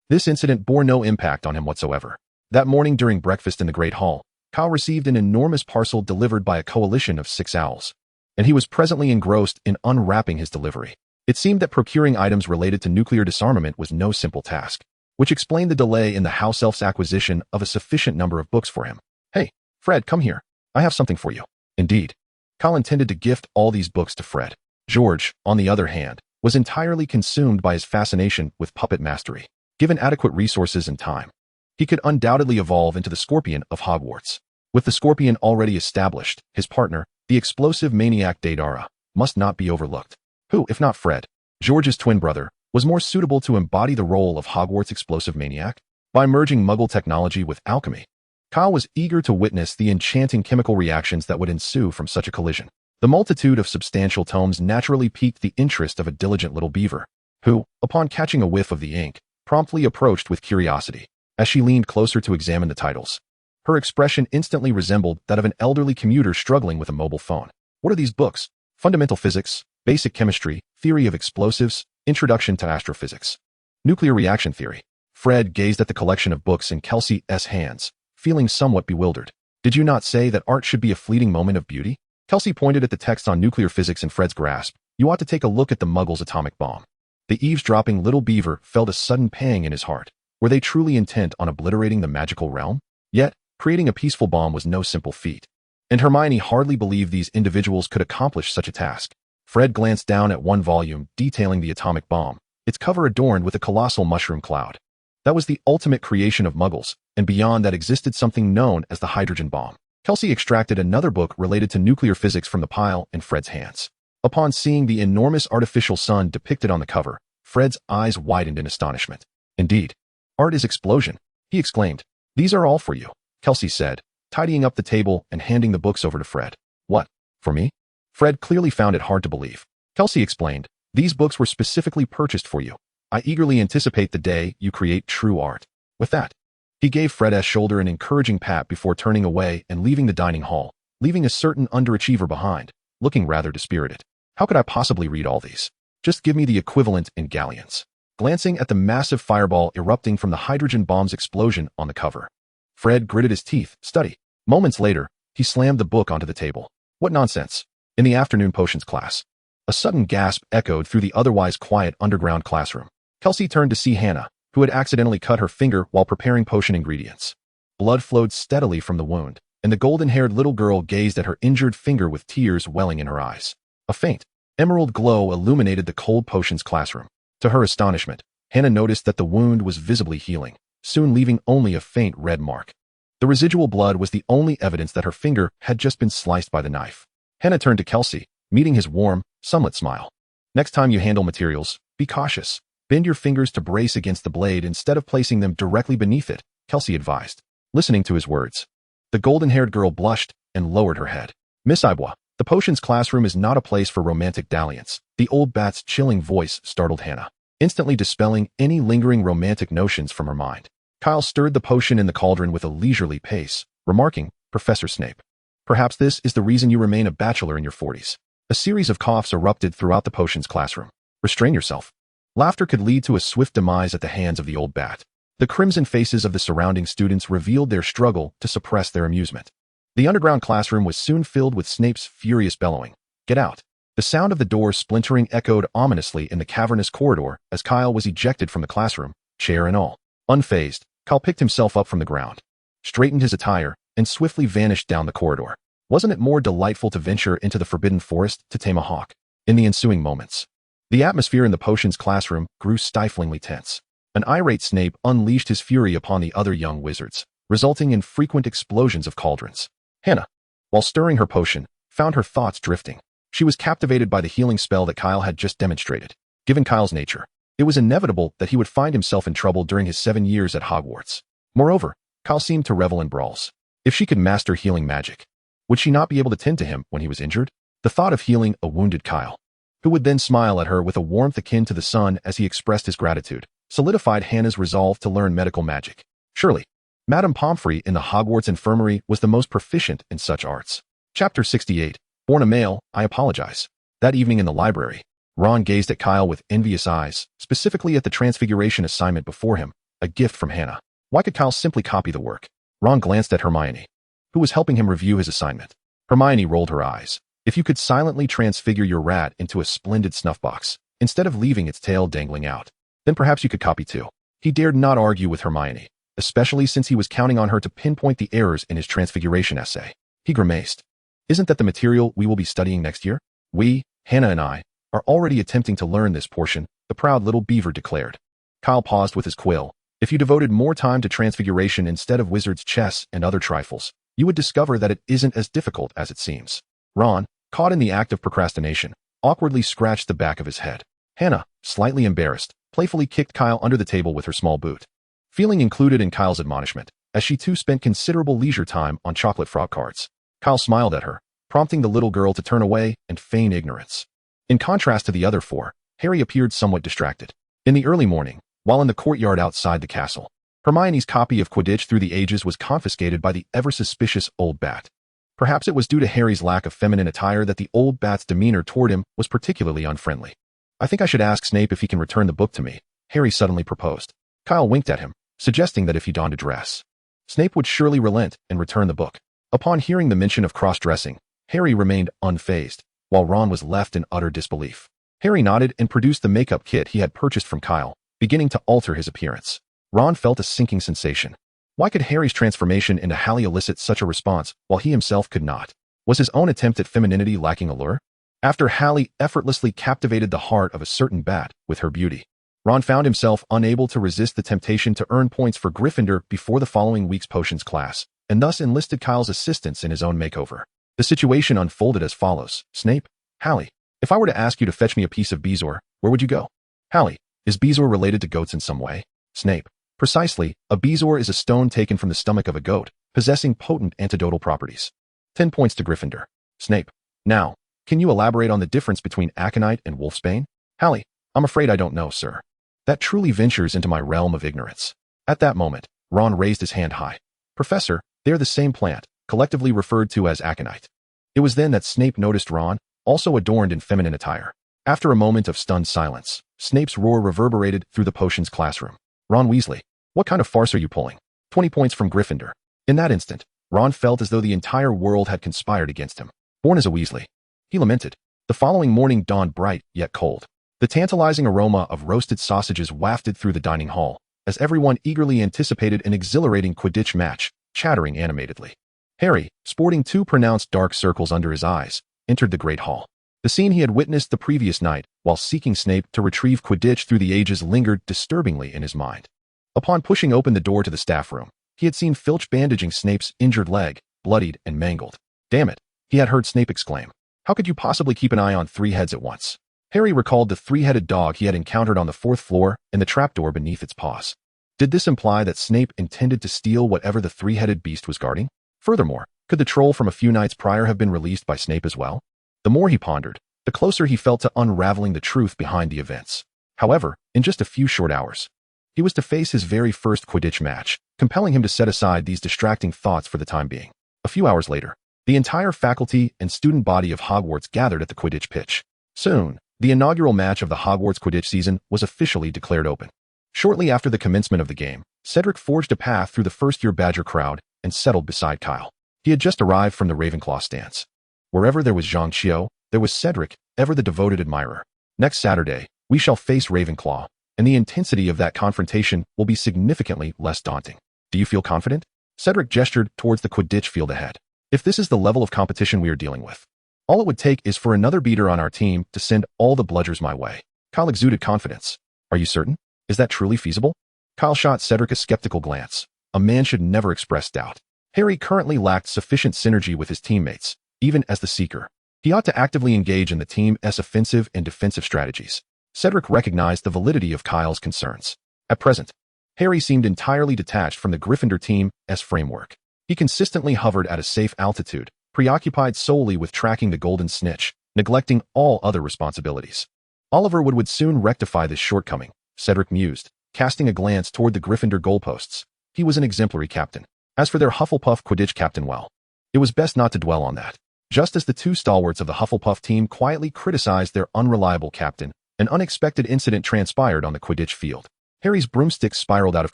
This incident bore no impact on him whatsoever. That morning during breakfast in the Great Hall, Kyle received an enormous parcel delivered by a coalition of 6 owls, and he was presently engrossed in unwrapping his delivery. It seemed that procuring items related to nuclear disarmament was no simple task, which explained the delay in the house elf's acquisition of a sufficient number of books for him. "Hey, Fred, come here. I have something for you." Indeed, Kyle intended to gift all these books to Fred. George, on the other hand, was entirely consumed by his fascination with puppet mastery. Given adequate resources and time, he could undoubtedly evolve into the Scorpion of Hogwarts. With the Scorpion already established, his partner, the explosive maniac Daedara, must not be overlooked. Who, if not Fred, George's twin brother, was more suitable to embody the role of Hogwarts' explosive maniac? By merging Muggle technology with alchemy, Kyle was eager to witness the enchanting chemical reactions that would ensue from such a collision. The multitude of substantial tomes naturally piqued the interest of a diligent little beaver, who, upon catching a whiff of the ink, promptly approached with curiosity. As she leaned closer to examine the titles, her expression instantly resembled that of an elderly commuter struggling with a mobile phone. "What are these books?" "Fundamental Physics, Basic Chemistry, Theory of Explosives, Introduction to Astrophysics, Nuclear Reaction Theory." Fred gazed at the collection of books in Kelsey's hands, feeling somewhat bewildered. "Did you not say that art should be a fleeting moment of beauty?" Kelsey pointed at the text on nuclear physics in Fred's grasp. "You ought to take a look at the Muggle's atomic bomb." The eavesdropping little beaver felt a sudden pang in his heart. Were they truly intent on obliterating the magical realm? Yet, creating a peaceful bomb was no simple feat, and Hermione hardly believed these individuals could accomplish such a task. Fred glanced down at one volume detailing the atomic bomb, its cover adorned with a colossal mushroom cloud. That was the ultimate creation of Muggles, and beyond that existed something known as the hydrogen bomb. Kelsey extracted another book related to nuclear physics from the pile in Fred's hands. Upon seeing the enormous artificial sun depicted on the cover, Fred's eyes widened in astonishment. "Indeed, art is explosion," he exclaimed. "These are all for you," Kelsey said, tidying up the table and handing the books over to Fred. "What, for me?" Fred clearly found it hard to believe. Kelsey explained, "These books were specifically purchased for you. I eagerly anticipate the day you create true art." With that, he gave Fred's shoulder an encouraging pat before turning away and leaving the dining hall, leaving a certain underachiever behind, looking rather dispirited. "How could I possibly read all these? Just give me the equivalent in galleons." Glancing at the massive fireball erupting from the hydrogen bomb's explosion on the cover, Fred gritted his teeth. "Study." Moments later, he slammed the book onto the table. "What nonsense." In the afternoon potions class, a sudden gasp echoed through the otherwise quiet underground classroom. Kelsey turned to see Hannah, who had accidentally cut her finger while preparing potion ingredients. Blood flowed steadily from the wound, and the golden-haired little girl gazed at her injured finger with tears welling in her eyes. A faint, emerald glow illuminated the cold potions classroom. To her astonishment, Hannah noticed that the wound was visibly healing, soon leaving only a faint red mark. The residual blood was the only evidence that her finger had just been sliced by the knife. Hannah turned to Kelsey, meeting his warm, sunlit smile. "Next time you handle materials, be cautious. Bend your fingers to brace against the blade instead of placing them directly beneath it," Kelsey advised. Listening to his words, the golden-haired girl blushed and lowered her head. "Miss Ibois, the potions classroom is not a place for romantic dalliance." The old bat's chilling voice startled Hannah, instantly dispelling any lingering romantic notions from her mind. Kyle stirred the potion in the cauldron with a leisurely pace, remarking, "Professor Snape, perhaps this is the reason you remain a bachelor in your 40s. A series of coughs erupted throughout the potions classroom. "Restrain yourself." Laughter could lead to a swift demise at the hands of the old bat. The crimson faces of the surrounding students revealed their struggle to suppress their amusement. The underground classroom was soon filled with Snape's furious bellowing. "Get out!" The sound of the door splintering echoed ominously in the cavernous corridor as Kyle was ejected from the classroom, chair and all. Unfazed, Kyle picked himself up from the ground, straightened his attire, and swiftly vanished down the corridor. Wasn't it more delightful to venture into the forbidden forest to tame a hawk? In the ensuing moments, the atmosphere in the potions classroom grew stiflingly tense. An irate Snape unleashed his fury upon the other young wizards, resulting in frequent explosions of cauldrons. Hannah, while stirring her potion, found her thoughts drifting. She was captivated by the healing spell that Kyle had just demonstrated. Given Kyle's nature, it was inevitable that he would find himself in trouble during his 7 years at Hogwarts. Moreover, Kyle seemed to revel in brawls. If she could master healing magic, would she not be able to tend to him when he was injured? The thought of healing a wounded Kyle, who would then smile at her with a warmth akin to the sun as he expressed his gratitude, solidified Hannah's resolve to learn medical magic. Surely, Madame Pomfrey in the Hogwarts infirmary was the most proficient in such arts. Chapter 68. Born a male, I apologize. That evening in the library, Ron gazed at Kyle with envious eyes, specifically at the transfiguration assignment before him, a gift from Hannah. Why could Kyle simply copy the work? Ron glanced at Hermione, who was helping him review his assignment. Hermione rolled her eyes. If you could silently transfigure your rat into a splendid snuff box, instead of leaving its tail dangling out, then perhaps you could copy too. He dared not argue with Hermione, especially since he was counting on her to pinpoint the errors in his transfiguration essay. He grimaced. Isn't that the material we will be studying next year? We, Hannah and I, are already attempting to learn this portion, the proud little beaver declared. Kyle paused with his quill. If you devoted more time to transfiguration instead of wizard's chess and other trifles, you would discover that it isn't as difficult as it seems. Ron, caught in the act of procrastination, awkwardly scratched the back of his head. Hannah, slightly embarrassed, playfully kicked Kyle under the table with her small boot. Feeling included in Kyle's admonishment, as she too spent considerable leisure time on chocolate frog cards, Kyle smiled at her, prompting the little girl to turn away and feign ignorance. In contrast to the other four, Harry appeared somewhat distracted. In the early morning, while in the courtyard outside the castle, Hermione's copy of Quidditch Through the Ages was confiscated by the ever-suspicious old bat. Perhaps it was due to Harry's lack of feminine attire that the old bat's demeanor toward him was particularly unfriendly. I think I should ask Snape if he can return the book to me, Harry suddenly proposed. Kyle winked at him, suggesting that if he donned a dress, Snape would surely relent and return the book. Upon hearing the mention of cross-dressing, Harry remained unfazed, while Ron was left in utter disbelief. Harry nodded and produced the makeup kit he had purchased from Kyle, beginning to alter his appearance. Ron felt a sinking sensation. Why could Harry's transformation into Hallie elicit such a response while he himself could not? Was his own attempt at femininity lacking allure? After Hallie effortlessly captivated the heart of a certain bat with her beauty, Ron found himself unable to resist the temptation to earn points for Gryffindor before the following week's potions class, and thus enlisted Kyle's assistance in his own makeover. The situation unfolded as follows. Snape, Hallie, if I were to ask you to fetch me a piece of bezoar, where would you go? Hallie, is bezoar related to goats in some way? Snape, precisely, a bezoar is a stone taken from the stomach of a goat, possessing potent antidotal properties. 10 points to Gryffindor. Snape, now, can you elaborate on the difference between aconite and wolfsbane? Hallie, I'm afraid I don't know, sir. That truly ventures into my realm of ignorance. At that moment, Ron raised his hand high. Professor, they are the same plant, collectively referred to as aconite. It was then that Snape noticed Ron, also adorned in feminine attire. After a moment of stunned silence, Snape's roar reverberated through the potions classroom. Ron Weasley, what kind of farce are you pulling? 20 points from Gryffindor. In that instant, Ron felt as though the entire world had conspired against him. Born as a Weasley, he lamented. The following morning dawned bright, yet cold. The tantalizing aroma of roasted sausages wafted through the dining hall, as everyone eagerly anticipated an exhilarating Quidditch match, chattering animatedly. Harry, sporting 2 pronounced dark circles under his eyes, entered the great hall. The scene he had witnessed the previous night, while seeking Snape to retrieve Quidditch Through the Ages, lingered disturbingly in his mind. Upon pushing open the door to the staff room, he had seen Filch bandaging Snape's injured leg, bloodied and mangled. Damn it, he had heard Snape exclaim. How could you possibly keep an eye on 3 heads at once? Harry recalled the 3-headed dog he had encountered on the 4th floor and the trapdoor beneath its paws. Did this imply that Snape intended to steal whatever the 3-headed beast was guarding? Furthermore, could the troll from a few nights prior have been released by Snape as well? The more he pondered, the closer he felt to unraveling the truth behind the events. However, in just a few short hours, he was to face his very first Quidditch match, compelling him to set aside these distracting thoughts for the time being. A few hours later, the entire faculty and student body of Hogwarts gathered at the Quidditch pitch. Soon, the inaugural match of the Hogwarts Quidditch season was officially declared open. Shortly after the commencement of the game, Cedric forged a path through the first-year Badger crowd and settled beside Kyle. He had just arrived from the Ravenclaw stands. Wherever there was Zhang Qiu, there was Cedric, ever the devoted admirer. Next Saturday, we shall face Ravenclaw, and the intensity of that confrontation will be significantly less daunting. Do you feel confident? Cedric gestured towards the Quidditch field ahead. If this is the level of competition we are dealing with, all it would take is for another beater on our team to send all the bludgers my way. Kyle exuded confidence. Are you certain? Is that truly feasible? Kyle shot Cedric a skeptical glance. A man should never express doubt. Harry currently lacked sufficient synergy with his teammates, even as the Seeker. He ought to actively engage in the team's offensive and defensive strategies. Cedric recognized the validity of Kyle's concerns. At present, Harry seemed entirely detached from the Gryffindor team's framework. He consistently hovered at a safe altitude, preoccupied solely with tracking the golden snitch, neglecting all other responsibilities. Oliver would soon rectify this shortcoming, Cedric mused, casting a glance toward the Gryffindor goalposts. He was an exemplary captain. As for their Hufflepuff Quidditch captain, well, it was best not to dwell on that. Just as the two stalwarts of the Hufflepuff team quietly criticized their unreliable captain, an unexpected incident transpired on the Quidditch field. Harry's broomstick spiraled out of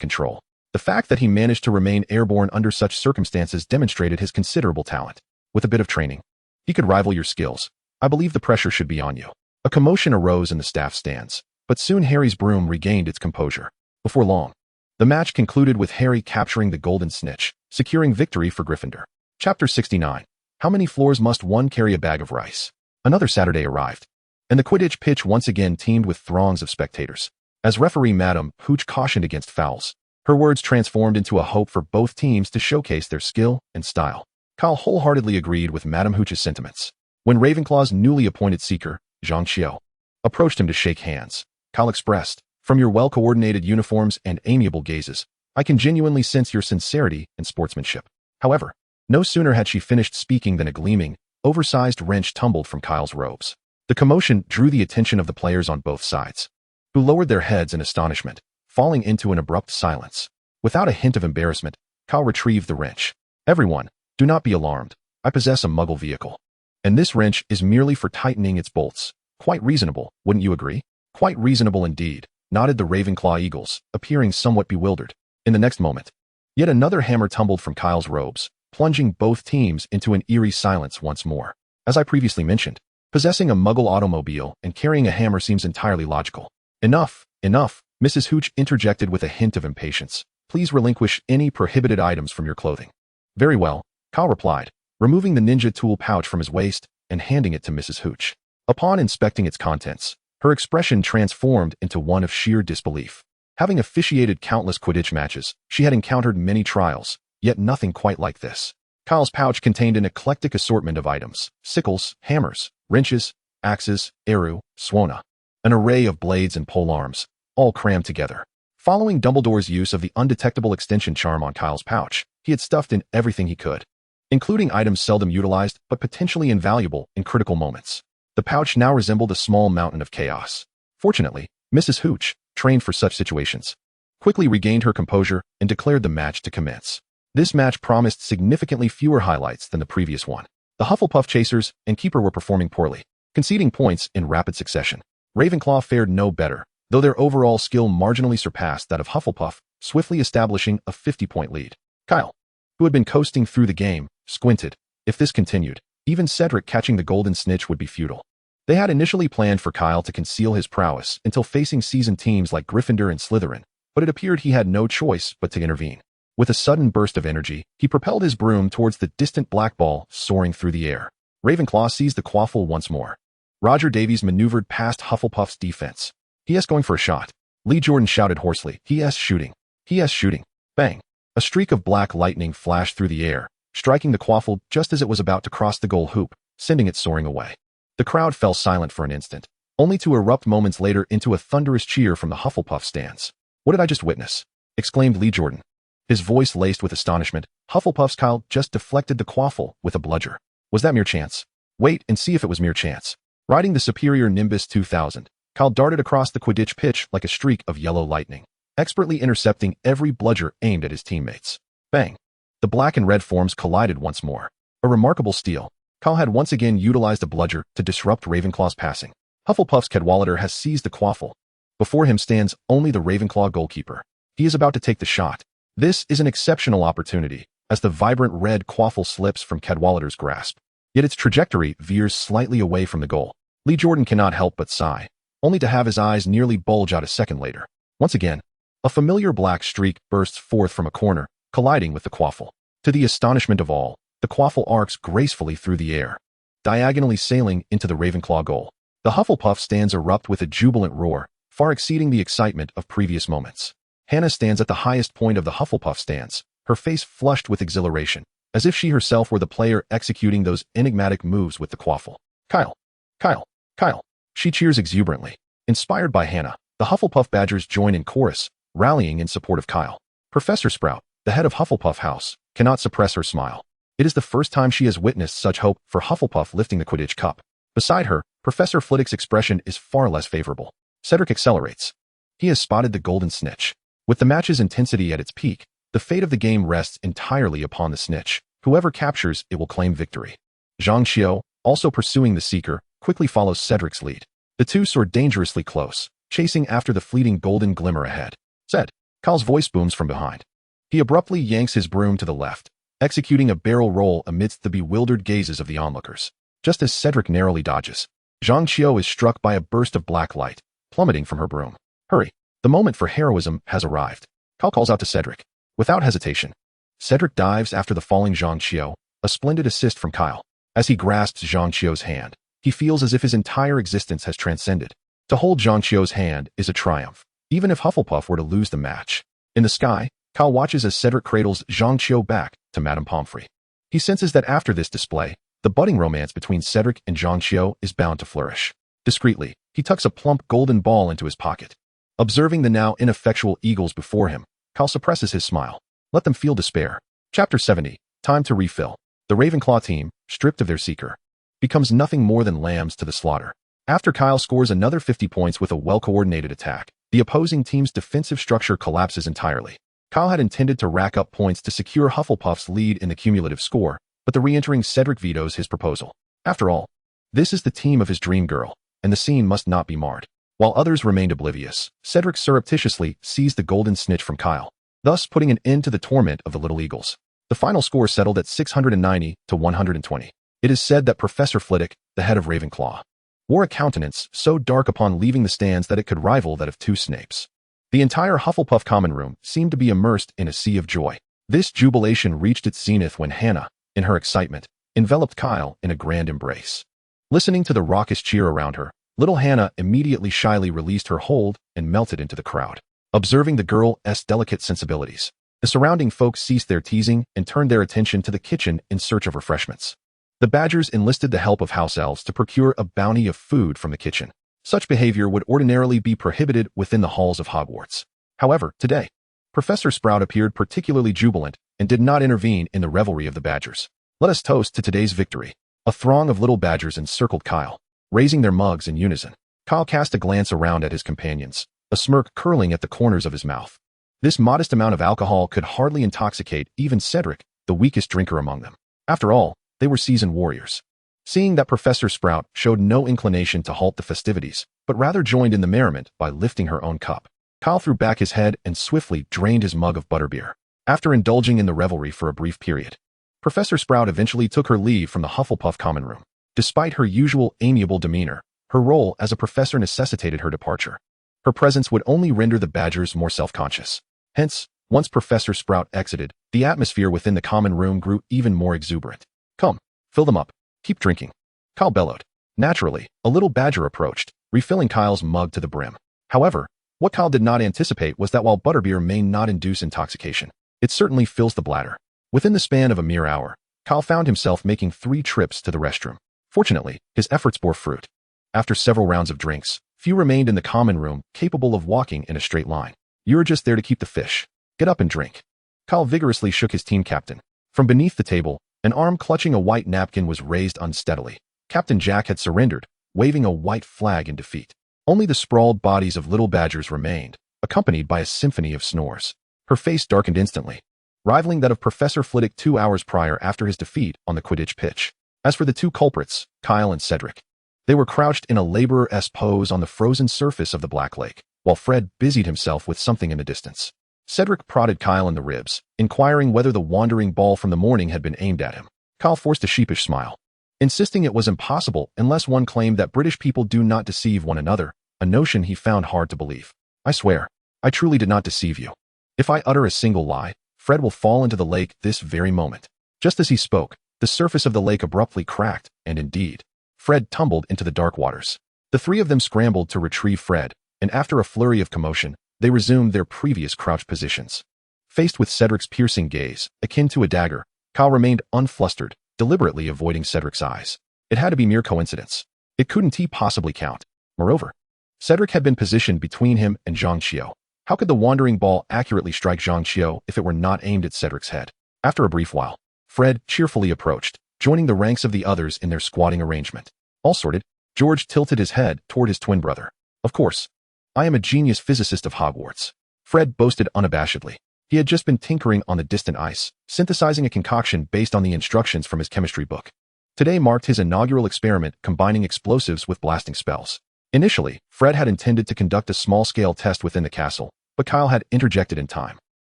control. The fact that he managed to remain airborne under such circumstances demonstrated his considerable talent. With a bit of training, he could rival your skills. I believe the pressure should be on you. A commotion arose in the staff stands, but soon Harry's broom regained its composure. Before long, the match concluded with Harry capturing the golden snitch, securing victory for Gryffindor. Chapter 69. How many floors must one carry a bag of rice? Another Saturday arrived, and the Quidditch pitch once again teemed with throngs of spectators. As referee Madame Hooch cautioned against fouls, her words transformed into a hope for both teams to showcase their skill and style. Kyle wholeheartedly agreed with Madame Hooch's sentiments. When Ravenclaw's newly appointed Seeker, Zhang Qiu, approached him to shake hands, Kyle expressed, "From your well-coordinated uniforms and amiable gazes, I can genuinely sense your sincerity and sportsmanship." However, no sooner had she finished speaking than a gleaming, oversized wrench tumbled from Kyle's robes. The commotion drew the attention of the players on both sides, who lowered their heads in astonishment, falling into an abrupt silence. Without a hint of embarrassment, Kyle retrieved the wrench. "Everyone, do not be alarmed. I possess a muggle vehicle, and this wrench is merely for tightening its bolts. Quite reasonable, wouldn't you agree?" "Quite reasonable indeed," nodded the Ravenclaw Eagles, appearing somewhat bewildered. In the next moment, yet another hammer tumbled from Kyle's robes, plunging both teams into an eerie silence once more. As I previously mentioned, possessing a muggle automobile and carrying a hammer seems entirely logical. Enough, enough, Mrs. Hooch interjected with a hint of impatience. "Please relinquish any prohibited items from your clothing." "Very well," Kyle replied, removing the ninja tool pouch from his waist and handing it to Mrs. Hooch. Upon inspecting its contents, her expression transformed into one of sheer disbelief. Having officiated countless Quidditch matches, she had encountered many trials, yet nothing quite like this. Kyle's pouch contained an eclectic assortment of items: sickles, hammers, wrenches, axes, eru, swona, an array of blades and polearms, all crammed together. Following Dumbledore's use of the undetectable extension charm on Kyle's pouch, he had stuffed in everything he could, including items seldom utilized but potentially invaluable in critical moments. The pouch now resembled a small mountain of chaos. Fortunately, Mrs. Hooch, trained for such situations, quickly regained her composure and declared the match to commence. This match promised significantly fewer highlights than the previous one. The Hufflepuff chasers and keeper were performing poorly, conceding points in rapid succession. Ravenclaw fared no better, though their overall skill marginally surpassed that of Hufflepuff, swiftly establishing a 50-point lead. Kyle, who had been coasting through the game, squinted. If this continued, even Cedric catching the golden snitch would be futile. They had initially planned for Kyle to conceal his prowess until facing seasoned teams like Gryffindor and Slytherin, but it appeared he had no choice but to intervene. With a sudden burst of energy, he propelled his broom towards the distant black ball soaring through the air. Ravenclaw seized the quaffle once more. Roger Davies maneuvered past Hufflepuff's defense. "He is going for a shot." Lee Jordan shouted hoarsely. "He is shooting. He is shooting." Bang! A streak of black lightning flashed through the air, striking the quaffle just as it was about to cross the goal hoop, sending it soaring away. The crowd fell silent for an instant, only to erupt moments later into a thunderous cheer from the Hufflepuff stands. "What did I just witness?" exclaimed Lee Jordan, his voice laced with astonishment. "Hufflepuff's Kyle just deflected the quaffle with a bludger. Was that mere chance? Wait and see if it was mere chance." Riding the superior Nimbus 2000, Kyle darted across the Quidditch pitch like a streak of yellow lightning, expertly intercepting every bludger aimed at his teammates. Bang! The black and red forms collided once more. A remarkable steal. Kyle had once again utilized a bludger to disrupt Ravenclaw's passing. Hufflepuff's Cadwallader has seized the quaffle. Before him stands only the Ravenclaw goalkeeper. He is about to take the shot. This is an exceptional opportunity, as the vibrant red quaffle slips from Cadwallader's grasp. Yet its trajectory veers slightly away from the goal. Lee Jordan cannot help but sigh, only to have his eyes nearly bulge out a second later. Once again, a familiar black streak bursts forth from a corner, colliding with the quaffle. To the astonishment of all, the quaffle arcs gracefully through the air, diagonally sailing into the Ravenclaw goal. The Hufflepuff stands erupt with a jubilant roar, far exceeding the excitement of previous moments. Hannah stands at the highest point of the Hufflepuff stance, her face flushed with exhilaration, as if she herself were the player executing those enigmatic moves with the quaffle. Kyle! Kyle! Kyle! She cheers exuberantly. Inspired by Hannah, the Hufflepuff Badgers join in chorus, rallying in support of Kyle. Professor Sprout, the head of Hufflepuff House, cannot suppress her smile. It is the first time she has witnessed such hope for Hufflepuff lifting the Quidditch Cup. Beside her, Professor Flitwick's expression is far less favorable. Cedric accelerates. He has spotted the golden snitch. With the match's intensity at its peak, the fate of the game rests entirely upon the snitch. Whoever captures it will claim victory. Zhang Xiao, also pursuing the Seeker, quickly follows Cedric's lead. The two soar dangerously close, chasing after the fleeting golden glimmer ahead. Ced! Kyle's voice booms from behind. He abruptly yanks his broom to the left, executing a barrel roll amidst the bewildered gazes of the onlookers. Just as Cedric narrowly dodges, Zhang Xiao is struck by a burst of black light, plummeting from her broom. Hurry! The moment for heroism has arrived. Kyle calls out to Cedric. Without hesitation, Cedric dives after the falling Zhang Xiao, a splendid assist from Kyle. As he grasps Zhang Xiao's hand, he feels as if his entire existence has transcended. To hold Zhang Xiao's hand is a triumph, even if Hufflepuff were to lose the match. In the sky, Kyle watches as Cedric cradles Zhang Xiao back to Madame Pomfrey. He senses that after this display, the budding romance between Cedric and Zhang Xiao is bound to flourish. Discreetly, he tucks a plump golden ball into his pocket. Observing the now ineffectual eagles before him, Kyle suppresses his smile. Let them feel despair. Chapter 70. Time to refill. The Ravenclaw team, stripped of their Seeker, becomes nothing more than lambs to the slaughter. After Kyle scores another 50 points with a well-coordinated attack, the opposing team's defensive structure collapses entirely. Kyle had intended to rack up points to secure Hufflepuff's lead in the cumulative score, but the re-entering Cedric vetoes his proposal. After all, this is the team of his dream girl, and the scene must not be marred. While others remained oblivious, Cedric surreptitiously seized the golden snitch from Kyle, thus putting an end to the torment of the Little Eagles. The final score settled at 690 to 120. It is said that Professor Flitwick, the head of Ravenclaw, wore a countenance so dark upon leaving the stands that it could rival that of two Snapes. The entire Hufflepuff common room seemed to be immersed in a sea of joy. This jubilation reached its zenith when Hannah, in her excitement, enveloped Kyle in a grand embrace. Listening to the raucous cheer around her, little Hannah immediately shyly released her hold and melted into the crowd. Observing the girl's delicate sensibilities, the surrounding folks ceased their teasing and turned their attention to the kitchen in search of refreshments. The Badgers enlisted the help of house elves to procure a bounty of food from the kitchen. Such behavior would ordinarily be prohibited within the halls of Hogwarts. However, today, Professor Sprout appeared particularly jubilant and did not intervene in the revelry of the Badgers. Let us toast to today's victory. A throng of little Badgers encircled Kyle, raising their mugs in unison. Kyle cast a glance around at his companions, a smirk curling at the corners of his mouth. This modest amount of alcohol could hardly intoxicate even Cedric, the weakest drinker among them. After all, they were seasoned warriors. Seeing that Professor Sprout showed no inclination to halt the festivities, but rather joined in the merriment by lifting her own cup, Kyle threw back his head and swiftly drained his mug of butterbeer. After indulging in the revelry for a brief period, Professor Sprout eventually took her leave from the Hufflepuff common room. Despite her usual amiable demeanor, her role as a professor necessitated her departure. Her presence would only render the Badgers more self-conscious. Hence, once Professor Sprout exited, the atmosphere within the common room grew even more exuberant. Come, fill them up. Keep drinking. Kyle bellowed. Naturally, a little Badger approached, refilling Kyle's mug to the brim. However, what Kyle did not anticipate was that while butterbeer may not induce intoxication, it certainly fills the bladder. Within the span of a mere hour, Kyle found himself making 3 trips to the restroom. Fortunately, his efforts bore fruit. After several rounds of drinks, few remained in the common room capable of walking in a straight line. You're just there to keep the fish. Get up and drink. Kyle vigorously shook his team captain. From beneath the table, an arm clutching a white napkin was raised unsteadily. Captain Jack had surrendered, waving a white flag in defeat. Only the sprawled bodies of little Badgers remained, accompanied by a symphony of snores. Her face darkened instantly, rivaling that of Professor Flitwick 2 hours prior after his defeat on the Quidditch pitch. As for the two culprits, Kyle and Cedric, they were crouched in a laborer-esque pose on the frozen surface of the Black Lake, while Fred busied himself with something in the distance. Cedric prodded Kyle in the ribs, inquiring whether the wandering ball from the morning had been aimed at him. Kyle forced a sheepish smile, insisting it was impossible unless one claimed that British people do not deceive one another, a notion he found hard to believe. I swear, I truly did not deceive you. If I utter a single lie, Fred will fall into the lake this very moment. Just as he spoke, the surface of the lake abruptly cracked, and indeed, Fred tumbled into the dark waters. The three of them scrambled to retrieve Fred, and after a flurry of commotion, they resumed their previous crouched positions. Faced with Cedric's piercing gaze, akin to a dagger, Kyle remained unflustered, deliberately avoiding Cedric's eyes. It had to be mere coincidence. It couldn't he possibly count. Moreover, Cedric had been positioned between him and Zhang Qiu. How could the wandering ball accurately strike Zhang Qiu if it were not aimed at Cedric's head? After a brief while, Fred cheerfully approached, joining the ranks of the others in their squatting arrangement. All sorted, George tilted his head toward his twin brother. Of course, I am a genius physicist of Hogwarts. Fred boasted unabashedly. He had just been tinkering on the distant ice, synthesizing a concoction based on the instructions from his chemistry book. Today marked his inaugural experiment combining explosives with blasting spells. Initially, Fred had intended to conduct a small-scale test within the castle, but Kyle had interjected in time,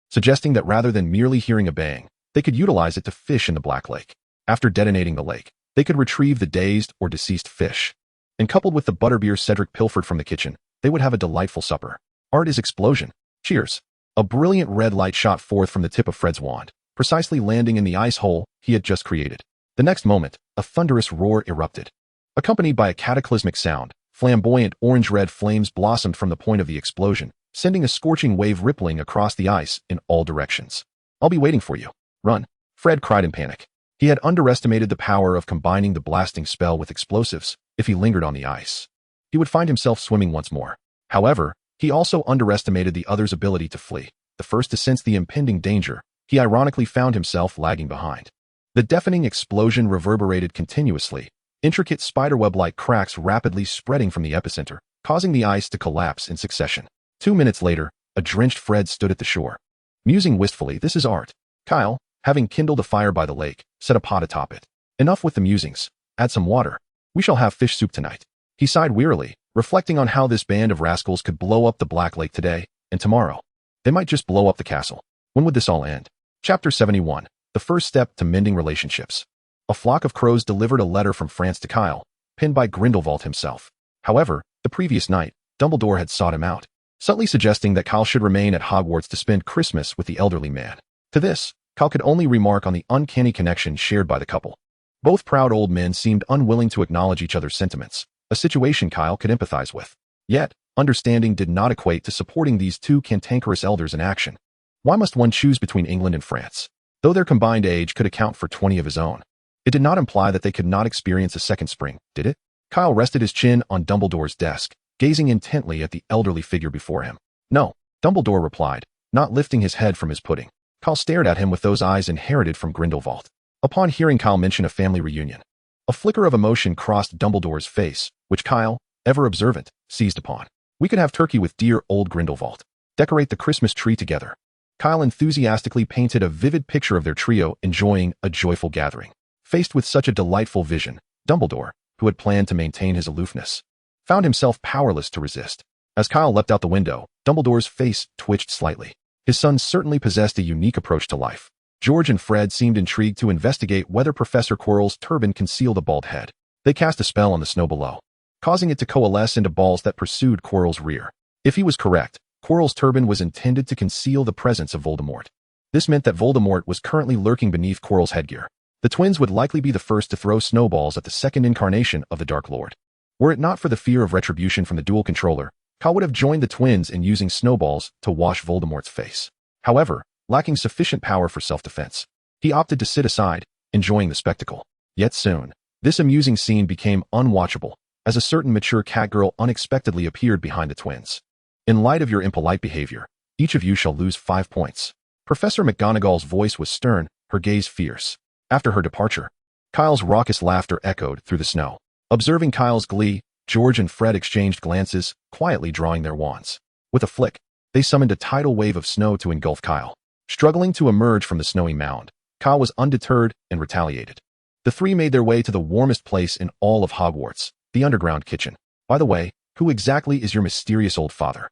suggesting that rather than merely hearing a bang, they could utilize it to fish in the Black Lake. After detonating the lake, they could retrieve the dazed or deceased fish. And coupled with the butterbeer Cedric pilfered from the kitchen, they would have a delightful supper. Art is explosion. Cheers. A brilliant red light shot forth from the tip of Fred's wand, precisely landing in the ice hole he had just created. The next moment, a thunderous roar erupted. Accompanied by a cataclysmic sound, flamboyant orange-red flames blossomed from the point of the explosion, sending a scorching wave rippling across the ice in all directions. I'll be waiting for you. Run, Fred cried in panic. He had underestimated the power of combining the blasting spell with explosives. If he lingered on the ice, he would find himself swimming once more. However, he also underestimated the other's ability to flee. The first to sense the impending danger, he ironically found himself lagging behind. The deafening explosion reverberated continuously, intricate spiderweb-like cracks rapidly spreading from the epicenter, causing the ice to collapse in succession. 2 minutes later, a drenched Fred stood at the shore. Musing wistfully, this is art. Kyle, having kindled a fire by the lake, set a pot atop it. Enough with the musings. Add some water. We shall have fish soup tonight. He sighed wearily, reflecting on how this band of rascals could blow up the Black Lake today, and tomorrow. They might just blow up the castle. When would this all end? Chapter 71. The first step to mending relationships. A flock of crows delivered a letter from France to Kyle, penned by Grindelwald himself. However, the previous night, Dumbledore had sought him out, subtly suggesting that Kyle should remain at Hogwarts to spend Christmas with the elderly man. To this, Kyle could only remark on the uncanny connection shared by the couple. Both proud old men seemed unwilling to acknowledge each other's sentiments, a situation Kyle could empathize with. Yet, understanding did not equate to supporting these two cantankerous elders in action. Why must one choose between England and France? Though their combined age could account for 20 of his own, it did not imply that they could not experience a second spring, did it? Kyle rested his chin on Dumbledore's desk, gazing intently at the elderly figure before him. No, Dumbledore replied, not lifting his head from his pudding. Kyle stared at him with those eyes inherited from Grindelwald. Upon hearing Kyle mention a family reunion, a flicker of emotion crossed Dumbledore's face, which Kyle, ever observant, seized upon. We could have turkey with dear old Grindelwald. Decorate the Christmas tree together. Kyle enthusiastically painted a vivid picture of their trio enjoying a joyful gathering. Faced with such a delightful vision, Dumbledore, who had planned to maintain his aloofness, found himself powerless to resist. As Kyle leapt out the window, Dumbledore's face twitched slightly. His son certainly possessed a unique approach to life. George and Fred seemed intrigued to investigate whether Professor Quirrell's turban concealed a bald head. They cast a spell on the snow below, causing it to coalesce into balls that pursued Quirrell's rear. If he was correct, Quirrell's turban was intended to conceal the presence of Voldemort. This meant that Voldemort was currently lurking beneath Quirrell's headgear. The twins would likely be the first to throw snowballs at the second incarnation of the Dark Lord. Were it not for the fear of retribution from the dual controller, Kyle would have joined the twins in using snowballs to wash Voldemort's face. However, lacking sufficient power for self-defense, he opted to sit aside, enjoying the spectacle. Yet soon, this amusing scene became unwatchable, as a certain mature catgirl unexpectedly appeared behind the twins. In light of your impolite behavior, each of you shall lose 5 points. Professor McGonagall's voice was stern, her gaze fierce. After her departure, Kyle's raucous laughter echoed through the snow. Observing Kyle's glee, George and Fred exchanged glances, quietly drawing their wands. With a flick, they summoned a tidal wave of snow to engulf Kyle. Struggling to emerge from the snowy mound, Kyle was undeterred and retaliated. The three made their way to the warmest place in all of Hogwarts, the underground kitchen. By the way, who exactly is your mysterious old father?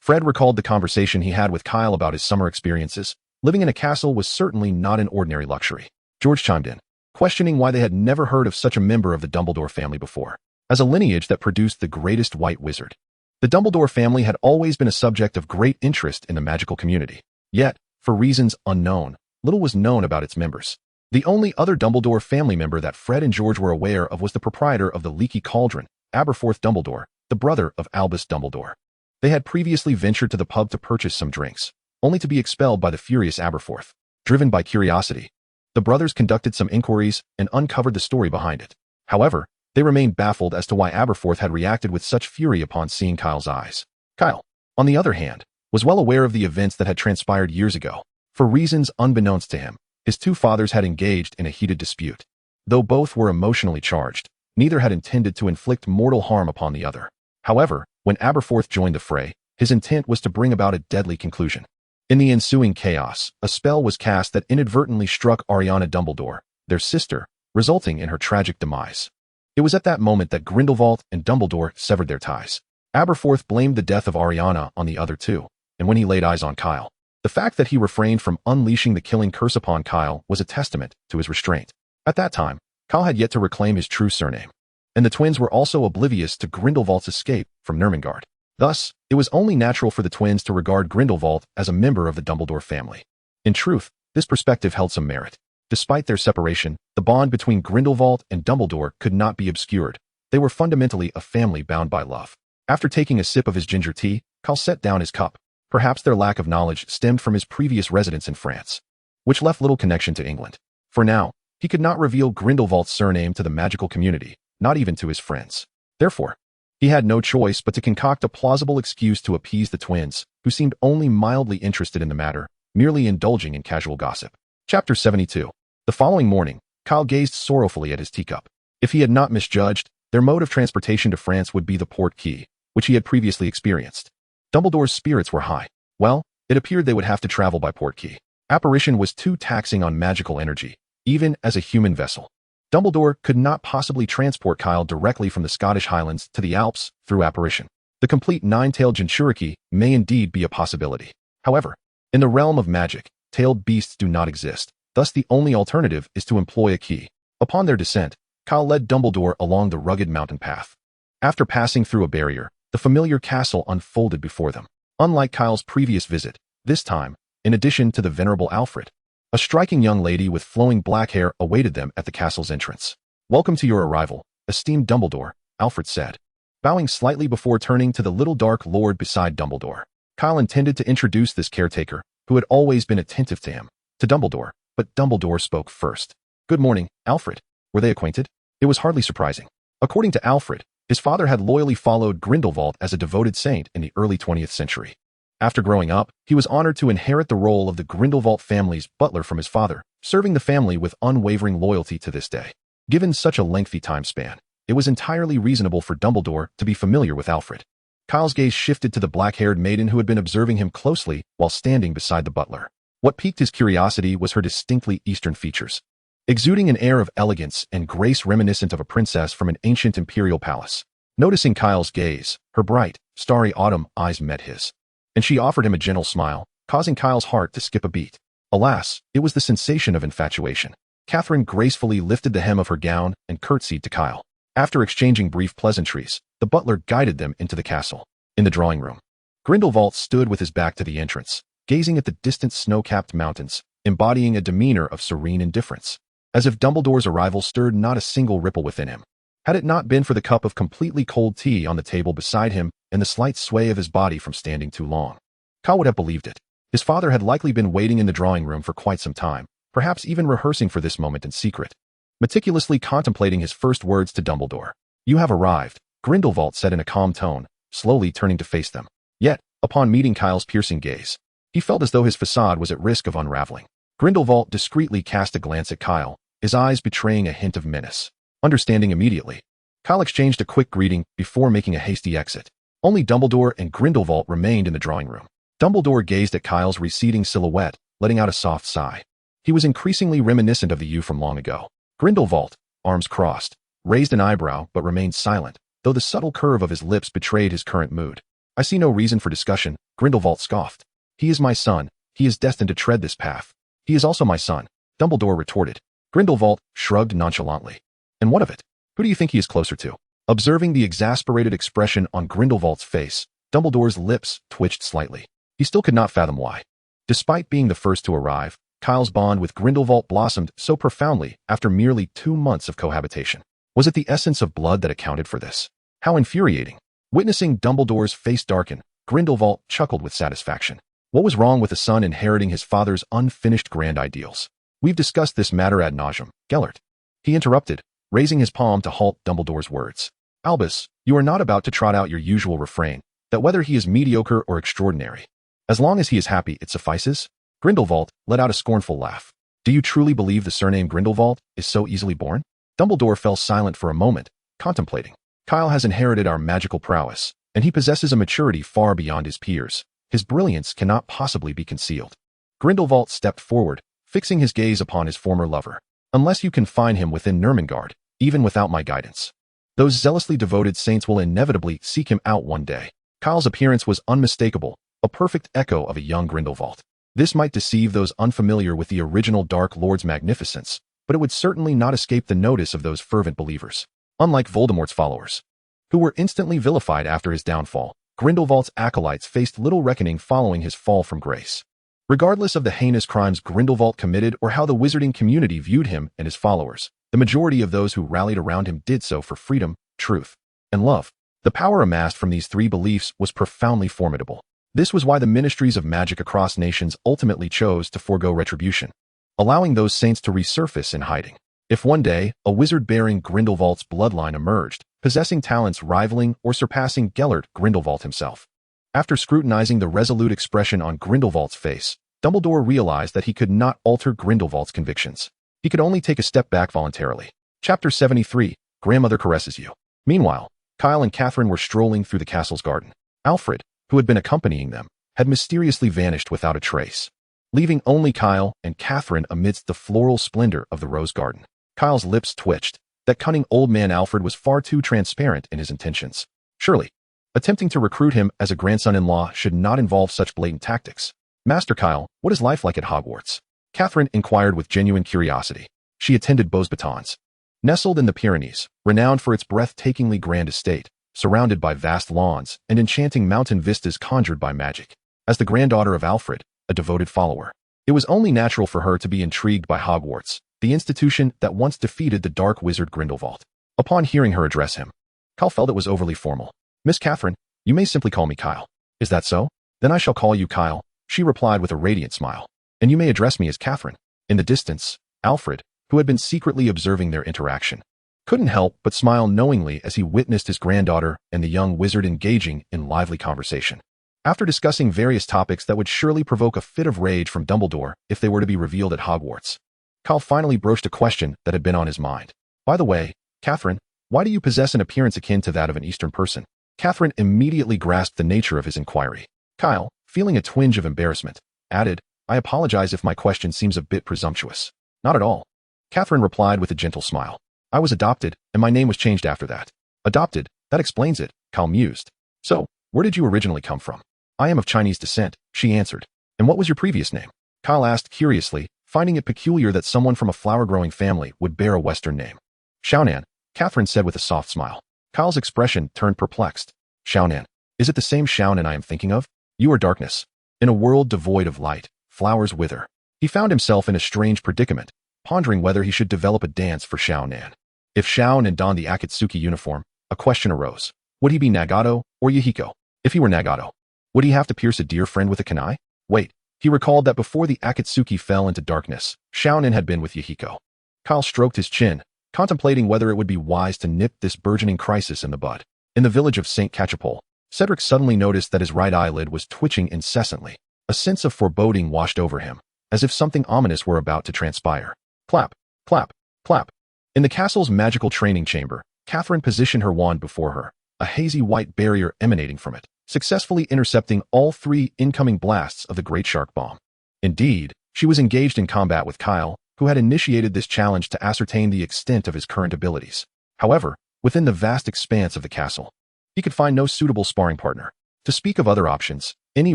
Fred recalled the conversation he had with Kyle about his summer experiences. Living in a castle was certainly not an ordinary luxury. George chimed in, questioning why they had never heard of such a member of the Dumbledore family before. As a lineage that produced the greatest white wizard, the Dumbledore family had always been a subject of great interest in the magical community. Yet, for reasons unknown, little was known about its members. The only other Dumbledore family member that Fred and George were aware of was the proprietor of the Leaky Cauldron, Aberforth Dumbledore, the brother of Albus Dumbledore. They had previously ventured to the pub to purchase some drinks, only to be expelled by the furious Aberforth. Driven by curiosity, the brothers conducted some inquiries and uncovered the story behind it. However, they remained baffled as to why Aberforth had reacted with such fury upon seeing Kyle's eyes. Kyle, on the other hand, was well aware of the events that had transpired years ago. For reasons unbeknownst to him, his two fathers had engaged in a heated dispute. Though both were emotionally charged, neither had intended to inflict mortal harm upon the other. However, when Aberforth joined the fray, his intent was to bring about a deadly conclusion. In the ensuing chaos, a spell was cast that inadvertently struck Ariana Dumbledore, their sister, resulting in her tragic demise. It was at that moment that Grindelwald and Dumbledore severed their ties. Aberforth blamed the death of Ariana on the other two, and when he laid eyes on Kyle, the fact that he refrained from unleashing the killing curse upon Kyle was a testament to his restraint. At that time, Kyle had yet to reclaim his true surname, and the twins were also oblivious to Grindelwald's escape from Nurmengard. Thus, it was only natural for the twins to regard Grindelwald as a member of the Dumbledore family. In truth, this perspective held some merit. Despite their separation, the bond between Grindelwald and Dumbledore could not be obscured. They were fundamentally a family bound by love. After taking a sip of his ginger tea, Kyle set down his cup. Perhaps their lack of knowledge stemmed from his previous residence in France, which left little connection to England. For now, he could not reveal Grindelwald's surname to the magical community, not even to his friends. Therefore, he had no choice but to concoct a plausible excuse to appease the twins, who seemed only mildly interested in the matter, merely indulging in casual gossip. Chapter 72. The following morning, Kyle gazed sorrowfully at his teacup. If he had not misjudged, their mode of transportation to France would be the port key, which he had previously experienced. Dumbledore's spirits were high. Well, it appeared they would have to travel by port key. Apparition was too taxing on magical energy, even as a human vessel. Dumbledore could not possibly transport Kyle directly from the Scottish Highlands to the Alps through apparition. The complete nine-tailed Jinchuriki may indeed be a possibility. However, in the realm of magic, tailed beasts do not exist. Thus the only alternative is to employ a key. Upon their descent, Kyle led Dumbledore along the rugged mountain path. After passing through a barrier, the familiar castle unfolded before them. Unlike Kyle's previous visit, this time, in addition to the venerable Alfred, a striking young lady with flowing black hair awaited them at the castle's entrance. "Welcome to your arrival, esteemed Dumbledore," Alfred said, bowing slightly before turning to the little dark lord beside Dumbledore. Kyle intended to introduce this caretaker, who had always been attentive to him, to Dumbledore, but Dumbledore spoke first. "Good morning, Alfred." Were they acquainted? It was hardly surprising. According to Alfred, his father had loyally followed Grindelwald as a devoted saint in the early 20th century. After growing up, he was honored to inherit the role of the Grindelwald family's butler from his father, serving the family with unwavering loyalty to this day. Given such a lengthy time span, it was entirely reasonable for Dumbledore to be familiar with Alfred. Kyle's gaze shifted to the black-haired maiden who had been observing him closely while standing beside the butler. What piqued his curiosity was her distinctly Eastern features, exuding an air of elegance and grace reminiscent of a princess from an ancient imperial palace. Noticing Kyle's gaze, her bright, starry autumn eyes met his, and she offered him a gentle smile, causing Kyle's heart to skip a beat. Alas, it was the sensation of infatuation. Catherine gracefully lifted the hem of her gown and curtsied to Kyle. After exchanging brief pleasantries, the butler guided them into the castle. In the drawing room, Grindelwald stood with his back to the entrance, gazing at the distant snow-capped mountains, embodying a demeanor of serene indifference, as if Dumbledore's arrival stirred not a single ripple within him. Had it not been for the cup of completely cold tea on the table beside him and the slight sway of his body from standing too long, Kyle would have believed it. His father had likely been waiting in the drawing room for quite some time, perhaps even rehearsing for this moment in secret, meticulously contemplating his first words to Dumbledore. "You have arrived," Grindelwald said in a calm tone, slowly turning to face them. Yet, upon meeting Kyle's piercing gaze, he felt as though his facade was at risk of unraveling. Grindelwald discreetly cast a glance at Kyle, his eyes betraying a hint of menace. Understanding immediately, Kyle exchanged a quick greeting before making a hasty exit. Only Dumbledore and Grindelwald remained in the drawing room. Dumbledore gazed at Kyle's receding silhouette, letting out a soft sigh. He was increasingly reminiscent of the youth from long ago. Grindelwald, arms crossed, raised an eyebrow but remained silent, though the subtle curve of his lips betrayed his current mood. I see no reason for discussion, Grindelwald scoffed. He is my son. He is destined to tread this path. He is also my son, Dumbledore retorted. Grindelwald shrugged nonchalantly. And what of it? Who do you think he is closer to? Observing the exasperated expression on Grindelwald's face, Dumbledore's lips twitched slightly. He still could not fathom why. Despite being the first to arrive, Kyle's bond with Grindelwald blossomed so profoundly after merely 2 months of cohabitation. Was it the essence of blood that accounted for this? How infuriating. Witnessing Dumbledore's face darken, Grindelwald chuckled with satisfaction. What was wrong with a son inheriting his father's unfinished grand ideals? We've discussed this matter ad nauseum, Gellert. He interrupted, raising his palm to halt Dumbledore's words. Albus, you are not about to trot out your usual refrain, that whether he is mediocre or extraordinary. As long as he is happy, it suffices? Grindelwald let out a scornful laugh. Do you truly believe the surname Grindelwald is so easily born? Dumbledore fell silent for a moment, contemplating. Kyle has inherited our magical prowess, and he possesses a maturity far beyond his peers. His brilliance cannot possibly be concealed. Grindelwald stepped forward, fixing his gaze upon his former lover. Unless you confine him within Nurmengard, even without my guidance, those zealously devoted saints will inevitably seek him out one day. Kyle's appearance was unmistakable, a perfect echo of a young Grindelwald. This might deceive those unfamiliar with the original Dark Lord's magnificence, but it would certainly not escape the notice of those fervent believers. Unlike Voldemort's followers, who were instantly vilified after his downfall, Grindelwald's acolytes faced little reckoning following his fall from grace. Regardless of the heinous crimes Grindelwald committed or how the wizarding community viewed him and his followers, the majority of those who rallied around him did so for freedom, truth, and love. The power amassed from these 3 beliefs was profoundly formidable. This was why the ministries of magic across nations ultimately chose to forego retribution, allowing those saints to resurface in hiding. If one day, a wizard bearing Grindelwald's bloodline emerged, possessing talents rivaling or surpassing Gellert Grindelwald himself. After scrutinizing the resolute expression on Grindelwald's face, Dumbledore realized that he could not alter Grindelwald's convictions. He could only take a step back voluntarily. Chapter 73, Grandmother Caresses You. Meanwhile, Kyle and Catherine were strolling through the castle's garden. Alfred, who had been accompanying them, had mysteriously vanished without a trace, leaving only Kyle and Catherine amidst the floral splendor of the rose garden. Kyle's lips twitched. That cunning old man Alfred was far too transparent in his intentions. Surely, attempting to recruit him as a grandson-in-law should not involve such blatant tactics. Master Kyle, what is life like at Hogwarts? Catherine inquired with genuine curiosity. She attended Beauxbatons. Nestled in the Pyrenees, renowned for its breathtakingly grand estate, surrounded by vast lawns and enchanting mountain vistas conjured by magic. As the granddaughter of Alfred, a devoted follower, it was only natural for her to be intrigued by Hogwarts, the institution that once defeated the dark wizard Grindelwald. Upon hearing her address him, Kyle felt it was overly formal. Miss Catherine, you may simply call me Kyle. Is that so? Then I shall call you Kyle, she replied with a radiant smile. And you may address me as Catherine. In the distance, Alfred, who had been secretly observing their interaction, couldn't help but smile knowingly as he witnessed his granddaughter and the young wizard engaging in lively conversation. After discussing various topics that would surely provoke a fit of rage from Dumbledore if they were to be revealed at Hogwarts, Kyle finally broached a question that had been on his mind. By the way, Catherine, why do you possess an appearance akin to that of an Eastern person? Catherine immediately grasped the nature of his inquiry. Kyle, feeling a twinge of embarrassment, added, I apologize if my question seems a bit presumptuous. Not at all. Catherine replied with a gentle smile. I was adopted, and my name was changed after that. Adopted? That explains it, Kyle mused. So, where did you originally come from? I am of Chinese descent, she answered. And what was your previous name? Kyle asked curiously, finding it peculiar that someone from a flower-growing family would bear a Western name. Xiaonan, Catherine said with a soft smile. Kyle's expression turned perplexed. Xiaonan. Is it the same Xiaonan I am thinking of? You are darkness. In a world devoid of light, flowers wither. He found himself in a strange predicament, pondering whether he should develop a dance for Xiaonan. If Xiaonan donned the Akatsuki uniform, a question arose. Would he be Nagato or Yahiko? If he were Nagato, would he have to pierce a dear friend with a kunai? Wait. He recalled that before the Akatsuki fell into darkness, Xiaonan had been with Yahiko. Kyle stroked his chin, contemplating whether it would be wise to nip this burgeoning crisis in the bud. In the village of St. Cachapole, Cedric suddenly noticed that his right eyelid was twitching incessantly. A sense of foreboding washed over him, as if something ominous were about to transpire. Clap, clap, clap. In the castle's magical training chamber, Catherine positioned her wand before her, a hazy white barrier emanating from it, successfully intercepting all 3 incoming blasts of the Great Shark Bomb. Indeed, she was engaged in combat with Kyle, who had initiated this challenge to ascertain the extent of his current abilities. However, within the vast expanse of the castle, he could find no suitable sparring partner. To speak of other options, any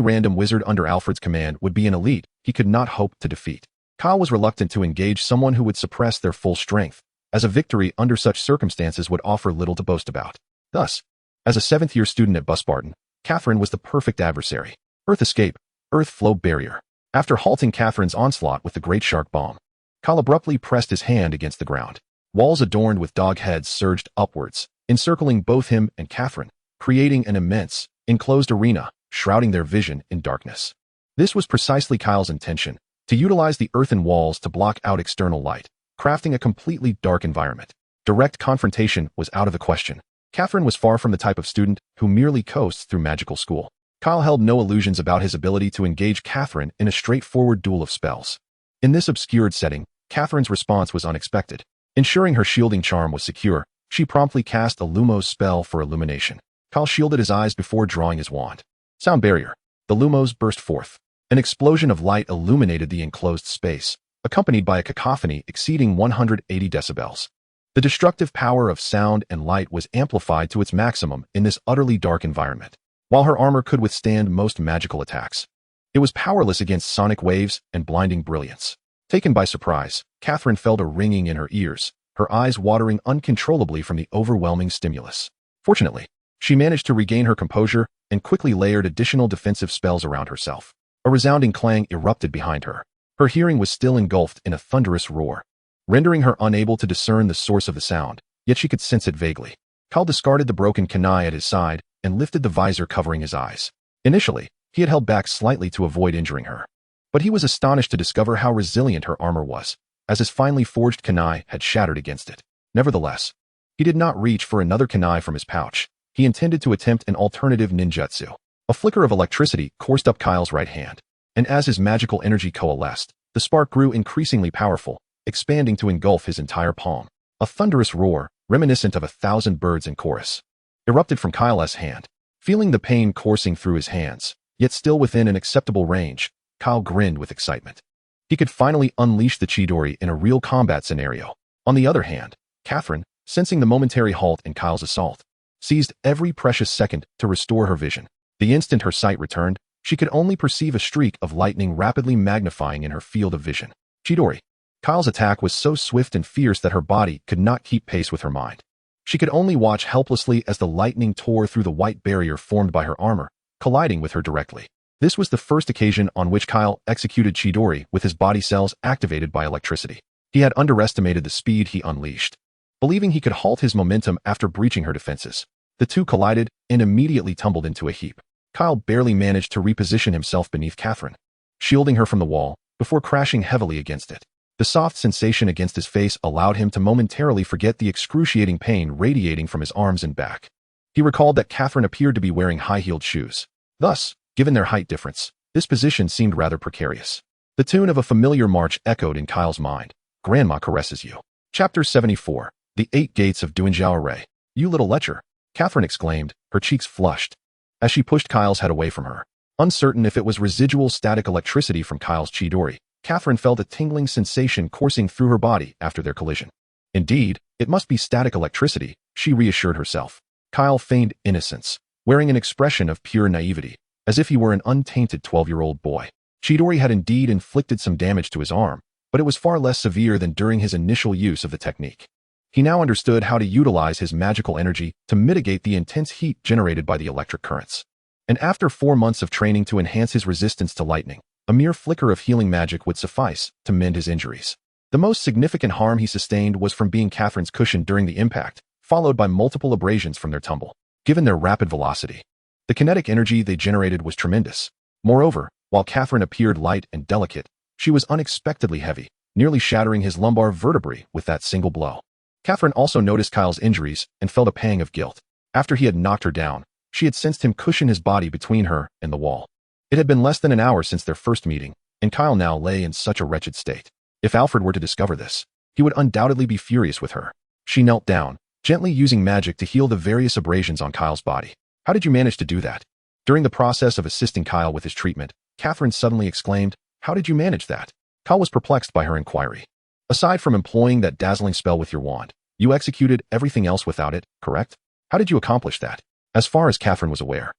random wizard under Alfred's command would be an elite he could not hope to defeat. Kyle was reluctant to engage someone who would suppress their full strength, as a victory under such circumstances would offer little to boast about. Thus, as a 7th-year student at Busbarton, Catherine was the perfect adversary. Earth escape, earth flow barrier. After halting Catherine's onslaught with the great shark bomb, Kyle abruptly pressed his hand against the ground. Walls adorned with dog heads surged upwards, encircling both him and Catherine, creating an immense, enclosed arena, shrouding their vision in darkness. This was precisely Kyle's intention, to utilize the earthen walls to block out external light, crafting a completely dark environment. Direct confrontation was out of the question. Catherine was far from the type of student who merely coasts through magical school. Kyle held no illusions about his ability to engage Catherine in a straightforward duel of spells. In this obscured setting, Catherine's response was unexpected. Ensuring her shielding charm was secure, she promptly cast a Lumos spell for illumination. Kyle shielded his eyes before drawing his wand. Sound barrier. The Lumos burst forth. An explosion of light illuminated the enclosed space, accompanied by a cacophony exceeding 180 decibels. The destructive power of sound and light was amplified to its maximum in this utterly dark environment. While her armor could withstand most magical attacks, it was powerless against sonic waves and blinding brilliance. Taken by surprise, Catherine felt a ringing in her ears, her eyes watering uncontrollably from the overwhelming stimulus. Fortunately, she managed to regain her composure and quickly layered additional defensive spells around herself. A resounding clang erupted behind her. Her hearing was still engulfed in a thunderous roar, rendering her unable to discern the source of the sound, yet she could sense it vaguely. Kyle discarded the broken kunai at his side and lifted the visor covering his eyes. Initially, he had held back slightly to avoid injuring her, but he was astonished to discover how resilient her armor was, as his finely forged kunai had shattered against it. Nevertheless, he did not reach for another kunai from his pouch. He intended to attempt an alternative ninjutsu. A flicker of electricity coursed up Kyle's right hand, and as his magical energy coalesced, the spark grew increasingly powerful, expanding to engulf his entire palm. A thunderous roar, reminiscent of 1,000 birds in chorus, erupted from Kyle's hand. Feeling the pain coursing through his hands, yet still within an acceptable range, Kyle grinned with excitement. He could finally unleash the Chidori in a real combat scenario. On the other hand, Catherine, sensing the momentary halt in Kyle's assault, seized every precious second to restore her vision. The instant her sight returned, she could only perceive a streak of lightning rapidly magnifying in her field of vision. Chidori. Kyle's attack was so swift and fierce that her body could not keep pace with her mind. She could only watch helplessly as the lightning tore through the white barrier formed by her armor, colliding with her directly. This was the first occasion on which Kyle executed Chidori with his body cells activated by electricity. He had underestimated the speed he unleashed. Believing he could halt his momentum after breaching her defenses, the two collided and immediately tumbled into a heap. Kyle barely managed to reposition himself beneath Catherine, shielding her from the wall, before crashing heavily against it. The soft sensation against his face allowed him to momentarily forget the excruciating pain radiating from his arms and back. He recalled that Catherine appeared to be wearing high-heeled shoes. Thus, given their height difference, this position seemed rather precarious. The tune of a familiar march echoed in Kyle's mind. Grandma caresses you. Chapter 74. The 8 Gates of Duinjiaore. You little lecher, Catherine exclaimed, her cheeks flushed, as she pushed Kyle's head away from her. Uncertain if it was residual static electricity from Kyle's Chidori, Catherine felt a tingling sensation coursing through her body after their collision. Indeed, it must be static electricity, she reassured herself. Kyle feigned innocence, wearing an expression of pure naivety, as if he were an untainted 12-year-old boy. Chidori had indeed inflicted some damage to his arm, but it was far less severe than during his initial use of the technique. He now understood how to utilize his magical energy to mitigate the intense heat generated by the electric currents. And after 4 months of training to enhance his resistance to lightning, a mere flicker of healing magic would suffice to mend his injuries. The most significant harm he sustained was from being Catherine's cushion during the impact, followed by multiple abrasions from their tumble. Given their rapid velocity, the kinetic energy they generated was tremendous. Moreover, while Catherine appeared light and delicate, she was unexpectedly heavy, nearly shattering his lumbar vertebrae with that single blow. Catherine also noticed Kyle's injuries and felt a pang of guilt. After he had knocked her down, she had sensed him cushion his body between her and the wall. It had been less than an hour since their first meeting, and Kyle now lay in such a wretched state. If Alfred were to discover this, he would undoubtedly be furious with her. She knelt down, gently using magic to heal the various abrasions on Kyle's body. How did you manage to do that? During the process of assisting Kyle with his treatment, Catherine suddenly exclaimed, "How did you manage that?" Kyle was perplexed by her inquiry. Aside from employing that dazzling spell with your wand, you executed everything else without it, correct? How did you accomplish that? As far as Catherine was aware,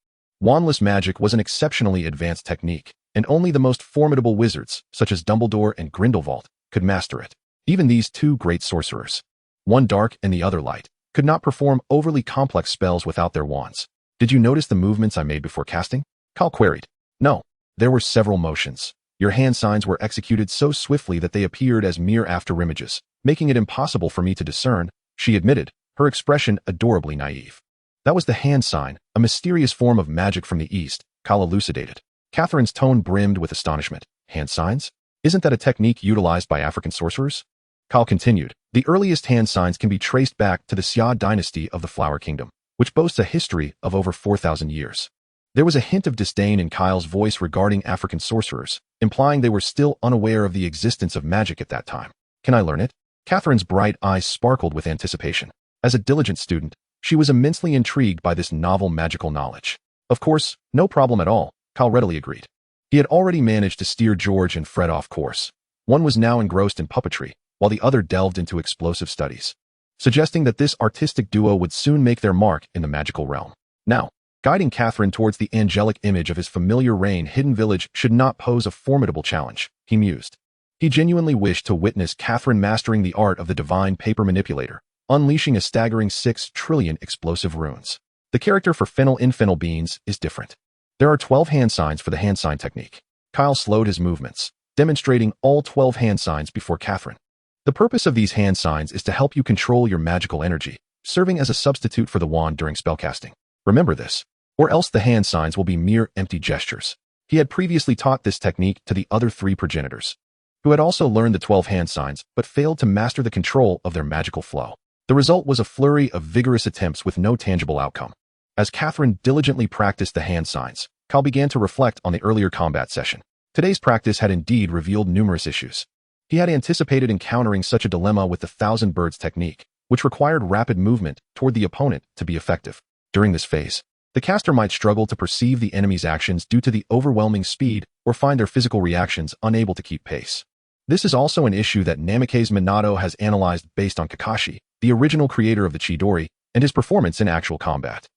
Wandless magic was an exceptionally advanced technique, and only the most formidable wizards, such as Dumbledore and Grindelwald, could master it. Even these two great sorcerers, one dark and the other light, could not perform overly complex spells without their wands. Did you notice the movements I made before casting? Cal queried. No. There were several motions. Your hand signs were executed so swiftly that they appeared as mere after-images, making it impossible for me to discern, she admitted, her expression adorably naive. That was the hand sign, a mysterious form of magic from the East, Cal elucidated. Catherine's tone brimmed with astonishment. Hand signs? Isn't that a technique utilized by African sorcerers? Cal continued. The earliest hand signs can be traced back to the Xia dynasty of the Flower Kingdom, which boasts a history of over 4,000 years. There was a hint of disdain in Kyle's voice regarding African sorcerers, implying they were still unaware of the existence of magic at that time. Can I learn it? Catherine's bright eyes sparkled with anticipation. As a diligent student, she was immensely intrigued by this novel magical knowledge. Of course, no problem at all, Kyle readily agreed. He had already managed to steer George and Fred off course. One was now engrossed in puppetry, while the other delved into explosive studies, suggesting that this artistic duo would soon make their mark in the magical realm. Now, guiding Catherine towards the angelic image of his familiar rain-hidden village should not pose a formidable challenge, he mused. He genuinely wished to witness Catherine mastering the art of the divine paper manipulator, unleashing a staggering 6 trillion explosive runes. The character for Fennel Beans is different. There are 12 hand signs for the hand sign technique. Kyle slowed his movements, demonstrating all 12 hand signs before Catherine. The purpose of these hand signs is to help you control your magical energy, serving as a substitute for the wand during spellcasting. Remember this, or else the hand signs will be mere empty gestures. He had previously taught this technique to the other 3 progenitors, who had also learned the 12 hand signs but failed to master the control of their magical flow. The result was a flurry of vigorous attempts with no tangible outcome. As Catherine diligently practiced the hand signs, Kyle began to reflect on the earlier combat session. Today's practice had indeed revealed numerous issues. He had anticipated encountering such a dilemma with the Thousand Birds technique, which required rapid movement toward the opponent to be effective. During this phase, the caster might struggle to perceive the enemy's actions due to the overwhelming speed or find their physical reactions unable to keep pace. This is also an issue that Namikaze Minato has analyzed based on Kakashi, the original creator of the Chidori, and his performance in actual combat.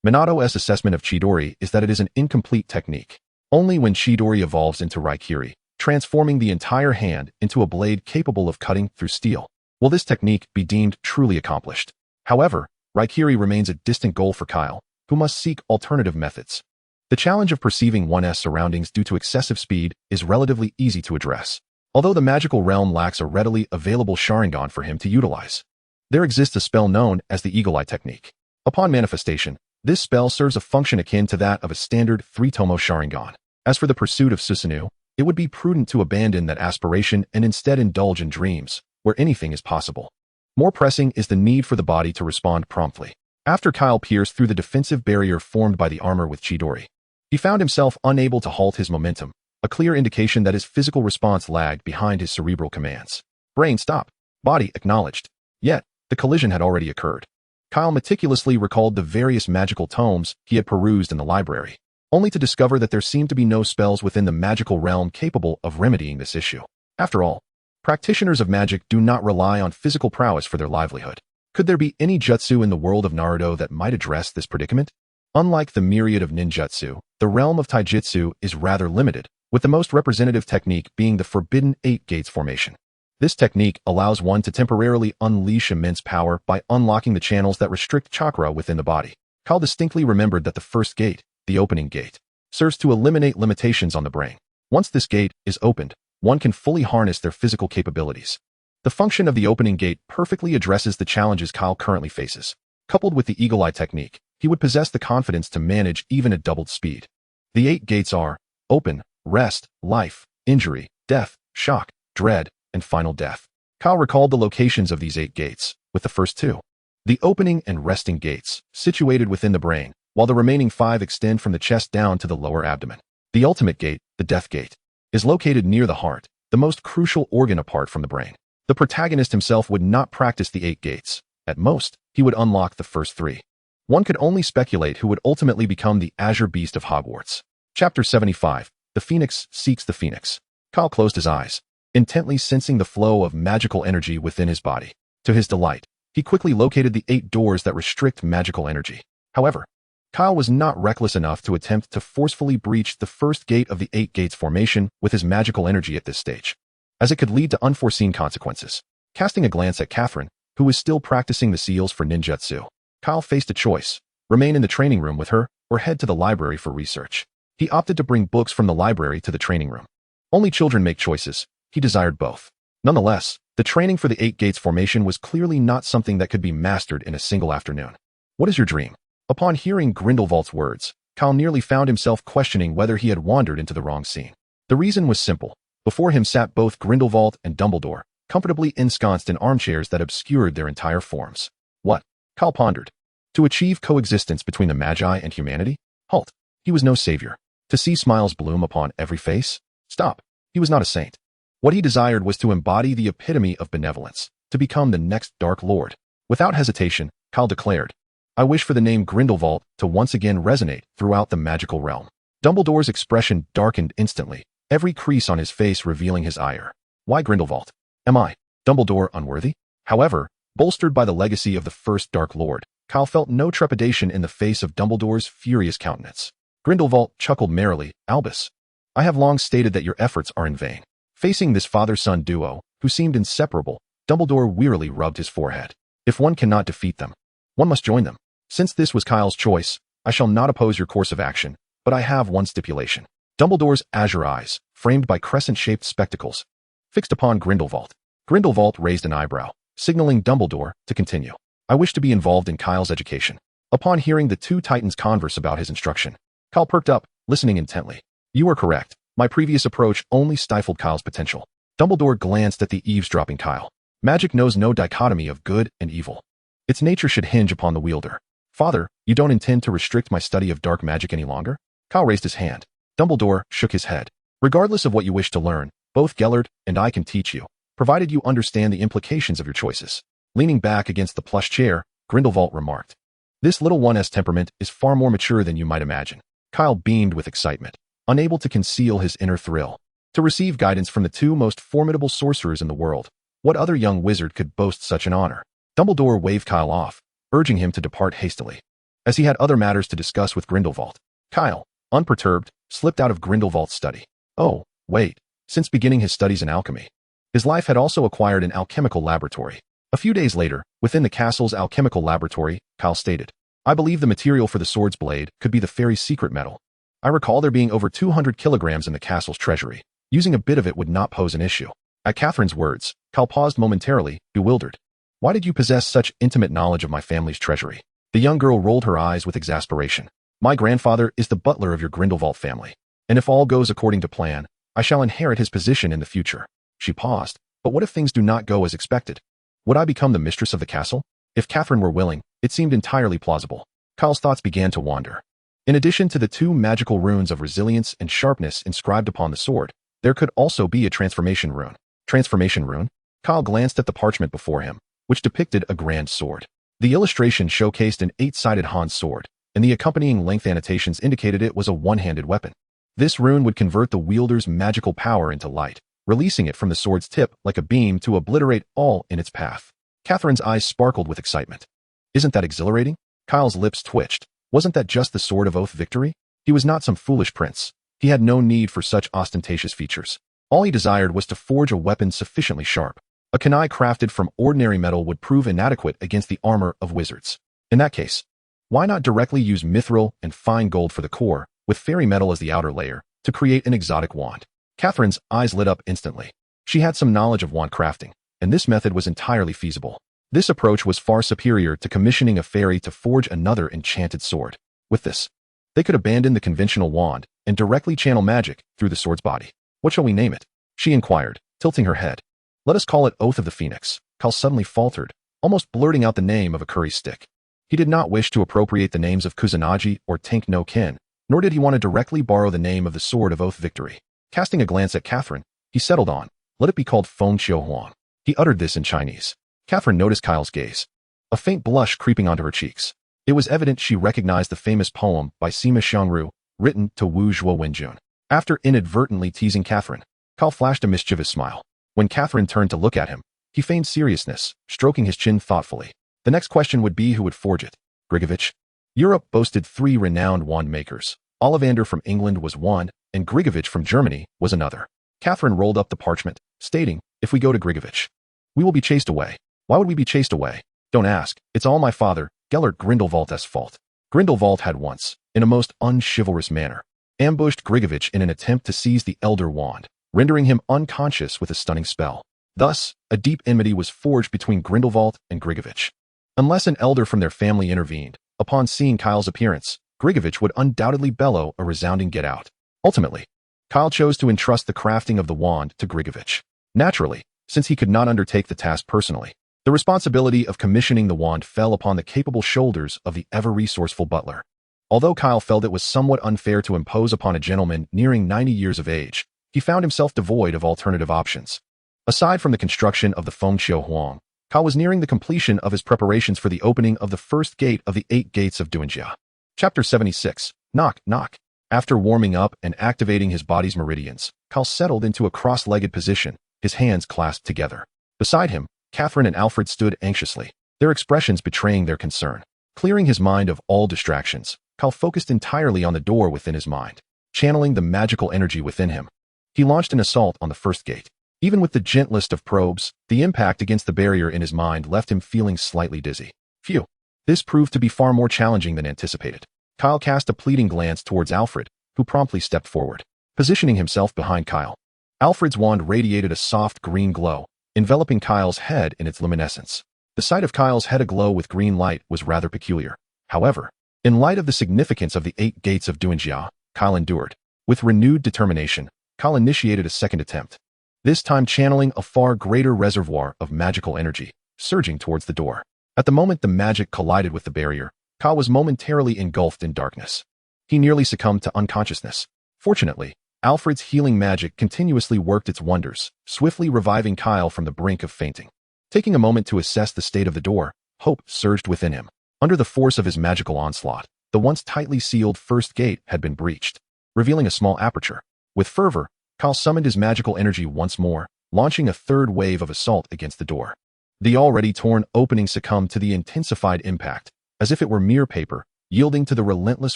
Minato's assessment of Chidori is that it is an incomplete technique. Only when Chidori evolves into Raikiri, transforming the entire hand into a blade capable of cutting through steel, will this technique be deemed truly accomplished. However, Raikiri remains a distant goal for Kyle, who must seek alternative methods. The challenge of perceiving one's surroundings due to excessive speed is relatively easy to address, although the magical realm lacks a readily available Sharingan for him to utilize. There exists a spell known as the Eagle Eye technique. Upon manifestation, this spell serves a function akin to that of a standard 3-tomo Sharingan. As for the pursuit of Susanoo, it would be prudent to abandon that aspiration and instead indulge in dreams, where anything is possible. More pressing is the need for the body to respond promptly. After Kyle pierced through the defensive barrier formed by the armor with Chidori, he found himself unable to halt his momentum, a clear indication that his physical response lagged behind his cerebral commands. Brain stop. Body acknowledged. Yet, the collision had already occurred. Kyle meticulously recalled the various magical tomes he had perused in the library, only to discover that there seemed to be no spells within the magical realm capable of remedying this issue. After all, practitioners of magic do not rely on physical prowess for their livelihood. Could there be any jutsu in the world of Naruto that might address this predicament? Unlike the myriad of ninjutsu, the realm of taijutsu is rather limited, with the most representative technique being the Forbidden 8 Gates formation. This technique allows one to temporarily unleash immense power by unlocking the channels that restrict chakra within the body. Kyle distinctly remembered that the first gate, the opening gate, serves to eliminate limitations on the brain. Once this gate is opened, one can fully harness their physical capabilities. The function of the opening gate perfectly addresses the challenges Kyle currently faces. Coupled with the Eagle Eye technique, he would possess the confidence to manage even at doubled speed. The 8 gates are open, rest, life, injury, death, shock, dread, and final death. Kyle recalled the locations of these 8 gates, with the first 2, the opening and resting gates, situated within the brain, while the remaining 5 extend from the chest down to the lower abdomen. The ultimate gate, the death gate, is located near the heart, the most crucial organ apart from the brain. The protagonist himself would not practice the 8 gates. At most, he would unlock the first 3. One could only speculate who would ultimately become the Azure Beast of Hogwarts. Chapter 75. The Phoenix Seeks the Phoenix. Kyle closed his eyes, intently sensing the flow of magical energy within his body. To his delight, he quickly located the 8 doors that restrict magical energy. However, Kyle was not reckless enough to attempt to forcefully breach the first gate of the 8 Gates formation with his magical energy at this stage, as it could lead to unforeseen consequences. Casting a glance at Catherine, who was still practicing the seals for ninjutsu, Kyle faced a choice: remain in the training room with her, or head to the library for research. He opted to bring books from the library to the training room. Only children make choices. He desired both. Nonetheless, the training for the 8 Gates formation was clearly not something that could be mastered in a single afternoon. What is your dream? Upon hearing Grindelwald's words, Kyle nearly found himself questioning whether he had wandered into the wrong scene. The reason was simple. Before him sat both Grindelwald and Dumbledore, comfortably ensconced in armchairs that obscured their entire forms. What? Kyle pondered. To achieve coexistence between the Magi and humanity? Halt. He was no savior. To see smiles bloom upon every face? Stop. He was not a saint. What he desired was to embody the epitome of benevolence, to become the next Dark Lord. Without hesitation, Kyle declared, I wish for the name Grindelwald to once again resonate throughout the magical realm. Dumbledore's expression darkened instantly, every crease on his face revealing his ire. Why Grindelwald? Am I, Dumbledore, unworthy? However, bolstered by the legacy of the first Dark Lord, Kyle felt no trepidation in the face of Dumbledore's furious countenance. Grindelwald chuckled merrily. Albus, I have long stated that your efforts are in vain. Facing this father-son duo, who seemed inseparable, Dumbledore wearily rubbed his forehead. If one cannot defeat them, one must join them. Since this was Kyle's choice, I shall not oppose your course of action, but I have one stipulation. Dumbledore's azure eyes, framed by crescent-shaped spectacles, fixed upon Grindelwald. Grindelwald raised an eyebrow, signaling Dumbledore to continue. I wish to be involved in Kyle's education. Upon hearing the two titans converse about his instruction, Kyle perked up, listening intently. You are correct. My previous approach only stifled Kyle's potential. Dumbledore glanced at the eavesdropping Kyle. Magic knows no dichotomy of good and evil. Its nature should hinge upon the wielder. Father, you don't intend to restrict my study of dark magic any longer? Kyle raised his hand. Dumbledore shook his head. Regardless of what you wish to learn, both Gellert and I can teach you, provided you understand the implications of your choices. Leaning back against the plush chair, Grindelwald remarked, This little one's temperament is far more mature than you might imagine. Kyle beamed with excitement, unable to conceal his inner thrill. To receive guidance from the two most formidable sorcerers in the world, what other young wizard could boast such an honor? Dumbledore waved Kyle off, urging him to depart hastily, as he had other matters to discuss with Grindelwald. Kyle, unperturbed, slipped out of Grindelwald's study. Oh, wait. Since beginning his studies in alchemy, his life had also acquired an alchemical laboratory. A few days later, within the castle's alchemical laboratory, Kyle stated, I believe the material for the sword's blade could be the fairy's secret metal. I recall there being over 200 kilograms in the castle's treasury. Using a bit of it would not pose an issue. At Catherine's words, Kyle paused momentarily, bewildered. Why did you possess such intimate knowledge of my family's treasury? The young girl rolled her eyes with exasperation. My grandfather is the butler of your Grindelwald family, and if all goes according to plan, I shall inherit his position in the future. She paused. But what if things do not go as expected? Would I become the mistress of the castle? If Catherine were willing, it seemed entirely plausible. Kyle's thoughts began to wander. In addition to the two magical runes of resilience and sharpness inscribed upon the sword, there could also be a transformation rune. Transformation rune? Kyle glanced at the parchment before him, which depicted a grand sword. The illustration showcased an 8-sided Han's sword, and the accompanying length annotations indicated it was a one-handed weapon. This rune would convert the wielder's magical power into light, releasing it from the sword's tip like a beam to obliterate all in its path. Catherine's eyes sparkled with excitement. Isn't that exhilarating? Kyle's lips twitched. Wasn't that just the sword of oath victory? He was not some foolish prince. He had no need for such ostentatious features. All he desired was to forge a weapon sufficiently sharp. A kunai crafted from ordinary metal would prove inadequate against the armor of wizards. In that case, why not directly use mithril and fine gold for the core, with fairy metal as the outer layer, to create an exotic wand? Catherine's eyes lit up instantly. She had some knowledge of wand crafting, and this method was entirely feasible. This approach was far superior to commissioning a fairy to forge another enchanted sword. With this, they could abandon the conventional wand and directly channel magic through the sword's body. What shall we name it? She inquired, tilting her head. Let us call it Oath of the Phoenix. Kyle suddenly faltered, almost blurting out the name of a curry stick. He did not wish to appropriate the names of Kusanagi or Tank no Kin, nor did he want to directly borrow the name of the Sword of Oath Victory. Casting a glance at Catherine, he settled on, let it be called Feng Qiu Huang. He uttered this in Chinese. Catherine noticed Kyle's gaze, a faint blush creeping onto her cheeks. It was evident she recognized the famous poem by Sima Xiangru, written to Wu Zhuo Wenjun. After inadvertently teasing Catherine, Kyle flashed a mischievous smile. When Catherine turned to look at him, he feigned seriousness, stroking his chin thoughtfully. The next question would be who would forge it. Grigovich? Europe boasted 3 renowned wand makers. Ollivander from England was one, and Grigovich from Germany was another. Catherine rolled up the parchment, stating, "If we go to Grigovich, we will be chased away." "Why would we be chased away?" "Don't ask. It's all my father, Gellert Grindelwald's fault." Grindelwald had once, in a most unchivalrous manner, ambushed Grigovich in an attempt to seize the Elder Wand, rendering him unconscious with a stunning spell. Thus, a deep enmity was forged between Grindelwald and Grigovich. Unless an elder from their family intervened, upon seeing Kyle's appearance, Grigovich would undoubtedly bellow a resounding get out. Ultimately, Kyle chose to entrust the crafting of the wand to Grigovich. Naturally, since he could not undertake the task personally, the responsibility of commissioning the wand fell upon the capable shoulders of the ever-resourceful butler. Although Kyle felt it was somewhat unfair to impose upon a gentleman nearing 90 years of age, he found himself devoid of alternative options. Aside from the construction of the Feng Xiu Huang, Kyle was nearing the completion of his preparations for the opening of the first gate of the 8 gates of Duanjia. Chapter 76. Knock, knock. After warming up and activating his body's meridians, Kyle settled into a cross-legged position, his hands clasped together. Beside him, Catherine and Alfred stood anxiously, their expressions betraying their concern. Clearing his mind of all distractions, Kyle focused entirely on the door within his mind, channeling the magical energy within him. He launched an assault on the first gate. Even with the gentlest of probes, the impact against the barrier in his mind left him feeling slightly dizzy. Phew. This proved to be far more challenging than anticipated. Kyle cast a pleading glance towards Alfred, who promptly stepped forward, positioning himself behind Kyle. Alfred's wand radiated a soft green glow, enveloping Kyle's head in its luminescence. The sight of Kyle's head aglow with green light was rather peculiar. However, in light of the significance of the 8 gates of Duanjia, Kyle endured. With renewed determination, Kyle initiated a second attempt, this time channeling a far greater reservoir of magical energy, surging towards the door. At the moment the magic collided with the barrier, Kyle was momentarily engulfed in darkness. He nearly succumbed to unconsciousness. Fortunately, Alfred's healing magic continuously worked its wonders, swiftly reviving Kyle from the brink of fainting. Taking a moment to assess the state of the door, hope surged within him. Under the force of his magical onslaught, the once tightly sealed first gate had been breached, revealing a small aperture. With fervor, Kyle summoned his magical energy once more, launching a third wave of assault against the door. The already torn opening succumbed to the intensified impact, as if it were mere paper, yielding to the relentless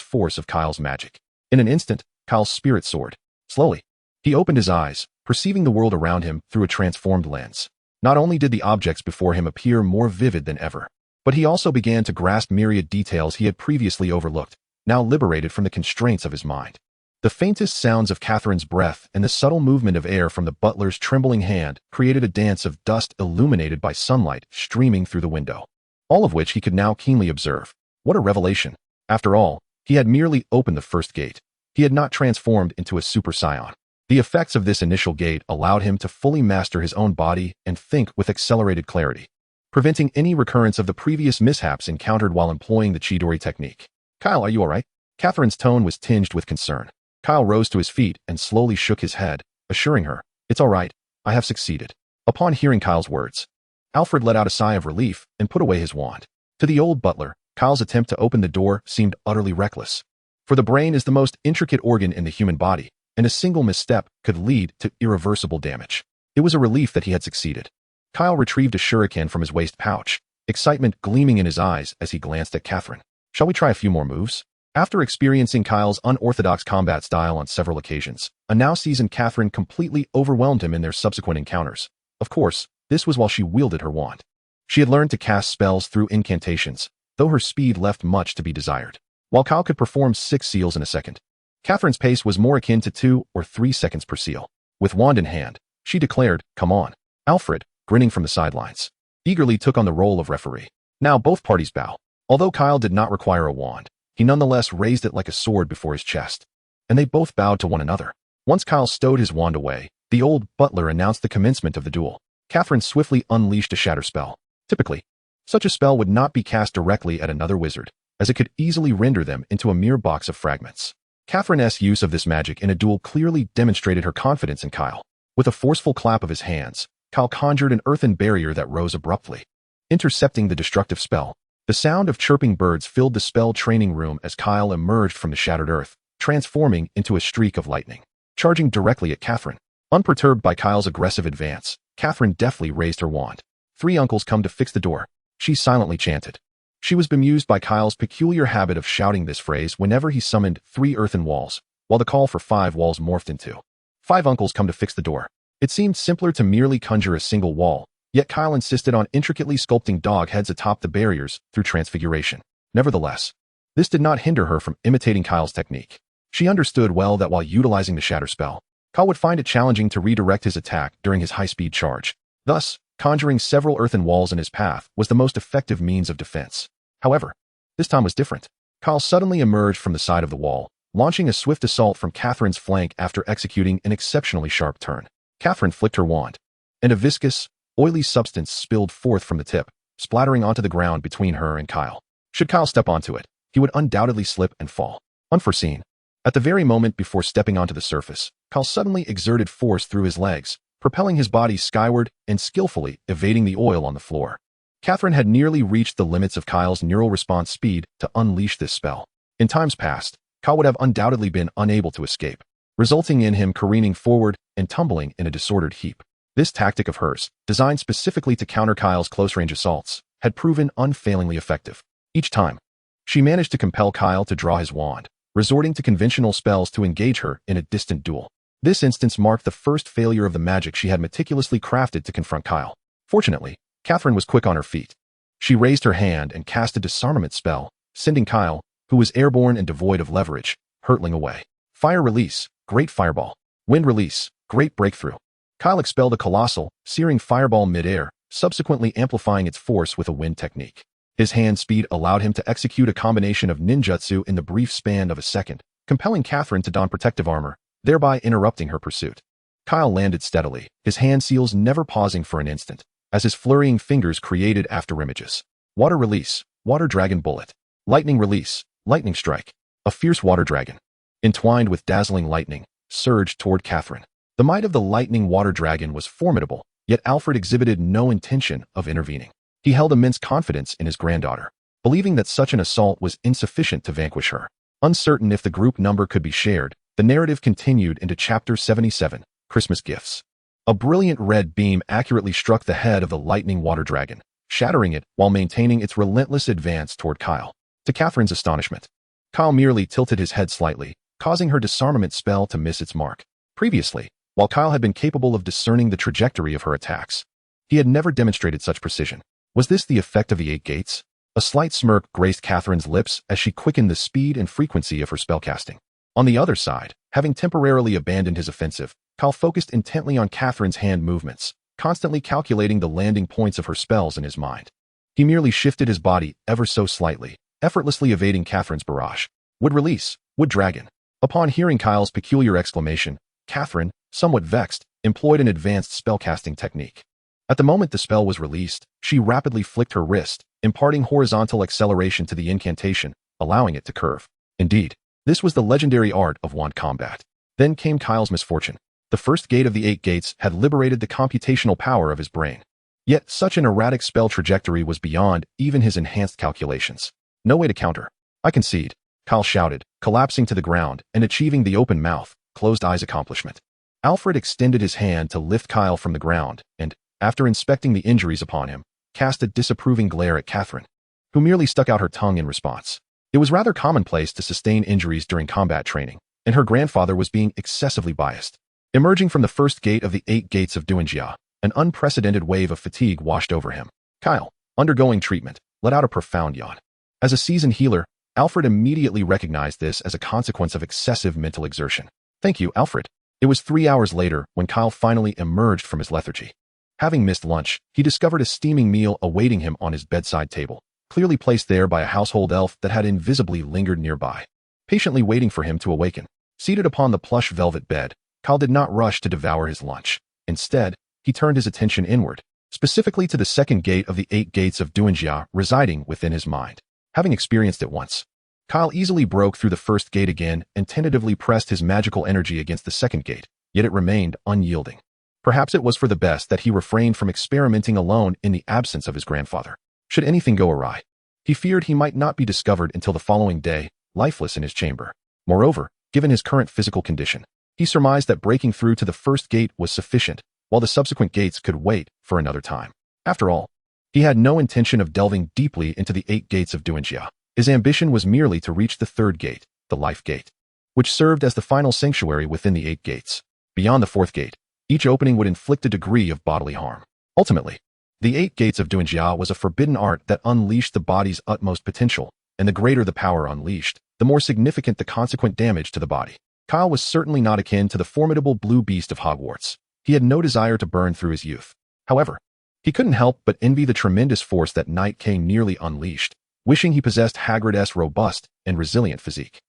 force of Kyle's magic. In an instant, Kyle's spirit soared. Slowly, he opened his eyes, perceiving the world around him through a transformed lens. Not only did the objects before him appear more vivid than ever, but he also began to grasp myriad details he had previously overlooked, now liberated from the constraints of his mind. The faintest sounds of Catherine's breath and the subtle movement of air from the butler's trembling hand created a dance of dust illuminated by sunlight streaming through the window, all of which he could now keenly observe. What a revelation! After all, he had merely opened the first gate. He had not transformed into a super scion. The effects of this initial gate allowed him to fully master his own body and think with accelerated clarity, preventing any recurrence of the previous mishaps encountered while employing the Chidori technique. "Kyle, are you all right?" Catherine's tone was tinged with concern. Kyle rose to his feet and slowly shook his head, assuring her, "It's all right, I have succeeded." Upon hearing Kyle's words, Alfred let out a sigh of relief and put away his wand. To the old butler, Kyle's attempt to open the door seemed utterly reckless. For the brain is the most intricate organ in the human body, and a single misstep could lead to irreversible damage. It was a relief that he had succeeded. Kyle retrieved a shuriken from his waist pouch, excitement gleaming in his eyes as he glanced at Catherine. "Shall we try a few more moves?" After experiencing Kyle's unorthodox combat style on several occasions, a now seasoned Catherine completely overwhelmed him in their subsequent encounters. Of course, this was while she wielded her wand. She had learned to cast spells through incantations, though her speed left much to be desired. While Kyle could perform 6 seals in a second, Catherine's pace was more akin to 2 or 3 seconds per seal. With wand in hand, she declared, "Come on." Alfred, grinning from the sidelines, eagerly took on the role of referee. Now both parties bow. Although Kyle did not require a wand, he nonetheless raised it like a sword before his chest, and they both bowed to one another. Once Kyle stowed his wand away, the old butler announced the commencement of the duel. Catherine swiftly unleashed a shatter spell. Typically, such a spell would not be cast directly at another wizard, as it could easily render them into a mere box of fragments. Catherine's use of this magic in a duel clearly demonstrated her confidence in Kyle. With a forceful clap of his hands, Kyle conjured an earthen barrier that rose abruptly, intercepting the destructive spell. The sound of chirping birds filled the spell training room as Kyle emerged from the shattered earth, transforming into a streak of lightning, charging directly at Catherine. Unperturbed by Kyle's aggressive advance, Catherine deftly raised her wand. "Three uncles come to fix the door," she silently chanted. She was bemused by Kyle's peculiar habit of shouting this phrase whenever he summoned 3 earthen walls, while the call for 5 walls morphed into 5 uncles come to fix the door. It seemed simpler to merely conjure a single wall, yet Kyle insisted on intricately sculpting dog heads atop the barriers through transfiguration. Nevertheless, this did not hinder her from imitating Kyle's technique. She understood well that while utilizing the shatter spell, Kyle would find it challenging to redirect his attack during his high-speed charge. Thus, conjuring several earthen walls in his path was the most effective means of defense. However, this time was different. Kyle suddenly emerged from the side of the wall, launching a swift assault from Catherine's flank after executing an exceptionally sharp turn. Catherine flicked her wand, and a viscous, oily substance spilled forth from the tip, splattering onto the ground between her and Kyle. Should Kyle step onto it, he would undoubtedly slip and fall. Unforeseen. At the very moment before stepping onto the surface, Kyle suddenly exerted force through his legs, propelling his body skyward and skillfully evading the oil on the floor. Catherine had nearly reached the limits of Kyle's neural response speed to unleash this spell. In times past, Kyle would have undoubtedly been unable to escape, resulting in him careening forward and tumbling in a disordered heap. This tactic of hers, designed specifically to counter Kyle's close-range assaults, had proven unfailingly effective. Each time, she managed to compel Kyle to draw his wand, resorting to conventional spells to engage her in a distant duel. This instance marked the first failure of the magic she had meticulously crafted to confront Kyle. Fortunately, Catherine was quick on her feet. She raised her hand and cast a disarmament spell, sending Kyle, who was airborne and devoid of leverage, hurtling away. Fire release, great fireball. Wind release, great breakthrough. Kyle expelled a colossal, searing fireball mid-air, subsequently amplifying its force with a wind technique. His hand speed allowed him to execute a combination of ninjutsu in the brief span of a second, compelling Catherine to don protective armor, thereby interrupting her pursuit. Kyle landed steadily, his hand seals never pausing for an instant, as his flurrying fingers created afterimages. Water release, water dragon bullet. Lightning release, lightning strike. A fierce water dragon, entwined with dazzling lightning, surged toward Catherine. The might of the lightning water dragon was formidable, yet Alfred exhibited no intention of intervening. He held immense confidence in his granddaughter, believing that such an assault was insufficient to vanquish her. Uncertain if the group number could be shared, the narrative continued into Chapter 77, Christmas Gifts. A brilliant red beam accurately struck the head of the lightning water dragon, shattering it while maintaining its relentless advance toward Kyle. To Catherine's astonishment, Kyle merely tilted his head slightly, causing her disarmament spell to miss its mark. Previously, while Kyle had been capable of discerning the trajectory of her attacks, he had never demonstrated such precision. Was this the effect of the 8 gates? A slight smirk graced Catherine's lips as she quickened the speed and frequency of her spellcasting. On the other side, having temporarily abandoned his offensive, Kyle focused intently on Catherine's hand movements, constantly calculating the landing points of her spells in his mind. He merely shifted his body ever so slightly, effortlessly evading Catherine's barrage. Wood release, wood dragon. Upon hearing Kyle's peculiar exclamation, Catherine, somewhat vexed, employed an advanced spellcasting technique. At the moment the spell was released, she rapidly flicked her wrist, imparting horizontal acceleration to the incantation, allowing it to curve. Indeed, this was the legendary art of wand combat. Then came Kyle's misfortune. The first gate of the 8 gates had liberated the computational power of his brain. Yet such an erratic spell trajectory was beyond even his enhanced calculations. No way to counter. I concede, Kyle shouted, collapsing to the ground and achieving the open mouth, closed eyes accomplishment. Alfred extended his hand to lift Kyle from the ground and, after inspecting the injuries upon him, cast a disapproving glare at Catherine, who merely stuck out her tongue in response. It was rather commonplace to sustain injuries during combat training, and her grandfather was being excessively biased. Emerging from the first gate of the 8 gates of Duanjia, an unprecedented wave of fatigue washed over him. Kyle, undergoing treatment, let out a profound yawn. As a seasoned healer, Alfred immediately recognized this as a consequence of excessive mental exertion. Thank you, Alfred. It was 3 hours later when Kyle finally emerged from his lethargy. Having missed lunch, he discovered a steaming meal awaiting him on his bedside table, clearly placed there by a household elf that had invisibly lingered nearby, patiently waiting for him to awaken. Seated upon the plush velvet bed, Kyle did not rush to devour his lunch. Instead, he turned his attention inward, specifically to the second gate of the 8 gates of Duanjia residing within his mind. Having experienced it once, Kyle easily broke through the first gate again and tentatively pressed his magical energy against the second gate, yet it remained unyielding. Perhaps it was for the best that he refrained from experimenting alone in the absence of his grandfather. Should anything go awry, he feared he might not be discovered until the following day, lifeless in his chamber. Moreover, given his current physical condition, he surmised that breaking through to the first gate was sufficient, while the subsequent gates could wait for another time. After all, He had no intention of delving deeply into the 8 gates of Duinjia. His ambition was merely to reach the 3rd gate, the Life Gate, which served as the final sanctuary within the 8 gates. Beyond the 4th gate, each opening would inflict a degree of bodily harm. Ultimately, the 8 gates of Duinjia was a forbidden art that unleashed the body's utmost potential, and the greater the power unleashed, the more significant the consequent damage to the body. Kyle was certainly not akin to the formidable blue beast of Hogwarts. He had no desire to burn through his youth. However, he couldn't help but envy the tremendous force that Night King nearly unleashed, wishing he possessed Hagrid's robust and resilient physique.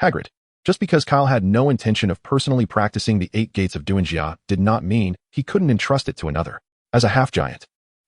Hagrid. Just because Kyle had no intention of personally practicing the 8 gates of Duinjia did not mean he couldn't entrust it to another. As a half-giant,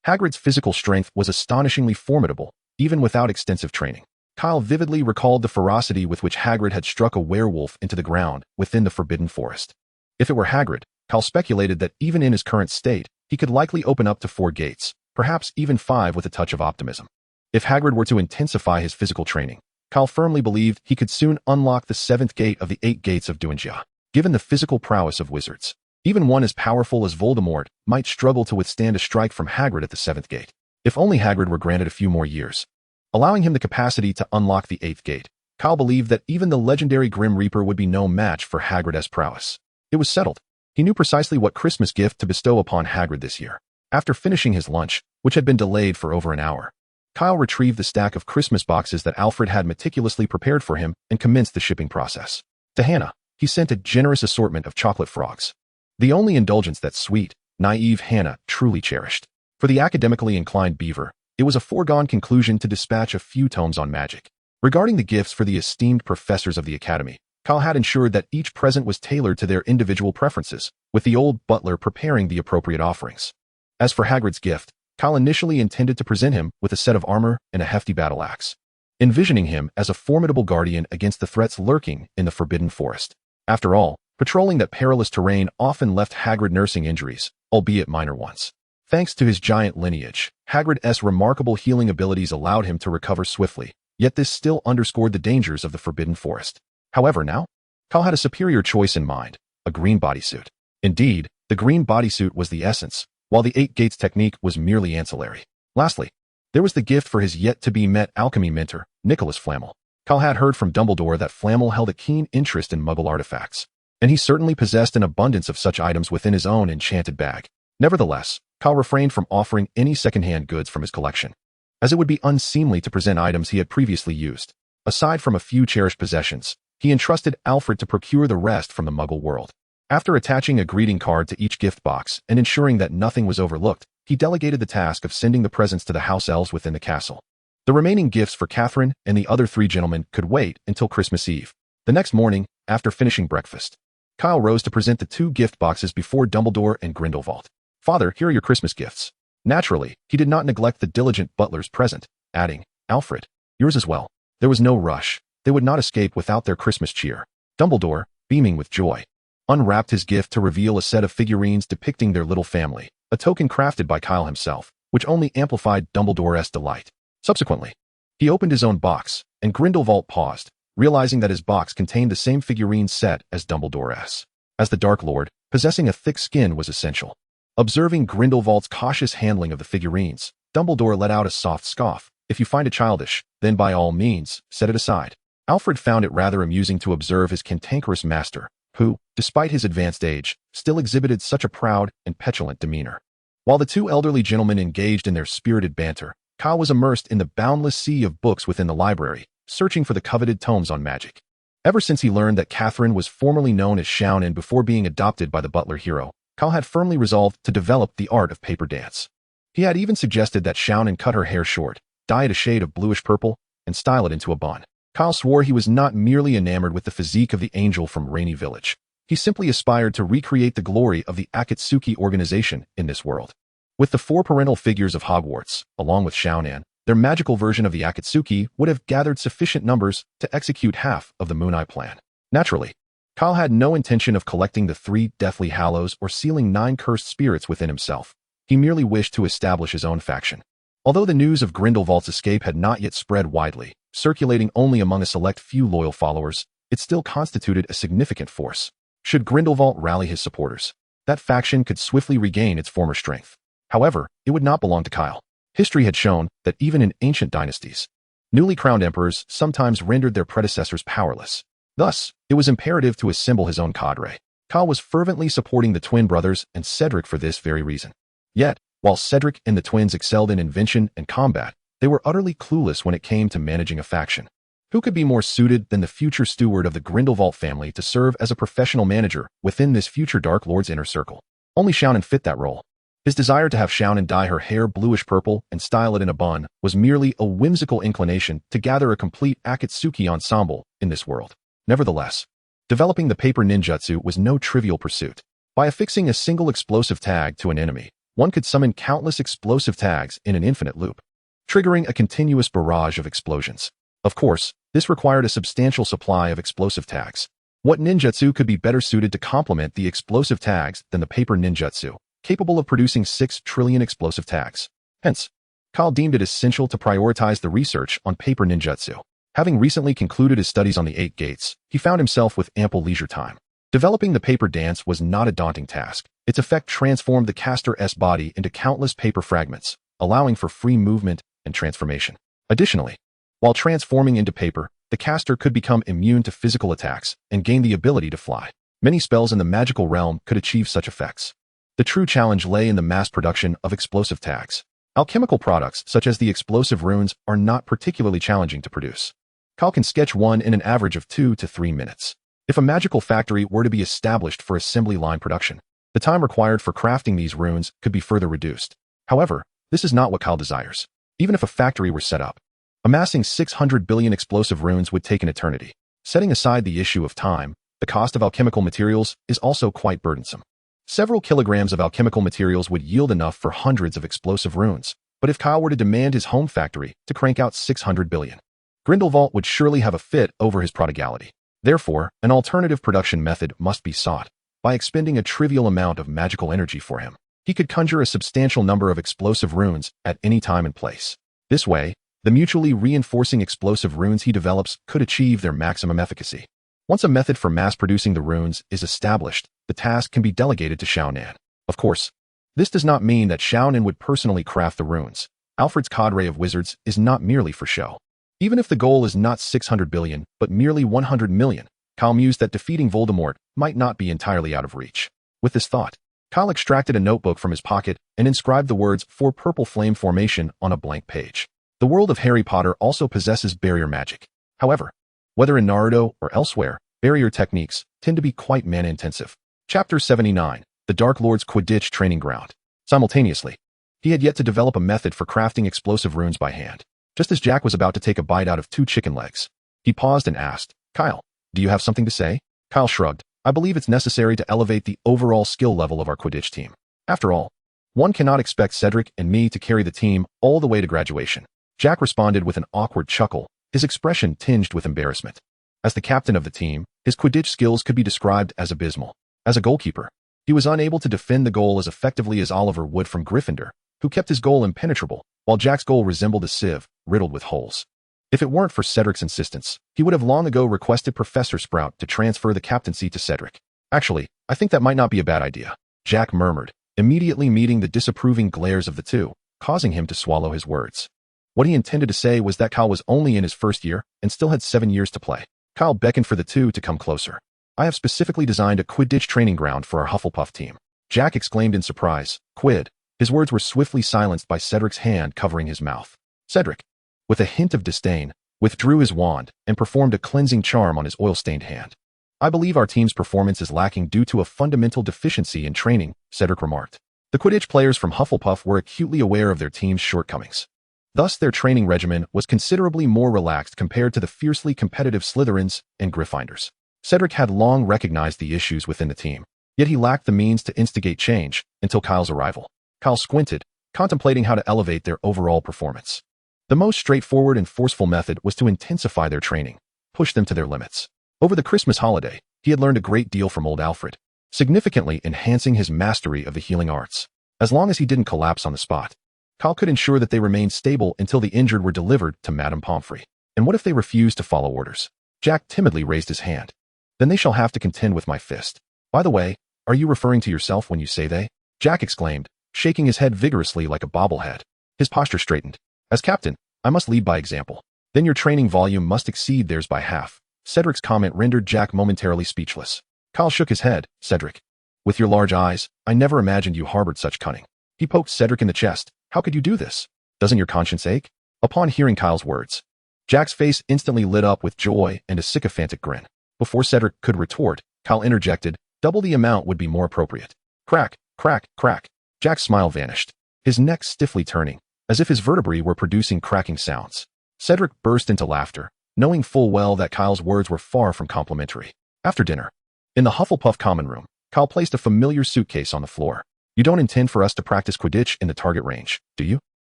Hagrid's physical strength was astonishingly formidable, even without extensive training. Kyle vividly recalled the ferocity with which Hagrid had struck a werewolf into the ground within the Forbidden Forest. If it were Hagrid, Kyle speculated that even in his current state, he could likely open up to 4 gates, perhaps even 5 with a touch of optimism. If Hagrid were to intensify his physical training, Kyle firmly believed he could soon unlock the 7th gate of the 8 gates of Duinjia. Given the physical prowess of wizards, even one as powerful as Voldemort might struggle to withstand a strike from Hagrid at the 7th gate. If only Hagrid were granted a few more years, allowing him the capacity to unlock the 8th gate, Kyle believed that even the legendary Grim Reaper would be no match for Hagrid's prowess. It was settled. He knew precisely what Christmas gift to bestow upon Hagrid this year. After finishing his lunch, which had been delayed for over an hour, Kyle retrieved the stack of Christmas boxes that Alfred had meticulously prepared for him and commenced the shipping process. To Hannah, he sent a generous assortment of chocolate frogs, the only indulgence that sweet, naive Hannah truly cherished. For the academically inclined Beaver, it was a foregone conclusion to dispatch a few tomes on magic. Regarding the gifts for the esteemed professors of the academy, Kyle had ensured that each present was tailored to their individual preferences, with the old butler preparing the appropriate offerings. As for Hagrid's gift, Kyle initially intended to present him with a set of armor and a hefty battle axe, envisioning him as a formidable guardian against the threats lurking in the Forbidden Forest. After all, patrolling that perilous terrain often left Hagrid nursing injuries, albeit minor ones. Thanks to his giant lineage, Hagrid's remarkable healing abilities allowed him to recover swiftly, yet this still underscored the dangers of the Forbidden Forest. However, now, Kyle had a superior choice in mind, a green bodysuit. Indeed, the green bodysuit was the essence, while the 8 gates technique was merely ancillary. Lastly, there was the gift for his yet-to-be-met alchemy mentor, Nicholas Flamel. Kyle had heard from Dumbledore that Flamel held a keen interest in Muggle artifacts, and he certainly possessed an abundance of such items within his own enchanted bag. Nevertheless, Kyle refrained from offering any second-hand goods from his collection, as it would be unseemly to present items he had previously used. Aside from a few cherished possessions, he entrusted Alfred to procure the rest from the Muggle world. After attaching a greeting card to each gift box and ensuring that nothing was overlooked, he delegated the task of sending the presents to the house elves within the castle. The remaining gifts for Catherine and the other 3 gentlemen could wait until Christmas Eve. The next morning, after finishing breakfast, Kyle rose to present the 2 gift boxes before Dumbledore and Grindelwald. "Father, here are your Christmas gifts." Naturally, he did not neglect the diligent butler's present, adding, "Alfred, yours as well." There was no rush. They would not escape without their Christmas cheer. Dumbledore, beaming with joy, unwrapped his gift to reveal a set of figurines depicting their little family, a token crafted by Kyle himself, which only amplified Dumbledore's delight. Subsequently, he opened his own box, and Grindelwald paused, realizing that his box contained the same figurine set as Dumbledore's. As the Dark Lord, possessing a thick skin was essential. Observing Grindelwald's cautious handling of the figurines, Dumbledore let out a soft scoff. "If you find it childish, then by all means, set it aside." Alfred found it rather amusing to observe his cantankerous master, who, despite his advanced age, still exhibited such a proud and petulant demeanor. While the 2 elderly gentlemen engaged in their spirited banter, Kyle was immersed in the boundless sea of books within the library, searching for the coveted tomes on magic. Ever since he learned that Catherine was formerly known as Shaunin before being adopted by the butler hero, Kyle had firmly resolved to develop the art of paper dance. He had even suggested that Shaunin cut her hair short, dye it a shade of bluish purple, and style it into a bun. Kyle swore he was not merely enamored with the physique of the angel from Rainy Village. He simply aspired to recreate the glory of the Akatsuki organization in this world. With the 4 parental figures of Hogwarts, along with Shaunin, their magical version of the Akatsuki would have gathered sufficient numbers to execute half of the Moon Eye plan. Naturally, Kyle had no intention of collecting the 3 Deathly Hallows or sealing 9 cursed spirits within himself. He merely wished to establish his own faction. Although the news of Grindelwald's escape had not yet spread widely, circulating only among a select few loyal followers, it still constituted a significant force. Should Grindelwald rally his supporters, that faction could swiftly regain its former strength. However, it would not belong to Kyle. History had shown that even in ancient dynasties, newly crowned emperors sometimes rendered their predecessors powerless. Thus, it was imperative to assemble his own cadre. Kyle was fervently supporting the twin brothers and Cedric for this very reason. Yet, while Cedric and the twins excelled in invention and combat, they were utterly clueless when it came to managing a faction. Who could be more suited than the future steward of the Grindelwald family to serve as a professional manager within this future Dark Lord's inner circle? Only Shannon fit that role. His desire to have Shannon dye her hair bluish-purple and style it in a bun was merely a whimsical inclination to gather a complete Akatsuki ensemble in this world. Nevertheless, developing the paper ninjutsu was no trivial pursuit. By affixing a single explosive tag to an enemy, one could summon countless explosive tags in an infinite loop, triggering a continuous barrage of explosions. Of course, this required a substantial supply of explosive tags. What ninjutsu could be better suited to complement the explosive tags than the paper ninjutsu, capable of producing 6 trillion explosive tags? Hence, Kyle deemed it essential to prioritize the research on paper ninjutsu. Having recently concluded his studies on the 8 gates, he found himself with ample leisure time. Developing the paper dance was not a daunting task. Its effect transformed the caster's body into countless paper fragments, allowing for free movement and transformation. Additionally, while transforming into paper, the caster could become immune to physical attacks and gain the ability to fly. Many spells in the magical realm could achieve such effects. The true challenge lay in the mass production of explosive tags. Alchemical products, such as the explosive runes, are not particularly challenging to produce. Kyle can sketch one in an average of 2 to 3 minutes. If a magical factory were to be established for assembly line production, the time required for crafting these runes could be further reduced. However, this is not what Kyle desires. Even if a factory were set up, amassing 600 billion explosive runes would take an eternity. Setting aside the issue of time, the cost of alchemical materials is also quite burdensome. Several kilograms of alchemical materials would yield enough for hundreds of explosive runes, but if Kyle were to demand his home factory to crank out 600 billion, Grindelwald would surely have a fit over his prodigality. Therefore, an alternative production method must be sought. By expending a trivial amount of magical energy for him, he could conjure a substantial number of explosive runes at any time and place. This way, the mutually reinforcing explosive runes he develops could achieve their maximum efficacy. Once a method for mass-producing the runes is established, the task can be delegated to Xiaonan. Of course, this does not mean that Xiaonan would personally craft the runes. Alfred's cadre of wizards is not merely for show. Even if the goal is not 600 billion, but merely 100 million, Kyle mused that defeating Voldemort might not be entirely out of reach. With this thought, Kyle extracted a notebook from his pocket and inscribed the words "for purple flame formation" on a blank page. The world of Harry Potter also possesses barrier magic. However, whether in Naruto or elsewhere, barrier techniques tend to be quite mana-intensive. Chapter 79, The Dark Lord's Quidditch Training Ground. Simultaneously, he had yet to develop a method for crafting explosive runes by hand. Just as Jack was about to take a bite out of 2 chicken legs, he paused and asked, "Kyle, do you have something to say?" Kyle shrugged. "I believe it's necessary to elevate the overall skill level of our Quidditch team. After all, one cannot expect Cedric and me to carry the team all the way to graduation." Jack responded with an awkward chuckle, his expression tinged with embarrassment. As the captain of the team, his Quidditch skills could be described as abysmal. As a goalkeeper, he was unable to defend the goal as effectively as Oliver would from Gryffindor, who kept his goal impenetrable, while Jack's goal resembled a sieve, riddled with holes. If it weren't for Cedric's insistence, he would have long ago requested Professor Sprout to transfer the captaincy to Cedric. "Actually, I think that might not be a bad idea," Jack murmured, immediately meeting the disapproving glares of the two, causing him to swallow his words. What he intended to say was that Kyle was only in his first year and still had 7 years to play. Kyle beckoned for the two to come closer. "I have specifically designed a Quidditch training ground for our Hufflepuff team," Jack exclaimed in surprise. "Quid." His words were swiftly silenced by Cedric's hand covering his mouth. Cedric, with a hint of disdain, withdrew his wand and performed a cleansing charm on his oil-stained hand. "I believe our team's performance is lacking due to a fundamental deficiency in training," Cedric remarked. The Quidditch players from Hufflepuff were acutely aware of their team's shortcomings. Thus, their training regimen was considerably more relaxed compared to the fiercely competitive Slytherins and Gryffindors. Cedric had long recognized the issues within the team, yet he lacked the means to instigate change until Kyle's arrival. Kyle squinted, contemplating how to elevate their overall performance. The most straightforward and forceful method was to intensify their training, push them to their limits. Over the Christmas holiday, he had learned a great deal from old Alfred, significantly enhancing his mastery of the healing arts. As long as he didn't collapse on the spot, Kyle could ensure that they remained stable until the injured were delivered to Madame Pomfrey. And what if they refused to follow orders? Jack timidly raised his hand. "Then they shall have to contend with my fist." "By the way, are you referring to yourself when you say they?" Jack exclaimed, shaking his head vigorously like a bobblehead. His posture straightened. As captain, I must lead by example. Then your training volume must exceed theirs by half. Cedric's comment rendered Jack momentarily speechless. Kyle shook his head. Cedric, with your large eyes, I never imagined you harbored such cunning. He poked Cedric in the chest. How could you do this? Doesn't your conscience ache? Upon hearing Kyle's words, Jack's face instantly lit up with joy and a sycophantic grin. Before Cedric could retort, Kyle interjected, double the amount would be more appropriate. Crack, crack, crack. Jack's smile vanished, his neck stiffly turning, as if his vertebrae were producing cracking sounds. Cedric burst into laughter, knowing full well that Kyle's words were far from complimentary. After dinner, in the Hufflepuff common room, Kyle placed a familiar suitcase on the floor. You don't intend for us to practice Quidditch in the target range, do you?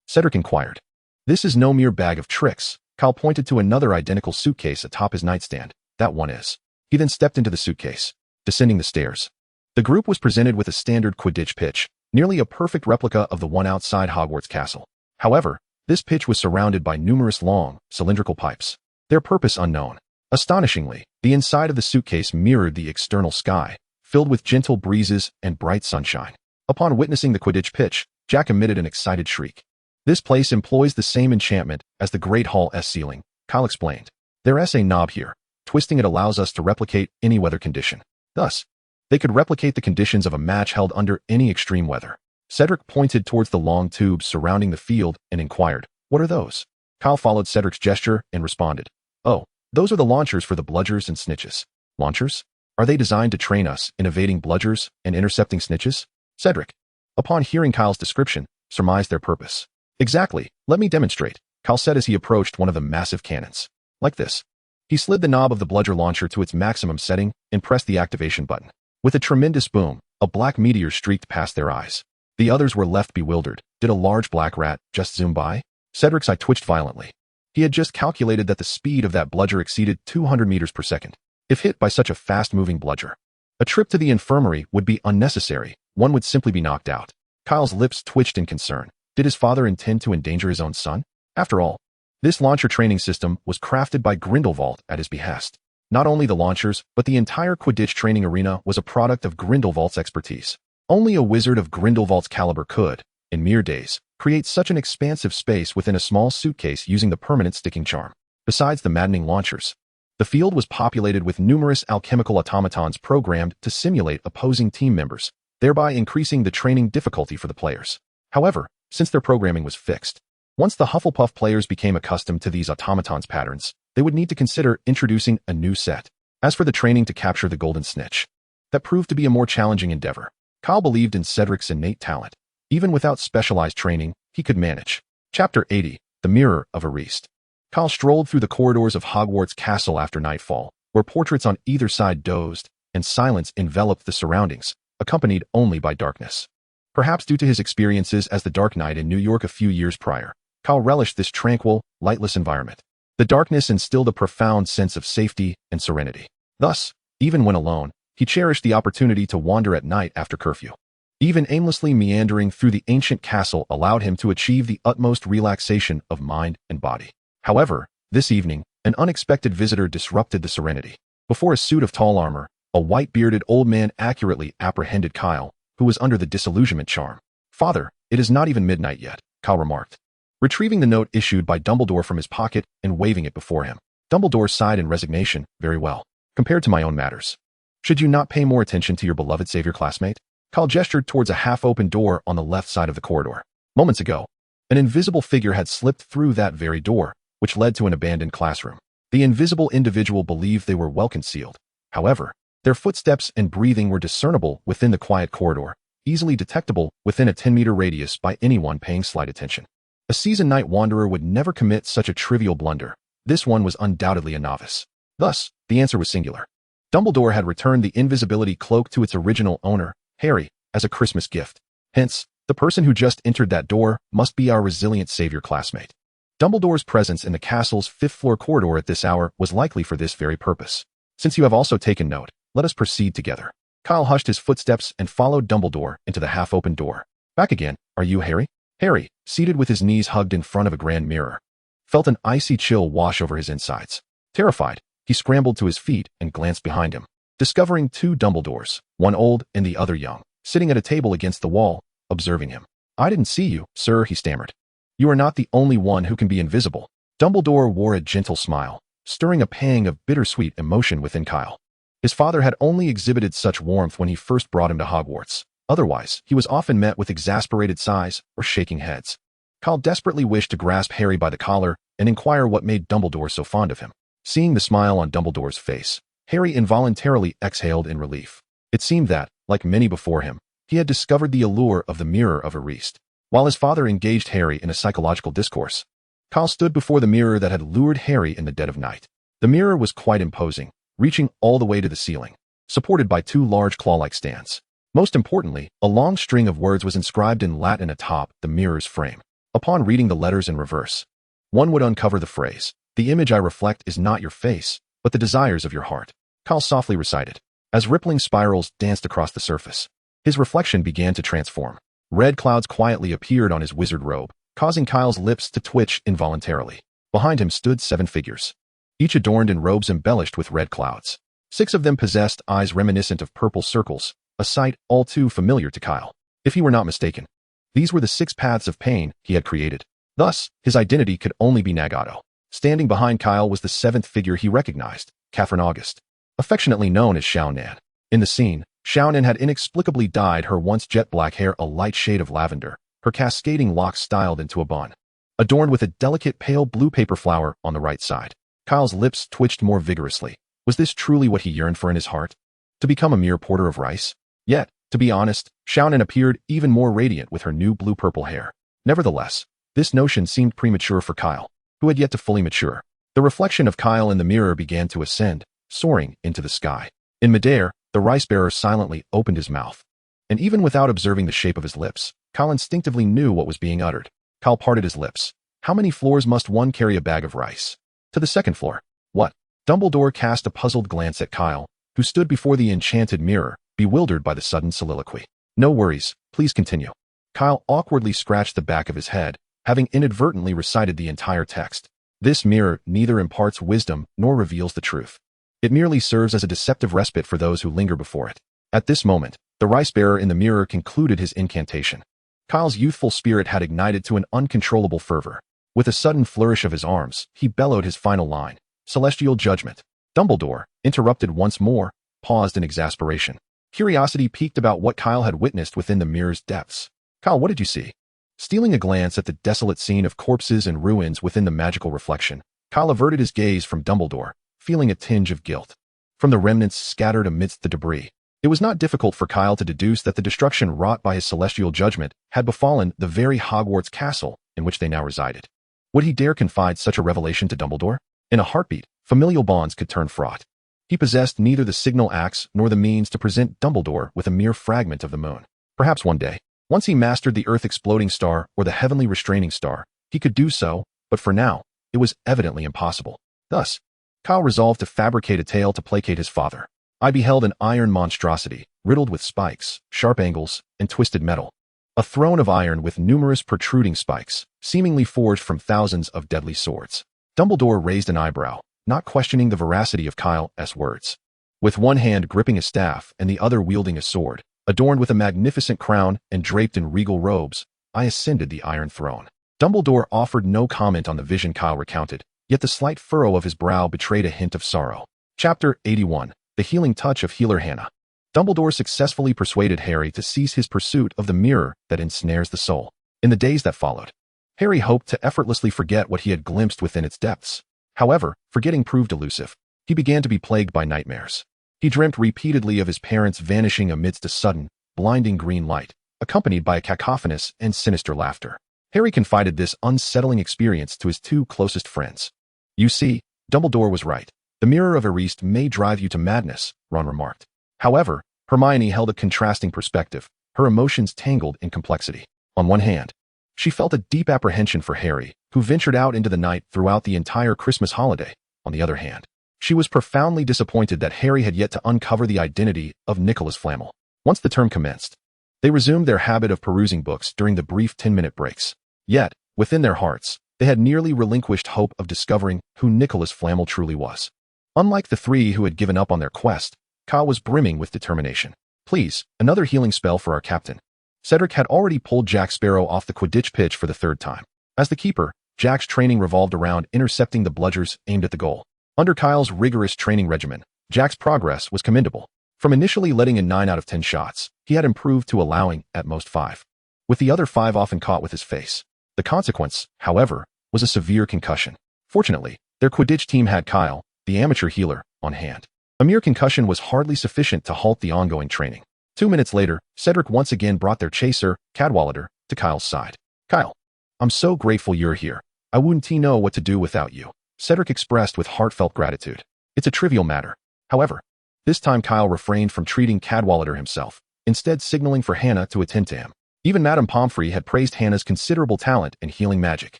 Cedric inquired. This is no mere bag of tricks. Kyle pointed to another identical suitcase atop his nightstand. That one is. He then stepped into the suitcase, descending the stairs. The group was presented with a standard Quidditch pitch, nearly a perfect replica of the one outside Hogwarts castle. However, this pitch was surrounded by numerous long, cylindrical pipes, their purpose unknown. Astonishingly, the inside of the suitcase mirrored the external sky, filled with gentle breezes and bright sunshine. Upon witnessing the Quidditch pitch, Jack emitted an excited shriek. This place employs the same enchantment as the Great Hall's ceiling, Kyle explained. There's a knob here. Twisting it allows us to replicate any weather condition. Thus, they could replicate the conditions of a match held under any extreme weather. Cedric pointed towards the long tubes surrounding the field and inquired, what are those? Kyle followed Cedric's gesture and responded, oh, those are the launchers for the bludgers and snitches. Launchers? Are they designed to train us in evading bludgers and intercepting snitches? Cedric, upon hearing Kyle's description, surmised their purpose. Exactly, let me demonstrate, Kyle said as he approached one of the massive cannons. Like this. He slid the knob of the bludger launcher to its maximum setting and pressed the activation button. With a tremendous boom, a black meteor streaked past their eyes. The others were left bewildered. Did a large black rat just zoom by? Cedric's eye twitched violently. He had just calculated that the speed of that bludger exceeded 200 meters per second. If hit by such a fast-moving bludger, a trip to the infirmary would be unnecessary. One would simply be knocked out. Kyle's lips twitched in concern. Did his father intend to endanger his own son? After all, this launcher training system was crafted by Grindelwald at his behest. Not only the launchers, but the entire Quidditch training arena was a product of Grindelwald's expertise. Only a wizard of Grindelwald's caliber could, in mere days, create such an expansive space within a small suitcase using the permanent sticking charm. Besides the maddening launchers, the field was populated with numerous alchemical automatons programmed to simulate opposing team members, thereby increasing the training difficulty for the players. However, since their programming was fixed, once the Hufflepuff players became accustomed to these automatons' patterns, they would need to consider introducing a new set. As for the training to capture the Golden Snitch, that proved to be a more challenging endeavor. Kyle believed in Cedric's innate talent. Even without specialized training, he could manage. Chapter 80, The Mirror of Erased. Kyle strolled through the corridors of Hogwarts Castle after nightfall, where portraits on either side dozed, and silence enveloped the surroundings, accompanied only by darkness. Perhaps due to his experiences as the Dark Knight in New York a few years prior, Kyle relished this tranquil, lightless environment. The darkness instilled a profound sense of safety and serenity. Thus, even when alone, he cherished the opportunity to wander at night after curfew. Even aimlessly meandering through the ancient castle allowed him to achieve the utmost relaxation of mind and body. However, this evening, an unexpected visitor disrupted the serenity. Before a suit of tall armor, a white-bearded old man accurately apprehended Kyle, who was under the disillusionment charm. Father, it is not even midnight yet, Kyle remarked, retrieving the note issued by Dumbledore from his pocket and waving it before him. Dumbledore sighed in resignation. Very well. Compared to my own matters, should you not pay more attention to your beloved savior classmate? Kyle gestured towards a half-open door on the left side of the corridor. Moments ago, an invisible figure had slipped through that very door, which led to an abandoned classroom. The invisible individual believed they were well concealed. However, their footsteps and breathing were discernible within the quiet corridor, easily detectable within a 10-meter radius by anyone paying slight attention. A seasoned night wanderer would never commit such a trivial blunder. This one was undoubtedly a novice. Thus, the answer was singular. Dumbledore had returned the invisibility cloak to its original owner, Harry, as a Christmas gift. Hence, the person who just entered that door must be our resilient savior classmate. Dumbledore's presence in the castle's fifth-floor corridor at this hour was likely for this very purpose. Since you have also taken note, let us proceed together. Kyle hushed his footsteps and followed Dumbledore into the half-open door. Back again, are you Harry? Harry, seated with his knees hugged in front of a grand mirror, felt an icy chill wash over his insides. Terrified, he scrambled to his feet and glanced behind him, discovering two Dumbledores, one old and the other young, sitting at a table against the wall, observing him. I didn't see you, sir, he stammered. You are not the only one who can be invisible. Dumbledore wore a gentle smile, stirring a pang of bittersweet emotion within Kyle. His father had only exhibited such warmth when he first brought him to Hogwarts. Otherwise, he was often met with exasperated sighs or shaking heads. Kyle desperately wished to grasp Harry by the collar and inquire what made Dumbledore so fond of him. Seeing the smile on Dumbledore's face, Harry involuntarily exhaled in relief. It seemed that, like many before him, he had discovered the allure of the mirror of Erupt. While his father engaged Harry in a psychological discourse, Kyle stood before the mirror that had lured Harry in the dead of night. The mirror was quite imposing, reaching all the way to the ceiling, supported by two large claw-like stands. Most importantly, a long string of words was inscribed in Latin atop the mirror's frame. Upon reading the letters in reverse, one would uncover the phrase, "The image I reflect is not your face, but the desires of your heart." Kyle softly recited. As rippling spirals danced across the surface, his reflection began to transform. Red clouds quietly appeared on his wizard robe, causing Kyle's lips to twitch involuntarily. Behind him stood 7 figures, each adorned in robes embellished with red clouds. 6 of them possessed eyes reminiscent of purple circles, a sight all too familiar to Kyle. If he were not mistaken, these were the 6 paths of pain he had created. Thus, his identity could only be Nagato. Standing behind Kyle was the 7th figure he recognized, Catherine August, affectionately known as Xiaonan. In the scene, Xiaonan had inexplicably dyed her once jet-black hair a light shade of lavender, her cascading locks styled into a bun, adorned with a delicate pale blue paper flower on the right side. Kyle's lips twitched more vigorously. Was this truly what he yearned for in his heart? To become a mere porter of rice? Yet, to be honest, Xiaonan appeared even more radiant with her new blue-purple hair. Nevertheless, this notion seemed premature for Kyle, who had yet to fully mature. The reflection of Kyle in the mirror began to ascend, soaring into the sky. In midair, the rice-bearer silently opened his mouth. And even without observing the shape of his lips, Kyle instinctively knew what was being uttered. Kyle parted his lips. How many floors must one carry a bag of rice? To the 2nd floor. What? Dumbledore cast a puzzled glance at Kyle, who stood before the enchanted mirror, bewildered by the sudden soliloquy. No worries, please continue. Kyle awkwardly scratched the back of his head, having inadvertently recited the entire text. This mirror neither imparts wisdom nor reveals the truth. It merely serves as a deceptive respite for those who linger before it. At this moment, the rice-bearer in the mirror concluded his incantation. Kyle's youthful spirit had ignited to an uncontrollable fervor. With a sudden flourish of his arms, he bellowed his final line, "Celestial judgment." Dumbledore, interrupted once more, paused in exasperation. Curiosity piqued about what Kyle had witnessed within the mirror's depths. "Kyle, what did you see?" Stealing a glance at the desolate scene of corpses and ruins within the magical reflection, Kyle averted his gaze from Dumbledore, feeling a tinge of guilt. From the remnants scattered amidst the debris, it was not difficult for Kyle to deduce that the destruction wrought by his celestial judgment had befallen the very Hogwarts castle in which they now resided. Would he dare confide such a revelation to Dumbledore? In a heartbeat, familial bonds could turn fraught. He possessed neither the signal axe nor the means to present Dumbledore with a mere fragment of the moon. Perhaps one day, once he mastered the earth-exploding star or the heavenly restraining star, he could do so, but for now, it was evidently impossible. Thus, Kyle resolved to fabricate a tale to placate his father. I beheld an iron monstrosity, riddled with spikes, sharp angles, and twisted metal. A throne of iron with numerous protruding spikes, seemingly forged from thousands of deadly swords. Dumbledore raised an eyebrow, not questioning the veracity of Kyle's words. With one hand gripping a staff and the other wielding a sword, adorned with a magnificent crown and draped in regal robes, I ascended the Iron Throne. Dumbledore offered no comment on the vision Kyle recounted, yet the slight furrow of his brow betrayed a hint of sorrow. Chapter 81. The Healing Touch of Healer Hannah. Dumbledore successfully persuaded Harry to cease his pursuit of the mirror that ensnares the soul. In the days that followed, Harry hoped to effortlessly forget what he had glimpsed within its depths. However, forgetting proved elusive. He began to be plagued by nightmares. He dreamt repeatedly of his parents vanishing amidst a sudden, blinding green light, accompanied by a cacophonous and sinister laughter. Harry confided this unsettling experience to his 2 closest friends. You see, Dumbledore was right. The mirror of Erupt may drive you to madness, Ron remarked. However, Hermione held a contrasting perspective, her emotions tangled in complexity. On one hand, she felt a deep apprehension for Harry, who ventured out into the night throughout the entire Christmas holiday. On the other hand, she was profoundly disappointed that Harry had yet to uncover the identity of Nicholas Flamel. Once the term commenced, they resumed their habit of perusing books during the brief 10-minute breaks. Yet, within their hearts, they had nearly relinquished hope of discovering who Nicholas Flamel truly was. Unlike the 3 who had given up on their quest, Kyle was brimming with determination. Please, another healing spell for our captain. Cedric had already pulled Jack Sparrow off the Quidditch pitch for the 3rd time. As the keeper, Jack's training revolved around intercepting the bludgers aimed at the goal. Under Kyle's rigorous training regimen, Jack's progress was commendable. From initially letting in 9 out of 10 shots, he had improved to allowing, at most, 5. With the other 5 often caught with his face. The consequence, however, was a severe concussion. Fortunately, their Quidditch team had Kyle, the amateur healer, on hand. A mere concussion was hardly sufficient to halt the ongoing training. 2 minutes later, Cedric once again brought their chaser, Cadwallader, to Kyle's side. "Kyle, I'm so grateful you're here. I wouldn't know what to do without you," Cedric expressed with heartfelt gratitude. It's a trivial matter. However, this time Kyle refrained from treating Cadwallader himself, instead signaling for Hannah to attend to him. Even Madame Pomfrey had praised Hannah's considerable talent in healing magic.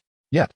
Yet,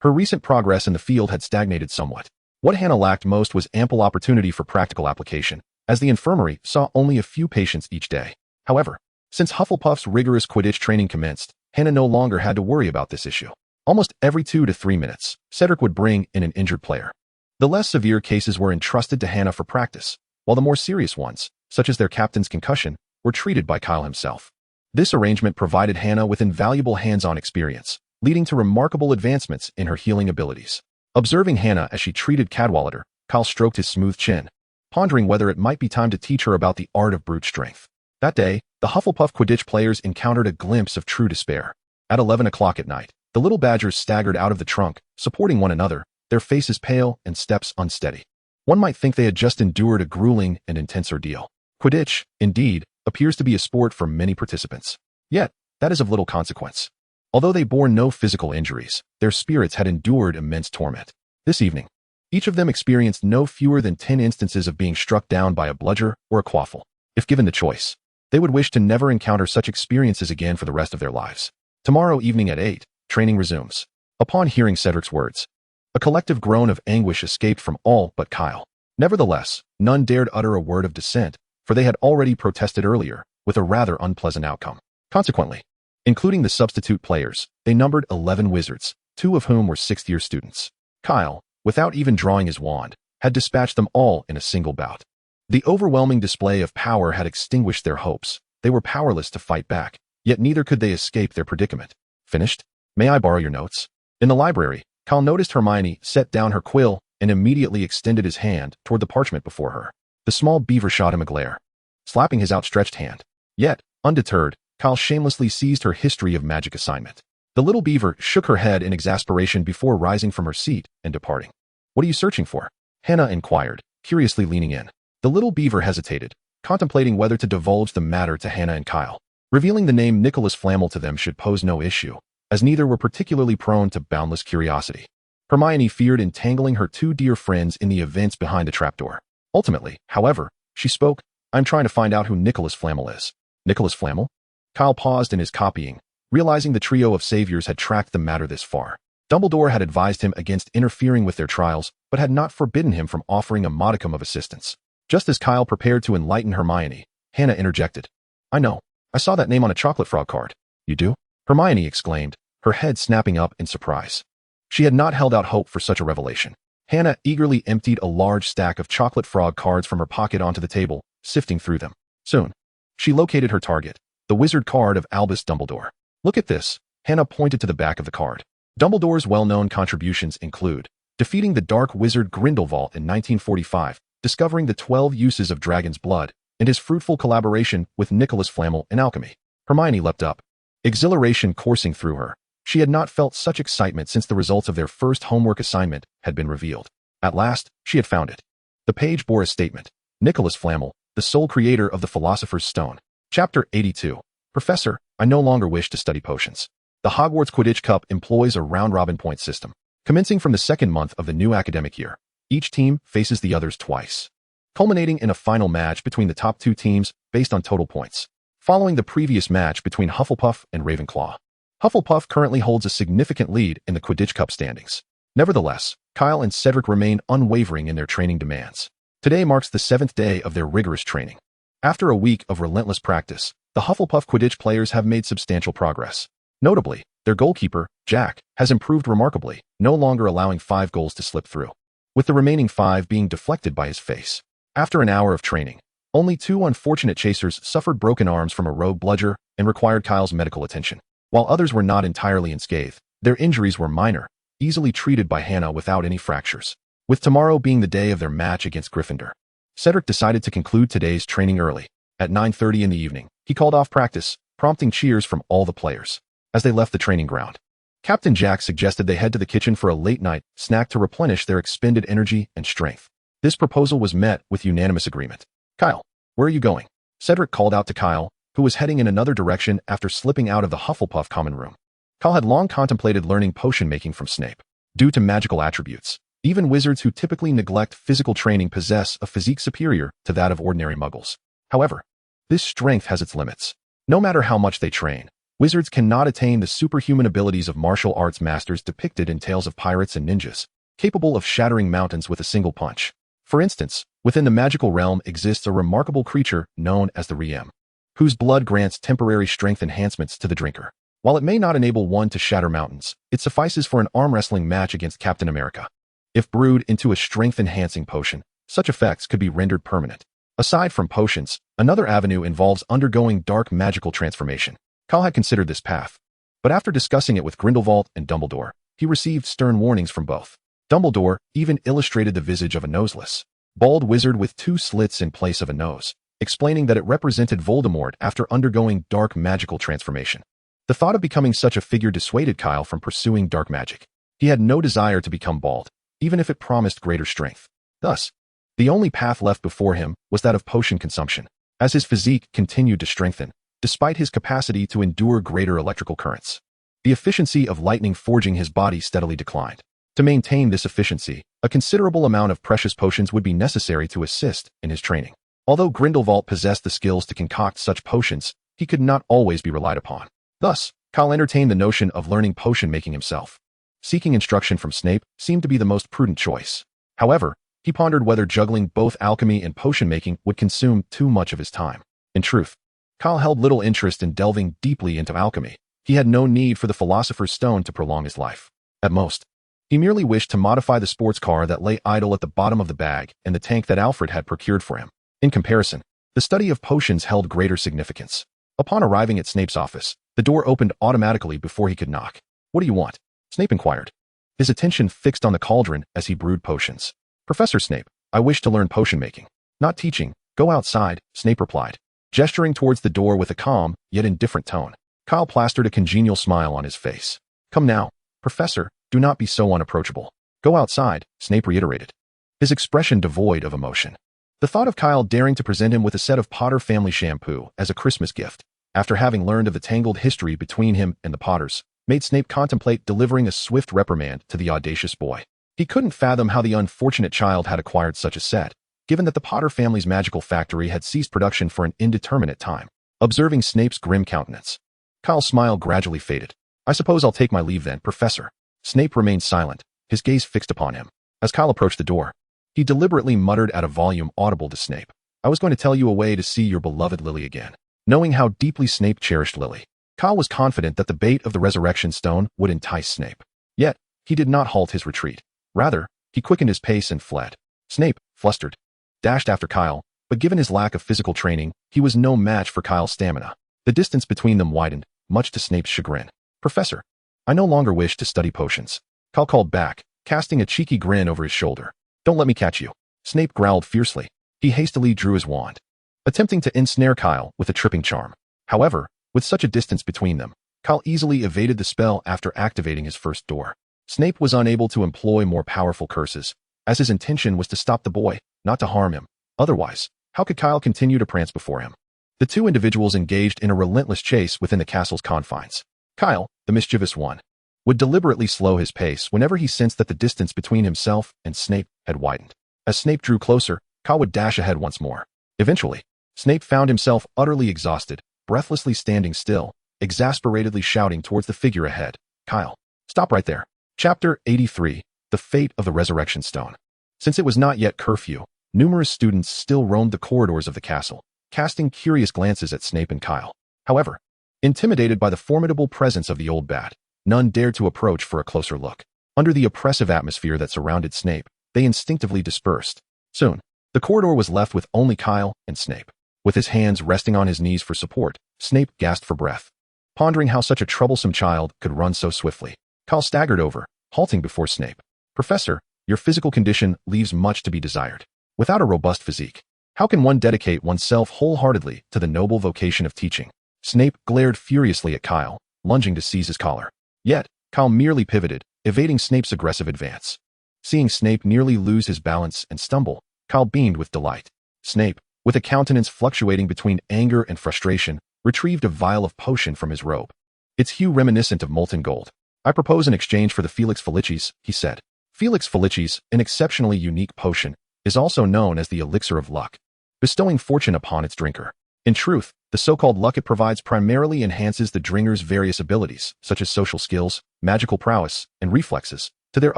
her recent progress in the field had stagnated somewhat. What Hannah lacked most was ample opportunity for practical application, as the infirmary saw only a few patients each day. However, since Hufflepuff's rigorous Quidditch training commenced, Hannah no longer had to worry about this issue. Almost every 2 to 3 minutes, Cedric would bring in an injured player. The less severe cases were entrusted to Hannah for practice, while the more serious ones, such as their captain's concussion, were treated by Kyle himself. This arrangement provided Hannah with invaluable hands-on experience, leading to remarkable advancements in her healing abilities. Observing Hannah as she treated Cadwallader, Kyle stroked his smooth chin, pondering whether it might be time to teach her about the art of brute strength. That day, the Hufflepuff Quidditch players encountered a glimpse of true despair. At 11 o'clock at night, the little Badgers staggered out of the trunk, supporting one another, their faces pale and steps unsteady. One might think they had just endured a grueling and intense ordeal. Quidditch, indeed, appears to be a sport for many participants. Yet, that is of little consequence. Although they bore no physical injuries, their spirits had endured immense torment. This evening, each of them experienced no fewer than 10 instances of being struck down by a bludger or a quaffle. If given the choice, they would wish to never encounter such experiences again for the rest of their lives. Tomorrow evening at 8, training resumes. Upon hearing Cedric's words, a collective groan of anguish escaped from all but Kyle. Nevertheless, none dared utter a word of dissent, for they had already protested earlier, with a rather unpleasant outcome. Consequently, including the substitute players, they numbered 11 wizards, 2 of whom were 6th-year students. Kyle, without even drawing his wand, had dispatched them all in a single bout. The overwhelming display of power had extinguished their hopes. They were powerless to fight back, yet neither could they escape their predicament. "Finished? May I borrow your notes?" In the library, Kyle noticed Hermione set down her quill and immediately extended his hand toward the parchment before her. The small beaver shot him a glare, slapping his outstretched hand. Yet, undeterred, Kyle shamelessly seized her history of magic assignment. The little beaver shook her head in exasperation before rising from her seat and departing. "What are you searching for?" Hannah inquired, curiously leaning in. The little beaver hesitated, contemplating whether to divulge the matter to Hannah and Kyle. Revealing the name Nicholas Flamel to them should pose no issue, as neither were particularly prone to boundless curiosity. Hermione feared entangling her 2 dear friends in the events behind the trapdoor. Ultimately, however, she spoke, "I'm trying to find out who Nicholas Flamel is." "Nicholas Flamel?" Kyle paused in his copying, realizing the trio of saviors had tracked the matter this far. Dumbledore had advised him against interfering with their trials, but had not forbidden him from offering a modicum of assistance. Just as Kyle prepared to enlighten Hermione, Hannah interjected. "I know. I saw that name on a chocolate frog card." "You do?" Hermione exclaimed, her head snapping up in surprise. She had not held out hope for such a revelation. Hannah eagerly emptied a large stack of chocolate frog cards from her pocket onto the table, sifting through them. Soon, she located her target, the wizard card of Albus Dumbledore. "Look at this." Hannah pointed to the back of the card. Dumbledore's well-known contributions include defeating the dark wizard Grindelwald in 1945, discovering the 12 uses of dragon's blood, and his fruitful collaboration with Nicholas Flamel in alchemy. Hermione leapt up, exhilaration coursing through her. She had not felt such excitement since the results of their first homework assignment had been revealed. At last, she had found it. The page bore a statement. Nicholas Flamel, the sole creator of the Philosopher's Stone. Chapter 82. Professor, I no longer wish to study potions. The Hogwarts Quidditch Cup employs a round-robin point system. Commencing from the 2nd month of the new academic year, each team faces the others twice, culminating in a final match between the top 2 teams based on total points. Following the previous match between Hufflepuff and Ravenclaw, Hufflepuff currently holds a significant lead in the Quidditch Cup standings. Nevertheless, Kyle and Cedric remain unwavering in their training demands. Today marks the 7th day of their rigorous training. After a week of relentless practice, the Hufflepuff Quidditch players have made substantial progress. Notably, their goalkeeper, Jack, has improved remarkably, no longer allowing 5 goals to slip through, with the remaining 5 being deflected by his face. After an hour of training, only 2 unfortunate chasers suffered broken arms from a rogue bludger and required Kyle's medical attention. While others were not entirely unscathed, Their injuries were minor, easily treated by Hannah without any fractures. With tomorrow being the day of their match against Gryffindor, Cedric decided to conclude today's training early. At 9:30 in the evening, he called off practice, prompting cheers from all the players. As they left the training ground, Captain Jack suggested they head to the kitchen for a late-night snack to replenish their expended energy and strength. This proposal was met with unanimous agreement. "Kyle, where are you going?" Cedric called out to Kyle, who was heading in another direction after slipping out of the Hufflepuff common room. Kyle had long contemplated learning potion-making from Snape. Due to magical attributes, even wizards who typically neglect physical training possess a physique superior to that of ordinary muggles. However, this strength has its limits. No matter how much they train, wizards cannot attain the superhuman abilities of martial arts masters depicted in tales of pirates and ninjas, capable of shattering mountains with a single punch. For instance, within the magical realm exists a remarkable creature known as the Riem, whose blood grants temporary strength enhancements to the drinker. While it may not enable one to shatter mountains, it suffices for an arm wrestling match against Captain America. If brewed into a strength-enhancing potion, such effects could be rendered permanent. Aside from potions, another avenue involves undergoing dark magical transformation. Kyle had considered this path, but after discussing it with Grindelwald and Dumbledore, he received stern warnings from both. Dumbledore even illustrated the visage of a noseless, bald wizard with 2 slits in place of a nose, explaining that it represented Voldemort after undergoing dark magical transformation. The thought of becoming such a figure dissuaded Kyle from pursuing dark magic. He had no desire to become bald, even if it promised greater strength. Thus, the only path left before him was that of potion consumption, as his physique continued to strengthen, despite his capacity to endure greater electrical currents. The efficiency of lightning forging his body steadily declined. To maintain this efficiency, a considerable amount of precious potions would be necessary to assist in his training. Although Grindelwald possessed the skills to concoct such potions, he could not always be relied upon. Thus, Kyle entertained the notion of learning potion making himself. Seeking instruction from Snape seemed to be the most prudent choice. However, he pondered whether juggling both alchemy and potion making would consume too much of his time. In truth, Kyle held little interest in delving deeply into alchemy. He had no need for the Philosopher's Stone to prolong his life. At most, he merely wished to modify the sports car that lay idle at the bottom of the bag and the tank that Alfred had procured for him. In comparison, the study of potions held greater significance. Upon arriving at Snape's office, the door opened automatically before he could knock. "What do you want?" Snape inquired, his attention fixed on the cauldron as he brewed potions. "Professor Snape, I wish to learn potion making." "Not teaching. Go outside," Snape replied, gesturing towards the door with a calm, yet indifferent tone. Kyle plastered a congenial smile on his face. "Come now, Professor, do not be so unapproachable." "Go outside," Snape reiterated, his expression devoid of emotion. The thought of Kyle daring to present him with a set of Potter family shampoo as a Christmas gift, after having learned of the tangled history between him and the Potters, made Snape contemplate delivering a swift reprimand to the audacious boy. He couldn't fathom how the unfortunate child had acquired such a set, given that the Potter family's magical factory had ceased production for an indeterminate time. Observing Snape's grim countenance, Kyle's smile gradually faded. "I suppose I'll take my leave then, Professor." Snape remained silent, his gaze fixed upon him. As Kyle approached the door, he deliberately muttered at a volume audible to Snape, "I was going to tell you a way to see your beloved Lily again." Knowing how deeply Snape cherished Lily, Kyle was confident that the bait of the Resurrection Stone would entice Snape. Yet, he did not halt his retreat. Rather, he quickened his pace and fled. Snape, flustered, dashed after Kyle, but given his lack of physical training, he was no match for Kyle's stamina. The distance between them widened, much to Snape's chagrin. "Professor, I no longer wish to study potions," Kyle called back, casting a cheeky grin over his shoulder. "Don't let me catch you." Snape growled fiercely. He hastily drew his wand, attempting to ensnare Kyle with a tripping charm. However, with such a distance between them, Kyle easily evaded the spell after activating his first door. Snape was unable to employ more powerful curses, as his intention was to stop the boy, not to harm him. Otherwise, how could Kyle continue to prance before him? The two individuals engaged in a relentless chase within the castle's confines. Kyle, the mischievous one, would deliberately slow his pace whenever he sensed that the distance between himself and Snape had widened. As Snape drew closer, Kyle would dash ahead once more. Eventually, Snape found himself utterly exhausted, breathlessly standing still, exasperatedly shouting towards the figure ahead. "Kyle, stop right there." Chapter 83, The Fate of the Resurrection Stone. Since it was not yet curfew, numerous students still roamed the corridors of the castle, casting curious glances at Snape and Kyle. However, intimidated by the formidable presence of the old bat, none dared to approach for a closer look. Under the oppressive atmosphere that surrounded Snape, they instinctively dispersed. Soon, the corridor was left with only Kyle and Snape. With his hands resting on his knees for support, Snape gasped for breath, pondering how such a troublesome child could run so swiftly. Kyle staggered over, halting before Snape. Professor, your physical condition leaves much to be desired. Without a robust physique, how can one dedicate oneself wholeheartedly to the noble vocation of teaching? Snape glared furiously at Kyle, lunging to seize his collar. Yet, Kyle merely pivoted, evading Snape's aggressive advance. Seeing Snape nearly lose his balance and stumble, Kyle beamed with delight. Snape, with a countenance fluctuating between anger and frustration, retrieved a vial of potion from his robe. Its hue reminiscent of molten gold. I propose an exchange for the Felix Felicis, he said. Felix Felicis, an exceptionally unique potion, is also known as the elixir of luck, bestowing fortune upon its drinker. In truth, the so-called luck it provides primarily enhances the drinker's various abilities, such as social skills, magical prowess, and reflexes, to their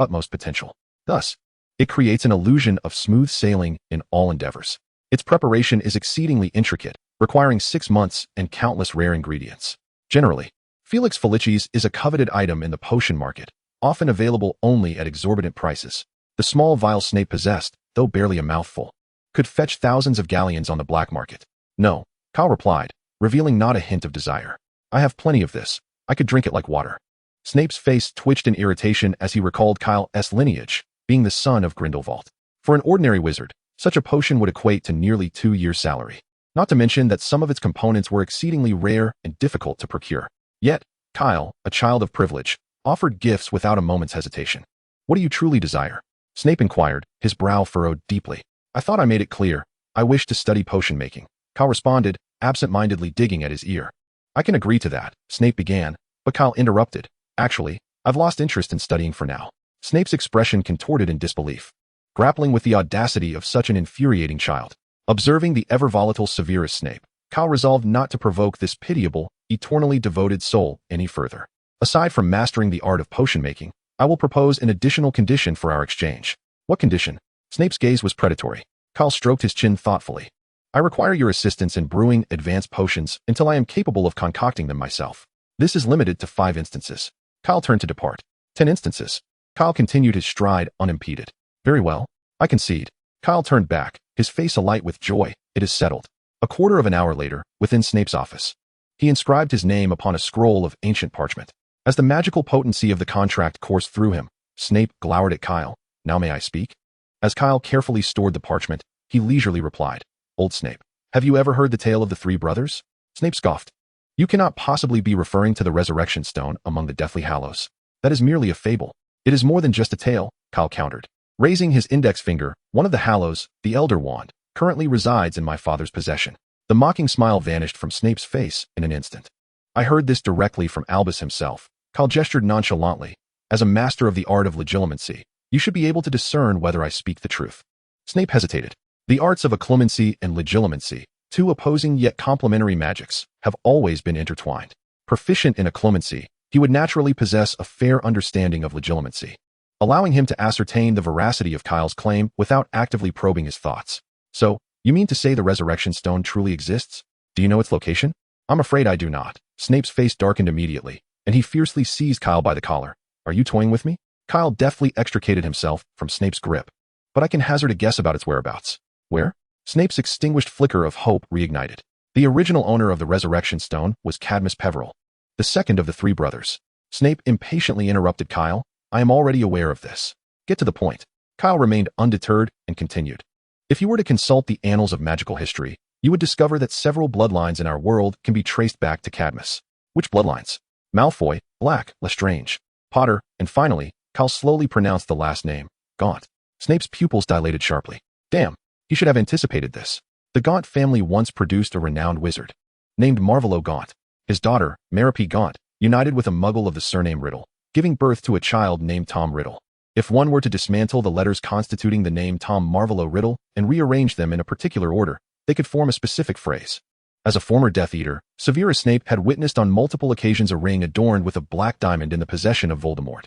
utmost potential. Thus, it creates an illusion of smooth sailing in all endeavors. Its preparation is exceedingly intricate, requiring 6 months and countless rare ingredients. Generally, Felix Felicis is a coveted item in the potion market, often available only at exorbitant prices. The small vial Snape possessed, though barely a mouthful, could fetch thousands of galleons on the black market. No, Kyle replied, revealing not a hint of desire. I have plenty of this. I could drink it like water. Snape's face twitched in irritation as he recalled Kyle's lineage, being the son of Grindelwald. For an ordinary wizard, such a potion would equate to nearly 2 years' salary. Not to mention that some of its components were exceedingly rare and difficult to procure. Yet, Kyle, a child of privilege, offered gifts without a moment's hesitation. What do you truly desire? Snape inquired, his brow furrowed deeply. I thought I made it clear. I wish to study potion making. Kyle responded, absent-mindedly digging at his ear. I can agree to that, Snape began, but Kyle interrupted. Actually, I've lost interest in studying for now. Snape's expression contorted in disbelief, grappling with the audacity of such an infuriating child. Observing the ever-volatile Severus Snape, Kyle resolved not to provoke this pitiable, eternally devoted soul any further. Aside from mastering the art of potion making, I will propose an additional condition for our exchange. What condition? Snape's gaze was predatory. Kyle stroked his chin thoughtfully. I require your assistance in brewing advanced potions until I am capable of concocting them myself. This is limited to 5 instances. Kyle turned to depart. 10 instances. Kyle continued his stride unimpeded. Very well. I concede. Kyle turned back, his face alight with joy. It is settled. A quarter of an hour later, within Snape's office, he inscribed his name upon a scroll of ancient parchment. As the magical potency of the contract coursed through him, Snape glowered at Kyle. Now may I speak? As Kyle carefully stored the parchment, he leisurely replied, Old Snape, have you ever heard the tale of the 3 brothers? Snape scoffed. You cannot possibly be referring to the resurrection stone among the Deathly Hallows. That is merely a fable. It is more than just a tale, Kyle countered. Raising his index finger, one of the Hallows, the Elder Wand, currently resides in my father's possession. The mocking smile vanished from Snape's face in an instant. I heard this directly from Albus himself. Kyle gestured nonchalantly. As a master of the art of legilimency, you should be able to discern whether I speak the truth. Snape hesitated. The arts of occlumency and legilimency, 2 opposing yet complementary magics, have always been intertwined. Proficient in occlumency, he would naturally possess a fair understanding of legilimency, allowing him to ascertain the veracity of Kyle's claim without actively probing his thoughts. So, you mean to say the resurrection stone truly exists? Do you know its location? I'm afraid I do not. Snape's face darkened immediately, and he fiercely seized Kyle by the collar. Are you toying with me? Kyle deftly extricated himself from Snape's grip. But I can hazard a guess about its whereabouts. Where? Snape's extinguished flicker of hope reignited. The original owner of the resurrection stone was Cadmus Peverell, the second of the 3 brothers. Snape impatiently interrupted Kyle. I am already aware of this. Get to the point. Kyle remained undeterred and continued. If you were to consult the annals of magical history, you would discover that several bloodlines in our world can be traced back to Cadmus. Which bloodlines? Malfoy, Black, Lestrange, Potter, and finally, Kyle slowly pronounced the last name, Gaunt. Snape's pupils dilated sharply. Damn, he should have anticipated this. The Gaunt family once produced a renowned wizard, named Marvolo Gaunt. His daughter, Maripi Gaunt, united with a muggle of the surname Riddle, giving birth to a child named Tom Riddle. If one were to dismantle the letters constituting the name Tom Marvolo Riddle and rearrange them in a particular order, they could form a specific phrase. As a former Death Eater, Severus Snape had witnessed on multiple occasions a ring adorned with a black diamond in the possession of Voldemort.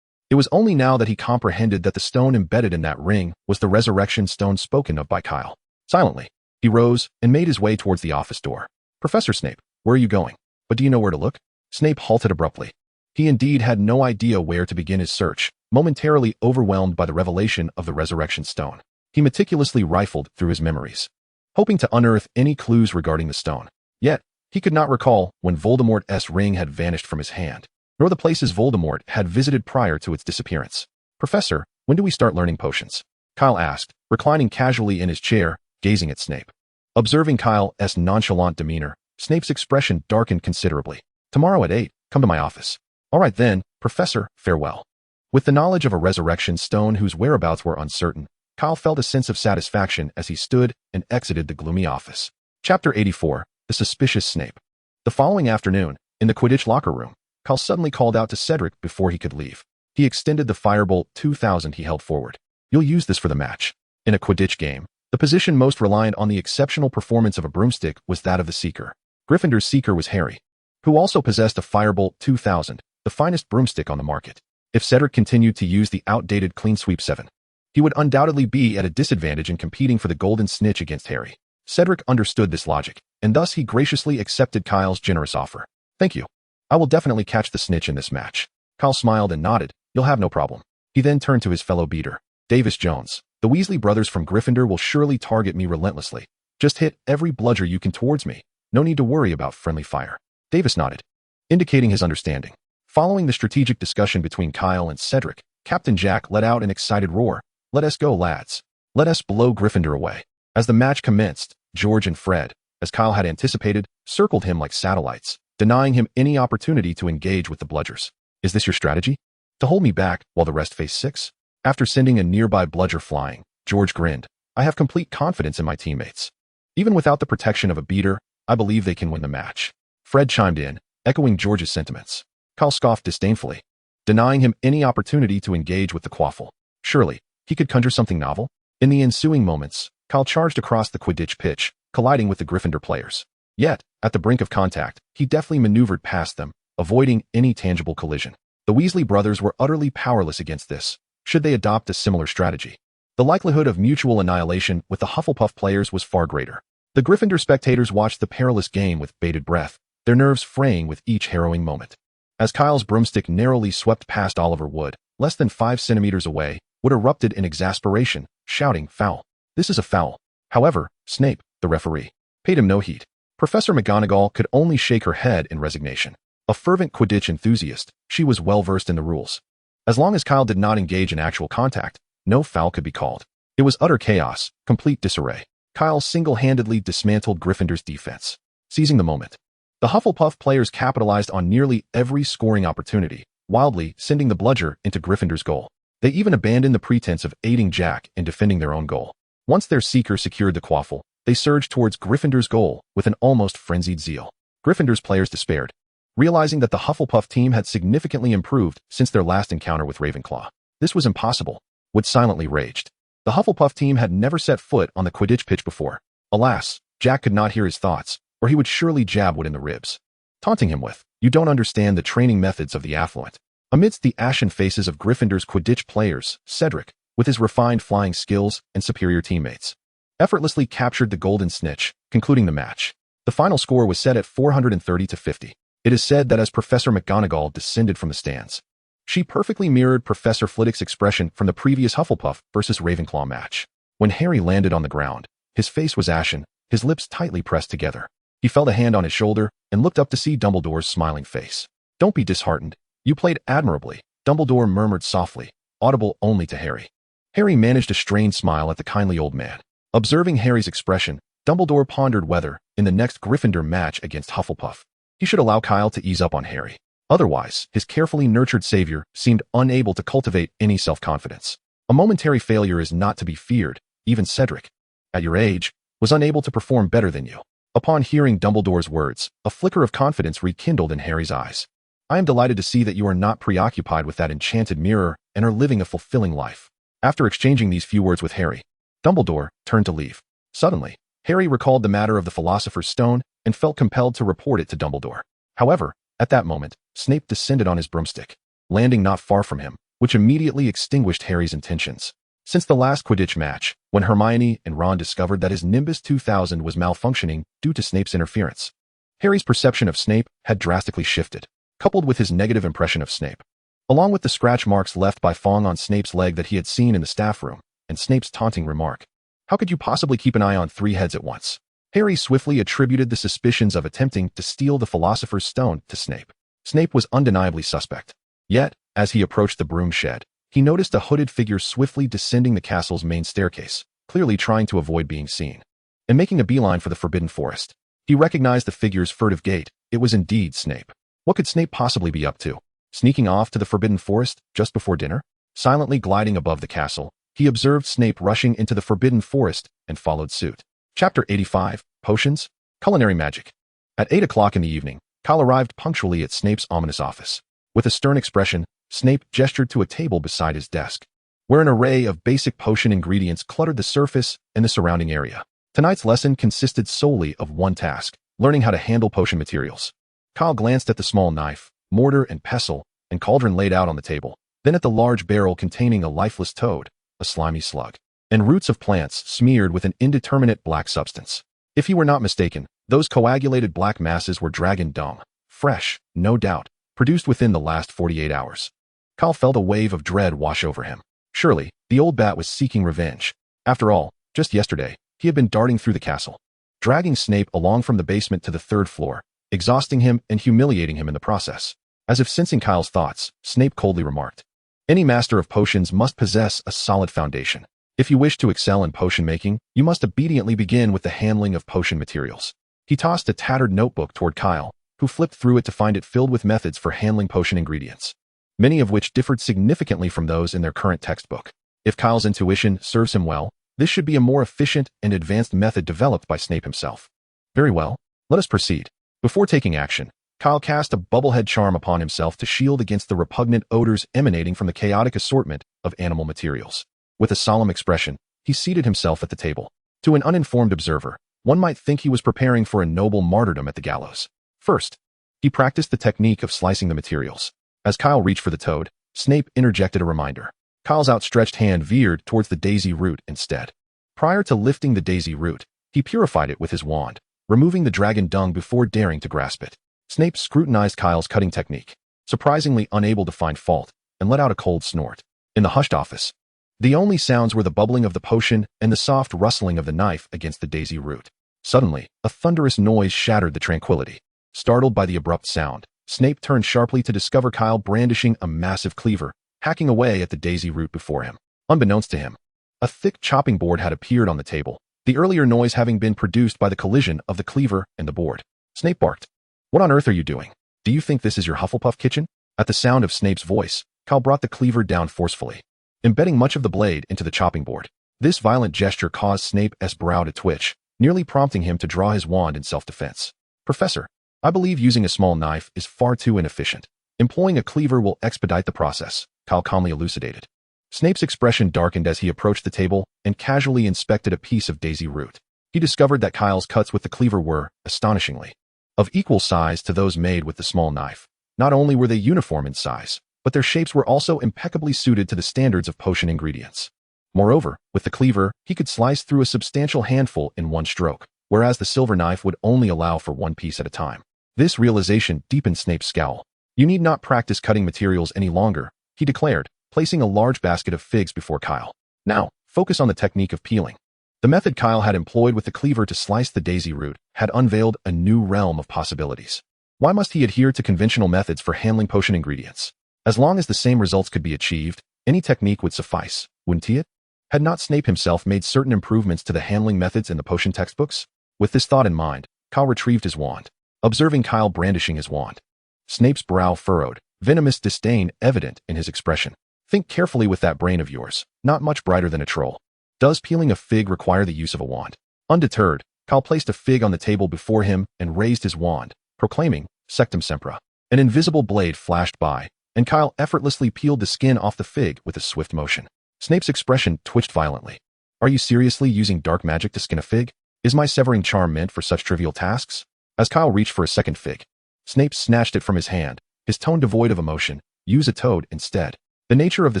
It was only now that he comprehended that the stone embedded in that ring was the resurrection stone spoken of by Kyle. Silently, he rose and made his way towards the office door. Professor Snape, where are you going? But do you know where to look? Snape halted abruptly. He indeed had no idea where to begin his search, momentarily overwhelmed by the revelation of the resurrection stone. He meticulously rifled through his memories, hoping to unearth any clues regarding the stone. Yet, he could not recall when Voldemort's ring had vanished from his hand, nor the places Voldemort had visited prior to its disappearance. "Professor, when do we start learning potions?" Kyle asked, reclining casually in his chair, gazing at Snape. Observing Kyle's nonchalant demeanor, Snape's expression darkened considerably. "Tomorrow at 8, come to my office." "All right then, Professor, farewell." With the knowledge of a resurrection stone whose whereabouts were uncertain, Kyle felt a sense of satisfaction as he stood and exited the gloomy office. Chapter 84, The Suspicious Snape. The following afternoon, in the Quidditch locker room, Kyle suddenly called out to Cedric before he could leave. He extended the Firebolt 2000 he held forward. "You'll use this for the match." In a Quidditch game, the position most reliant on the exceptional performance of a broomstick was that of the Seeker. Gryffindor's Seeker was Harry, who also possessed a Firebolt 2000, the finest broomstick on the market. If Cedric continued to use the outdated Clean Sweep 7, he would undoubtedly be at a disadvantage in competing for the Golden Snitch against Harry. Cedric understood this logic, and thus he graciously accepted Kyle's generous offer. "Thank you. I will definitely catch the snitch in this match." Kyle smiled and nodded. "You'll have no problem." He then turned to his fellow beater, Davis Jones. "The Weasley brothers from Gryffindor will surely target me relentlessly. Just hit every bludger you can towards me. No need to worry about friendly fire." Davis nodded, indicating his understanding. Following the strategic discussion between Kyle and Cedric, Captain Jack let out an excited roar. "Let us go, lads. Let us blow Gryffindor away." As the match commenced, George and Fred, as Kyle had anticipated, circled him like satellites, denying him any opportunity to engage with the bludgers. "Is this your strategy? To hold me back while the rest face 6? After sending a nearby bludger flying, George grinned. "I have complete confidence in my teammates. Even without the protection of a beater, I believe they can win the match." Fred chimed in, echoing George's sentiments. Kyle scoffed disdainfully, denying him any opportunity to engage with the quaffle. Surely, he could conjure something novel? In the ensuing moments, Kyle charged across the Quidditch pitch, colliding with the Gryffindor players. Yet, at the brink of contact, he deftly maneuvered past them, avoiding any tangible collision. The Weasley brothers were utterly powerless against this, should they adopt a similar strategy. The likelihood of mutual annihilation with the Hufflepuff players was far greater. The Gryffindor spectators watched the perilous game with bated breath, their nerves fraying with each harrowing moment. As Kyle's broomstick narrowly swept past Oliver Wood, less than 5 centimeters away, Wood erupted in exasperation, shouting, "Foul. This is a foul." However, Snape, the referee, paid him no heed. Professor McGonagall could only shake her head in resignation. A fervent Quidditch enthusiast, she was well versed in the rules. As long as Kyle did not engage in actual contact, no foul could be called. It was utter chaos, complete disarray. Kyle single-handedly dismantled Gryffindor's defense. Seizing the moment, the Hufflepuff players capitalized on nearly every scoring opportunity, wildly sending the bludger into Gryffindor's goal. They even abandoned the pretense of aiding Jack in defending their own goal. Once their Seeker secured the quaffle, they surged towards Gryffindor's goal with an almost frenzied zeal. Gryffindor's players despaired, realizing that the Hufflepuff team had significantly improved since their last encounter with Ravenclaw. This was impossible. Wood silently raged. The Hufflepuff team had never set foot on the Quidditch pitch before. Alas, Jack could not hear his thoughts, or he would surely jab Wood in the ribs, taunting him with, "You don't understand the training methods of the affluent." Amidst the ashen faces of Gryffindor's Quidditch players, Cedric, with his refined flying skills and superior teammates, effortlessly captured the Golden Snitch, concluding the match. The final score was set at 430-50. It is said that as Professor McGonagall descended from the stands, she perfectly mirrored Professor Flitwick's expression from the previous Hufflepuff versus Ravenclaw match. When Harry landed on the ground, his face was ashen, his lips tightly pressed together. He felt a hand on his shoulder and looked up to see Dumbledore's smiling face. "Don't be disheartened. You played admirably," Dumbledore murmured softly, audible only to Harry. Harry managed a strained smile at the kindly old man. Observing Harry's expression, Dumbledore pondered whether, in the next Gryffindor match against Hufflepuff, he should allow Kyle to ease up on Harry. Otherwise, his carefully nurtured savior seemed unable to cultivate any self-confidence. A momentary failure is not to be feared. Even Cedric, at your age, was unable to perform better than you. Upon hearing Dumbledore's words, a flicker of confidence rekindled in Harry's eyes. "I am delighted to see that you are not preoccupied with that enchanted mirror and are living a fulfilling life." After exchanging these few words with Harry, Dumbledore turned to leave. Suddenly, Harry recalled the matter of the Philosopher's Stone and felt compelled to report it to Dumbledore. However, at that moment, Snape descended on his broomstick, landing not far from him, which immediately extinguished Harry's intentions. Since the last Quidditch match, when Hermione and Ron discovered that his Nimbus 2000 was malfunctioning due to Snape's interference, Harry's perception of Snape had drastically shifted, coupled with his negative impression of Snape, along with the scratch marks left by Fong on Snape's leg that he had seen in the staff room, and Snape's taunting remark, "How could you possibly keep an eye on 3 heads at once?" Harry swiftly attributed the suspicions of attempting to steal the Philosopher's Stone to Snape. Snape was undeniably suspect. Yet, as he approached the broom shed, he noticed a hooded figure swiftly descending the castle's main staircase, clearly trying to avoid being seen. And making a beeline for the Forbidden Forest. He recognized the figure's furtive gait. It was indeed Snape. What could Snape possibly be up to? Sneaking off to the Forbidden Forest just before dinner? Silently gliding above the castle, he observed Snape rushing into the Forbidden Forest and followed suit. Chapter 85, Potions? Culinary Magic. At 8 o'clock in the evening, Kyle arrived punctually at Snape's ominous office. With a stern expression, Snape gestured to a table beside his desk, where an array of basic potion ingredients cluttered the surface and the surrounding area. Tonight's lesson consisted solely of one task, learning how to handle potion materials. Kyle glanced at the small knife, mortar and pestle, and cauldron laid out on the table, then at the large barrel containing a lifeless toad, a slimy slug, and roots of plants smeared with an indeterminate black substance. If he were not mistaken, those coagulated black masses were dragon dung, fresh, no doubt, produced within the last 48 hours. Kyle felt a wave of dread wash over him. Surely, the old bat was seeking revenge. After all, just yesterday, he had been darting through the castle, dragging Snape along from the basement to the 3rd floor, exhausting him and humiliating him in the process. As if sensing Kyle's thoughts, Snape coldly remarked, "Any master of potions must possess a solid foundation. If you wish to excel in potion making, you must obediently begin with the handling of potion materials." He tossed a tattered notebook toward Kyle, who flipped through it to find it filled with methods for handling potion ingredients, many of which differed significantly from those in their current textbook. If Kyle's intuition serves him well, this should be a more efficient and advanced method developed by Snape himself. Very well, let us proceed. Before taking action, Kyle cast a bubblehead charm upon himself to shield against the repugnant odors emanating from the chaotic assortment of animal materials. With a solemn expression, he seated himself at the table. To an uninformed observer, one might think he was preparing for a noble martyrdom at the gallows. First, he practiced the technique of slicing the materials. As Kyle reached for the toad, Snape interjected a reminder. Kyle's outstretched hand veered towards the daisy root instead. Prior to lifting the daisy root, he purified it with his wand, removing the dragon dung before daring to grasp it. Snape scrutinized Kyle's cutting technique, surprisingly unable to find fault, and let out a cold snort. In the hushed office, the only sounds were the bubbling of the potion and the soft rustling of the knife against the daisy root. Suddenly, a thunderous noise shattered the tranquility. Startled by the abrupt sound, Snape turned sharply to discover Kyle brandishing a massive cleaver, hacking away at the daisy root before him. Unbeknownst to him, a thick chopping board had appeared on the table, the earlier noise having been produced by the collision of the cleaver and the board. Snape barked. "What on earth are you doing? Do you think this is your Hufflepuff kitchen?" At the sound of Snape's voice, Kyle brought the cleaver down forcefully, embedding much of the blade into the chopping board. This violent gesture caused Snape's brow to twitch, nearly prompting him to draw his wand in self-defense. "Professor, I believe using a small knife is far too inefficient. Employing a cleaver will expedite the process," Kyle calmly elucidated. Snape's expression darkened as he approached the table and casually inspected a piece of daisy root. He discovered that Kyle's cuts with the cleaver were, astonishingly, of equal size to those made with the small knife. Not only were they uniform in size, but their shapes were also impeccably suited to the standards of potion ingredients. Moreover, with the cleaver, he could slice through a substantial handful in one stroke, whereas the silver knife would only allow for one piece at a time. This realization deepened Snape's scowl. "You need not practice cutting materials any longer," he declared, placing a large basket of figs before Kyle. "Now, focus on the technique of peeling." The method Kyle had employed with the cleaver to slice the daisy root had unveiled a new realm of possibilities. Why must he adhere to conventional methods for handling potion ingredients? As long as the same results could be achieved, any technique would suffice, wouldn't it? Had not Snape himself made certain improvements to the handling methods in the potion textbooks? With this thought in mind, Kyle retrieved his wand. Observing Kyle brandishing his wand, Snape's brow furrowed, venomous disdain evident in his expression. "Think carefully with that brain of yours, not much brighter than a troll. Does peeling a fig require the use of a wand?" Undeterred, Kyle placed a fig on the table before him and raised his wand, proclaiming, "Sectum Sempra." An invisible blade flashed by, and Kyle effortlessly peeled the skin off the fig with a swift motion. Snape's expression twitched violently. "Are you seriously using dark magic to skin a fig? Is my severing charm meant for such trivial tasks?" As Kyle reached for a second fig, Snape snatched it from his hand, his tone devoid of emotion. "Use a toad instead. The nature of the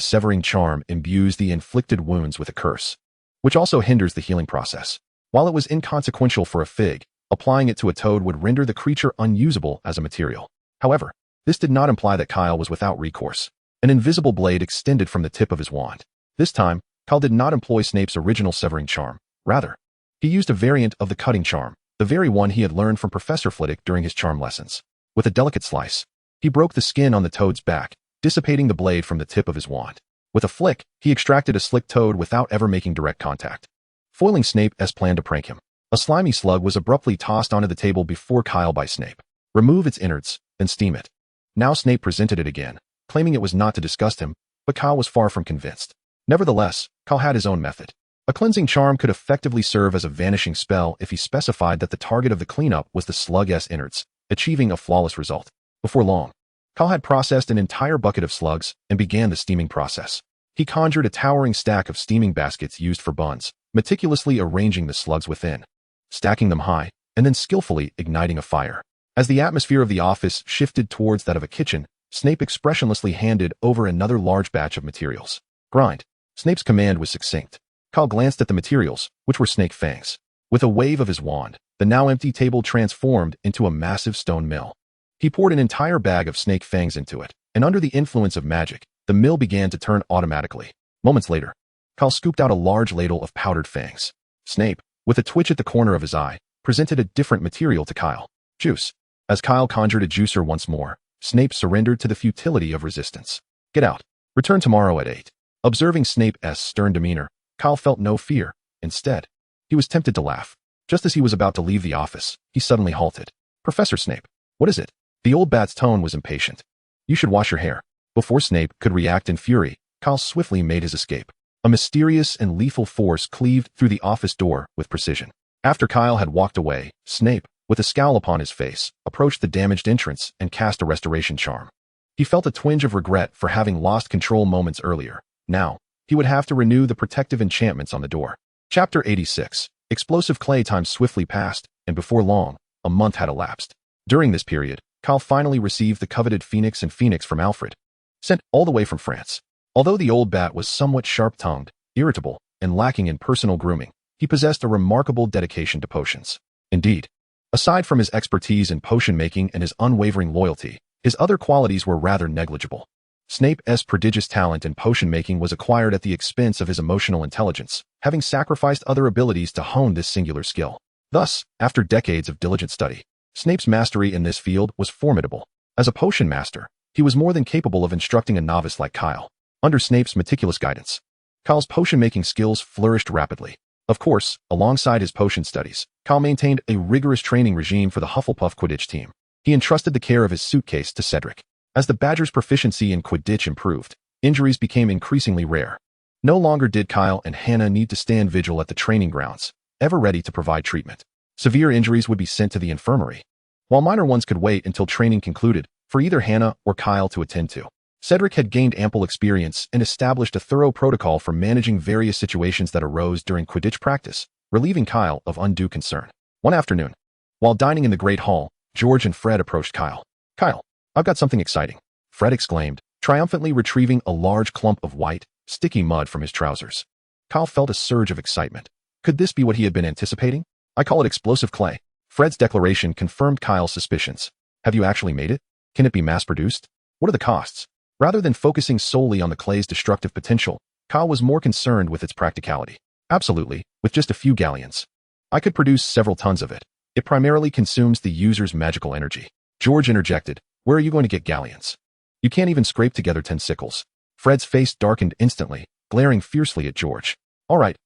severing charm imbues the inflicted wounds with a curse, which also hinders the healing process. While it was inconsequential for a fig, applying it to a toad would render the creature unusable as a material. However, this did not imply that Kyle was without recourse. An invisible blade extended from the tip of his wand. This time, Kyle did not employ Snape's original severing charm. Rather, he used a variant of the cutting charm, the very one he had learned from Professor Flitwick during his charm lessons. With a delicate slice, He broke the skin on the toad's back, dissipating the blade from the tip of his wand. With a flick, he extracted a slick toad without ever making direct contact. Foiling Snape's plan to prank him, a slimy slug was abruptly tossed onto the table before Kyle by Snape. Remove its innards, then steam it. Now Snape presented it again, claiming it was not to disgust him, but Kyle was far from convinced. Nevertheless, Kyle had his own method. A cleansing charm could effectively serve as a vanishing spell if he specified that the target of the cleanup was the slug's innards, achieving a flawless result. Before long, Kyle had processed an entire bucket of slugs and began the steaming process. He conjured a towering stack of steaming baskets used for buns, meticulously arranging the slugs within, stacking them high, and then skillfully igniting a fire. As the atmosphere of the office shifted towards that of a kitchen, Snape expressionlessly handed over another large batch of materials. Grind. Snape's command was succinct. Kyle glanced at the materials, which were snake fangs. With a wave of his wand, the now empty table transformed into a massive stone mill. He poured an entire bag of snake fangs into it, and under the influence of magic, the mill began to turn automatically. Moments later, Kyle scooped out a large ladle of powdered fangs. Snape, with a twitch at the corner of his eye, presented a different material to Kyle. Juice. As Kyle conjured a juicer once more, Snape surrendered to the futility of resistance. Get out. Return tomorrow at 8. Observing Snape's stern demeanor, Kyle felt no fear. Instead, he was tempted to laugh. Just as he was about to leave the office, he suddenly halted. Professor Snape, what is it? The old bat's tone was impatient. You should wash your hair. Before Snape could react in fury, Kyle swiftly made his escape. A mysterious and lethal force cleaved through the office door with precision. After Kyle had walked away, Snape, with a scowl upon his face, approached the damaged entrance and cast a restoration charm. He felt a twinge of regret for having lost control moments earlier. Now, he would have to renew the protective enchantments on the door. Chapter 86. Explosive clay time swiftly passed, and before long, a month had elapsed. During this period, Kyle finally received the coveted Phoenix and Phoenix from Alfred, sent all the way from France. Although the old bat was somewhat sharp-tongued, irritable, and lacking in personal grooming, he possessed a remarkable dedication to potions. Indeed, aside from his expertise in potion making and his unwavering loyalty, his other qualities were rather negligible. Snape's prodigious talent in potion making was acquired at the expense of his emotional intelligence, having sacrificed other abilities to hone this singular skill. Thus, after decades of diligent study, Snape's mastery in this field was formidable. As a potion master, he was more than capable of instructing a novice like Kyle. Under Snape's meticulous guidance, Kyle's potion-making skills flourished rapidly. Of course, alongside his potion studies, Kyle maintained a rigorous training regime for the Hufflepuff Quidditch team. He entrusted the care of his suitcase to Cedric. As the Badger's proficiency in Quidditch improved, injuries became increasingly rare. No longer did Kyle and Hannah need to stand vigil at the training grounds, ever ready to provide treatment. Severe injuries would be sent to the infirmary, while minor ones could wait until training concluded for either Hannah or Kyle to attend to. Cedric had gained ample experience and established a thorough protocol for managing various situations that arose during Quidditch practice, relieving Kyle of undue concern. One afternoon, while dining in the Great Hall, George and Fred approached Kyle. Kyle, I've got something exciting, Fred exclaimed, triumphantly retrieving a large clump of white, sticky mud from his trousers. Kyle felt a surge of excitement. Could this be what he had been anticipating? I call it explosive clay. Fred's declaration confirmed Kyle's suspicions. Have you actually made it? Can it be mass-produced? What are the costs? Rather than focusing solely on the clay's destructive potential, Kyle was more concerned with its practicality. Absolutely, with just a few galleons. I could produce several tons of it. It primarily consumes the user's magical energy. George interjected, where are you going to get galleons? You can't even scrape together 10 sickles. Fred's face darkened instantly, glaring fiercely at George. All right,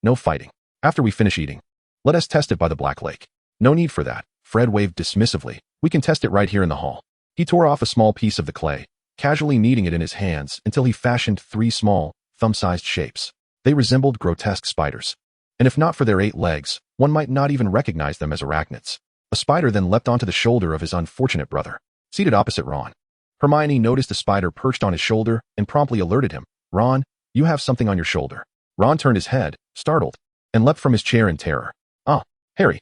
no fighting. After we finish eating, let us test it by the Black Lake. No need for that, Fred waved dismissively. We can test it right here in the hall. He tore off a small piece of the clay, casually kneading it in his hands until he fashioned 3 small, thumb-sized shapes. They resembled grotesque spiders. And if not for their 8 legs, one might not even recognize them as arachnids. A spider then leapt onto the shoulder of his unfortunate brother. Seated opposite Ron, Hermione noticed a spider perched on his shoulder and promptly alerted him. Ron, you have something on your shoulder. Ron turned his head, startled, and leapt from his chair in terror. Ah, Harry,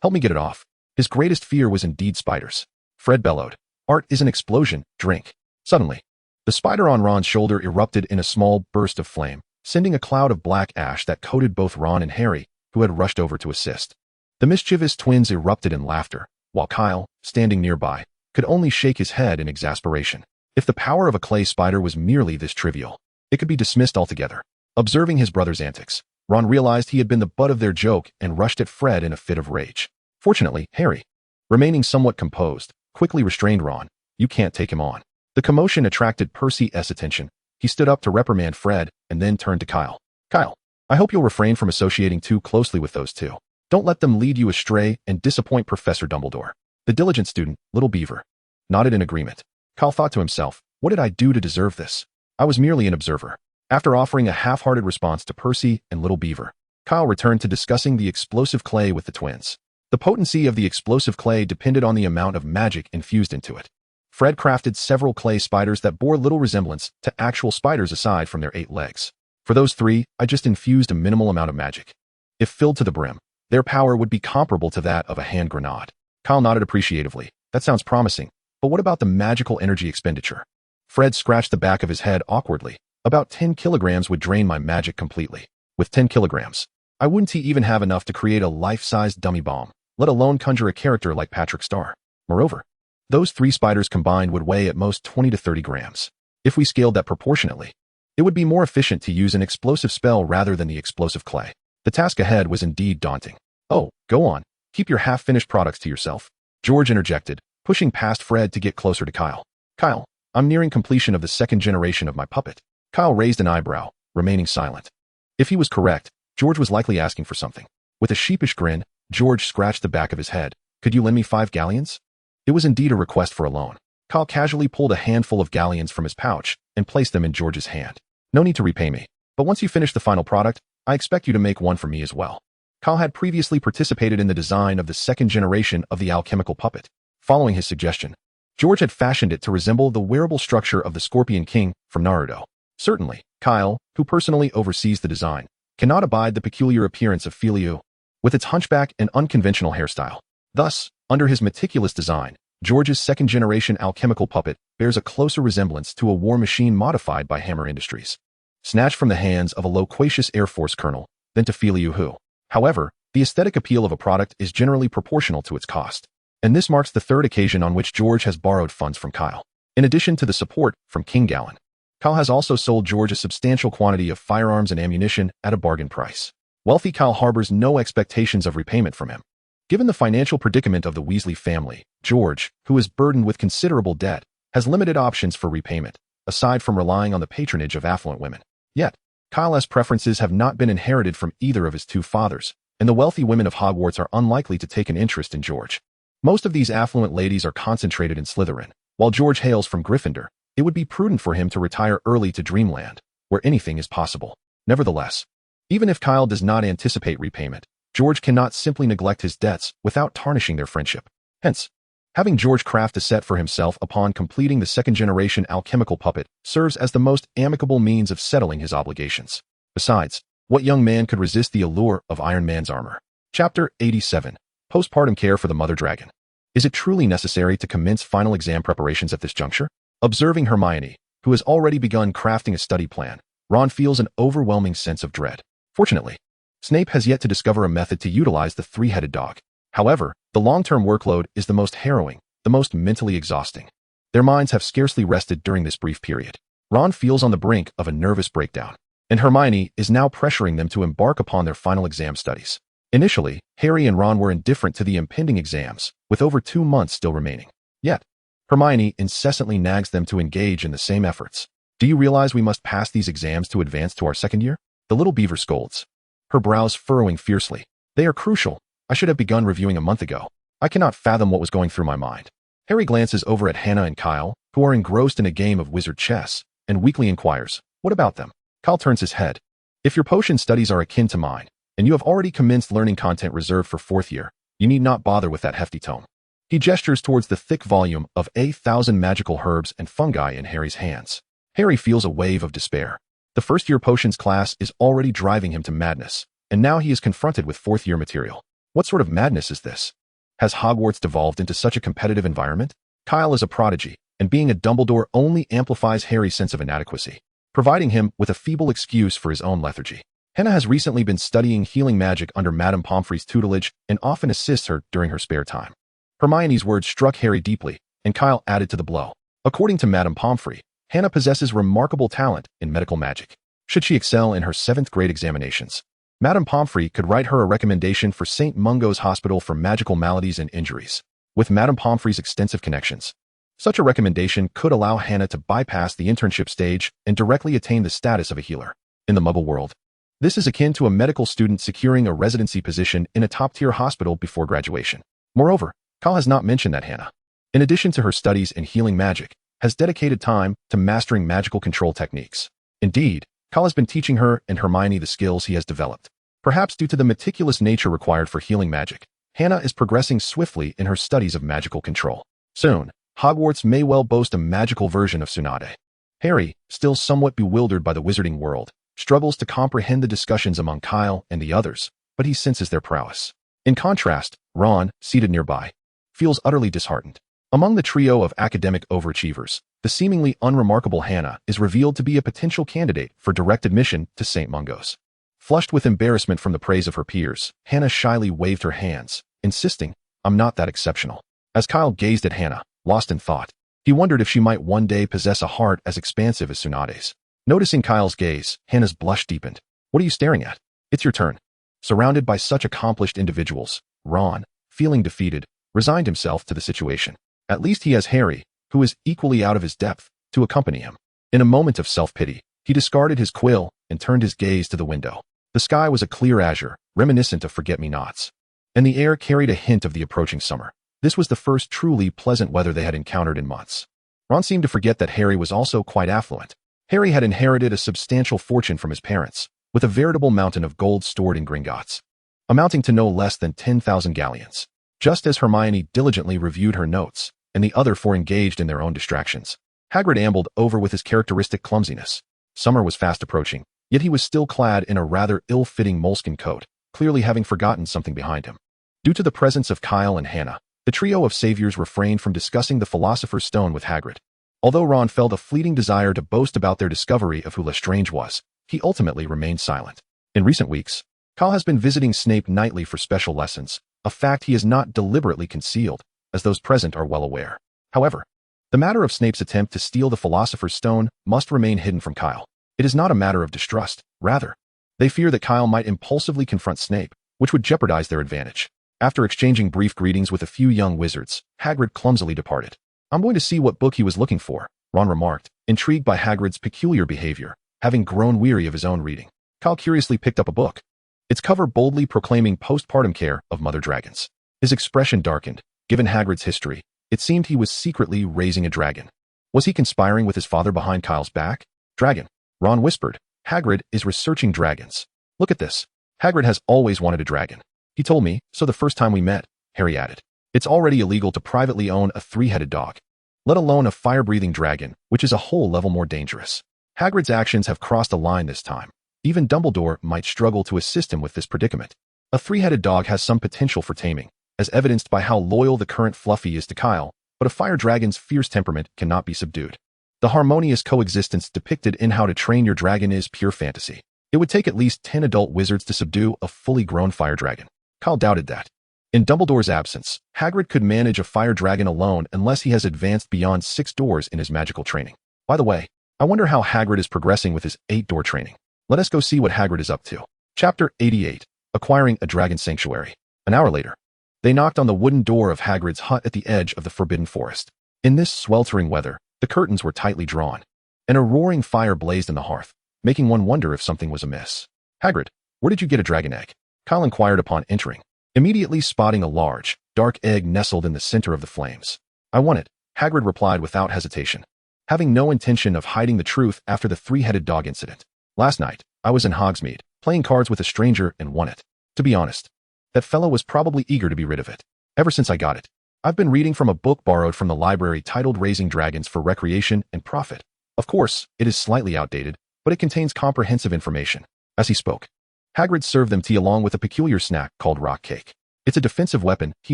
help me get it off. His greatest fear was indeed spiders. Fred bellowed. Art is an explosion, drink. Suddenly, the spider on Ron's shoulder erupted in a small burst of flame, sending a cloud of black ash that coated both Ron and Harry, who had rushed over to assist. The mischievous twins erupted in laughter, while Kyle, standing nearby, could only shake his head in exasperation. If the power of a clay spider was merely this trivial, it could be dismissed altogether. Observing his brother's antics, Ron realized he had been the butt of their joke and rushed at Fred in a fit of rage. Fortunately, Harry, remaining somewhat composed, quickly restrained Ron, You can't take him on. The commotion attracted Percy's attention. He stood up to reprimand Fred and then turned to Kyle. Kyle, I hope you'll refrain from associating too closely with those two. Don't let them lead you astray and disappoint Professor Dumbledore. The diligent student, Little Beaver, nodded in agreement. Kyle thought to himself, what did I do to deserve this? I was merely an observer. After offering a half-hearted response to Percy and Little Beaver, Kyle returned to discussing the explosive clay with the twins. The potency of the explosive clay depended on the amount of magic infused into it. Fred crafted several clay spiders that bore little resemblance to actual spiders aside from their 8 legs. For those 3, I just infused a minimal amount of magic. If filled to the brim, their power would be comparable to that of a hand grenade. Kyle nodded appreciatively. That sounds promising, but what about the magical energy expenditure? Fred scratched the back of his head awkwardly. About 10 kilograms would drain my magic completely. With 10 kilograms, I wouldn't even have enough to create a life-sized dummy bomb, let alone conjure a character like Patrick Star. Moreover, those 3 spiders combined would weigh at most 20 to 30 grams. If we scaled that proportionately, it would be more efficient to use an explosive spell rather than the explosive clay. The task ahead was indeed daunting. Oh, go on. Keep your half-finished products to yourself. George interjected, pushing past Fred to get closer to Kyle. Kyle, I'm nearing completion of the 2nd generation of my puppet. Kyle raised an eyebrow, remaining silent. If he was correct, George was likely asking for something. With a sheepish grin, George scratched the back of his head. Could you lend me 5 galleons? It was indeed a request for a loan. Kyle casually pulled a handful of galleons from his pouch and placed them in George's hand. No need to repay me, but once you finish the final product, I expect you to make one for me as well. Kyle had previously participated in the design of the 2nd generation of the alchemical puppet. Following his suggestion, George had fashioned it to resemble the wearable structure of the Scorpion King from Naruto. Certainly, Kyle, who personally oversees the design, cannot abide the peculiar appearance of Filiu, with its hunchback and unconventional hairstyle. Thus, under his meticulous design, George's 2nd generation alchemical puppet bears a closer resemblance to a war machine modified by Hammer Industries, snatched from the hands of a loquacious Air Force colonel, than to Filiu who. However, the aesthetic appeal of a product is generally proportional to its cost. And this marks the 3rd occasion on which George has borrowed funds from Kyle. In addition to the support from King Gallon, Kyle has also sold George a substantial quantity of firearms and ammunition at a bargain price. Wealthy Kyle harbors no expectations of repayment from him. Given the financial predicament of the Weasley family, George, who is burdened with considerable debt, has limited options for repayment, aside from relying on the patronage of affluent women. Yet, Kyle's preferences have not been inherited from either of his 2 fathers, and the wealthy women of Hogwarts are unlikely to take an interest in George. Most of these affluent ladies are concentrated in Slytherin. While George hails from Gryffindor, it would be prudent for him to retire early to Dreamland, where anything is possible. Nevertheless, even if Kyle does not anticipate repayment, George cannot simply neglect his debts without tarnishing their friendship. Hence, having George craft a set for himself upon completing the 2nd generation alchemical puppet serves as the most amicable means of settling his obligations. Besides, what young man could resist the allure of Iron Man's armor? Chapter 87. Postpartum Care for the Mother Dragon. Is it truly necessary to commence final exam preparations at this juncture? Observing Hermione, who has already begun crafting a study plan, Ron feels an overwhelming sense of dread. Fortunately, Snape has yet to discover a method to utilize the 3-headed dog. However, the long-term workload is the most harrowing, the most mentally exhausting. Their minds have scarcely rested during this brief period. Ron feels on the brink of a nervous breakdown, and Hermione is now pressuring them to embark upon their final exam studies. Initially, Harry and Ron were indifferent to the impending exams, with over 2 months still remaining. Yet, Hermione incessantly nags them to engage in the same efforts. Do you realize we must pass these exams to advance to our 2nd year? The little beaver scolds, her brows furrowing fiercely. They are crucial. I should have begun reviewing a month ago. I cannot fathom what was going through my mind. Harry glances over at Hannah and Kyle, who are engrossed in a game of wizard chess, and weakly inquires, what about them? Kyle turns his head. If your potion studies are akin to mine, and you have already commenced learning content reserved for 4th year, you need not bother with that hefty tome. He gestures towards the thick volume of 1,000 magical herbs and fungi in Harry's hands. Harry feels a wave of despair. The 1st-year potions class is already driving him to madness, and now he is confronted with 4th-year material. What sort of madness is this? Has Hogwarts devolved into such a competitive environment? Kyle is a prodigy, and being a Dumbledore only amplifies Harry's sense of inadequacy, providing him with a feeble excuse for his own lethargy. Hannah has recently been studying healing magic under Madame Pomfrey's tutelage and often assists her during her spare time. Hermione's words struck Harry deeply, and Kyle added to the blow. According to Madame Pomfrey, Hannah possesses remarkable talent in medical magic. Should she excel in her 7th grade examinations, Madame Pomfrey could write her a recommendation for St. Mungo's Hospital for Magical Maladies and Injuries. With Madame Pomfrey's extensive connections, Such a recommendation could allow Hannah to bypass the internship stage and directly attain the status of a healer. In the Muggle world, this is akin to a medical student securing a residency position in a top-tier hospital before graduation. Moreover, Kyle has not mentioned that Hannah, in addition to her studies in healing magic, has dedicated time to mastering magical control techniques. Indeed, Kyle has been teaching her and Hermione the skills he has developed. Perhaps due to the meticulous nature required for healing magic, Hannah is progressing swiftly in her studies of magical control. Soon, Hogwarts may well boast a magical version of Tsunade. Harry, still somewhat bewildered by the wizarding world, struggles to comprehend the discussions among Kyle and the others, but he senses their prowess. In contrast, Ron, seated nearby, feels utterly disheartened. Among the trio of academic overachievers, the seemingly unremarkable Hannah is revealed to be a potential candidate for direct admission to St. Mungo's. Flushed with embarrassment from the praise of her peers, Hannah shyly waved her hands, insisting, "I'm not that exceptional." As Kyle gazed at Hannah, lost in thought, he wondered if she might one day possess a heart as expansive as Tsunade's. Noticing Kyle's gaze, Hannah's blush deepened. "What are you staring at? It's your turn." Surrounded by such accomplished individuals, Ron, feeling defeated, resigned himself to the situation. At least he has Harry, who is equally out of his depth, to accompany him. In a moment of self-pity, he discarded his quill and turned his gaze to the window. The sky was a clear azure, reminiscent of forget-me-nots, and the air carried a hint of the approaching summer. This was the first truly pleasant weather they had encountered in months. Ron seemed to forget that Harry was also quite affluent. Harry had inherited a substantial fortune from his parents, with a veritable mountain of gold stored in Gringotts, amounting to no less than 10,000 galleons. Just as Hermione diligently reviewed her notes, and the other four engaged in their own distractions, Hagrid ambled over with his characteristic clumsiness. Summer was fast approaching, yet he was still clad in a rather ill-fitting moleskin coat, clearly having forgotten something behind him. Due to the presence of Kyle and Hannah, the trio of saviors refrained from discussing the Philosopher's Stone with Hagrid. Although Ron felt a fleeting desire to boast about their discovery of who Lestrange was, he ultimately remained silent. In recent weeks, Kyle has been visiting Snape nightly for special lessons, a fact he has not deliberately concealed, as those present are well aware. However, the matter of Snape's attempt to steal the Philosopher's Stone must remain hidden from Kyle. It is not a matter of distrust, rather, they fear that Kyle might impulsively confront Snape, which would jeopardize their advantage. After exchanging brief greetings with a few young wizards, Hagrid clumsily departed. "I'm going to see what book he was looking for," Ron remarked, intrigued by Hagrid's peculiar behavior, having grown weary of his own reading. Kyle curiously picked up a book, its cover boldly proclaiming postpartum care of mother dragons. His expression darkened. Given Hagrid's history, it seemed he was secretly raising a dragon. Was he conspiring with his father behind Kyle's back? "Dragon," Ron whispered. "Hagrid is researching dragons. Look at this. Hagrid has always wanted a dragon. He told me so the first time we met," Harry added. "It's already illegal to privately own a three-headed dog, let alone a fire-breathing dragon, which is a whole level more dangerous." Hagrid's actions have crossed a line this time. Even Dumbledore might struggle to assist him with this predicament. A three-headed dog has some potential for taming, as evidenced by how loyal the current Fluffy is to Kyle, but a fire dragon's fierce temperament cannot be subdued. The harmonious coexistence depicted in How to Train Your Dragon is pure fantasy. It would take at least 10 adult wizards to subdue a fully grown fire dragon. Kyle doubted that. In Dumbledore's absence, Hagrid could manage a fire dragon alone unless he has advanced beyond 6 doors in his magical training. By the way, I wonder how Hagrid is progressing with his 8-door training. Let us go see what Hagrid is up to. Chapter 88, Acquiring a Dragon Sanctuary. An hour later, they knocked on the wooden door of Hagrid's hut at the edge of the Forbidden Forest. In this sweltering weather, the curtains were tightly drawn, and a roaring fire blazed in the hearth, making one wonder if something was amiss. "Hagrid, where did you get a dragon egg?" Kyle inquired upon entering, immediately spotting a large, dark egg nestled in the center of the flames. "I won it," Hagrid replied without hesitation, having no intention of hiding the truth after the three-headed dog incident. "Last night, I was in Hogsmeade, playing cards with a stranger and won it. To be honest, that fellow was probably eager to be rid of it. Ever since I got it, I've been reading from a book borrowed from the library titled Raising Dragons for Recreation and Profit. Of course, it is slightly outdated, but it contains comprehensive information." As he spoke, Hagrid served them tea along with a peculiar snack called rock cake. "It's a defensive weapon," he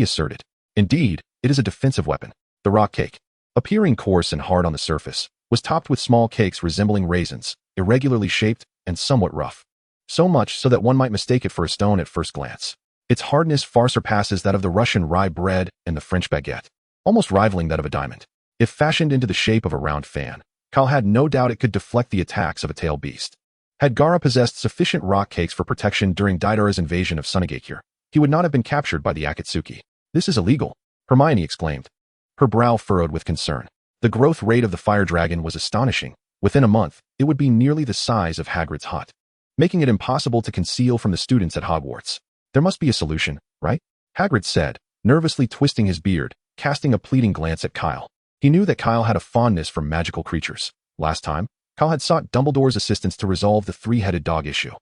asserted. Indeed, it is a defensive weapon. The rock cake, appearing coarse and hard on the surface, was topped with small cakes resembling raisins, irregularly shaped and somewhat rough. So much so that one might mistake it for a stone at first glance. Its hardness far surpasses that of the Russian rye bread and the French baguette, almost rivaling that of a diamond. If fashioned into the shape of a round fan, Kyle had no doubt it could deflect the attacks of a tailed beast. Had Gara possessed sufficient rock cakes for protection during Daedara's invasion of Sunagakure, he would not have been captured by the Akatsuki. "This is illegal," Hermione exclaimed, her brow furrowed with concern. The growth rate of the fire dragon was astonishing. Within a month, it would be nearly the size of Hagrid's hut, making it impossible to conceal from the students at Hogwarts. There must be a solution, right? Hagrid said, nervously twisting his beard, casting a pleading glance at Kyle. He knew that Kyle had a fondness for magical creatures. Last time, Kyle had sought Dumbledore's assistance to resolve the three-headed dog issue.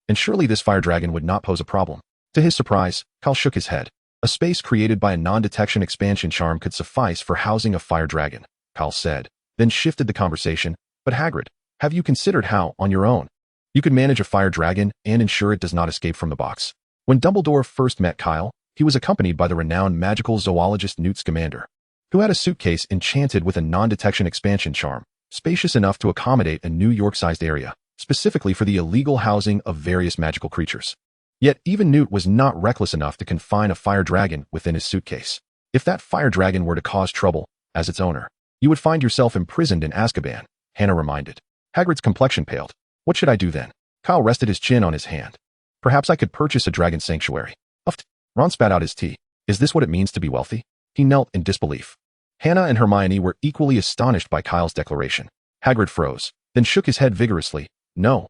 And surely this fire dragon would not pose a problem. To his surprise, Kyle shook his head. A space created by a non-detection expansion charm could suffice for housing a fire dragon, Kyle said, then shifted the conversation. But Hagrid, have you considered how, on your own, you could manage a fire dragon and ensure it does not escape from the box? When Dumbledore first met Kyle, he was accompanied by the renowned magical zoologist Newt Scamander, who had a suitcase enchanted with a non-detection expansion charm, spacious enough to accommodate a New York-sized area, specifically for the illegal housing of various magical creatures. Yet even Newt was not reckless enough to confine a fire dragon within his suitcase. If that fire dragon were to cause trouble, as its owner, you would find yourself imprisoned in Azkaban, Hannah reminded. Hagrid's complexion paled. What should I do then? Kyle rested his chin on his hand. Perhaps I could purchase a dragon sanctuary. Uffed. Ron spat out his tea. Is this what it means to be wealthy? He knelt in disbelief. Hannah and Hermione were equally astonished by Kyle's declaration. Hagrid froze, then shook his head vigorously. No,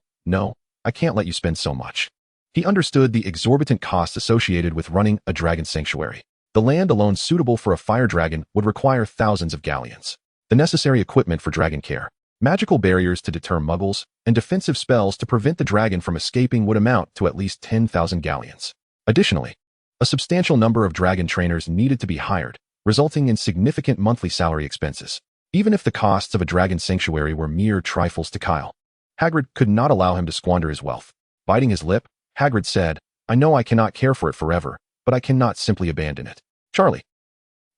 I can't let you spend so much. He understood the exorbitant costs associated with running a dragon sanctuary. The land alone suitable for a fire dragon would require thousands of galleons. The necessary equipment for dragon care, magical barriers to deter muggles, and defensive spells to prevent the dragon from escaping would amount to at least 10,000 galleons. Additionally, a substantial number of dragon trainers needed to be hired, resulting in significant monthly salary expenses. Even if the costs of a dragon sanctuary were mere trifles to Kyle, Hagrid could not allow him to squander his wealth. Biting his lip, Hagrid said, I know I cannot care for it forever, but I cannot simply abandon it. Charlie.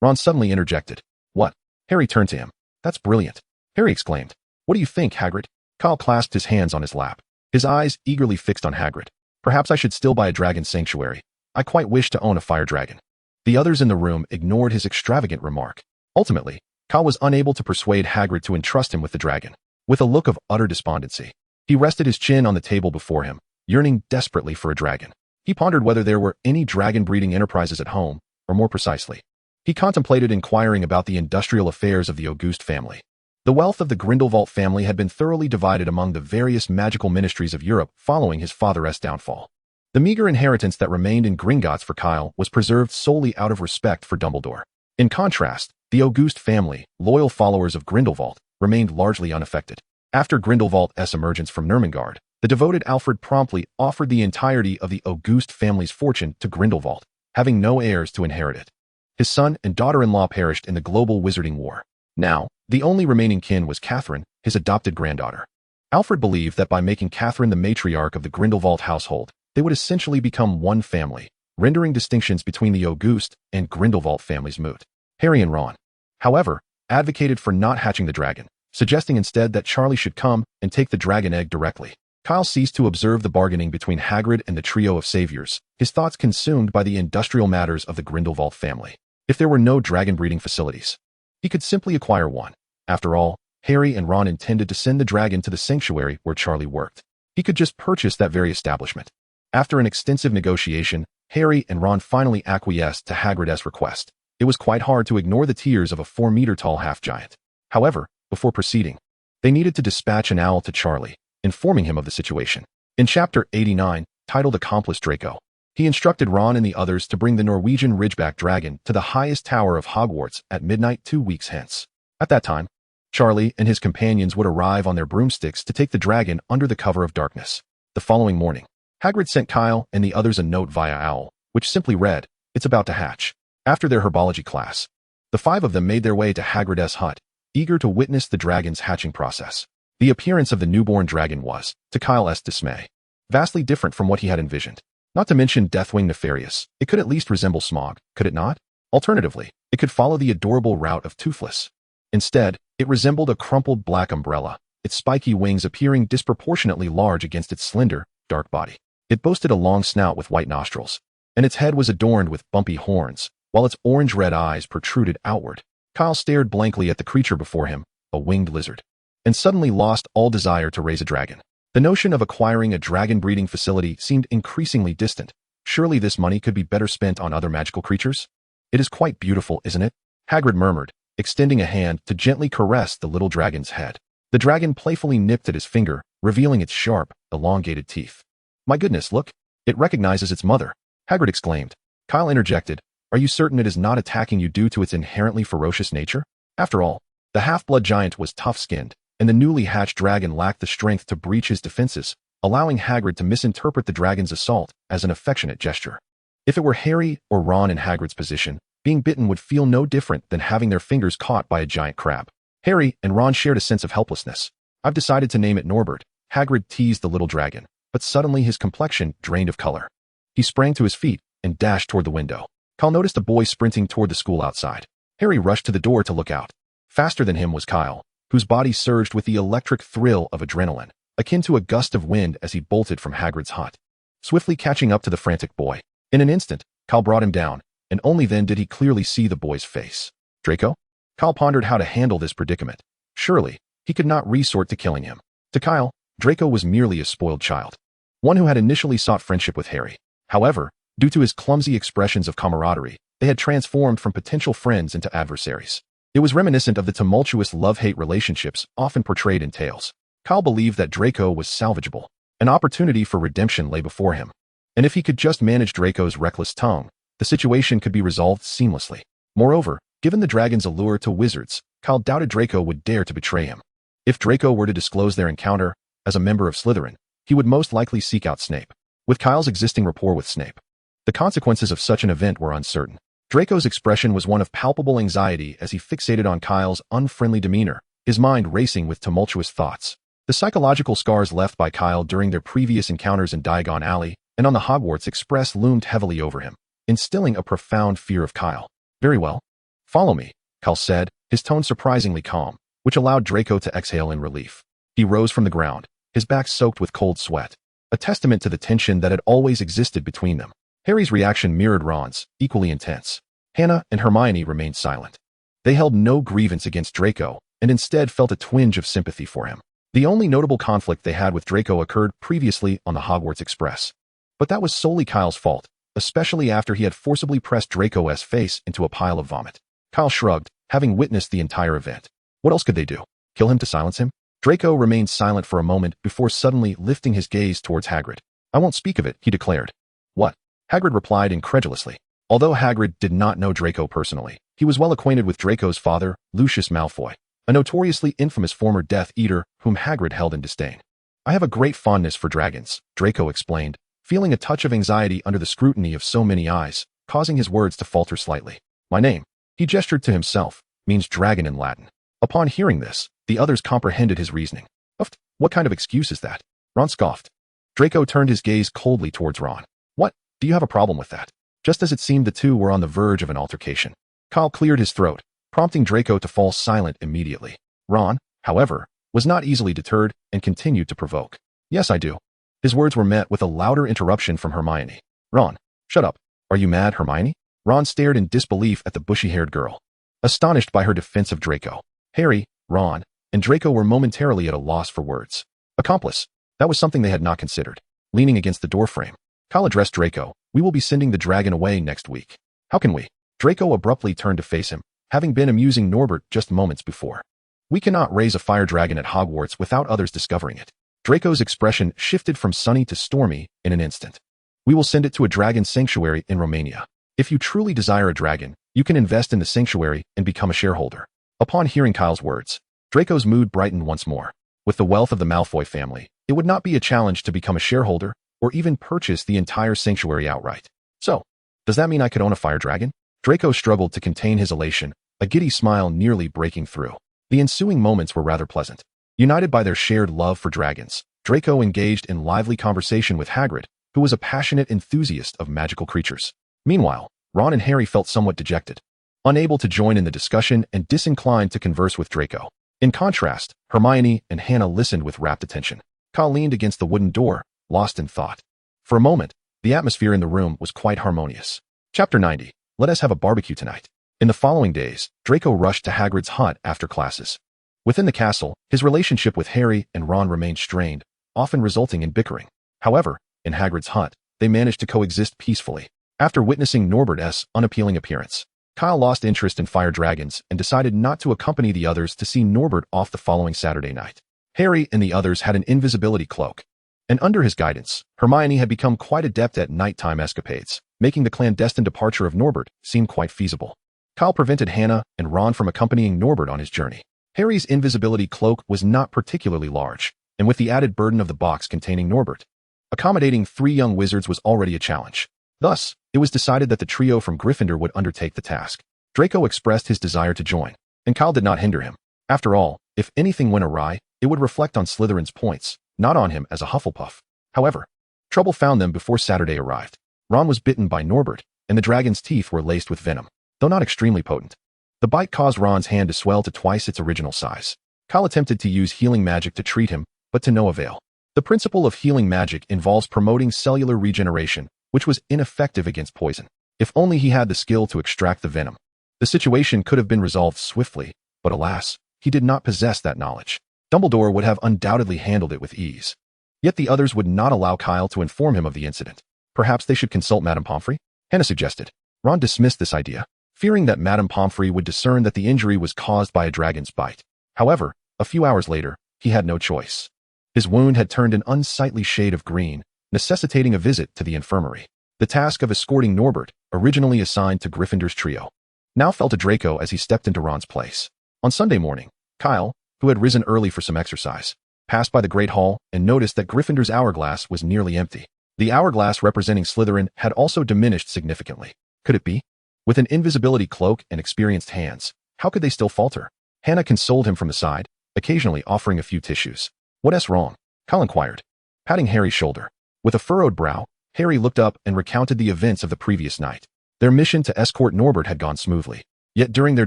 Ron suddenly interjected. What? Harry turned to him. That's brilliant. Harry exclaimed. What do you think, Hagrid? Kyle clasped his hands on his lap, his eyes eagerly fixed on Hagrid. Perhaps I should still buy a dragon sanctuary. I quite wish to own a fire dragon. The others in the room ignored his extravagant remark. Ultimately, Kyle was unable to persuade Hagrid to entrust him with the dragon. With a look of utter despondency, he rested his chin on the table before him, yearning desperately for a dragon. He pondered whether there were any dragon-breeding enterprises at home, or more precisely, he contemplated inquiring about the industrial affairs of the Auguste family. The wealth of the Grindelwald family had been thoroughly divided among the various magical ministries of Europe following his father's downfall. The meager inheritance that remained in Gringotts for Kyle was preserved solely out of respect for Dumbledore. In contrast, the Auguste family, loyal followers of Grindelwald, remained largely unaffected. After Grindelwald's emergence from Nurmengard, the devoted Alfred promptly offered the entirety of the Auguste family's fortune to Grindelwald, having no heirs to inherit it. His son and daughter-in-law perished in the global Wizarding War. Now, the only remaining kin was Catherine, his adopted granddaughter. Alfred believed that by making Catherine the matriarch of the Grindelwald household, they would essentially become one family, rendering distinctions between the Auguste and Grindelwald families moot. Harry and Ron, however, advocated for not hatching the dragon, suggesting instead that Charlie should come and take the dragon egg directly. Kyle ceased to observe the bargaining between Hagrid and the trio of saviors, his thoughts consumed by the industrial matters of the Grindelwald family. If there were no dragon breeding facilities, he could simply acquire one. After all, Harry and Ron intended to send the dragon to the sanctuary where Charlie worked. He could just purchase that very establishment. After an extensive negotiation, Harry and Ron finally acquiesced to Hagrid's request. It was quite hard to ignore the tears of a 4-meter-tall half-giant. However, before proceeding, they needed to dispatch an owl to Charlie, informing him of the situation. In Chapter 89, titled Accomplice Draco, he instructed Ron and the others to bring the Norwegian Ridgeback dragon to the highest tower of Hogwarts at midnight 2 weeks hence. At that time, Charlie and his companions would arrive on their broomsticks to take the dragon under the cover of darkness. The following morning, Hagrid sent Kyle and the others a note via owl, which simply read, "It's about to hatch." After their herbology class, the 5 of them made their way to Hagrid's hut, eager to witness the dragon's hatching process. The appearance of the newborn dragon was, to Kyle's dismay, vastly different from what he had envisioned. Not to mention Deathwing Nefarious, it could at least resemble Smog, could it not? Alternatively, it could follow the adorable route of Toothless. Instead, it resembled a crumpled black umbrella, its spiky wings appearing disproportionately large against its slender, dark body. It boasted a long snout with white nostrils, and its head was adorned with bumpy horns, while its orange-red eyes protruded outward. Kyle stared blankly at the creature before him, a winged lizard, and suddenly lost all desire to raise a dragon. The notion of acquiring a dragon-breeding facility seemed increasingly distant. Surely this money could be better spent on other magical creatures? It is quite beautiful, isn't it? Hagrid murmured, extending a hand to gently caress the little dragon's head. The dragon playfully nipped at his finger, revealing its sharp, elongated teeth. "My goodness, look! It recognizes its mother," Hagrid exclaimed. Kyle interjected, "Are you certain it is not attacking you due to its inherently ferocious nature?" After all, the half-blood giant was tough-skinned, and the newly hatched dragon lacked the strength to breach his defenses, allowing Hagrid to misinterpret the dragon's assault as an affectionate gesture. If it were Harry or Ron in Hagrid's position, being bitten would feel no different than having their fingers caught by a giant crab. Harry and Ron shared a sense of helplessness. "I've decided to name it Norbert," Hagrid teased the little dragon, but suddenly his complexion drained of color. He sprang to his feet and dashed toward the window. Kyle noticed a boy sprinting toward the school outside. Harry rushed to the door to look out. Faster than him was Kyle, whose body surged with the electric thrill of adrenaline, akin to a gust of wind as he bolted from Hagrid's hut. Swiftly catching up to the frantic boy, in an instant, Kyle brought him down, and only then did he clearly see the boy's face. "Draco?" Kyle pondered how to handle this predicament. Surely, he could not resort to killing him. To Kyle, Draco was merely a spoiled child, one who had initially sought friendship with Harry. However, due to his clumsy expressions of camaraderie, they had transformed from potential friends into adversaries. It was reminiscent of the tumultuous love-hate relationships often portrayed in tales. Kyle believed that Draco was salvageable. An opportunity for redemption lay before him. And if he could just manage Draco's reckless tongue, the situation could be resolved seamlessly. Moreover, given the dragon's allure to wizards, Kyle doubted Draco would dare to betray him. If Draco were to disclose their encounter, as a member of Slytherin, he would most likely seek out Snape. With Kyle's existing rapport with Snape, the consequences of such an event were uncertain. Draco's expression was one of palpable anxiety as he fixated on Kyle's unfriendly demeanor, his mind racing with tumultuous thoughts. The psychological scars left by Kyle during their previous encounters in Diagon Alley and on the Hogwarts Express loomed heavily over him, instilling a profound fear of Kyle. "Very well. Follow me," Kyle said, his tone surprisingly calm, which allowed Draco to exhale in relief. He rose from the ground, his back soaked with cold sweat, a testament to the tension that had always existed between them. Harry's reaction mirrored Ron's, equally intense. Hannah and Hermione remained silent. They held no grievance against Draco, and instead felt a twinge of sympathy for him. The only notable conflict they had with Draco occurred previously on the Hogwarts Express. But that was solely Kyle's fault, especially after he had forcibly pressed Draco's face into a pile of vomit. Kyle shrugged, having witnessed the entire event. What else could they do? Kill him to silence him? Draco remained silent for a moment before suddenly lifting his gaze towards Hagrid. "I won't speak of it," he declared. "What?" Hagrid replied incredulously. Although Hagrid did not know Draco personally, he was well acquainted with Draco's father, Lucius Malfoy, a notoriously infamous former Death Eater whom Hagrid held in disdain. "I have a great fondness for dragons," Draco explained, feeling a touch of anxiety under the scrutiny of so many eyes, causing his words to falter slightly. "My name," he gestured to himself, "means dragon in Latin." Upon hearing this, the others comprehended his reasoning. "Uft, what kind of excuse is that?" Ron scoffed. Draco turned his gaze coldly towards Ron. "What? Do you have a problem with that?" Just as it seemed the two were on the verge of an altercation, Kyle cleared his throat, prompting Draco to fall silent immediately. Ron, however, was not easily deterred and continued to provoke. "Yes, I do." His words were met with a louder interruption from Hermione. "Ron, shut up. Are you mad, Hermione?" Ron stared in disbelief at the bushy-haired girl, astonished by her defense of Draco. Harry, Ron, and Draco were momentarily at a loss for words. Accomplice. That was something they had not considered. Leaning against the doorframe, Kyle addressed Draco. "We will be sending the dragon away next week." "How can we?" Draco abruptly turned to face him, having been amusing Norbert just moments before. "We cannot raise a fire dragon at Hogwarts without others discovering it." Draco's expression shifted from sunny to stormy in an instant. "We will send it to a dragon sanctuary in Romania. If you truly desire a dragon, you can invest in the sanctuary and become a shareholder." Upon hearing Kyle's words, Draco's mood brightened once more. With the wealth of the Malfoy family, it would not be a challenge to become a shareholder or even purchase the entire sanctuary outright. "So, does that mean I could own a fire dragon?" Draco struggled to contain his elation, a giddy smile nearly breaking through. The ensuing moments were rather pleasant. United by their shared love for dragons, Draco engaged in lively conversation with Hagrid, who was a passionate enthusiast of magical creatures. Meanwhile, Ron and Harry felt somewhat dejected, unable to join in the discussion and disinclined to converse with Draco. In contrast, Hermione and Hannah listened with rapt attention. Kyle leaned against the wooden door, lost in thought. For a moment, the atmosphere in the room was quite harmonious. Chapter 90. Let us have a barbecue tonight. In the following days, Draco rushed to Hagrid's hut after classes. Within the castle, his relationship with Harry and Ron remained strained, often resulting in bickering. However, in Hagrid's hut, they managed to coexist peacefully. After witnessing Norbert's unappealing appearance, Kyle lost interest in fire dragons and decided not to accompany the others to see Norbert off the following Saturday night. Harry and the others had an invisibility cloak, and under his guidance, Hermione had become quite adept at nighttime escapades, making the clandestine departure of Norbert seem quite feasible. Kyle prevented Hannah and Ron from accompanying Norbert on his journey. Harry's invisibility cloak was not particularly large, and with the added burden of the box containing Norbert, accommodating 3 young wizards was already a challenge. Thus, it was decided that the trio from Gryffindor would undertake the task. Draco expressed his desire to join, and Kyle did not hinder him. After all, if anything went awry, it would reflect on Slytherin's points, not on him as a Hufflepuff. However, trouble found them before Saturday arrived. Ron was bitten by Norbert, and the dragon's teeth were laced with venom, though not extremely potent. The bite caused Ron's hand to swell to twice its original size. Kyle attempted to use healing magic to treat him, but to no avail. The principle of healing magic involves promoting cellular regeneration, which was ineffective against poison. If only he had the skill to extract the venom. The situation could have been resolved swiftly, but alas, he did not possess that knowledge. Dumbledore would have undoubtedly handled it with ease. Yet the others would not allow Kyle to inform him of the incident. Perhaps they should consult Madame Pomfrey? Hannah suggested. Ron dismissed this idea, fearing that Madame Pomfrey would discern that the injury was caused by a dragon's bite. However, a few hours later, he had no choice. His wound had turned an unsightly shade of green, necessitating a visit to the infirmary. The task of escorting Norbert, originally assigned to Gryffindor's trio, now fell to Draco as he stepped into Ron's place. On Sunday morning, Kyle, who had risen early for some exercise, passed by the Great Hall and noticed that Gryffindor's hourglass was nearly empty. The hourglass representing Slytherin had also diminished significantly. Could it be? With an invisibility cloak and experienced hands, how could they still falter? Hannah consoled him from the side, occasionally offering a few tissues. "What's wrong?" Kyle inquired, patting Harry's shoulder. With a furrowed brow, Harry looked up and recounted the events of the previous night. Their mission to escort Norbert had gone smoothly. Yet during their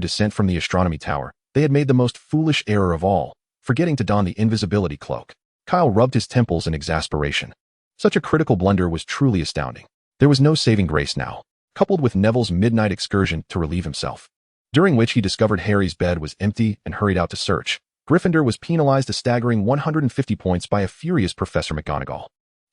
descent from the astronomy tower, they had made the most foolish error of all, forgetting to don the invisibility cloak. Kyle rubbed his temples in exasperation. Such a critical blunder was truly astounding. There was no saving grace now, coupled with Neville's midnight excursion to relieve himself, during which he discovered Harry's bed was empty and hurried out to search. Gryffindor was penalized a staggering 150 points by a furious Professor McGonagall.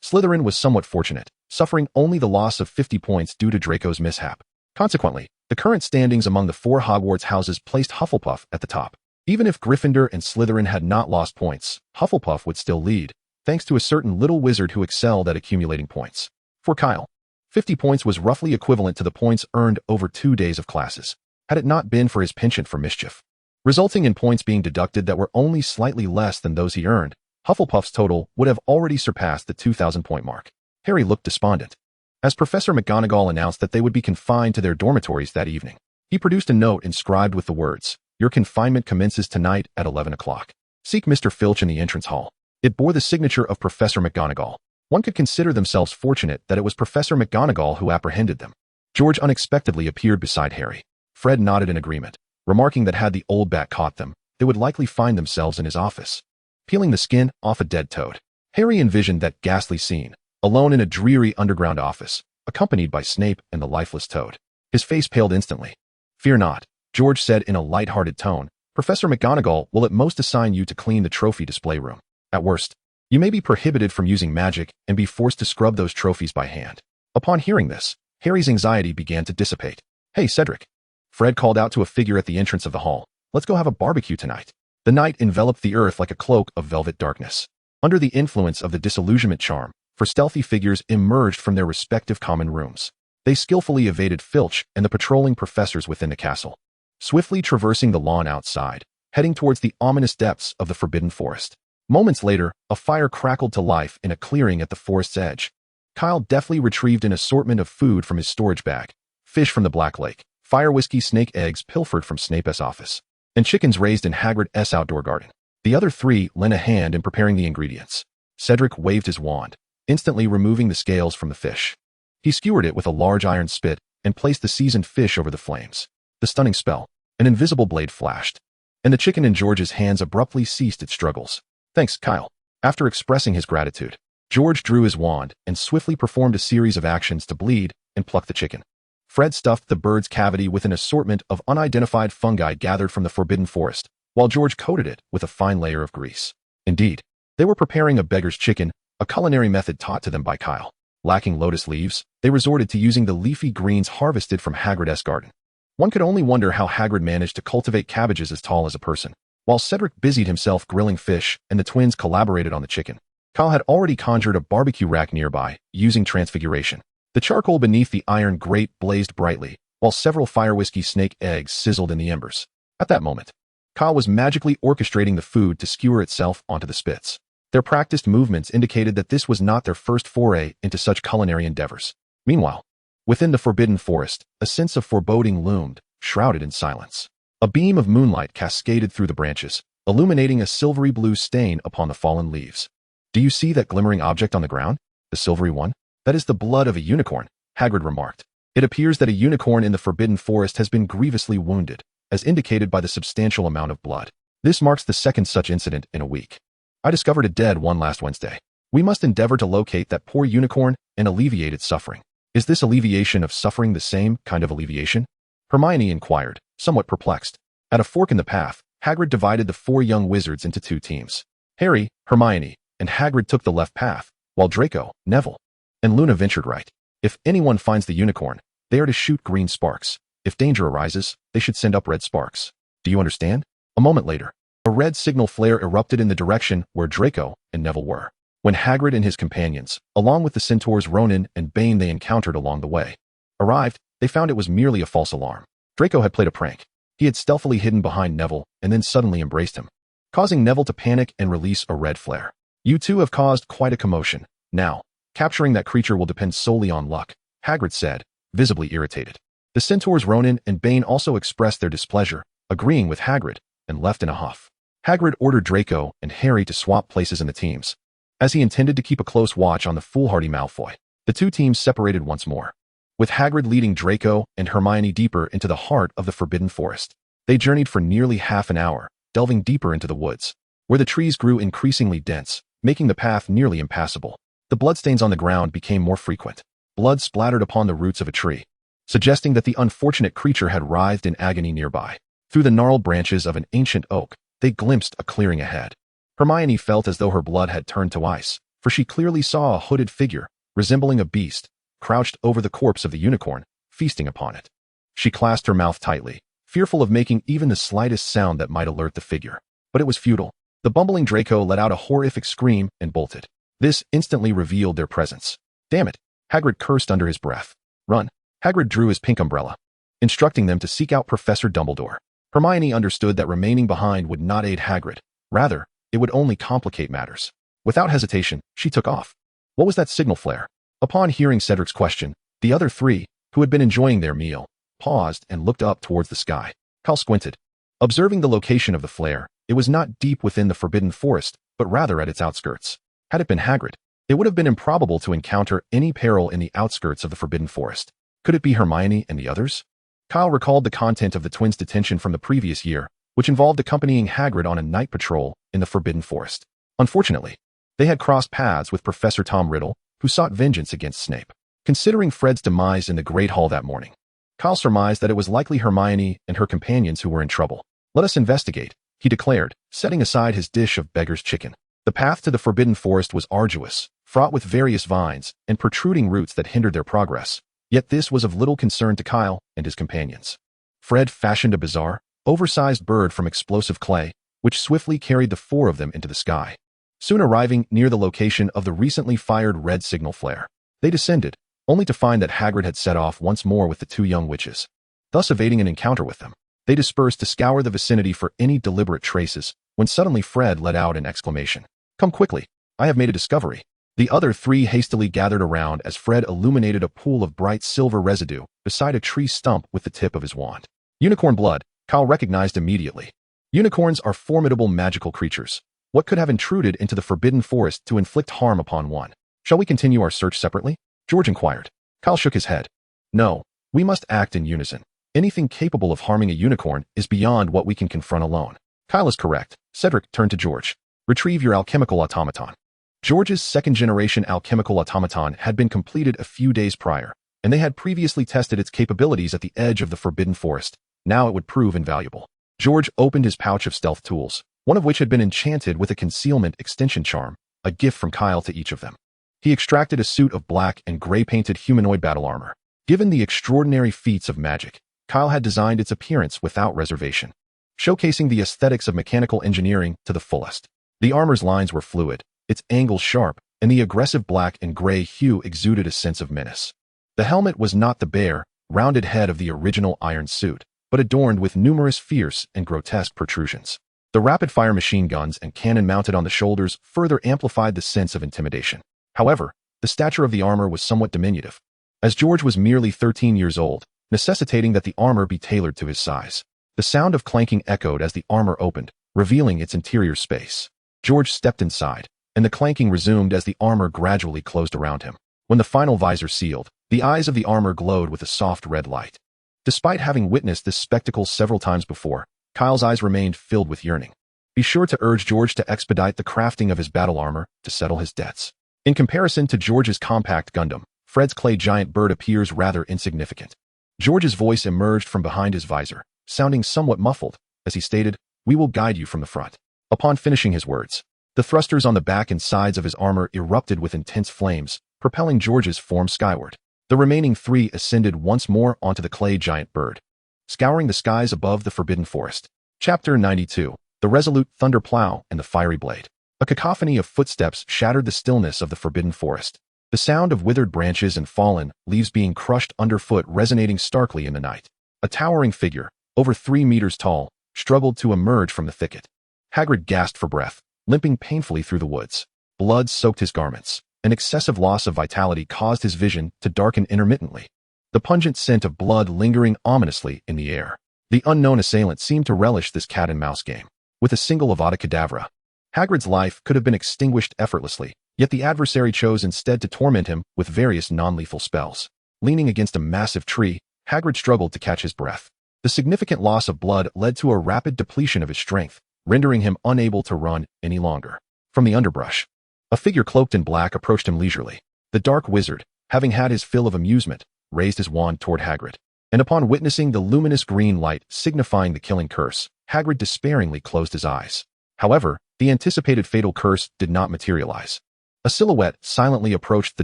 Slytherin was somewhat fortunate, suffering only the loss of 50 points due to Draco's mishap. Consequently, the current standings among the 4 Hogwarts houses placed Hufflepuff at the top. Even if Gryffindor and Slytherin had not lost points, Hufflepuff would still lead, thanks to a certain little wizard who excelled at accumulating points. For Kyle, 50 points was roughly equivalent to the points earned over 2 days of classes, had it not been for his penchant for mischief, resulting in points being deducted that were only slightly less than those he earned. Hufflepuff's total would have already surpassed the 2,000-point mark. Harry looked despondent as Professor McGonagall announced that they would be confined to their dormitories that evening. He produced a note inscribed with the words, "Your confinement commences tonight at 11 o'clock. Seek Mr. Filch in the entrance hall." It bore the signature of Professor McGonagall. One could consider themselves fortunate that it was Professor McGonagall who apprehended them. George unexpectedly appeared beside Harry. Fred nodded in agreement, remarking that had the old bat caught them, they would likely find themselves in his office, peeling the skin off a dead toad. Harry envisioned that ghastly scene, alone in a dreary underground office, accompanied by Snape and the lifeless toad. His face paled instantly. "Fear not," George said in a light-hearted tone. "Professor McGonagall will at most assign you to clean the trophy display room. At worst, you may be prohibited from using magic and be forced to scrub those trophies by hand." Upon hearing this, Harry's anxiety began to dissipate. "Hey, Cedric," Fred called out to a figure at the entrance of the hall. "Let's go have a barbecue tonight." The night enveloped the earth like a cloak of velvet darkness. Under the influence of the disillusionment charm, for stealthy figures emerged from their respective common rooms. They skillfully evaded Filch and the patrolling professors within the castle, swiftly traversing the lawn outside, heading towards the ominous depths of the Forbidden Forest. Moments later, a fire crackled to life in a clearing at the forest's edge. Kyle deftly retrieved an assortment of food from his storage bag: fish from the Black Lake, fire whiskey snake eggs pilfered from Snape's office, and chickens raised in Hagrid's outdoor garden. The other 3 lent a hand in preparing the ingredients. Cedric waved his wand, instantly removing the scales from the fish. He skewered it with a large iron spit and placed the seasoned fish over the flames. The stunning spell, an invisible blade flashed, and the chicken in George's hands abruptly ceased its struggles. "Thanks, Kyle." After expressing his gratitude, George drew his wand and swiftly performed a series of actions to bleed and pluck the chicken. Fred stuffed the bird's cavity with an assortment of unidentified fungi gathered from the Forbidden Forest, while George coated it with a fine layer of grease. Indeed, they were preparing a beggar's chicken, a culinary method taught to them by Kyle. Lacking lotus leaves, they resorted to using the leafy greens harvested from Hagrid's garden. One could only wonder how Hagrid managed to cultivate cabbages as tall as a person. While Cedric busied himself grilling fish and the twins collaborated on the chicken, Kyle had already conjured a barbecue rack nearby, using transfiguration. The charcoal beneath the iron grate blazed brightly, while several fire whiskey snake eggs sizzled in the embers. At that moment, Kyle was magically orchestrating the food to skewer itself onto the spits. Their practiced movements indicated that this was not their first foray into such culinary endeavors. Meanwhile, within the Forbidden Forest, a sense of foreboding loomed, shrouded in silence. A beam of moonlight cascaded through the branches, illuminating a silvery blue stain upon the fallen leaves. "Do you see that glimmering object on the ground? The silvery one? That is the blood of a unicorn," Hagrid remarked. "It appears that a unicorn in the Forbidden Forest has been grievously wounded, as indicated by the substantial amount of blood. This marks the second such incident in a week. I discovered a dead one last Wednesday. We must endeavor to locate that poor unicorn and alleviate its suffering." "Is this alleviation of suffering the same kind of alleviation?" Hermione inquired, somewhat perplexed. At a fork in the path, Hagrid divided the 4 young wizards into 2 teams. Harry, Hermione, and Hagrid took the left path, while Draco, Neville, and Luna ventured right. If anyone finds the unicorn, they are to shoot green sparks. If danger arises, they should send up red sparks. Do you understand? A moment later, a red signal flare erupted in the direction where Draco and Neville were. When Hagrid and his companions, along with the centaurs Ronan and Bane they encountered along the way, arrived, they found it was merely a false alarm. Draco had played a prank. He had stealthily hidden behind Neville and then suddenly embraced him, causing Neville to panic and release a red flare. "You two have caused quite a commotion. Now, capturing that creature will depend solely on luck," Hagrid said, visibly irritated. The centaurs Ronan and Bane also expressed their displeasure, agreeing with Hagrid, and left in a huff. Hagrid ordered Draco and Harry to swap places in the teams, as he intended to keep a close watch on the foolhardy Malfoy. The 2 teams separated once more, with Hagrid leading Draco and Hermione deeper into the heart of the Forbidden Forest. They journeyed for nearly half an hour, delving deeper into the woods, where the trees grew increasingly dense, making the path nearly impassable. The bloodstains on the ground became more frequent. Blood splattered upon the roots of a tree, suggesting that the unfortunate creature had writhed in agony nearby. Through the gnarled branches of an ancient oak, they glimpsed a clearing ahead. Hermione felt as though her blood had turned to ice, for she clearly saw a hooded figure, resembling a beast, crouched over the corpse of the unicorn, feasting upon it. She clasped her mouth tightly, fearful of making even the slightest sound that might alert the figure. But it was futile. The bumbling Draco let out a horrific scream and bolted. This instantly revealed their presence. "Damn it," Hagrid cursed under his breath. "Run." Hagrid drew his pink umbrella, instructing them to seek out Professor Dumbledore. Hermione understood that remaining behind would not aid Hagrid. Rather, it would only complicate matters. Without hesitation, she took off. What was that signal flare? Upon hearing Cedric's question, the other 3, who had been enjoying their meal, paused and looked up towards the sky. Kyle squinted. Observing the location of the flare, it was not deep within the Forbidden Forest, but rather at its outskirts. Had it been Hagrid, it would have been improbable to encounter any peril in the outskirts of the Forbidden Forest. Could it be Hermione and the others? Kyle recalled the content of the twins' detention from the previous year, which involved accompanying Hagrid on a night patrol in the Forbidden Forest. Unfortunately, they had crossed paths with Professor Tom Riddle, who sought vengeance against Snape. Considering Fred's demise in the Great Hall that morning, Kyle surmised that it was likely Hermione and her companions who were in trouble. "Let us investigate," he declared, setting aside his dish of beggar's chicken. The path to the Forbidden Forest was arduous, fraught with various vines and protruding roots that hindered their progress, yet this was of little concern to Kyle and his companions. Fred fashioned a bizarre, oversized bird from explosive clay, which swiftly carried the 4 of them into the sky. Soon arriving near the location of the recently fired red signal flare, they descended, only to find that Hagrid had set off once more with the 2 young witches, thus evading an encounter with them. They dispersed to scour the vicinity for any deliberate traces, when suddenly Fred let out an exclamation. "Come quickly, I have made a discovery." The other 3 hastily gathered around as Fred illuminated a pool of bright silver residue beside a tree stump with the tip of his wand. Unicorn blood, Kyle recognized immediately. Unicorns are formidable magical creatures. What could have intruded into the Forbidden Forest to inflict harm upon one? "Shall we continue our search separately?" George inquired. Kyle shook his head. "No, we must act in unison. Anything capable of harming a unicorn is beyond what we can confront alone." Kyle is correct. Cedric turned to George. "Retrieve your alchemical automaton." George's second-generation alchemical automaton had been completed a few days prior, and they had previously tested its capabilities at the edge of the Forbidden Forest. Now it would prove invaluable. George opened his pouch of stealth tools, one of which had been enchanted with a concealment extension charm, a gift from Kyle to each of them. He extracted a suit of black and gray-painted humanoid battle armor. Given the extraordinary feats of magic, Kyle had designed its appearance without reservation, showcasing the aesthetics of mechanical engineering to the fullest. The armor's lines were fluid, its angles sharp, and the aggressive black and gray hue exuded a sense of menace. The helmet was not the bare, rounded head of the original iron suit, but adorned with numerous fierce and grotesque protrusions. The rapid-fire machine guns and cannon mounted on the shoulders further amplified the sense of intimidation. However, the stature of the armor was somewhat diminutive, as George was merely 13 years old, necessitating that the armor be tailored to his size. The sound of clanking echoed as the armor opened, revealing its interior space. George stepped inside, and the clanking resumed as the armor gradually closed around him. When the final visor sealed, the eyes of the armor glowed with a soft red light. Despite having witnessed this spectacle several times before, Kyle's eyes remained filled with yearning. Be sure to urge George to expedite the crafting of his battle armor to settle his debts. In comparison to George's compact Gundam, Fred's clay giant bird appears rather insignificant. George's voice emerged from behind his visor, sounding somewhat muffled, as he stated, "We will guide you from the front." Upon finishing his words, the thrusters on the back and sides of his armor erupted with intense flames, propelling George's form skyward. The remaining three ascended once more onto the clay giant bird, scouring the skies above the forbidden forest. Chapter 92. The Resolute Thunder Plow and the Fiery Blade. A cacophony of footsteps shattered the stillness of the forbidden forest. The sound of withered branches and fallen leaves being crushed underfoot resonating starkly in the night. A towering figure, over 3 meters tall, struggled to emerge from the thicket. Hagrid gasped for breath, limping painfully through the woods. Blood soaked his garments. An excessive loss of vitality caused his vision to darken intermittently, the pungent scent of blood lingering ominously in the air. The unknown assailant seemed to relish this cat-and-mouse game. With a single Avada Kedavra, Hagrid's life could have been extinguished effortlessly, yet the adversary chose instead to torment him with various non-lethal spells. Leaning against a massive tree, Hagrid struggled to catch his breath. The significant loss of blood led to a rapid depletion of his strength, rendering him unable to run any longer. From the underbrush, a figure cloaked in black approached him leisurely. The dark wizard, having had his fill of amusement, raised his wand toward Hagrid, and upon witnessing the luminous green light signifying the killing curse, Hagrid despairingly closed his eyes. However, the anticipated fatal curse did not materialize. A silhouette silently approached the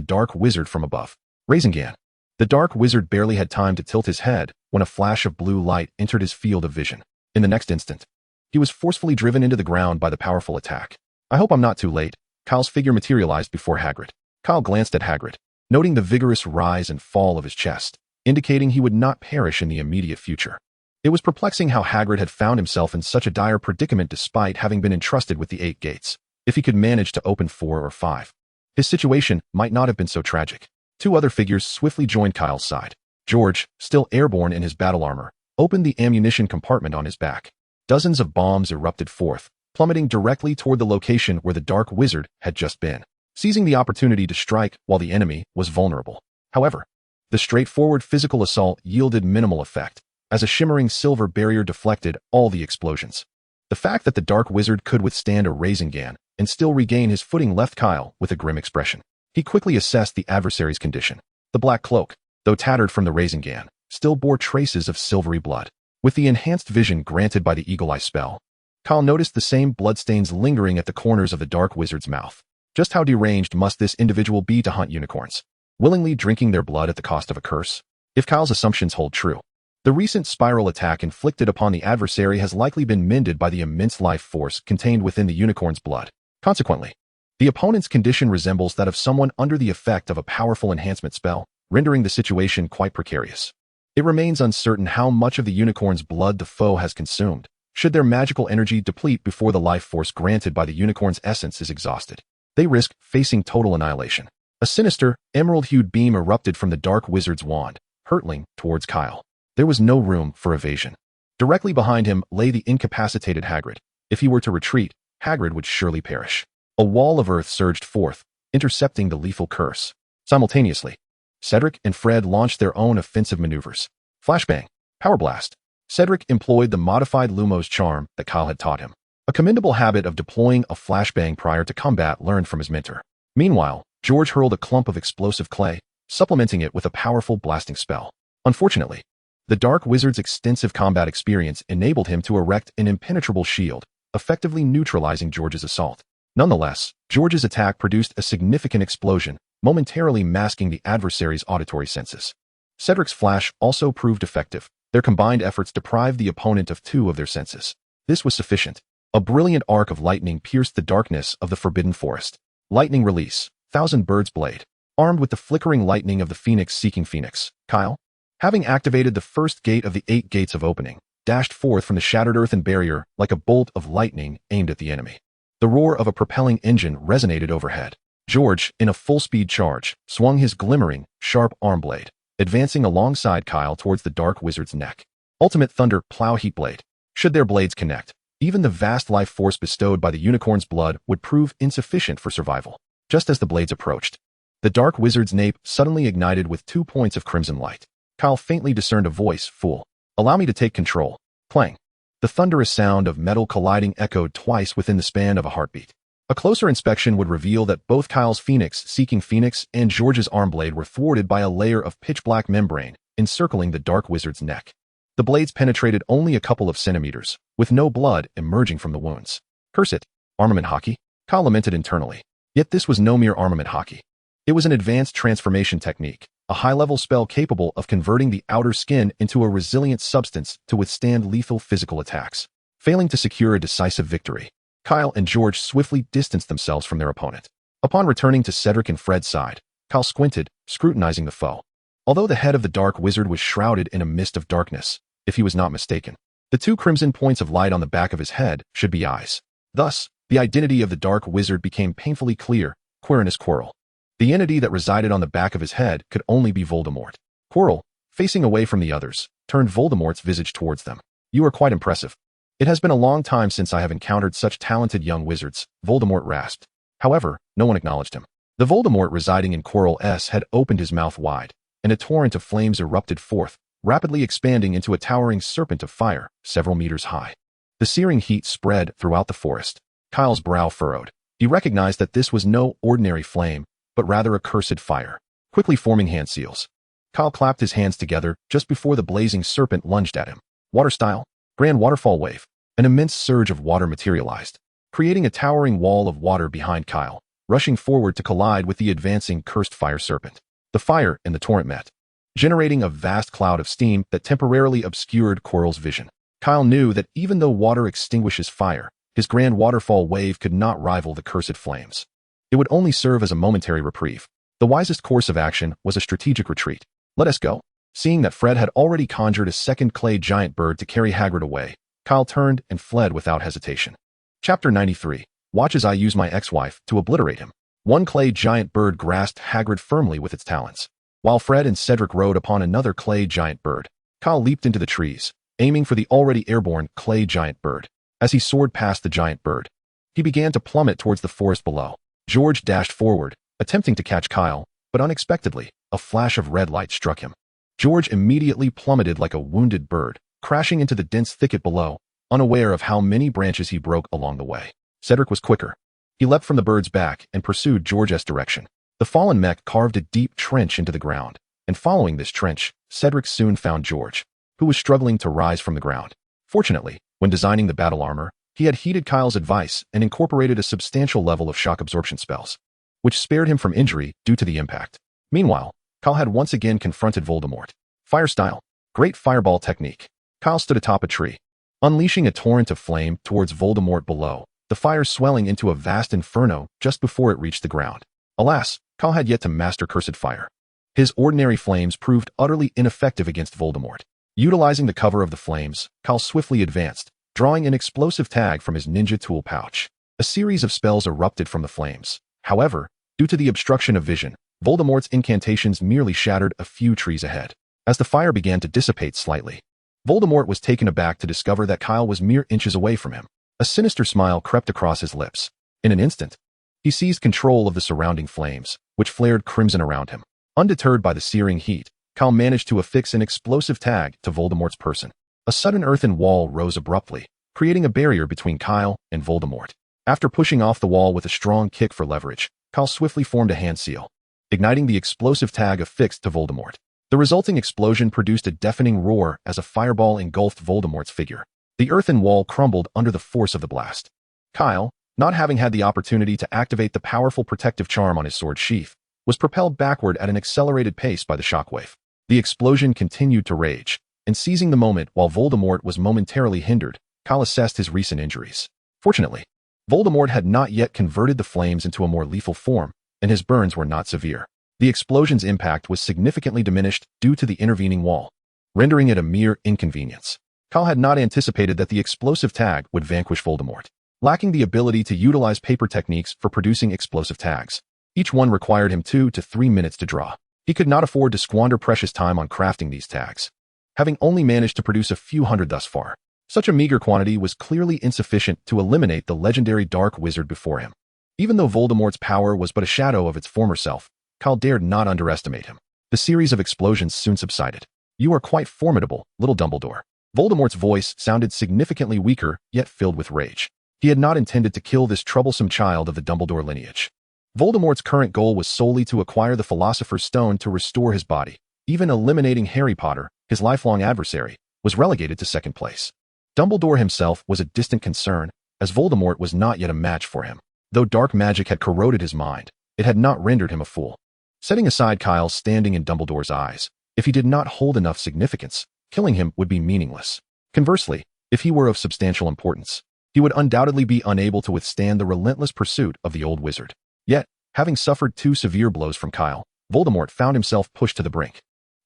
dark wizard from above. Rasengan. The dark wizard barely had time to tilt his head when a flash of blue light entered his field of vision. In the next instant, he was forcefully driven into the ground by the powerful attack. "I hope I'm not too late." Kyle's figure materialized before Hagrid. Kyle glanced at Hagrid, noting the vigorous rise and fall of his chest, indicating he would not perish in the immediate future. It was perplexing how Hagrid had found himself in such a dire predicament despite having been entrusted with the 8 gates. If he could manage to open 4 or 5, his situation might not have been so tragic. 2 other figures swiftly joined Kyle's side. George, still airborne in his battle armor, opened the ammunition compartment on his back. Dozens of bombs erupted forth, plummeting directly toward the location where the dark wizard had just been, seizing the opportunity to strike while the enemy was vulnerable. However, the straightforward physical assault yielded minimal effect, as a shimmering silver barrier deflected all the explosions. The fact that the dark wizard could withstand a Rasengan and still regain his footing left Kyle with a grim expression. He quickly assessed the adversary's condition. The black cloak, though tattered from the Rasengan, still bore traces of silvery blood. With the enhanced vision granted by the Eagle Eye spell, Kyle noticed the same bloodstains lingering at the corners of the dark wizard's mouth. Just how deranged must this individual be to hunt unicorns, willingly drinking their blood at the cost of a curse? If Kyle's assumptions hold true, the recent spiral attack inflicted upon the adversary has likely been mended by the immense life force contained within the unicorn's blood. Consequently, the opponent's condition resembles that of someone under the effect of a powerful enhancement spell, rendering the situation quite precarious. It remains uncertain how much of the unicorn's blood the foe has consumed, should their magical energy deplete before the life force granted by the unicorn's essence is exhausted. They risk facing total annihilation. A sinister, emerald-hued beam erupted from the dark wizard's wand, hurtling towards Kyle. There was no room for evasion. Directly behind him lay the incapacitated Hagrid. If he were to retreat, Hagrid would surely perish. A wall of earth surged forth, intercepting the lethal curse. Simultaneously, Cedric and Fred launched their own offensive maneuvers. Flashbang. Power Blast. Cedric employed the modified Lumos charm that Kyle had taught him, a commendable habit of deploying a flashbang prior to combat learned from his mentor. Meanwhile, George hurled a clump of explosive clay, supplementing it with a powerful blasting spell. Unfortunately, the dark wizard's extensive combat experience enabled him to erect an impenetrable shield, effectively neutralizing George's assault. Nonetheless, George's attack produced a significant explosion, momentarily masking the adversary's auditory senses. Cedric's flash also proved effective, Their combined efforts deprived the opponent of 2 of their senses. This was sufficient. A brilliant arc of lightning pierced the darkness of the forbidden forest. Lightning release. Thousand Birds Blade. Armed with the flickering lightning of the phoenix-seeking phoenix, Kyle, having activated the first gate of the 8 gates of opening, dashed forth from the shattered earthen barrier like a bolt of lightning aimed at the enemy. The roar of a propelling engine resonated overhead. George, in a full-speed charge, swung his glimmering, sharp arm blade, advancing alongside Kyle towards the Dark Wizard's neck. Ultimate Thunder Plow Heat Blade. Should their blades connect, even the vast life force bestowed by the unicorn's blood would prove insufficient for survival. Just as the blades approached, the Dark Wizard's nape suddenly ignited with 2 points of crimson light. Kyle faintly discerned a voice, "Fool. Allow me to take control." Clang. The thunderous sound of metal colliding echoed twice within the span of a heartbeat. A closer inspection would reveal that both Kyle's phoenix-seeking phoenix and George's arm blade were thwarted by a layer of pitch-black membrane encircling the Dark Wizard's neck. The blades penetrated only a couple of centimeters, with no blood emerging from the wounds. Curse it. Armament hockey? Kyle lamented internally. Yet this was no mere armament hockey. It was an advanced transformation technique, a high-level spell capable of converting the outer skin into a resilient substance to withstand lethal physical attacks. Failing to secure a decisive victory, Kyle and George swiftly distanced themselves from their opponent. Upon returning to Cedric and Fred's side, Kyle squinted, scrutinizing the foe. Although the head of the Dark Wizard was shrouded in a mist of darkness, if he was not mistaken, the 2 crimson points of light on the back of his head should be eyes. Thus, the identity of the Dark Wizard became painfully clear: Quirinus Quirrell. The entity that resided on the back of his head could only be Voldemort. Quirrell, facing away from the others, turned Voldemort's visage towards them. "You are quite impressive. It has been a long time since I have encountered such talented young wizards," Voldemort rasped. However, no one acknowledged him. The Voldemort residing in Quirrell's had opened his mouth wide, and a torrent of flames erupted forth, rapidly expanding into a towering serpent of fire, several meters high. The searing heat spread throughout the forest. Kyle's brow furrowed. He recognized that this was no ordinary flame, but rather a cursed fire. Quickly forming hand seals, Kyle clapped his hands together just before the blazing serpent lunged at him. Water style, Grand Waterfall Wave. An immense surge of water materialized, creating a towering wall of water behind Kyle, rushing forward to collide with the advancing cursed fire serpent. The fire and the torrent met, generating a vast cloud of steam that temporarily obscured Quirrell's vision. Kyle knew that even though water extinguishes fire, his Grand Waterfall Wave could not rival the cursed flames. It would only serve as a momentary reprieve. The wisest course of action was a strategic retreat. "Let us go." Seeing that Fred had already conjured a second clay giant bird to carry Hagrid away, Kyle turned and fled without hesitation. Chapter 93. Watch as I use my ex-wife to obliterate him. One clay giant bird grasped Hagrid firmly with its talons. While Fred and Cedric rode upon another clay giant bird, Kyle leaped into the trees, aiming for the already airborne clay giant bird. As he soared past the giant bird, he began to plummet towards the forest below. George dashed forward, attempting to catch Kyle, but unexpectedly, a flash of red light struck him. George immediately plummeted like a wounded bird, crashing into the dense thicket below, unaware of how many branches he broke along the way. Cedric was quicker. He leapt from the bird's back and pursued George's direction. The fallen mech carved a deep trench into the ground, and following this trench, Cedric soon found George, who was struggling to rise from the ground. Fortunately, when designing the battle armor, he had heeded Kyle's advice and incorporated a substantial level of shock absorption spells, which spared him from injury due to the impact. Meanwhile, Kyle had once again confronted Voldemort. Fire style, Great Fireball Technique. Kyle stood atop a tree, unleashing a torrent of flame towards Voldemort below, the fire swelling into a vast inferno just before it reached the ground. Alas, Kyle had yet to master Cursed Fire. His ordinary flames proved utterly ineffective against Voldemort. Utilizing the cover of the flames, Kyle swiftly advanced, drawing an explosive tag from his ninja tool pouch. A series of spells erupted from the flames. However, due to the obstruction of vision, Voldemort's incantations merely shattered a few trees ahead. As the fire began to dissipate slightly, Voldemort was taken aback to discover that Kyle was mere inches away from him. A sinister smile crept across his lips. In an instant, he seized control of the surrounding flames, which flared crimson around him. Undeterred by the searing heat, Kyle managed to affix an explosive tag to Voldemort's person. A sudden earthen wall rose abruptly, creating a barrier between Kyle and Voldemort. After pushing off the wall with a strong kick for leverage, Kyle swiftly formed a hand seal, igniting the explosive tag affixed to Voldemort. The resulting explosion produced a deafening roar as a fireball engulfed Voldemort's figure. The earthen wall crumbled under the force of the blast. Kyle, not having had the opportunity to activate the powerful protective charm on his sword sheath, was propelled backward at an accelerated pace by the shockwave. The explosion continued to rage, and seizing the moment while Voldemort was momentarily hindered, Kyle assessed his recent injuries. Fortunately, Voldemort had not yet converted the flames into a more lethal form, and his burns were not severe. The explosion's impact was significantly diminished due to the intervening wall, rendering it a mere inconvenience. Kyle had not anticipated that the explosive tag would vanquish Voldemort. Lacking the ability to utilize paper techniques for producing explosive tags, each one required him 2 to 3 minutes to draw. He could not afford to squander precious time on crafting these tags, having only managed to produce a few hundred thus far. Such a meager quantity was clearly insufficient to eliminate the legendary Dark Wizard before him. Even though Voldemort's power was but a shadow of its former self, Kyle dared not underestimate him. The series of explosions soon subsided. "You are quite formidable, little Dumbledore." Voldemort's voice sounded significantly weaker, yet filled with rage. He had not intended to kill this troublesome child of the Dumbledore lineage. Voldemort's current goal was solely to acquire the Philosopher's Stone to restore his body. Even eliminating Harry Potter, his lifelong adversary, was relegated to second place. Dumbledore himself was a distant concern, as Voldemort was not yet a match for him. Though dark magic had corroded his mind, it had not rendered him a fool. Setting aside Kyle's standing in Dumbledore's eyes, if he did not hold enough significance, killing him would be meaningless. Conversely, if he were of substantial importance, he would undoubtedly be unable to withstand the relentless pursuit of the old wizard. Yet, having suffered 2 severe blows from Kyle, Voldemort found himself pushed to the brink.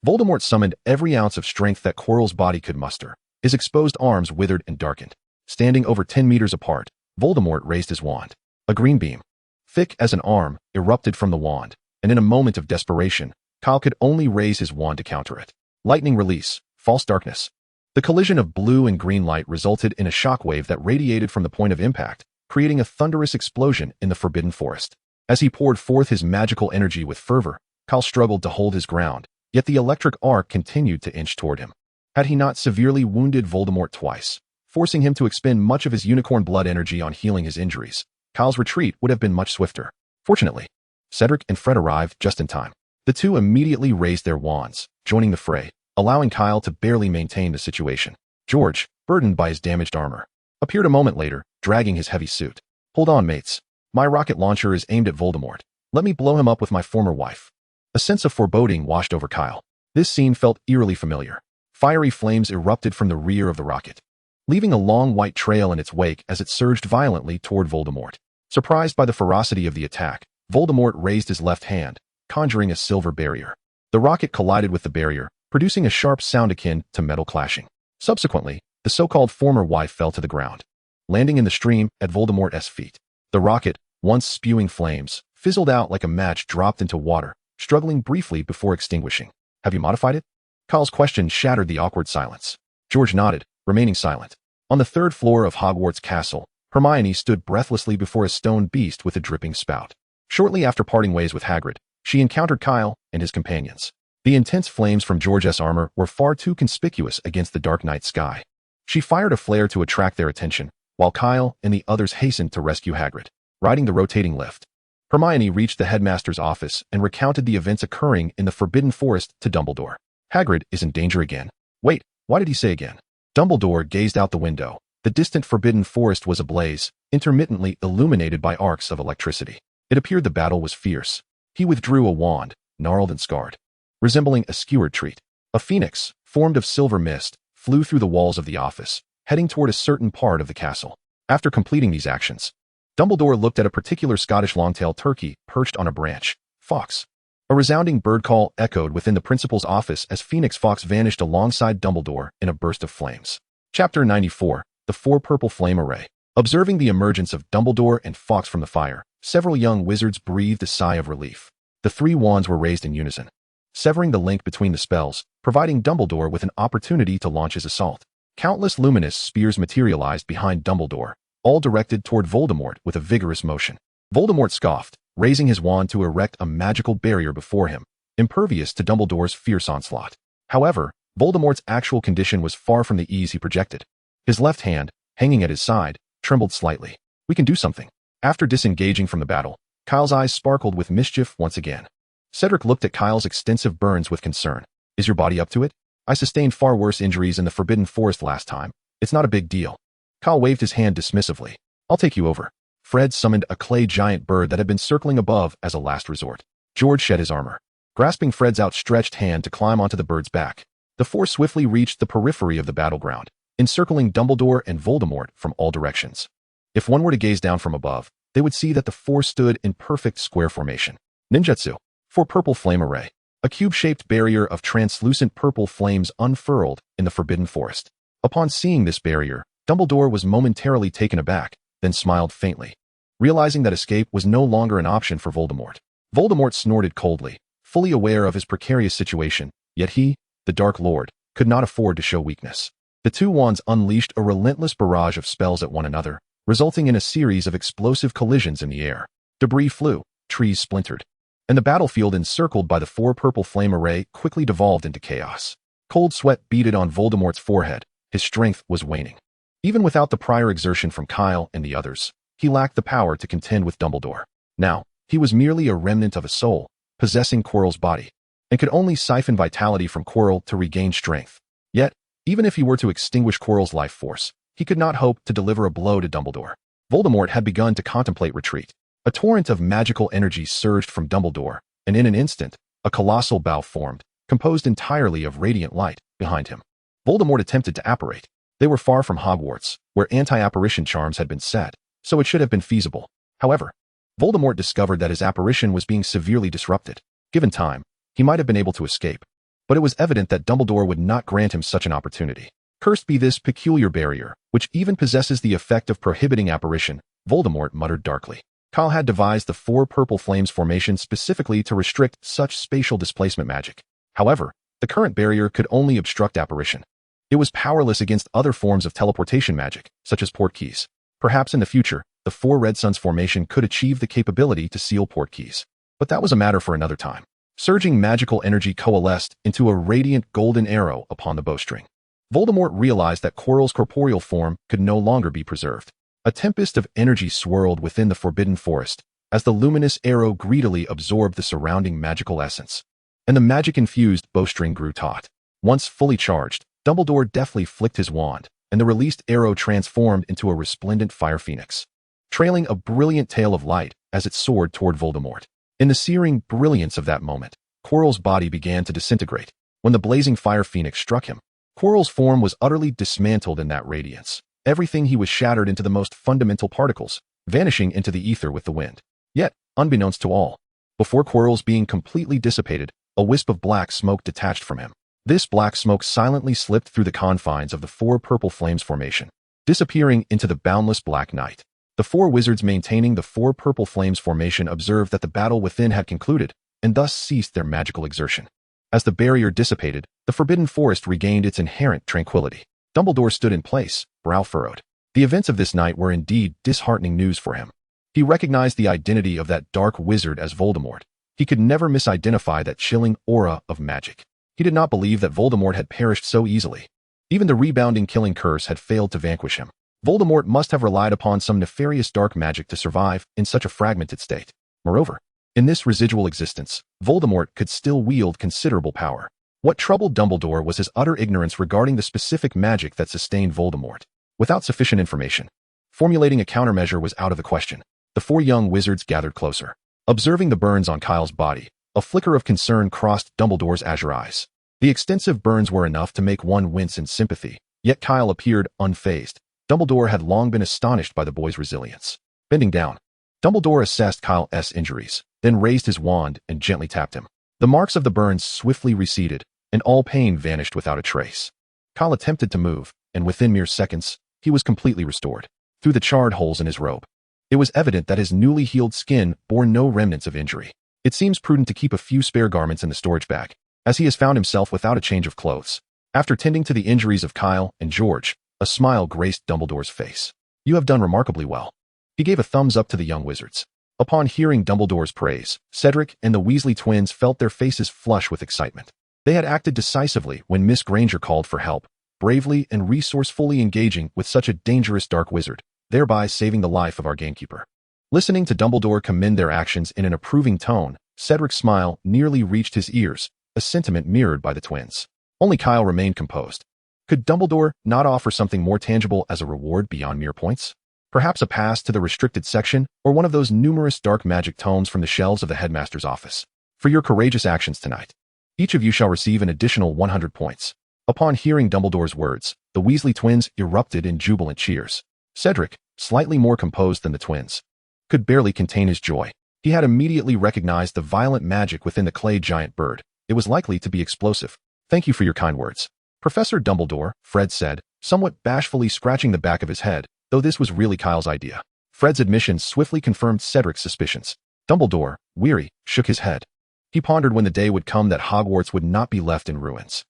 Voldemort summoned every ounce of strength that Quirrell's body could muster. His exposed arms withered and darkened. Standing over 10 meters apart, Voldemort raised his wand. A green beam, thick as an arm, erupted from the wand, and in a moment of desperation, Kyle could only raise his wand to counter it. Lightning release, false darkness. The collision of blue and green light resulted in a shockwave that radiated from the point of impact, creating a thunderous explosion in the Forbidden Forest. As he poured forth his magical energy with fervor, Kyle struggled to hold his ground, yet the electric arc continued to inch toward him. Had he not severely wounded Voldemort twice, forcing him to expend much of his unicorn blood energy on healing his injuries, Kyle's retreat would have been much swifter. Fortunately, Cedric and Fred arrived just in time. The two immediately raised their wands, joining the fray, allowing Kyle to barely maintain the situation. George, burdened by his damaged armor, appeared a moment later, dragging his heavy suit. "Hold on, mates. My rocket launcher is aimed at Voldemort. Let me blow him up with my former wife." A sense of foreboding washed over Kyle. This scene felt eerily familiar. Fiery flames erupted from the rear of the rocket, leaving a long white trail in its wake as it surged violently toward Voldemort. Surprised by the ferocity of the attack, Voldemort raised his left hand, conjuring a silver barrier. The rocket collided with the barrier, producing a sharp sound akin to metal clashing. Subsequently, the so-called former wife fell to the ground, landing in the stream at Voldemort's feet. The rocket, once spewing flames, fizzled out like a match dropped into water, struggling briefly before extinguishing. "Have you modified it?" Kyle's question shattered the awkward silence. George nodded, remaining silent. On the 3rd floor of Hogwarts Castle, Hermione stood breathlessly before a stone beast with a dripping spout. Shortly after parting ways with Hagrid, she encountered Kyle and his companions. The intense flames from George's armor were far too conspicuous against the dark night sky. She fired a flare to attract their attention, while Kyle and the others hastened to rescue Hagrid. Riding the rotating lift, Hermione reached the headmaster's office and recounted the events occurring in the Forbidden Forest to Dumbledore. "Hagrid is in danger again." "Wait, why did he say again?" Dumbledore gazed out the window. The distant Forbidden Forest was ablaze, intermittently illuminated by arcs of electricity. It appeared the battle was fierce. He withdrew a wand, gnarled and scarred, resembling a skewered treat. A phoenix, formed of silver mist, flew through the walls of the office, heading toward a certain part of the castle. After completing these actions, Dumbledore looked at a particular Scottish long-tailed turkey perched on a branch. "Fox." A resounding bird call echoed within the principal's office as Phoenix Fox vanished alongside Dumbledore in a burst of flames. Chapter 94, The Four Purple Flame Array. Observing the emergence of Dumbledore and Fox from the fire, several young wizards breathed a sigh of relief. The 3 wands were raised in unison, severing the link between the spells, providing Dumbledore with an opportunity to launch his assault. Countless luminous spears materialized behind Dumbledore, all directed toward Voldemort with a vigorous motion. Voldemort scoffed, raising his wand to erect a magical barrier before him, impervious to Dumbledore's fierce onslaught. However, Voldemort's actual condition was far from the ease he projected. His left hand, hanging at his side, trembled slightly. "We can do something." After disengaging from the battle, Kyle's eyes sparkled with mischief once again. Cedric looked at Kyle's extensive burns with concern. "Is your body up to it? I sustained far worse injuries in the Forbidden Forest last time. It's not a big deal." Kyle waved his hand dismissively. "I'll take you over." Fred summoned a clay giant bird that had been circling above as a last resort. George shed his armor, grasping Fred's outstretched hand to climb onto the bird's back. The four swiftly reached the periphery of the battleground, encircling Dumbledore and Voldemort from all directions. If one were to gaze down from above, they would see that the four stood in perfect square formation. Ninjutsu. For Purple Flame Array. A cube-shaped barrier of translucent purple flames unfurled in the Forbidden Forest. Upon seeing this barrier, Dumbledore was momentarily taken aback, then smiled faintly. Realizing that escape was no longer an option for Voldemort. Voldemort snorted coldly, fully aware of his precarious situation, yet he, the Dark Lord, could not afford to show weakness. The two wands unleashed a relentless barrage of spells at one another, resulting in a series of explosive collisions in the air. Debris flew, trees splintered, and the battlefield encircled by the four Purple Flame Array quickly devolved into chaos. Cold sweat beaded on Voldemort's forehead, his strength was waning. Even without the prior exertion from Kyle and the others, he lacked the power to contend with Dumbledore. Now, he was merely a remnant of a soul, possessing Quirrell's body, and could only siphon vitality from Quirrell to regain strength. Yet, even if he were to extinguish Quirrell's life force, he could not hope to deliver a blow to Dumbledore. Voldemort had begun to contemplate retreat. A torrent of magical energy surged from Dumbledore, and in an instant, a colossal bow formed, composed entirely of radiant light, behind him. Voldemort attempted to apparate. They were far from Hogwarts, where anti-apparition charms had been set, so it should have been feasible. However, Voldemort discovered that his apparition was being severely disrupted. Given time, he might have been able to escape, but it was evident that Dumbledore would not grant him such an opportunity. Cursed be this peculiar barrier, which even possesses the effect of prohibiting apparition, Voldemort muttered darkly. Kyle had devised the four Purple Flames formation specifically to restrict such spatial displacement magic. However, the current barrier could only obstruct apparition. It was powerless against other forms of teleportation magic, such as portkeys. Perhaps in the future, the four Red Suns formation could achieve the capability to seal portkeys. But that was a matter for another time. Surging magical energy coalesced into a radiant golden arrow upon the bowstring. Voldemort realized that Quirrell's corporeal form could no longer be preserved. A tempest of energy swirled within the Forbidden Forest as the luminous arrow greedily absorbed the surrounding magical essence, and the magic-infused bowstring grew taut. Once fully charged, Dumbledore deftly flicked his wand, and the released arrow transformed into a resplendent fire phoenix, trailing a brilliant tail of light as it soared toward Voldemort. In the searing brilliance of that moment, Quirrell's body began to disintegrate. When the blazing fire phoenix struck him, Quirrell's form was utterly dismantled in that radiance. Everything he was shattered into the most fundamental particles, vanishing into the ether with the wind. Yet, unbeknownst to all, before Quirrell's being completely dissipated, a wisp of black smoke detached from him. This black smoke silently slipped through the confines of the four Purple Flames formation, disappearing into the boundless black night. The four wizards maintaining the four Purple Flames formation observed that the battle within had concluded, and thus ceased their magical exertion. As the barrier dissipated, the Forbidden Forest regained its inherent tranquility. Dumbledore stood in place, brow furrowed. The events of this night were indeed disheartening news for him. He recognized the identity of that dark wizard as Voldemort. He could never misidentify that chilling aura of magic. He did not believe that Voldemort had perished so easily. Even the rebounding killing curse had failed to vanquish him. Voldemort must have relied upon some nefarious dark magic to survive in such a fragmented state. Moreover, in this residual existence, Voldemort could still wield considerable power. What troubled Dumbledore was his utter ignorance regarding the specific magic that sustained Voldemort. Without sufficient information, formulating a countermeasure was out of the question. The four young wizards gathered closer. Observing the burns on Kyle's body, a flicker of concern crossed Dumbledore's azure eyes. The extensive burns were enough to make one wince in sympathy, yet Kyle appeared unfazed. Dumbledore had long been astonished by the boy's resilience. Bending down, Dumbledore assessed Kyle's injuries, then raised his wand and gently tapped him. The marks of the burns swiftly receded, and all pain vanished without a trace. Kyle attempted to move, and within mere seconds, he was completely restored. Through the charred holes in his robe, it was evident that his newly healed skin bore no remnants of injury. It seems prudent to keep a few spare garments in the storage bag, as he has found himself without a change of clothes. After tending to the injuries of Kyle and George, a smile graced Dumbledore's face. You have done remarkably well. He gave a thumbs up to the young wizards. Upon hearing Dumbledore's praise, Cedric and the Weasley twins felt their faces flush with excitement. They had acted decisively when Miss Granger called for help, bravely and resourcefully engaging with such a dangerous dark wizard, thereby saving the life of our gamekeeper. Listening to Dumbledore commend their actions in an approving tone, Cedric's smile nearly reached his ears, a sentiment mirrored by the twins. Only Kyle remained composed. Could Dumbledore not offer something more tangible as a reward beyond mere points? Perhaps a pass to the restricted section, or one of those numerous dark magic tomes from the shelves of the headmaster's office. For your courageous actions tonight, each of you shall receive an additional 100 points. Upon hearing Dumbledore's words, the Weasley twins erupted in jubilant cheers. Cedric, slightly more composed than the twins, could barely contain his joy. He had immediately recognized the violent magic within the clay giant bird. It was likely to be explosive. Thank you for your kind words, Professor Dumbledore, Fred said, somewhat bashfully scratching the back of his head, though this was really Kyle's idea. Fred's admission swiftly confirmed Cedric's suspicions. Dumbledore, weary, shook his head. He pondered when the day would come that Hogwarts would not be left in ruins.